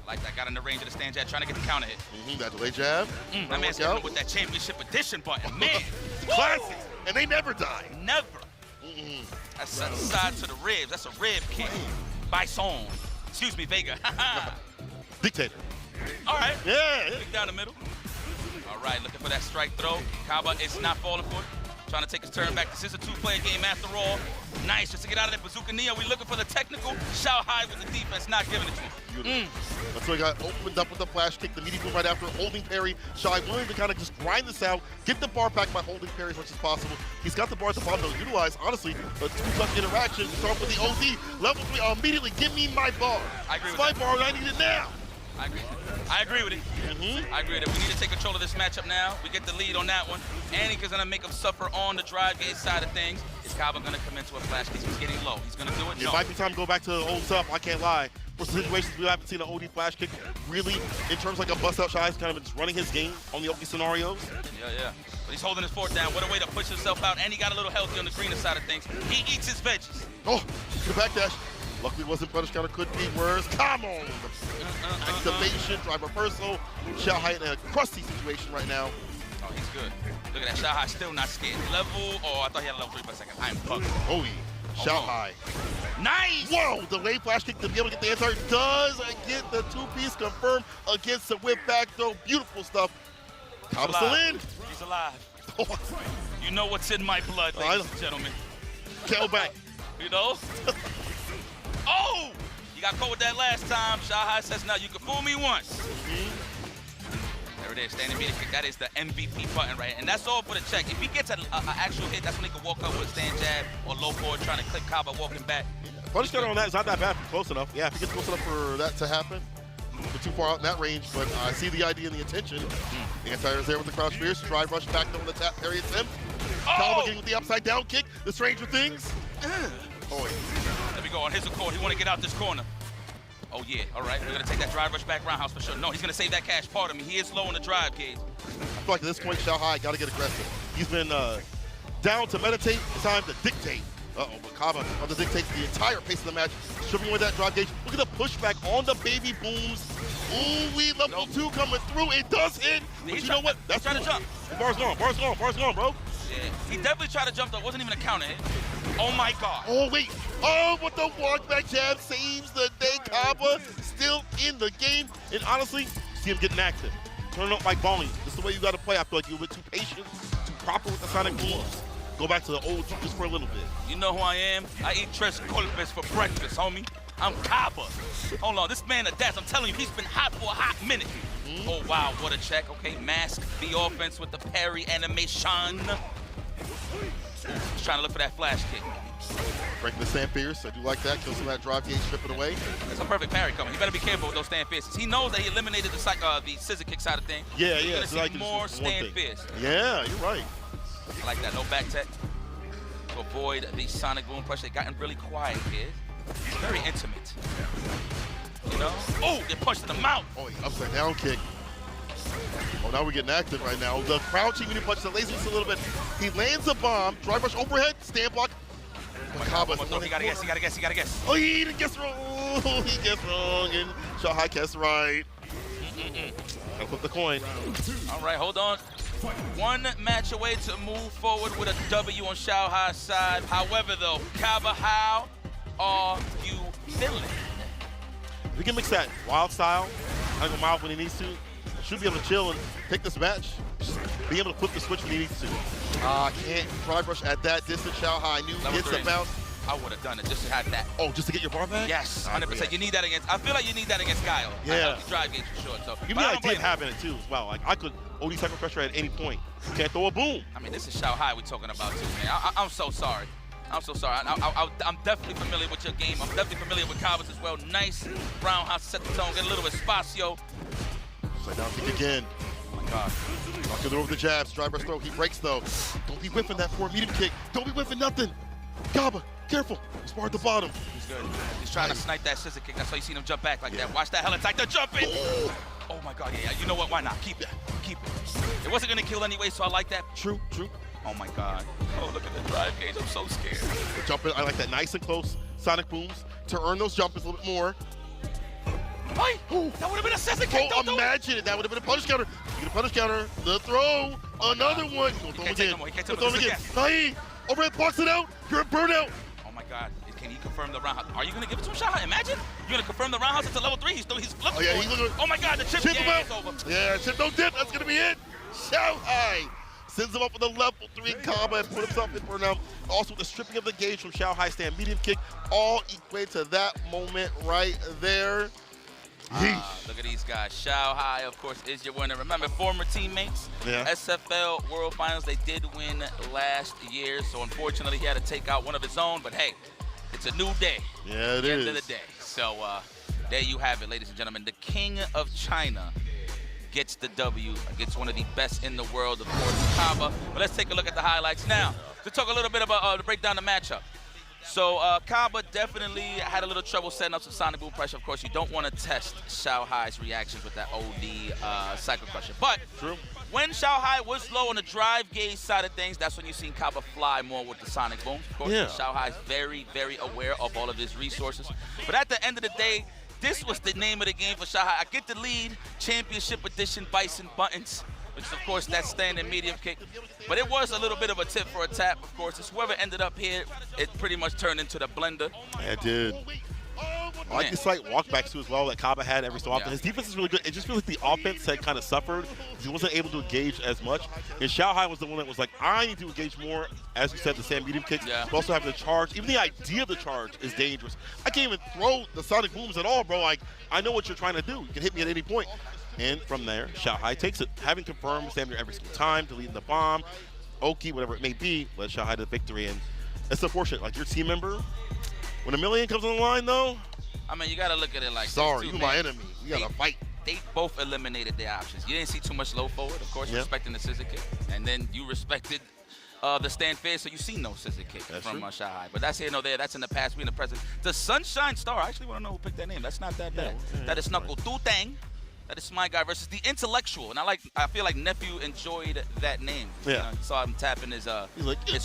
I like that. Got in the range of the stand jab, trying to get the counter hit. That delay jab. That man's hitting with that championship edition button. Man, classic. And they never die. Never. That's side to the ribs. That's a rib kick. Bison. Excuse me, Vega. Dictator. All right. Yeah. Kick down the middle. All right, looking for that strike throw. Kaba is not falling for it. Trying to take his turn back. This is a two-player game after all. Nice, just to get out of that Bazooka Neo. We looking for the technical. Shanghai with the defense, not giving it to him. That's why he got opened up with the flash kick, the meaty boom right after, holding parry. Shanghai willing to kind of just grind this out, get the bar back by holding parry as much as possible. He's got the bar at the bottom to utilize, honestly, a two-touch interaction. Start with the OD. Level 3, immediately give me my bar. I agree with my that. bar, and I need it now. I agree with it. I agree with it. We need to take control of this matchup now. We get the lead on that one. Anika's going to make him suffer on the drive gauge side of things. Is Kaba going to come into a flash kick? He's getting low. He's going to do it? It might be time to go back to the old stuff. I can't lie. For situations we haven't seen an OD flash kick really, in terms of like a bust-out Shy, kind of just running his game on the OD scenarios. Yeah. But he's holding his fort down. What a way to push himself out. And he got a little healthy on the greener side of things. He eats his veggies. Oh, the backdash. Luckily wasn't punish counter, could be worse. Come on. Activation, drive reversal. Shanghai in a crusty situation right now. Oh, he's good. Look at that. Shanghai still not scared. Level, I thought he had a level 3 for a second. I'm bugging. Oh, yeah. Shanghai. Nice! Whoa, delayed flash kick to be able to get the answer. Does get the two-piece confirmed against the whip back throw. Beautiful stuff. Kaba still in. He's alive. You know what's in my blood, ladies and gentlemen. Tail back. You know? Oh! You got caught with that last time. Shanghai says, now you can fool me once. There it is, standing meter kick. That is the MVP button right here. And that's all for the check. If he gets an actual hit, that's when he can walk up with a stand jab or low forward trying to clip Kaba walking back. Punish counter on that is not that bad if close enough. Yeah, if he gets close enough for that to happen. We're too far out in that range, but I see the idea and the intention. The anti-air is there with the crouch fierce. Drive rush back over the tap parry attempt. Kaba getting with the upside down kick. The Stranger Things. Oh, yeah. There we go, on his accord. He want to get out this corner. Oh, yeah. All right. We're going to take that drive rush back roundhouse for sure. No, he's going to save that cash. Pardon me. He is low on the drive gauge. I feel like at this point, Shanghai got to get aggressive. He's been down to meditate. It's time to dictate. But Kaba on to dictate the entire pace of the match. Stripping away that drive gauge. Look at the pushback on the baby booms. Ooh, level 2 coming through. It does hit. But you know what? That's trying to jump. Bar's gone, bro. Yeah, he definitely tried to jump though. Wasn't even a counter hit. Oh my God. Oh wait. Oh, but the walk back jab saves the day. Kaba still in the game. And honestly, see him getting active. Turn up like volume. This is the way you got to play. I feel like you're a bit too patient, too proper with the Sonic moves. Go back to the old just for a little bit. You know who I am? I eat tres golpes for breakfast, homie. I'm Kaba. Hold on, this man adapts. I'm telling you, he's been hot for a hot minute. Oh, wow, what a check. Okay, mask the offense with the parry animation. He's trying to look for that flash kick. Breaking the stand fierce. I do like that. Kill some of that drive gauge, strip it away. There's a perfect parry coming. He better be careful with those stand fierces. He knows that he eliminated the scissor kick side of thing. Yeah, You're yeah. going to see like more stand fierce. Yeah, you're right. I like that. No back tech to avoid the Sonic boom pressure. They've gotten really quiet here. Very intimate. You know? Oh, they punched in the mouth. Oh, upside down kick. Oh, now we're getting active right now. The crouching when he punches the laser just a little bit. He lands a bomb. Drive rush overhead. Stand block. He gotta guess. Oh, he didn't guess wrong. Oh, he guessed wrong. And Shanghai guessed right. Gotta flip the coin. All right, hold on. One match away to move forward with a W on Shanghai's side. However, though, Kaba, how are you feeling? We can mix that wild style, kind of mild when he needs to. Should be able to chill and take this match. Just be able to flip the switch when he needs to. Can't drive rush at that distance. Xiaohai knew hits the bounce. I would have done it just to have that. Oh, just to get your bar back? Yes, 100%. You need that against. I feel like you need that against Guile. Yeah. Drive gauge for sure. So give me the idea of having it too as well. Like I could OD cycle pressure at any point. You can't throw a boom. I mean, this is Shanghai we're talking about too, man. I'm so sorry. I'm so sorry. I'm definitely familiar with your game. I'm definitely familiar with Kaba's as well. Nice roundhouse, set the tone, get a little espacio. Upside down kick again. Oh my God. Walking over the jabs, driver's throw. He breaks though. Don't be whiffing that forward medium kick. Don't be whiffing nothing. Kaba, careful. He's far at the bottom. He's good. He's trying to snipe that scissor kick. That's why you seen him jump back like that. Watch that hella tight. The jump in. Oh my God. Yeah. You know what? Why not? Keep it. Keep it. It wasn't gonna kill anyway, so I like that. True. Oh my God. Oh, look at the drive gauge. I'm so scared. The jump in, I like that nice and close Sonic booms to earn those jumpers a little bit more. Hey, that would have been a scissor kick. Oh, imagine it. That would have been a punish counter. You get a punish counter. The throw. Another one. Go throw him again. Hey, overhead blocks it out. You're a burnout. Oh my God. Can he confirm the roundhouse? Are you going to give it to him, Shanghai? Imagine. You're going to confirm the roundhouse into level 3. He's flipping. Oh, yeah, oh my God, the chip is over. Yeah, chip no dip. That's going to be it. Shanghai sends him up with a level 3 combo and put himself in burnout. Also, the stripping of the gauge from Shanghai stand medium kick all equate to that moment right there. Look at these guys. Shanghai, of course, is your winner. Remember, former teammates, SFL World Finals, they did win last year, so unfortunately he had to take out one of his own, but hey, it's a new day. Yeah, it is. End of the day. So there you have it, ladies and gentlemen. The King of China gets the W against one of the best in the world, of course, Kaba. But let's take a look at the highlights now. To talk a little bit about, to break down the matchup. So Kaba definitely had a little trouble setting up some Sonic boom pressure. Of course, you don't want to test Shanghai's reactions with that OD cycle crusher. But when Shanghai was low on the drive gauge side of things, that's when you've seen Kaba fly more with the Sonic boom. Of course, Shanghai is very, very aware of all of his resources. But at the end of the day, this was the name of the game for Shanghai. I get the lead, Championship Edition Bison Buttons, which is, of course, that standing medium kick. But it was a little bit of a tip for a tap, of course. It's whoever ended up here, it pretty much turned into the blender. Yeah, it did. I like the slight walkbacks too as well that Kaba had every so often. His defense is really good. It just feels like the offense had kind of suffered because he wasn't able to engage as much. And Shanghai was the one that was like, I need to engage more. As you said, the sand medium kicks. But also having the charge. Even the idea of the charge is dangerous. I can't even throw the Sonic booms at all, bro. Like, I know what you're trying to do. You can hit me at any point. And from there, Shanghai takes it. Having confirmed stamina every single time, deleting the bomb, Oki, whatever it may be, let Shanghai to victory. And it's unfortunate. Like, your team member, when a million comes on the line, though, I mean, you got to look at it like sorry, this you too, my man. enemy. You got to fight. They both eliminated their options. You didn't see too much low forward, of course, respecting the scissor kick. And then you respected the stand fair, so you see no scissor kick from Shanghai. But that's here, no there. That's in the past. We in the present. The Sunshine Star. I actually want to know who picked that name. That's not that bad. That is Knuckle Tutang. That is my guy versus the Intellectual. And I feel like Nephew enjoyed that name. Yeah. Saw him tapping his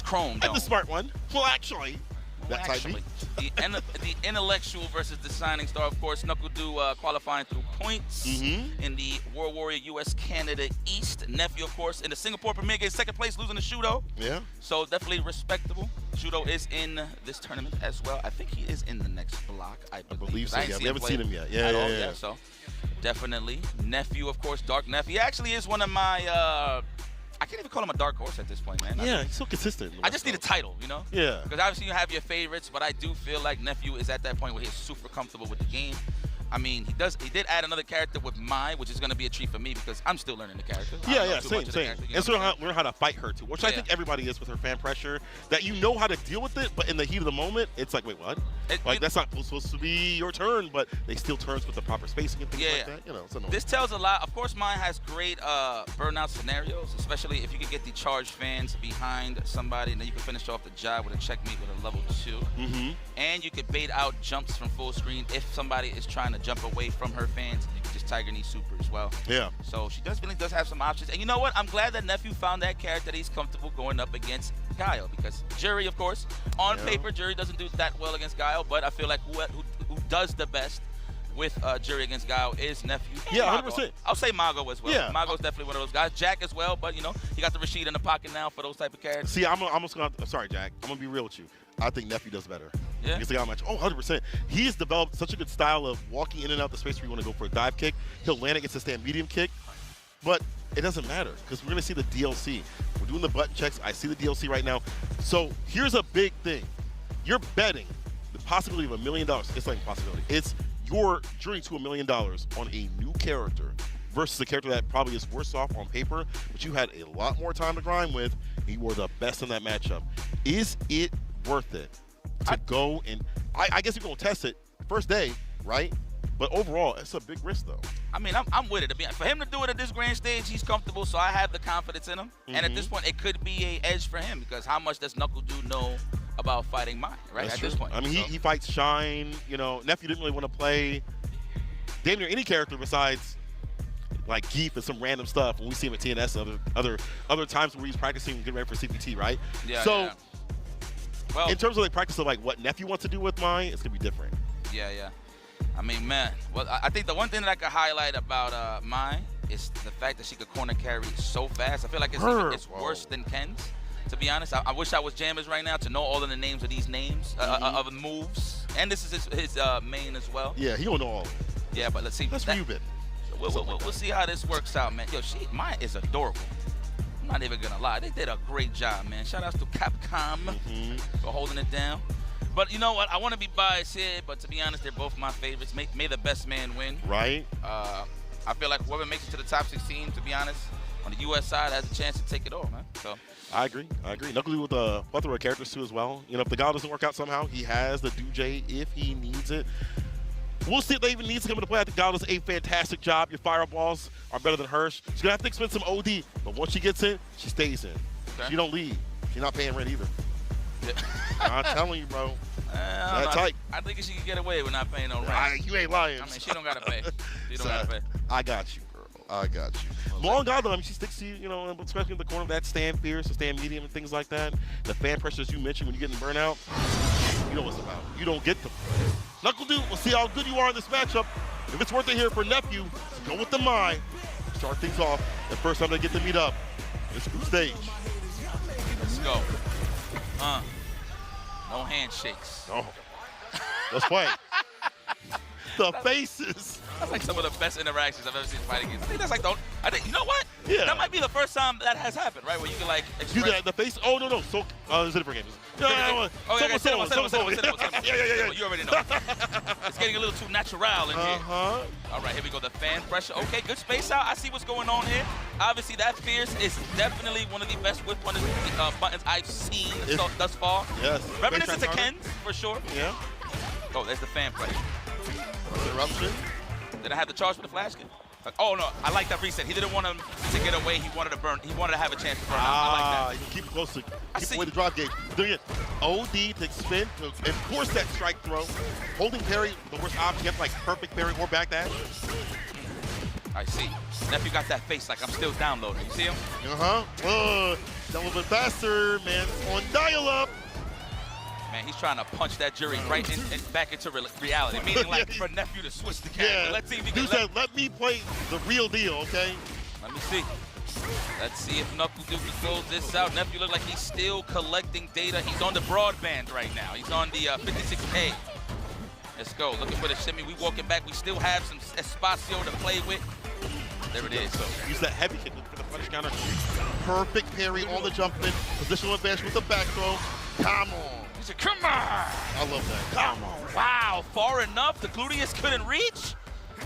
Chrome. I'm the smart one. Well, actually. that type beat. The intellectual versus the signing star, of course. Knuckle qualifying through points in the War Warrior US Canada East. Nephew, of course, in the Singapore Premier getting second place, losing to Shudo. Yeah. So definitely respectable. Shudo is in this tournament as well. I think he is in the next block. I believe so. Yeah, we haven't seen him yet. Yeah. So definitely. Nephew, of course, Dark Nephew. He actually is one of my. I can't even call him a dark horse at this point, man. Yeah, he's so consistent. I just need a title, you know? Yeah. Because obviously you have your favorites, but I do feel like Nephew is at that point where he's super comfortable with the game. I mean, he did add another character with Mai, which is going to be a treat for me because I'm still learning the character. Same. And so learn how to fight her too, which I think everybody is with her fan pressure. That you know how to deal with it, but in the heat of the moment, it's like, wait, what? That's not supposed to be your turn, but they still turns with the proper spacing and things like that. You know, it's annoying. This tells a lot. Of course, Mai has great burnout scenarios, especially if you can get the charged fans behind somebody, and then you can finish off the job with a checkmate with a level 2. And you can bait out jumps from full screen if somebody is trying to jump away from her fans. You can just Tiger Knee super as well. Yeah. So she does have some options. And you know what? I'm glad that Nephew found that character that he's comfortable going up against Guile, because Jury, of course, on paper, Jury doesn't do that well against Guile, but I feel like who does the best with Jury against Guile is Nephew. Yeah, Mago. 100%. I'll say Mago as well. Yeah. Mago's definitely one of those guys. Jack as well, but you know, he got the Rashid in the pocket now for those type of characters. See, I'm sorry, Jack. I'm gonna be real with you. I think Nephew does better. Yeah. Against the guy match. 100%. He's developed such a good style of walking in and out the space where you want to go for a dive kick. He'll land against a stand medium kick, but it doesn't matter because we're gonna see the DLC. We're doing the button checks. I see the DLC right now. So here's a big thing. You're betting the possibility of $1 million. It's like a possibility. It's your journey to $1 million on a new character versus a character that probably is worse off on paper, but you had a lot more time to grind with, and you were the best in that matchup. Is it worth it to go and I guess you're gonna test it first day, right? But overall, it's a big risk though. I mean, I'm with it. For him to do it at this grand stage, he's comfortable, so I have the confidence in him. And at this point, it could be a edge for him because how much does Knuckle know about fighting Mai, right? That's at true. This point. I mean, he fights Shine. You know, Nephew didn't really want to play damn near any character besides like Geef and some random stuff when we see him at TNS and other times where he's practicing getting ready for CPT, right? Yeah. So, yeah. Well, in terms of like practice of like what Nephew wants to do with Mai, it's gonna be different. Yeah. I mean, man. Well, I think the one thing that I could highlight about Mai is the fact that she could corner carry so fast. I feel like it's worse than Ken's. To be honest, I wish I was Jammers right now to know all of the names of these names of the moves. And this is his main as well. Yeah, he don't know all. Yeah, but let's see. That's where you've been. We'll see how this works out, man. Yo, Mai is adorable. I'm not even gonna lie. They did a great job, man. Shout outs to Capcom for holding it down. But you know what? I want to be biased here, but to be honest, they're both my favorites. May the best man win. Right. I feel like whoever makes it to the top 16, to be honest, on the U.S. side has a chance to take it all, man. So. I agree. Knuckle with a plethora of characters too as well. You know, if the guy doesn't work out somehow, he has the Dujay if he needs it. We'll see if they even need to come into play. I think Gal does a fantastic job. Your fireballs are better than hers. She's gonna have to expend some OD, but once she gets in, she stays in. Okay. She don't leave. She's not paying rent either. Yeah. I'm telling you, bro. That's tight. I think she can get away with not paying no rent. You ain't lying. I mean, she don't gotta pay. She don't gotta pay. I got you, girl. I got you. Long God, though, I mean, she sticks to you, you know, especially in the corner of that stand fierce, the stand medium, and things like that. The fan pressures you mentioned when you're getting burnout, you know what it's about. You don't get them. Knuckle Dude, we'll see how good you are in this matchup. If it's worth it here for Nephew, go with the Mai. Start things off. The first time they get to meet up, this group stage. Let's go. No handshakes. No. Let's fight. The faces. That's like some of the best interactions I've ever seen fight against. I think that's like you know what? Yeah. That might be the first time that has happened, right? Where you can like express. Do that, the face? Oh, no. So, it's a different game. You already know. It's getting a little too natural in here. All right, here we go. The fan pressure. Okay, good space out. I see what's going on here. Obviously, that Fierce is definitely one of the best whip buttons I've seen thus far. Yes. Reminiscent to Ken's, for sure. Yeah. Oh, there's the fan pressure. Interruption. Did I have the charge for the flash kick? Oh no, I like that reset. He didn't want him to get away. He wanted to burn. He wanted to have a chance to burn. I like that. You keep it close to keep away the drop gauge. Doing it. OD to spin to enforce that strike throw. Holding parry, the worst option. You have like perfect parry or back dash. I see. Nephew got that face like I'm still downloading. You see him? Done a little bit faster, man. On dial up. Man, he's trying to punch that jury right back into reality, meaning like for Nephew to switch the camera. Yeah. Let's see if he can Dude said, let me play the real deal, okay? Let me see. Let's see if Knuckle Duke can close this out. Nephew look like he's still collecting data. He's on the broadband right now. He's on the 56K. Let's go. Looking for the shimmy. We walking back. We still have some espacio to play with. There it is. So use that heavy kick for the punish counter. Perfect parry on the jump in. Positional advantage with the back throw. Come on. He said, come on. I love that. Come on. Wow, far enough. The gluteus couldn't reach.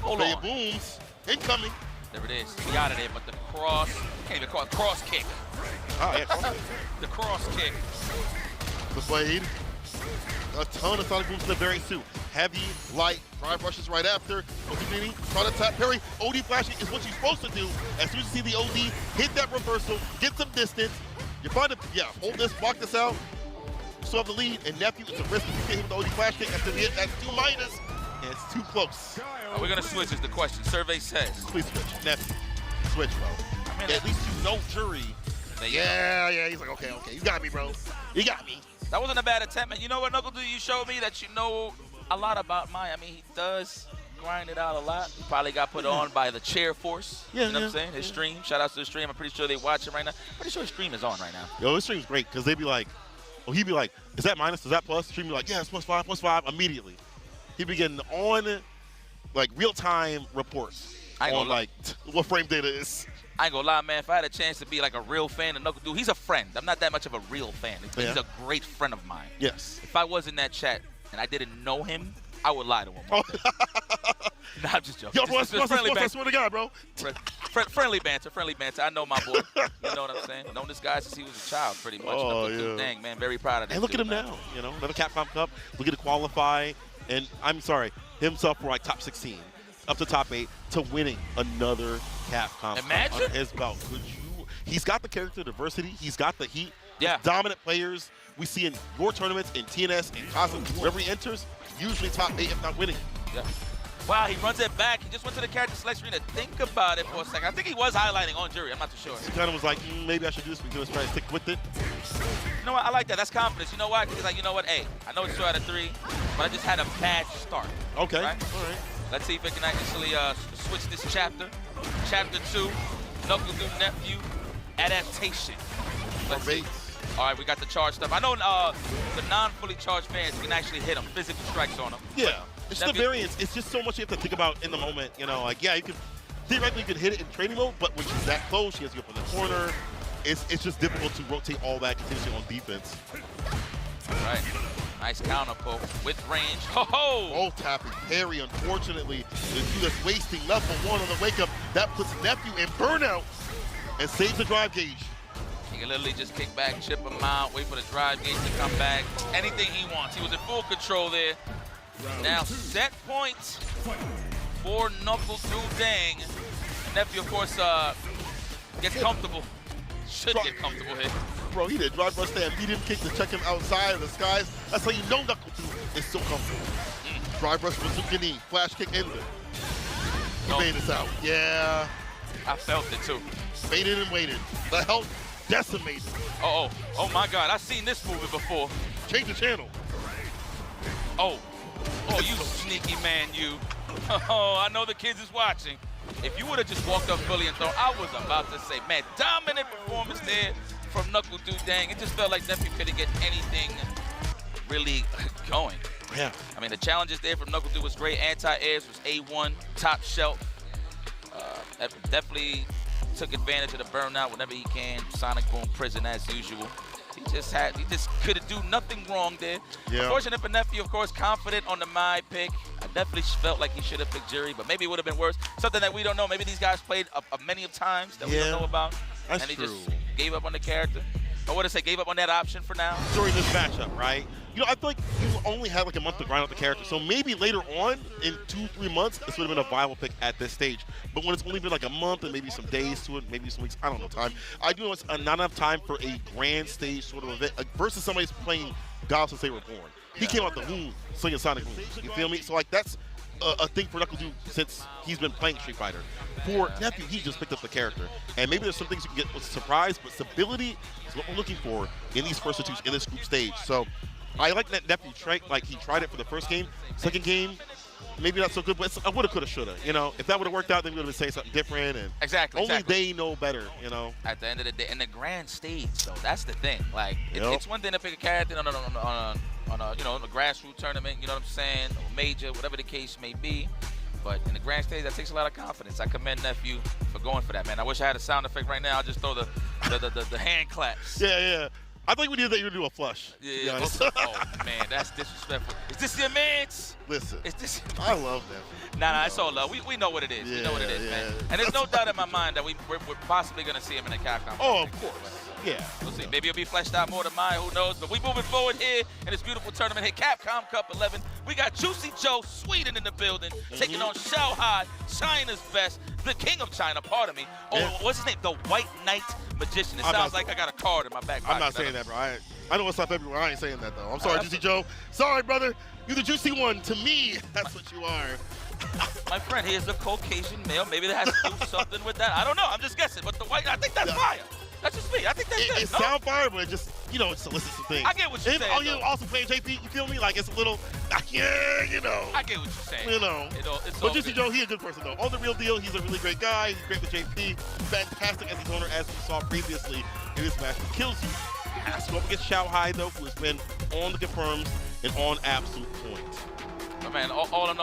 Hold on. Booms. Incoming. There it is. He out of there, but the cross, can't even call it cross kick. Oh, yeah, cross kick. The cross kick. The blade. A ton of sonic booms in the variant too. Heavy, light, drive rushes right after. Okudini, try to tap parry. OD flashing is what you're supposed to do. As soon as you see the OD, hit that reversal, get some distance. You're fine to, hold this, block this out. You still have the lead, and Nephew, it's a risk if you get him with the OD flash kick. After the hit, that's 2-, and it's too close. Are we gonna switch is the question. Survey says. Please switch. Nephew, switch, bro. I mean, at least you know jury. Yeah, he's like, okay, you got me, bro. You got me. That wasn't a bad attempt, man. You know what, Knuckle Dude, you showed me that you know a lot about Mai. I mean, he does grind it out a lot. He probably got put on by the chair force. You know what I'm saying? His stream. Shout out to the stream. I'm pretty sure they watch it right now. Pretty sure his stream is on right now. Yo, his stream's great because they'd be like, he'd be like, is that minus? Is that plus? The stream be like, yeah, it's +5 immediately. He'd be getting on like real-time reports on like what frame data is. I ain't gonna lie, man. If I had a chance to be like a real fan of Knuckle Dude, he's a friend. I'm not that much of a real fan. He's a great friend of mine. Yes. If I was in that chat and I didn't know him, I would lie to him. Nah, I'm just joking. Yo, bro, I swear to God, bro. Friendly banter. I know my boy. You know what I'm saying? Known this guy since he was a child, pretty much. Oh, Knuckle Dude, dang, man. Very proud of this And look at him now. You know, another Capcom Cup. Looking to qualify. And I'm sorry, himself for like top 16, up to top 8, to winning another Capcom Cup under his belt. He's got the character diversity. He's got the heat. Yeah. Dominant players we see in your tournaments, in TNS, in Cosmo, wherever he enters, usually top 8, if not winning. Yeah. Wow, he runs it back. He just went to the character select screen to think about it for a second. I think he was highlighting on jury. I'm not too sure. He kind of was like, maybe I should do this. We're going to try to stick with it. You know what? I like that. That's confidence. You know why? Because he's like, you know what? Hey, I know it's 2 out of 3, but I just had a bad start. Okay. Right? All right. Let's see if it can actually switch this chapter. Chapter 2, Knuckle Dude Nephew, adaptation. Let's see. All right, we got the charge stuff. I know the non-fully charged fans can actually hit him, physical strikes on him. Yeah. It's the variance. It's just so much you have to think about in the moment. You know, like, yeah, you can theoretically you can hit it in training mode, but when she's that close, she has to go from the corner. It's just difficult to rotate all that continuously on defense. All right. Nice counter poke with range. Ho-ho! Oh, tapping. Parry, unfortunately, is just wasting level 1 on the wake-up. That puts Nephew in burnout and saves the drive gauge. He can literally just kick back, chip him out, wait for the drive gauge to come back. Anything he wants. He was in full control there. Now set point for Knuckle Dude Dang. Nephew, of course, gets comfortable. Should get comfortable here. Bro, he did drive rush there, medium kick to check him outside of the skies. That's how you know Knuckle Dude is so comfortable. Drive rush bazooka knee, flash kick in there. He made us out. Yeah. I felt it too. Waited and waited. The health decimated. Oh my God, I've seen this movie before. Change the channel. Oh, you sneaky man, you. Oh, I know the kids is watching. If you would have just walked up fully and thrown, I was about to say, man, dominant performance there from Knuckle Dude Dang. It just felt like Nephew couldn't get anything really going. Yeah. I mean, the challenges there from Knuckle Dude was great. Anti-airs was A1, top shelf. Definitely took advantage of the burnout whenever he can. Sonic Boom prison as usual. He just couldn't do nothing wrong there. Yeah. Fortunate for Nephew, of course, confident on the Mai pick. I definitely felt like he should have picked Jury, but maybe it would have been worse. Something that we don't know. Maybe these guys played many of times that we don't know about. That's and he true. just gave up on the character. Or what to say, gave up on that option for now? During this matchup, right? You know, I feel like you only had like a month to grind out the character. So maybe later on, in 2-3 months, this would have been a viable pick at this stage. But when it's only been like a month and maybe some days to it, maybe some weeks, I don't know time. I do know it's not enough time for a grand stage sort of event versus somebody's playing God since they were born. He came out the womb slinging Sonic Boom. You feel me? So like that's a thing for Knuckle Dude since he's been playing Street Fighter. For Nephew, he just picked up the character. And maybe there's some things you can get with surprise, but stability is what we're looking for in these first two in this group stage. So I like that Nephew he tried it for the first game. Second game, maybe not so good, but I woulda, coulda, shoulda. You know, if that would have worked out, then we would have been saying something different. And only they know better. You know. At the end of the day, in the grand stage, though, that's the thing. Like, it's one thing to pick a character on a grassroots tournament. You know what I'm saying? Or major, whatever the case may be. But in the grand stage, that takes a lot of confidence. I commend Nephew for going for that, man. I wish I had a sound effect right now. I'll just throw the hand claps. Yeah. I think we knew that you were going to do a flush. Yeah. Oh, man, that's disrespectful. Is this your man's? Listen, is this? I love Nephew. Nah, it's all love. We know what it is. We know what it is, man. And there's no doubt in my mind that we're possibly going to see him in the Capcom Cup. Oh, of course. Yeah. We'll see. Maybe it'll be fleshed out more than mine. Who knows? But we moving forward here in this beautiful tournament here, Capcom Cup 11. We got Juicy Joe, Sweden in the building, taking on Shanghai, China's best, the king of China, pardon me. Oh, what's his name? The White Knight Magician. It sounds like I got a card in my back pocket. I'm not saying that, bro. I know what's up everywhere. I ain't saying that, though. I'm sorry, Juicy Joe. Sorry, brother. You're the juicy one. To me, that's what you are. My friend, he is a Caucasian male. Maybe that has to do something with that. I don't know. I'm just guessing. But the White, I think that's fire. That's just me. I think that's good. It sounds fire, but it just, it solicits some things. I get what you're saying. Oh, you also playing JP, you feel me? Like, it's a little, I get what you're saying. But Juicy Joe, he's a good person, though. On the real deal, he's a really great guy. He's great with JP. Fantastic as his owner, as we saw previously in this match. He kills you. He has to go up against Shanghai, though, who has been on the confirms and on absolute point. But, man, all in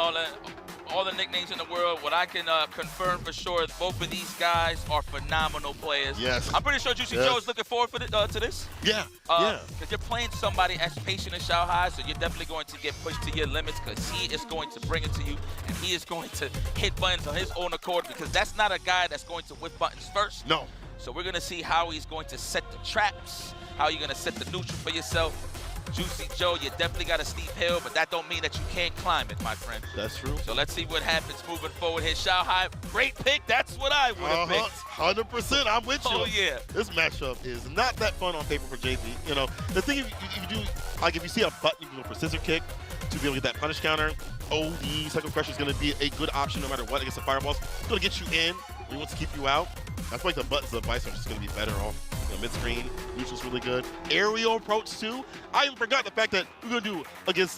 all the nicknames in the world, what I can confirm for sure is both of these guys are phenomenal players. Yes. I'm pretty sure Juicy Joe is looking forward to this. Yeah. Because you're playing somebody as patient as Shanghai, so you're definitely going to get pushed to your limits because he is going to bring it to you, and he is going to hit buttons on his own accord because that's not a guy that's going to whip buttons first. No. So we're going to see how he's going to set the traps, how you're going to set the neutral for yourself. Juicy Joe, you definitely got a steep hill, but that don't mean that you can't climb it, my friend. That's true. So let's see what happens moving forward here. Shanghai, great pick. That's what I would have picked. 100%. I'm with you. Oh, yeah. This matchup is not that fun on paper for JP. The thing if you do, like if you see a button, you can go for scissor kick to be able to get that punish counter. OD, Psycho Crusher is going to be a good option no matter what against the fireballs. It's going to get you in. He wants to keep you out. I feel like the buttons of the Vice are just going to be better off. Mid-screen, neutral's really good. Aerial approach too. I even forgot the fact that we're going to do against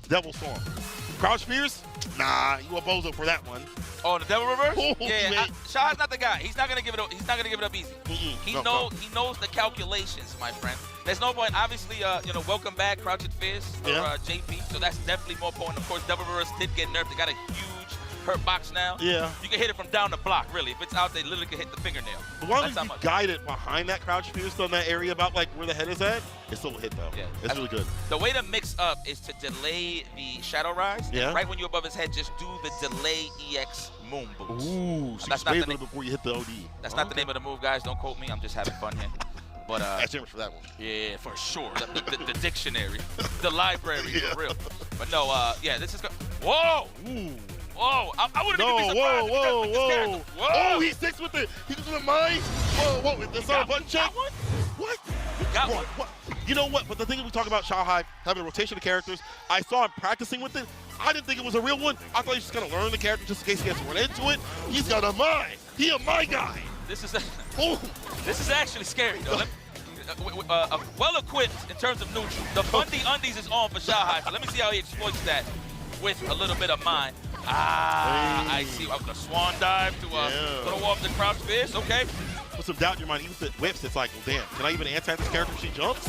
Devil Storm. Crouch Spears? Nah, you a bozo for that one. Oh, the Devil Reverse? Oh, yeah, Shah's not the guy. He's not gonna give it up. He's not gonna give it up easy. He knows the calculations, my friend. There's no point. Obviously, welcome back, Crouch Fierce for JP. So that's definitely more important. Of course, Devil Reverse did get nerfed. They got a huge hurt box now. Yeah. You can hit it from down the block, really. If it's out, they literally can hit the fingernail. As long as you guide it behind that Crouch Fierce on that area about like where the head is at, it's still a hit though. Yeah. It's really good. The way to mix up is to delay the Shadow Rise. Yeah. Right when you're above his head, just do the delay EX moon boost. Ooh, so that's not the before you hit the OD. That's not the name of the move, guys. Don't quote me. I'm just having fun here. But that's for that one. Yeah, for sure. The dictionary, the library, for real. But no, this is good. Whoa! Ooh. Whoa! I wouldn't even be surprised. Whoa! Oh, he sticks with it. He goes to the mine. Whoa! That's not a button check. What? You got one. What? You know what? But the thing is, we talk about Shanghai having a rotation of characters. I saw him practicing with it. I didn't think it was a real one. I thought he was just gonna learn the character just in case he has to run into it. He's got a mine. He a my guy. This is actually scary, though. Well equipped in terms of neutral. The Bundy Undies is on for Shanghai, so let me see how he exploits that with a little bit of mine. I see. The swan dive to throw off the Crouch Fierce. Okay. Put some doubt in your mind. Even with the whips, it's like, well, damn, can I even anti this character if she jumps?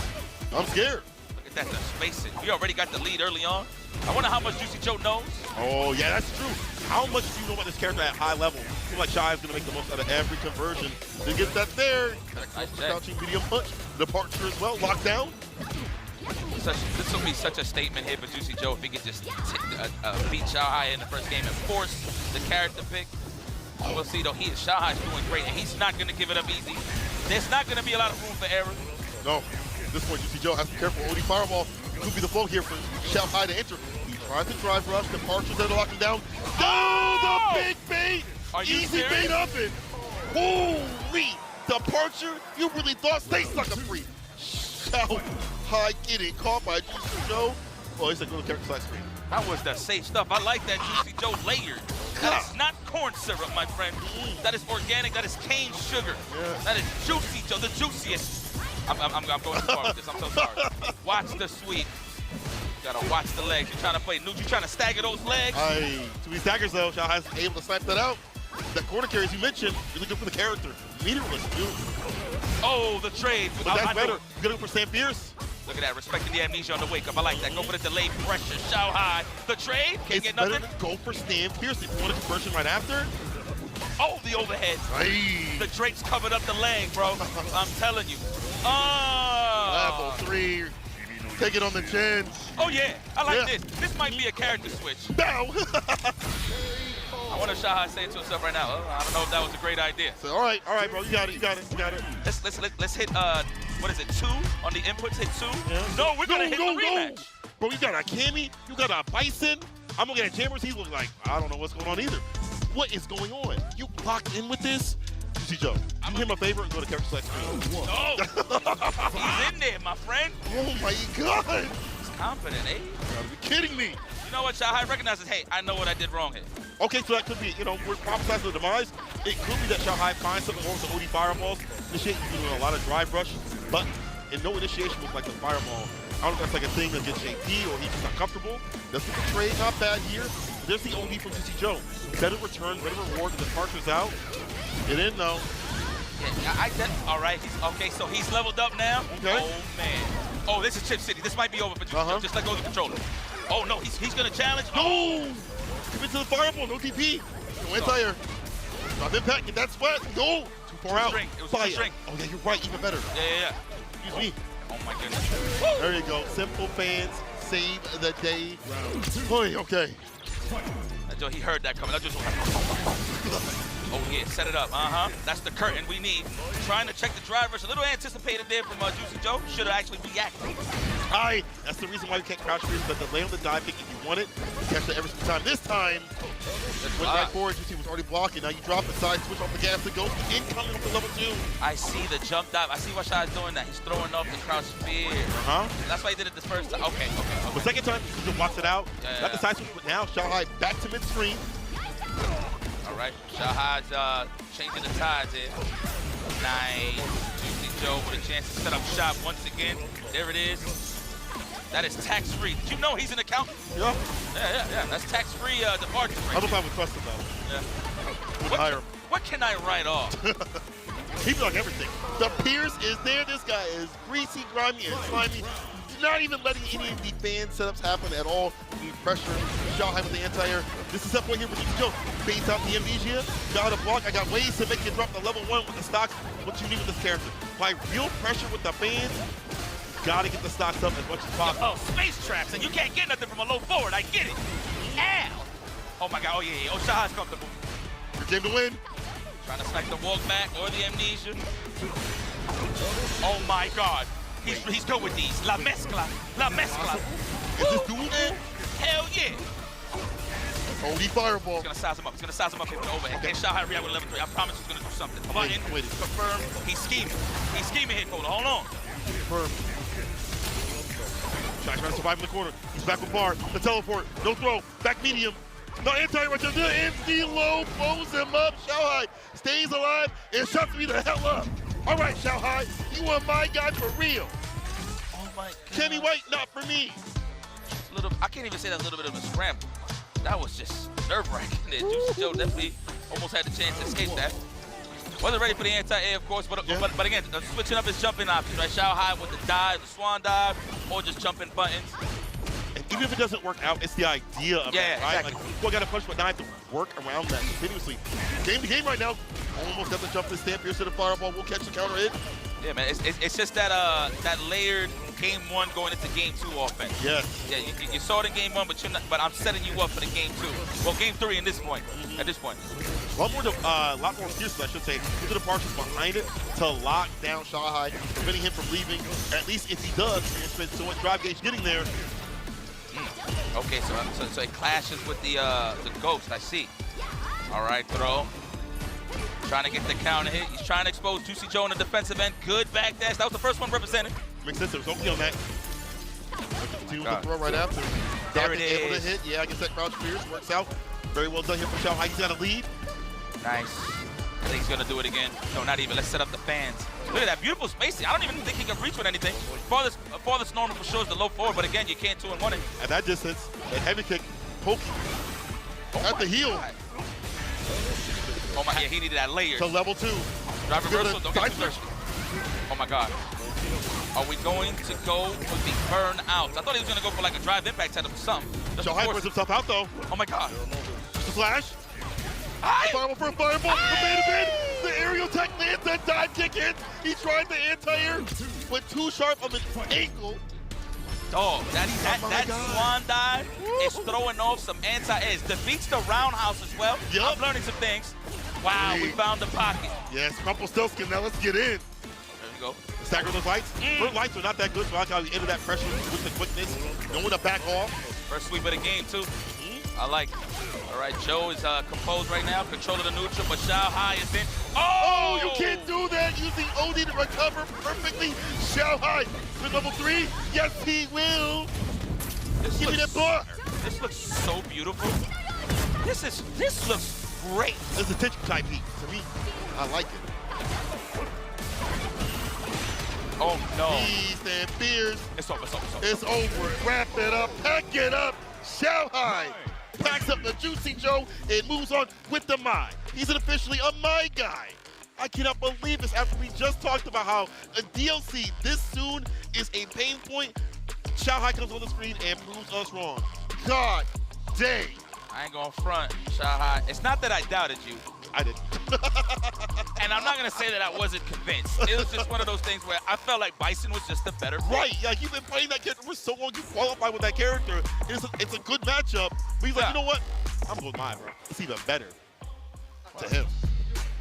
I'm scared. Look at that, the spacing. We already got the lead early on. I wonder how much Juicy Joe knows. Oh, yeah, that's true. How much do you know about this character at high level? I feel like Shy is going to make the most out of every conversion. Then get that there. Nice crouching medium punch. Departure as well. Lockdown. This will be such a statement here for Juicy Joe if he could just beat Shanghai in the first game and force the character pick. We'll see, though. Shanghai's doing great, and he's not going to give it up easy. There's not going to be a lot of room for error. No. At this point, Juicy Joe has to be careful. OD Fireball could be the flow here for Shanghai to enter. He tries to drive rush. Departure's there to lock him down. Oh, the big bait! Easy bait up it. Holy! Departure? You really thought? Stay sucker free. Shanghai getting caught by Juicy Joe. Oh, he said go to character side screen. That was the safe stuff. I like that Juicy Joe layered. That is not corn syrup, my friend. That is organic. That is cane sugar. That is Juicy Joe, the juiciest. I'm going too far with this. I'm so sorry. Watch the sweep. Gotta watch the legs. You're trying to play neutral. You're trying to stagger those legs. Too many staggers though. Xiaohai's able to snipe that out. That corner carry, as you mentioned, really good for the character. Meterless, dude. Oh, the trade. But that's better. You gotta go for Sam Fierce. Look at that, respecting the amnesia on the wake up. I like that. Go for the delayed pressure. Xiaohai. The trade. Can't get nothing. Better to go for Sam Fierce if you want a conversion right after. Oh, the overhead. Aye. The Drake's covered up the leg, bro. I'm telling you. Level 3. Take it on the chin. Oh, yeah. I like this. This might be a character switch. Bow. I wonder if Xiaohai saying to himself right now, I don't know if that was a great idea. So, all right, bro. You got it. Let's hit, what is it, 2 on the inputs? Hit 2? Yeah. No, we're going to hit the rematch. Bro, you got a Cammy. You got a Bison. I'm looking at Jammers. He's looking like, I don't know what's going on either. What is going on? You locked in with this? Juicy Joe, do him a favor and go to character select screen. No! He's in there, my friend. Oh, my God. He's confident, eh? You gotta be kidding me. You know what? Xiaohai recognizes, hey, I know what I did wrong here. Okay, so that could be, we're prophesizing the demise. It could be that Xiaohai finds something wrong with the OD fireballs. Initiate, you're doing a lot of drive rush, but in no initiation was like the fireball. I don't know if that's like a thing against JP or he's just not comfortable. That's the trade, not bad here. There's the OD from Juicy Joe. Better return, better reward. The Parker's out. Get in though. Yeah, all right. Okay, so he's leveled up now. Okay. Oh man. Oh, this is Chip City. This might be over for Juicy Joe. Just let go of the controller. Oh no, he's gonna challenge. No! Give it to the fireball. No TP. No anti-air. Drop impact. Get that sweat. Go. Too far out. It was a string. Oh yeah, you're right. Even better. Yeah. Excuse me. Oh my goodness. There you go. Simple fans save the day. Okay. Joe, he heard that coming. I just. Oh yeah, set it up. That's the curtain we need. Trying to check the drivers. A little anticipated there from Juicy Joe. Should have actually reacted. That's the reason why we can't crouch freeze, but the lay on the dive kick if you want it, you catch that every single time. This time, went right forward. Juicy was already blocking. Now you drop it, side switch off the gas to go incoming up to level 2. I see the jump dive. I see why Xiaohai's doing that. He's throwing off the crouch spear. That's why he did it this first time. Okay. The second time, he just walks it out. Got the side switch, but now Xiaohai back to mid-screen. All right, Xiaohai's changing the tides here. Nice. Juicy Joe with a chance to set up shop once again. There it is. That is tax-free. Did you know he's an accountant? Yeah. Yeah. That's tax-free departure. I don't know if I would trust him though. Yeah. Hire him. What can I write off? He'd be like everything. The Pierce is there. This guy is greasy, grimy, and slimy. Not even letting any of the fan setups happen at all. The pressure, Xiaohai with the anti-air. This is that point here for Juicy Joe. Baits out the amnesia. Got a block. I got ways to make you drop the level 1 with the stock. What you need with this character. By real pressure with the fans, gotta get the stocks up as much as possible. Oh, space traps, and you can't get nothing from a low forward. I get it. Ow! Oh my God. Oh yeah. Oh, Xiaohai's comfortable. Your game to win. Trying to snipe the walk back or the amnesia. Oh my God. He's good with these. La mezcla. Is this doable? Hell yeah. OD fireball. He's gonna size him up. Here with the overhead. Okay. Xiaohai react with level 3. I promise he's gonna do something. Button. Confirm. He's scheming here, Cola. Hold on. Confirm. Trying to survive in the corner. He's back with bar. The teleport. No throw. Back medium. No anti right there. The NC low blows him up. Xiaohai stays alive and shuts me the hell up. All right, Xiaohai, you are my guy for real. Oh my God. Kenny White, not for me. I can't even say that's a little bit of a scramble. That was just nerve-wracking there. Juicy Joe definitely almost had the chance to escape that. Wasn't ready for the anti-air, of course, but again, switching up his jumping options, right? Xiaohai with the dive, the swan dive, or just jumping buttons. And even if it doesn't work out, it's the idea of it, right? Exactly. Like, people got to punch, but now I have to work around that continuously. Game to game right now. Almost got the jump to Stamp Pierce to the fireball. We'll catch the counter hit. Yeah, man, it's just that that layered game 1 going into game 2 offense. Yes. Yeah, you saw it in game 1, but I'm setting you up for the game 2. Well, game 3 at this point. A lot more fierce, I should say, into the partials behind it to lock down Xiaohai, preventing him from leaving. At least if he does, he spend so much drive gauge getting there. Okay, so it clashes with the ghost. I see. All right, throw. Trying to get the counter hit. He's trying to expose Juicy Joe on the defensive end. Good back dash. That was the first one represented. Makes sense. There was okay on that. Continue to throw right after. There it is. Able to hit. Yeah, I guess that crouch pierce works out. Very well done here for Xiaohai. He's got a lead. Nice. I think he's gonna do it again. No, not even. Let's set up the fans. Look at that beautiful spacing. I don't even think he can reach with anything. Farthest normal for sure is the low forward, but again, you can't 2-in-1 it. At that distance, a heavy kick, poke at the heel. Oh my, yeah, he needed that layer. To level 2. Drive reversal, don't get too thirsty. Oh my God. Are we going to go for the burn out? I thought he was gonna go for like a drive impact setup or something. Shohai puts himself out though. Oh my God. The flash. Fireball for a fireball. The aerial tech lands, that dive kick in. He tried the anti-air, went too sharp on the ankle. Dog, that swan dive is throwing off some anti-airs. Defeats the roundhouse as well. Yep. I'm learning some things. Wow, we found the pocket. Yes, Rumpelstiltskin, now let's get in. There we go. Stagger those lights. First lights are not that good, so I like how he entered that pressure with the quickness. Knowing to back off. First sweep of the game, too. I like it. All right, Joe is composed right now, controlling the neutral, but Shohai is in. Oh, you can't do that using OD to recover perfectly. Shohai with level 3. Yes, he will. Give me that bar. This looks so beautiful. This looks great. This is a tension type heat. To me, I like it. Oh, no. Feast and fears. It's over, it's over, it's over. It's over. Wrap it up. Pack it up. Shohai packs up the Juicy Joe and moves on with the Mai. He's officially a Mai guy. I cannot believe this after we just talked about how a DLC this soon is a pain point. Shohai comes on the screen and proves us wrong. God dang. I ain't gonna front, Shohai. It's not that I doubted you. I did. And I'm not gonna say that I wasn't convinced. It was just one of those things where I felt like Bison was just a better pick. Right, like you've been playing that character for so long, you qualify with that character. It's a good matchup. But he's like, you know what? I'm going with mine, bro. It's even better to him.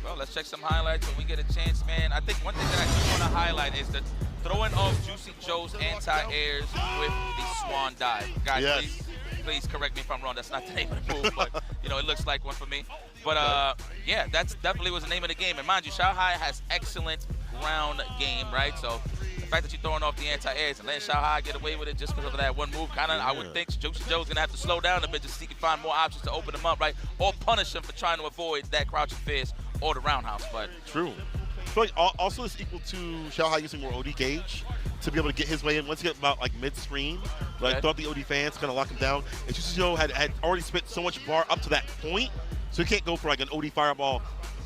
Well, let's check some highlights when we get a chance, man. I think one thing that I do want to highlight is the throwing off Juicy Joe's anti-airs with the swan dive. Guys, please correct me if I'm wrong. That's not the name of the move, but you know, it looks like one for me. But yeah, that's definitely was the name of the game. And mind you, Shohai has excellent ground game, right? So the fact that you're throwing off the anti-airs and letting Shohai get away with it just because of that one move, kind of, I would think Juicy Joe's gonna have to slow down a bit just so he can find more options to open him up, right? Or punish him for trying to avoid that crouching fist or the roundhouse. But true. I feel like also it's equal to Shohai using more OD gauge to be able to get his way in. Once you get about like mid-screen, like thought the OD fans kind of lock him down. And Juicy Joe had already spent so much bar up to that point, so he can't go for like an OD fireball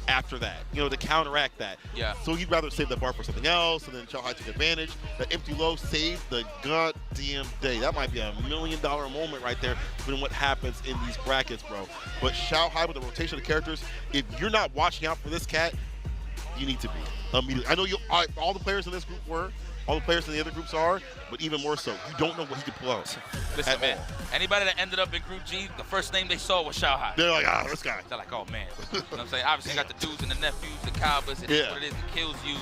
after that, you know, to counteract that. Yeah. So he'd rather save the bar for something else, and then Shohai took advantage. The empty low saved the goddamn day. That might be $1 million moment right there, depending on what happens in these brackets, bro. But Shohai with the rotation of characters, if you're not watching out for this cat, you need to be immediately. I know all the players in this group were, all the players in the other groups are, but even more so. You don't know what he could pull out. Listen, man, anybody that ended up in Group G, the first name they saw was Shohai. They're like, this guy. They're like, oh, man. You know what I'm saying? Obviously, you got the dudes and the nephews, the Cowboys, and what it is, the kills use.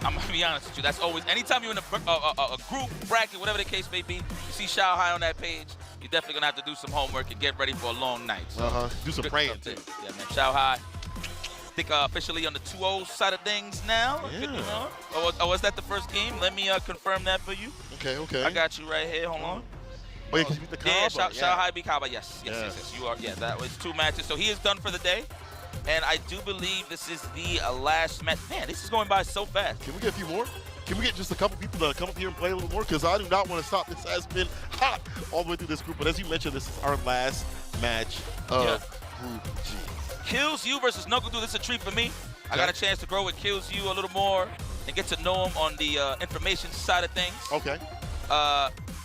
I'm going to be honest with you. That's always, anytime you're in a group, bracket, whatever the case may be, you see Shohai on that page, you're definitely going to have to do some homework and get ready for a long night. So, do some praying, too. Yeah, man, Shohai. I think officially on the 2-0 side of things now. Yeah. Oh, was that the first game? Let me confirm that for you. Okay. I got you right here. Hold on. Oh, yeah, because you beat the Kaba. Shohai beat Kaba. Yes. You are. Yeah, that was 2 matches. So he is done for the day. And I do believe this is the last match. Man, this is going by so fast. Can we get a few more? Can we get just a couple people to come up here and play a little more? Because I do not want to stop. This has been hot all the way through this group. But as you mentioned, this is our last match of Group G. Kills You versus Nokudu. This is a treat for me. I got a chance to grow with Kills You a little more and get to know him on the information side of things. Okay.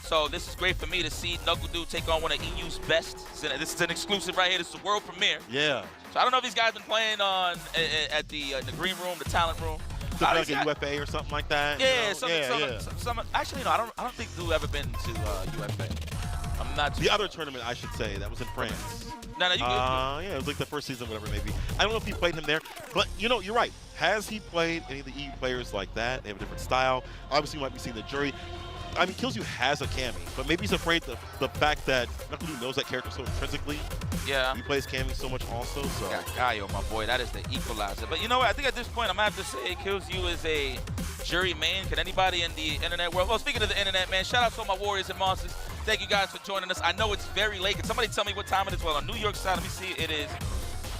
So this is great for me to see Nokudu take on one of EU's best. This is an exclusive right here. This is a world premiere. Yeah. So I don't know if these guys been playing on at the green room, the talent room. Like a UFA or something like that. Yeah, some actually, no, I don't think Dude ever been to UFA. I'm not too the other tournament, I should say, that was in France. No, you good. Yeah, it was like the first season, whatever it may be. I don't know if he played him there, but you know, you're right. Has he played any of the EU players like that? They have a different style. Obviously, you might be seeing the jury. I mean, Kills You has a Cammy, but maybe he's afraid the fact that Nokudu knows that character so intrinsically. Yeah. He plays Cammy so much also. So. Gaio, my boy, that is the equalizer. But you know what? I think at this point, I'm going to have to say Kills You is a jury main. Can anybody in the internet world? Well, speaking of the internet, man, shout out to all my Warriors and Monsters. Thank you guys for joining us. I know it's very late. Can somebody tell me what time it is? Well, on New York side, let me see. It is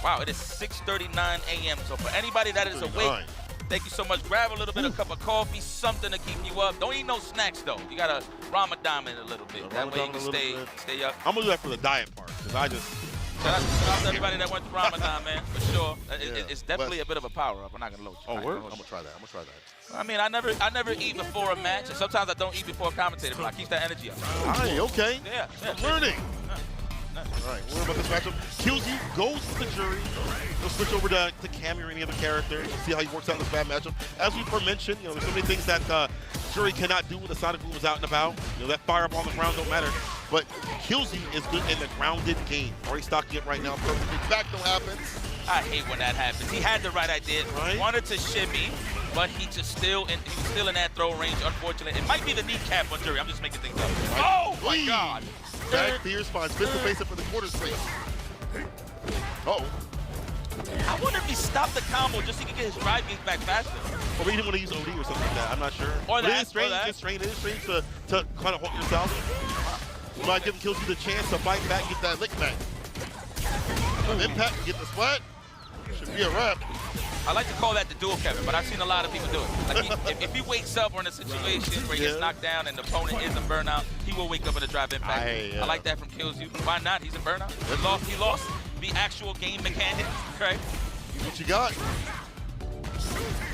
Wow, it is 6:39 a.m. So for anybody that is awake, thank you so much. Grab a little bit of cup of coffee, something to keep you up. Don't eat no snacks though. You gotta Ramadan it a little bit. That way you can stay up. I'm gonna do that for the diet part, because I just. Shout out to everybody that went through Ramadan, man, for sure. It's definitely a bit of a power up. I'm not gonna load you. Oh, word? I'm gonna try that. I mean, I never eat before a match, and sometimes I don't eat before a commentator, but I keep that energy up. Aye, okay. Yeah. I'm learning. All right, what about this matchup? Killzy goes to the jury. We'll switch over to Cammy or any other character. See how he works out in this bad matchup. As we've mentioned, there's so many things that jury cannot do when the Sonic Boom is out and about. That fireball on the ground don't matter. But Killzy is good in the grounded game. Already stocking it right now. Perfectly. Back no happens. I hate when that happens. He had the right idea. Right? Wanted to shimmy, but he was still in that throw range, unfortunately. It might be the kneecap on jury. I'm just making things up. Right. Oh, my God. Back to your spine. Spins the face up for the quarter space. Uh-oh. I wonder if he stopped the combo just so he could get his drive gauge back faster. Or maybe he didn't want to use OD or something like that. I'm not sure. Or that. It is strange. It is strange to kind of hold yourself. You might give Killzy the chance to fight back, get that lick back. Impact, get the splat. Should be a wrap. I like to call that the dual Kevin, but I've seen a lot of people do it. Like if he wakes up or in a situation where he gets knocked down and the opponent is in burnout, he will wake up in a drive impact. I like that from Killzy. Why not? He's in burnout. He lost the actual game mechanic. Okay. What you got?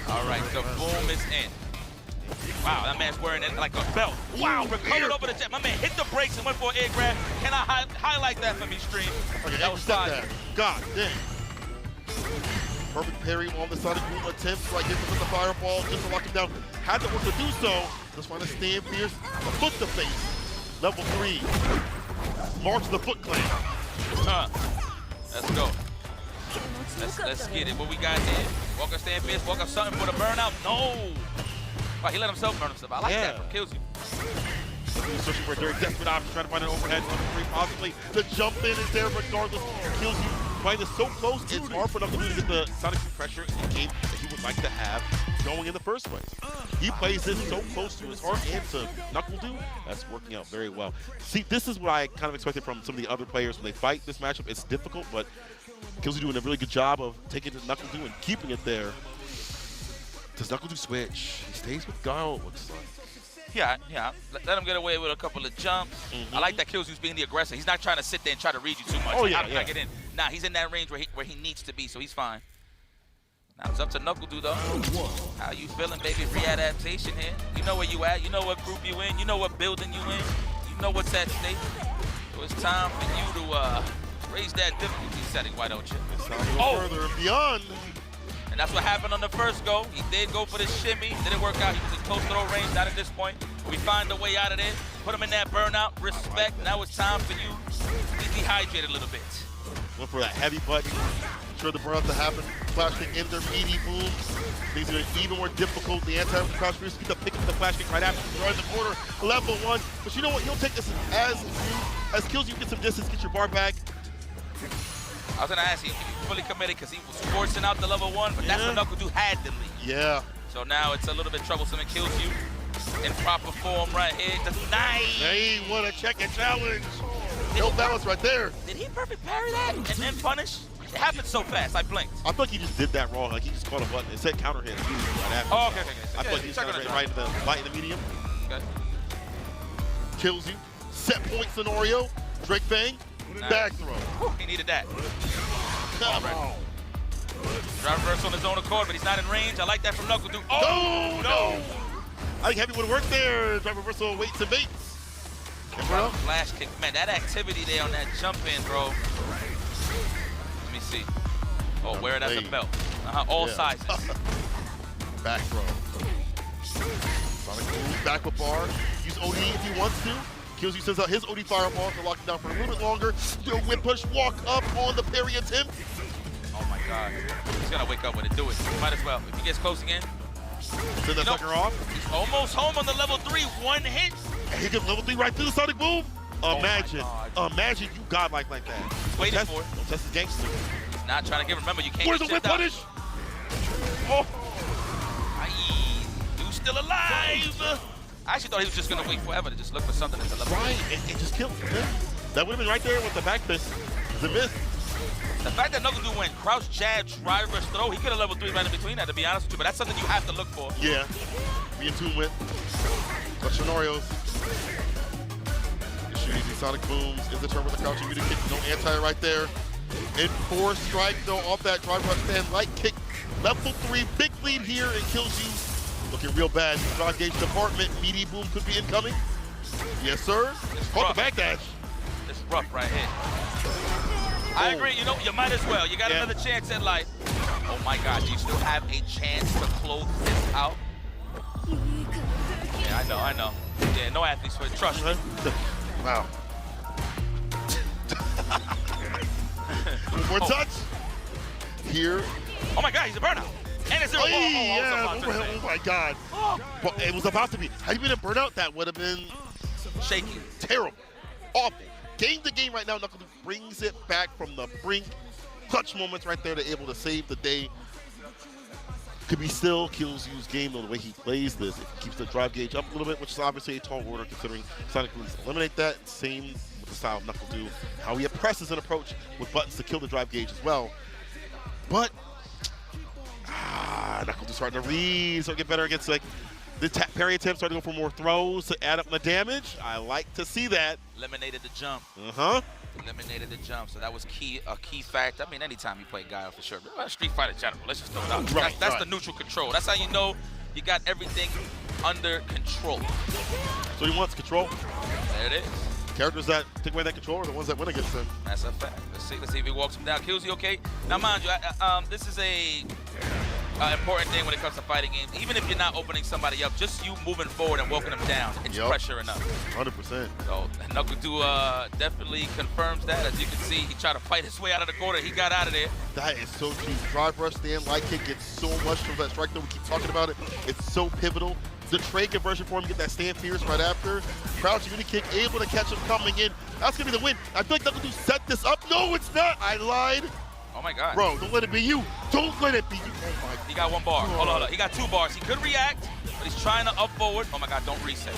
All right, the boom is in. Wow, that man's wearing it like a belt. Wow, recovered over the jet. My man hit the brakes and went for an air grab. Can I highlight that for me, stream? Okay, that was fire. God damn. Perfect parry on the Sonic Boom attempt. Right, gets him with the fireball just to lock him down. Had to work to do so. Just trying to stand fierce. A foot to face. Level 3. March the Foot Clan. Let's go. Let's get it. What we got here? Walker stand fierce. Walker something for the burnout. No. Wow, he let himself burn himself. I like that from Killzy. Searching for a very desperate option, trying to find an overhead. Level 3 possibly. The jump in is there regardless. Killzy. Fight is so close, it's hard for enough to get the Sonic Boom pressure in the game that he would like to have going in the first place. He plays this so close to his heart and to Knuckle Do. That's working out very well. See, this is what I kind of expected from some of the other players when they fight this matchup. It's difficult, but Killzy doing a really good job of taking the Knuckle Do and keeping it there. Does Knuckle Do switch? He stays with Guile, it looks like. Yeah. Let him get away with a couple of jumps. I like that Killzy's being the aggressor. He's not trying to sit there and try to read you too much. Oh, How can I get in? Nah, he's in that range where he needs to be, so he's fine. Now it's up to Knuckle Do though. How you feeling, baby? Readaptation here. You know where you at. You know what group you in. You know what building you in. You know what's at stake. So it's time for you to raise that difficulty setting, why don't you? It's time to go further and beyond. And that's what happened on the first go. He did go for the shimmy. Didn't work out. He was in close throw range. Not at this point. We find a way out of there. Put him in that burnout. Respect. Now it's time for you to dehydrate a little bit. Went for that heavy button. Sure the burnout to happen. Flash kick in there. Meaty boom. Things are even more difficult. The anti-crouch fierce get the pick up the flash kick right after. Right in the corner. Level 1. But you know what? He'll take this as kills you. Get some distance. Get your bar back. I was going to ask you, if you fully committed because he was forcing out the level 1, but that's what Knuckle Do had to lead. Yeah. So now it's a little bit troublesome and kills you in proper form right here. Nice. They want to check and challenge. No balance right there. Did he perfect parry that and then punish? It happened so fast, I blinked. I thought he just did that wrong. Like he just caught a button. It said counter hit right after. Oh, okay. I thought he just counter hit right in the light in the medium. Okay. Kills you. Set point scenario. Drake Bang. Nice. Back throw. He needed that. All right. Drive reverse on his own accord, but he's not in range. I like that from Knuckle Do. Oh, no. I think Heavy would have worked there. Drive reversal, weights and baits. Flash kick. Man, that activity there on that jump in, bro. Let me see. Oh, wear it as a belt. All sizes. Back throw. Sonic moves back with bar. Use OD if he wants to. Killzy sends out his OD fireball to lock him down for a little bit longer. Still whip push, walk up on the parry attempt. Oh my God. He's gonna wake up with it. Do it. Might as well. If he gets close again. Send that sucker off. He's almost home on the level 3. One hit. And he gets level 3 right through the Sonic Boom. Imagine you godlike like that. Waiting for it. Don't test the gangster. He's not trying to give. Remember, you can't. Where's the whip punish? Oh. Dude's still alive. I actually thought he was just going to wait forever to just look for something at the level. Right, and just kill him. That would have been right there with the back fist. The myth. The fact that Knuckle Dude went crouch, jab, drive, rush, throw, he could have level 3 right in between that, to be honest with you, but that's something you have to look for. Yeah. Be in tune with. But scenarios. Easy Sonic Booms is the turn with the crouching Muta kick. No anti right there. And 4 strike though off that drive rush stand light kick. Level 3, big lead here and kills you. Looking real bad. Drive gauge department. Meaty boom could be incoming. Yes, sir. Caught the backdash. It's rough right here. I agree. You know, you might as well. You got another chance at life. Oh my God, do you still have a chance to close this out? Yeah, I know. Yeah, no athletes for it. Trust me. Wow. One more touch. Here. Oh my God, he's a burnout. And it's a oh my God. But it was about to be. Had he been a burnout, that would have been shaky. Terrible. Awful. Game to game right now, Knuckle Dude brings it back from the brink. Clutch moments right there to able to save the day. Could be still kills Yu's game though, the way he plays this. It keeps the drive gauge up a little bit, which is obviously a tall order considering Sonic Boom eliminate that. Same with the style of Knuckle Dude. How he presses an approach with buttons to kill the drive gauge as well. But Knuckle Dude starting to read, so get better against like the parry attempts, starting to go for more throws to add up the damage. I like to see that. Eliminated the jump. Eliminated the jump, so that was a key factor. I mean, anytime you play Guile for sure. But Street Fighter general, let's just throw it out. That's the neutral control. That's how you know you got everything under control. So he wants control. There it is. Characters that take away that control are the ones that win against him. That's a fact. Let's see if he walks him down. Kills you, okay? Now, mind you, this is a important thing when it comes to fighting games. Even if you're not opening somebody up, just you moving forward and walking them down, it's pressure enough. 100%. So Knuckle Dude definitely confirms that. As you can see, he tried to fight his way out of the corner. He got out of there. That is so true. Drive rush, stand, light kick gets so much from that strike though. We keep talking about it. It's so pivotal. The trade conversion for him to get that stand fierce right after. Crouching Muta kick, able to catch him coming in. That's going to be the win. I feel like Knuckle Dude set this up. No, it's not. I lied. Oh my God. Bro, don't let it be you. Don't let it be you. Oh my God. He got 1 bar. Hold on. He got 2 bars. He could react, but he's trying to up forward. Oh my God, don't reset.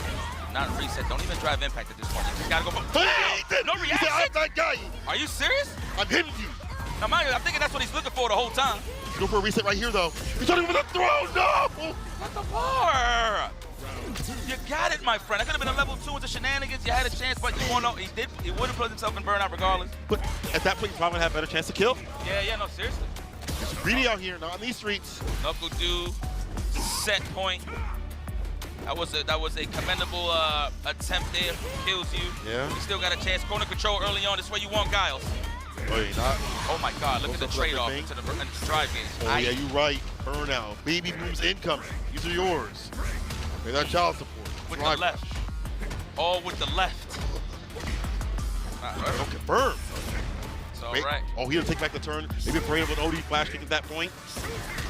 Not reset. Don't even drive impact at this point. You just gotta go for no reaction. I'm that guy. Are you serious? I'm hitting you. Now, mind you, I'm thinking that's what he's looking for the whole time. Go for a reset right here, though. He's trying to go for the throw. No! Not the bar. You got it, my friend. That could have been a level 2 with the shenanigans. You had a chance, but you won't know. He would have put himself in burnout regardless. But at that point, you probably have a better chance to kill. Yeah, no, seriously. It's greedy out here, not on these streets. Knuckle Dude, set point. That was a commendable attempt there. Kills you. Yeah. You still got a chance. Corner control early on. This is where you want Guiles. Oh, you're not. Oh my God! Look at the trade-off into the drive gauge. Oh yeah, you're right. Burnout. Baby booms incoming. These are yours. Pay that child support. With the left. All with the left. Don't confirm. It's all right. Oh, he'll take back the turn. Maybe afraid of an OD flash kick at that point.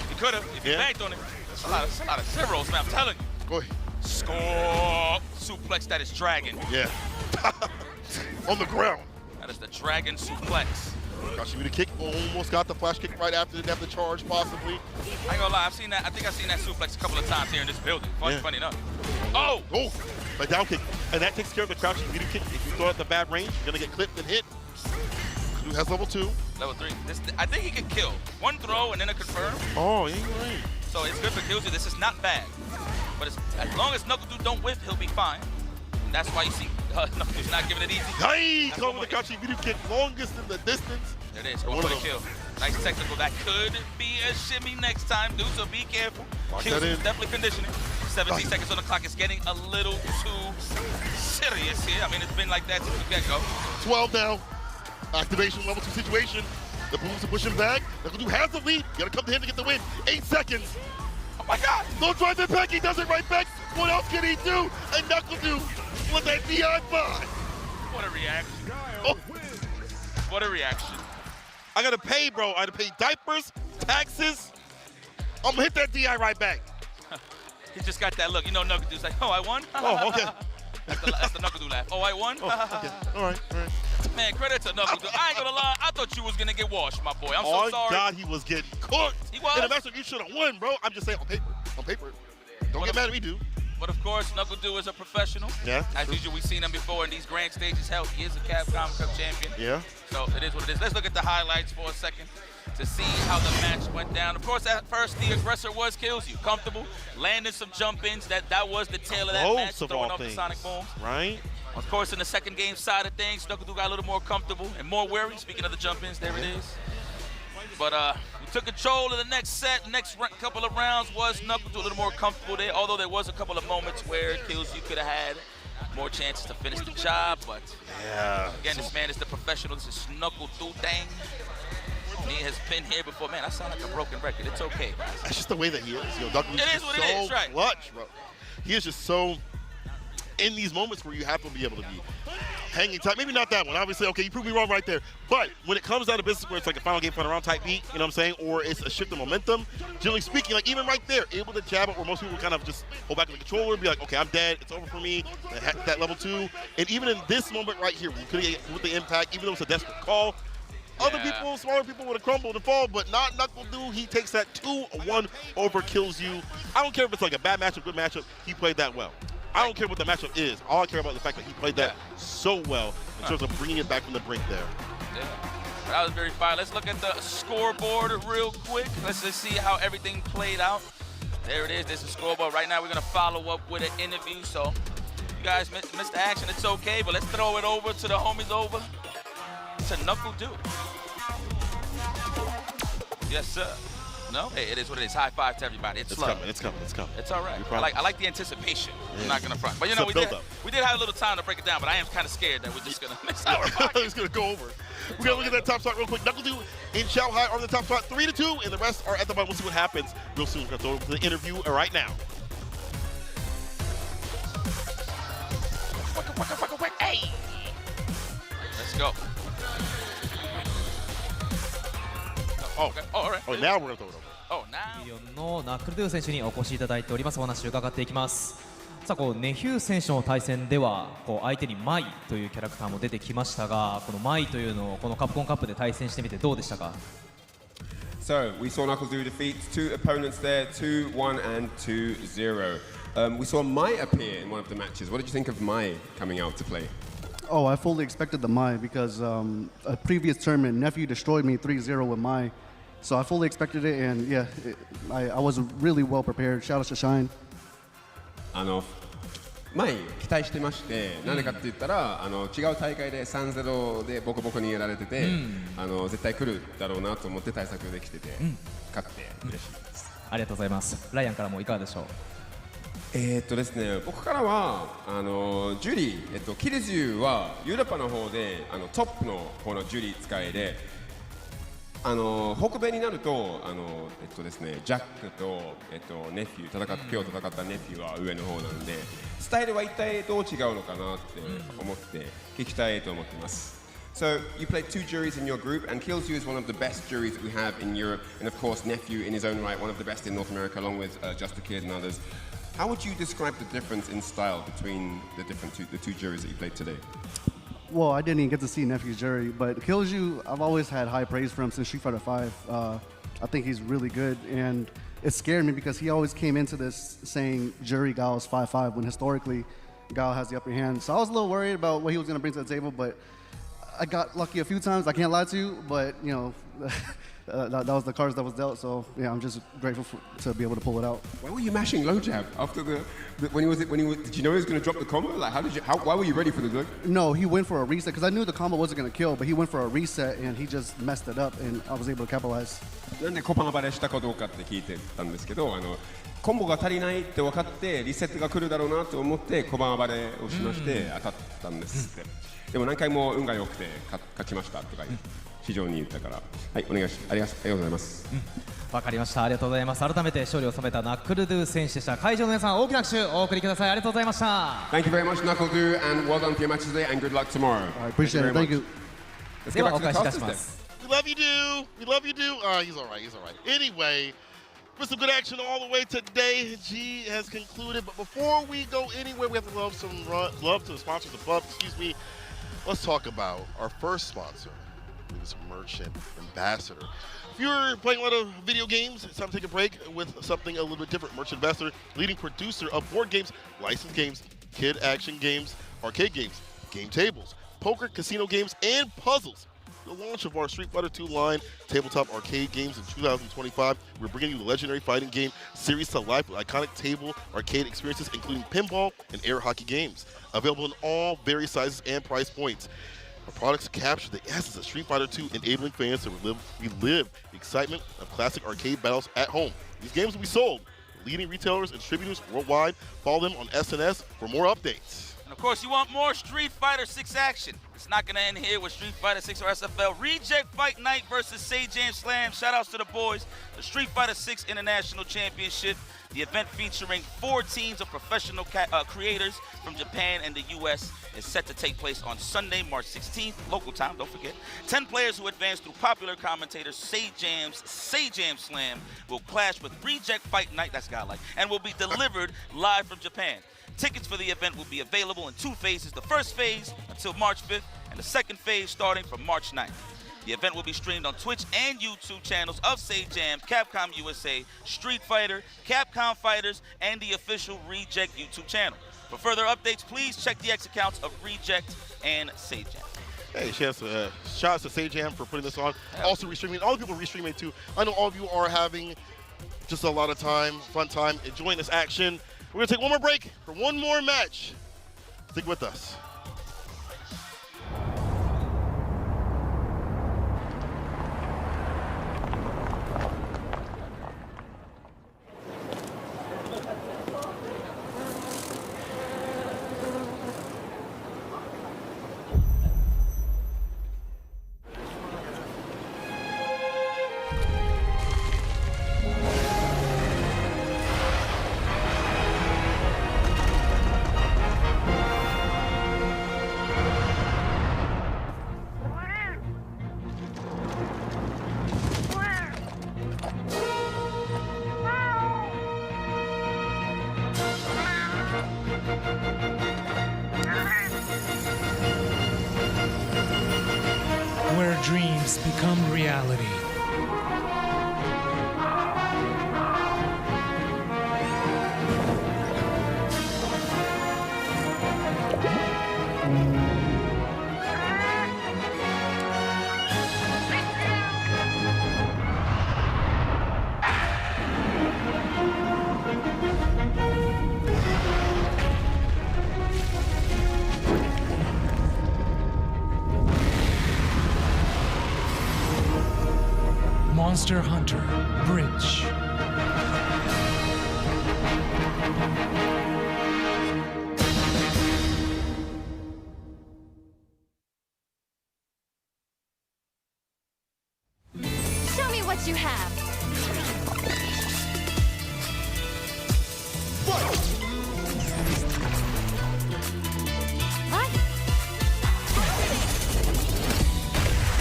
He could have if he banked on it. It's a lot of zeros, man. I'm telling you. Go ahead. Score. Suplex that is dragon. Yeah. On the ground. That is the dragon suplex. Crouching Muta kick. Almost got the flash kick right after. Didn't have the charge, possibly. I ain't gonna lie. I think I've seen that suplex a couple of times here in this building. Funny enough. Oh! A down kick. And that takes care of the crouching Muta kick. If you throw it at the bad range, you're gonna get clipped and hit. Dude has level 2. Level 3. I think he can kill. 1 throw and then a confirm. Oh, yeah, you're right. So it's good for Killsy. This is not bad. But as long as Knuckle Dude don't whiff, he'll be fine. And that's why you see Knuckle Dude's not giving it easy. Nice! Going with the crouching Muta kick, longest in the distance. There it is. Go for the kill. Nice technical. That could be a shimmy next time, dude. So be careful. Killsy's definitely conditioning. 17 seconds on the clock. It's getting a little too serious here. I mean, it's been like that since the get-go. 12 now. Activation, level 2 situation. The booms are pushing back. Knuckle Dude has the lead. You gotta come to him to get the win. 8 seconds. Oh my God! No drive impact. He does it right back. What else can he do? And Knuckle Dude with that DI bot. What a reaction. Oh. What a reaction. I gotta pay, bro. I gotta pay diapers, taxes. I'm gonna hit that DI right back. He just got that look. You know, Knuckle Dude's like, oh, I won? Oh, okay. That's the Knuckle Dude laugh. Oh, I won? Oh, okay. All right. Man, credit to Knuckle Dude. I ain't gonna lie. I thought you was gonna get washed, my boy. I'm so sorry. Oh, God, he was getting cooked. He was. In the matchup, you should have won, bro. I'm just saying, on paper. Don't get mad at me, dude. But of course, Knuckle Dew is a professional. Yeah. As usual, we've seen him before in these grand stages. Hell, he is a Capcom Cup champion. Yeah. So it is what it is. Let's look at the highlights for a second to see how the match went down. Of course, at first, the aggressor was Killzoo. Comfortable, landing some jump-ins. That was the tail of that match, throwing off the Sonic Booms. Right. Of course, in the second game side of things, Knuckle Dew got a little more comfortable and more wary. Speaking of the jump-ins, there it is. But we took control of the next set. Next couple of rounds was Knuckle Dew a little more comfortable there, although there was a couple of moments where Killzoo could have had more chances to finish the job. But again, this man is the professional. This is Knuckle Dew Dang. He has been here before. Man, I sound like a broken record. It's okay. That's just the way that he is. You know, Knuckle Dew is what so it is, right. clutch, bro. He is just so in these moments where you have to be able to be hanging tight. Maybe not that one. Obviously, okay, you proved me wrong right there. But when it comes down to business where it's like a final game, final round type beat, you know what I'm saying? Or it's a shift of momentum, generally speaking, like even right there, able to jab it where most people kind of just hold back on the controller and be like, okay, I'm dead. It's over for me. That level 2. And even in this moment right here, we could get with the impact, even though it's a desperate call, other people, smaller people would have crumbled and fall, but not Knuckle Dew. He takes that 2-1 over Killzoo. I don't care if it's like a bad matchup, good matchup. He played that well. I don't care what the matchup is. All I care about is the fact that he played that so well in terms of bringing it back from the brink there. Yeah, that was very fine. Let's look at the scoreboard real quick. Let's just see how everything played out. There it is. There's the scoreboard. Right now, we're going to follow up with an interview. So you guys missed the action. It's okay, but let's throw it over to the homies over to Knuckle Dew. Yes, sir. No? Hey, it is what it is. High five to everybody. It's love. It's coming. It's all right. I like the anticipation. Yeah. I'm not going to front. But, you know, we did have a little time to break it down, but I am kind of scared that we're just going to miss our mark. It's going to go over. We got to look at that top spot real quick. Knuckle Dew in Shanghai on the top spot, 3-2, and the rest are at the bottom. We'll see what happens real soon. We're going to throw it over to the interview right now. Hey! Let's go. Oh, okay. All right. Oh, now we're going to throw it over. Oh, now.チャンピオンのナックルドゥ選手にお越しいただいております。お話を伺っていきます。さあ、こうネヒュー選手の対戦ではこう相手にマイというキャラクターも出てきましたが、このマイというのをこのカプコンカップで対戦してみてどうでしたか？ So, we saw Knuckle Dew defeat 2 opponents there, 2-1 and 2-0. We saw Mai appear in one of the matches. What did you think of Mai coming out to play? Oh, I fully expected the Mai because a previous tournament, Nephew destroyed me 3-0 with Mai. So I fully expected it, and yeah, I was really well prepared. Shout out to Shine. 前期待してまして、なんでかって言ったら違う大会で 3-0 でボコボコにやられてて、絶対来るだろうなと思って対策できてて、勝って嬉しいです。ありがとうございます。ライアンからもいかがでしょう？ですね、僕からはジュリー、キルズユーはヨーロッパの方でトップの方のジュリー使いで、北米になるとですね、ジャックとネフィー今日戦ったネフィーは上の方なんで、スタイルは一体どう違うのかなって思って聞きたいと思ってます。So you played 2 juries in your group, and Killzoo is one of the best juries that we have in Europe, and of course Nephew in his own right, one of the best in North America, along with Just a Kid and others. How would you describe the difference in style between the two juries that you played today? Well, I didn't even get to see Nephew's jury, but Killzoo, I've always had high praise for him since Street Fighter V. I think he's really good, and it scared me because he always came into this saying jury Gao is 5-5 when historically Gao has the upper hand. So I was a little worried about what he was going to bring to the table, but I got lucky a few times. I can't lie to you, but you know. That was the cards that was dealt, so yeah, I'm just grateful to be able to pull it out. Why were you mashing low jab after when he was did you know he was going to drop the combo? Like why were you ready for the look? No, he went for a reset because I knew the combo wasn't going to kill, but he went for a reset and he just messed it up, and I was able to capitalize. なんでコパンバレしたかどうかって聞いてたんですけど、コンボが足りないって分かってリセットが来るだろうなと思ってコパンバレをしまして当たったんですって。でも何回も運が良くて勝ちましたとか非常に言ったから、はい、お願いします。ありがとうございます。わかりました。ありがとうございます。改めて勝利を収めたナックルドゥ選手でした。会場の皆さん大きな拍手お送りください。ありがとうございました。Thank you very much, Knuckle Dew, and well done for your match today, and good luck tomorrow. I appreciate it. Thank you. ではお返しいたします。We love you, Dew. We love you, Dew. He's all right. He's all right. Anyway, for some good action all the way today, G has concluded. But before we go anywhere, we have to love to the sponsors of Bub. Excuse me. Let's talk about our first sponsor. He was a merchant ambassador If you're playing a lot of video games, it's time to take a break with something a little bit different. Merchant Investor, leading producer of board games, licensed games, kid action games, arcade games, game tables, poker, casino games, and puzzles. The launch of our Street Fighter II line tabletop arcade games in 2025. We're bringing you the legendary fighting game series to life with iconic table arcade experiences, including pinball and air hockey games. Available in all various sizes and price points. Our products capture the essence of Street Fighter II, enabling fans to relive the excitement of classic arcade battles at home. These games will be sold at leading retailers and distributors worldwide. Follow them on SNS for more updates. And of course, you want more Street Fighter 6 action. It's not going to end here with Street Fighter 6 or SFL. Reject Fight Night versus Jam Slam. Shoutouts to the boys. The Street Fighter 6 International Championship. The event featuring 4 teams of professional creators from Japan and the U.S. is set to take place on Sunday, March 16th, local time, don't forget. 10 players who advance through popular commentators Jam Slam will clash with Reject Fight Night, that's godlike, and will be delivered live from Japan. Tickets for the event will be available in 2 phases. The first phase until March 5th, and the second phase starting from March 9th. The event will be streamed on Twitch and YouTube channels of Jam, Capcom USA, Street Fighter, Capcom Fighters, and the official Reject YouTube channel. For further updates, please check the X accounts of Reject and Jam. Hey, shout out to Jam for putting this on. Also restreaming, all the people restreaming too. I know all of you are having just a lot of time, fun time, enjoying this action. We're gonna take one more break for one more match. Stick with us. Where dreams become reality. Monster Hunter Bridge. Show me what you have. What?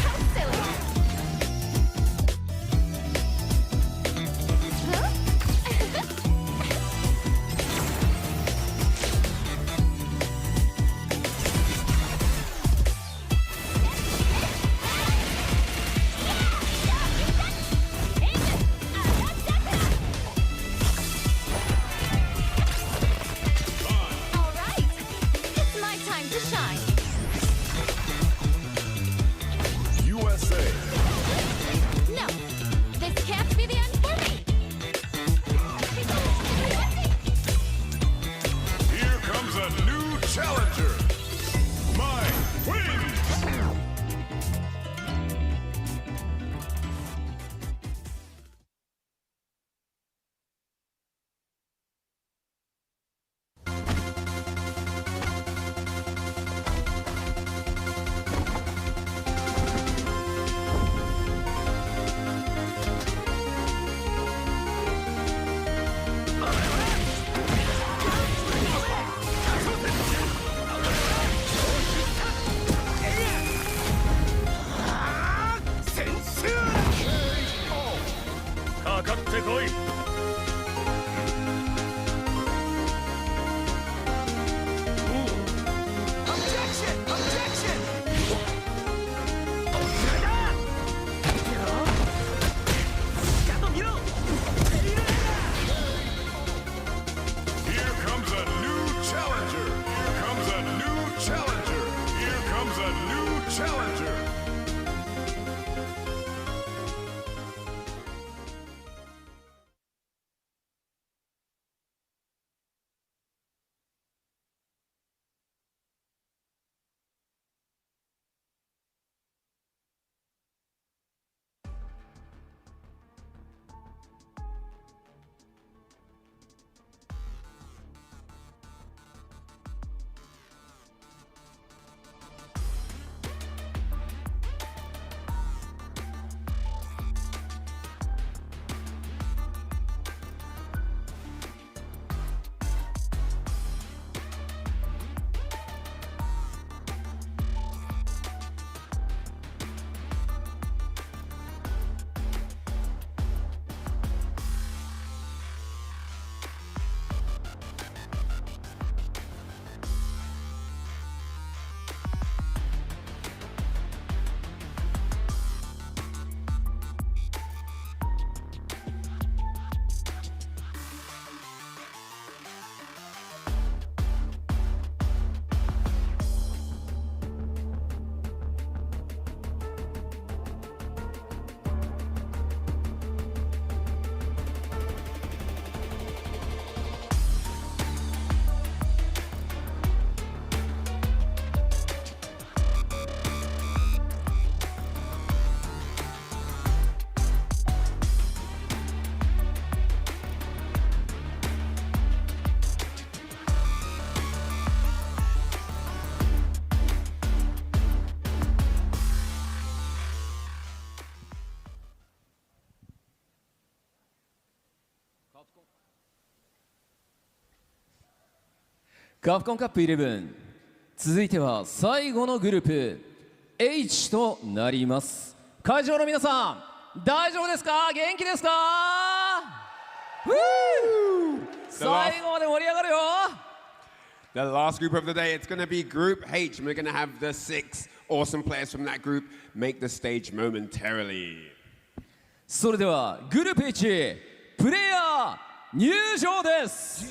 How silly. カプコンカップ11、続いては最後のグループ H となります。会場の皆さん大丈夫ですか？元気ですか？最後まで盛り上がるよ。 The last group of the day, it's going to be Group H, and we're going to have the 6 awesome players from that group make the stage momentarily. それではグループ H プレイヤー入場です。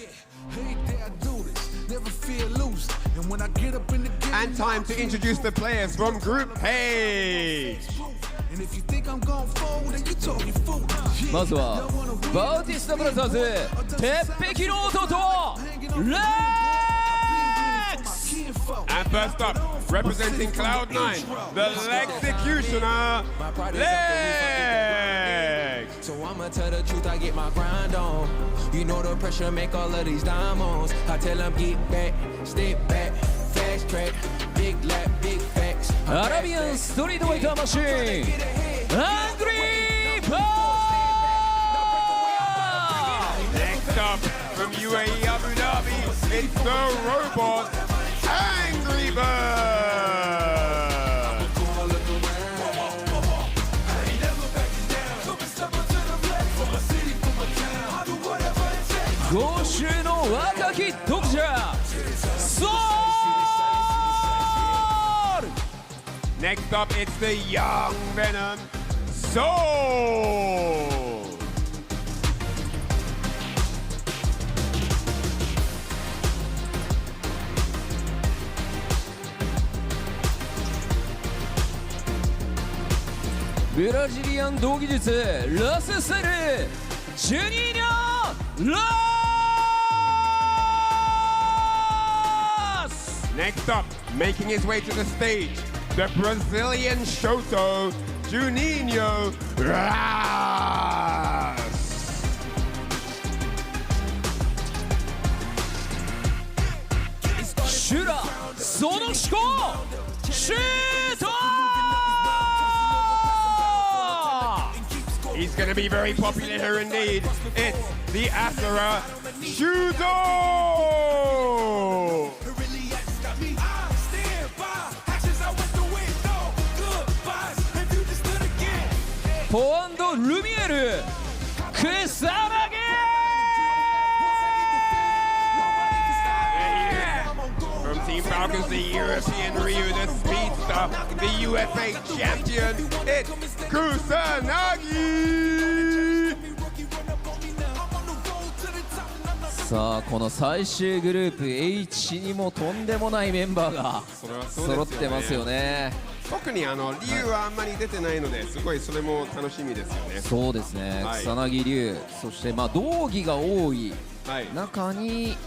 And time to introduce the players from Group H. まずはバウティスタブラザーズ鉄壁の弟レックス。 And first up, representing Cloud9, the Executioner, Lex. So I'ma tell the truth, I get my grind on. You know the pressure make all of these diamonds. I tell them get back, step back, fast track, big lap, big facts. アラビアンストリートファイターマシーンアングリーバー。 Next up, from UAE Abu Dhabi, it's the robot Angry Bird. 今週の若き読者ソウル。 Next up, it's the young Venom Soul. ブラジリアン同技術ラススタイルジュニーニョラス。 Next up, making his way to the stage, the Brazilian Shoto Juninho Ras. シュラその思考シュート。 He's going to be very popular here indeed. It's the Asura Shudo! ポアンドルミエル草薙。 From Team Falcons, the European Ryu, the Speedster, the USA Champion, it's Kusanagi! さあこの最終グループ H にもとんでもないメンバーが揃ってますよね。特に理由はあんまり出てないのですごいそれも楽しみですよね。そうですね、草薙龍、そして道着が多い中に、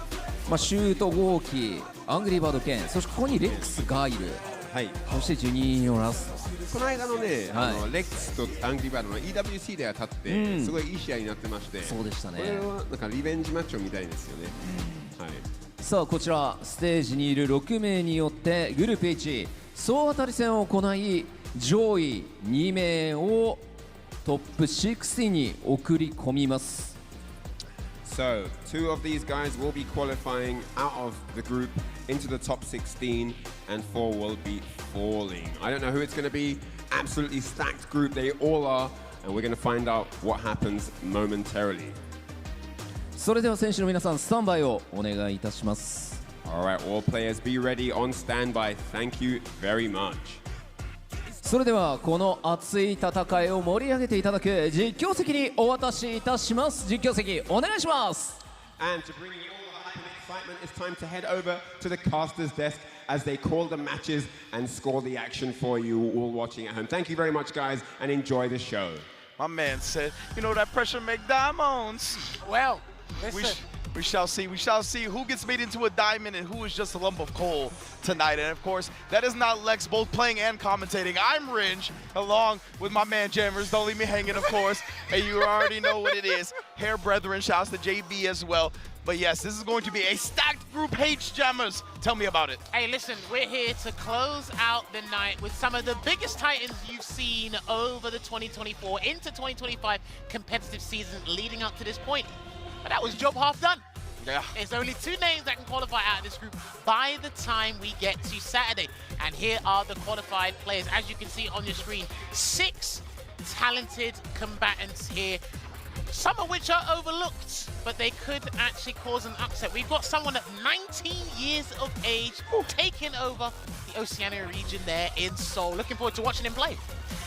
シュート豪輝、アングリーバードケン、そしてここにレックスがいる、そしてジュニーニョラス。この間のね、レックスとアングリーバードの EWC で当たって、すごいいい試合になってまして、そうでしたね。これはなんかリベンジマッチョみたいですよね。さあこちらステージにいる6名によってグループ H 総当たり戦を行い、上位2名をトップ60に送り込みます。 So, 2 of these guys will be qualifying out of the group into the top 16, and 4 will be falling. I don't know who it's going to be. Absolutely stacked group, they all are, and we're going to find out what happens momentarily. それでは選手の皆さん、スタンバイをお願いいたします。 Alright, all players be ready on standby. Thank you very much. それではこの熱い戦いを盛り上げていただく実況席にお渡しいたします。実況席お願いします。 And to bring you all the hype and excitement, it's time to head over to the caster's desk as they call the matches and score the action for you all watching at home. Thank you very much, guys, and enjoy the show. My man said, you know that pressure make diamonds. Well, listen. We shall see. We shall see who gets made into a diamond and who is just a lump of coal tonight. And of course, that is not Lex, both playing and commentating. I'm Ringe, along with my man Jammers. Don't leave me hanging, of course. And you already know what it is. Hair Brethren, shouts to JB as well. But yes, this is going to be a stacked Group H, Jammers. Tell me about it. Hey, listen, we're here to close out the night with some of the biggest titans you've seen over the 2024 into 2025 competitive season leading up to this point. But that was job half done. Yeah. There's only 2 names that can qualify out of this group by the time we get to Saturday. And here are the qualified players. As you can see on your screen, 6 talented combatants here, some of which are overlooked, but they could actually cause an upset. We've got someone at 19 years of age taking over the Oceania region there in Seoul. Looking forward to watching him play.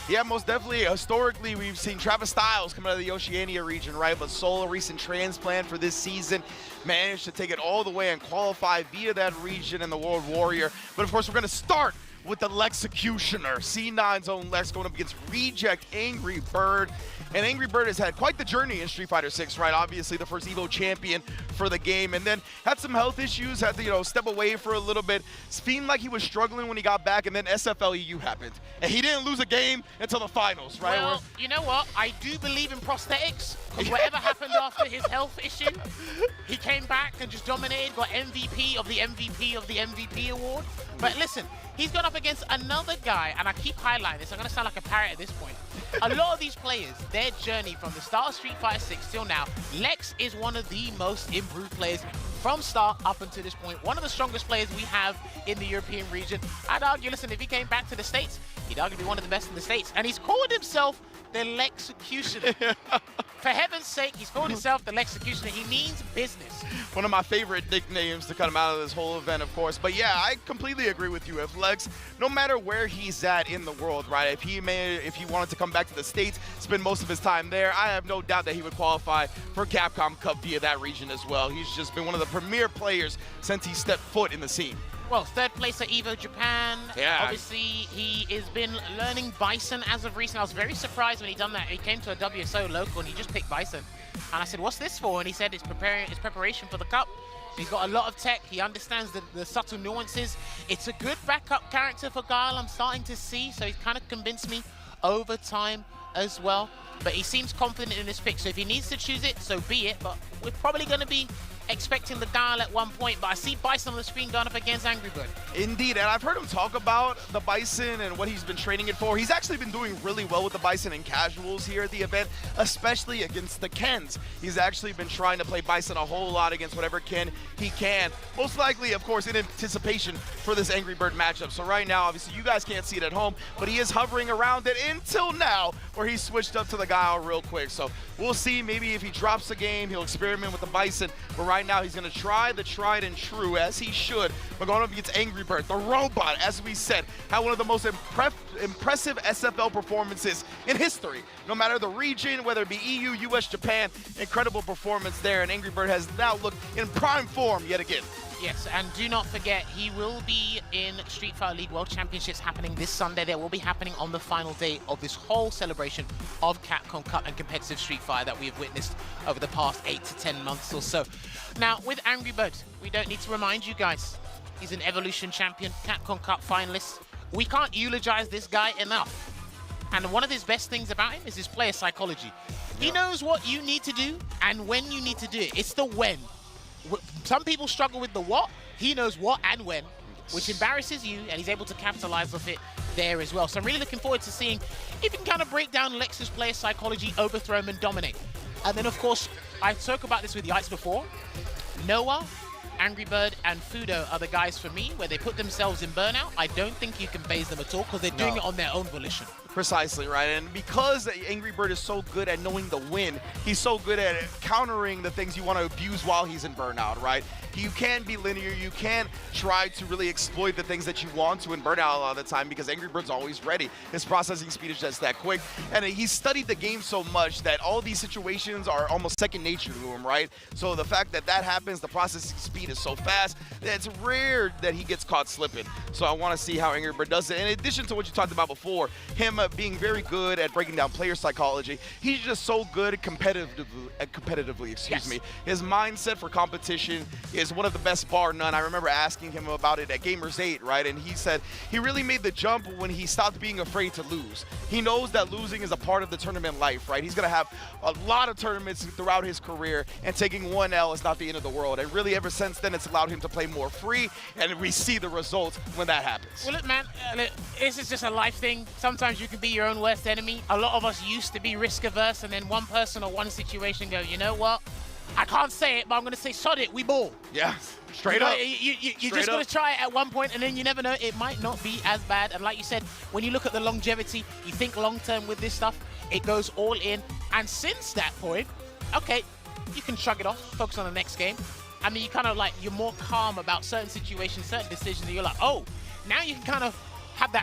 Yeah, most definitely. Historically, we've seen Travis Styles coming out of the Oceania region, right? But Seoul, a recent transplant for this season, managed to take it all the way and qualify via that region in the World Warrior. But of course, we're going to start with the Lexecutioner. C9's own Lex going up against Reject Angry Bird. And Angry Bird has had quite the journey in Street Fighter 6, right? Obviously the first EVO champion for the game, and then had some health issues, had to, step away for a little bit. Seemed like he was struggling when he got back, and then SFLEU happened. And he didn't lose a game until the finals, right? Well, you know what? I do believe in prosthetics, because whatever happened after his health issue, he came back and just dominated, got MVP of the MVP of the MVP award. But listen, he's gone up against another guy, and I keep highlighting this, I'm going to sound like a parrot at this point. A lot of these players, their journey from the start of Street Fighter 6 till now, Lex is one of the most improved players from start up until this point. One of the strongest players we have in the European region. I'd argue, listen, if he came back to the States, he'd argue be one of the best in the States. And he's called himself the Lexecutioner. For heaven's sake, he's called himself the Lexecutioner. He means business. One of my favorite nicknames to come out of this whole event, of course. But yeah, I completely agree with you. If Lex, no matter where he's at in the world, right, if he wanted to come back to the States, spend most of his time there, I have no doubt that he would qualify for Capcom Cup via that region as well. He's just been one of the premier players since he stepped foot in the scene. Well, 3rd place at EVO Japan. Yeah. Obviously, he has been learning Bison as of recent. I was very surprised when he done that. He came to a WSO local and he just picked Bison. And I said, what's this for? And he said it's preparation for the Cup. He's got a lot of tech. He understands the subtle nuances. It's a good backup character for Guile, I'm starting to see. So he's kind of convinced me over time as well. But he seems confident in his pick. So if he needs to choose it, so be it. But we're probably going to be expecting the Guile at one point, but I see Bison on the screen going up against Angry Bird. Indeed, and I've heard him talk about the Bison and what he's been training it for. He's actually been doing really well with the Bison in casuals here at the event, especially against the Kens. He's actually been trying to play Bison a whole lot against whatever Ken he can. Most likely, of course, in anticipation for this Angry Bird matchup. So right now, obviously, you guys can't see it at home, but he is hovering around it until now, where he switched up to the Guile real quick. So we'll see. Maybe if he drops a game, he'll experiment with the Bison. But right now, he's going to try the tried and true, as he should. We're going up against Angry Bird, the robot, as we said, had one of the most impressive SFL performances in history. No matter the region, whether it be EU, US, Japan, incredible performance there. And Angry Bird has now looked in prime form yet again. Yes, and do not forget, he will be in Street Fighter League World Championships happening this Sunday. They will be happening on the final day of this whole celebration of Capcom Cup and competitive Street Fighter that we have witnessed over the past 8 to 10 months or so. Now, with Angry Bird, we don't need to remind you guys, he's an Evolution champion, Capcom Cup finalist. We can't eulogize this guy enough. And one of his best things about him is his player psychology. He knows what you need to do and when you need to do it. It's the when. Some people struggle with the what. He knows what and when, which embarrasses you, and he's able to capitalize off it there as well. So I'm really looking forward to seeing if he can kind of break down Lex's player psychology, overthrow him, and dominate. And then, of course, I spoke about this with Yates before. Noah, Angry Bird, and Fudo are the guys for me where they put themselves in burnout. I don't think you can phase them at all because they're doing it on their own volition. Precisely, right? And because Angry Bird is so good at knowing the win, he's so good at countering the things you want to abuse while he's in burnout, right? You can't be linear. You can't try to really exploit the things that you want to in burnout a lot of the time because Angry Bird's always ready. His processing speed is just that quick. And he's studied the game so much that all these situations are almost second nature to him, right? So the fact that that happens, the processing speed is so fast, it's rare that he gets caught slipping. So I want to see how Angry Bird does it. In addition to what you talked about before, him being very good at breaking down player psychology, he's just so good competitively, excuse me. His mindset for competition is one of the best, bar none. I remember asking him about it at Gamers 8, right? And he said he really made the jump when he stopped being afraid to lose. He knows that losing is a part of the tournament life, right? He's going to have a lot of tournaments throughout his career, and taking one L is not the end of the world. And really, ever since then, it's allowed him to play more free, and we see the results when that happens. Well, look, man, this is just a life thing. Sometimes you can be your own worst enemy. A lot of us used to be risk averse, and then one person or one situation go, you know what? I can't say it, but I'm going to say sod it, we ball. Yeah, straight up. You're just going to try it at one point, and then you never know, it might not be as bad. And like you said, when you look at the longevity, you think long-term with this stuff, it goes all in. And since that point, okay, you can shrug it off, focus on the next game. I mean, you kind of like, you're more calm about certain situations, certain decisions, and you're like, oh, now you can kind of have that